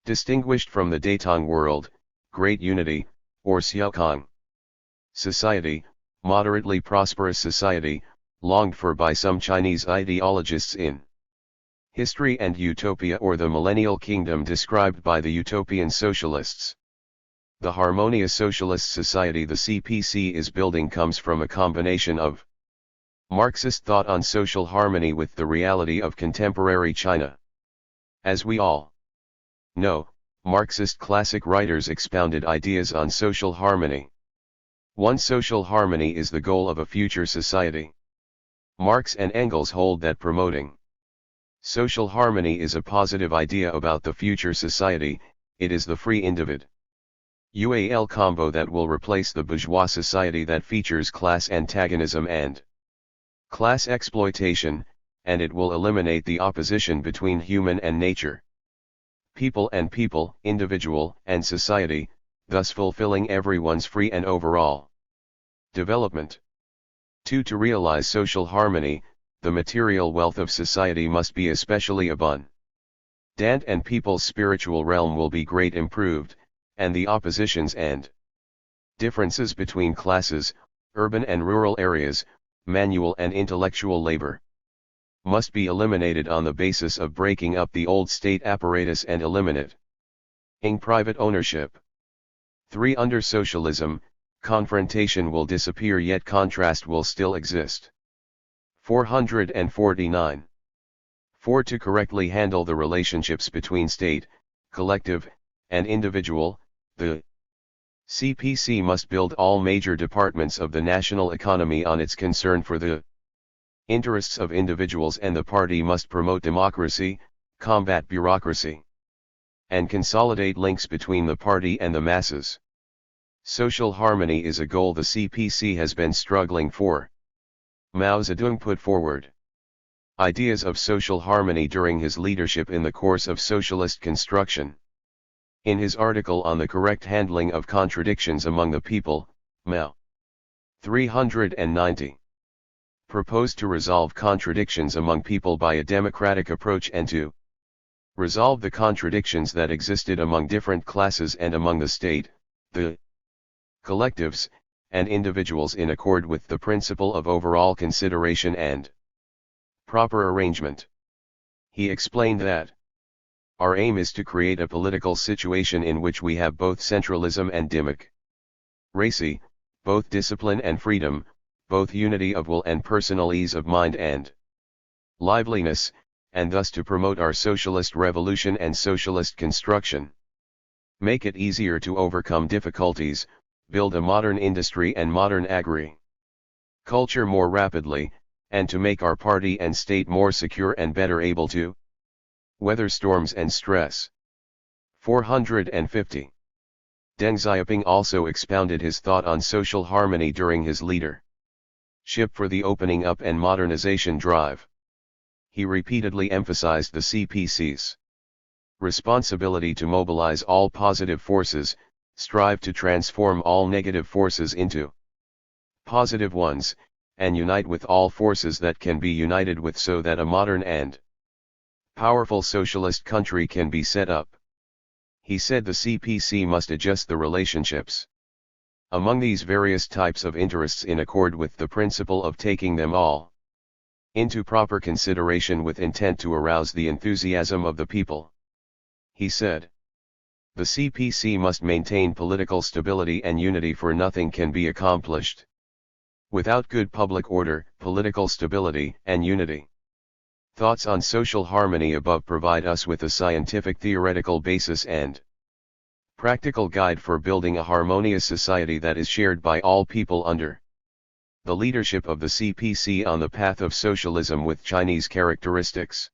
Distinguished from the Datong world, Great Unity, or Xiaokong society, moderately prosperous society, longed for by some Chinese ideologists in History and Utopia or the Millennial Kingdom described by the utopian socialists. The harmonious socialist society the CPC is building comes from a combination of Marxist thought on social harmony with the reality of contemporary China. As we all know, Marxist classic writers expounded ideas on social harmony. One social harmony is the goal of a future society. Marx and Engels hold that promoting social harmony is a positive idea about the future society, it is the free individual combo that will replace the bourgeois society that features class antagonism and class exploitation, and it will eliminate the opposition between human and nature, people and people, individual and society, thus fulfilling everyone's free and overall development. 2. To realize social harmony, the material wealth of society must be especially abundant, and people's spiritual realm will be great improved, and the oppositions and differences between classes, urban and rural areas, manual and intellectual labor, must be eliminated on the basis of breaking up the old state apparatus and eliminating private ownership. 3. Under socialism, confrontation will disappear yet contrast will still exist. 449. 4. To correctly handle the relationships between state, collective, and individual, the CPC must build all major departments of the national economy on its concern for the interests of individuals, and the party must promote democracy, combat bureaucracy, and consolidate links between the party and the masses. Social harmony is a goal the CPC has been struggling for. Mao Zedong put forward ideas of social harmony during his leadership in the course of socialist construction. In his article on the correct handling of contradictions among the people, Mao 390 proposed to resolve contradictions among people by a democratic approach and to resolve the contradictions that existed among different classes and among the state, the collectives, and individuals in accord with the principle of overall consideration and proper arrangement. He explained that our aim is to create a political situation in which we have both centralism and democracy, both discipline and freedom, both unity of will and personal ease of mind and liveliness, and thus to promote our socialist revolution and socialist construction. Make it easier to overcome difficulties, build a modern industry and modern agri-culture more rapidly, and to make our party and state more secure and better able to weather storms and stress. 450. Deng Xiaoping also expounded his thought on social harmony during his leadership for the opening up and modernization drive. He repeatedly emphasized the CPC's responsibility to mobilize all positive forces, strive to transform all negative forces into positive ones, and unite with all forces that can be united with so that a modern and powerful socialist country can be set up. He said the CPC must adjust the relationships among these various types of interests in accord with the principle of taking them all into proper consideration with intent to arouse the enthusiasm of the people. He said, the CPC must maintain political stability and unity, for nothing can be accomplished without good public order, political stability, and unity. Thoughts on social harmony above provide us with a scientific theoretical basis and practical guide for building a harmonious society that is shared by all people under the leadership of the CPC on the path of socialism with Chinese characteristics.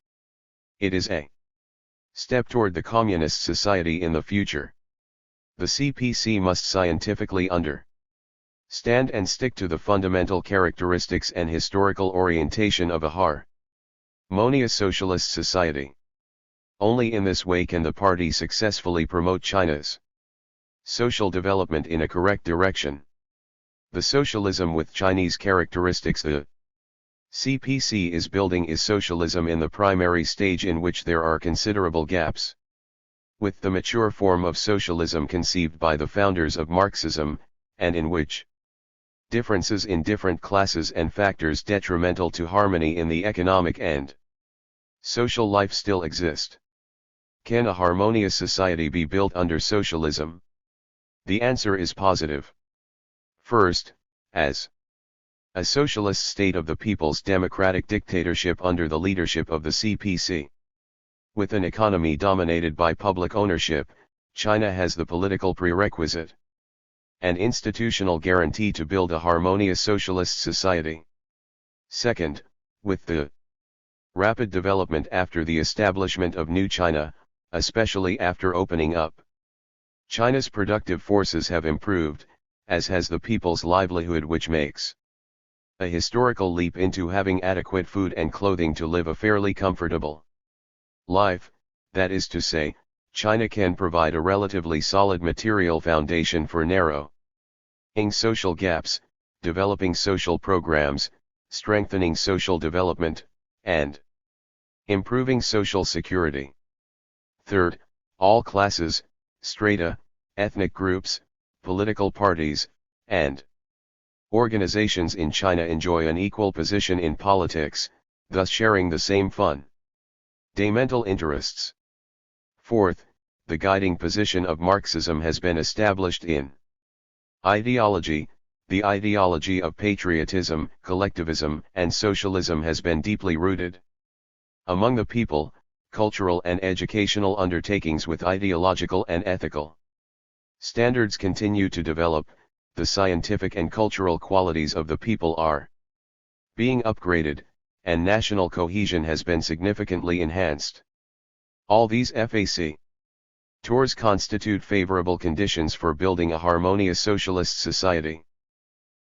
It is a step toward the communist society in the future. The CPC must scientifically understand and stick to the fundamental characteristics and historical orientation of a harmonious socialist society. Only in this way can the party successfully promote China's social development in a correct direction. The socialism with Chinese characteristics the CPC is building is socialism in the primary stage, in which there are considerable gaps with the mature form of socialism conceived by the founders of Marxism, and in which differences in different classes and factors detrimental to harmony in the economic and social life still exist. Can a harmonious society be built under socialism? The answer is positive. First, as a socialist state of the people's democratic dictatorship under the leadership of the CPC. With an economy dominated by public ownership, China has the political prerequisite and institutional guarantee to build a harmonious socialist society. Second, with the rapid development after the establishment of New China, especially after opening up, China's productive forces have improved, as has the people's livelihood, which makes a historical leap into having adequate food and clothing to live a fairly comfortable life. That is to say, China can provide a relatively solid material foundation for narrowing social gaps, developing social programs, strengthening social development, and improving social security. Third, all classes, strata, ethnic groups, political parties, and organizations in China enjoy an equal position in politics, thus sharing the same fundamental interests. Fourth, the guiding position of Marxism has been established in ideology. The ideology of patriotism, collectivism, and socialism has been deeply rooted among the people. Cultural and educational undertakings with ideological and ethical standards continue to develop. The scientific and cultural qualities of the people are being upgraded, and national cohesion has been significantly enhanced. All these factors constitute favorable conditions for building a harmonious socialist society.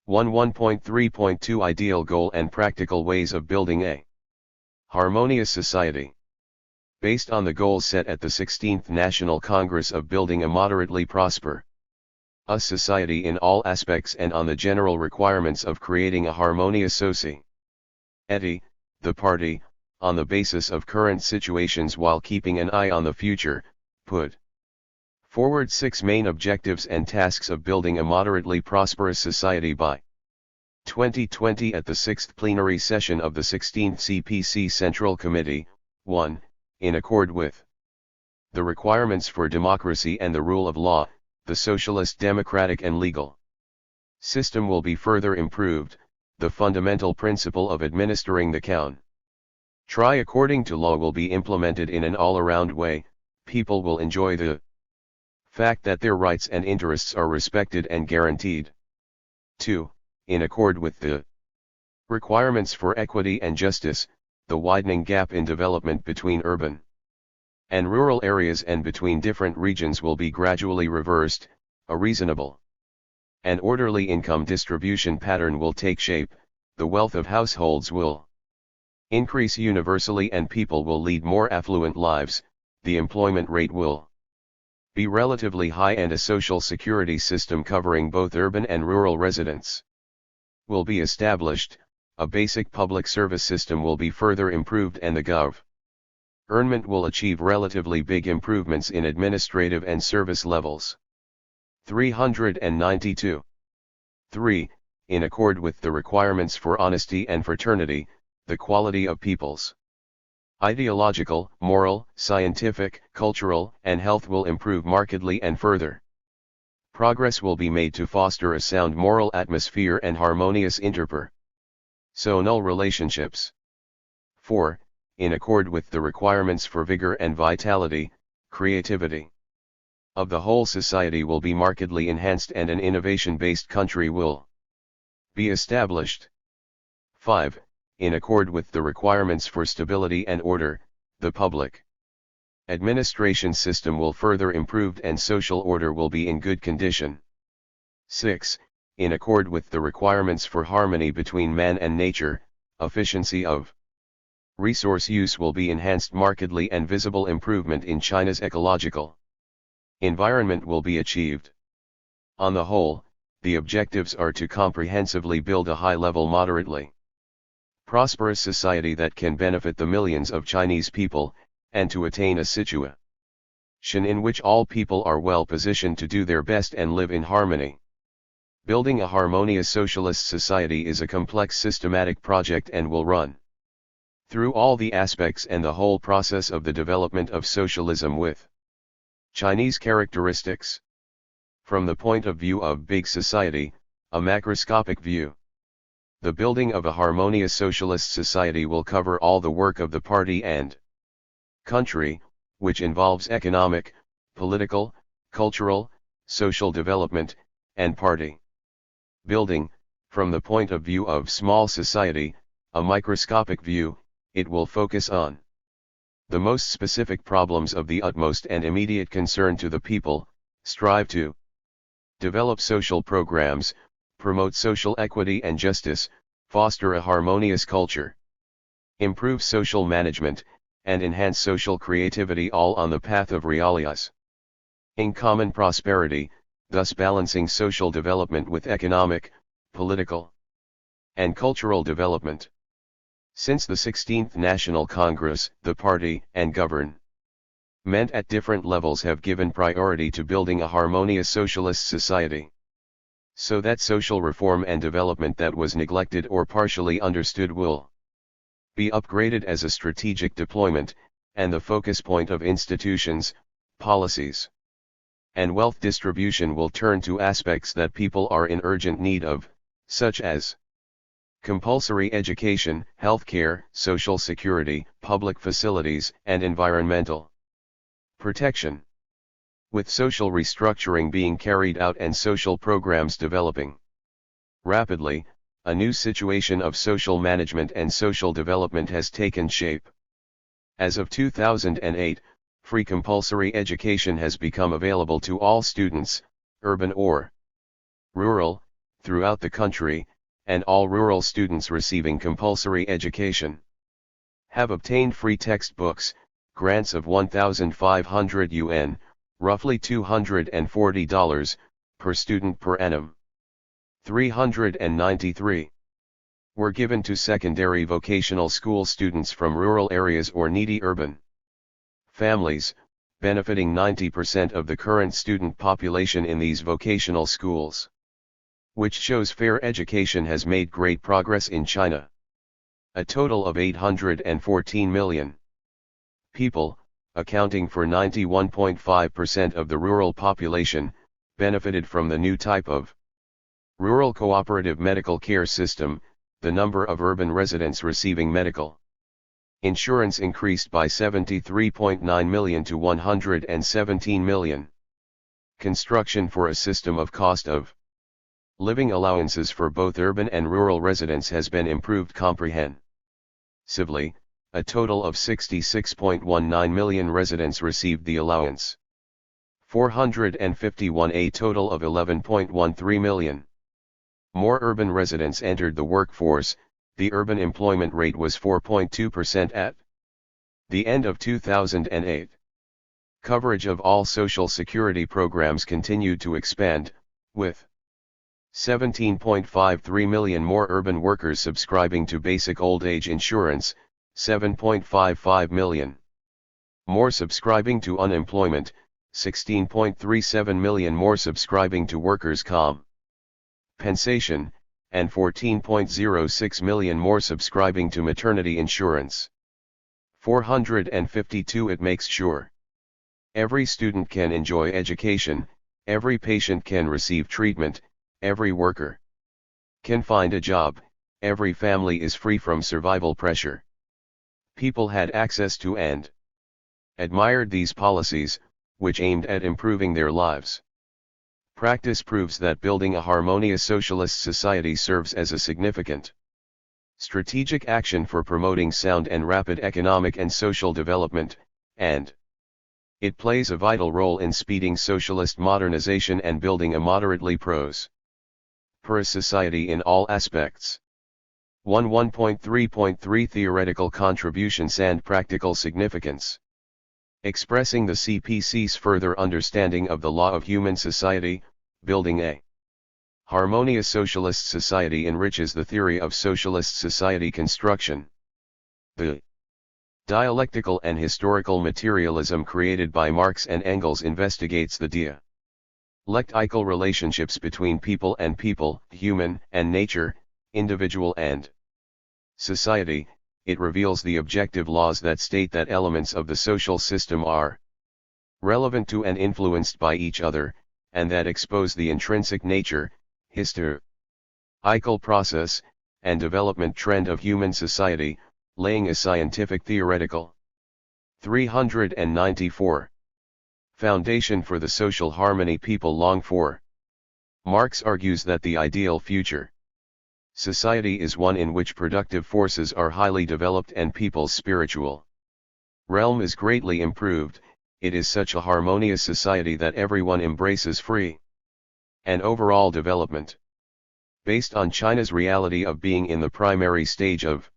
1.3.2 Ideal Goal and Practical Ways of Building a Harmonious Society. Based on the goals set at the 16th National Congress of Building a Moderately Prosperous Society in all aspects and on the general requirements of creating a harmonious society, the party, on the basis of current situations while keeping an eye on the future, put forward 6 main objectives and tasks of building a moderately prosperous society by 2020 at the 6th plenary session of the 16th CPC Central Committee. 1. In accord with the requirements for democracy and the rule of law, the socialist democratic and legal system will be further improved. The fundamental principle of administering the country according to law will be implemented in an all-around way. People will enjoy the fact that their rights and interests are respected and guaranteed. 2. In accord with the requirements for equity and justice, the widening gap in development between urban and rural areas and between different regions will be gradually reversed. A reasonable and orderly income distribution pattern will take shape. The wealth of households will increase universally and people will lead more affluent lives. The employment rate will be relatively high and a social security system covering both urban and rural residents will be established. A basic public service system will be further improved and the government will achieve relatively big improvements in administrative and service levels. 392. 3. In accord with the requirements for honesty and fraternity, the quality of people's ideological, moral, scientific, cultural, and health will improve markedly and further progress will be made to foster a sound moral atmosphere and harmonious interpersonal relationships. 4. In accord with the requirements for vigor and vitality, creativity of the whole society will be markedly enhanced and an innovation-based country will be established. 5. In accord with the requirements for stability and order, the public administration system will further improve and social order will be in good condition. 6. In accord with the requirements for harmony between man and nature, efficiency of resource use will be enhanced markedly and visible improvement in China's ecological environment will be achieved. On the whole, the objectives are to comprehensively build a high-level moderately prosperous society that can benefit the millions of Chinese people, and to attain a situation in which all people are well positioned to do their best and live in harmony. Building a harmonious socialist society is a complex systematic project and will run through all the aspects and the whole process of the development of socialism with Chinese characteristics. From the point of view of big society, a macroscopic view, the building of a harmonious socialist society will cover all the work of the party and country, which involves economic, political, cultural, social development, and party building. From the point of view of small society, a microscopic view, it will focus on the most specific problems of the utmost and immediate concern to the people, strive to develop social programs, promote social equity and justice, foster a harmonious culture, improve social management, and enhance social creativity, all on the path of realizing common prosperity, thus balancing social development with economic, political, and cultural development. Since the 16th National Congress, the party and government at different levels have given priority to building a harmonious socialist society, so that social reform and development that was neglected or partially understood will be upgraded as a strategic deployment, and the focus point of institutions, policies, and wealth distribution will turn to aspects that people are in urgent need of, such as compulsory education, healthcare, social security, public facilities, and environmental protection. With social restructuring being carried out and social programs developing rapidly, a new situation of social management and social development has taken shape. As of 2008, free compulsory education has become available to all students, urban or rural, throughout the country, and all rural students receiving compulsory education have obtained free textbooks, grants of 1,500 yuan, roughly $240, per student per annum. 393 were given to secondary vocational school students from rural areas or needy urban families, benefiting 90% of the current student population in these vocational schools, which shows fair education has made great progress in China. A total of 814 million people, accounting for 91.5% of the rural population, benefited from the new type of rural cooperative medical care system. The number of urban residents receiving medical insurance increased by 73.9 million to 117 million. Construction for a system of cost of living allowances for both urban and rural residents has been improved comprehensively. A total of 66.19 million residents received the allowance. 451, a total of 11.13 million. More urban residents entered the workforce. The urban employment rate was 4.2% at the end of 2008. Coverage of all social security programs continued to expand, with 17.53 million more urban workers subscribing to basic old age insurance, 7.55 million more subscribing to unemployment, 16.37 million more subscribing to workers' compensation, and 14.06 million more subscribing to maternity insurance. 452 It makes sure every student can enjoy education, every patient can receive treatment, every worker can find a job, every family is free from survival pressure. People had access to and admired these policies, which aimed at improving their lives. Practice proves that building a harmonious socialist society serves as a significant strategic action for promoting sound and rapid economic and social development, and it plays a vital role in speeding socialist modernization and building a moderately prosperous society in all aspects. 1.3.3 Theoretical contributions and practical significance. Expressing the CPC's further understanding of the law of human society, building a harmonious socialist society enriches the theory of socialist society construction. The dialectical and historical materialism created by Marx and Engels investigates the dialectical relationships between people and people, human and nature, individual and society. It reveals the objective laws that state that elements of the social system are relevant to and influenced by each other, and that expose the intrinsic nature, historical process, and development trend of human society, laying a scientific theoretical 394 foundation for the social harmony people long for. Marx argues that the ideal future society is one in which productive forces are highly developed and people's spiritual realm is greatly improved. It is such a harmonious society that everyone embraces free and overall development. Based on China's reality of being in the primary stage of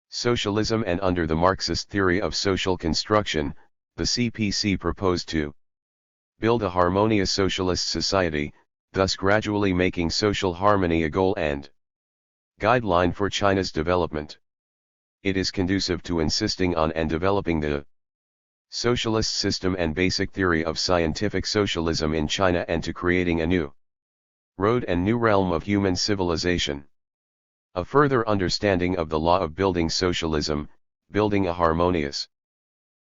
socialism and under the Marxist theory of social construction, the CPC proposed to build a harmonious socialist society, thus gradually making social harmony a goal and guideline for China's development. It is conducive to insisting on and developing the socialist system and basic theory of scientific socialism in China and to creating a new road and new realm of human civilization. A further understanding of the law of building socialism, building a harmonious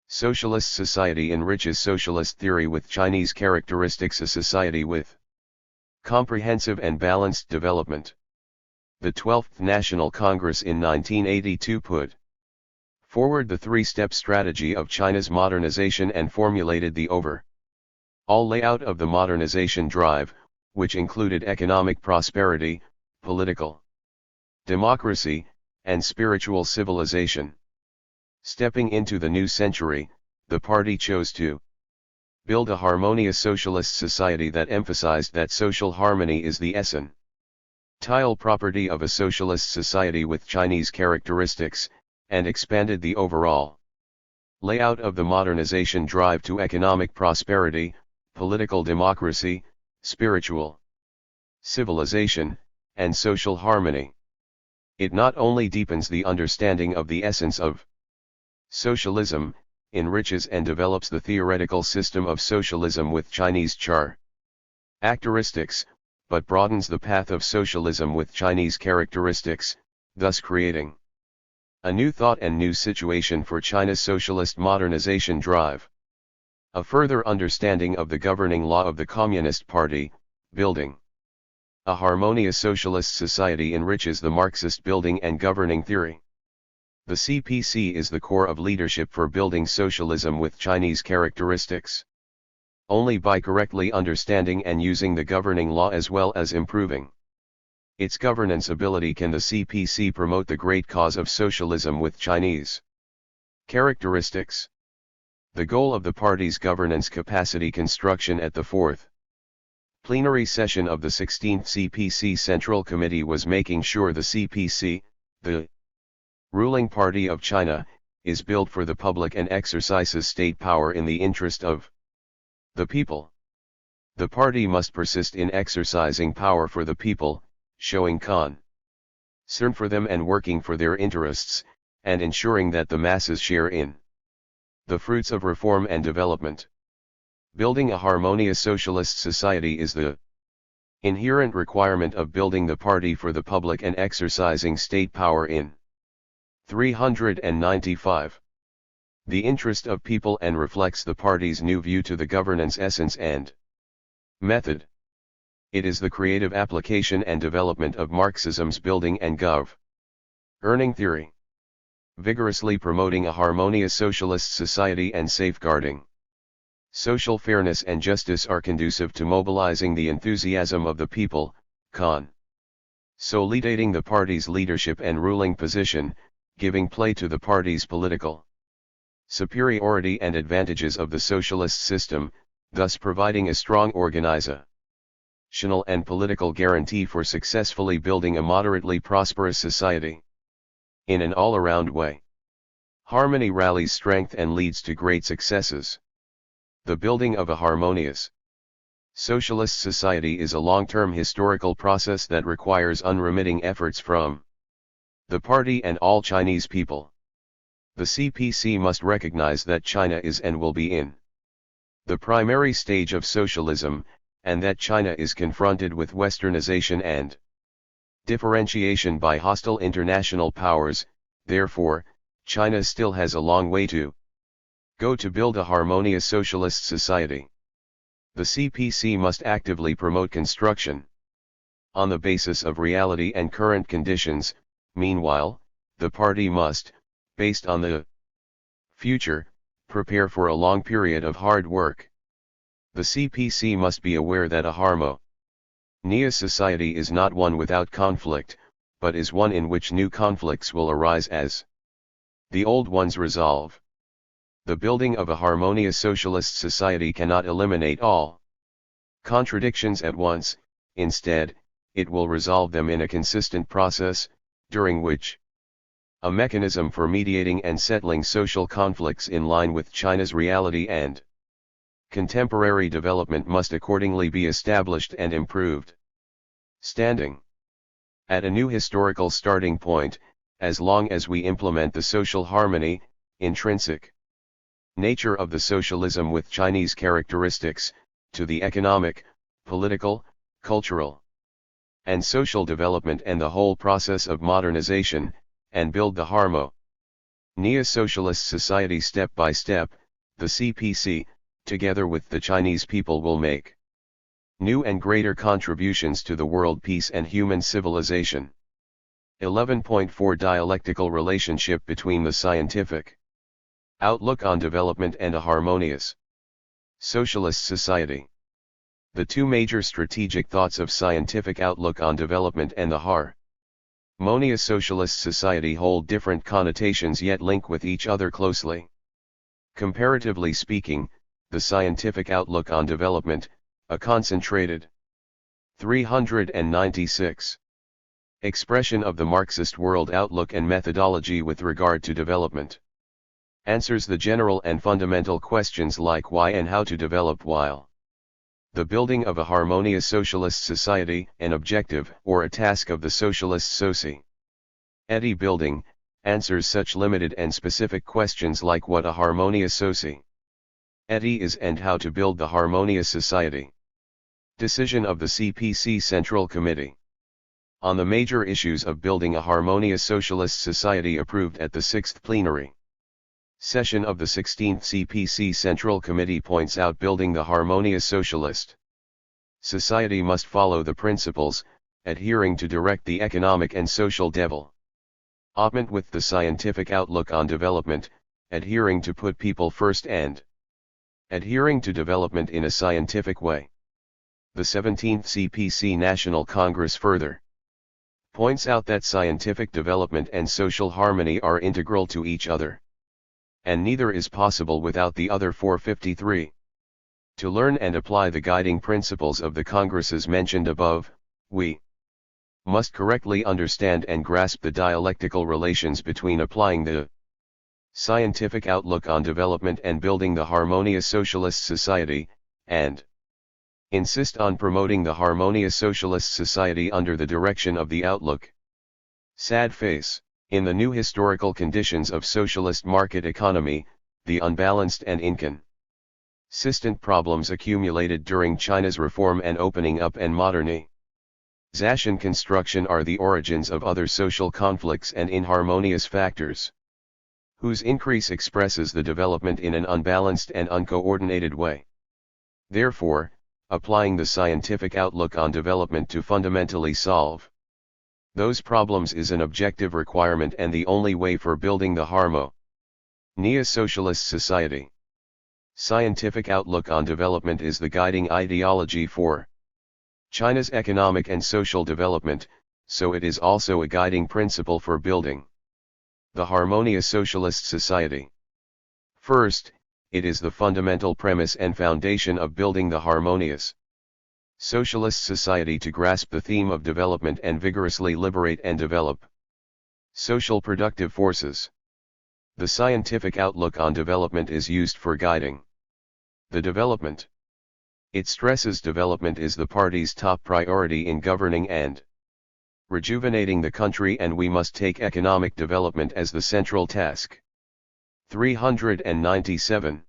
socialist society enriches socialist theory with Chinese characteristics, a society with comprehensive and balanced development. The 12th National Congress in 1982 put forward the three-step strategy of China's modernization and formulated the overall layout of the modernization drive, which included economic prosperity, political democracy, and spiritual civilization. Stepping into the new century, the party chose to build a harmonious socialist society that emphasized that social harmony is the essence tile property of a socialist society with Chinese characteristics, and expanded the overall layout of the modernization drive to economic prosperity, political democracy, spiritual civilization, and social harmony. It not only deepens the understanding of the essence of socialism, enriches and develops the theoretical system of socialism with Chinese characteristics, but broadens the path of socialism with Chinese characteristics, thus creating a new thought and new situation for China's socialist modernization drive. A further understanding of the governing law of the Communist Party, building a harmonious socialist society enriches the Marxist building and governing theory. The CPC is the core of leadership for building socialism with Chinese characteristics. Only by correctly understanding and using the governing law as well as improving its governance ability can the CPC promote the great cause of socialism with Chinese characteristics. The goal of the party's governance capacity construction at the fourth plenary session of the 16th CPC Central Committee was making sure the CPC, the ruling party of China, is built for the public and exercises state power in the interest of the people. The party must persist in exercising power for the people, showing concern for them and working for their interests, and ensuring that the masses share in the fruits of reform and development. Building a harmonious socialist society is the inherent requirement of building the party for the public and exercising state power in 395. The interest of people and reflects the party's new view to the governance essence and method. It is the creative application and development of Marxism's building and governing theory. Vigorously promoting a harmonious socialist society and safeguarding social fairness and justice are conducive to mobilizing the enthusiasm of the people, consolidating the party's leadership and ruling position, giving play to the party's political superiority and advantages of the socialist system, thus providing a strong organizational and political guarantee for successfully building a moderately prosperous society. In an all-around way, harmony rallies strength and leads to great successes. The building of a harmonious socialist society is a long-term historical process that requires unremitting efforts from the party and all Chinese people. The CPC must recognize that China is and will be in the primary stage of socialism, and that China is confronted with westernization and differentiation by hostile international powers. Therefore, China still has a long way to go to build a harmonious socialist society. The CPC must actively promote construction on the basis of reality and current conditions. Meanwhile, the party must, based on the future, prepare for a long period of hard work. The CPC must be aware that a harmonious society is not one without conflict, but is one in which new conflicts will arise as the old ones resolve. The building of a harmonious socialist society cannot eliminate all contradictions at once. Instead, it will resolve them in a consistent process, during which a mechanism for mediating and settling social conflicts in line with China's reality and contemporary development must accordingly be established and improved. Standing at a new historical starting point, as long as we implement the social harmony, intrinsic nature of the socialism with Chinese characteristics, to the economic, political, cultural, and social development and the whole process of modernization, and build the harmonious socialist society step by step, the CPC, together with the Chinese people, will make new and greater contributions to the world peace and human civilization. 11.4 Dialectical relationship between the scientific outlook on development and a harmonious socialist society. The two major strategic thoughts of scientific outlook on development and the harmonious socialist society hold different connotations yet link with each other closely. Comparatively speaking, the scientific outlook on development, a concentrated 396 Expression of the Marxist world outlook and methodology with regard to development. Answers the general and fundamental questions like why and how to develop while the building of a harmonious socialist society, an objective or a task of the socialist society. Building, answers such limited and specific questions like what a harmonious society is and how to build the harmonious society. Decision of the CPC Central Committee on the major issues of building a harmonious socialist society approved at the 6th plenary session of the 16th CPC Central Committee points out building the harmonious socialist society must follow the principles, adhering to direct the economic and social development with the scientific outlook on development, adhering to put people first and adhering to development in a scientific way. The 17th CPC National Congress further points out that scientific development and social harmony are integral to each other, and neither is possible without the other. 453. To learn and apply the guiding principles of the Congresses mentioned above, we must correctly understand and grasp the dialectical relations between applying the scientific outlook on development and building the harmonious socialist society, and insist on promoting the harmonious socialist society under the direction of the outlook. Sad face. In the new historical conditions of socialist market economy, the unbalanced and inconsistent problems accumulated during China's reform and opening up and modernization construction are the origins of other social conflicts and inharmonious factors, whose increase expresses the development in an unbalanced and uncoordinated way. Therefore, applying the scientific outlook on development to fundamentally solve those problems is an objective requirement and the only way for building the harmonious socialist society. Scientific outlook on development is the guiding ideology for China's economic and social development, so it is also a guiding principle for building the harmonious socialist society. First, it is the fundamental premise and foundation of building the harmonious socialist society to grasp the theme of development and vigorously liberate and develop social productive forces. The scientific outlook on development is used for guiding the development. It stresses development is the party's top priority in governing and rejuvenating the country, and we must take economic development as the central task. 397.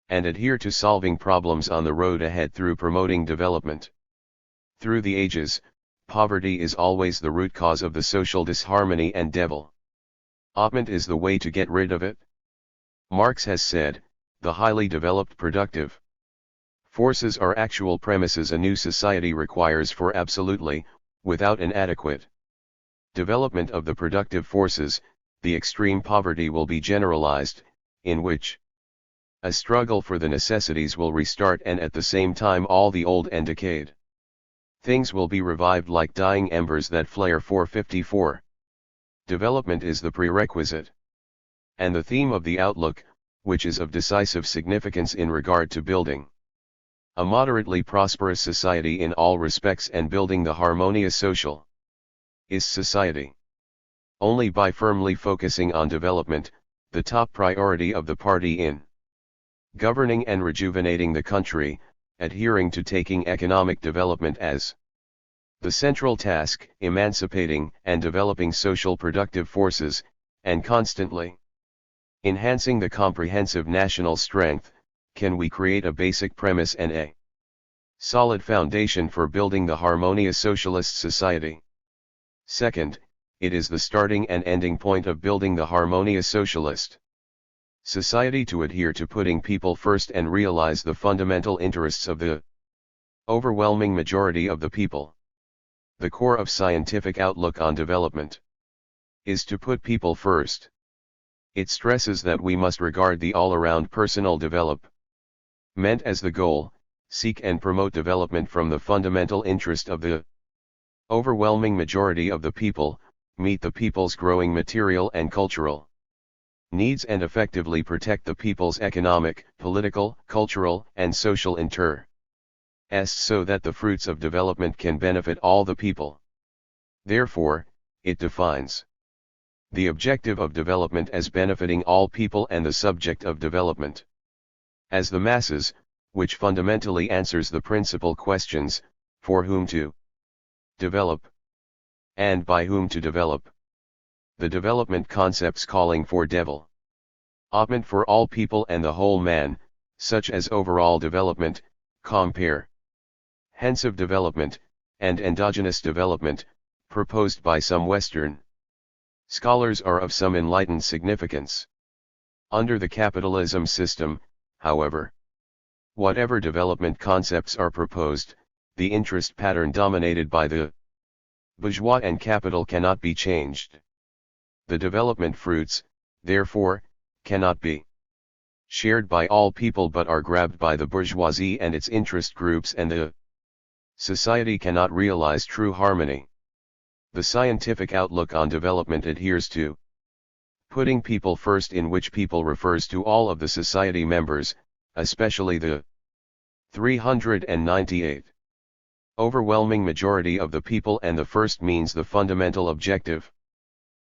And adhere to solving problems on the road ahead through promoting development. Through the ages, poverty is always the root cause of the social disharmony, and development is the way to get rid of it. Marx has said, the highly developed productive forces are actual premises a new society requires for absolutely, without an adequate development of the productive forces, the extreme poverty will be generalized, in which a struggle for the necessities will restart, and at the same time all the old and decayed things will be revived like dying embers that flare. 454. Development is the prerequisite and the theme of the outlook, which is of decisive significance in regard to building a moderately prosperous society in all respects and building the harmonious social society. Only by firmly focusing on development, the top priority of the party in governing and rejuvenating the country, adhering to taking economic development as the central task, emancipating and developing social productive forces, and constantly enhancing the comprehensive national strength, can we create a basic premise and a solid foundation for building the harmonious socialist society. Second, it is the starting and ending point of building the harmonious socialist society to adhere to putting people first and realize the fundamental interests of the overwhelming majority of the people. The core of scientific outlook on development is to put people first. It stresses that we must regard the all-around personal development as the goal, seek and promote development from the fundamental interest of the overwhelming majority of the people, meet the people's growing material and cultural needs, and effectively protect the people's economic, political, cultural, and social interests so that the fruits of development can benefit all the people. Therefore, it defines the objective of development as benefiting all people and the subject of development as the masses, which fundamentally answers the principal questions: for whom to develop, and by whom to develop. The development concepts calling for development for all people and the whole man, such as overall development, comprehensive development, and endogenous development, proposed by some Western scholars, are of some enlightened significance. Under the capitalism system, however, whatever development concepts are proposed, the interest pattern dominated by the bourgeois and capital cannot be changed. The development fruits, therefore, cannot be shared by all people but are grabbed by the bourgeoisie and its interest groups, and the society cannot realize true harmony. The scientific outlook on development adheres to putting people first, in which people refers to all of the society members, especially the 398 overwhelming majority of the people, and the first means the fundamental objective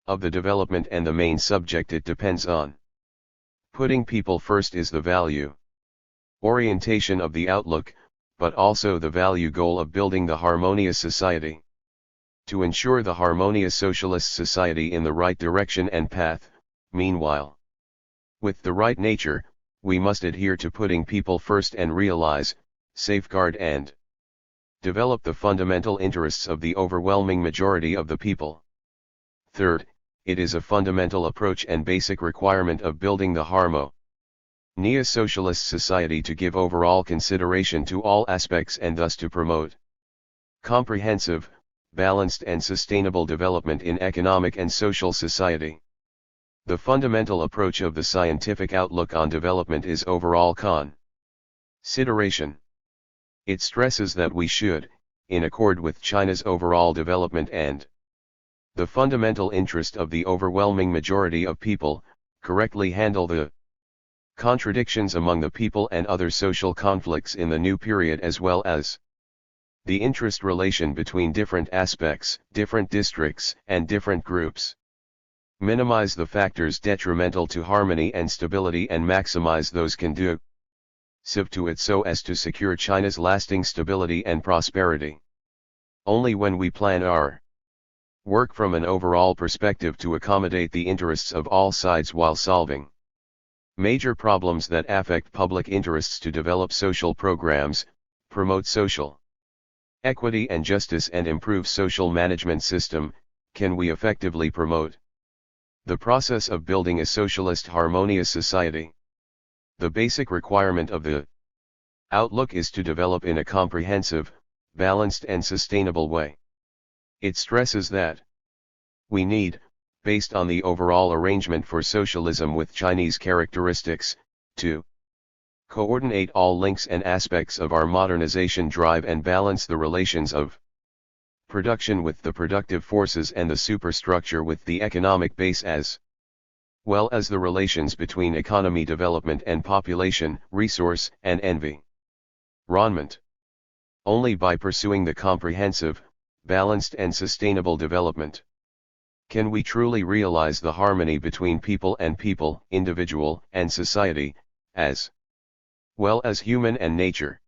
of the development and the main subject it depends on. Putting people first is the value orientation of the outlook, but also the value goal of building the harmonious society. To ensure the harmonious socialist society in the right direction and path, meanwhile, with the right nature, we must adhere to putting people first and realize, safeguard and develop the fundamental interests of the overwhelming majority of the people. Third, it is a fundamental approach and basic requirement of building the harmonious socialist society to give overall consideration to all aspects and thus to promote comprehensive, balanced and sustainable development in economic and social society. The fundamental approach of the scientific outlook on development is overall consideration. It stresses that we should, in accord with China's overall development and the fundamental interest of the overwhelming majority of people, correctly handle the contradictions among the people and other social conflicts in the new period, as well as the interest relation between different aspects, different districts, and different groups. Minimize the factors detrimental to harmony and stability and maximize those conducive to it so as to secure China's lasting stability and prosperity. Only when we plan our work from an overall perspective to accommodate the interests of all sides while solving major problems that affect public interests to develop social programs, promote social equity and justice and improve social management system, can we effectively promote the process of building a socialist harmonious society. The basic requirement of the outlook is to develop in a comprehensive, balanced and sustainable way. It stresses that we need, based on the overall arrangement for socialism with Chinese characteristics, to coordinate all links and aspects of our modernization drive and balance the relations of production with the productive forces and the superstructure with the economic base, as well as the relations between economy development and population, resource and environment. Only by pursuing the comprehensive, balanced and sustainable development can we truly realize the harmony between people and people, individual and society, as well as human and nature.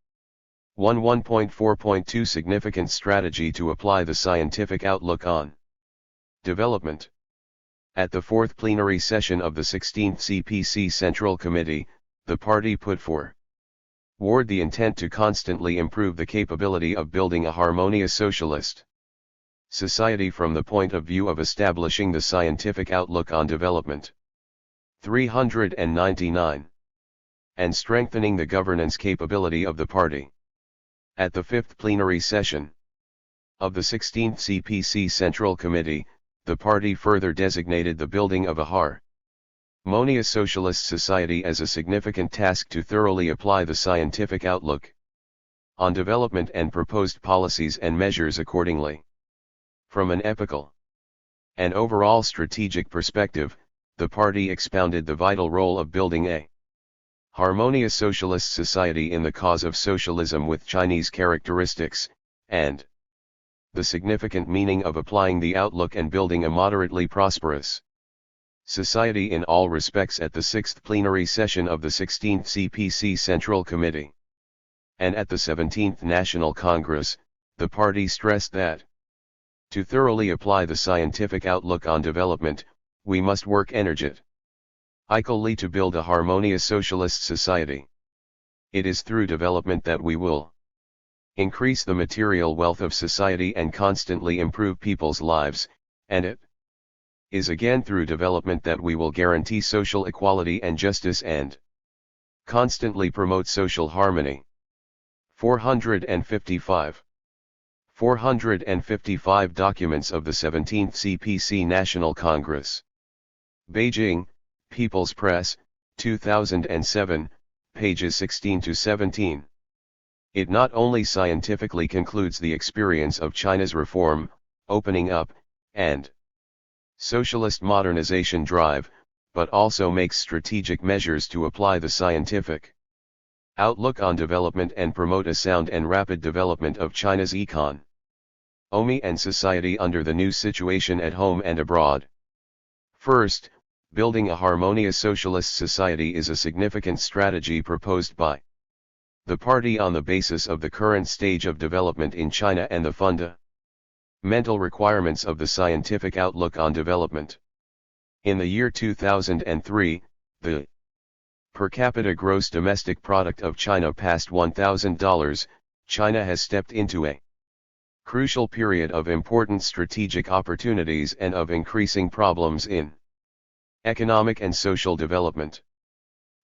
1.4.2 Significant strategy to apply the scientific outlook on development. At the fourth plenary session of the 16th CPC Central Committee, the party put forward the intent to constantly improve the capability of building a harmonious socialist society from the point of view of establishing the scientific outlook on development. 399. And strengthening the governance capability of the party. At the fifth plenary session of the 16th CPC Central Committee, the party further designated the building of a harmonious socialist society as a significant task to thoroughly apply the scientific outlook on development and proposed policies and measures accordingly. From an epochal and overall strategic perspective, the party expounded the vital role of building a harmonious socialist society in the cause of socialism with Chinese characteristics, and The significant meaning of applying the outlook and building a moderately prosperous society in all respects at the 6th plenary session of the 16th CPC Central Committee. And at the 17th National Congress, the party stressed that to thoroughly apply the scientific outlook on development, we must work energetically to build a harmonious socialist society. It is through development that we will increase the material wealth of society and constantly improve people's lives, and it is again through development that we will guarantee social equality and justice and constantly promote social harmony. 455. 455 Documents of the 17th CPC National Congress. Beijing, People's Press, 2007, pages 16 to 17. It not only scientifically concludes the experience of China's reform, opening up, and socialist modernization drive, but also makes strategic measures to apply the scientific outlook on development and promote a sound and rapid development of China's economy and society under the new situation at home and abroad. First, building a harmonious socialist society is a significant strategy proposed by the party on the basis of the current stage of development in China and the fundamental requirements of the scientific outlook on development. In the year 2003, the per capita gross domestic product of China passed $1,000. China has stepped into a crucial period of important strategic opportunities and of increasing problems in economic and social development.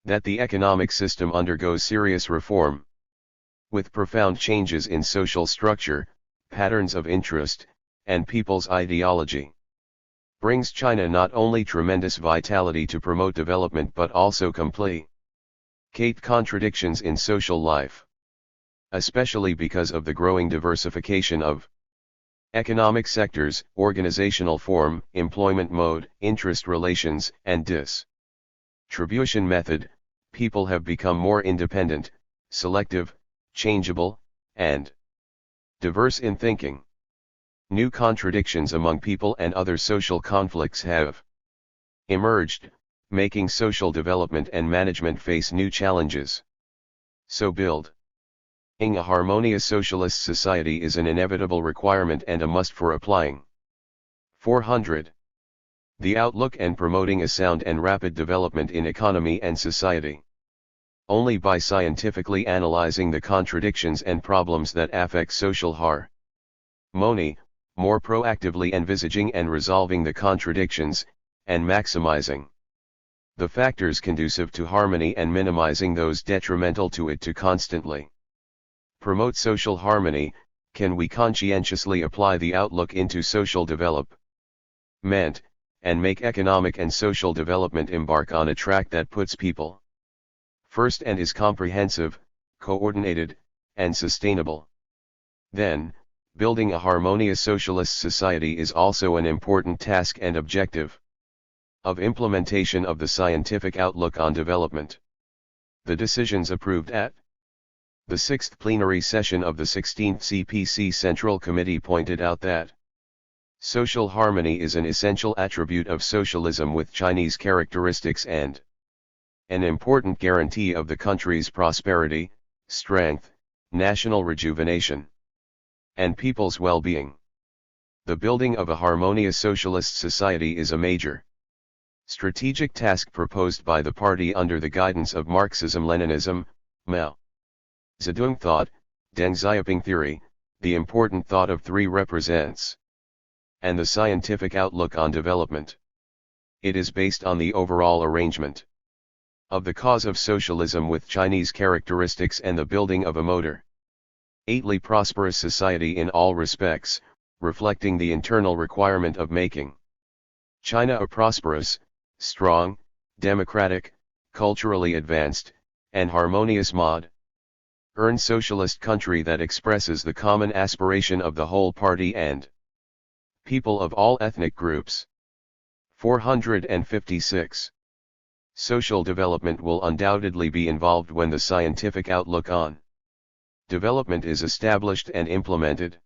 That the economic system undergoes serious reform, with profound changes in social structure, patterns of interest, and people's ideology, brings China not only tremendous vitality to promote development but also complete contradictions in social life, especially because of the growing diversification of economic sectors, organizational form, employment mode, interest relations, and distribution method. People have become more independent, selective, changeable, and diverse in thinking. New contradictions among people and other social conflicts have emerged, making social development and management face new challenges. So building a harmonious socialist society is an inevitable requirement and a must for applying 400. The outlook and promoting a sound and rapid development in economy and society. Only by scientifically analyzing the contradictions and problems that affect social harmony, more proactively envisaging and resolving the contradictions, and maximizing the factors conducive to harmony and minimizing those detrimental to it to constantly promote social harmony, can we conscientiously apply the outlook into social development, and make economic and social development embark on a track that puts people first and is comprehensive, coordinated, and sustainable. Then, building a harmonious socialist society is also an important task and objective of implementation of the scientific outlook on development. The decisions approved at the 6th plenary session of the 16th CPC Central Committee pointed out that social harmony is an essential attribute of socialism with Chinese characteristics and an important guarantee of the country's prosperity, strength, national rejuvenation, and people's well-being. The building of a harmonious socialist society is a major strategic task proposed by the party under the guidance of Marxism-Leninism, Mao Zedong thought, Deng Xiaoping theory, the important thought of three represents, and the scientific outlook on development. It is based on the overall arrangement of the cause of socialism with Chinese characteristics and the building of a moderately prosperous society in all respects, reflecting the internal requirement of making China a prosperous, strong, democratic, culturally advanced, and harmonious modern socialist country that expresses the common aspiration of the whole party and people of all ethnic groups. 456. Social development will undoubtedly be involved when the scientific outlook on development is established and implemented.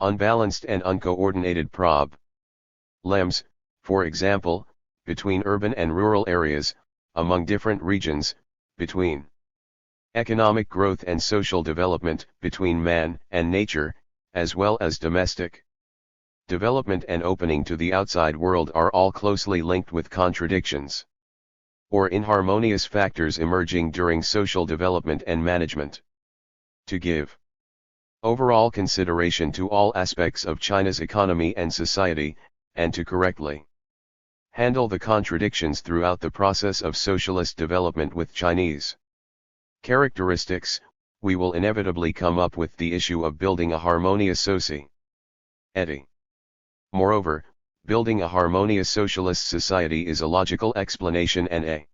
unbalanced and uncoordinated problems, for example, between urban and rural areas, among different regions, between economic growth and social development, between man and nature, as well as domestic development and opening to the outside world are all closely linked with contradictions or inharmonious factors emerging during social development and management. To give overall consideration to all aspects of China's economy and society, and to correctly handle the contradictions throughout the process of socialist development with Chinese characteristics, we will inevitably come up with the issue of building a harmonious society. Moreover, building a harmonious socialist society is a logical explanation and a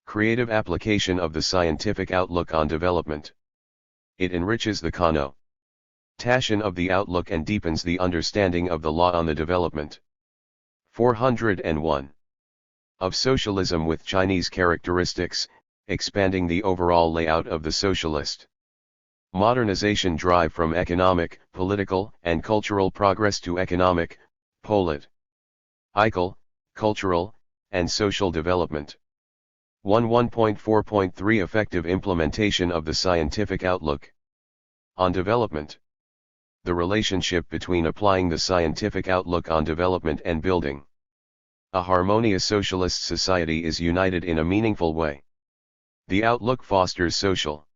creative application of the scientific outlook on development. It enriches the connotation of the outlook and deepens the understanding of the law on the development. 401. Of socialism with Chinese characteristics, expanding the overall layout of the socialist modernization drive from economic, political, and cultural progress to economic, political, cultural, and social development. 1.4.3 Effective implementation of the scientific outlook on development. The relationship between applying the scientific outlook on development and building a harmonious socialist society is united in a meaningful way. The outlook fosters social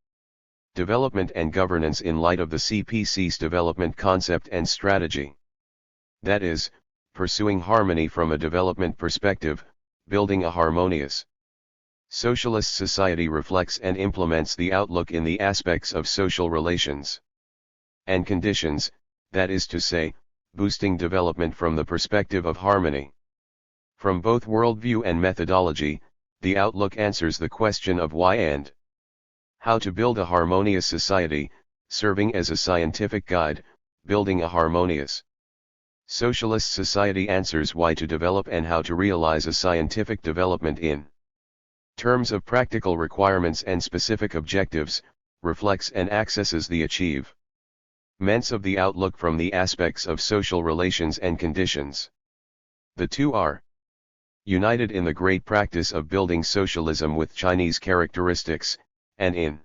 development and governance in light of the CPC's development concept and strategy. That is, pursuing harmony from a development perspective, building a harmonious socialist society reflects and implements the outlook in the aspects of social relations and conditions, that is to say, boosting development from the perspective of harmony. From both worldview and methodology, the outlook answers the question of why and how to build a harmonious society, serving as a scientific guide. Building a harmonious socialist society answers why to develop and how to realize a scientific development in terms of practical requirements and specific objectives, reflects and accesses the achievements of the outlook from the aspects of social relations and conditions. The two are united in the great practice of building socialism with Chinese characteristics, and in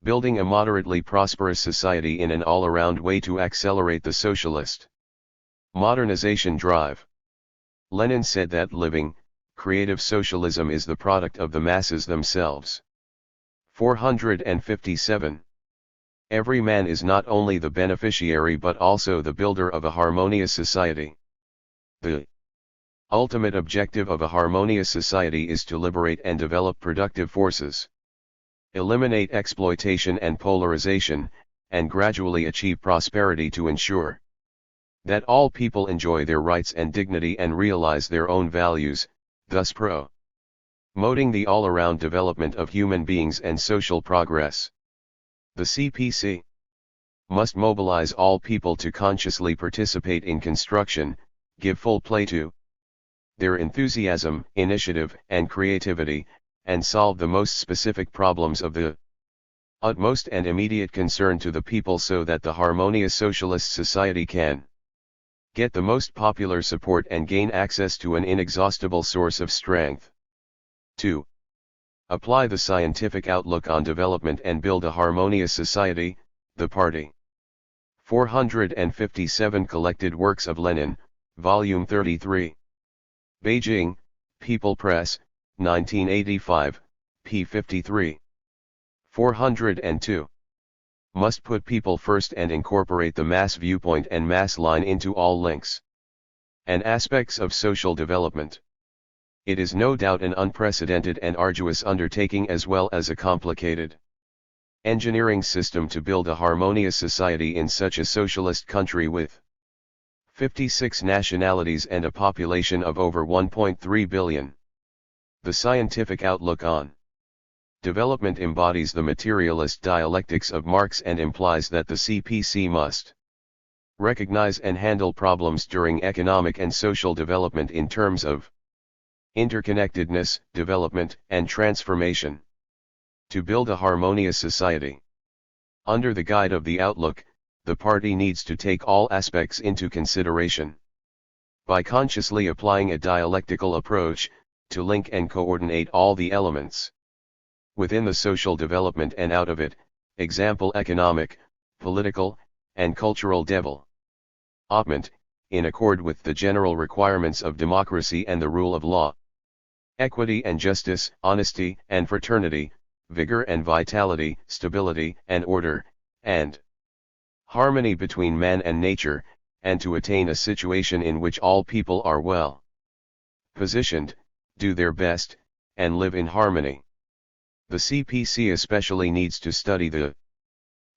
building a moderately prosperous society in an all-around way to accelerate the socialist modernization drive. Lenin said that living, creative socialism is the product of the masses themselves. 457. Every man is not only the beneficiary but also the builder of a harmonious society. The ultimate objective of a harmonious society is to liberate and develop productive forces, eliminate exploitation and polarization, and gradually achieve prosperity to ensure that all people enjoy their rights and dignity and realize their own values, thus promoting the all-around development of human beings and social progress. The CPC must mobilize all people to consciously participate in construction, give full play to their enthusiasm, initiative, and creativity, and solve the most specific problems of the utmost and immediate concern to the people so that the harmonious socialist society can get the most popular support and gain access to an inexhaustible source of strength. 2. Apply the scientific outlook on development and build a harmonious society. The Party. 457 Collected Works of Lenin, Volume 33. Beijing, People Press, 1985, p. 53. 402. Must put people first and incorporate the mass viewpoint and mass line into all links and aspects of social development. It is no doubt an unprecedented and arduous undertaking as well as a complicated engineering system to build a harmonious society in such a socialist country with 56 nationalities and a population of over 1.3 billion. The scientific outlook on development embodies the materialist dialectics of Marx and implies that the CPC must recognize and handle problems during economic and social development in terms of interconnectedness, development, and transformation. To build a harmonious society under the guide of the outlook, the party needs to take all aspects into consideration. By consciously applying a dialectical approach, to link and coordinate all the elements within the social development and out of it, example economic, political, and cultural development, in accord with the general requirements of democracy and the rule of law. Equity and justice, honesty and fraternity, vigor and vitality, stability and order, and harmony between man and nature, and to attain a situation in which all people are well positioned, do their best, and live in harmony. The CPC especially needs to study the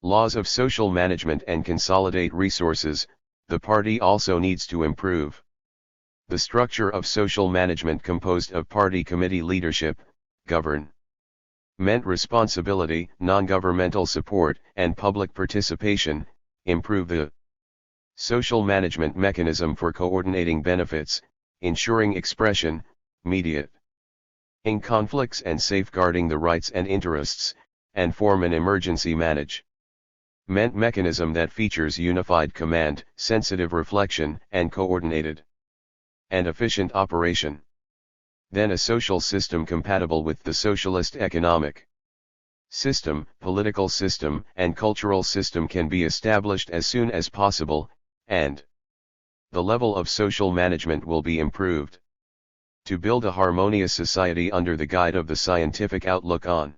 laws of social management and consolidate resources. The party also needs to improve the structure of social management composed of party committee leadership, government responsibility, non-governmental support, and public participation, improve the social management mechanism for coordinating benefits, ensuring expression, mediating conflicts and safeguarding the rights and interests, and form an emergency management mechanism that features unified command, sensitive reflection, and coordinated and efficient operation. Then a social system compatible with the socialist economic system, political system, and cultural system can be established as soon as possible, and the level of social management will be improved. To build a harmonious society under the guide of the scientific outlook on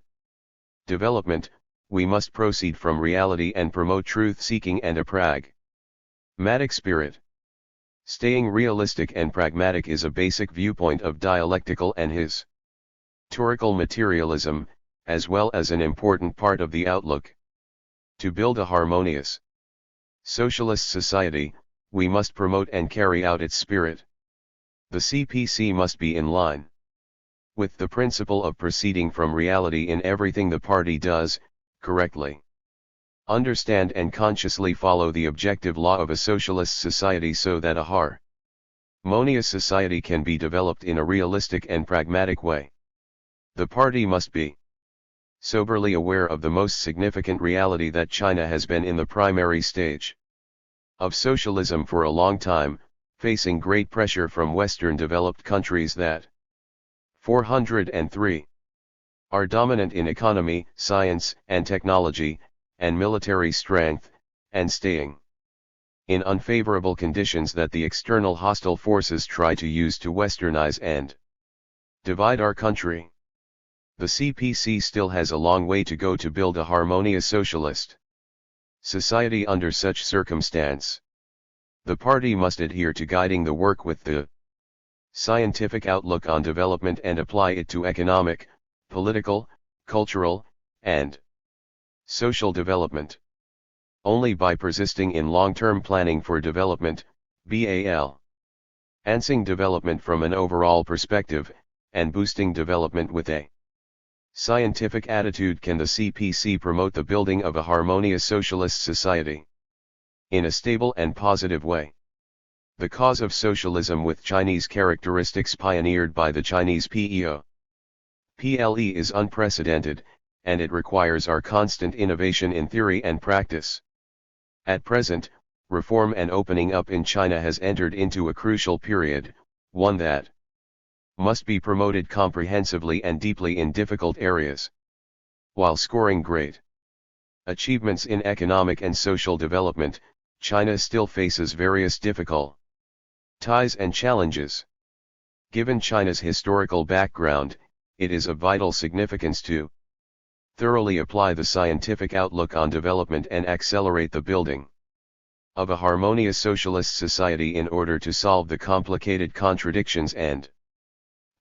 development, we must proceed from reality and promote truth-seeking and a pragmatic spirit. Staying realistic and pragmatic is a basic viewpoint of dialectical and historical materialism, as well as an important part of the outlook. To build a harmonious socialist society, we must promote and carry out its spirit. The CPC must be in line with the principle of proceeding from reality in everything the party does, correctly understand and consciously follow the objective law of a socialist society so that a harmonious society can be developed in a realistic and pragmatic way. The party must be soberly aware of the most significant reality that China has been in the primary stage of socialism for a long time, facing great pressure from Western developed countries that 403 are dominant in economy, science and technology, and military strength, and staying in unfavorable conditions that the external hostile forces try to use to westernize and divide our country. The CPC still has a long way to go to build a harmonious socialist society under such circumstance. The party must adhere to guiding the work with the scientific outlook on development and apply it to economic, political, cultural, and social development. Only by persisting in long-term planning for development, enhancing development from an overall perspective, and boosting development with a scientific attitude can the CPC promote the building of a harmonious socialist society in a stable and positive way. The cause of socialism with Chinese characteristics pioneered by the Chinese PLE is unprecedented, and it requires our constant innovation in theory and practice. At present, reform and opening up in China has entered into a crucial period, one that must be promoted comprehensively and deeply in difficult areas. While scoring great achievements in economic and social development, China still faces various difficulties and challenges. Given China's historical background, it is of vital significance to thoroughly apply the scientific outlook on development and accelerate the building of a harmonious socialist society in order to solve the complicated contradictions and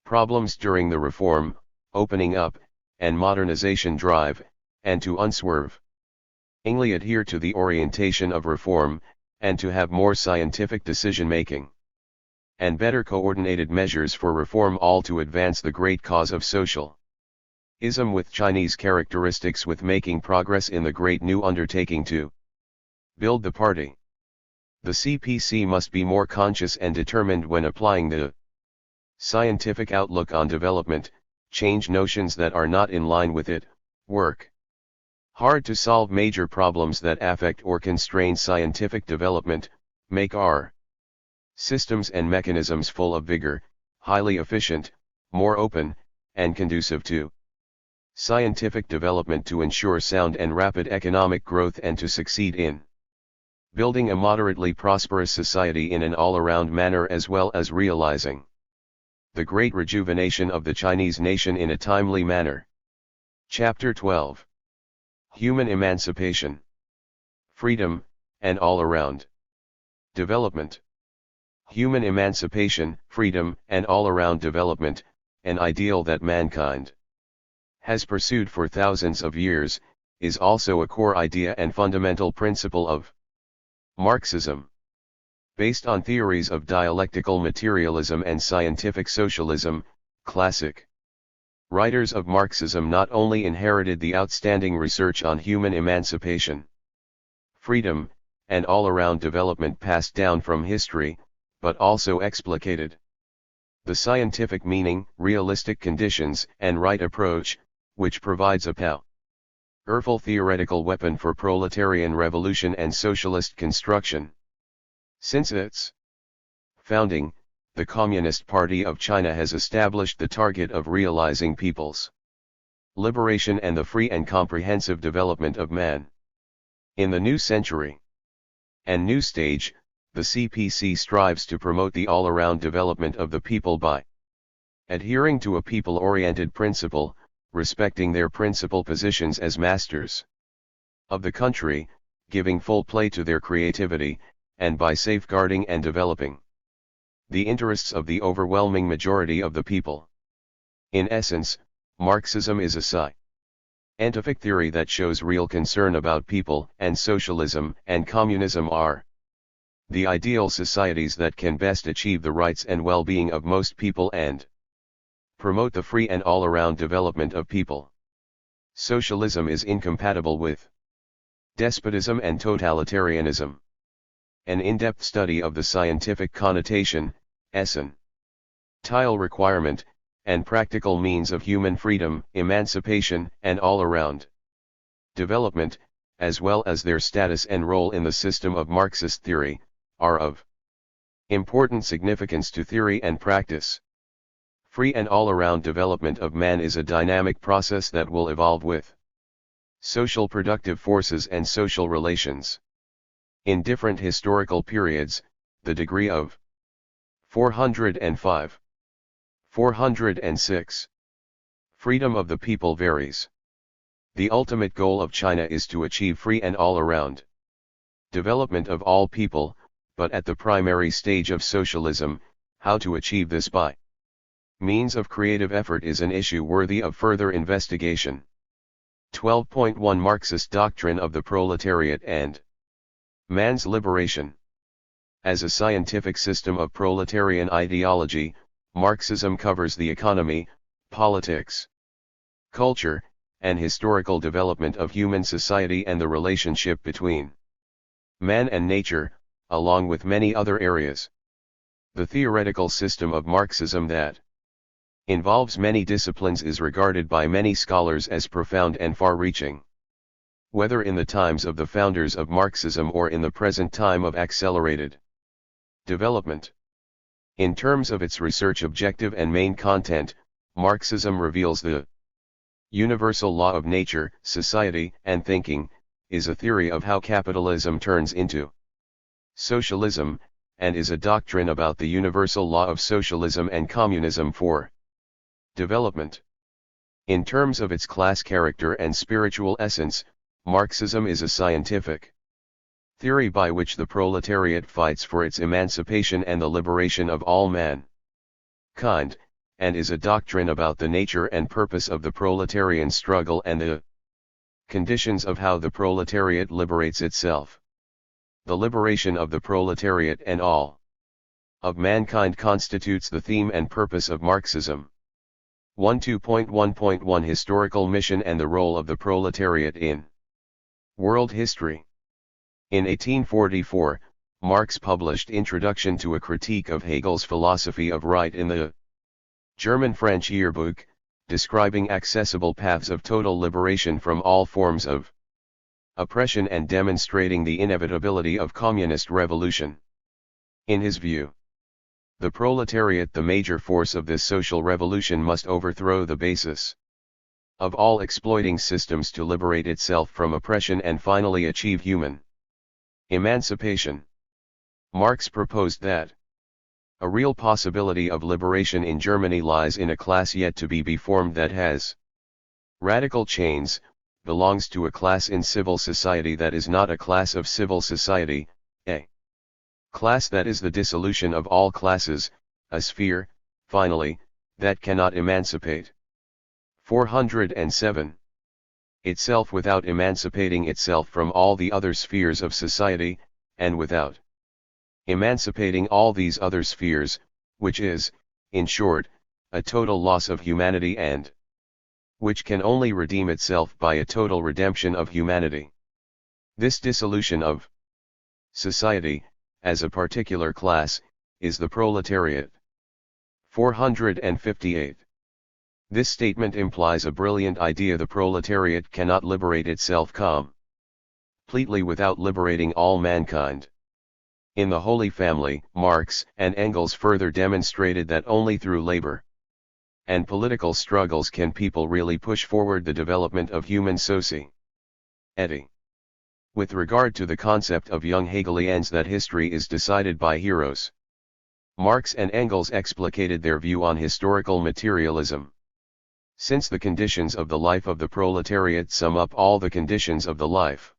problems during the reform, opening up, and modernization drive, and to unswervingly adhere to the orientation of reform, and to have more scientific decision-making and better coordinated measures for reform, all to advance the great cause of socialism with Chinese characteristics, with making progress in the great new undertaking to build the party. The CPC must be more conscious and determined when applying the scientific outlook on development, change notions that are not in line with it, work Hard to solve major problems that affect or constrain scientific development, make our systems and mechanisms full of vigor, highly efficient, more open, and conducive to scientific development to ensure sound and rapid economic growth and to succeed in building a moderately prosperous society in an all-around manner as well as realizing the great rejuvenation of the Chinese nation in a timely manner. Chapter 12. Human Emancipation, Freedom, and All-Around Development. Human emancipation, freedom, and all-around development, an ideal that mankind has pursued for thousands of years, is also a core idea and fundamental principle of Marxism. Based on theories of dialectical materialism and scientific socialism, classic writers of Marxism not only inherited the outstanding research on human emancipation, freedom, and all-around development passed down from history, but also explicated the scientific meaning, realistic conditions, and right approach, which provides a powerful theoretical weapon for proletarian revolution and socialist construction. Since its founding, the Communist Party of China has established the target of realizing people's liberation and the free and comprehensive development of man. In the new century and new stage, the CPC strives to promote the all-around development of the people by adhering to a people-oriented principle, respecting their principal positions as masters of the country, giving full play to their creativity, and by safeguarding and developing the interests of the overwhelming majority of the people. In essence, Marxism is a scientific theory that shows real concern about people, and socialism and communism are the ideal societies that can best achieve the rights and well-being of most people and promote the free and all-around development of people. Socialism is incompatible with despotism and totalitarianism. An in-depth study of the scientific connotation, essential requirement, and practical means of human freedom, emancipation, and all-around development, as well as their status and role in the system of Marxist theory, are of important significance to theory and practice. Free and all-around development of man is a dynamic process that will evolve with social productive forces and social relations. In different historical periods, the degree of 405, 406 freedom of the people varies. The ultimate goal of China is to achieve free and all-around development of all people, but at the primary stage of socialism, how to achieve this by means of creative effort is an issue worthy of further investigation. 12.1 Marxist Doctrine of the Proletariat and Man's Liberation. As a scientific system of proletarian ideology, Marxism covers the economy, politics, culture, and historical development of human society and the relationship between man and nature, along with many other areas. The theoretical system of Marxism that involves many disciplines is regarded by many scholars as profound and far-reaching. Whether in the times of the founders of Marxism or in the present time of accelerated development. In terms of its research objective and main content, Marxism reveals the universal law of nature, society, and thinking, is a theory of how capitalism turns into socialism, and is a doctrine about the universal law of socialism and communism for development. In terms of its class character and spiritual essence, Marxism is a scientific theory by which the proletariat fights for its emancipation and the liberation of all mankind, and is a doctrine about the nature and purpose of the proletarian struggle and the conditions of how the proletariat liberates itself. The liberation of the proletariat and all of mankind constitutes the theme and purpose of Marxism. 12.1.1 Historical mission and the role of the proletariat in world history. In 1844, Marx published Introduction to a Critique of Hegel's Philosophy of Right in the German-French yearbook, describing accessible paths of total liberation from all forms of oppression and demonstrating the inevitability of communist revolution. In his view, the proletariat, the major force of this social revolution, must overthrow the basis of all exploiting systems to liberate itself from oppression and finally achieve human emancipation. Marx proposed that a real possibility of liberation in Germany lies in a class yet to be formed that has radical chains, belongs to a class in civil society that is not a class of civil society, a class that is the dissolution of all classes, a sphere, finally, that cannot emancipate 407 itself without emancipating itself from all the other spheres of society, and without emancipating all these other spheres, which is, in short, a total loss of humanity and which can only redeem itself by a total redemption of humanity. This dissolution of society, as a particular class, is the proletariat. 458. This statement implies a brilliant idea: the proletariat cannot liberate itself completely without liberating all mankind. In the Holy Family, Marx and Engels further demonstrated that only through labor and political struggles can people really push forward the development of human society. With regard to the concept of young Hegelians that history is decided by heroes, Marx and Engels explicated their view on historical materialism. Since the conditions of the life of the proletariat sum up all the conditions of the life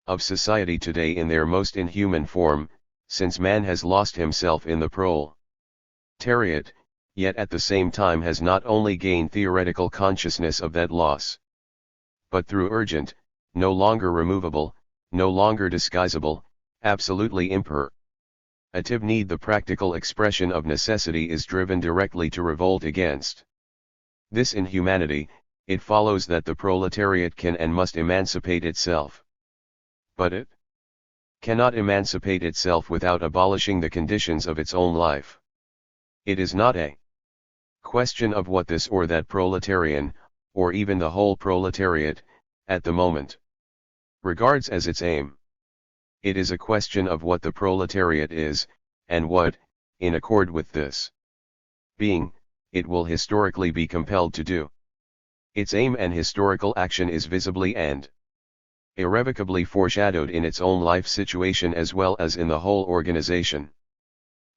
of society today in their most inhuman form, since man has lost himself in the proletariat, yet at the same time has not only gained theoretical consciousness of that loss, but through urgent, no longer removable, no longer disguisable, absolutely imperative need, the practical expression of necessity is driven directly to revolt against this inhumanity, it follows that the proletariat can and must emancipate itself. But it cannot emancipate itself without abolishing the conditions of its own life. It is not a question of what this or that proletarian, or even the whole proletariat, at the moment, regards as its aim. It is a question of what the proletariat is, and what, in accord with this being, it will historically be compelled to do. Its aim and historical action is visibly and irrevocably foreshadowed in its own life situation as well as in the whole organization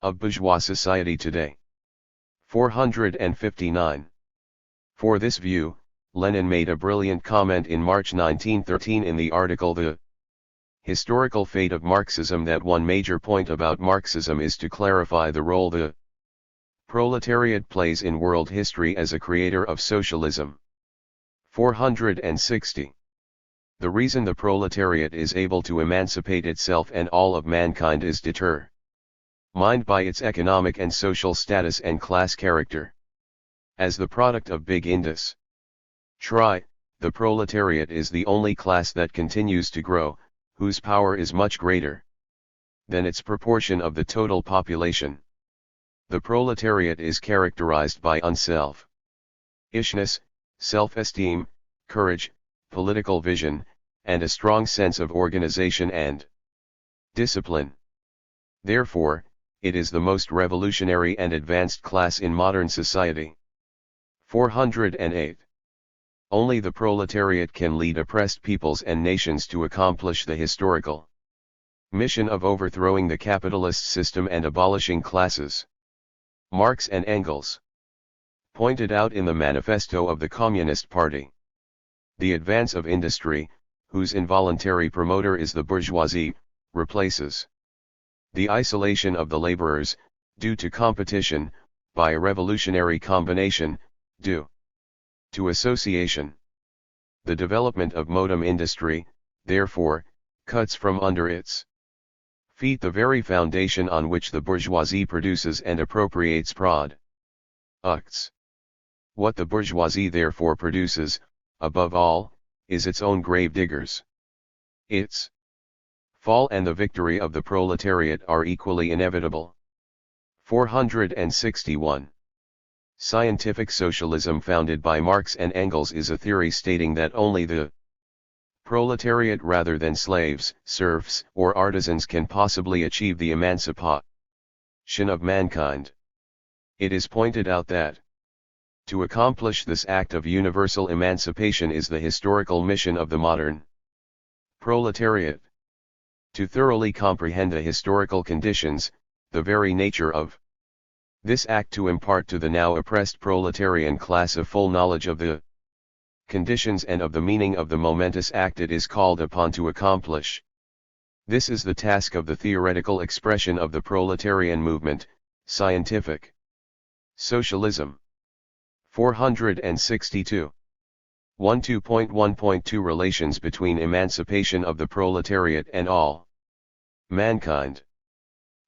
of bourgeois society today. 459. For this view, Lenin made a brilliant comment in March 1913 in the article The Historical Fate of Marxism that one major point about Marxism is to clarify the role the proletariat plays in world history as a creator of socialism. 460. The reason the proletariat is able to emancipate itself and all of mankind is determined by its economic and social status and class character. As the product of big industry, the proletariat is the only class that continues to grow, whose power is much greater than its proportion of the total population. The proletariat is characterized by unselfishness, self-esteem, courage, political vision, and a strong sense of organization and discipline. Therefore, it is the most revolutionary and advanced class in modern society. 408. Only the proletariat can lead oppressed peoples and nations to accomplish the historical mission of overthrowing the capitalist system and abolishing classes. Marx and Engels pointed out in the manifesto of the Communist Party. The advance of industry, whose involuntary promoter is the bourgeoisie, replaces the isolation of the laborers, due to competition, by a revolutionary combination, due to association. The development of modern industry, therefore, cuts from under its feet the very foundation on which the bourgeoisie produces and appropriates products. What the bourgeoisie therefore produces, above all, is its own grave diggers. Its fall and the victory of the proletariat are equally inevitable. 461. Scientific socialism founded by Marx and Engels is a theory stating that only the Proletariat rather than slaves, serfs, or artisans can possibly achieve the emancipation of mankind. It is pointed out that to accomplish this act of universal emancipation is the historical mission of the modern proletariat. To thoroughly comprehend the historical conditions, the very nature of this act, to impart to the now oppressed proletarian class a full knowledge of the conditions and of the meaning of the momentous act it is called upon to accomplish. This is the task of the theoretical expression of the proletarian movement, scientific socialism. 462. 12.1.2 Relations between emancipation of the proletariat and all mankind.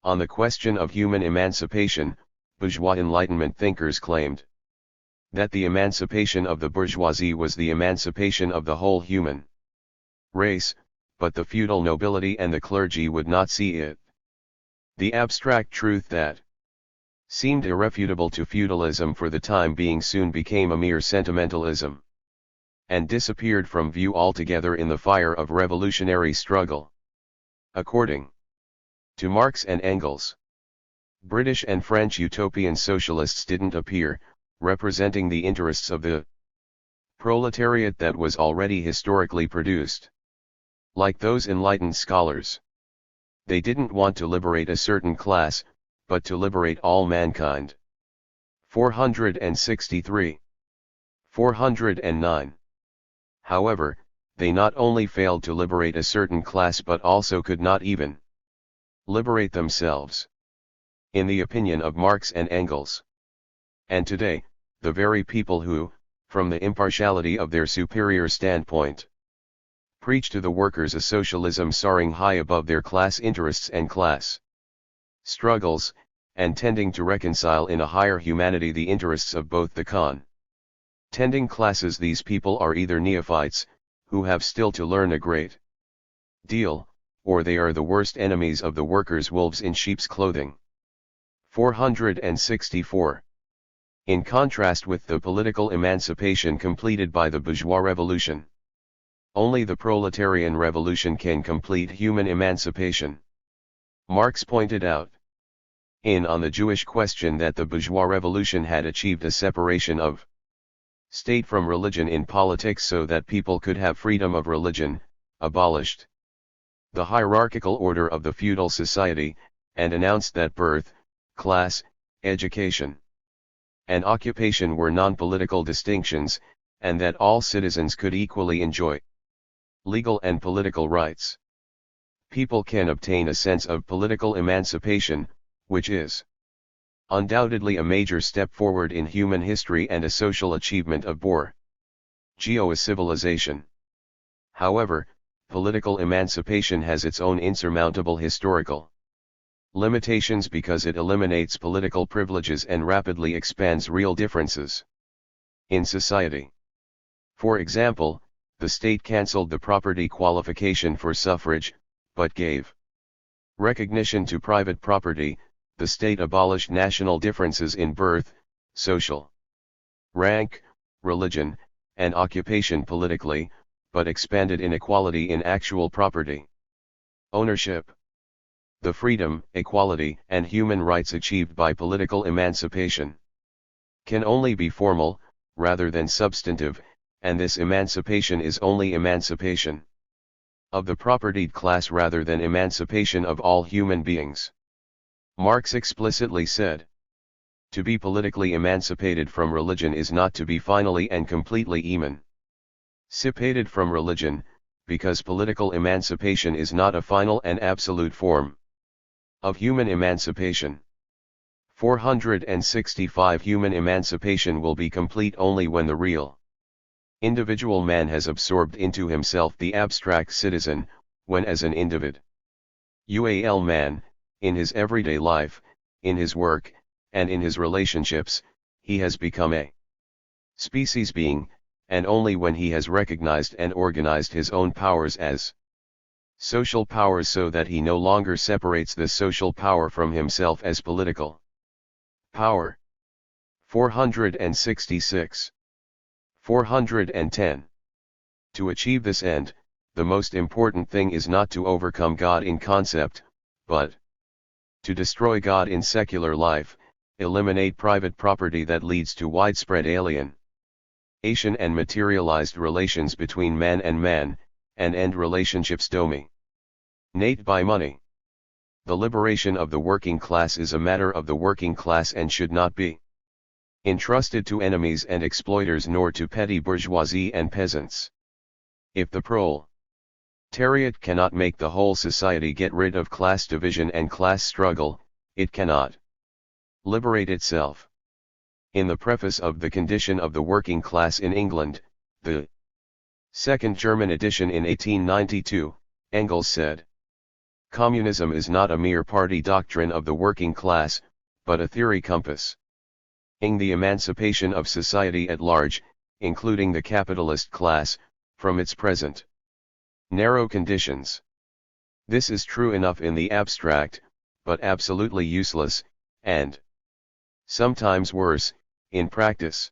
On the question of human emancipation, bourgeois Enlightenment thinkers claimed that the emancipation of the bourgeoisie was the emancipation of the whole human race, but the feudal nobility and the clergy would not see it. The abstract truth that seemed irrefutable to feudalism for the time being soon became a mere sentimentalism, and disappeared from view altogether in the fire of revolutionary struggle. According to Marx and Engels, British and French utopian socialists didn't appear, representing the interests of the proletariat that was already historically produced. Like those enlightened scholars, they didn't want to liberate a certain class, but to liberate all mankind. 463. 409. However, they not only failed to liberate a certain class but also could not even liberate themselves, in the opinion of Marx and Engels. And today, the very people who, from the impartiality of their superior standpoint, preach to the workers a socialism soaring high above their class interests and class struggles, and tending to reconcile in a higher humanity the interests of both the contending classes, these people are either neophytes, who have still to learn a great deal, or they are the worst enemies of the workers, wolves in sheep's clothing. 464. In contrast with the political emancipation completed by the bourgeois revolution, only the proletarian revolution can complete human emancipation. Marx pointed out on the Jewish question that the bourgeois revolution had achieved a separation of state from religion in politics so that people could have freedom of religion, abolished the hierarchical order of the feudal society, and announced that birth, class, education, and occupation were non-political distinctions, and that all citizens could equally enjoy legal and political rights. People can obtain a sense of political emancipation, which is undoubtedly a major step forward in human history and a social achievement of bourgeois civilization. However, political emancipation has its own insurmountable historical limitations because it eliminates political privileges and rapidly expands real differences in society. For example, the state cancelled the property qualification for suffrage, but gave recognition to private property. The state abolished national differences in birth, social rank, religion, and occupation politically, but expanded inequality in actual property ownership. The freedom, equality, and human rights achieved by political emancipation can only be formal, rather than substantive, and this emancipation is only emancipation of the propertied class rather than emancipation of all human beings. Marx explicitly said, to be politically emancipated from religion is not to be finally and completely emancipated from religion, because political emancipation is not a final and absolute form of human emancipation. 465 Human emancipation will be complete only when the real individual man has absorbed into himself the abstract citizen, when as an individual man, in his everyday life, in his work, and in his relationships, he has become a species being, and only when he has recognized and organized his own powers as social powers so that he no longer separates the social power from himself as political power. 466. 410. To achieve this end, the most important thing is not to overcome God in concept, but to destroy God in secular life, eliminate private property that leads to widespread alienation and materialized relations between man, and end relationships dominated by money. The liberation of the working class is a matter of the working class and should not be entrusted to enemies and exploiters nor to petty bourgeoisie and peasants. If the proletariat cannot make the whole society get rid of class division and class struggle, it cannot liberate itself. In the preface of The Condition of the Working Class in England, the second German edition in 1892, Engels said, "Communism is not a mere party doctrine of the working class, but a theory compassing the emancipation of society at large, including the capitalist class, from its present narrow conditions. This is true enough in the abstract, but absolutely useless, and sometimes worse, in practice.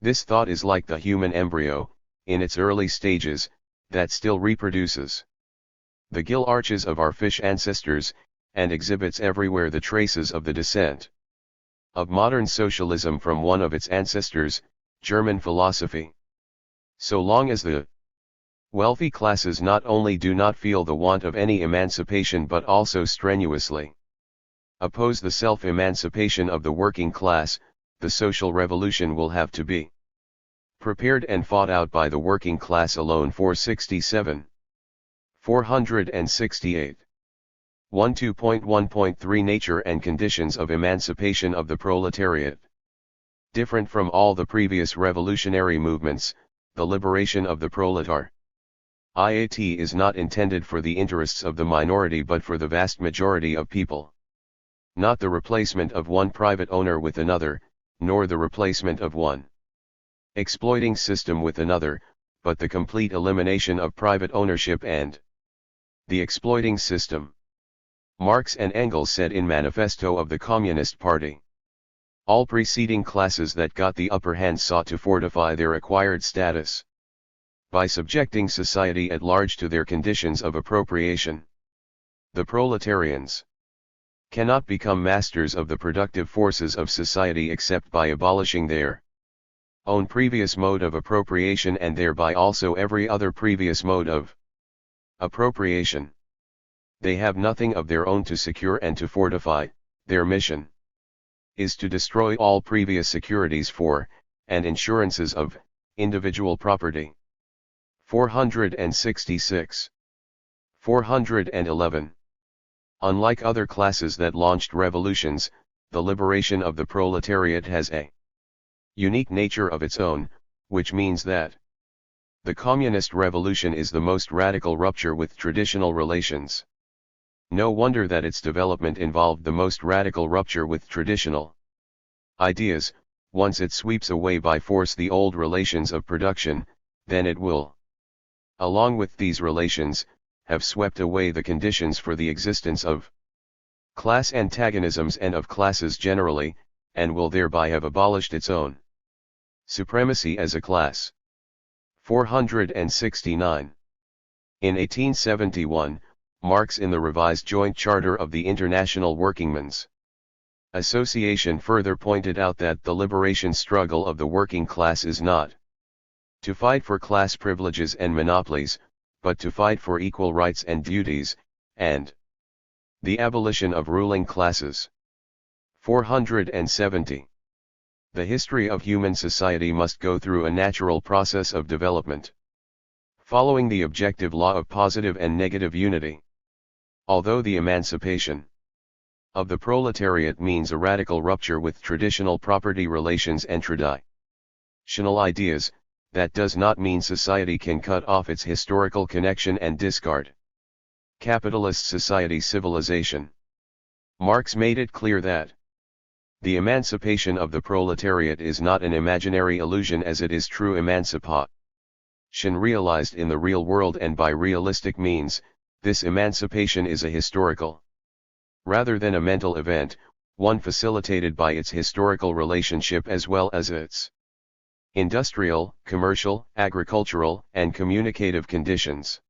This thought is like the human embryo, in its early stages, that still reproduces the gill arches of our fish ancestors, and exhibits everywhere the traces of the descent of modern socialism from one of its ancestors, German philosophy. So long as the wealthy classes not only do not feel the want of any emancipation but also strenuously oppose the self-emancipation of the working class, the social revolution will have to be prepared and fought out by the working class alone. 467. 468. 12.1.3 Nature and conditions of emancipation of the proletariat. Different from all the previous revolutionary movements, the liberation of the proletariat is not intended for the interests of the minority but for the vast majority of people. Not the replacement of one private owner with another, nor the replacement of one exploiting system with another, but the complete elimination of private ownership and the exploiting system. Marx and Engels said in Manifesto of the Communist Party. All preceding classes that got the upper hand sought to fortify their acquired status by subjecting society at large to their conditions of appropriation. The proletarians cannot become masters of the productive forces of society except by abolishing their own previous mode of appropriation and thereby also every other previous mode of appropriation. They have nothing of their own to secure and to fortify. Their mission is to destroy all previous securities for, and insurances of, individual property. 466. 411. Unlike other classes that launched revolutions, the liberation of the proletariat has a unique nature of its own, which means that the communist revolution is the most radical rupture with traditional relations. No wonder that its development involved the most radical rupture with traditional ideas. Once it sweeps away by force the old relations of production, then it will, along with these relations, have swept away the conditions for the existence of class antagonisms and of classes generally, and will thereby have abolished its own supremacy as a class. 469. In 1871, Marx in the revised Joint Charter of the International Workingmen's Association further pointed out that the liberation struggle of the working class is not to fight for class privileges and monopolies, but to fight for equal rights and duties, and the abolition of ruling classes. 470. The history of human society must go through a natural process of development, following the objective law of positive and negative unity. Although the emancipation of the proletariat means a radical rupture with traditional property relations and traditional ideas, that does not mean society can cut off its historical connection and discard capitalist society civilization. Marx made it clear that the emancipation of the proletariat is not an imaginary illusion as it is true emancipation realized in the real world and by realistic means. This emancipation is a historical, rather than a mental event, one facilitated by its historical relationship as well as its industrial, commercial, agricultural, and communicative conditions.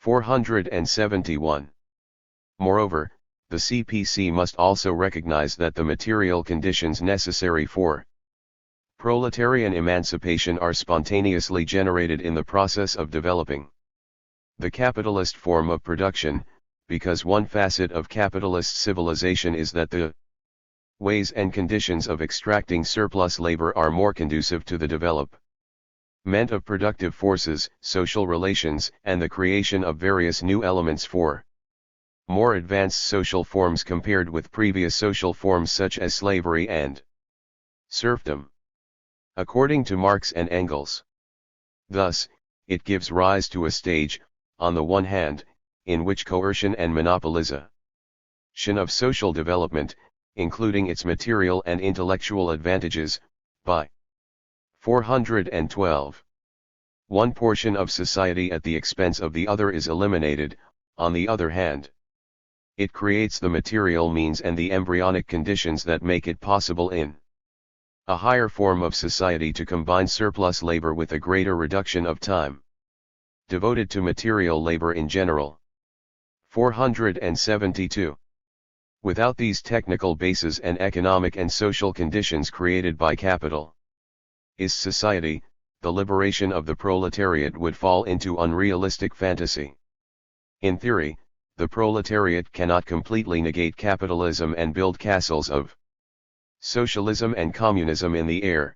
471. Moreover, the CPC must also recognize that the material conditions necessary for proletarian emancipation are spontaneously generated in the process of developing the capitalist form of production, because one facet of capitalist civilization is that the ways and conditions of extracting surplus labor are more conducive to the development of productive forces, social relations, and the creation of various new elements for more advanced social forms compared with previous social forms such as slavery and serfdom. According to Marx and Engels. Thus, it gives rise to a stage, on the one hand, in which coercion and monopolization of social development, including its material and intellectual advantages, by 412. One portion of society at the expense of the other is eliminated. On the other hand, it creates the material means and the embryonic conditions that make it possible in a higher form of society to combine surplus labor with a greater reduction of time devoted to material labor in general. 472. Without these technical bases and economic and social conditions created by capital, is society, the liberation of the proletariat would fall into unrealistic fantasy. In theory, the proletariat cannot completely negate capitalism and build castles of socialism and communism in the air.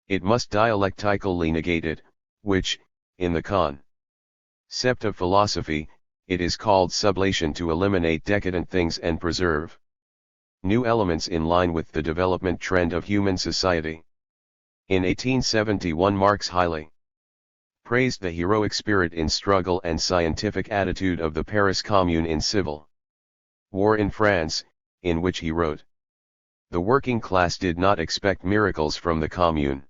It must dialectically negate it, which, in the concept of philosophy, it is called sublation, to eliminate decadent things and preserve new elements in line with the development trend of human society. In 1871, Marx highly praised the heroic spirit in struggle and scientific attitude of the Paris Commune in civil war in France, in which he wrote, "The working class did not expect miracles from the Commune.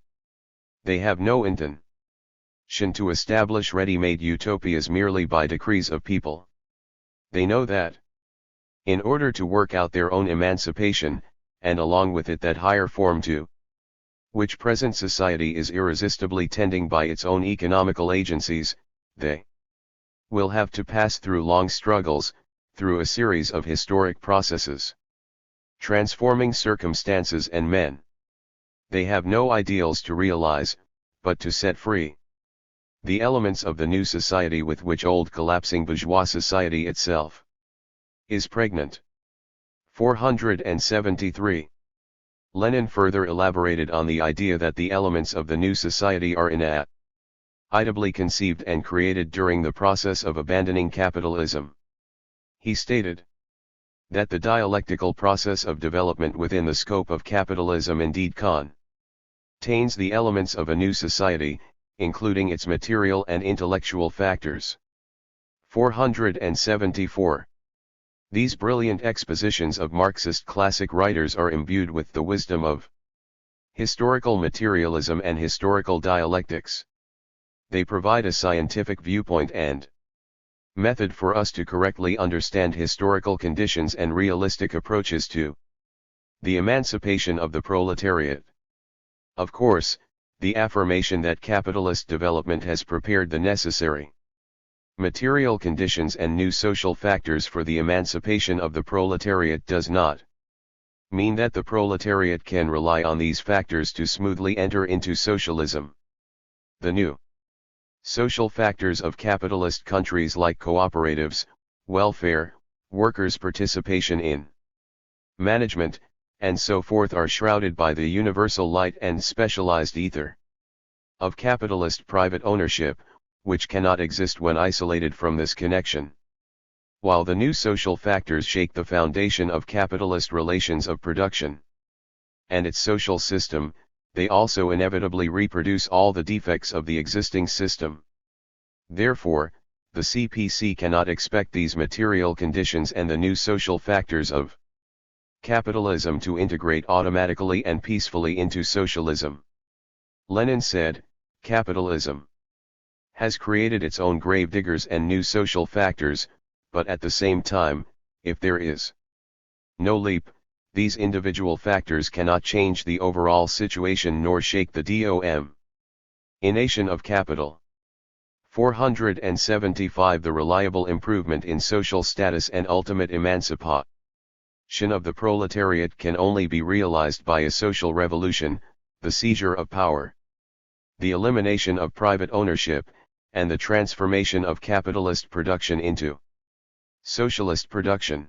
They have no intention to establish ready-made utopias merely by decrees of people. They know that, in order to work out their own emancipation, and along with it that higher form to which present society is irresistibly tending by its own economical agencies, they will have to pass through long struggles, through a series of historic processes, transforming circumstances and men. They have no ideals to realize, but to set free the elements of the new society with which old collapsing bourgeois society itself is pregnant." 473. Lenin further elaborated on the idea that the elements of the new society are inevitably conceived and created during the process of abandoning capitalism. He stated that the dialectical process of development within the scope of capitalism indeed contains the elements of a new society, including its material and intellectual factors. 474. These brilliant expositions of Marxist classic writers are imbued with the wisdom of historical materialism and historical dialectics. They provide a scientific viewpoint and method for us to correctly understand historical conditions and realistic approaches to the emancipation of the proletariat. Of course, the affirmation that capitalist development has prepared the necessary material conditions and new social factors for the emancipation of the proletariat does not mean that the proletariat can rely on these factors to smoothly enter into socialism. The new social factors of capitalist countries like cooperatives, welfare, workers' participation in management, and so forth are shrouded by the universal light and specialized ether of capitalist private ownership, which cannot exist when isolated from this connection. While the new social factors shake the foundation of capitalist relations of production and its social system, they also inevitably reproduce all the defects of the existing system. Therefore, the CPC cannot expect these material conditions and the new social factors of capitalism to integrate automatically and peacefully into socialism. Lenin said, "Capitalism has created its own gravediggers and new social factors, but at the same time, if there is no leap, these individual factors cannot change the overall situation nor shake the domination of capital." 475 The reliable improvement in social status and ultimate emancipation of the proletariat can only be realized by a social revolution, the seizure of power, the elimination of private ownership, and the transformation of capitalist production into socialist production.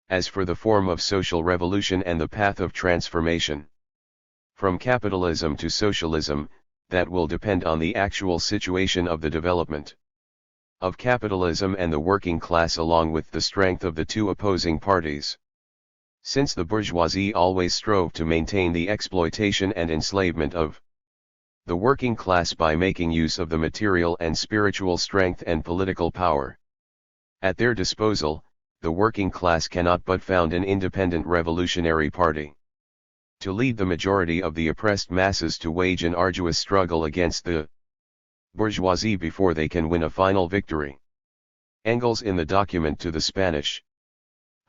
As for the form of social revolution and the path of transformation from capitalism to socialism, that will depend on the actual situation of the development of capitalism and the working class, along with the strength of the two opposing parties. Since the bourgeoisie always strove to maintain the exploitation and enslavement of the working class by making use of the material and spiritual strength and political power at their disposal, the working class cannot but found an independent revolutionary party to lead the majority of the oppressed masses to wage an arduous struggle against the bourgeoisie before they can win a final victory. Engels, in the document to the Spanish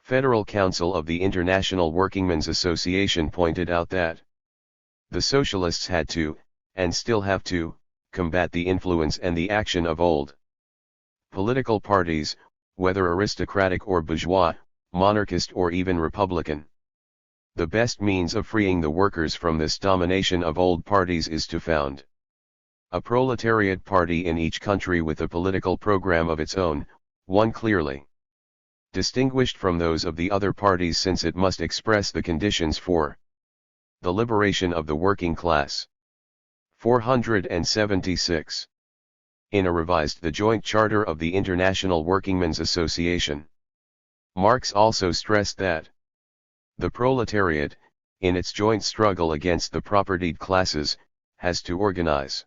Federal Council of the International Workingmen's Association, pointed out that the socialists had to, and still have to, combat the influence and the action of old political parties, whether aristocratic or bourgeois, monarchist or even republican. The best means of freeing the workers from this domination of old parties is to found a proletariat party in each country with a political program of its own, one clearly distinguished from those of the other parties, since it must express the conditions for the liberation of the working class. 476. In a revised The Joint Charter of the International Workingmen's Association, Marx also stressed that the proletariat, in its joint struggle against the propertied classes, has to organize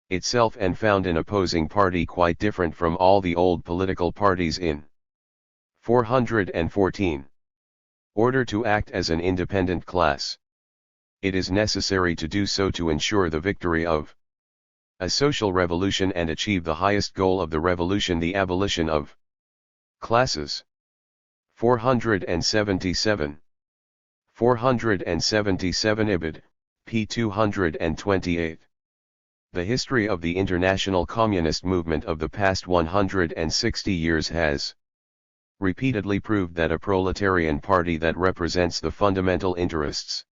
itself and found an opposing party quite different from all the old political parties in 414. Order to act as an independent class. It is necessary to do so to ensure the victory of a social revolution and achieve the highest goal of the revolution, the abolition of classes. 477. 477 Ibid, p. 228. The history of the international communist movement of the past 160 years has repeatedly proved that a proletarian party that represents the fundamental interests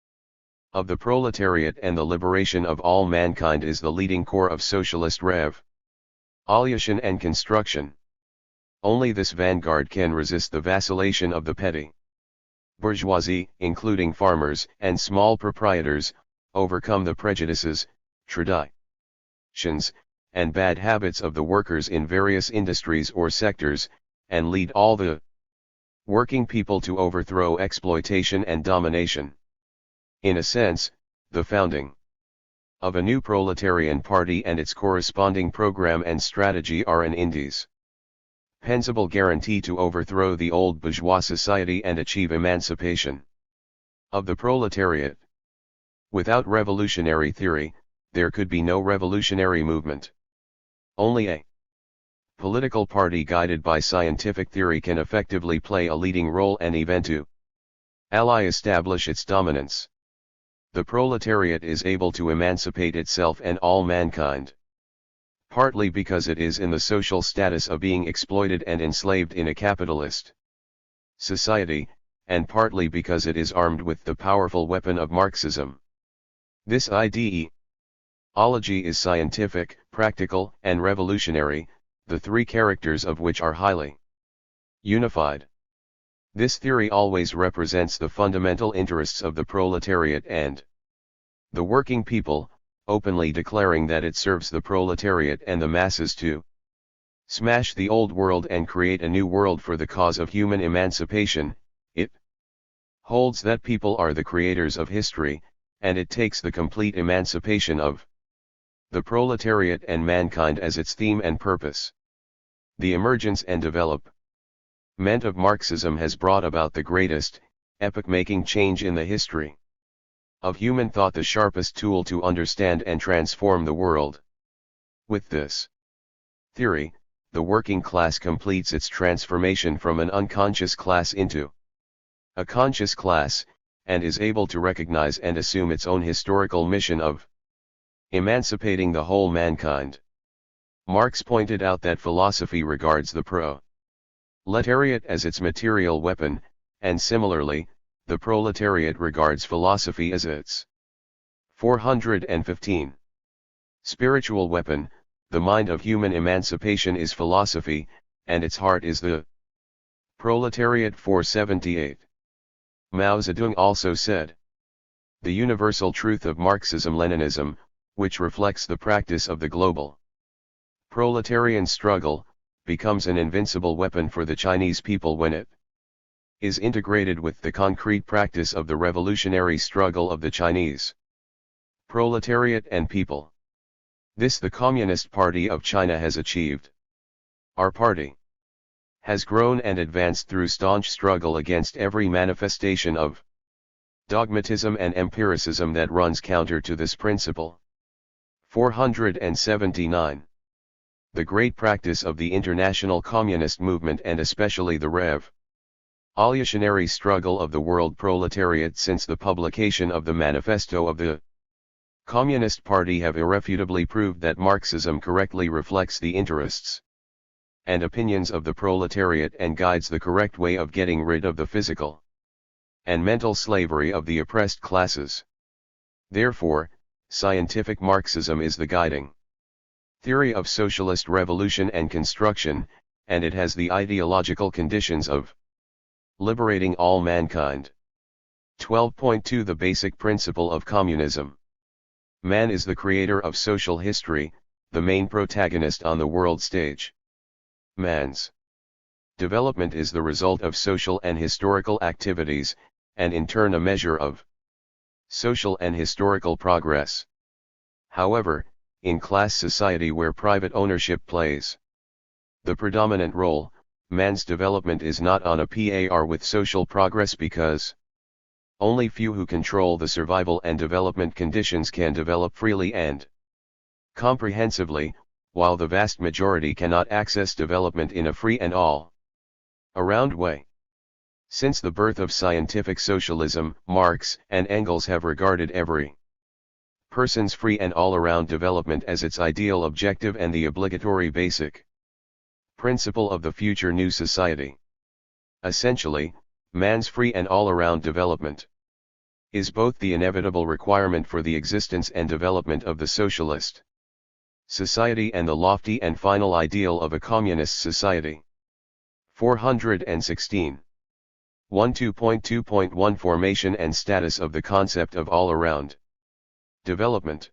of the proletariat and the liberation of all mankind is the leading core of socialist revolution and construction. Only this vanguard can resist the vacillation of the petty bourgeoisie, including farmers and small proprietors, overcome the prejudices, traditions, and bad habits of the workers in various industries or sectors, and lead all the working people to overthrow exploitation and domination. In a sense, the founding of a new proletarian party and its corresponding program and strategy are an indispensable guarantee to overthrow the old bourgeois society and achieve emancipation of the proletariat. Without revolutionary theory, there could be no revolutionary movement. Only a political party guided by scientific theory can effectively play a leading role and even to establish its dominance. The proletariat is able to emancipate itself and all mankind, partly because it is in the social status of being exploited and enslaved in a capitalist society, and partly because it is armed with the powerful weapon of Marxism. This ideology is scientific, practical, and revolutionary, the three characters of which are highly unified. This theory always represents the fundamental interests of the proletariat and the working people, openly declaring that it serves the proletariat and the masses to smash the old world and create a new world for the cause of human emancipation. It holds that people are the creators of history, and it takes the complete emancipation of the proletariat and mankind as its theme and purpose. The emergence and development of Marxism has brought about the greatest, epoch-making change in the history of human thought, the sharpest tool to understand and transform the world. With this theory, the working class completes its transformation from an unconscious class into a conscious class, and is able to recognize and assume its own historical mission of emancipating the whole mankind. Marx pointed out that philosophy regards the proletariat as its material weapon, and similarly, the proletariat regards philosophy as its 415 spiritual weapon. The mind of human emancipation is philosophy, and its heart is the proletariat. 478. Mao Zedong also said, "The universal truth of Marxism-Leninism, which reflects the practice of the global proletarian struggle, becomes an invincible weapon for the Chinese people when it is integrated with the concrete practice of the revolutionary struggle of the Chinese proletariat and people. This the Communist Party of China has achieved. Our party has grown and advanced through staunch struggle against every manifestation of dogmatism and empiricism that runs counter to this principle." 479. The great practice of the international communist movement and especially the revolutionary struggle of the world proletariat since the publication of the manifesto of the Communist Party have irrefutably proved that Marxism correctly reflects the interests and opinions of the proletariat and guides the correct way of getting rid of the physical and mental slavery of the oppressed classes. Therefore, scientific Marxism is the guiding theory of socialist revolution and construction, and it has the ideological conditions of liberating all mankind. 12.2 The basic principle of communism. Man is the creator of social history, the main protagonist on the world stage. Man's development is the result of social and historical activities, and in turn a measure of social and historical progress. However, in class society where private ownership plays the predominant role, man's development is not on a par with social progress because only few who control the survival and development conditions can develop freely and comprehensively, while the vast majority cannot access development in a free and all-around way. Since the birth of scientific socialism, Marx and Engels have regarded every person's free and all-around development as its ideal objective and the obligatory basic principle of the future new society. Essentially, man's free and all-around development is both the inevitable requirement for the existence and development of the socialist society and the lofty and final ideal of a communist society. 416. 12.2.1 Formation and status of the concept of all-around development.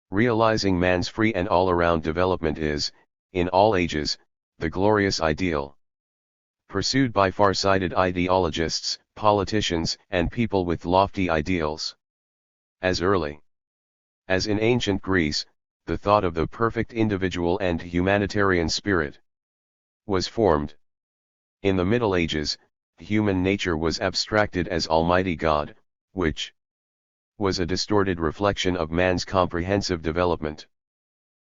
Realizing man's free and all-around development is, in all ages, the glorious ideal pursued by far-sighted ideologists, politicians, and people with lofty ideals. As early as in ancient Greece, the thought of the perfect individual and humanitarian spirit was formed. In the Middle Ages, human nature was abstracted as Almighty God, which was a distorted reflection of man's comprehensive development.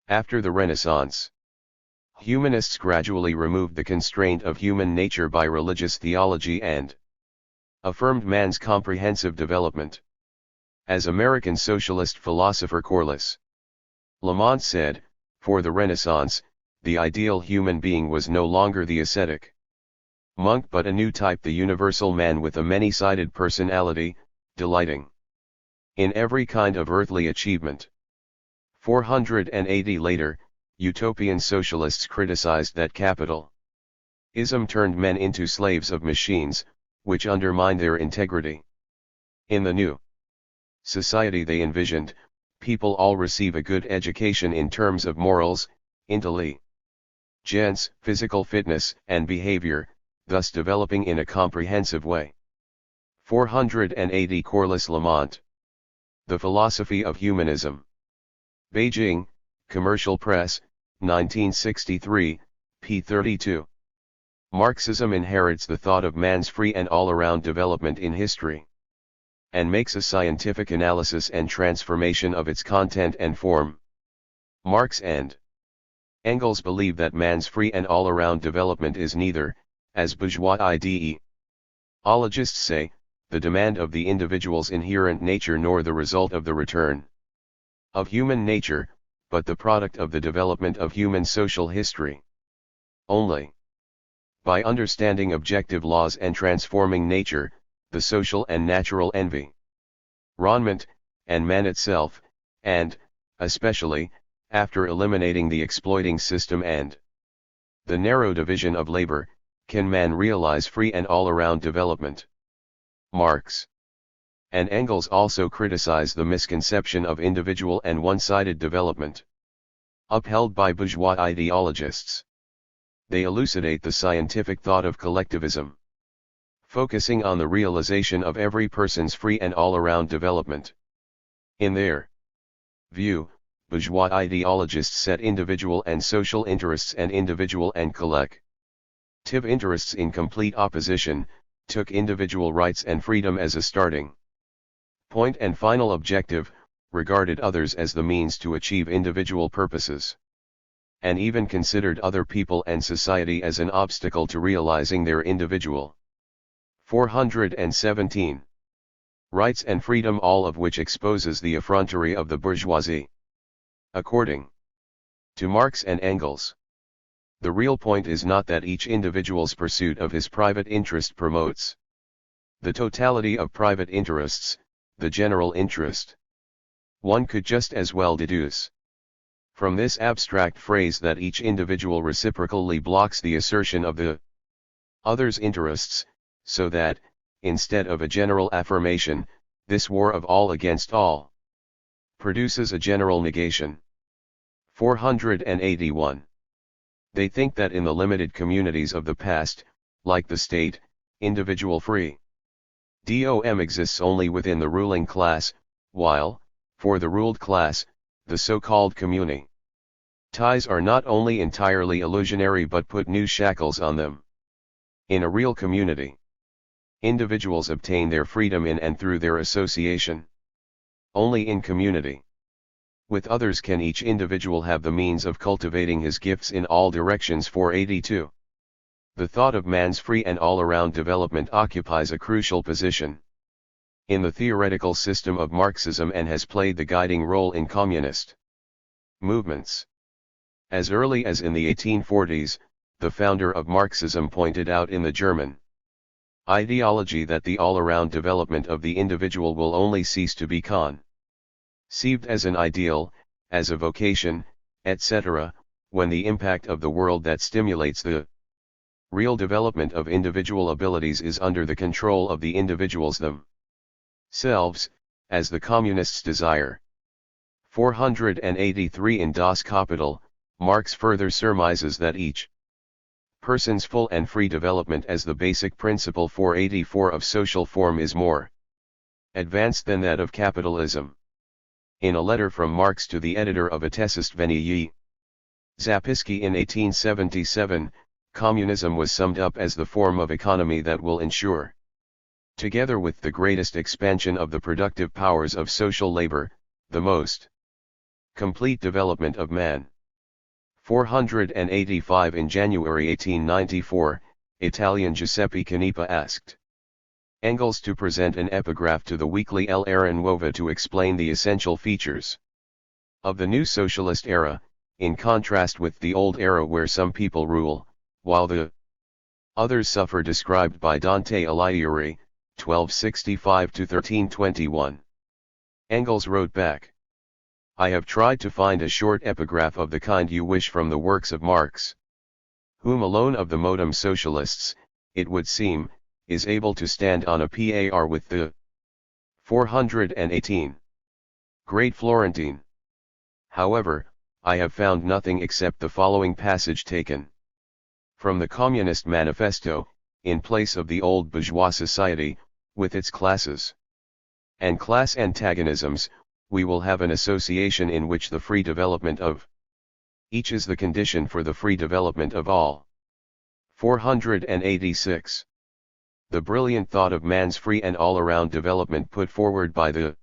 After the Renaissance, humanists gradually removed the constraint of human nature by religious theology and affirmed man's comprehensive development. As American socialist philosopher Corliss Lamont said, for the Renaissance, the ideal human being was no longer the ascetic monk but a new type, the universal man with a many-sided personality, delighting in every kind of earthly achievement. 480 later, utopian socialists criticized that capitalism turned men into slaves of machines, which undermined their integrity. In the new society they envisioned, people all receive a good education in terms of morals, intelligence, physical fitness, and behavior, thus developing in a comprehensive way. 480 Corliss Lamont. The Philosophy of Humanism. Beijing, Commercial Press, 1963, p. 32. Marxism inherits the thought of man's free and all-around development in history, and makes a scientific analysis and transformation of its content and form. Marx and Engels believe that man's free and all-around development is neither, as bourgeois ideologists say, the demand of the individual's inherent nature nor the result of the return of human nature, but the product of the development of human social history. Only by understanding objective laws and transforming nature, the social and natural environment, and man itself, and, especially, after eliminating the exploiting system and the narrow division of labor, can man realize free and all-around development. Marx and Engels also criticize the misconception of individual and one-sided development upheld by bourgeois ideologists. They elucidate the scientific thought of collectivism, focusing on the realization of every person's free and all-around development. In their view, bourgeois ideologists set individual and social interests and individual and collective interests in complete opposition, took individual rights and freedom as a starting point and final objective, regarded others as the means to achieve individual purposes, and even considered other people and society as an obstacle to realizing their individual 417 rights and freedom, all of which exposes the effrontery of the bourgeoisie. According to Marx and Engels, the real point is not that each individual's pursuit of his private interest promotes the totality of private interests, the general interest. One could just as well deduce from this abstract phrase that each individual reciprocally blocks the assertion of the other's interests, so that, instead of a general affirmation, this war of all against all produces a general negation. 481. They think that in the limited communities of the past, like the state, individual freedom exists only within the ruling class, while, for the ruled class, the so-called community ties are not only entirely illusionary but put new shackles on them. In a real community, individuals obtain their freedom in and through their association. Only in community with others can each individual have the means of cultivating his gifts in all directions. 482. The thought of man's free and all-around development occupies a crucial position in the theoretical system of Marxism and has played the guiding role in communist movements. As early as in the 1840s, the founder of Marxism pointed out in the German ideology that the all-around development of the individual will only cease to be conceived as an ideal, as a vocation, etc., when the impact of the world that stimulates the real development of individual abilities is under the control of the individuals themselves, as the communists desire. 483. In Das Kapital, Marx further surmises that each person's full and free development as the basic principle 484 of social form is more advanced than that of capitalism. In a letter from Marx to the editor of Attesistvenyi Zapiski in 1877, communism was summed up as the form of economy that will ensure, together with the greatest expansion of the productive powers of social labor, the most complete development of man. 485. In January 1894, Italian Giuseppe Canepa asked Engels to present an epigraph to the weekly L'Era Nuova to explain the essential features of the new socialist era, in contrast with the old era where some people rule, while the others suffer, described by Dante Alighieri, 1265-1321. Engels wrote back, I have tried to find a short epigraph of the kind you wish from the works of Marx, whom alone of the modem socialists, it would seem, is able to stand on a par with the 418 great Florentine. However, I have found nothing except the following passage taken from the Communist Manifesto, in place of the old bourgeois society, with its classes and class antagonisms. We will have an association in which the free development of each is the condition for the free development of all. 486. The brilliant thought of man's free and all-around development put forward by the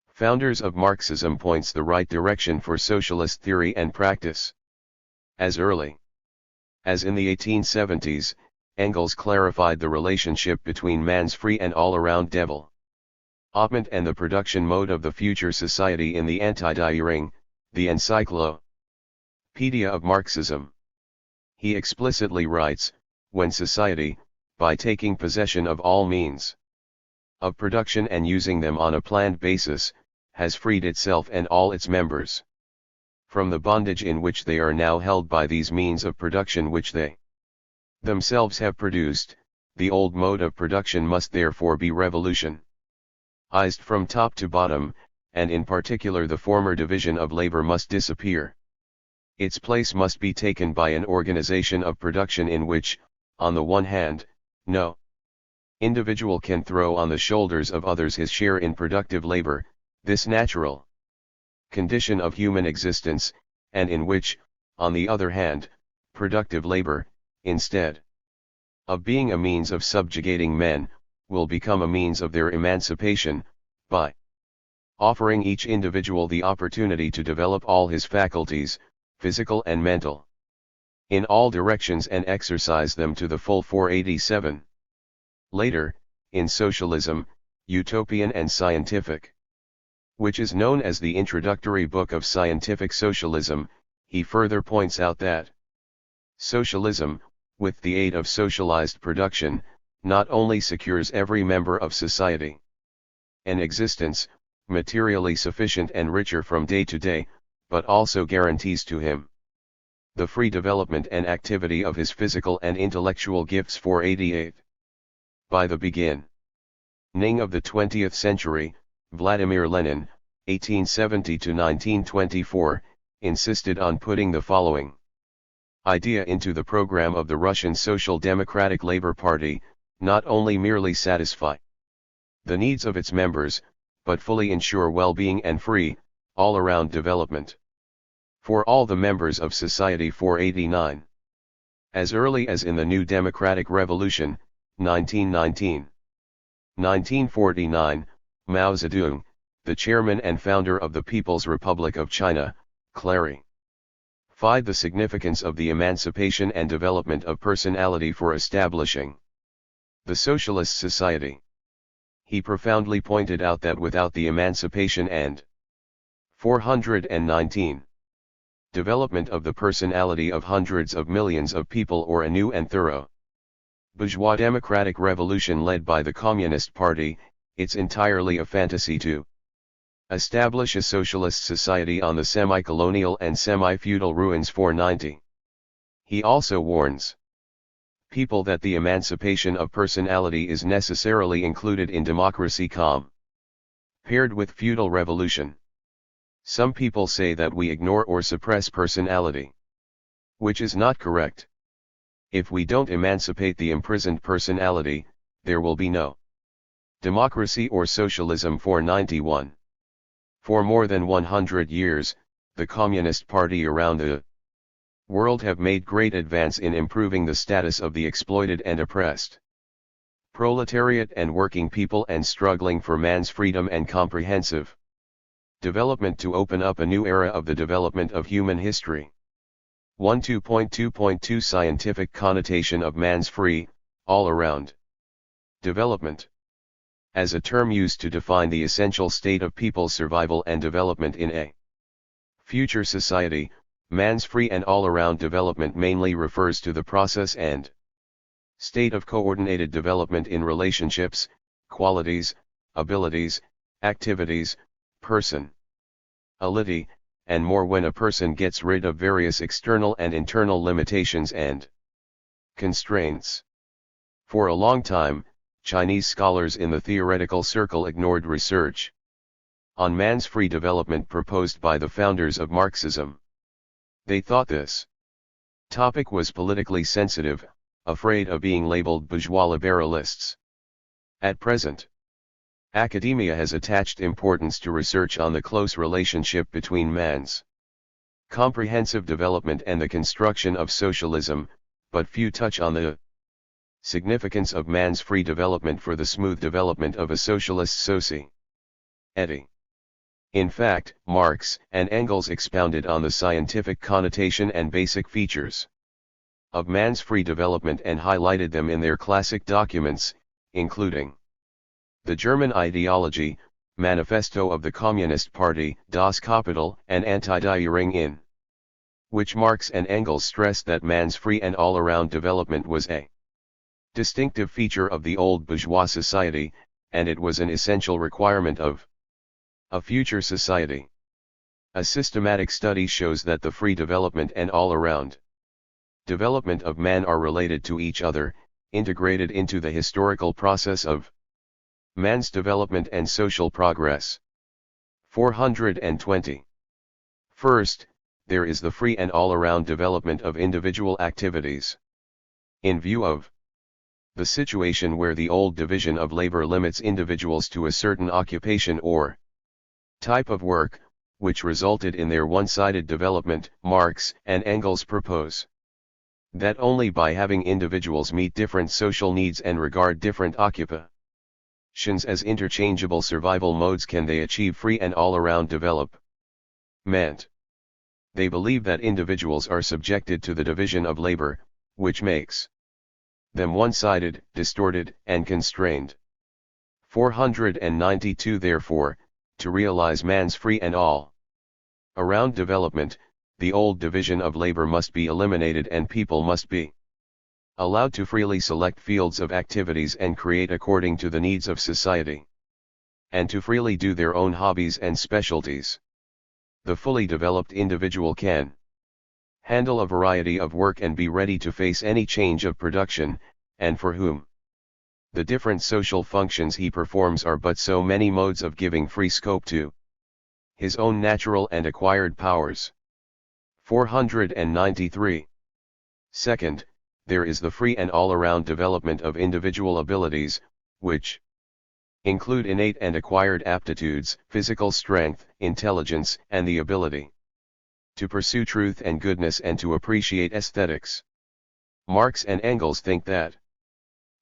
founders of Marxism points the right direction for socialist theory and practice. As early as in the 1870s, Engels clarified the relationship between man's free and all-around development and the production mode of the future society in the Anti-Diering the Encyclopedia of Marxism. He explicitly writes, when society, by taking possession of all means of production and using them on a planned basis, has freed itself and all its members from the bondage in which they are now held by these means of production which they themselves have produced, the old mode of production must therefore be revolutionized from top to bottom, and in particular the former division of labor must disappear. Its place must be taken by an organization of production in which, on the one hand, no individual can throw on the shoulders of others his share in productive labor, this natural condition of human existence, and in which, on the other hand, productive labor, instead of being a means of subjugating men, will become a means of their emancipation, by offering each individual the opportunity to develop all his faculties, physical and mental, in all directions and exercise them to the full. 487. Later, in Socialism, Utopian and Scientific, which is known as the introductory book of scientific socialism, he further points out that socialism, with the aid of socialized production, not only secures every member of society an existence, materially sufficient and richer from day to day, but also guarantees to him the free development and activity of his physical and intellectual gifts. 488. By the beginning of the 20th century, Vladimir Lenin, 1870–1924, insisted on putting the following idea into the program of the Russian Social Democratic Labor Party: not only merely satisfy the needs of its members, but fully ensure well-being and free, all-around development for all the members of society. 489. As early as in the New Democratic Revolution, 1919. 1949, Mao Zedong, the chairman and founder of the People's Republic of China, clarified the significance of the emancipation and development of personality for establishing the socialist society. He profoundly pointed out that without the emancipation and 419 development of the personality of hundreds of millions of people, or a new and thorough bourgeois democratic revolution led by the Communist Party, it's entirely a fantasy to establish a socialist society on the semi-colonial and semi-feudal ruins. 490. He also warns people that the emancipation of personality is necessarily included in democracy paired with feudal revolution. Some people say that we ignore or suppress personality, which is not correct. If we don't emancipate the imprisoned personality, there will be no democracy or socialism. 491. For more than 100 years, the Communist Party around the world have made great advance in improving the status of the exploited and oppressed proletariat and working people, and struggling for man's freedom and comprehensive development to open up a new era of the development of human history. 12.2.2 Scientific connotation of man's free, all-around development. As a term used to define the essential state of people's survival and development in a future society, man's free and all-around development mainly refers to the process and state of coordinated development in relationships, qualities, abilities, activities, personality, and more, when a person gets rid of various external and internal limitations and constraints. For a long time, Chinese scholars in the theoretical circle ignored research on man's free development proposed by the founders of Marxism. They thought this topic was politically sensitive, afraid of being labeled bourgeois liberalists. At present, academia has attached importance to research on the close relationship between man's comprehensive development and the construction of socialism, but few touch on the significance of man's free development for the smooth development of a socialist society. In fact, Marx and Engels expounded on the scientific connotation and basic features of man's free development and highlighted them in their classic documents, including the German ideology, Manifesto of the Communist Party, Das Kapital and Anti-Die in which Marx and Engels stressed that man's free and all-around development was a distinctive feature of the old bourgeois society, and it was an essential requirement of a future society. A systematic study shows that the free development and all-around development of man are related to each other, integrated into the historical process of man's development and social progress. 420. First, there is the free and all-around development of individual activities. In view of the situation where the old division of labor limits individuals to a certain occupation or type of work, which resulted in their one-sided development, Marx and Engels propose that only by having individuals meet different social needs and regard different occupations as interchangeable survival modes can they achieve free and all-around development. They believe that individuals are subjected to the division of labor, which makes them one-sided, distorted, and constrained. 492 Therefore, to realize man's free and all-around development, the old division of labor must be eliminated and people must be allowed to freely select fields of activities and create according to the needs of society, and to freely do their own hobbies and specialties. The fully developed individual can handle a variety of work and be ready to face any change of production, and for whom the different social functions he performs are but so many modes of giving free scope to his own natural and acquired powers. 493. Second, there is the free and all-around development of individual abilities, which include innate and acquired aptitudes, physical strength, intelligence, and the ability to pursue truth and goodness and to appreciate aesthetics. Marx and Engels think that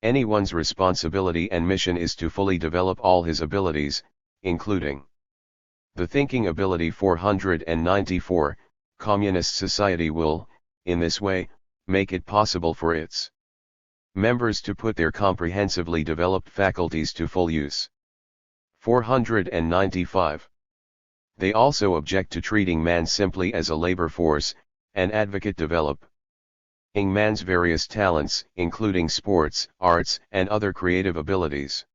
anyone's responsibility and mission is to fully develop all his abilities, including the thinking ability. 494, Communist society will, in this way, make it possible for its members to put their comprehensively developed faculties to full use. 495. They also object to treating man simply as a labor force, and advocate developing man's various talents, including sports, arts, and other creative abilities.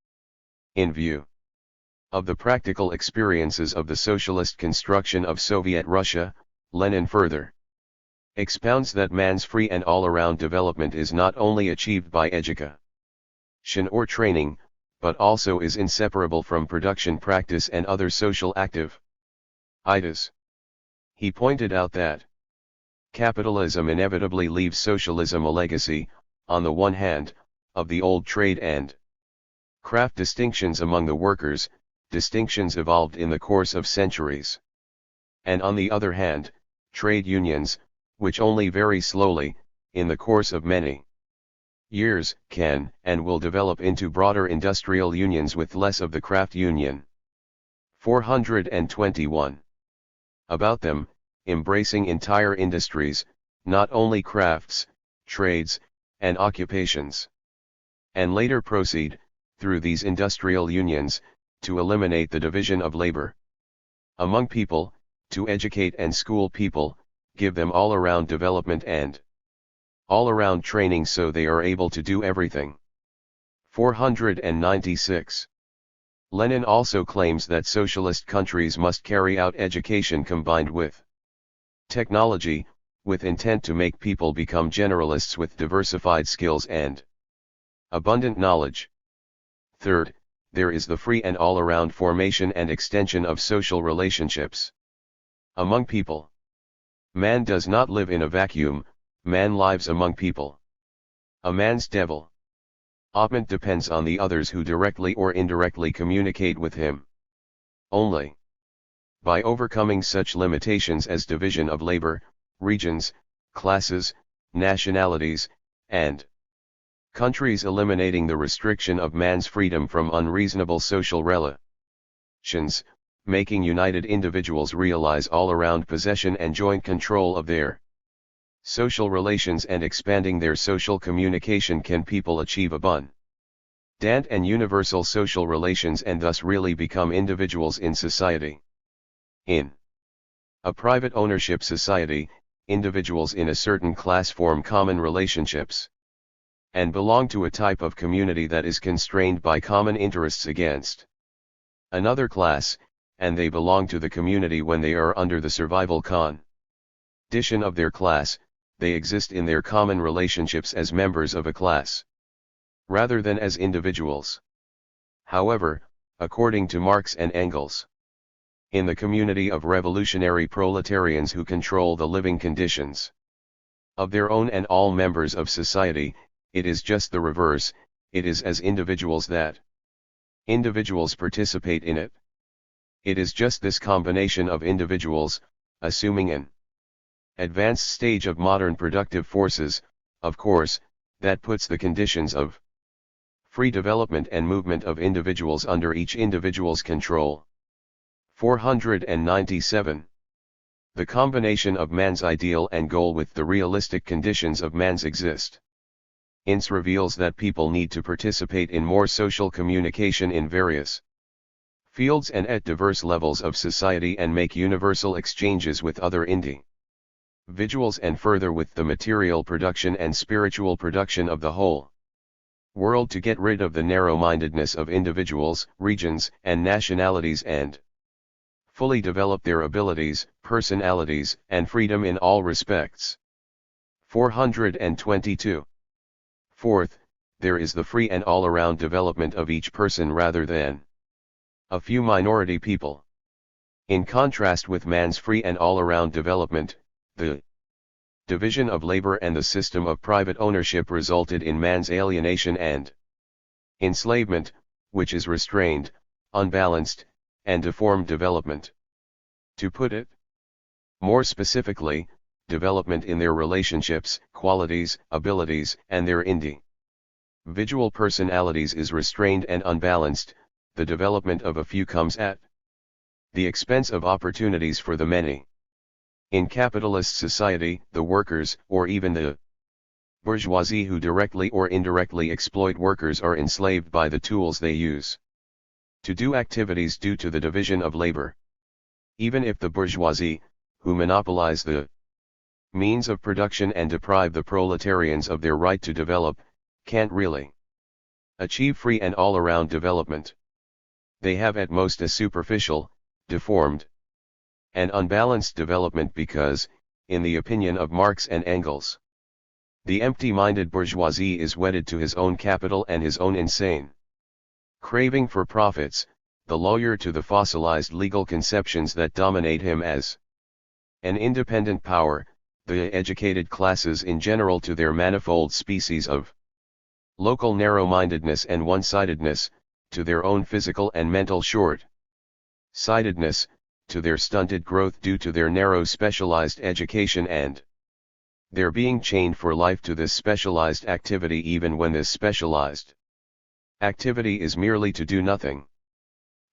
In view of the practical experiences of the socialist construction of Soviet Russia, Lenin further expounds that man's free and all-around development is not only achieved by education or training, but also is inseparable from production practice and other social activities. He pointed out that capitalism inevitably leaves socialism a legacy, on the one hand, of the old trade and craft distinctions among the workers, distinctions evolved in the course of centuries, and on the other hand, trade unions, which only very slowly, in the course of many years, can and will develop into broader industrial unions with less of the craft union. 421. About them, embracing entire industries, not only crafts, trades, and occupations, and later proceed, through these industrial unions, to eliminate the division of labor among people, to educate and school people, give them all-around development and all-around training so they are able to do everything. 496. Lenin also claims that socialist countries must carry out education combined with technology, with intent to make people become generalists with diversified skills and abundant knowledge. Third, there is the free and all-around formation and extension of social relationships among people. Man does not live in a vacuum, man lives among people. A man's development depends on the others who directly or indirectly communicate with him. Only by overcoming such limitations as division of labor, regions, classes, nationalities, and countries, eliminating the restriction of man's freedom from unreasonable social relations, making united individuals realize all-around possession and joint control of their social relations and expanding their social communication, can people achieve abundant and universal social relations and thus really become individuals in society. In a private ownership society, individuals in a certain class form common relationships and belong to a type of community that is constrained by common interests against another class, and they belong to the community when they are under the survival condition of their class. They exist in their common relationships as members of a class, rather than as individuals. However, according to Marx and Engels, in the community of revolutionary proletarians who control the living conditions of their own and all members of society, it is just the reverse. It is as individuals that individuals participate in it. It is just this combination of individuals, assuming an advanced stage of modern productive forces, of course, that puts the conditions of free development and movement of individuals under each individual's control. 497. The combination of man's ideal and goal with the realistic conditions of man's exist. Ince reveals that people need to participate in more social communication in various fields and at diverse levels of society and make universal exchanges with other individuals and further with the material production and spiritual production of the whole world to get rid of the narrow-mindedness of individuals, regions, and nationalities and fully develop their abilities, personalities, and freedom in all respects. 422. Fourth, there is the free and all-around development of each person rather than a few minority people. In contrast with man's free and all-around development, the division of labor and the system of private ownership resulted in man's alienation and enslavement, which is restrained, unbalanced, and deformed development. To put it more specifically, development in their relationships, qualities, abilities, and their individual personalities is restrained and unbalanced. The development of a few comes at the expense of opportunities for the many. In capitalist society, the workers, or even the bourgeoisie who directly or indirectly exploit workers, are enslaved by the tools they use to do activities due to the division of labor. Even if the bourgeoisie, who monopolize the means of production and deprive the proletarians of their right to develop, can't really achieve free and all-around development. They have at most a superficial, deformed, and unbalanced development because, in the opinion of Marx and Engels, the empty-minded bourgeoisie is wedded to his own capital and his own insane craving for profits, the lawyer to the fossilized legal conceptions that dominate him as an independent power, the educated classes in general to their manifold species of local narrow-mindedness and one-sidedness, to their own physical and mental short-sightedness, to their stunted growth due to their narrow specialized education and their being chained for life to this specialized activity even when this specialized activity is merely to do nothing.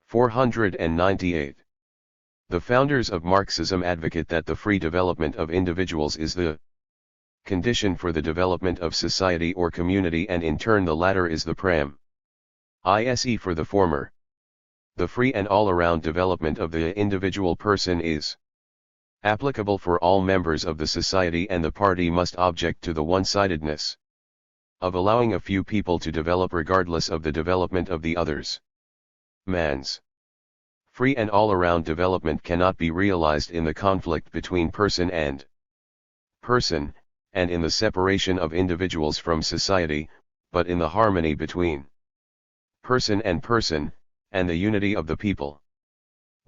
498. The founders of Marxism advocate that the free development of individuals is the condition for the development of society or community, and in turn the latter is the premise for the former. The free and all-around development of the individual person is applicable for all members of the society, and the party must object to the one-sidedness of allowing a few people to develop regardless of the development of the others. Man's free and all-around development cannot be realized in the conflict between person and person, and in the separation of individuals from society, but in the harmony between person, and the unity of the people.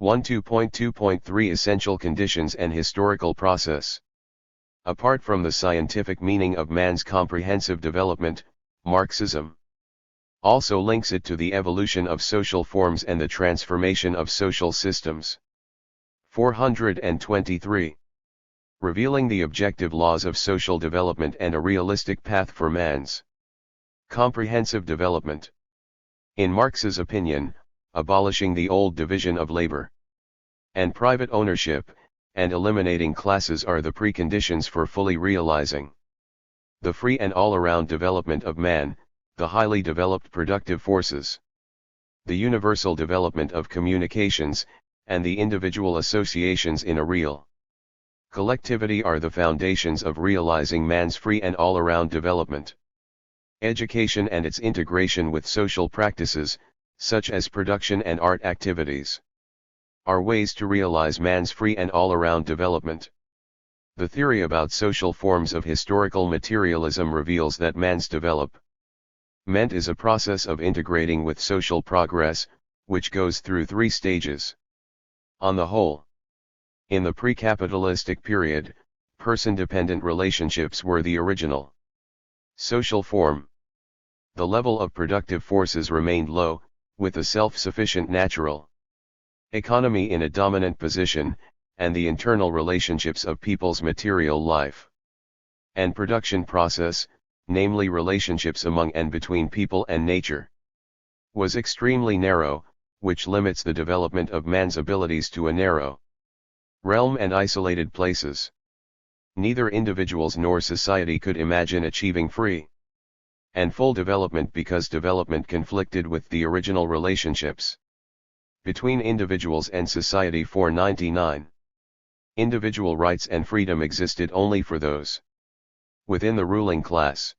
12.2.3 Essential conditions and historical process. Apart from the scientific meaning of man's comprehensive development, Marxism also links it to the evolution of social forms and the transformation of social systems. 423. Revealing the objective laws of social development and a realistic path for man's comprehensive development. In Marx's opinion, abolishing the old division of labor and private ownership, and eliminating classes are the preconditions for fully realizing the free and all-around development of man, the highly developed productive forces, the universal development of communications, and the individual associations in a real collectivity are the foundations of realizing man's free and all-around development. Education and its integration with social practices, such as production and art activities, are ways to realize man's free and all-around development. The theory about social forms of historical materialism reveals that man's development is a process of integrating with social progress, which goes through 3 stages. On the whole, in the pre-capitalistic period, person-dependent relationships were the original social form. The level of productive forces remained low, with a self-sufficient natural economy in a dominant position, and the internal relationships of people's material life and production process, namely relationships among and between people and nature, was extremely narrow, which limits the development of man's abilities to a narrow realm and isolated places. Neither individuals nor society could imagine achieving free and full development because development conflicted with the original relationships between individuals and society. 499. Individual rights and freedom existed only for those within the ruling class.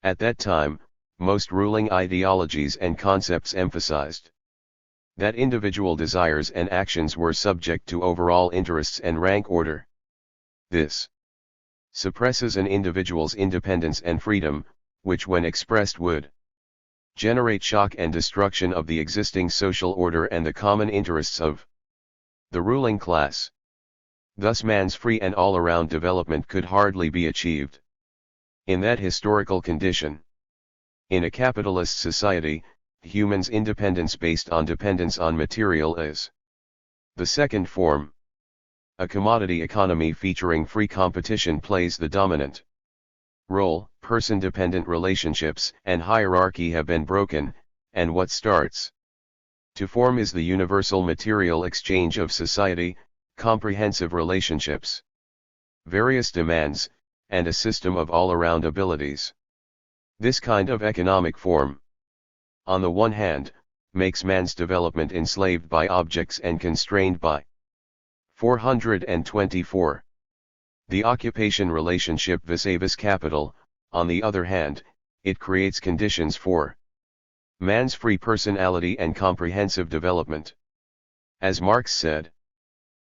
At that time, most ruling ideologies and concepts emphasized that individual desires and actions were subject to overall interests and rank order. This suppresses an individual's independence and freedom, which when expressed would generate shock and destruction of the existing social order and the common interests of the ruling class. Thus man's free and all-around development could hardly be achieved in that historical condition. In a capitalist society, humans' independence based on dependence on material is the second form. A commodity economy featuring free competition plays the dominant role. Person-dependent relationships and hierarchy have been broken, and what starts to form is the universal material exchange of society, comprehensive relationships, various demands, and a system of all-around abilities. This kind of economic form, on the one hand, makes man's development enslaved by objects and constrained by 424. The occupation relationship vis-a-vis capital. On the other hand, it creates conditions for man's free personality and comprehensive development. As Marx said,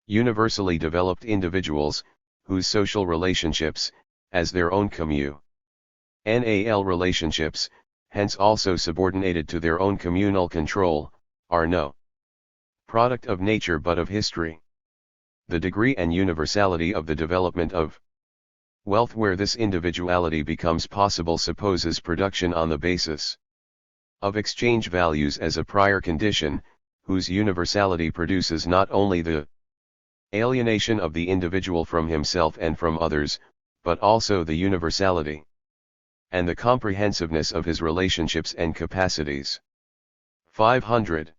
universally developed individuals, whose social relationships, as their own communal relationships, hence also subordinated to their own communal control, are no product of nature but of history. The degree and universality of the development of wealth where this individuality becomes possible supposes production on the basis of exchange values as a prior condition, whose universality produces not only the alienation of the individual from himself and from others, but also the universality and the comprehensiveness of his relationships and capacities. 500.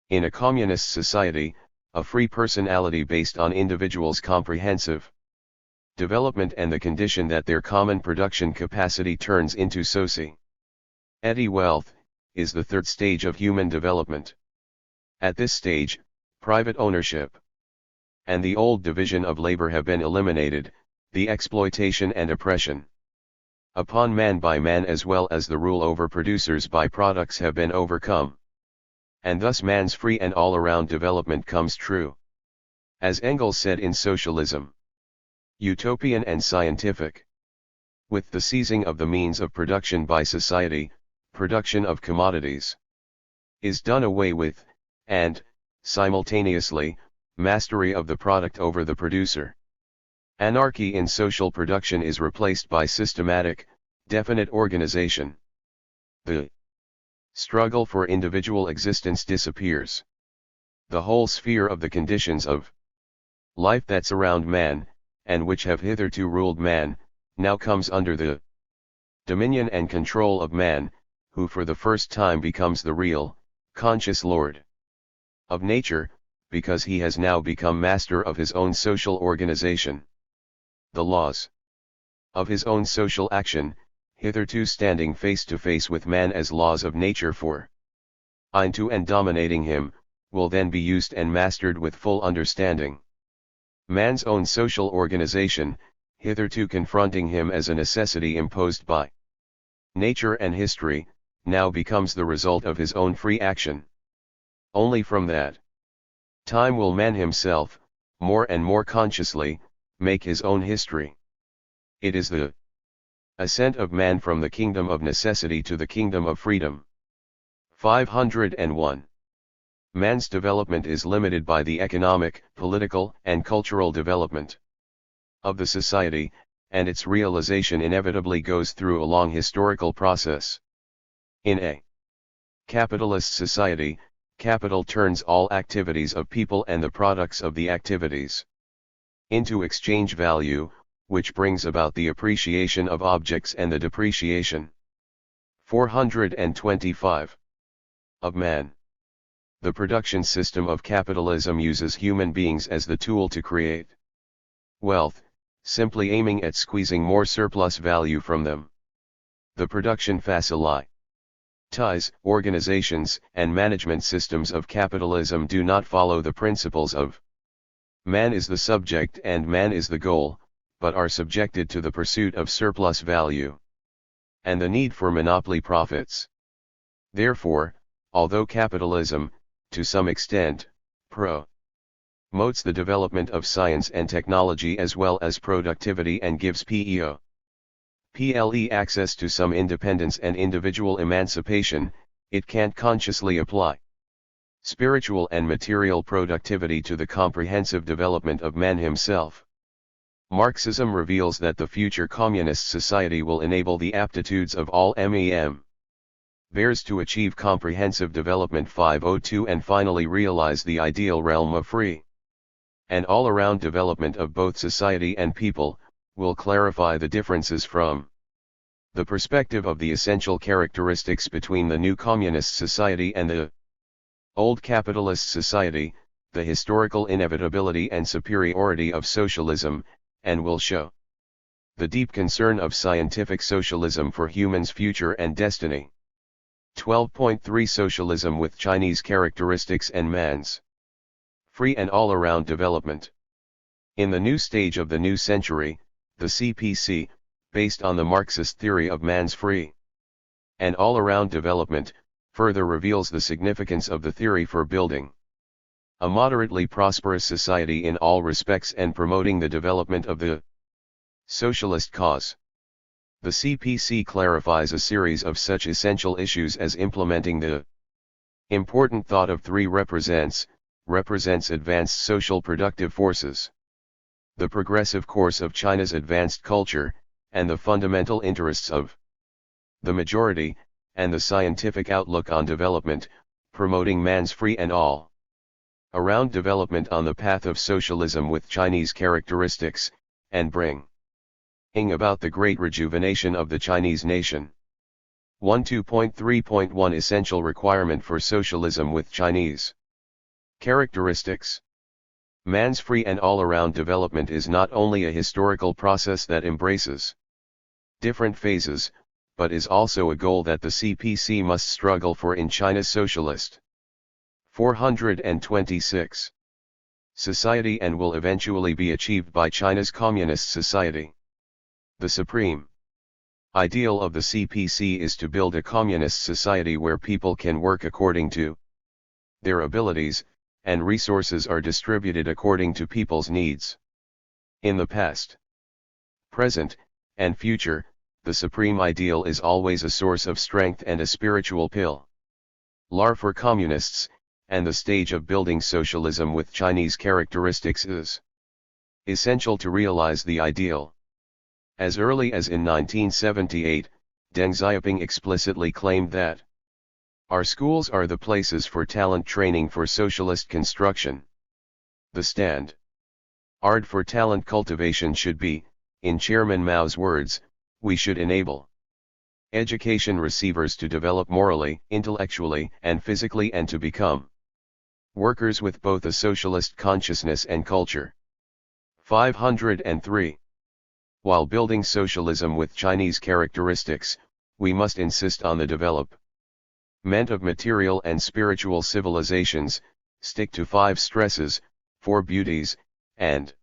In a communist society, a free personality based on individuals' comprehensive development and the condition that their common production capacity turns into society wealth, is the third stage of human development. At this stage, private ownership and the old division of labor have been eliminated, the exploitation and oppression upon man by man as well as the rule over producers by products have been overcome. And thus man's free and all-around development comes true. As Engels said in Socialism, utopian and scientific. With the seizing of the means of production by society, production of commodities is done away with, and, simultaneously, mastery of the product over the producer. Anarchy in social production is replaced by systematic, definite organization. The struggle for individual existence disappears. The whole sphere of the conditions of life that surround man, and which have hitherto ruled man, now comes under the dominion and control of man, who for the first time becomes the real, conscious lord of nature, because he has now become master of his own social organization. The laws of his own social action, hitherto standing face to face with man as laws of nature for into and dominating him, will then be used and mastered with full understanding. Man's own social organization, hitherto confronting him as a necessity imposed by nature and history, now becomes the result of his own free action. Only from that time will man himself, more and more consciously, make his own history. It is the ascent of man from the kingdom of necessity to the kingdom of freedom. 501. Man's development is limited by the economic, political, and cultural development of the society, and its realization inevitably goes through a long historical process. In a capitalist society, capital turns all activities of people and the products of the activities into exchange value, which brings about the appreciation of objects and the depreciation 425 of man. The production system of capitalism uses human beings as the tool to create wealth, simply aiming at squeezing more surplus value from them. The production facilities, organizations, and management systems of capitalism do not follow the principles of man is the subject and man is the goal, but are subjected to the pursuit of surplus value and the need for monopoly profits. Therefore, although capitalism, to some extent, promotes the development of science and technology as well as productivity and gives PLE access to some independence and individual emancipation, it can't consciously apply spiritual and material productivity to the comprehensive development of man himself. Marxism reveals that the future communist society will enable the aptitudes of all members to achieve comprehensive development 502 and finally realize the ideal realm of free and all-around development of both society and people, will clarify the differences from the perspective of the essential characteristics between the new communist society and the old capitalist society, the historical inevitability and superiority of socialism, and will show the deep concern of scientific socialism for humans' future and destiny. 12.3 Socialism with Chinese Characteristics and Man's Free and All-Around Development. In the new stage of the new century, the CPC, based on the Marxist theory of man's free and all-around development, further reveals the significance of the theory for building a moderately prosperous society in all respects and promoting the development of the socialist cause. The CPC clarifies a series of such essential issues as implementing the important thought of three represents advanced social productive forces, the progressive course of China's advanced culture, and the fundamental interests of the majority, and the scientific outlook on development, promoting man's free and all-around development on the path of socialism with Chinese characteristics, and bringing about the great rejuvenation of the Chinese nation. 12.3.1 Essential requirement for socialism with Chinese characteristics. Man's free and all-around development is not only a historical process that embraces different phases, but is also a goal that the CPC must struggle for in China's socialist 426 society and will eventually be achieved by China's communist society. The supreme ideal of the CPC is to build a communist society where people can work according to their abilities, and resources are distributed according to people's needs. In the past, present, and future, the supreme ideal is always a source of strength and a spiritual pillar for communists, and the stage of building socialism with Chinese characteristics is essential to realize the ideal. As early as in 1978, Deng Xiaoping explicitly claimed that our schools are the places for talent training for socialist construction. The standard for talent cultivation should be, in Chairman Mao's words, we should enable education receivers to develop morally, intellectually, and physically and to become workers with both a socialist consciousness and culture. 503. While building socialism with Chinese characteristics, we must insist on the development of material and spiritual civilizations, stick to 5 stresses, 4 beauties, and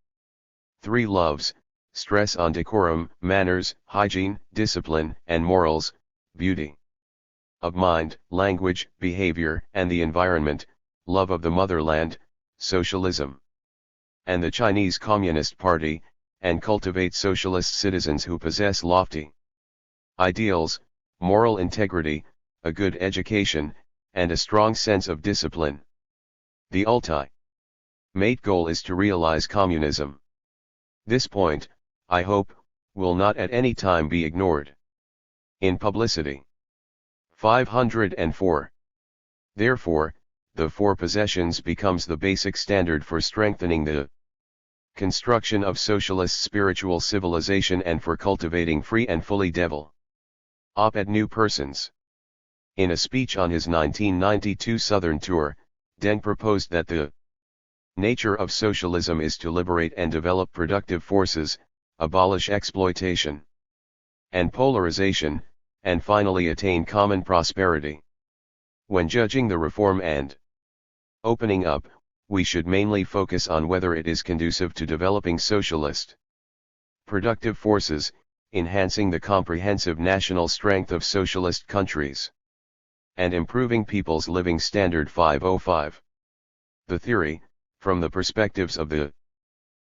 3 loves, stress on decorum, manners, hygiene, discipline, and morals, beauty of mind, language, behavior, and the environment, love of the motherland, socialism, and the Chinese Communist Party, and cultivate socialist citizens who possess lofty ideals, moral integrity, a good education, and a strong sense of discipline. The ultimate goal is to realize communism. This point, I hope, will not at any time be ignored. In publicity. 504. Therefore, the 4 possessions becomes the basic standard for strengthening the construction of socialist spiritual civilization and for cultivating free and fully developed new persons. In a speech on his 1992 Southern tour, Deng proposed that the nature of socialism is to liberate and develop productive forces, abolish exploitation and polarization, and finally attain common prosperity. When judging the reform and opening up, we should mainly focus on whether it is conducive to developing socialist productive forces, enhancing the comprehensive national strength of socialist countries, and improving people's living standard. 505. The theory, from the perspectives of the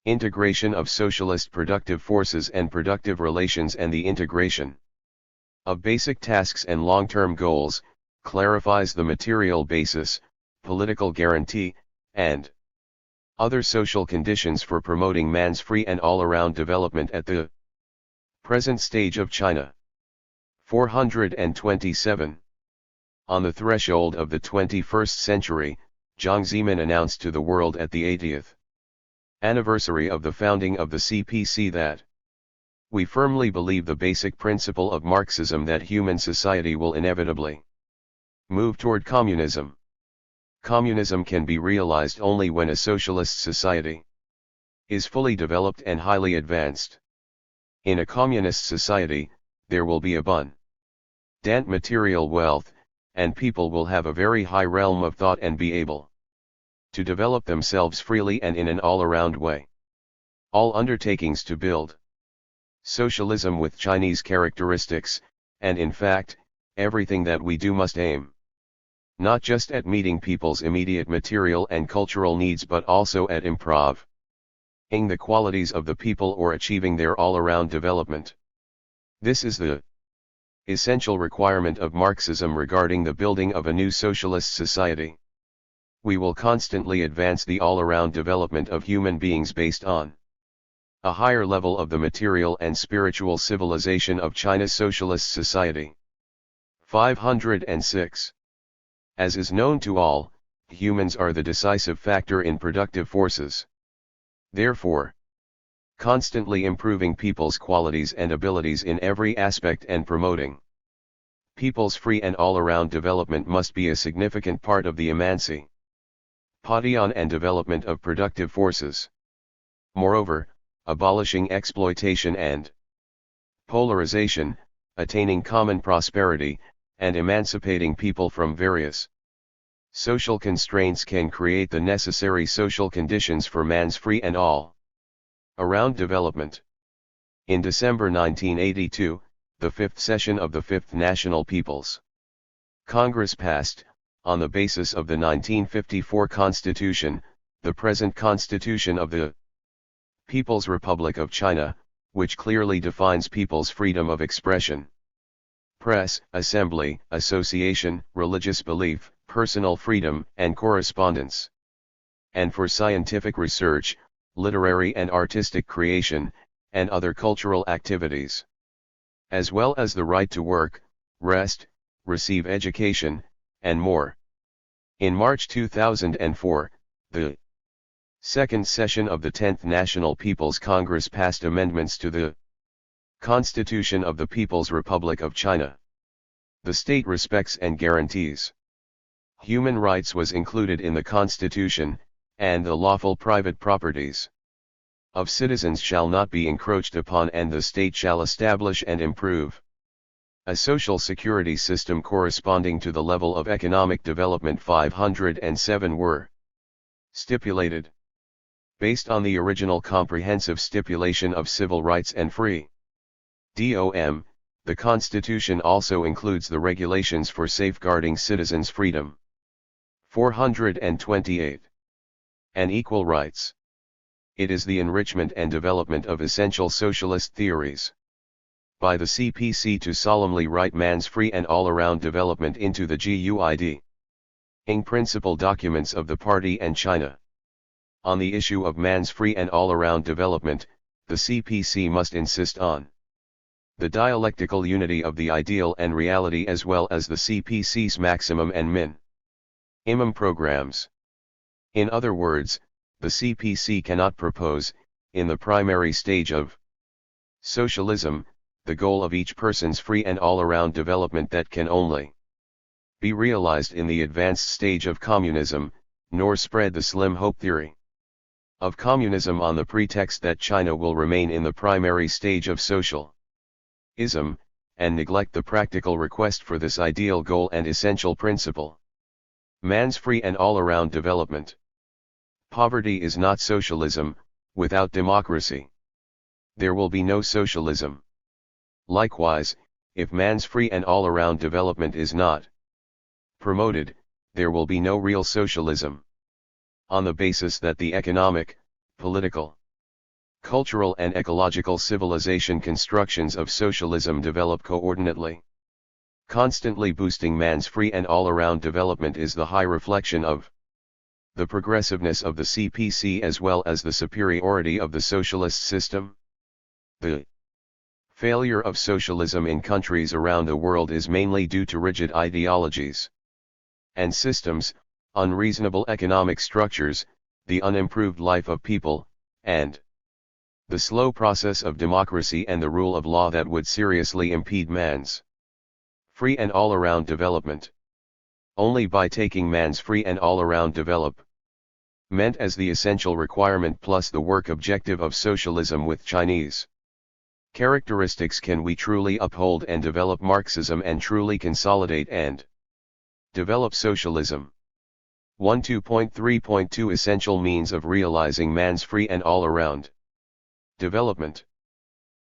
integration of socialist productive forces and productive relations and the integration of basic tasks and long-term goals, clarifies the material basis, political guarantee, and other social conditions for promoting man's free and all-around development at the present stage of China. 427. On the threshold of the 21st century, Jiang Zemin announced to the world at the 80th anniversary of the founding of the CPC that we firmly believe the basic principle of Marxism that human society will inevitably move toward communism. Communism can be realized only when a socialist society is fully developed and highly advanced. In a communist society, there will be abundant material wealth, and people will have a very high realm of thought and be able to develop themselves freely and in an all-around way. All undertakings to build socialism with Chinese characteristics, and in fact, everything that we do must aim not just at meeting people's immediate material and cultural needs but also at improving the qualities of the people or achieving their all-around development. This is the essential requirement of Marxism regarding the building of a new socialist society. We will constantly advance the all-around development of human beings based on a higher level of the material and spiritual civilization of China's socialist society. 506. As is known to all, humans are the decisive factor in productive forces. Therefore, constantly improving people's qualities and abilities in every aspect and promoting people's free and all-around development must be a significant part of the emancipation and development of productive forces. Moreover, abolishing exploitation and polarization, attaining common prosperity, and emancipating people from various social constraints can create the necessary social conditions for man's free and all-around development. In December 1982, the 5th session of the 5th National People's Congress passed, on the basis of the 1954 Constitution, the present Constitution of the People's Republic of China, which clearly defines people's freedom of expression, press, assembly, association, religious belief, personal freedom, and correspondence, and for scientific research, literary and artistic creation, and other cultural activities, as well as the right to work, rest, receive education, and more. In March 2004, the second session of the 10th National People's Congress passed amendments to the Constitution of the People's Republic of China. The state respects and guarantees human rights was included in the Constitution, and the lawful private properties of citizens shall not be encroached upon, and the state shall establish and improve a social security system corresponding to the level of economic development. 507 were stipulated, based on the original comprehensive stipulation of civil rights and free. DOM, the Constitution also includes the regulations for safeguarding citizens' freedom. 428. And equal rights. It is the enrichment and development of essential socialist theories by the CPC to solemnly write man's free and all-around development into the guiding principal documents of the party and China. On the issue of man's free and all-around development, the CPC must insist on the dialectical unity of the ideal and reality, as well as the CPC's maximum and minimum programs. In other words, the CPC cannot propose, in the primary stage of socialism, the goal of each person's free and all-around development that can only be realized in the advanced stage of communism, nor spread the slim hope theory of communism on the pretext that China will remain in the primary stage of socialism, and neglect the practical request for this ideal goal and essential principle: man's free and all-around development. Poverty is not socialism. Without democracy, there will be no socialism. Likewise, if man's free and all-around development is not promoted, there will be no real socialism. On the basis that the economic, political, cultural and ecological civilization constructions of socialism develop coordinately, constantly boosting man's free and all-around development is the high reflection of the progressiveness of the CPC as well as the superiority of the socialist system. The failure of socialism in countries around the world is mainly due to rigid ideologies and systems, unreasonable economic structures, the unimproved life of people, and the slow process of democracy and the rule of law that would seriously impede man's free and all-around development. Only by taking man's free and all-around development as the essential requirement plus the work objective of socialism with Chinese characteristics can we truly uphold and develop Marxism and truly consolidate and develop socialism. 12.3.2 Essential means of realizing man's free and all-around development.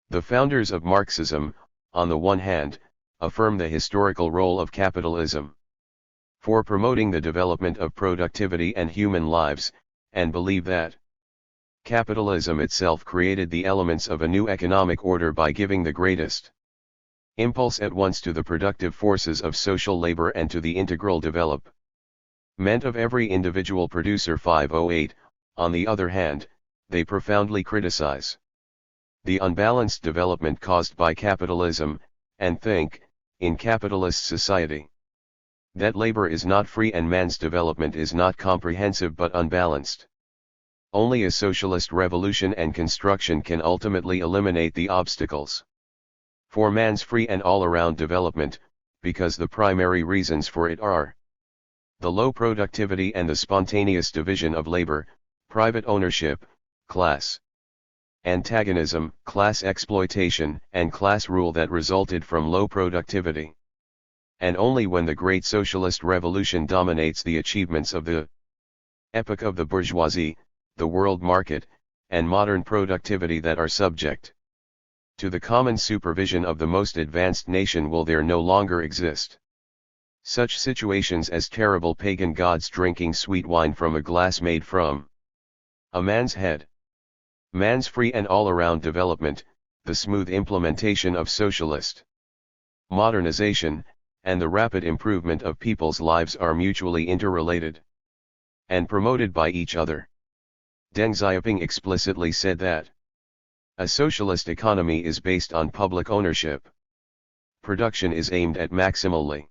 The founders of Marxism, on the one hand, affirm the historical role of capitalism for promoting the development of productivity and human lives, and believe that capitalism itself created the elements of a new economic order by giving the greatest impulse at once to the productive forces of social labor and to the integral development of every individual producer. 508. On the other hand, they profoundly criticize the unbalanced development caused by capitalism, and think, in capitalist society, that labor is not free and man's development is not comprehensive but unbalanced. Only a socialist revolution and construction can ultimately eliminate the obstacles for man's free and all-around development, because the primary reasons for it are the low productivity and the spontaneous division of labor, private ownership, class antagonism, class exploitation, and class rule that resulted from low productivity. And only when the great socialist revolution dominates the achievements of the epoch of the bourgeoisie, the world market, and modern productivity that are subject to the common supervision of the most advanced nation will there no longer exist such situations as terrible pagan gods drinking sweet wine from a glass made from a man's head. Man's free and all-around development, the smooth implementation of socialist modernization, and the rapid improvement of people's lives are mutually interrelated and promoted by each other. Deng Xiaoping explicitly said that a socialist economy is based on public ownership. Production is aimed at maximally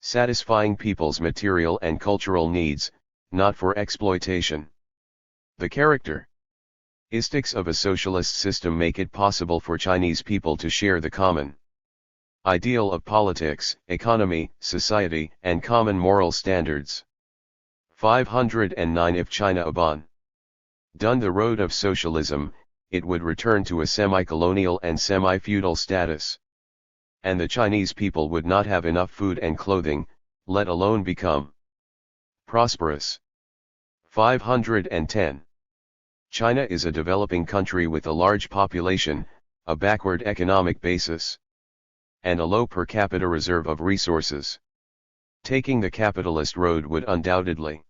satisfying people's material and cultural needs, not for exploitation. The characteristics of a socialist system make it possible for Chinese people to share the common ideal of politics, economy, society, and common moral standards. 509 If China abandons Down the road of socialism, it would return to a semi-colonial and semi-feudal status. And the Chinese people would not have enough food and clothing, let alone become prosperous. 510. China is a developing country with a large population, a backward economic basis, and a low per capita reserve of resources. Taking the capitalist road would undoubtedly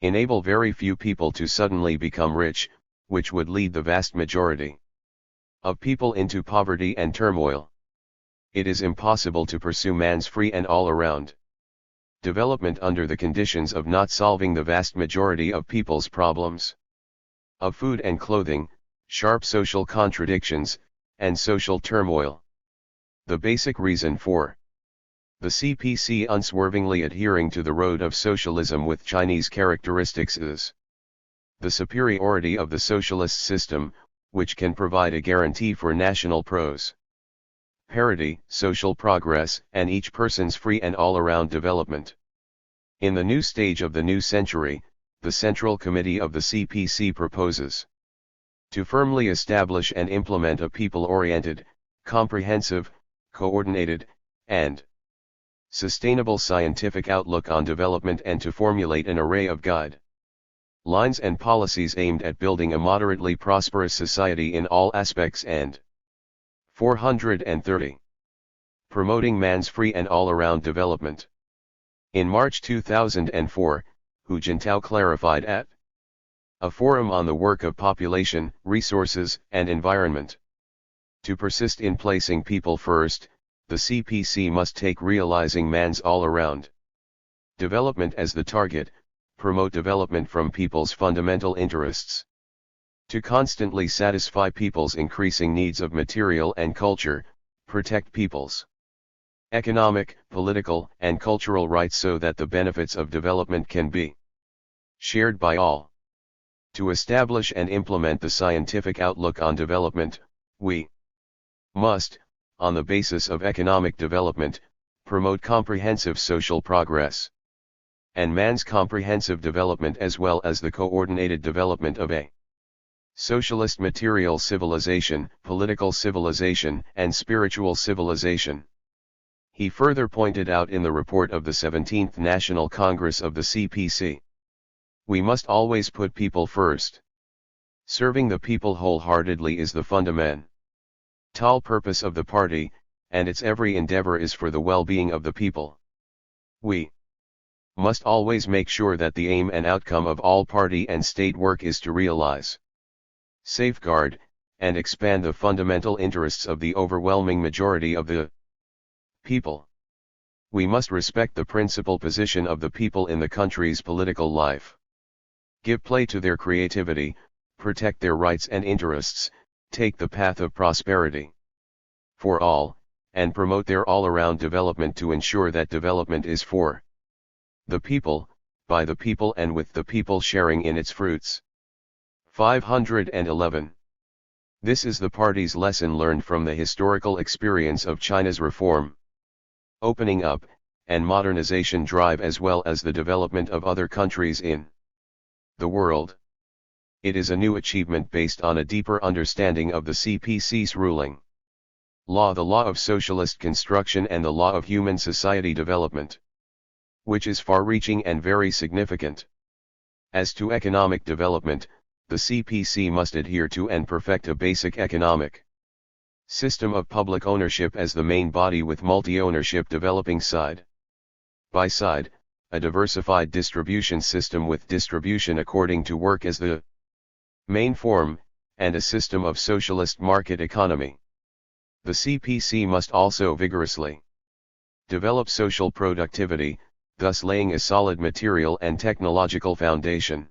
enable very few people to suddenly become rich, which would lead the vast majority of people into poverty and turmoil. It is impossible to pursue man's free and all-around development under the conditions of not solving the vast majority of people's problems of food and clothing, sharp social contradictions, and social turmoil. The basic reason for the CPC unswervingly adhering to the road of socialism with Chinese characteristics is the superiority of the socialist system, which can provide a guarantee for national prosperity, social progress, and each person's free and all-around development. In the new stage of the new century, the Central Committee of the CPC proposes to firmly establish and implement a people-oriented, comprehensive, coordinated, and sustainable scientific outlook on development and to formulate an array of guidelines and policies aimed at building a moderately prosperous society in all aspects and 430. Promoting man's free and all-around development. In March 2004, Hu Jintao clarified at a forum on the work of population, resources, and environment. To persist in placing people first, the CPC must take realizing man's all-around development as the target, promote development from people's fundamental interests. To constantly satisfy people's increasing needs of material and culture, protect people's economic, political, and cultural rights so that the benefits of development can be shared by all. To establish and implement the scientific outlook on development, we must, on the basis of economic development, promote comprehensive social progress and man's comprehensive development as well as the coordinated development of a socialist material civilization, political civilization, and spiritual civilization. He further pointed out in the report of the 17th National Congress of the CPC, we must always put people first. Serving the people wholeheartedly is the fundamental purpose of the party, and its every endeavor is for the well-being of the people. We must always make sure that the aim and outcome of all party and state work is to realize, safeguard, and expand the fundamental interests of the overwhelming majority of the people. We must respect the principal position of the people in the country's political life. Give play to their creativity, protect their rights and interests, take the path of prosperity for all, and promote their all-around development to ensure that development is for the people, by the people and with the people sharing in its fruits. 511. This is the party's lesson learned from the historical experience of China's reform, opening up, and modernization drive as well as the development of other countries in the world. It is a new achievement based on a deeper understanding of the CPC's ruling law, the law of socialist construction and the law of human society development, which is far-reaching and very significant. As to economic development, the CPC must adhere to and perfect a basic economic system of public ownership as the main body with multi-ownership developing side by side, a diversified distribution system with distribution according to work as the main form, and a system of socialist market economy. The CPC must also vigorously develop social productivity, thus laying a solid material and technological foundation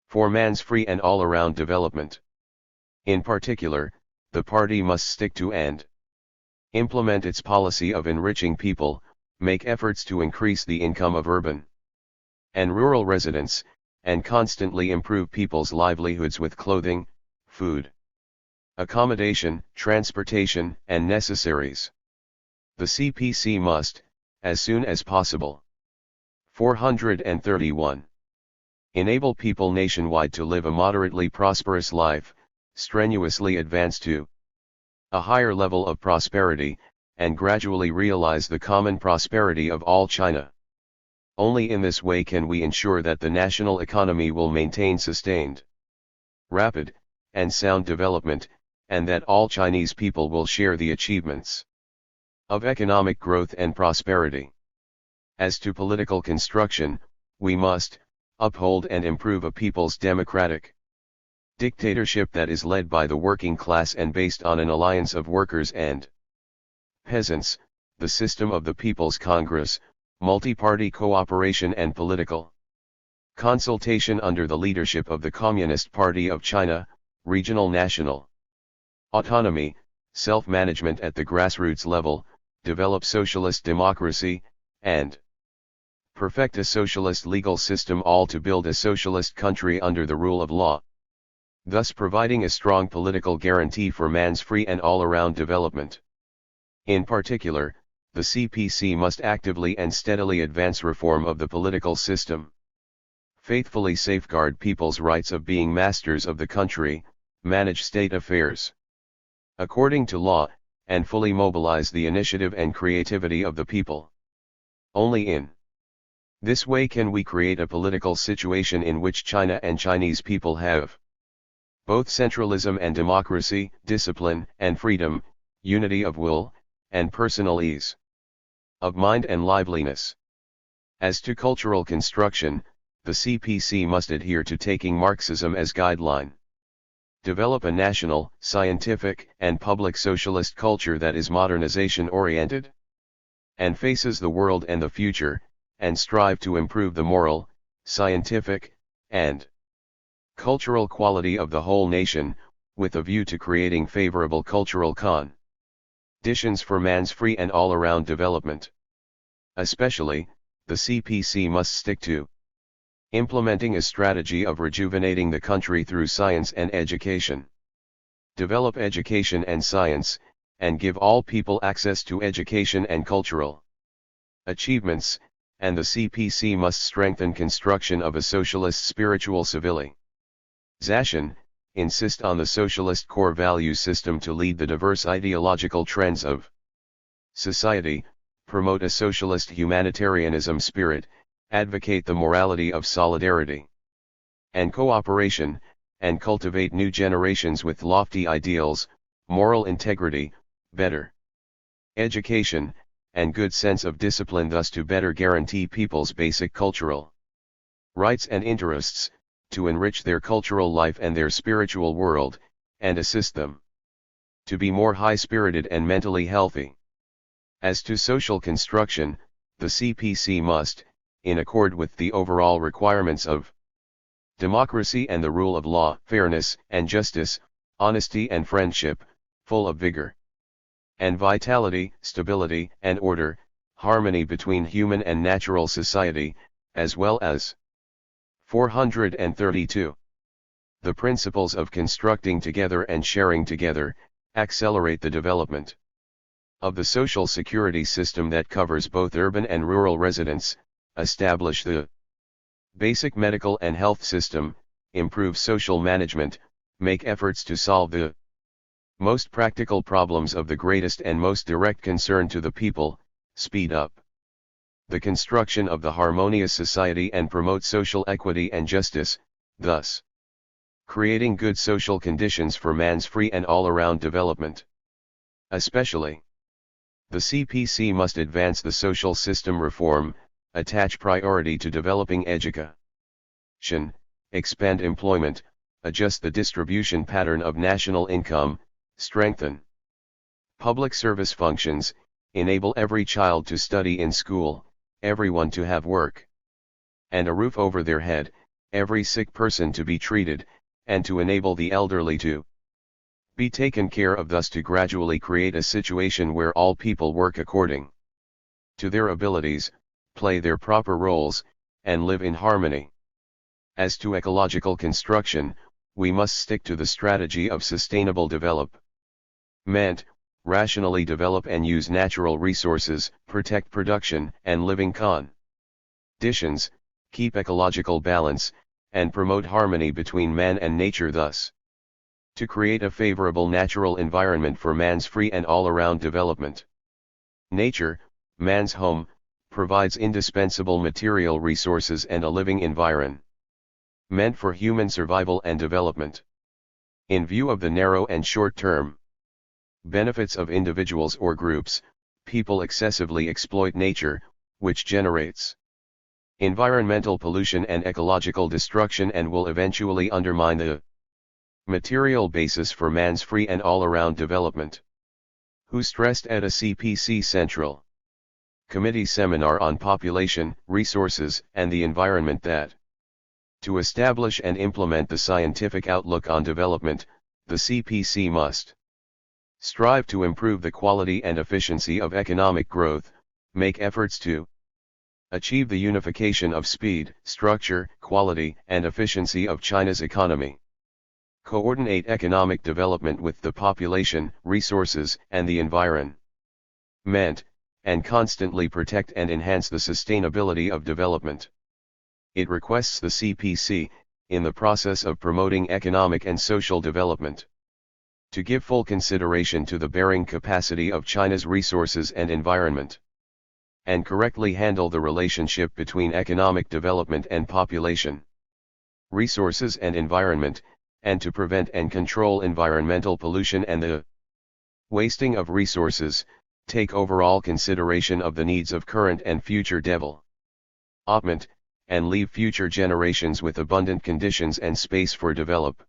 for man's free and all-around development. In particular, the party must stick to and implement its policy of enriching people, make efforts to increase the income of urban and rural residents, and constantly improve people's livelihoods with clothing, food, accommodation, transportation, and necessaries. The CPC must, as soon as possible. 431. Enable people nationwide to live a moderately prosperous life, strenuously advance to a higher level of prosperity, and gradually realize the common prosperity of all China. Only in this way can we ensure that the national economy will maintain sustained, rapid, and sound development, and that all Chinese people will share the achievements of economic growth and prosperity. As to political construction, we must uphold and improve a people's democratic dictatorship that is led by the working class and based on an alliance of workers and peasants, the system of the People's Congress, multi-party cooperation and political consultation under the leadership of the Communist Party of China, regional national autonomy, self-management at the grassroots level, develop socialist democracy, and perfect a socialist legal system, all to build a socialist country under the rule of law, thus providing a strong political guarantee for man's free and all-around development. In particular, the CPC must actively and steadily advance reform of the political system, faithfully safeguard people's rights of being masters of the country, manage state affairs according to law, and fully mobilize the initiative and creativity of the people. Only in this way can we create a political situation in which China and Chinese people have both centralism and democracy, discipline and freedom, unity of will, and personal ease of mind and liveliness. As to cultural construction, the CPC must adhere to taking Marxism as guideline. Develop a national, scientific, and public socialist culture that is modernization-oriented and faces the world and the future, and strive to improve the moral, scientific, and cultural quality of the whole nation, with a view to creating favorable cultural conditions for man's free and all-around development. Especially, the CPC must stick to implementing a strategy of rejuvenating the country through science and education. Develop education and science, and give all people access to education and cultural achievements, and the CPC must strengthen construction of a socialist spiritual civilization, insist on the socialist core value system to lead the diverse ideological trends of society, promote a socialist humanitarianism spirit, advocate the morality of solidarity and cooperation, and cultivate new generations with lofty ideals, moral integrity, better education, and good sense of discipline, thus to better guarantee people's basic cultural rights and interests, to enrich their cultural life and their spiritual world, and assist them to be more high-spirited and mentally healthy. As to social construction, the CPC must, in accord with the overall requirements of democracy and the rule of law, fairness and justice, honesty and friendship, full of vigor and vitality, stability and order, harmony between human and natural society, as well as 432. The principles of constructing together and sharing together, accelerate the development of the social security system that covers both urban and rural residents, establish the basic medical and health system, improve social management, make efforts to solve the most practical problems of the greatest and most direct concern to the people, speed up the construction of the harmonious society and promote social equity and justice, thus creating good social conditions for man's free and all-around development. Especially, the CPC must advance the social system reform, attach priority to developing education, expand employment, adjust the distribution pattern of national income, strengthen public service functions, enable every child to study in school, everyone to have work and a roof over their head, every sick person to be treated, and to enable the elderly to be taken care of, thus to gradually create a situation where all people work according to their abilities, play their proper roles, and live in harmony. As to ecological construction, we must stick to the strategy of sustainable development, rationally develop and use natural resources, protect production and living conditions, keep ecological balance, and promote harmony between man and nature, thus to create a favorable natural environment for man's free and all-around development. Nature, man's home, provides indispensable material resources and a living environment meant for human survival and development. In view of the narrow and short-term benefits of individuals or groups, people excessively exploit nature, which generates environmental pollution and ecological destruction and will eventually undermine the material basis for man's free and all-around development. Who stressed at a CPC Central Committee seminar on population, resources, and the environment that to establish and implement the scientific outlook on development, the CPC must strive to improve the quality and efficiency of economic growth, make efforts to achieve the unification of speed, structure, quality, and efficiency of China's economy, coordinate economic development with the population, resources, and the environment, and constantly protect and enhance the sustainability of development. It requests the CPC, in the process of promoting economic and social development, to give full consideration to the bearing capacity of China's resources and environment, and correctly handle the relationship between economic development and population, resources and environment, and to prevent and control environmental pollution and the wasting of resources, take overall consideration of the needs of current and future development, and leave future generations with abundant conditions and space for development.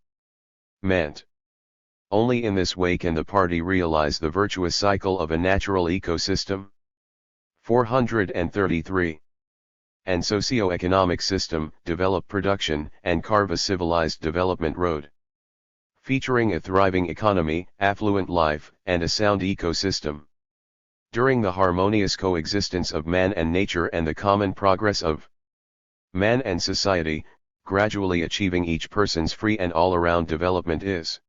Only in this way can the party realize the virtuous cycle of a natural ecosystem. 433. And socio-economic system, develop production, and carve a civilized development road, featuring a thriving economy, affluent life, and a sound ecosystem. During the harmonious coexistence of man and nature and the common progress of man and society, gradually achieving each person's free and all-around development is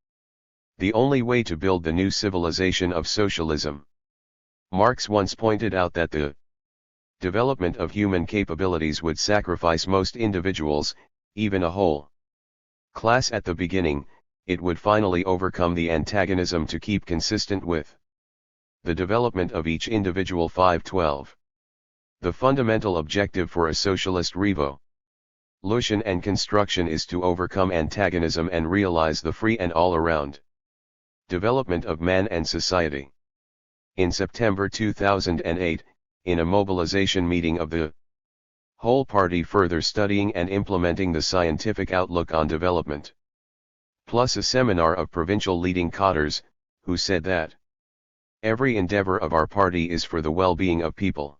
the only way to build the new civilization of socialism. Marx once pointed out that the development of human capabilities would sacrifice most individuals, even a whole class at the beginning. It would finally overcome the antagonism to keep consistent with the development of each individual. 512. The fundamental objective for a socialist revolution and construction is to overcome antagonism and realize the free and all-around development of man and society. In September 2008, in a mobilization meeting of the whole party further studying and implementing the scientific outlook on development, plus a seminar of provincial leading cadres, who said that every endeavor of our party is for the well-being of people.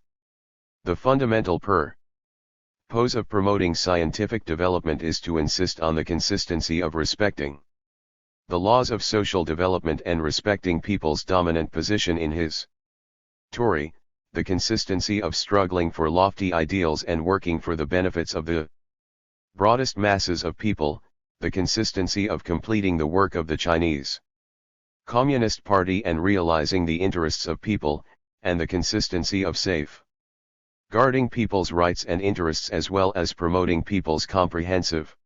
The fundamental purpose of promoting scientific development is to insist on the consistency of respecting the laws of social development and respecting people's dominant position in his Tory, the consistency of struggling for lofty ideals and working for the benefits of the broadest masses of people, the consistency of completing the work of the Chinese Communist Party and realizing the interests of people, and the consistency of guarding people's rights and interests as well as promoting people's comprehensive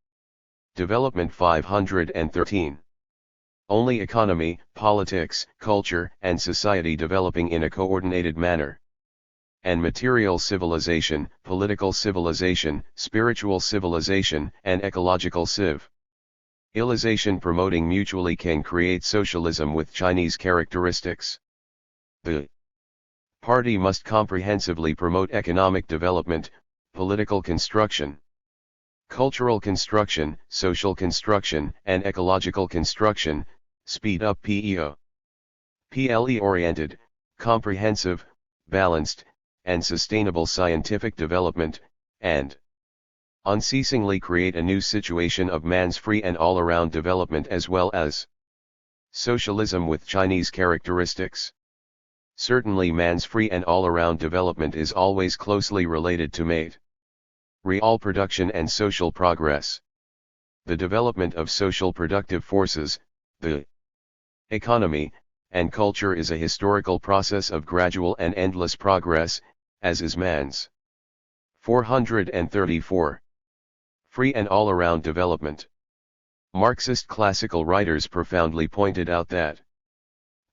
development. 513. Only economy, politics, culture, and society developing in a coordinated manner, and material civilization, political civilization, spiritual civilization, and ecological civilization promoting mutually can create socialism with Chinese characteristics. The party must comprehensively promote economic development, political construction, cultural construction, social construction, and ecological construction, speed up PLE-oriented, comprehensive, balanced, and sustainable scientific development, and unceasingly create a new situation of man's free and all-around development as well as socialism with Chinese characteristics. Certainly man's free and all-around development is always closely related to real production and social progress. The development of social productive forces, the economy, and culture is a historical process of gradual and endless progress, as is man's. 434. Free and all-around development. Marxist classical writers profoundly pointed out that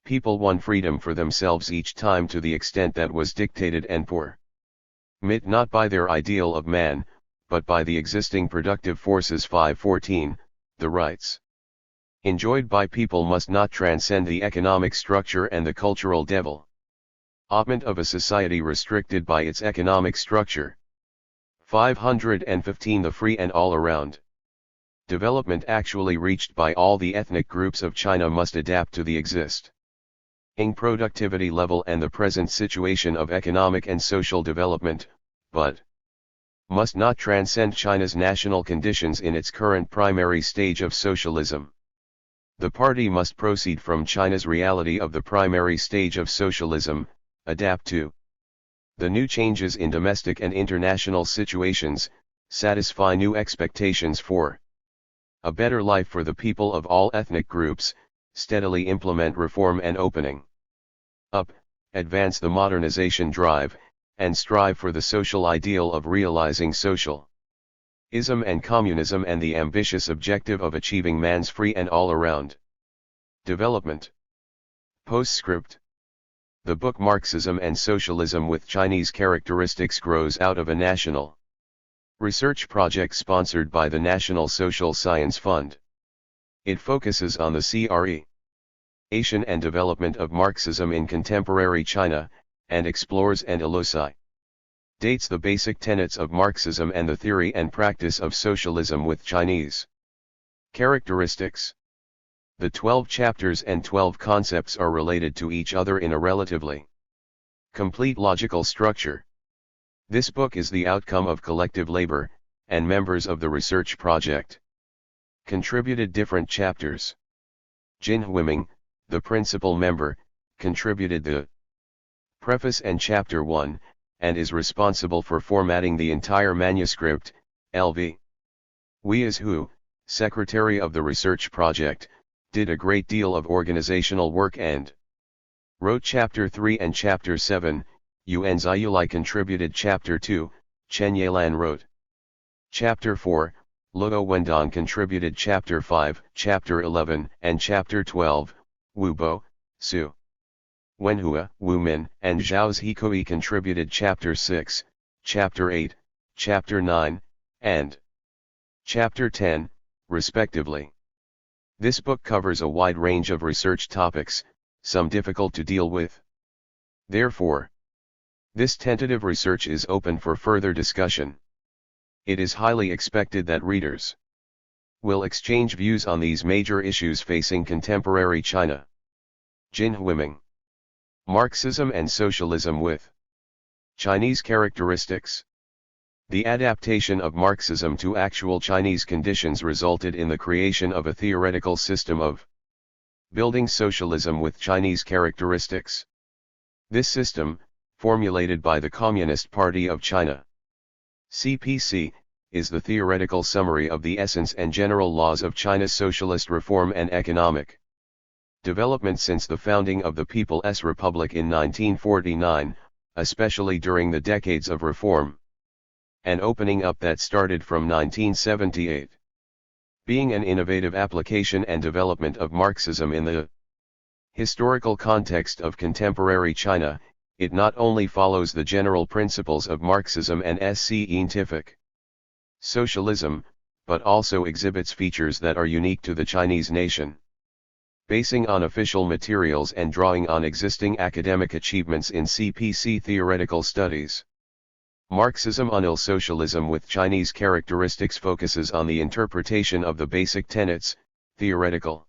people won freedom for themselves each time to the extent that was dictated and permitted not by their ideal of man, but by the existing productive forces. 514, the rights enjoyed by people must not transcend the economic structure and the cultural development of a society restricted by its economic structure. 515 The free and all-around development actually reached by all the ethnic groups of China must adapt to the existing productivity level and the present situation of economic and social development, but must not transcend China's national conditions in its current primary stage of socialism. The party must proceed from China's reality of the primary stage of socialism, adapt to the new changes in domestic and international situations, satisfy new expectations for a better life for the people of all ethnic groups, steadily implement reform and opening up, advance the modernization drive, and strive for the social ideal of realizing socialism and communism and the ambitious objective of achieving man's free and all-around development. Postscript. The book Marxism and Socialism with Chinese Characteristics grows out of a national research project sponsored by the National Social Science Fund. It focuses on the creation and development of Marxism in contemporary China, and explores and elucidates the basic tenets of Marxism and the theory and practice of socialism with Chinese characteristics. The 12 chapters and 12 concepts are related to each other in a relatively complete logical structure. This book is the outcome of collective labor, and members of the research project contributed different chapters. Jin Huiming, the principal member, contributed the preface and chapter 1, and is responsible for formatting the entire manuscript. Lv. Wei's Hu, secretary of the research project, did a great deal of organizational work and wrote chapter 3 and chapter 7. Yuan Ziyulai contributed chapter 2, Chen Yelan wrote chapter 4, Luo Wendong contributed chapter 5, chapter 11, and chapter 12, Wu Bo, Su Wenhua, Wu Min, and Zhao Zhikui contributed chapter 6, chapter 8, chapter 9, and chapter 10, respectively. This book covers a wide range of research topics, some difficult to deal with. Therefore, this tentative research is open for further discussion. It is highly expected that readers will exchange views on these major issues facing contemporary China. Jin Huiming. Marxism and Socialism with Chinese Characteristics. The adaptation of Marxism to actual Chinese conditions resulted in the creation of a theoretical system of building socialism with Chinese characteristics. This system, formulated by the Communist Party of China (CPC), is the theoretical summary of the essence and general laws of China's socialist reform and economic development since the founding of the People's Republic in 1949, especially during the decades of reform and opening up that started from 1978. Being an innovative application and development of Marxism in the historical context of contemporary China, it not only follows the general principles of Marxism and scientific socialism, but also exhibits features that are unique to the Chinese nation. Basing on official materials and drawing on existing academic achievements in CPC theoretical studies, Marxism and Socialism with Chinese Characteristics focuses on the interpretation of the basic tenets, theoretical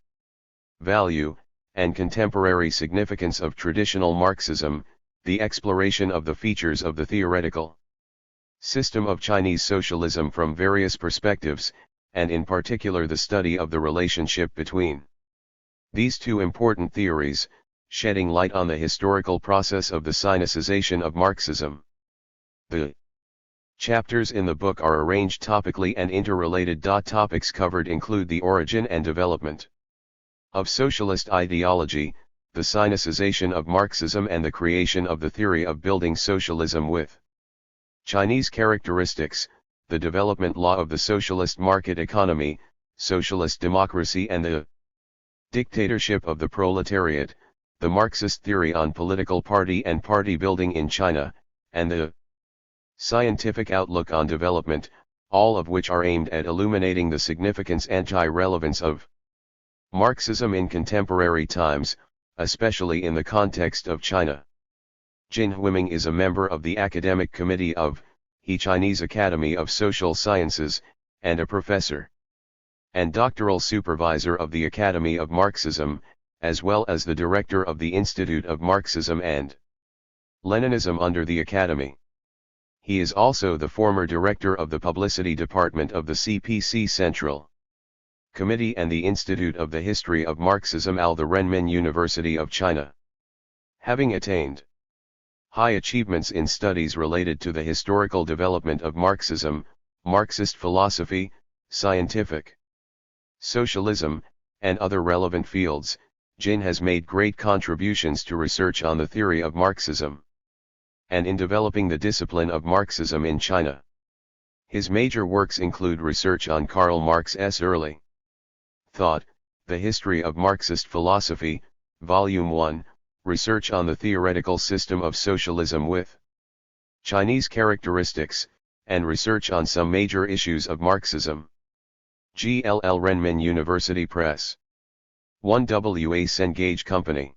value, and contemporary significance of traditional Marxism, the exploration of the features of the theoretical system of Chinese socialism from various perspectives, and in particular the study of the relationship between these two important theories, shedding light on the historical process of the Sinicization of Marxism. The chapters in the book are arranged topically and interrelated. Topics covered include the origin and development of socialist ideology, the Sinicization of Marxism and the creation of the theory of building socialism with Chinese characteristics, the development law of the socialist market economy, socialist democracy and the dictatorship of the proletariat, the Marxist theory on political party and party building in China, and the scientific outlook on development, all of which are aimed at illuminating the significance anti-relevance of Marxism in contemporary times, especially in the context of China. Jin Huiming is a member of the academic committee of the Chinese Academy of Social Sciences, and a professor and doctoral supervisor of the Academy of Marxism, as well as the director of the Institute of Marxism and Leninism under the Academy. He is also the former director of the publicity department of the CPC Central Committee and the Institute of the History of Marxism at the Renmin University of China. Having attained high achievements in studies related to the historical development of Marxism, Marxist philosophy, scientific socialism, and other relevant fields, Jin has made great contributions to research on the theory of Marxism and in developing the discipline of Marxism in China. His major works include research on Karl Marx's early thought, The History of Marxist Philosophy, Volume 1, research on the theoretical system of socialism with Chinese characteristics, and research on some major issues of Marxism. GLL Renmin University Press. 1 WA Cengage Company.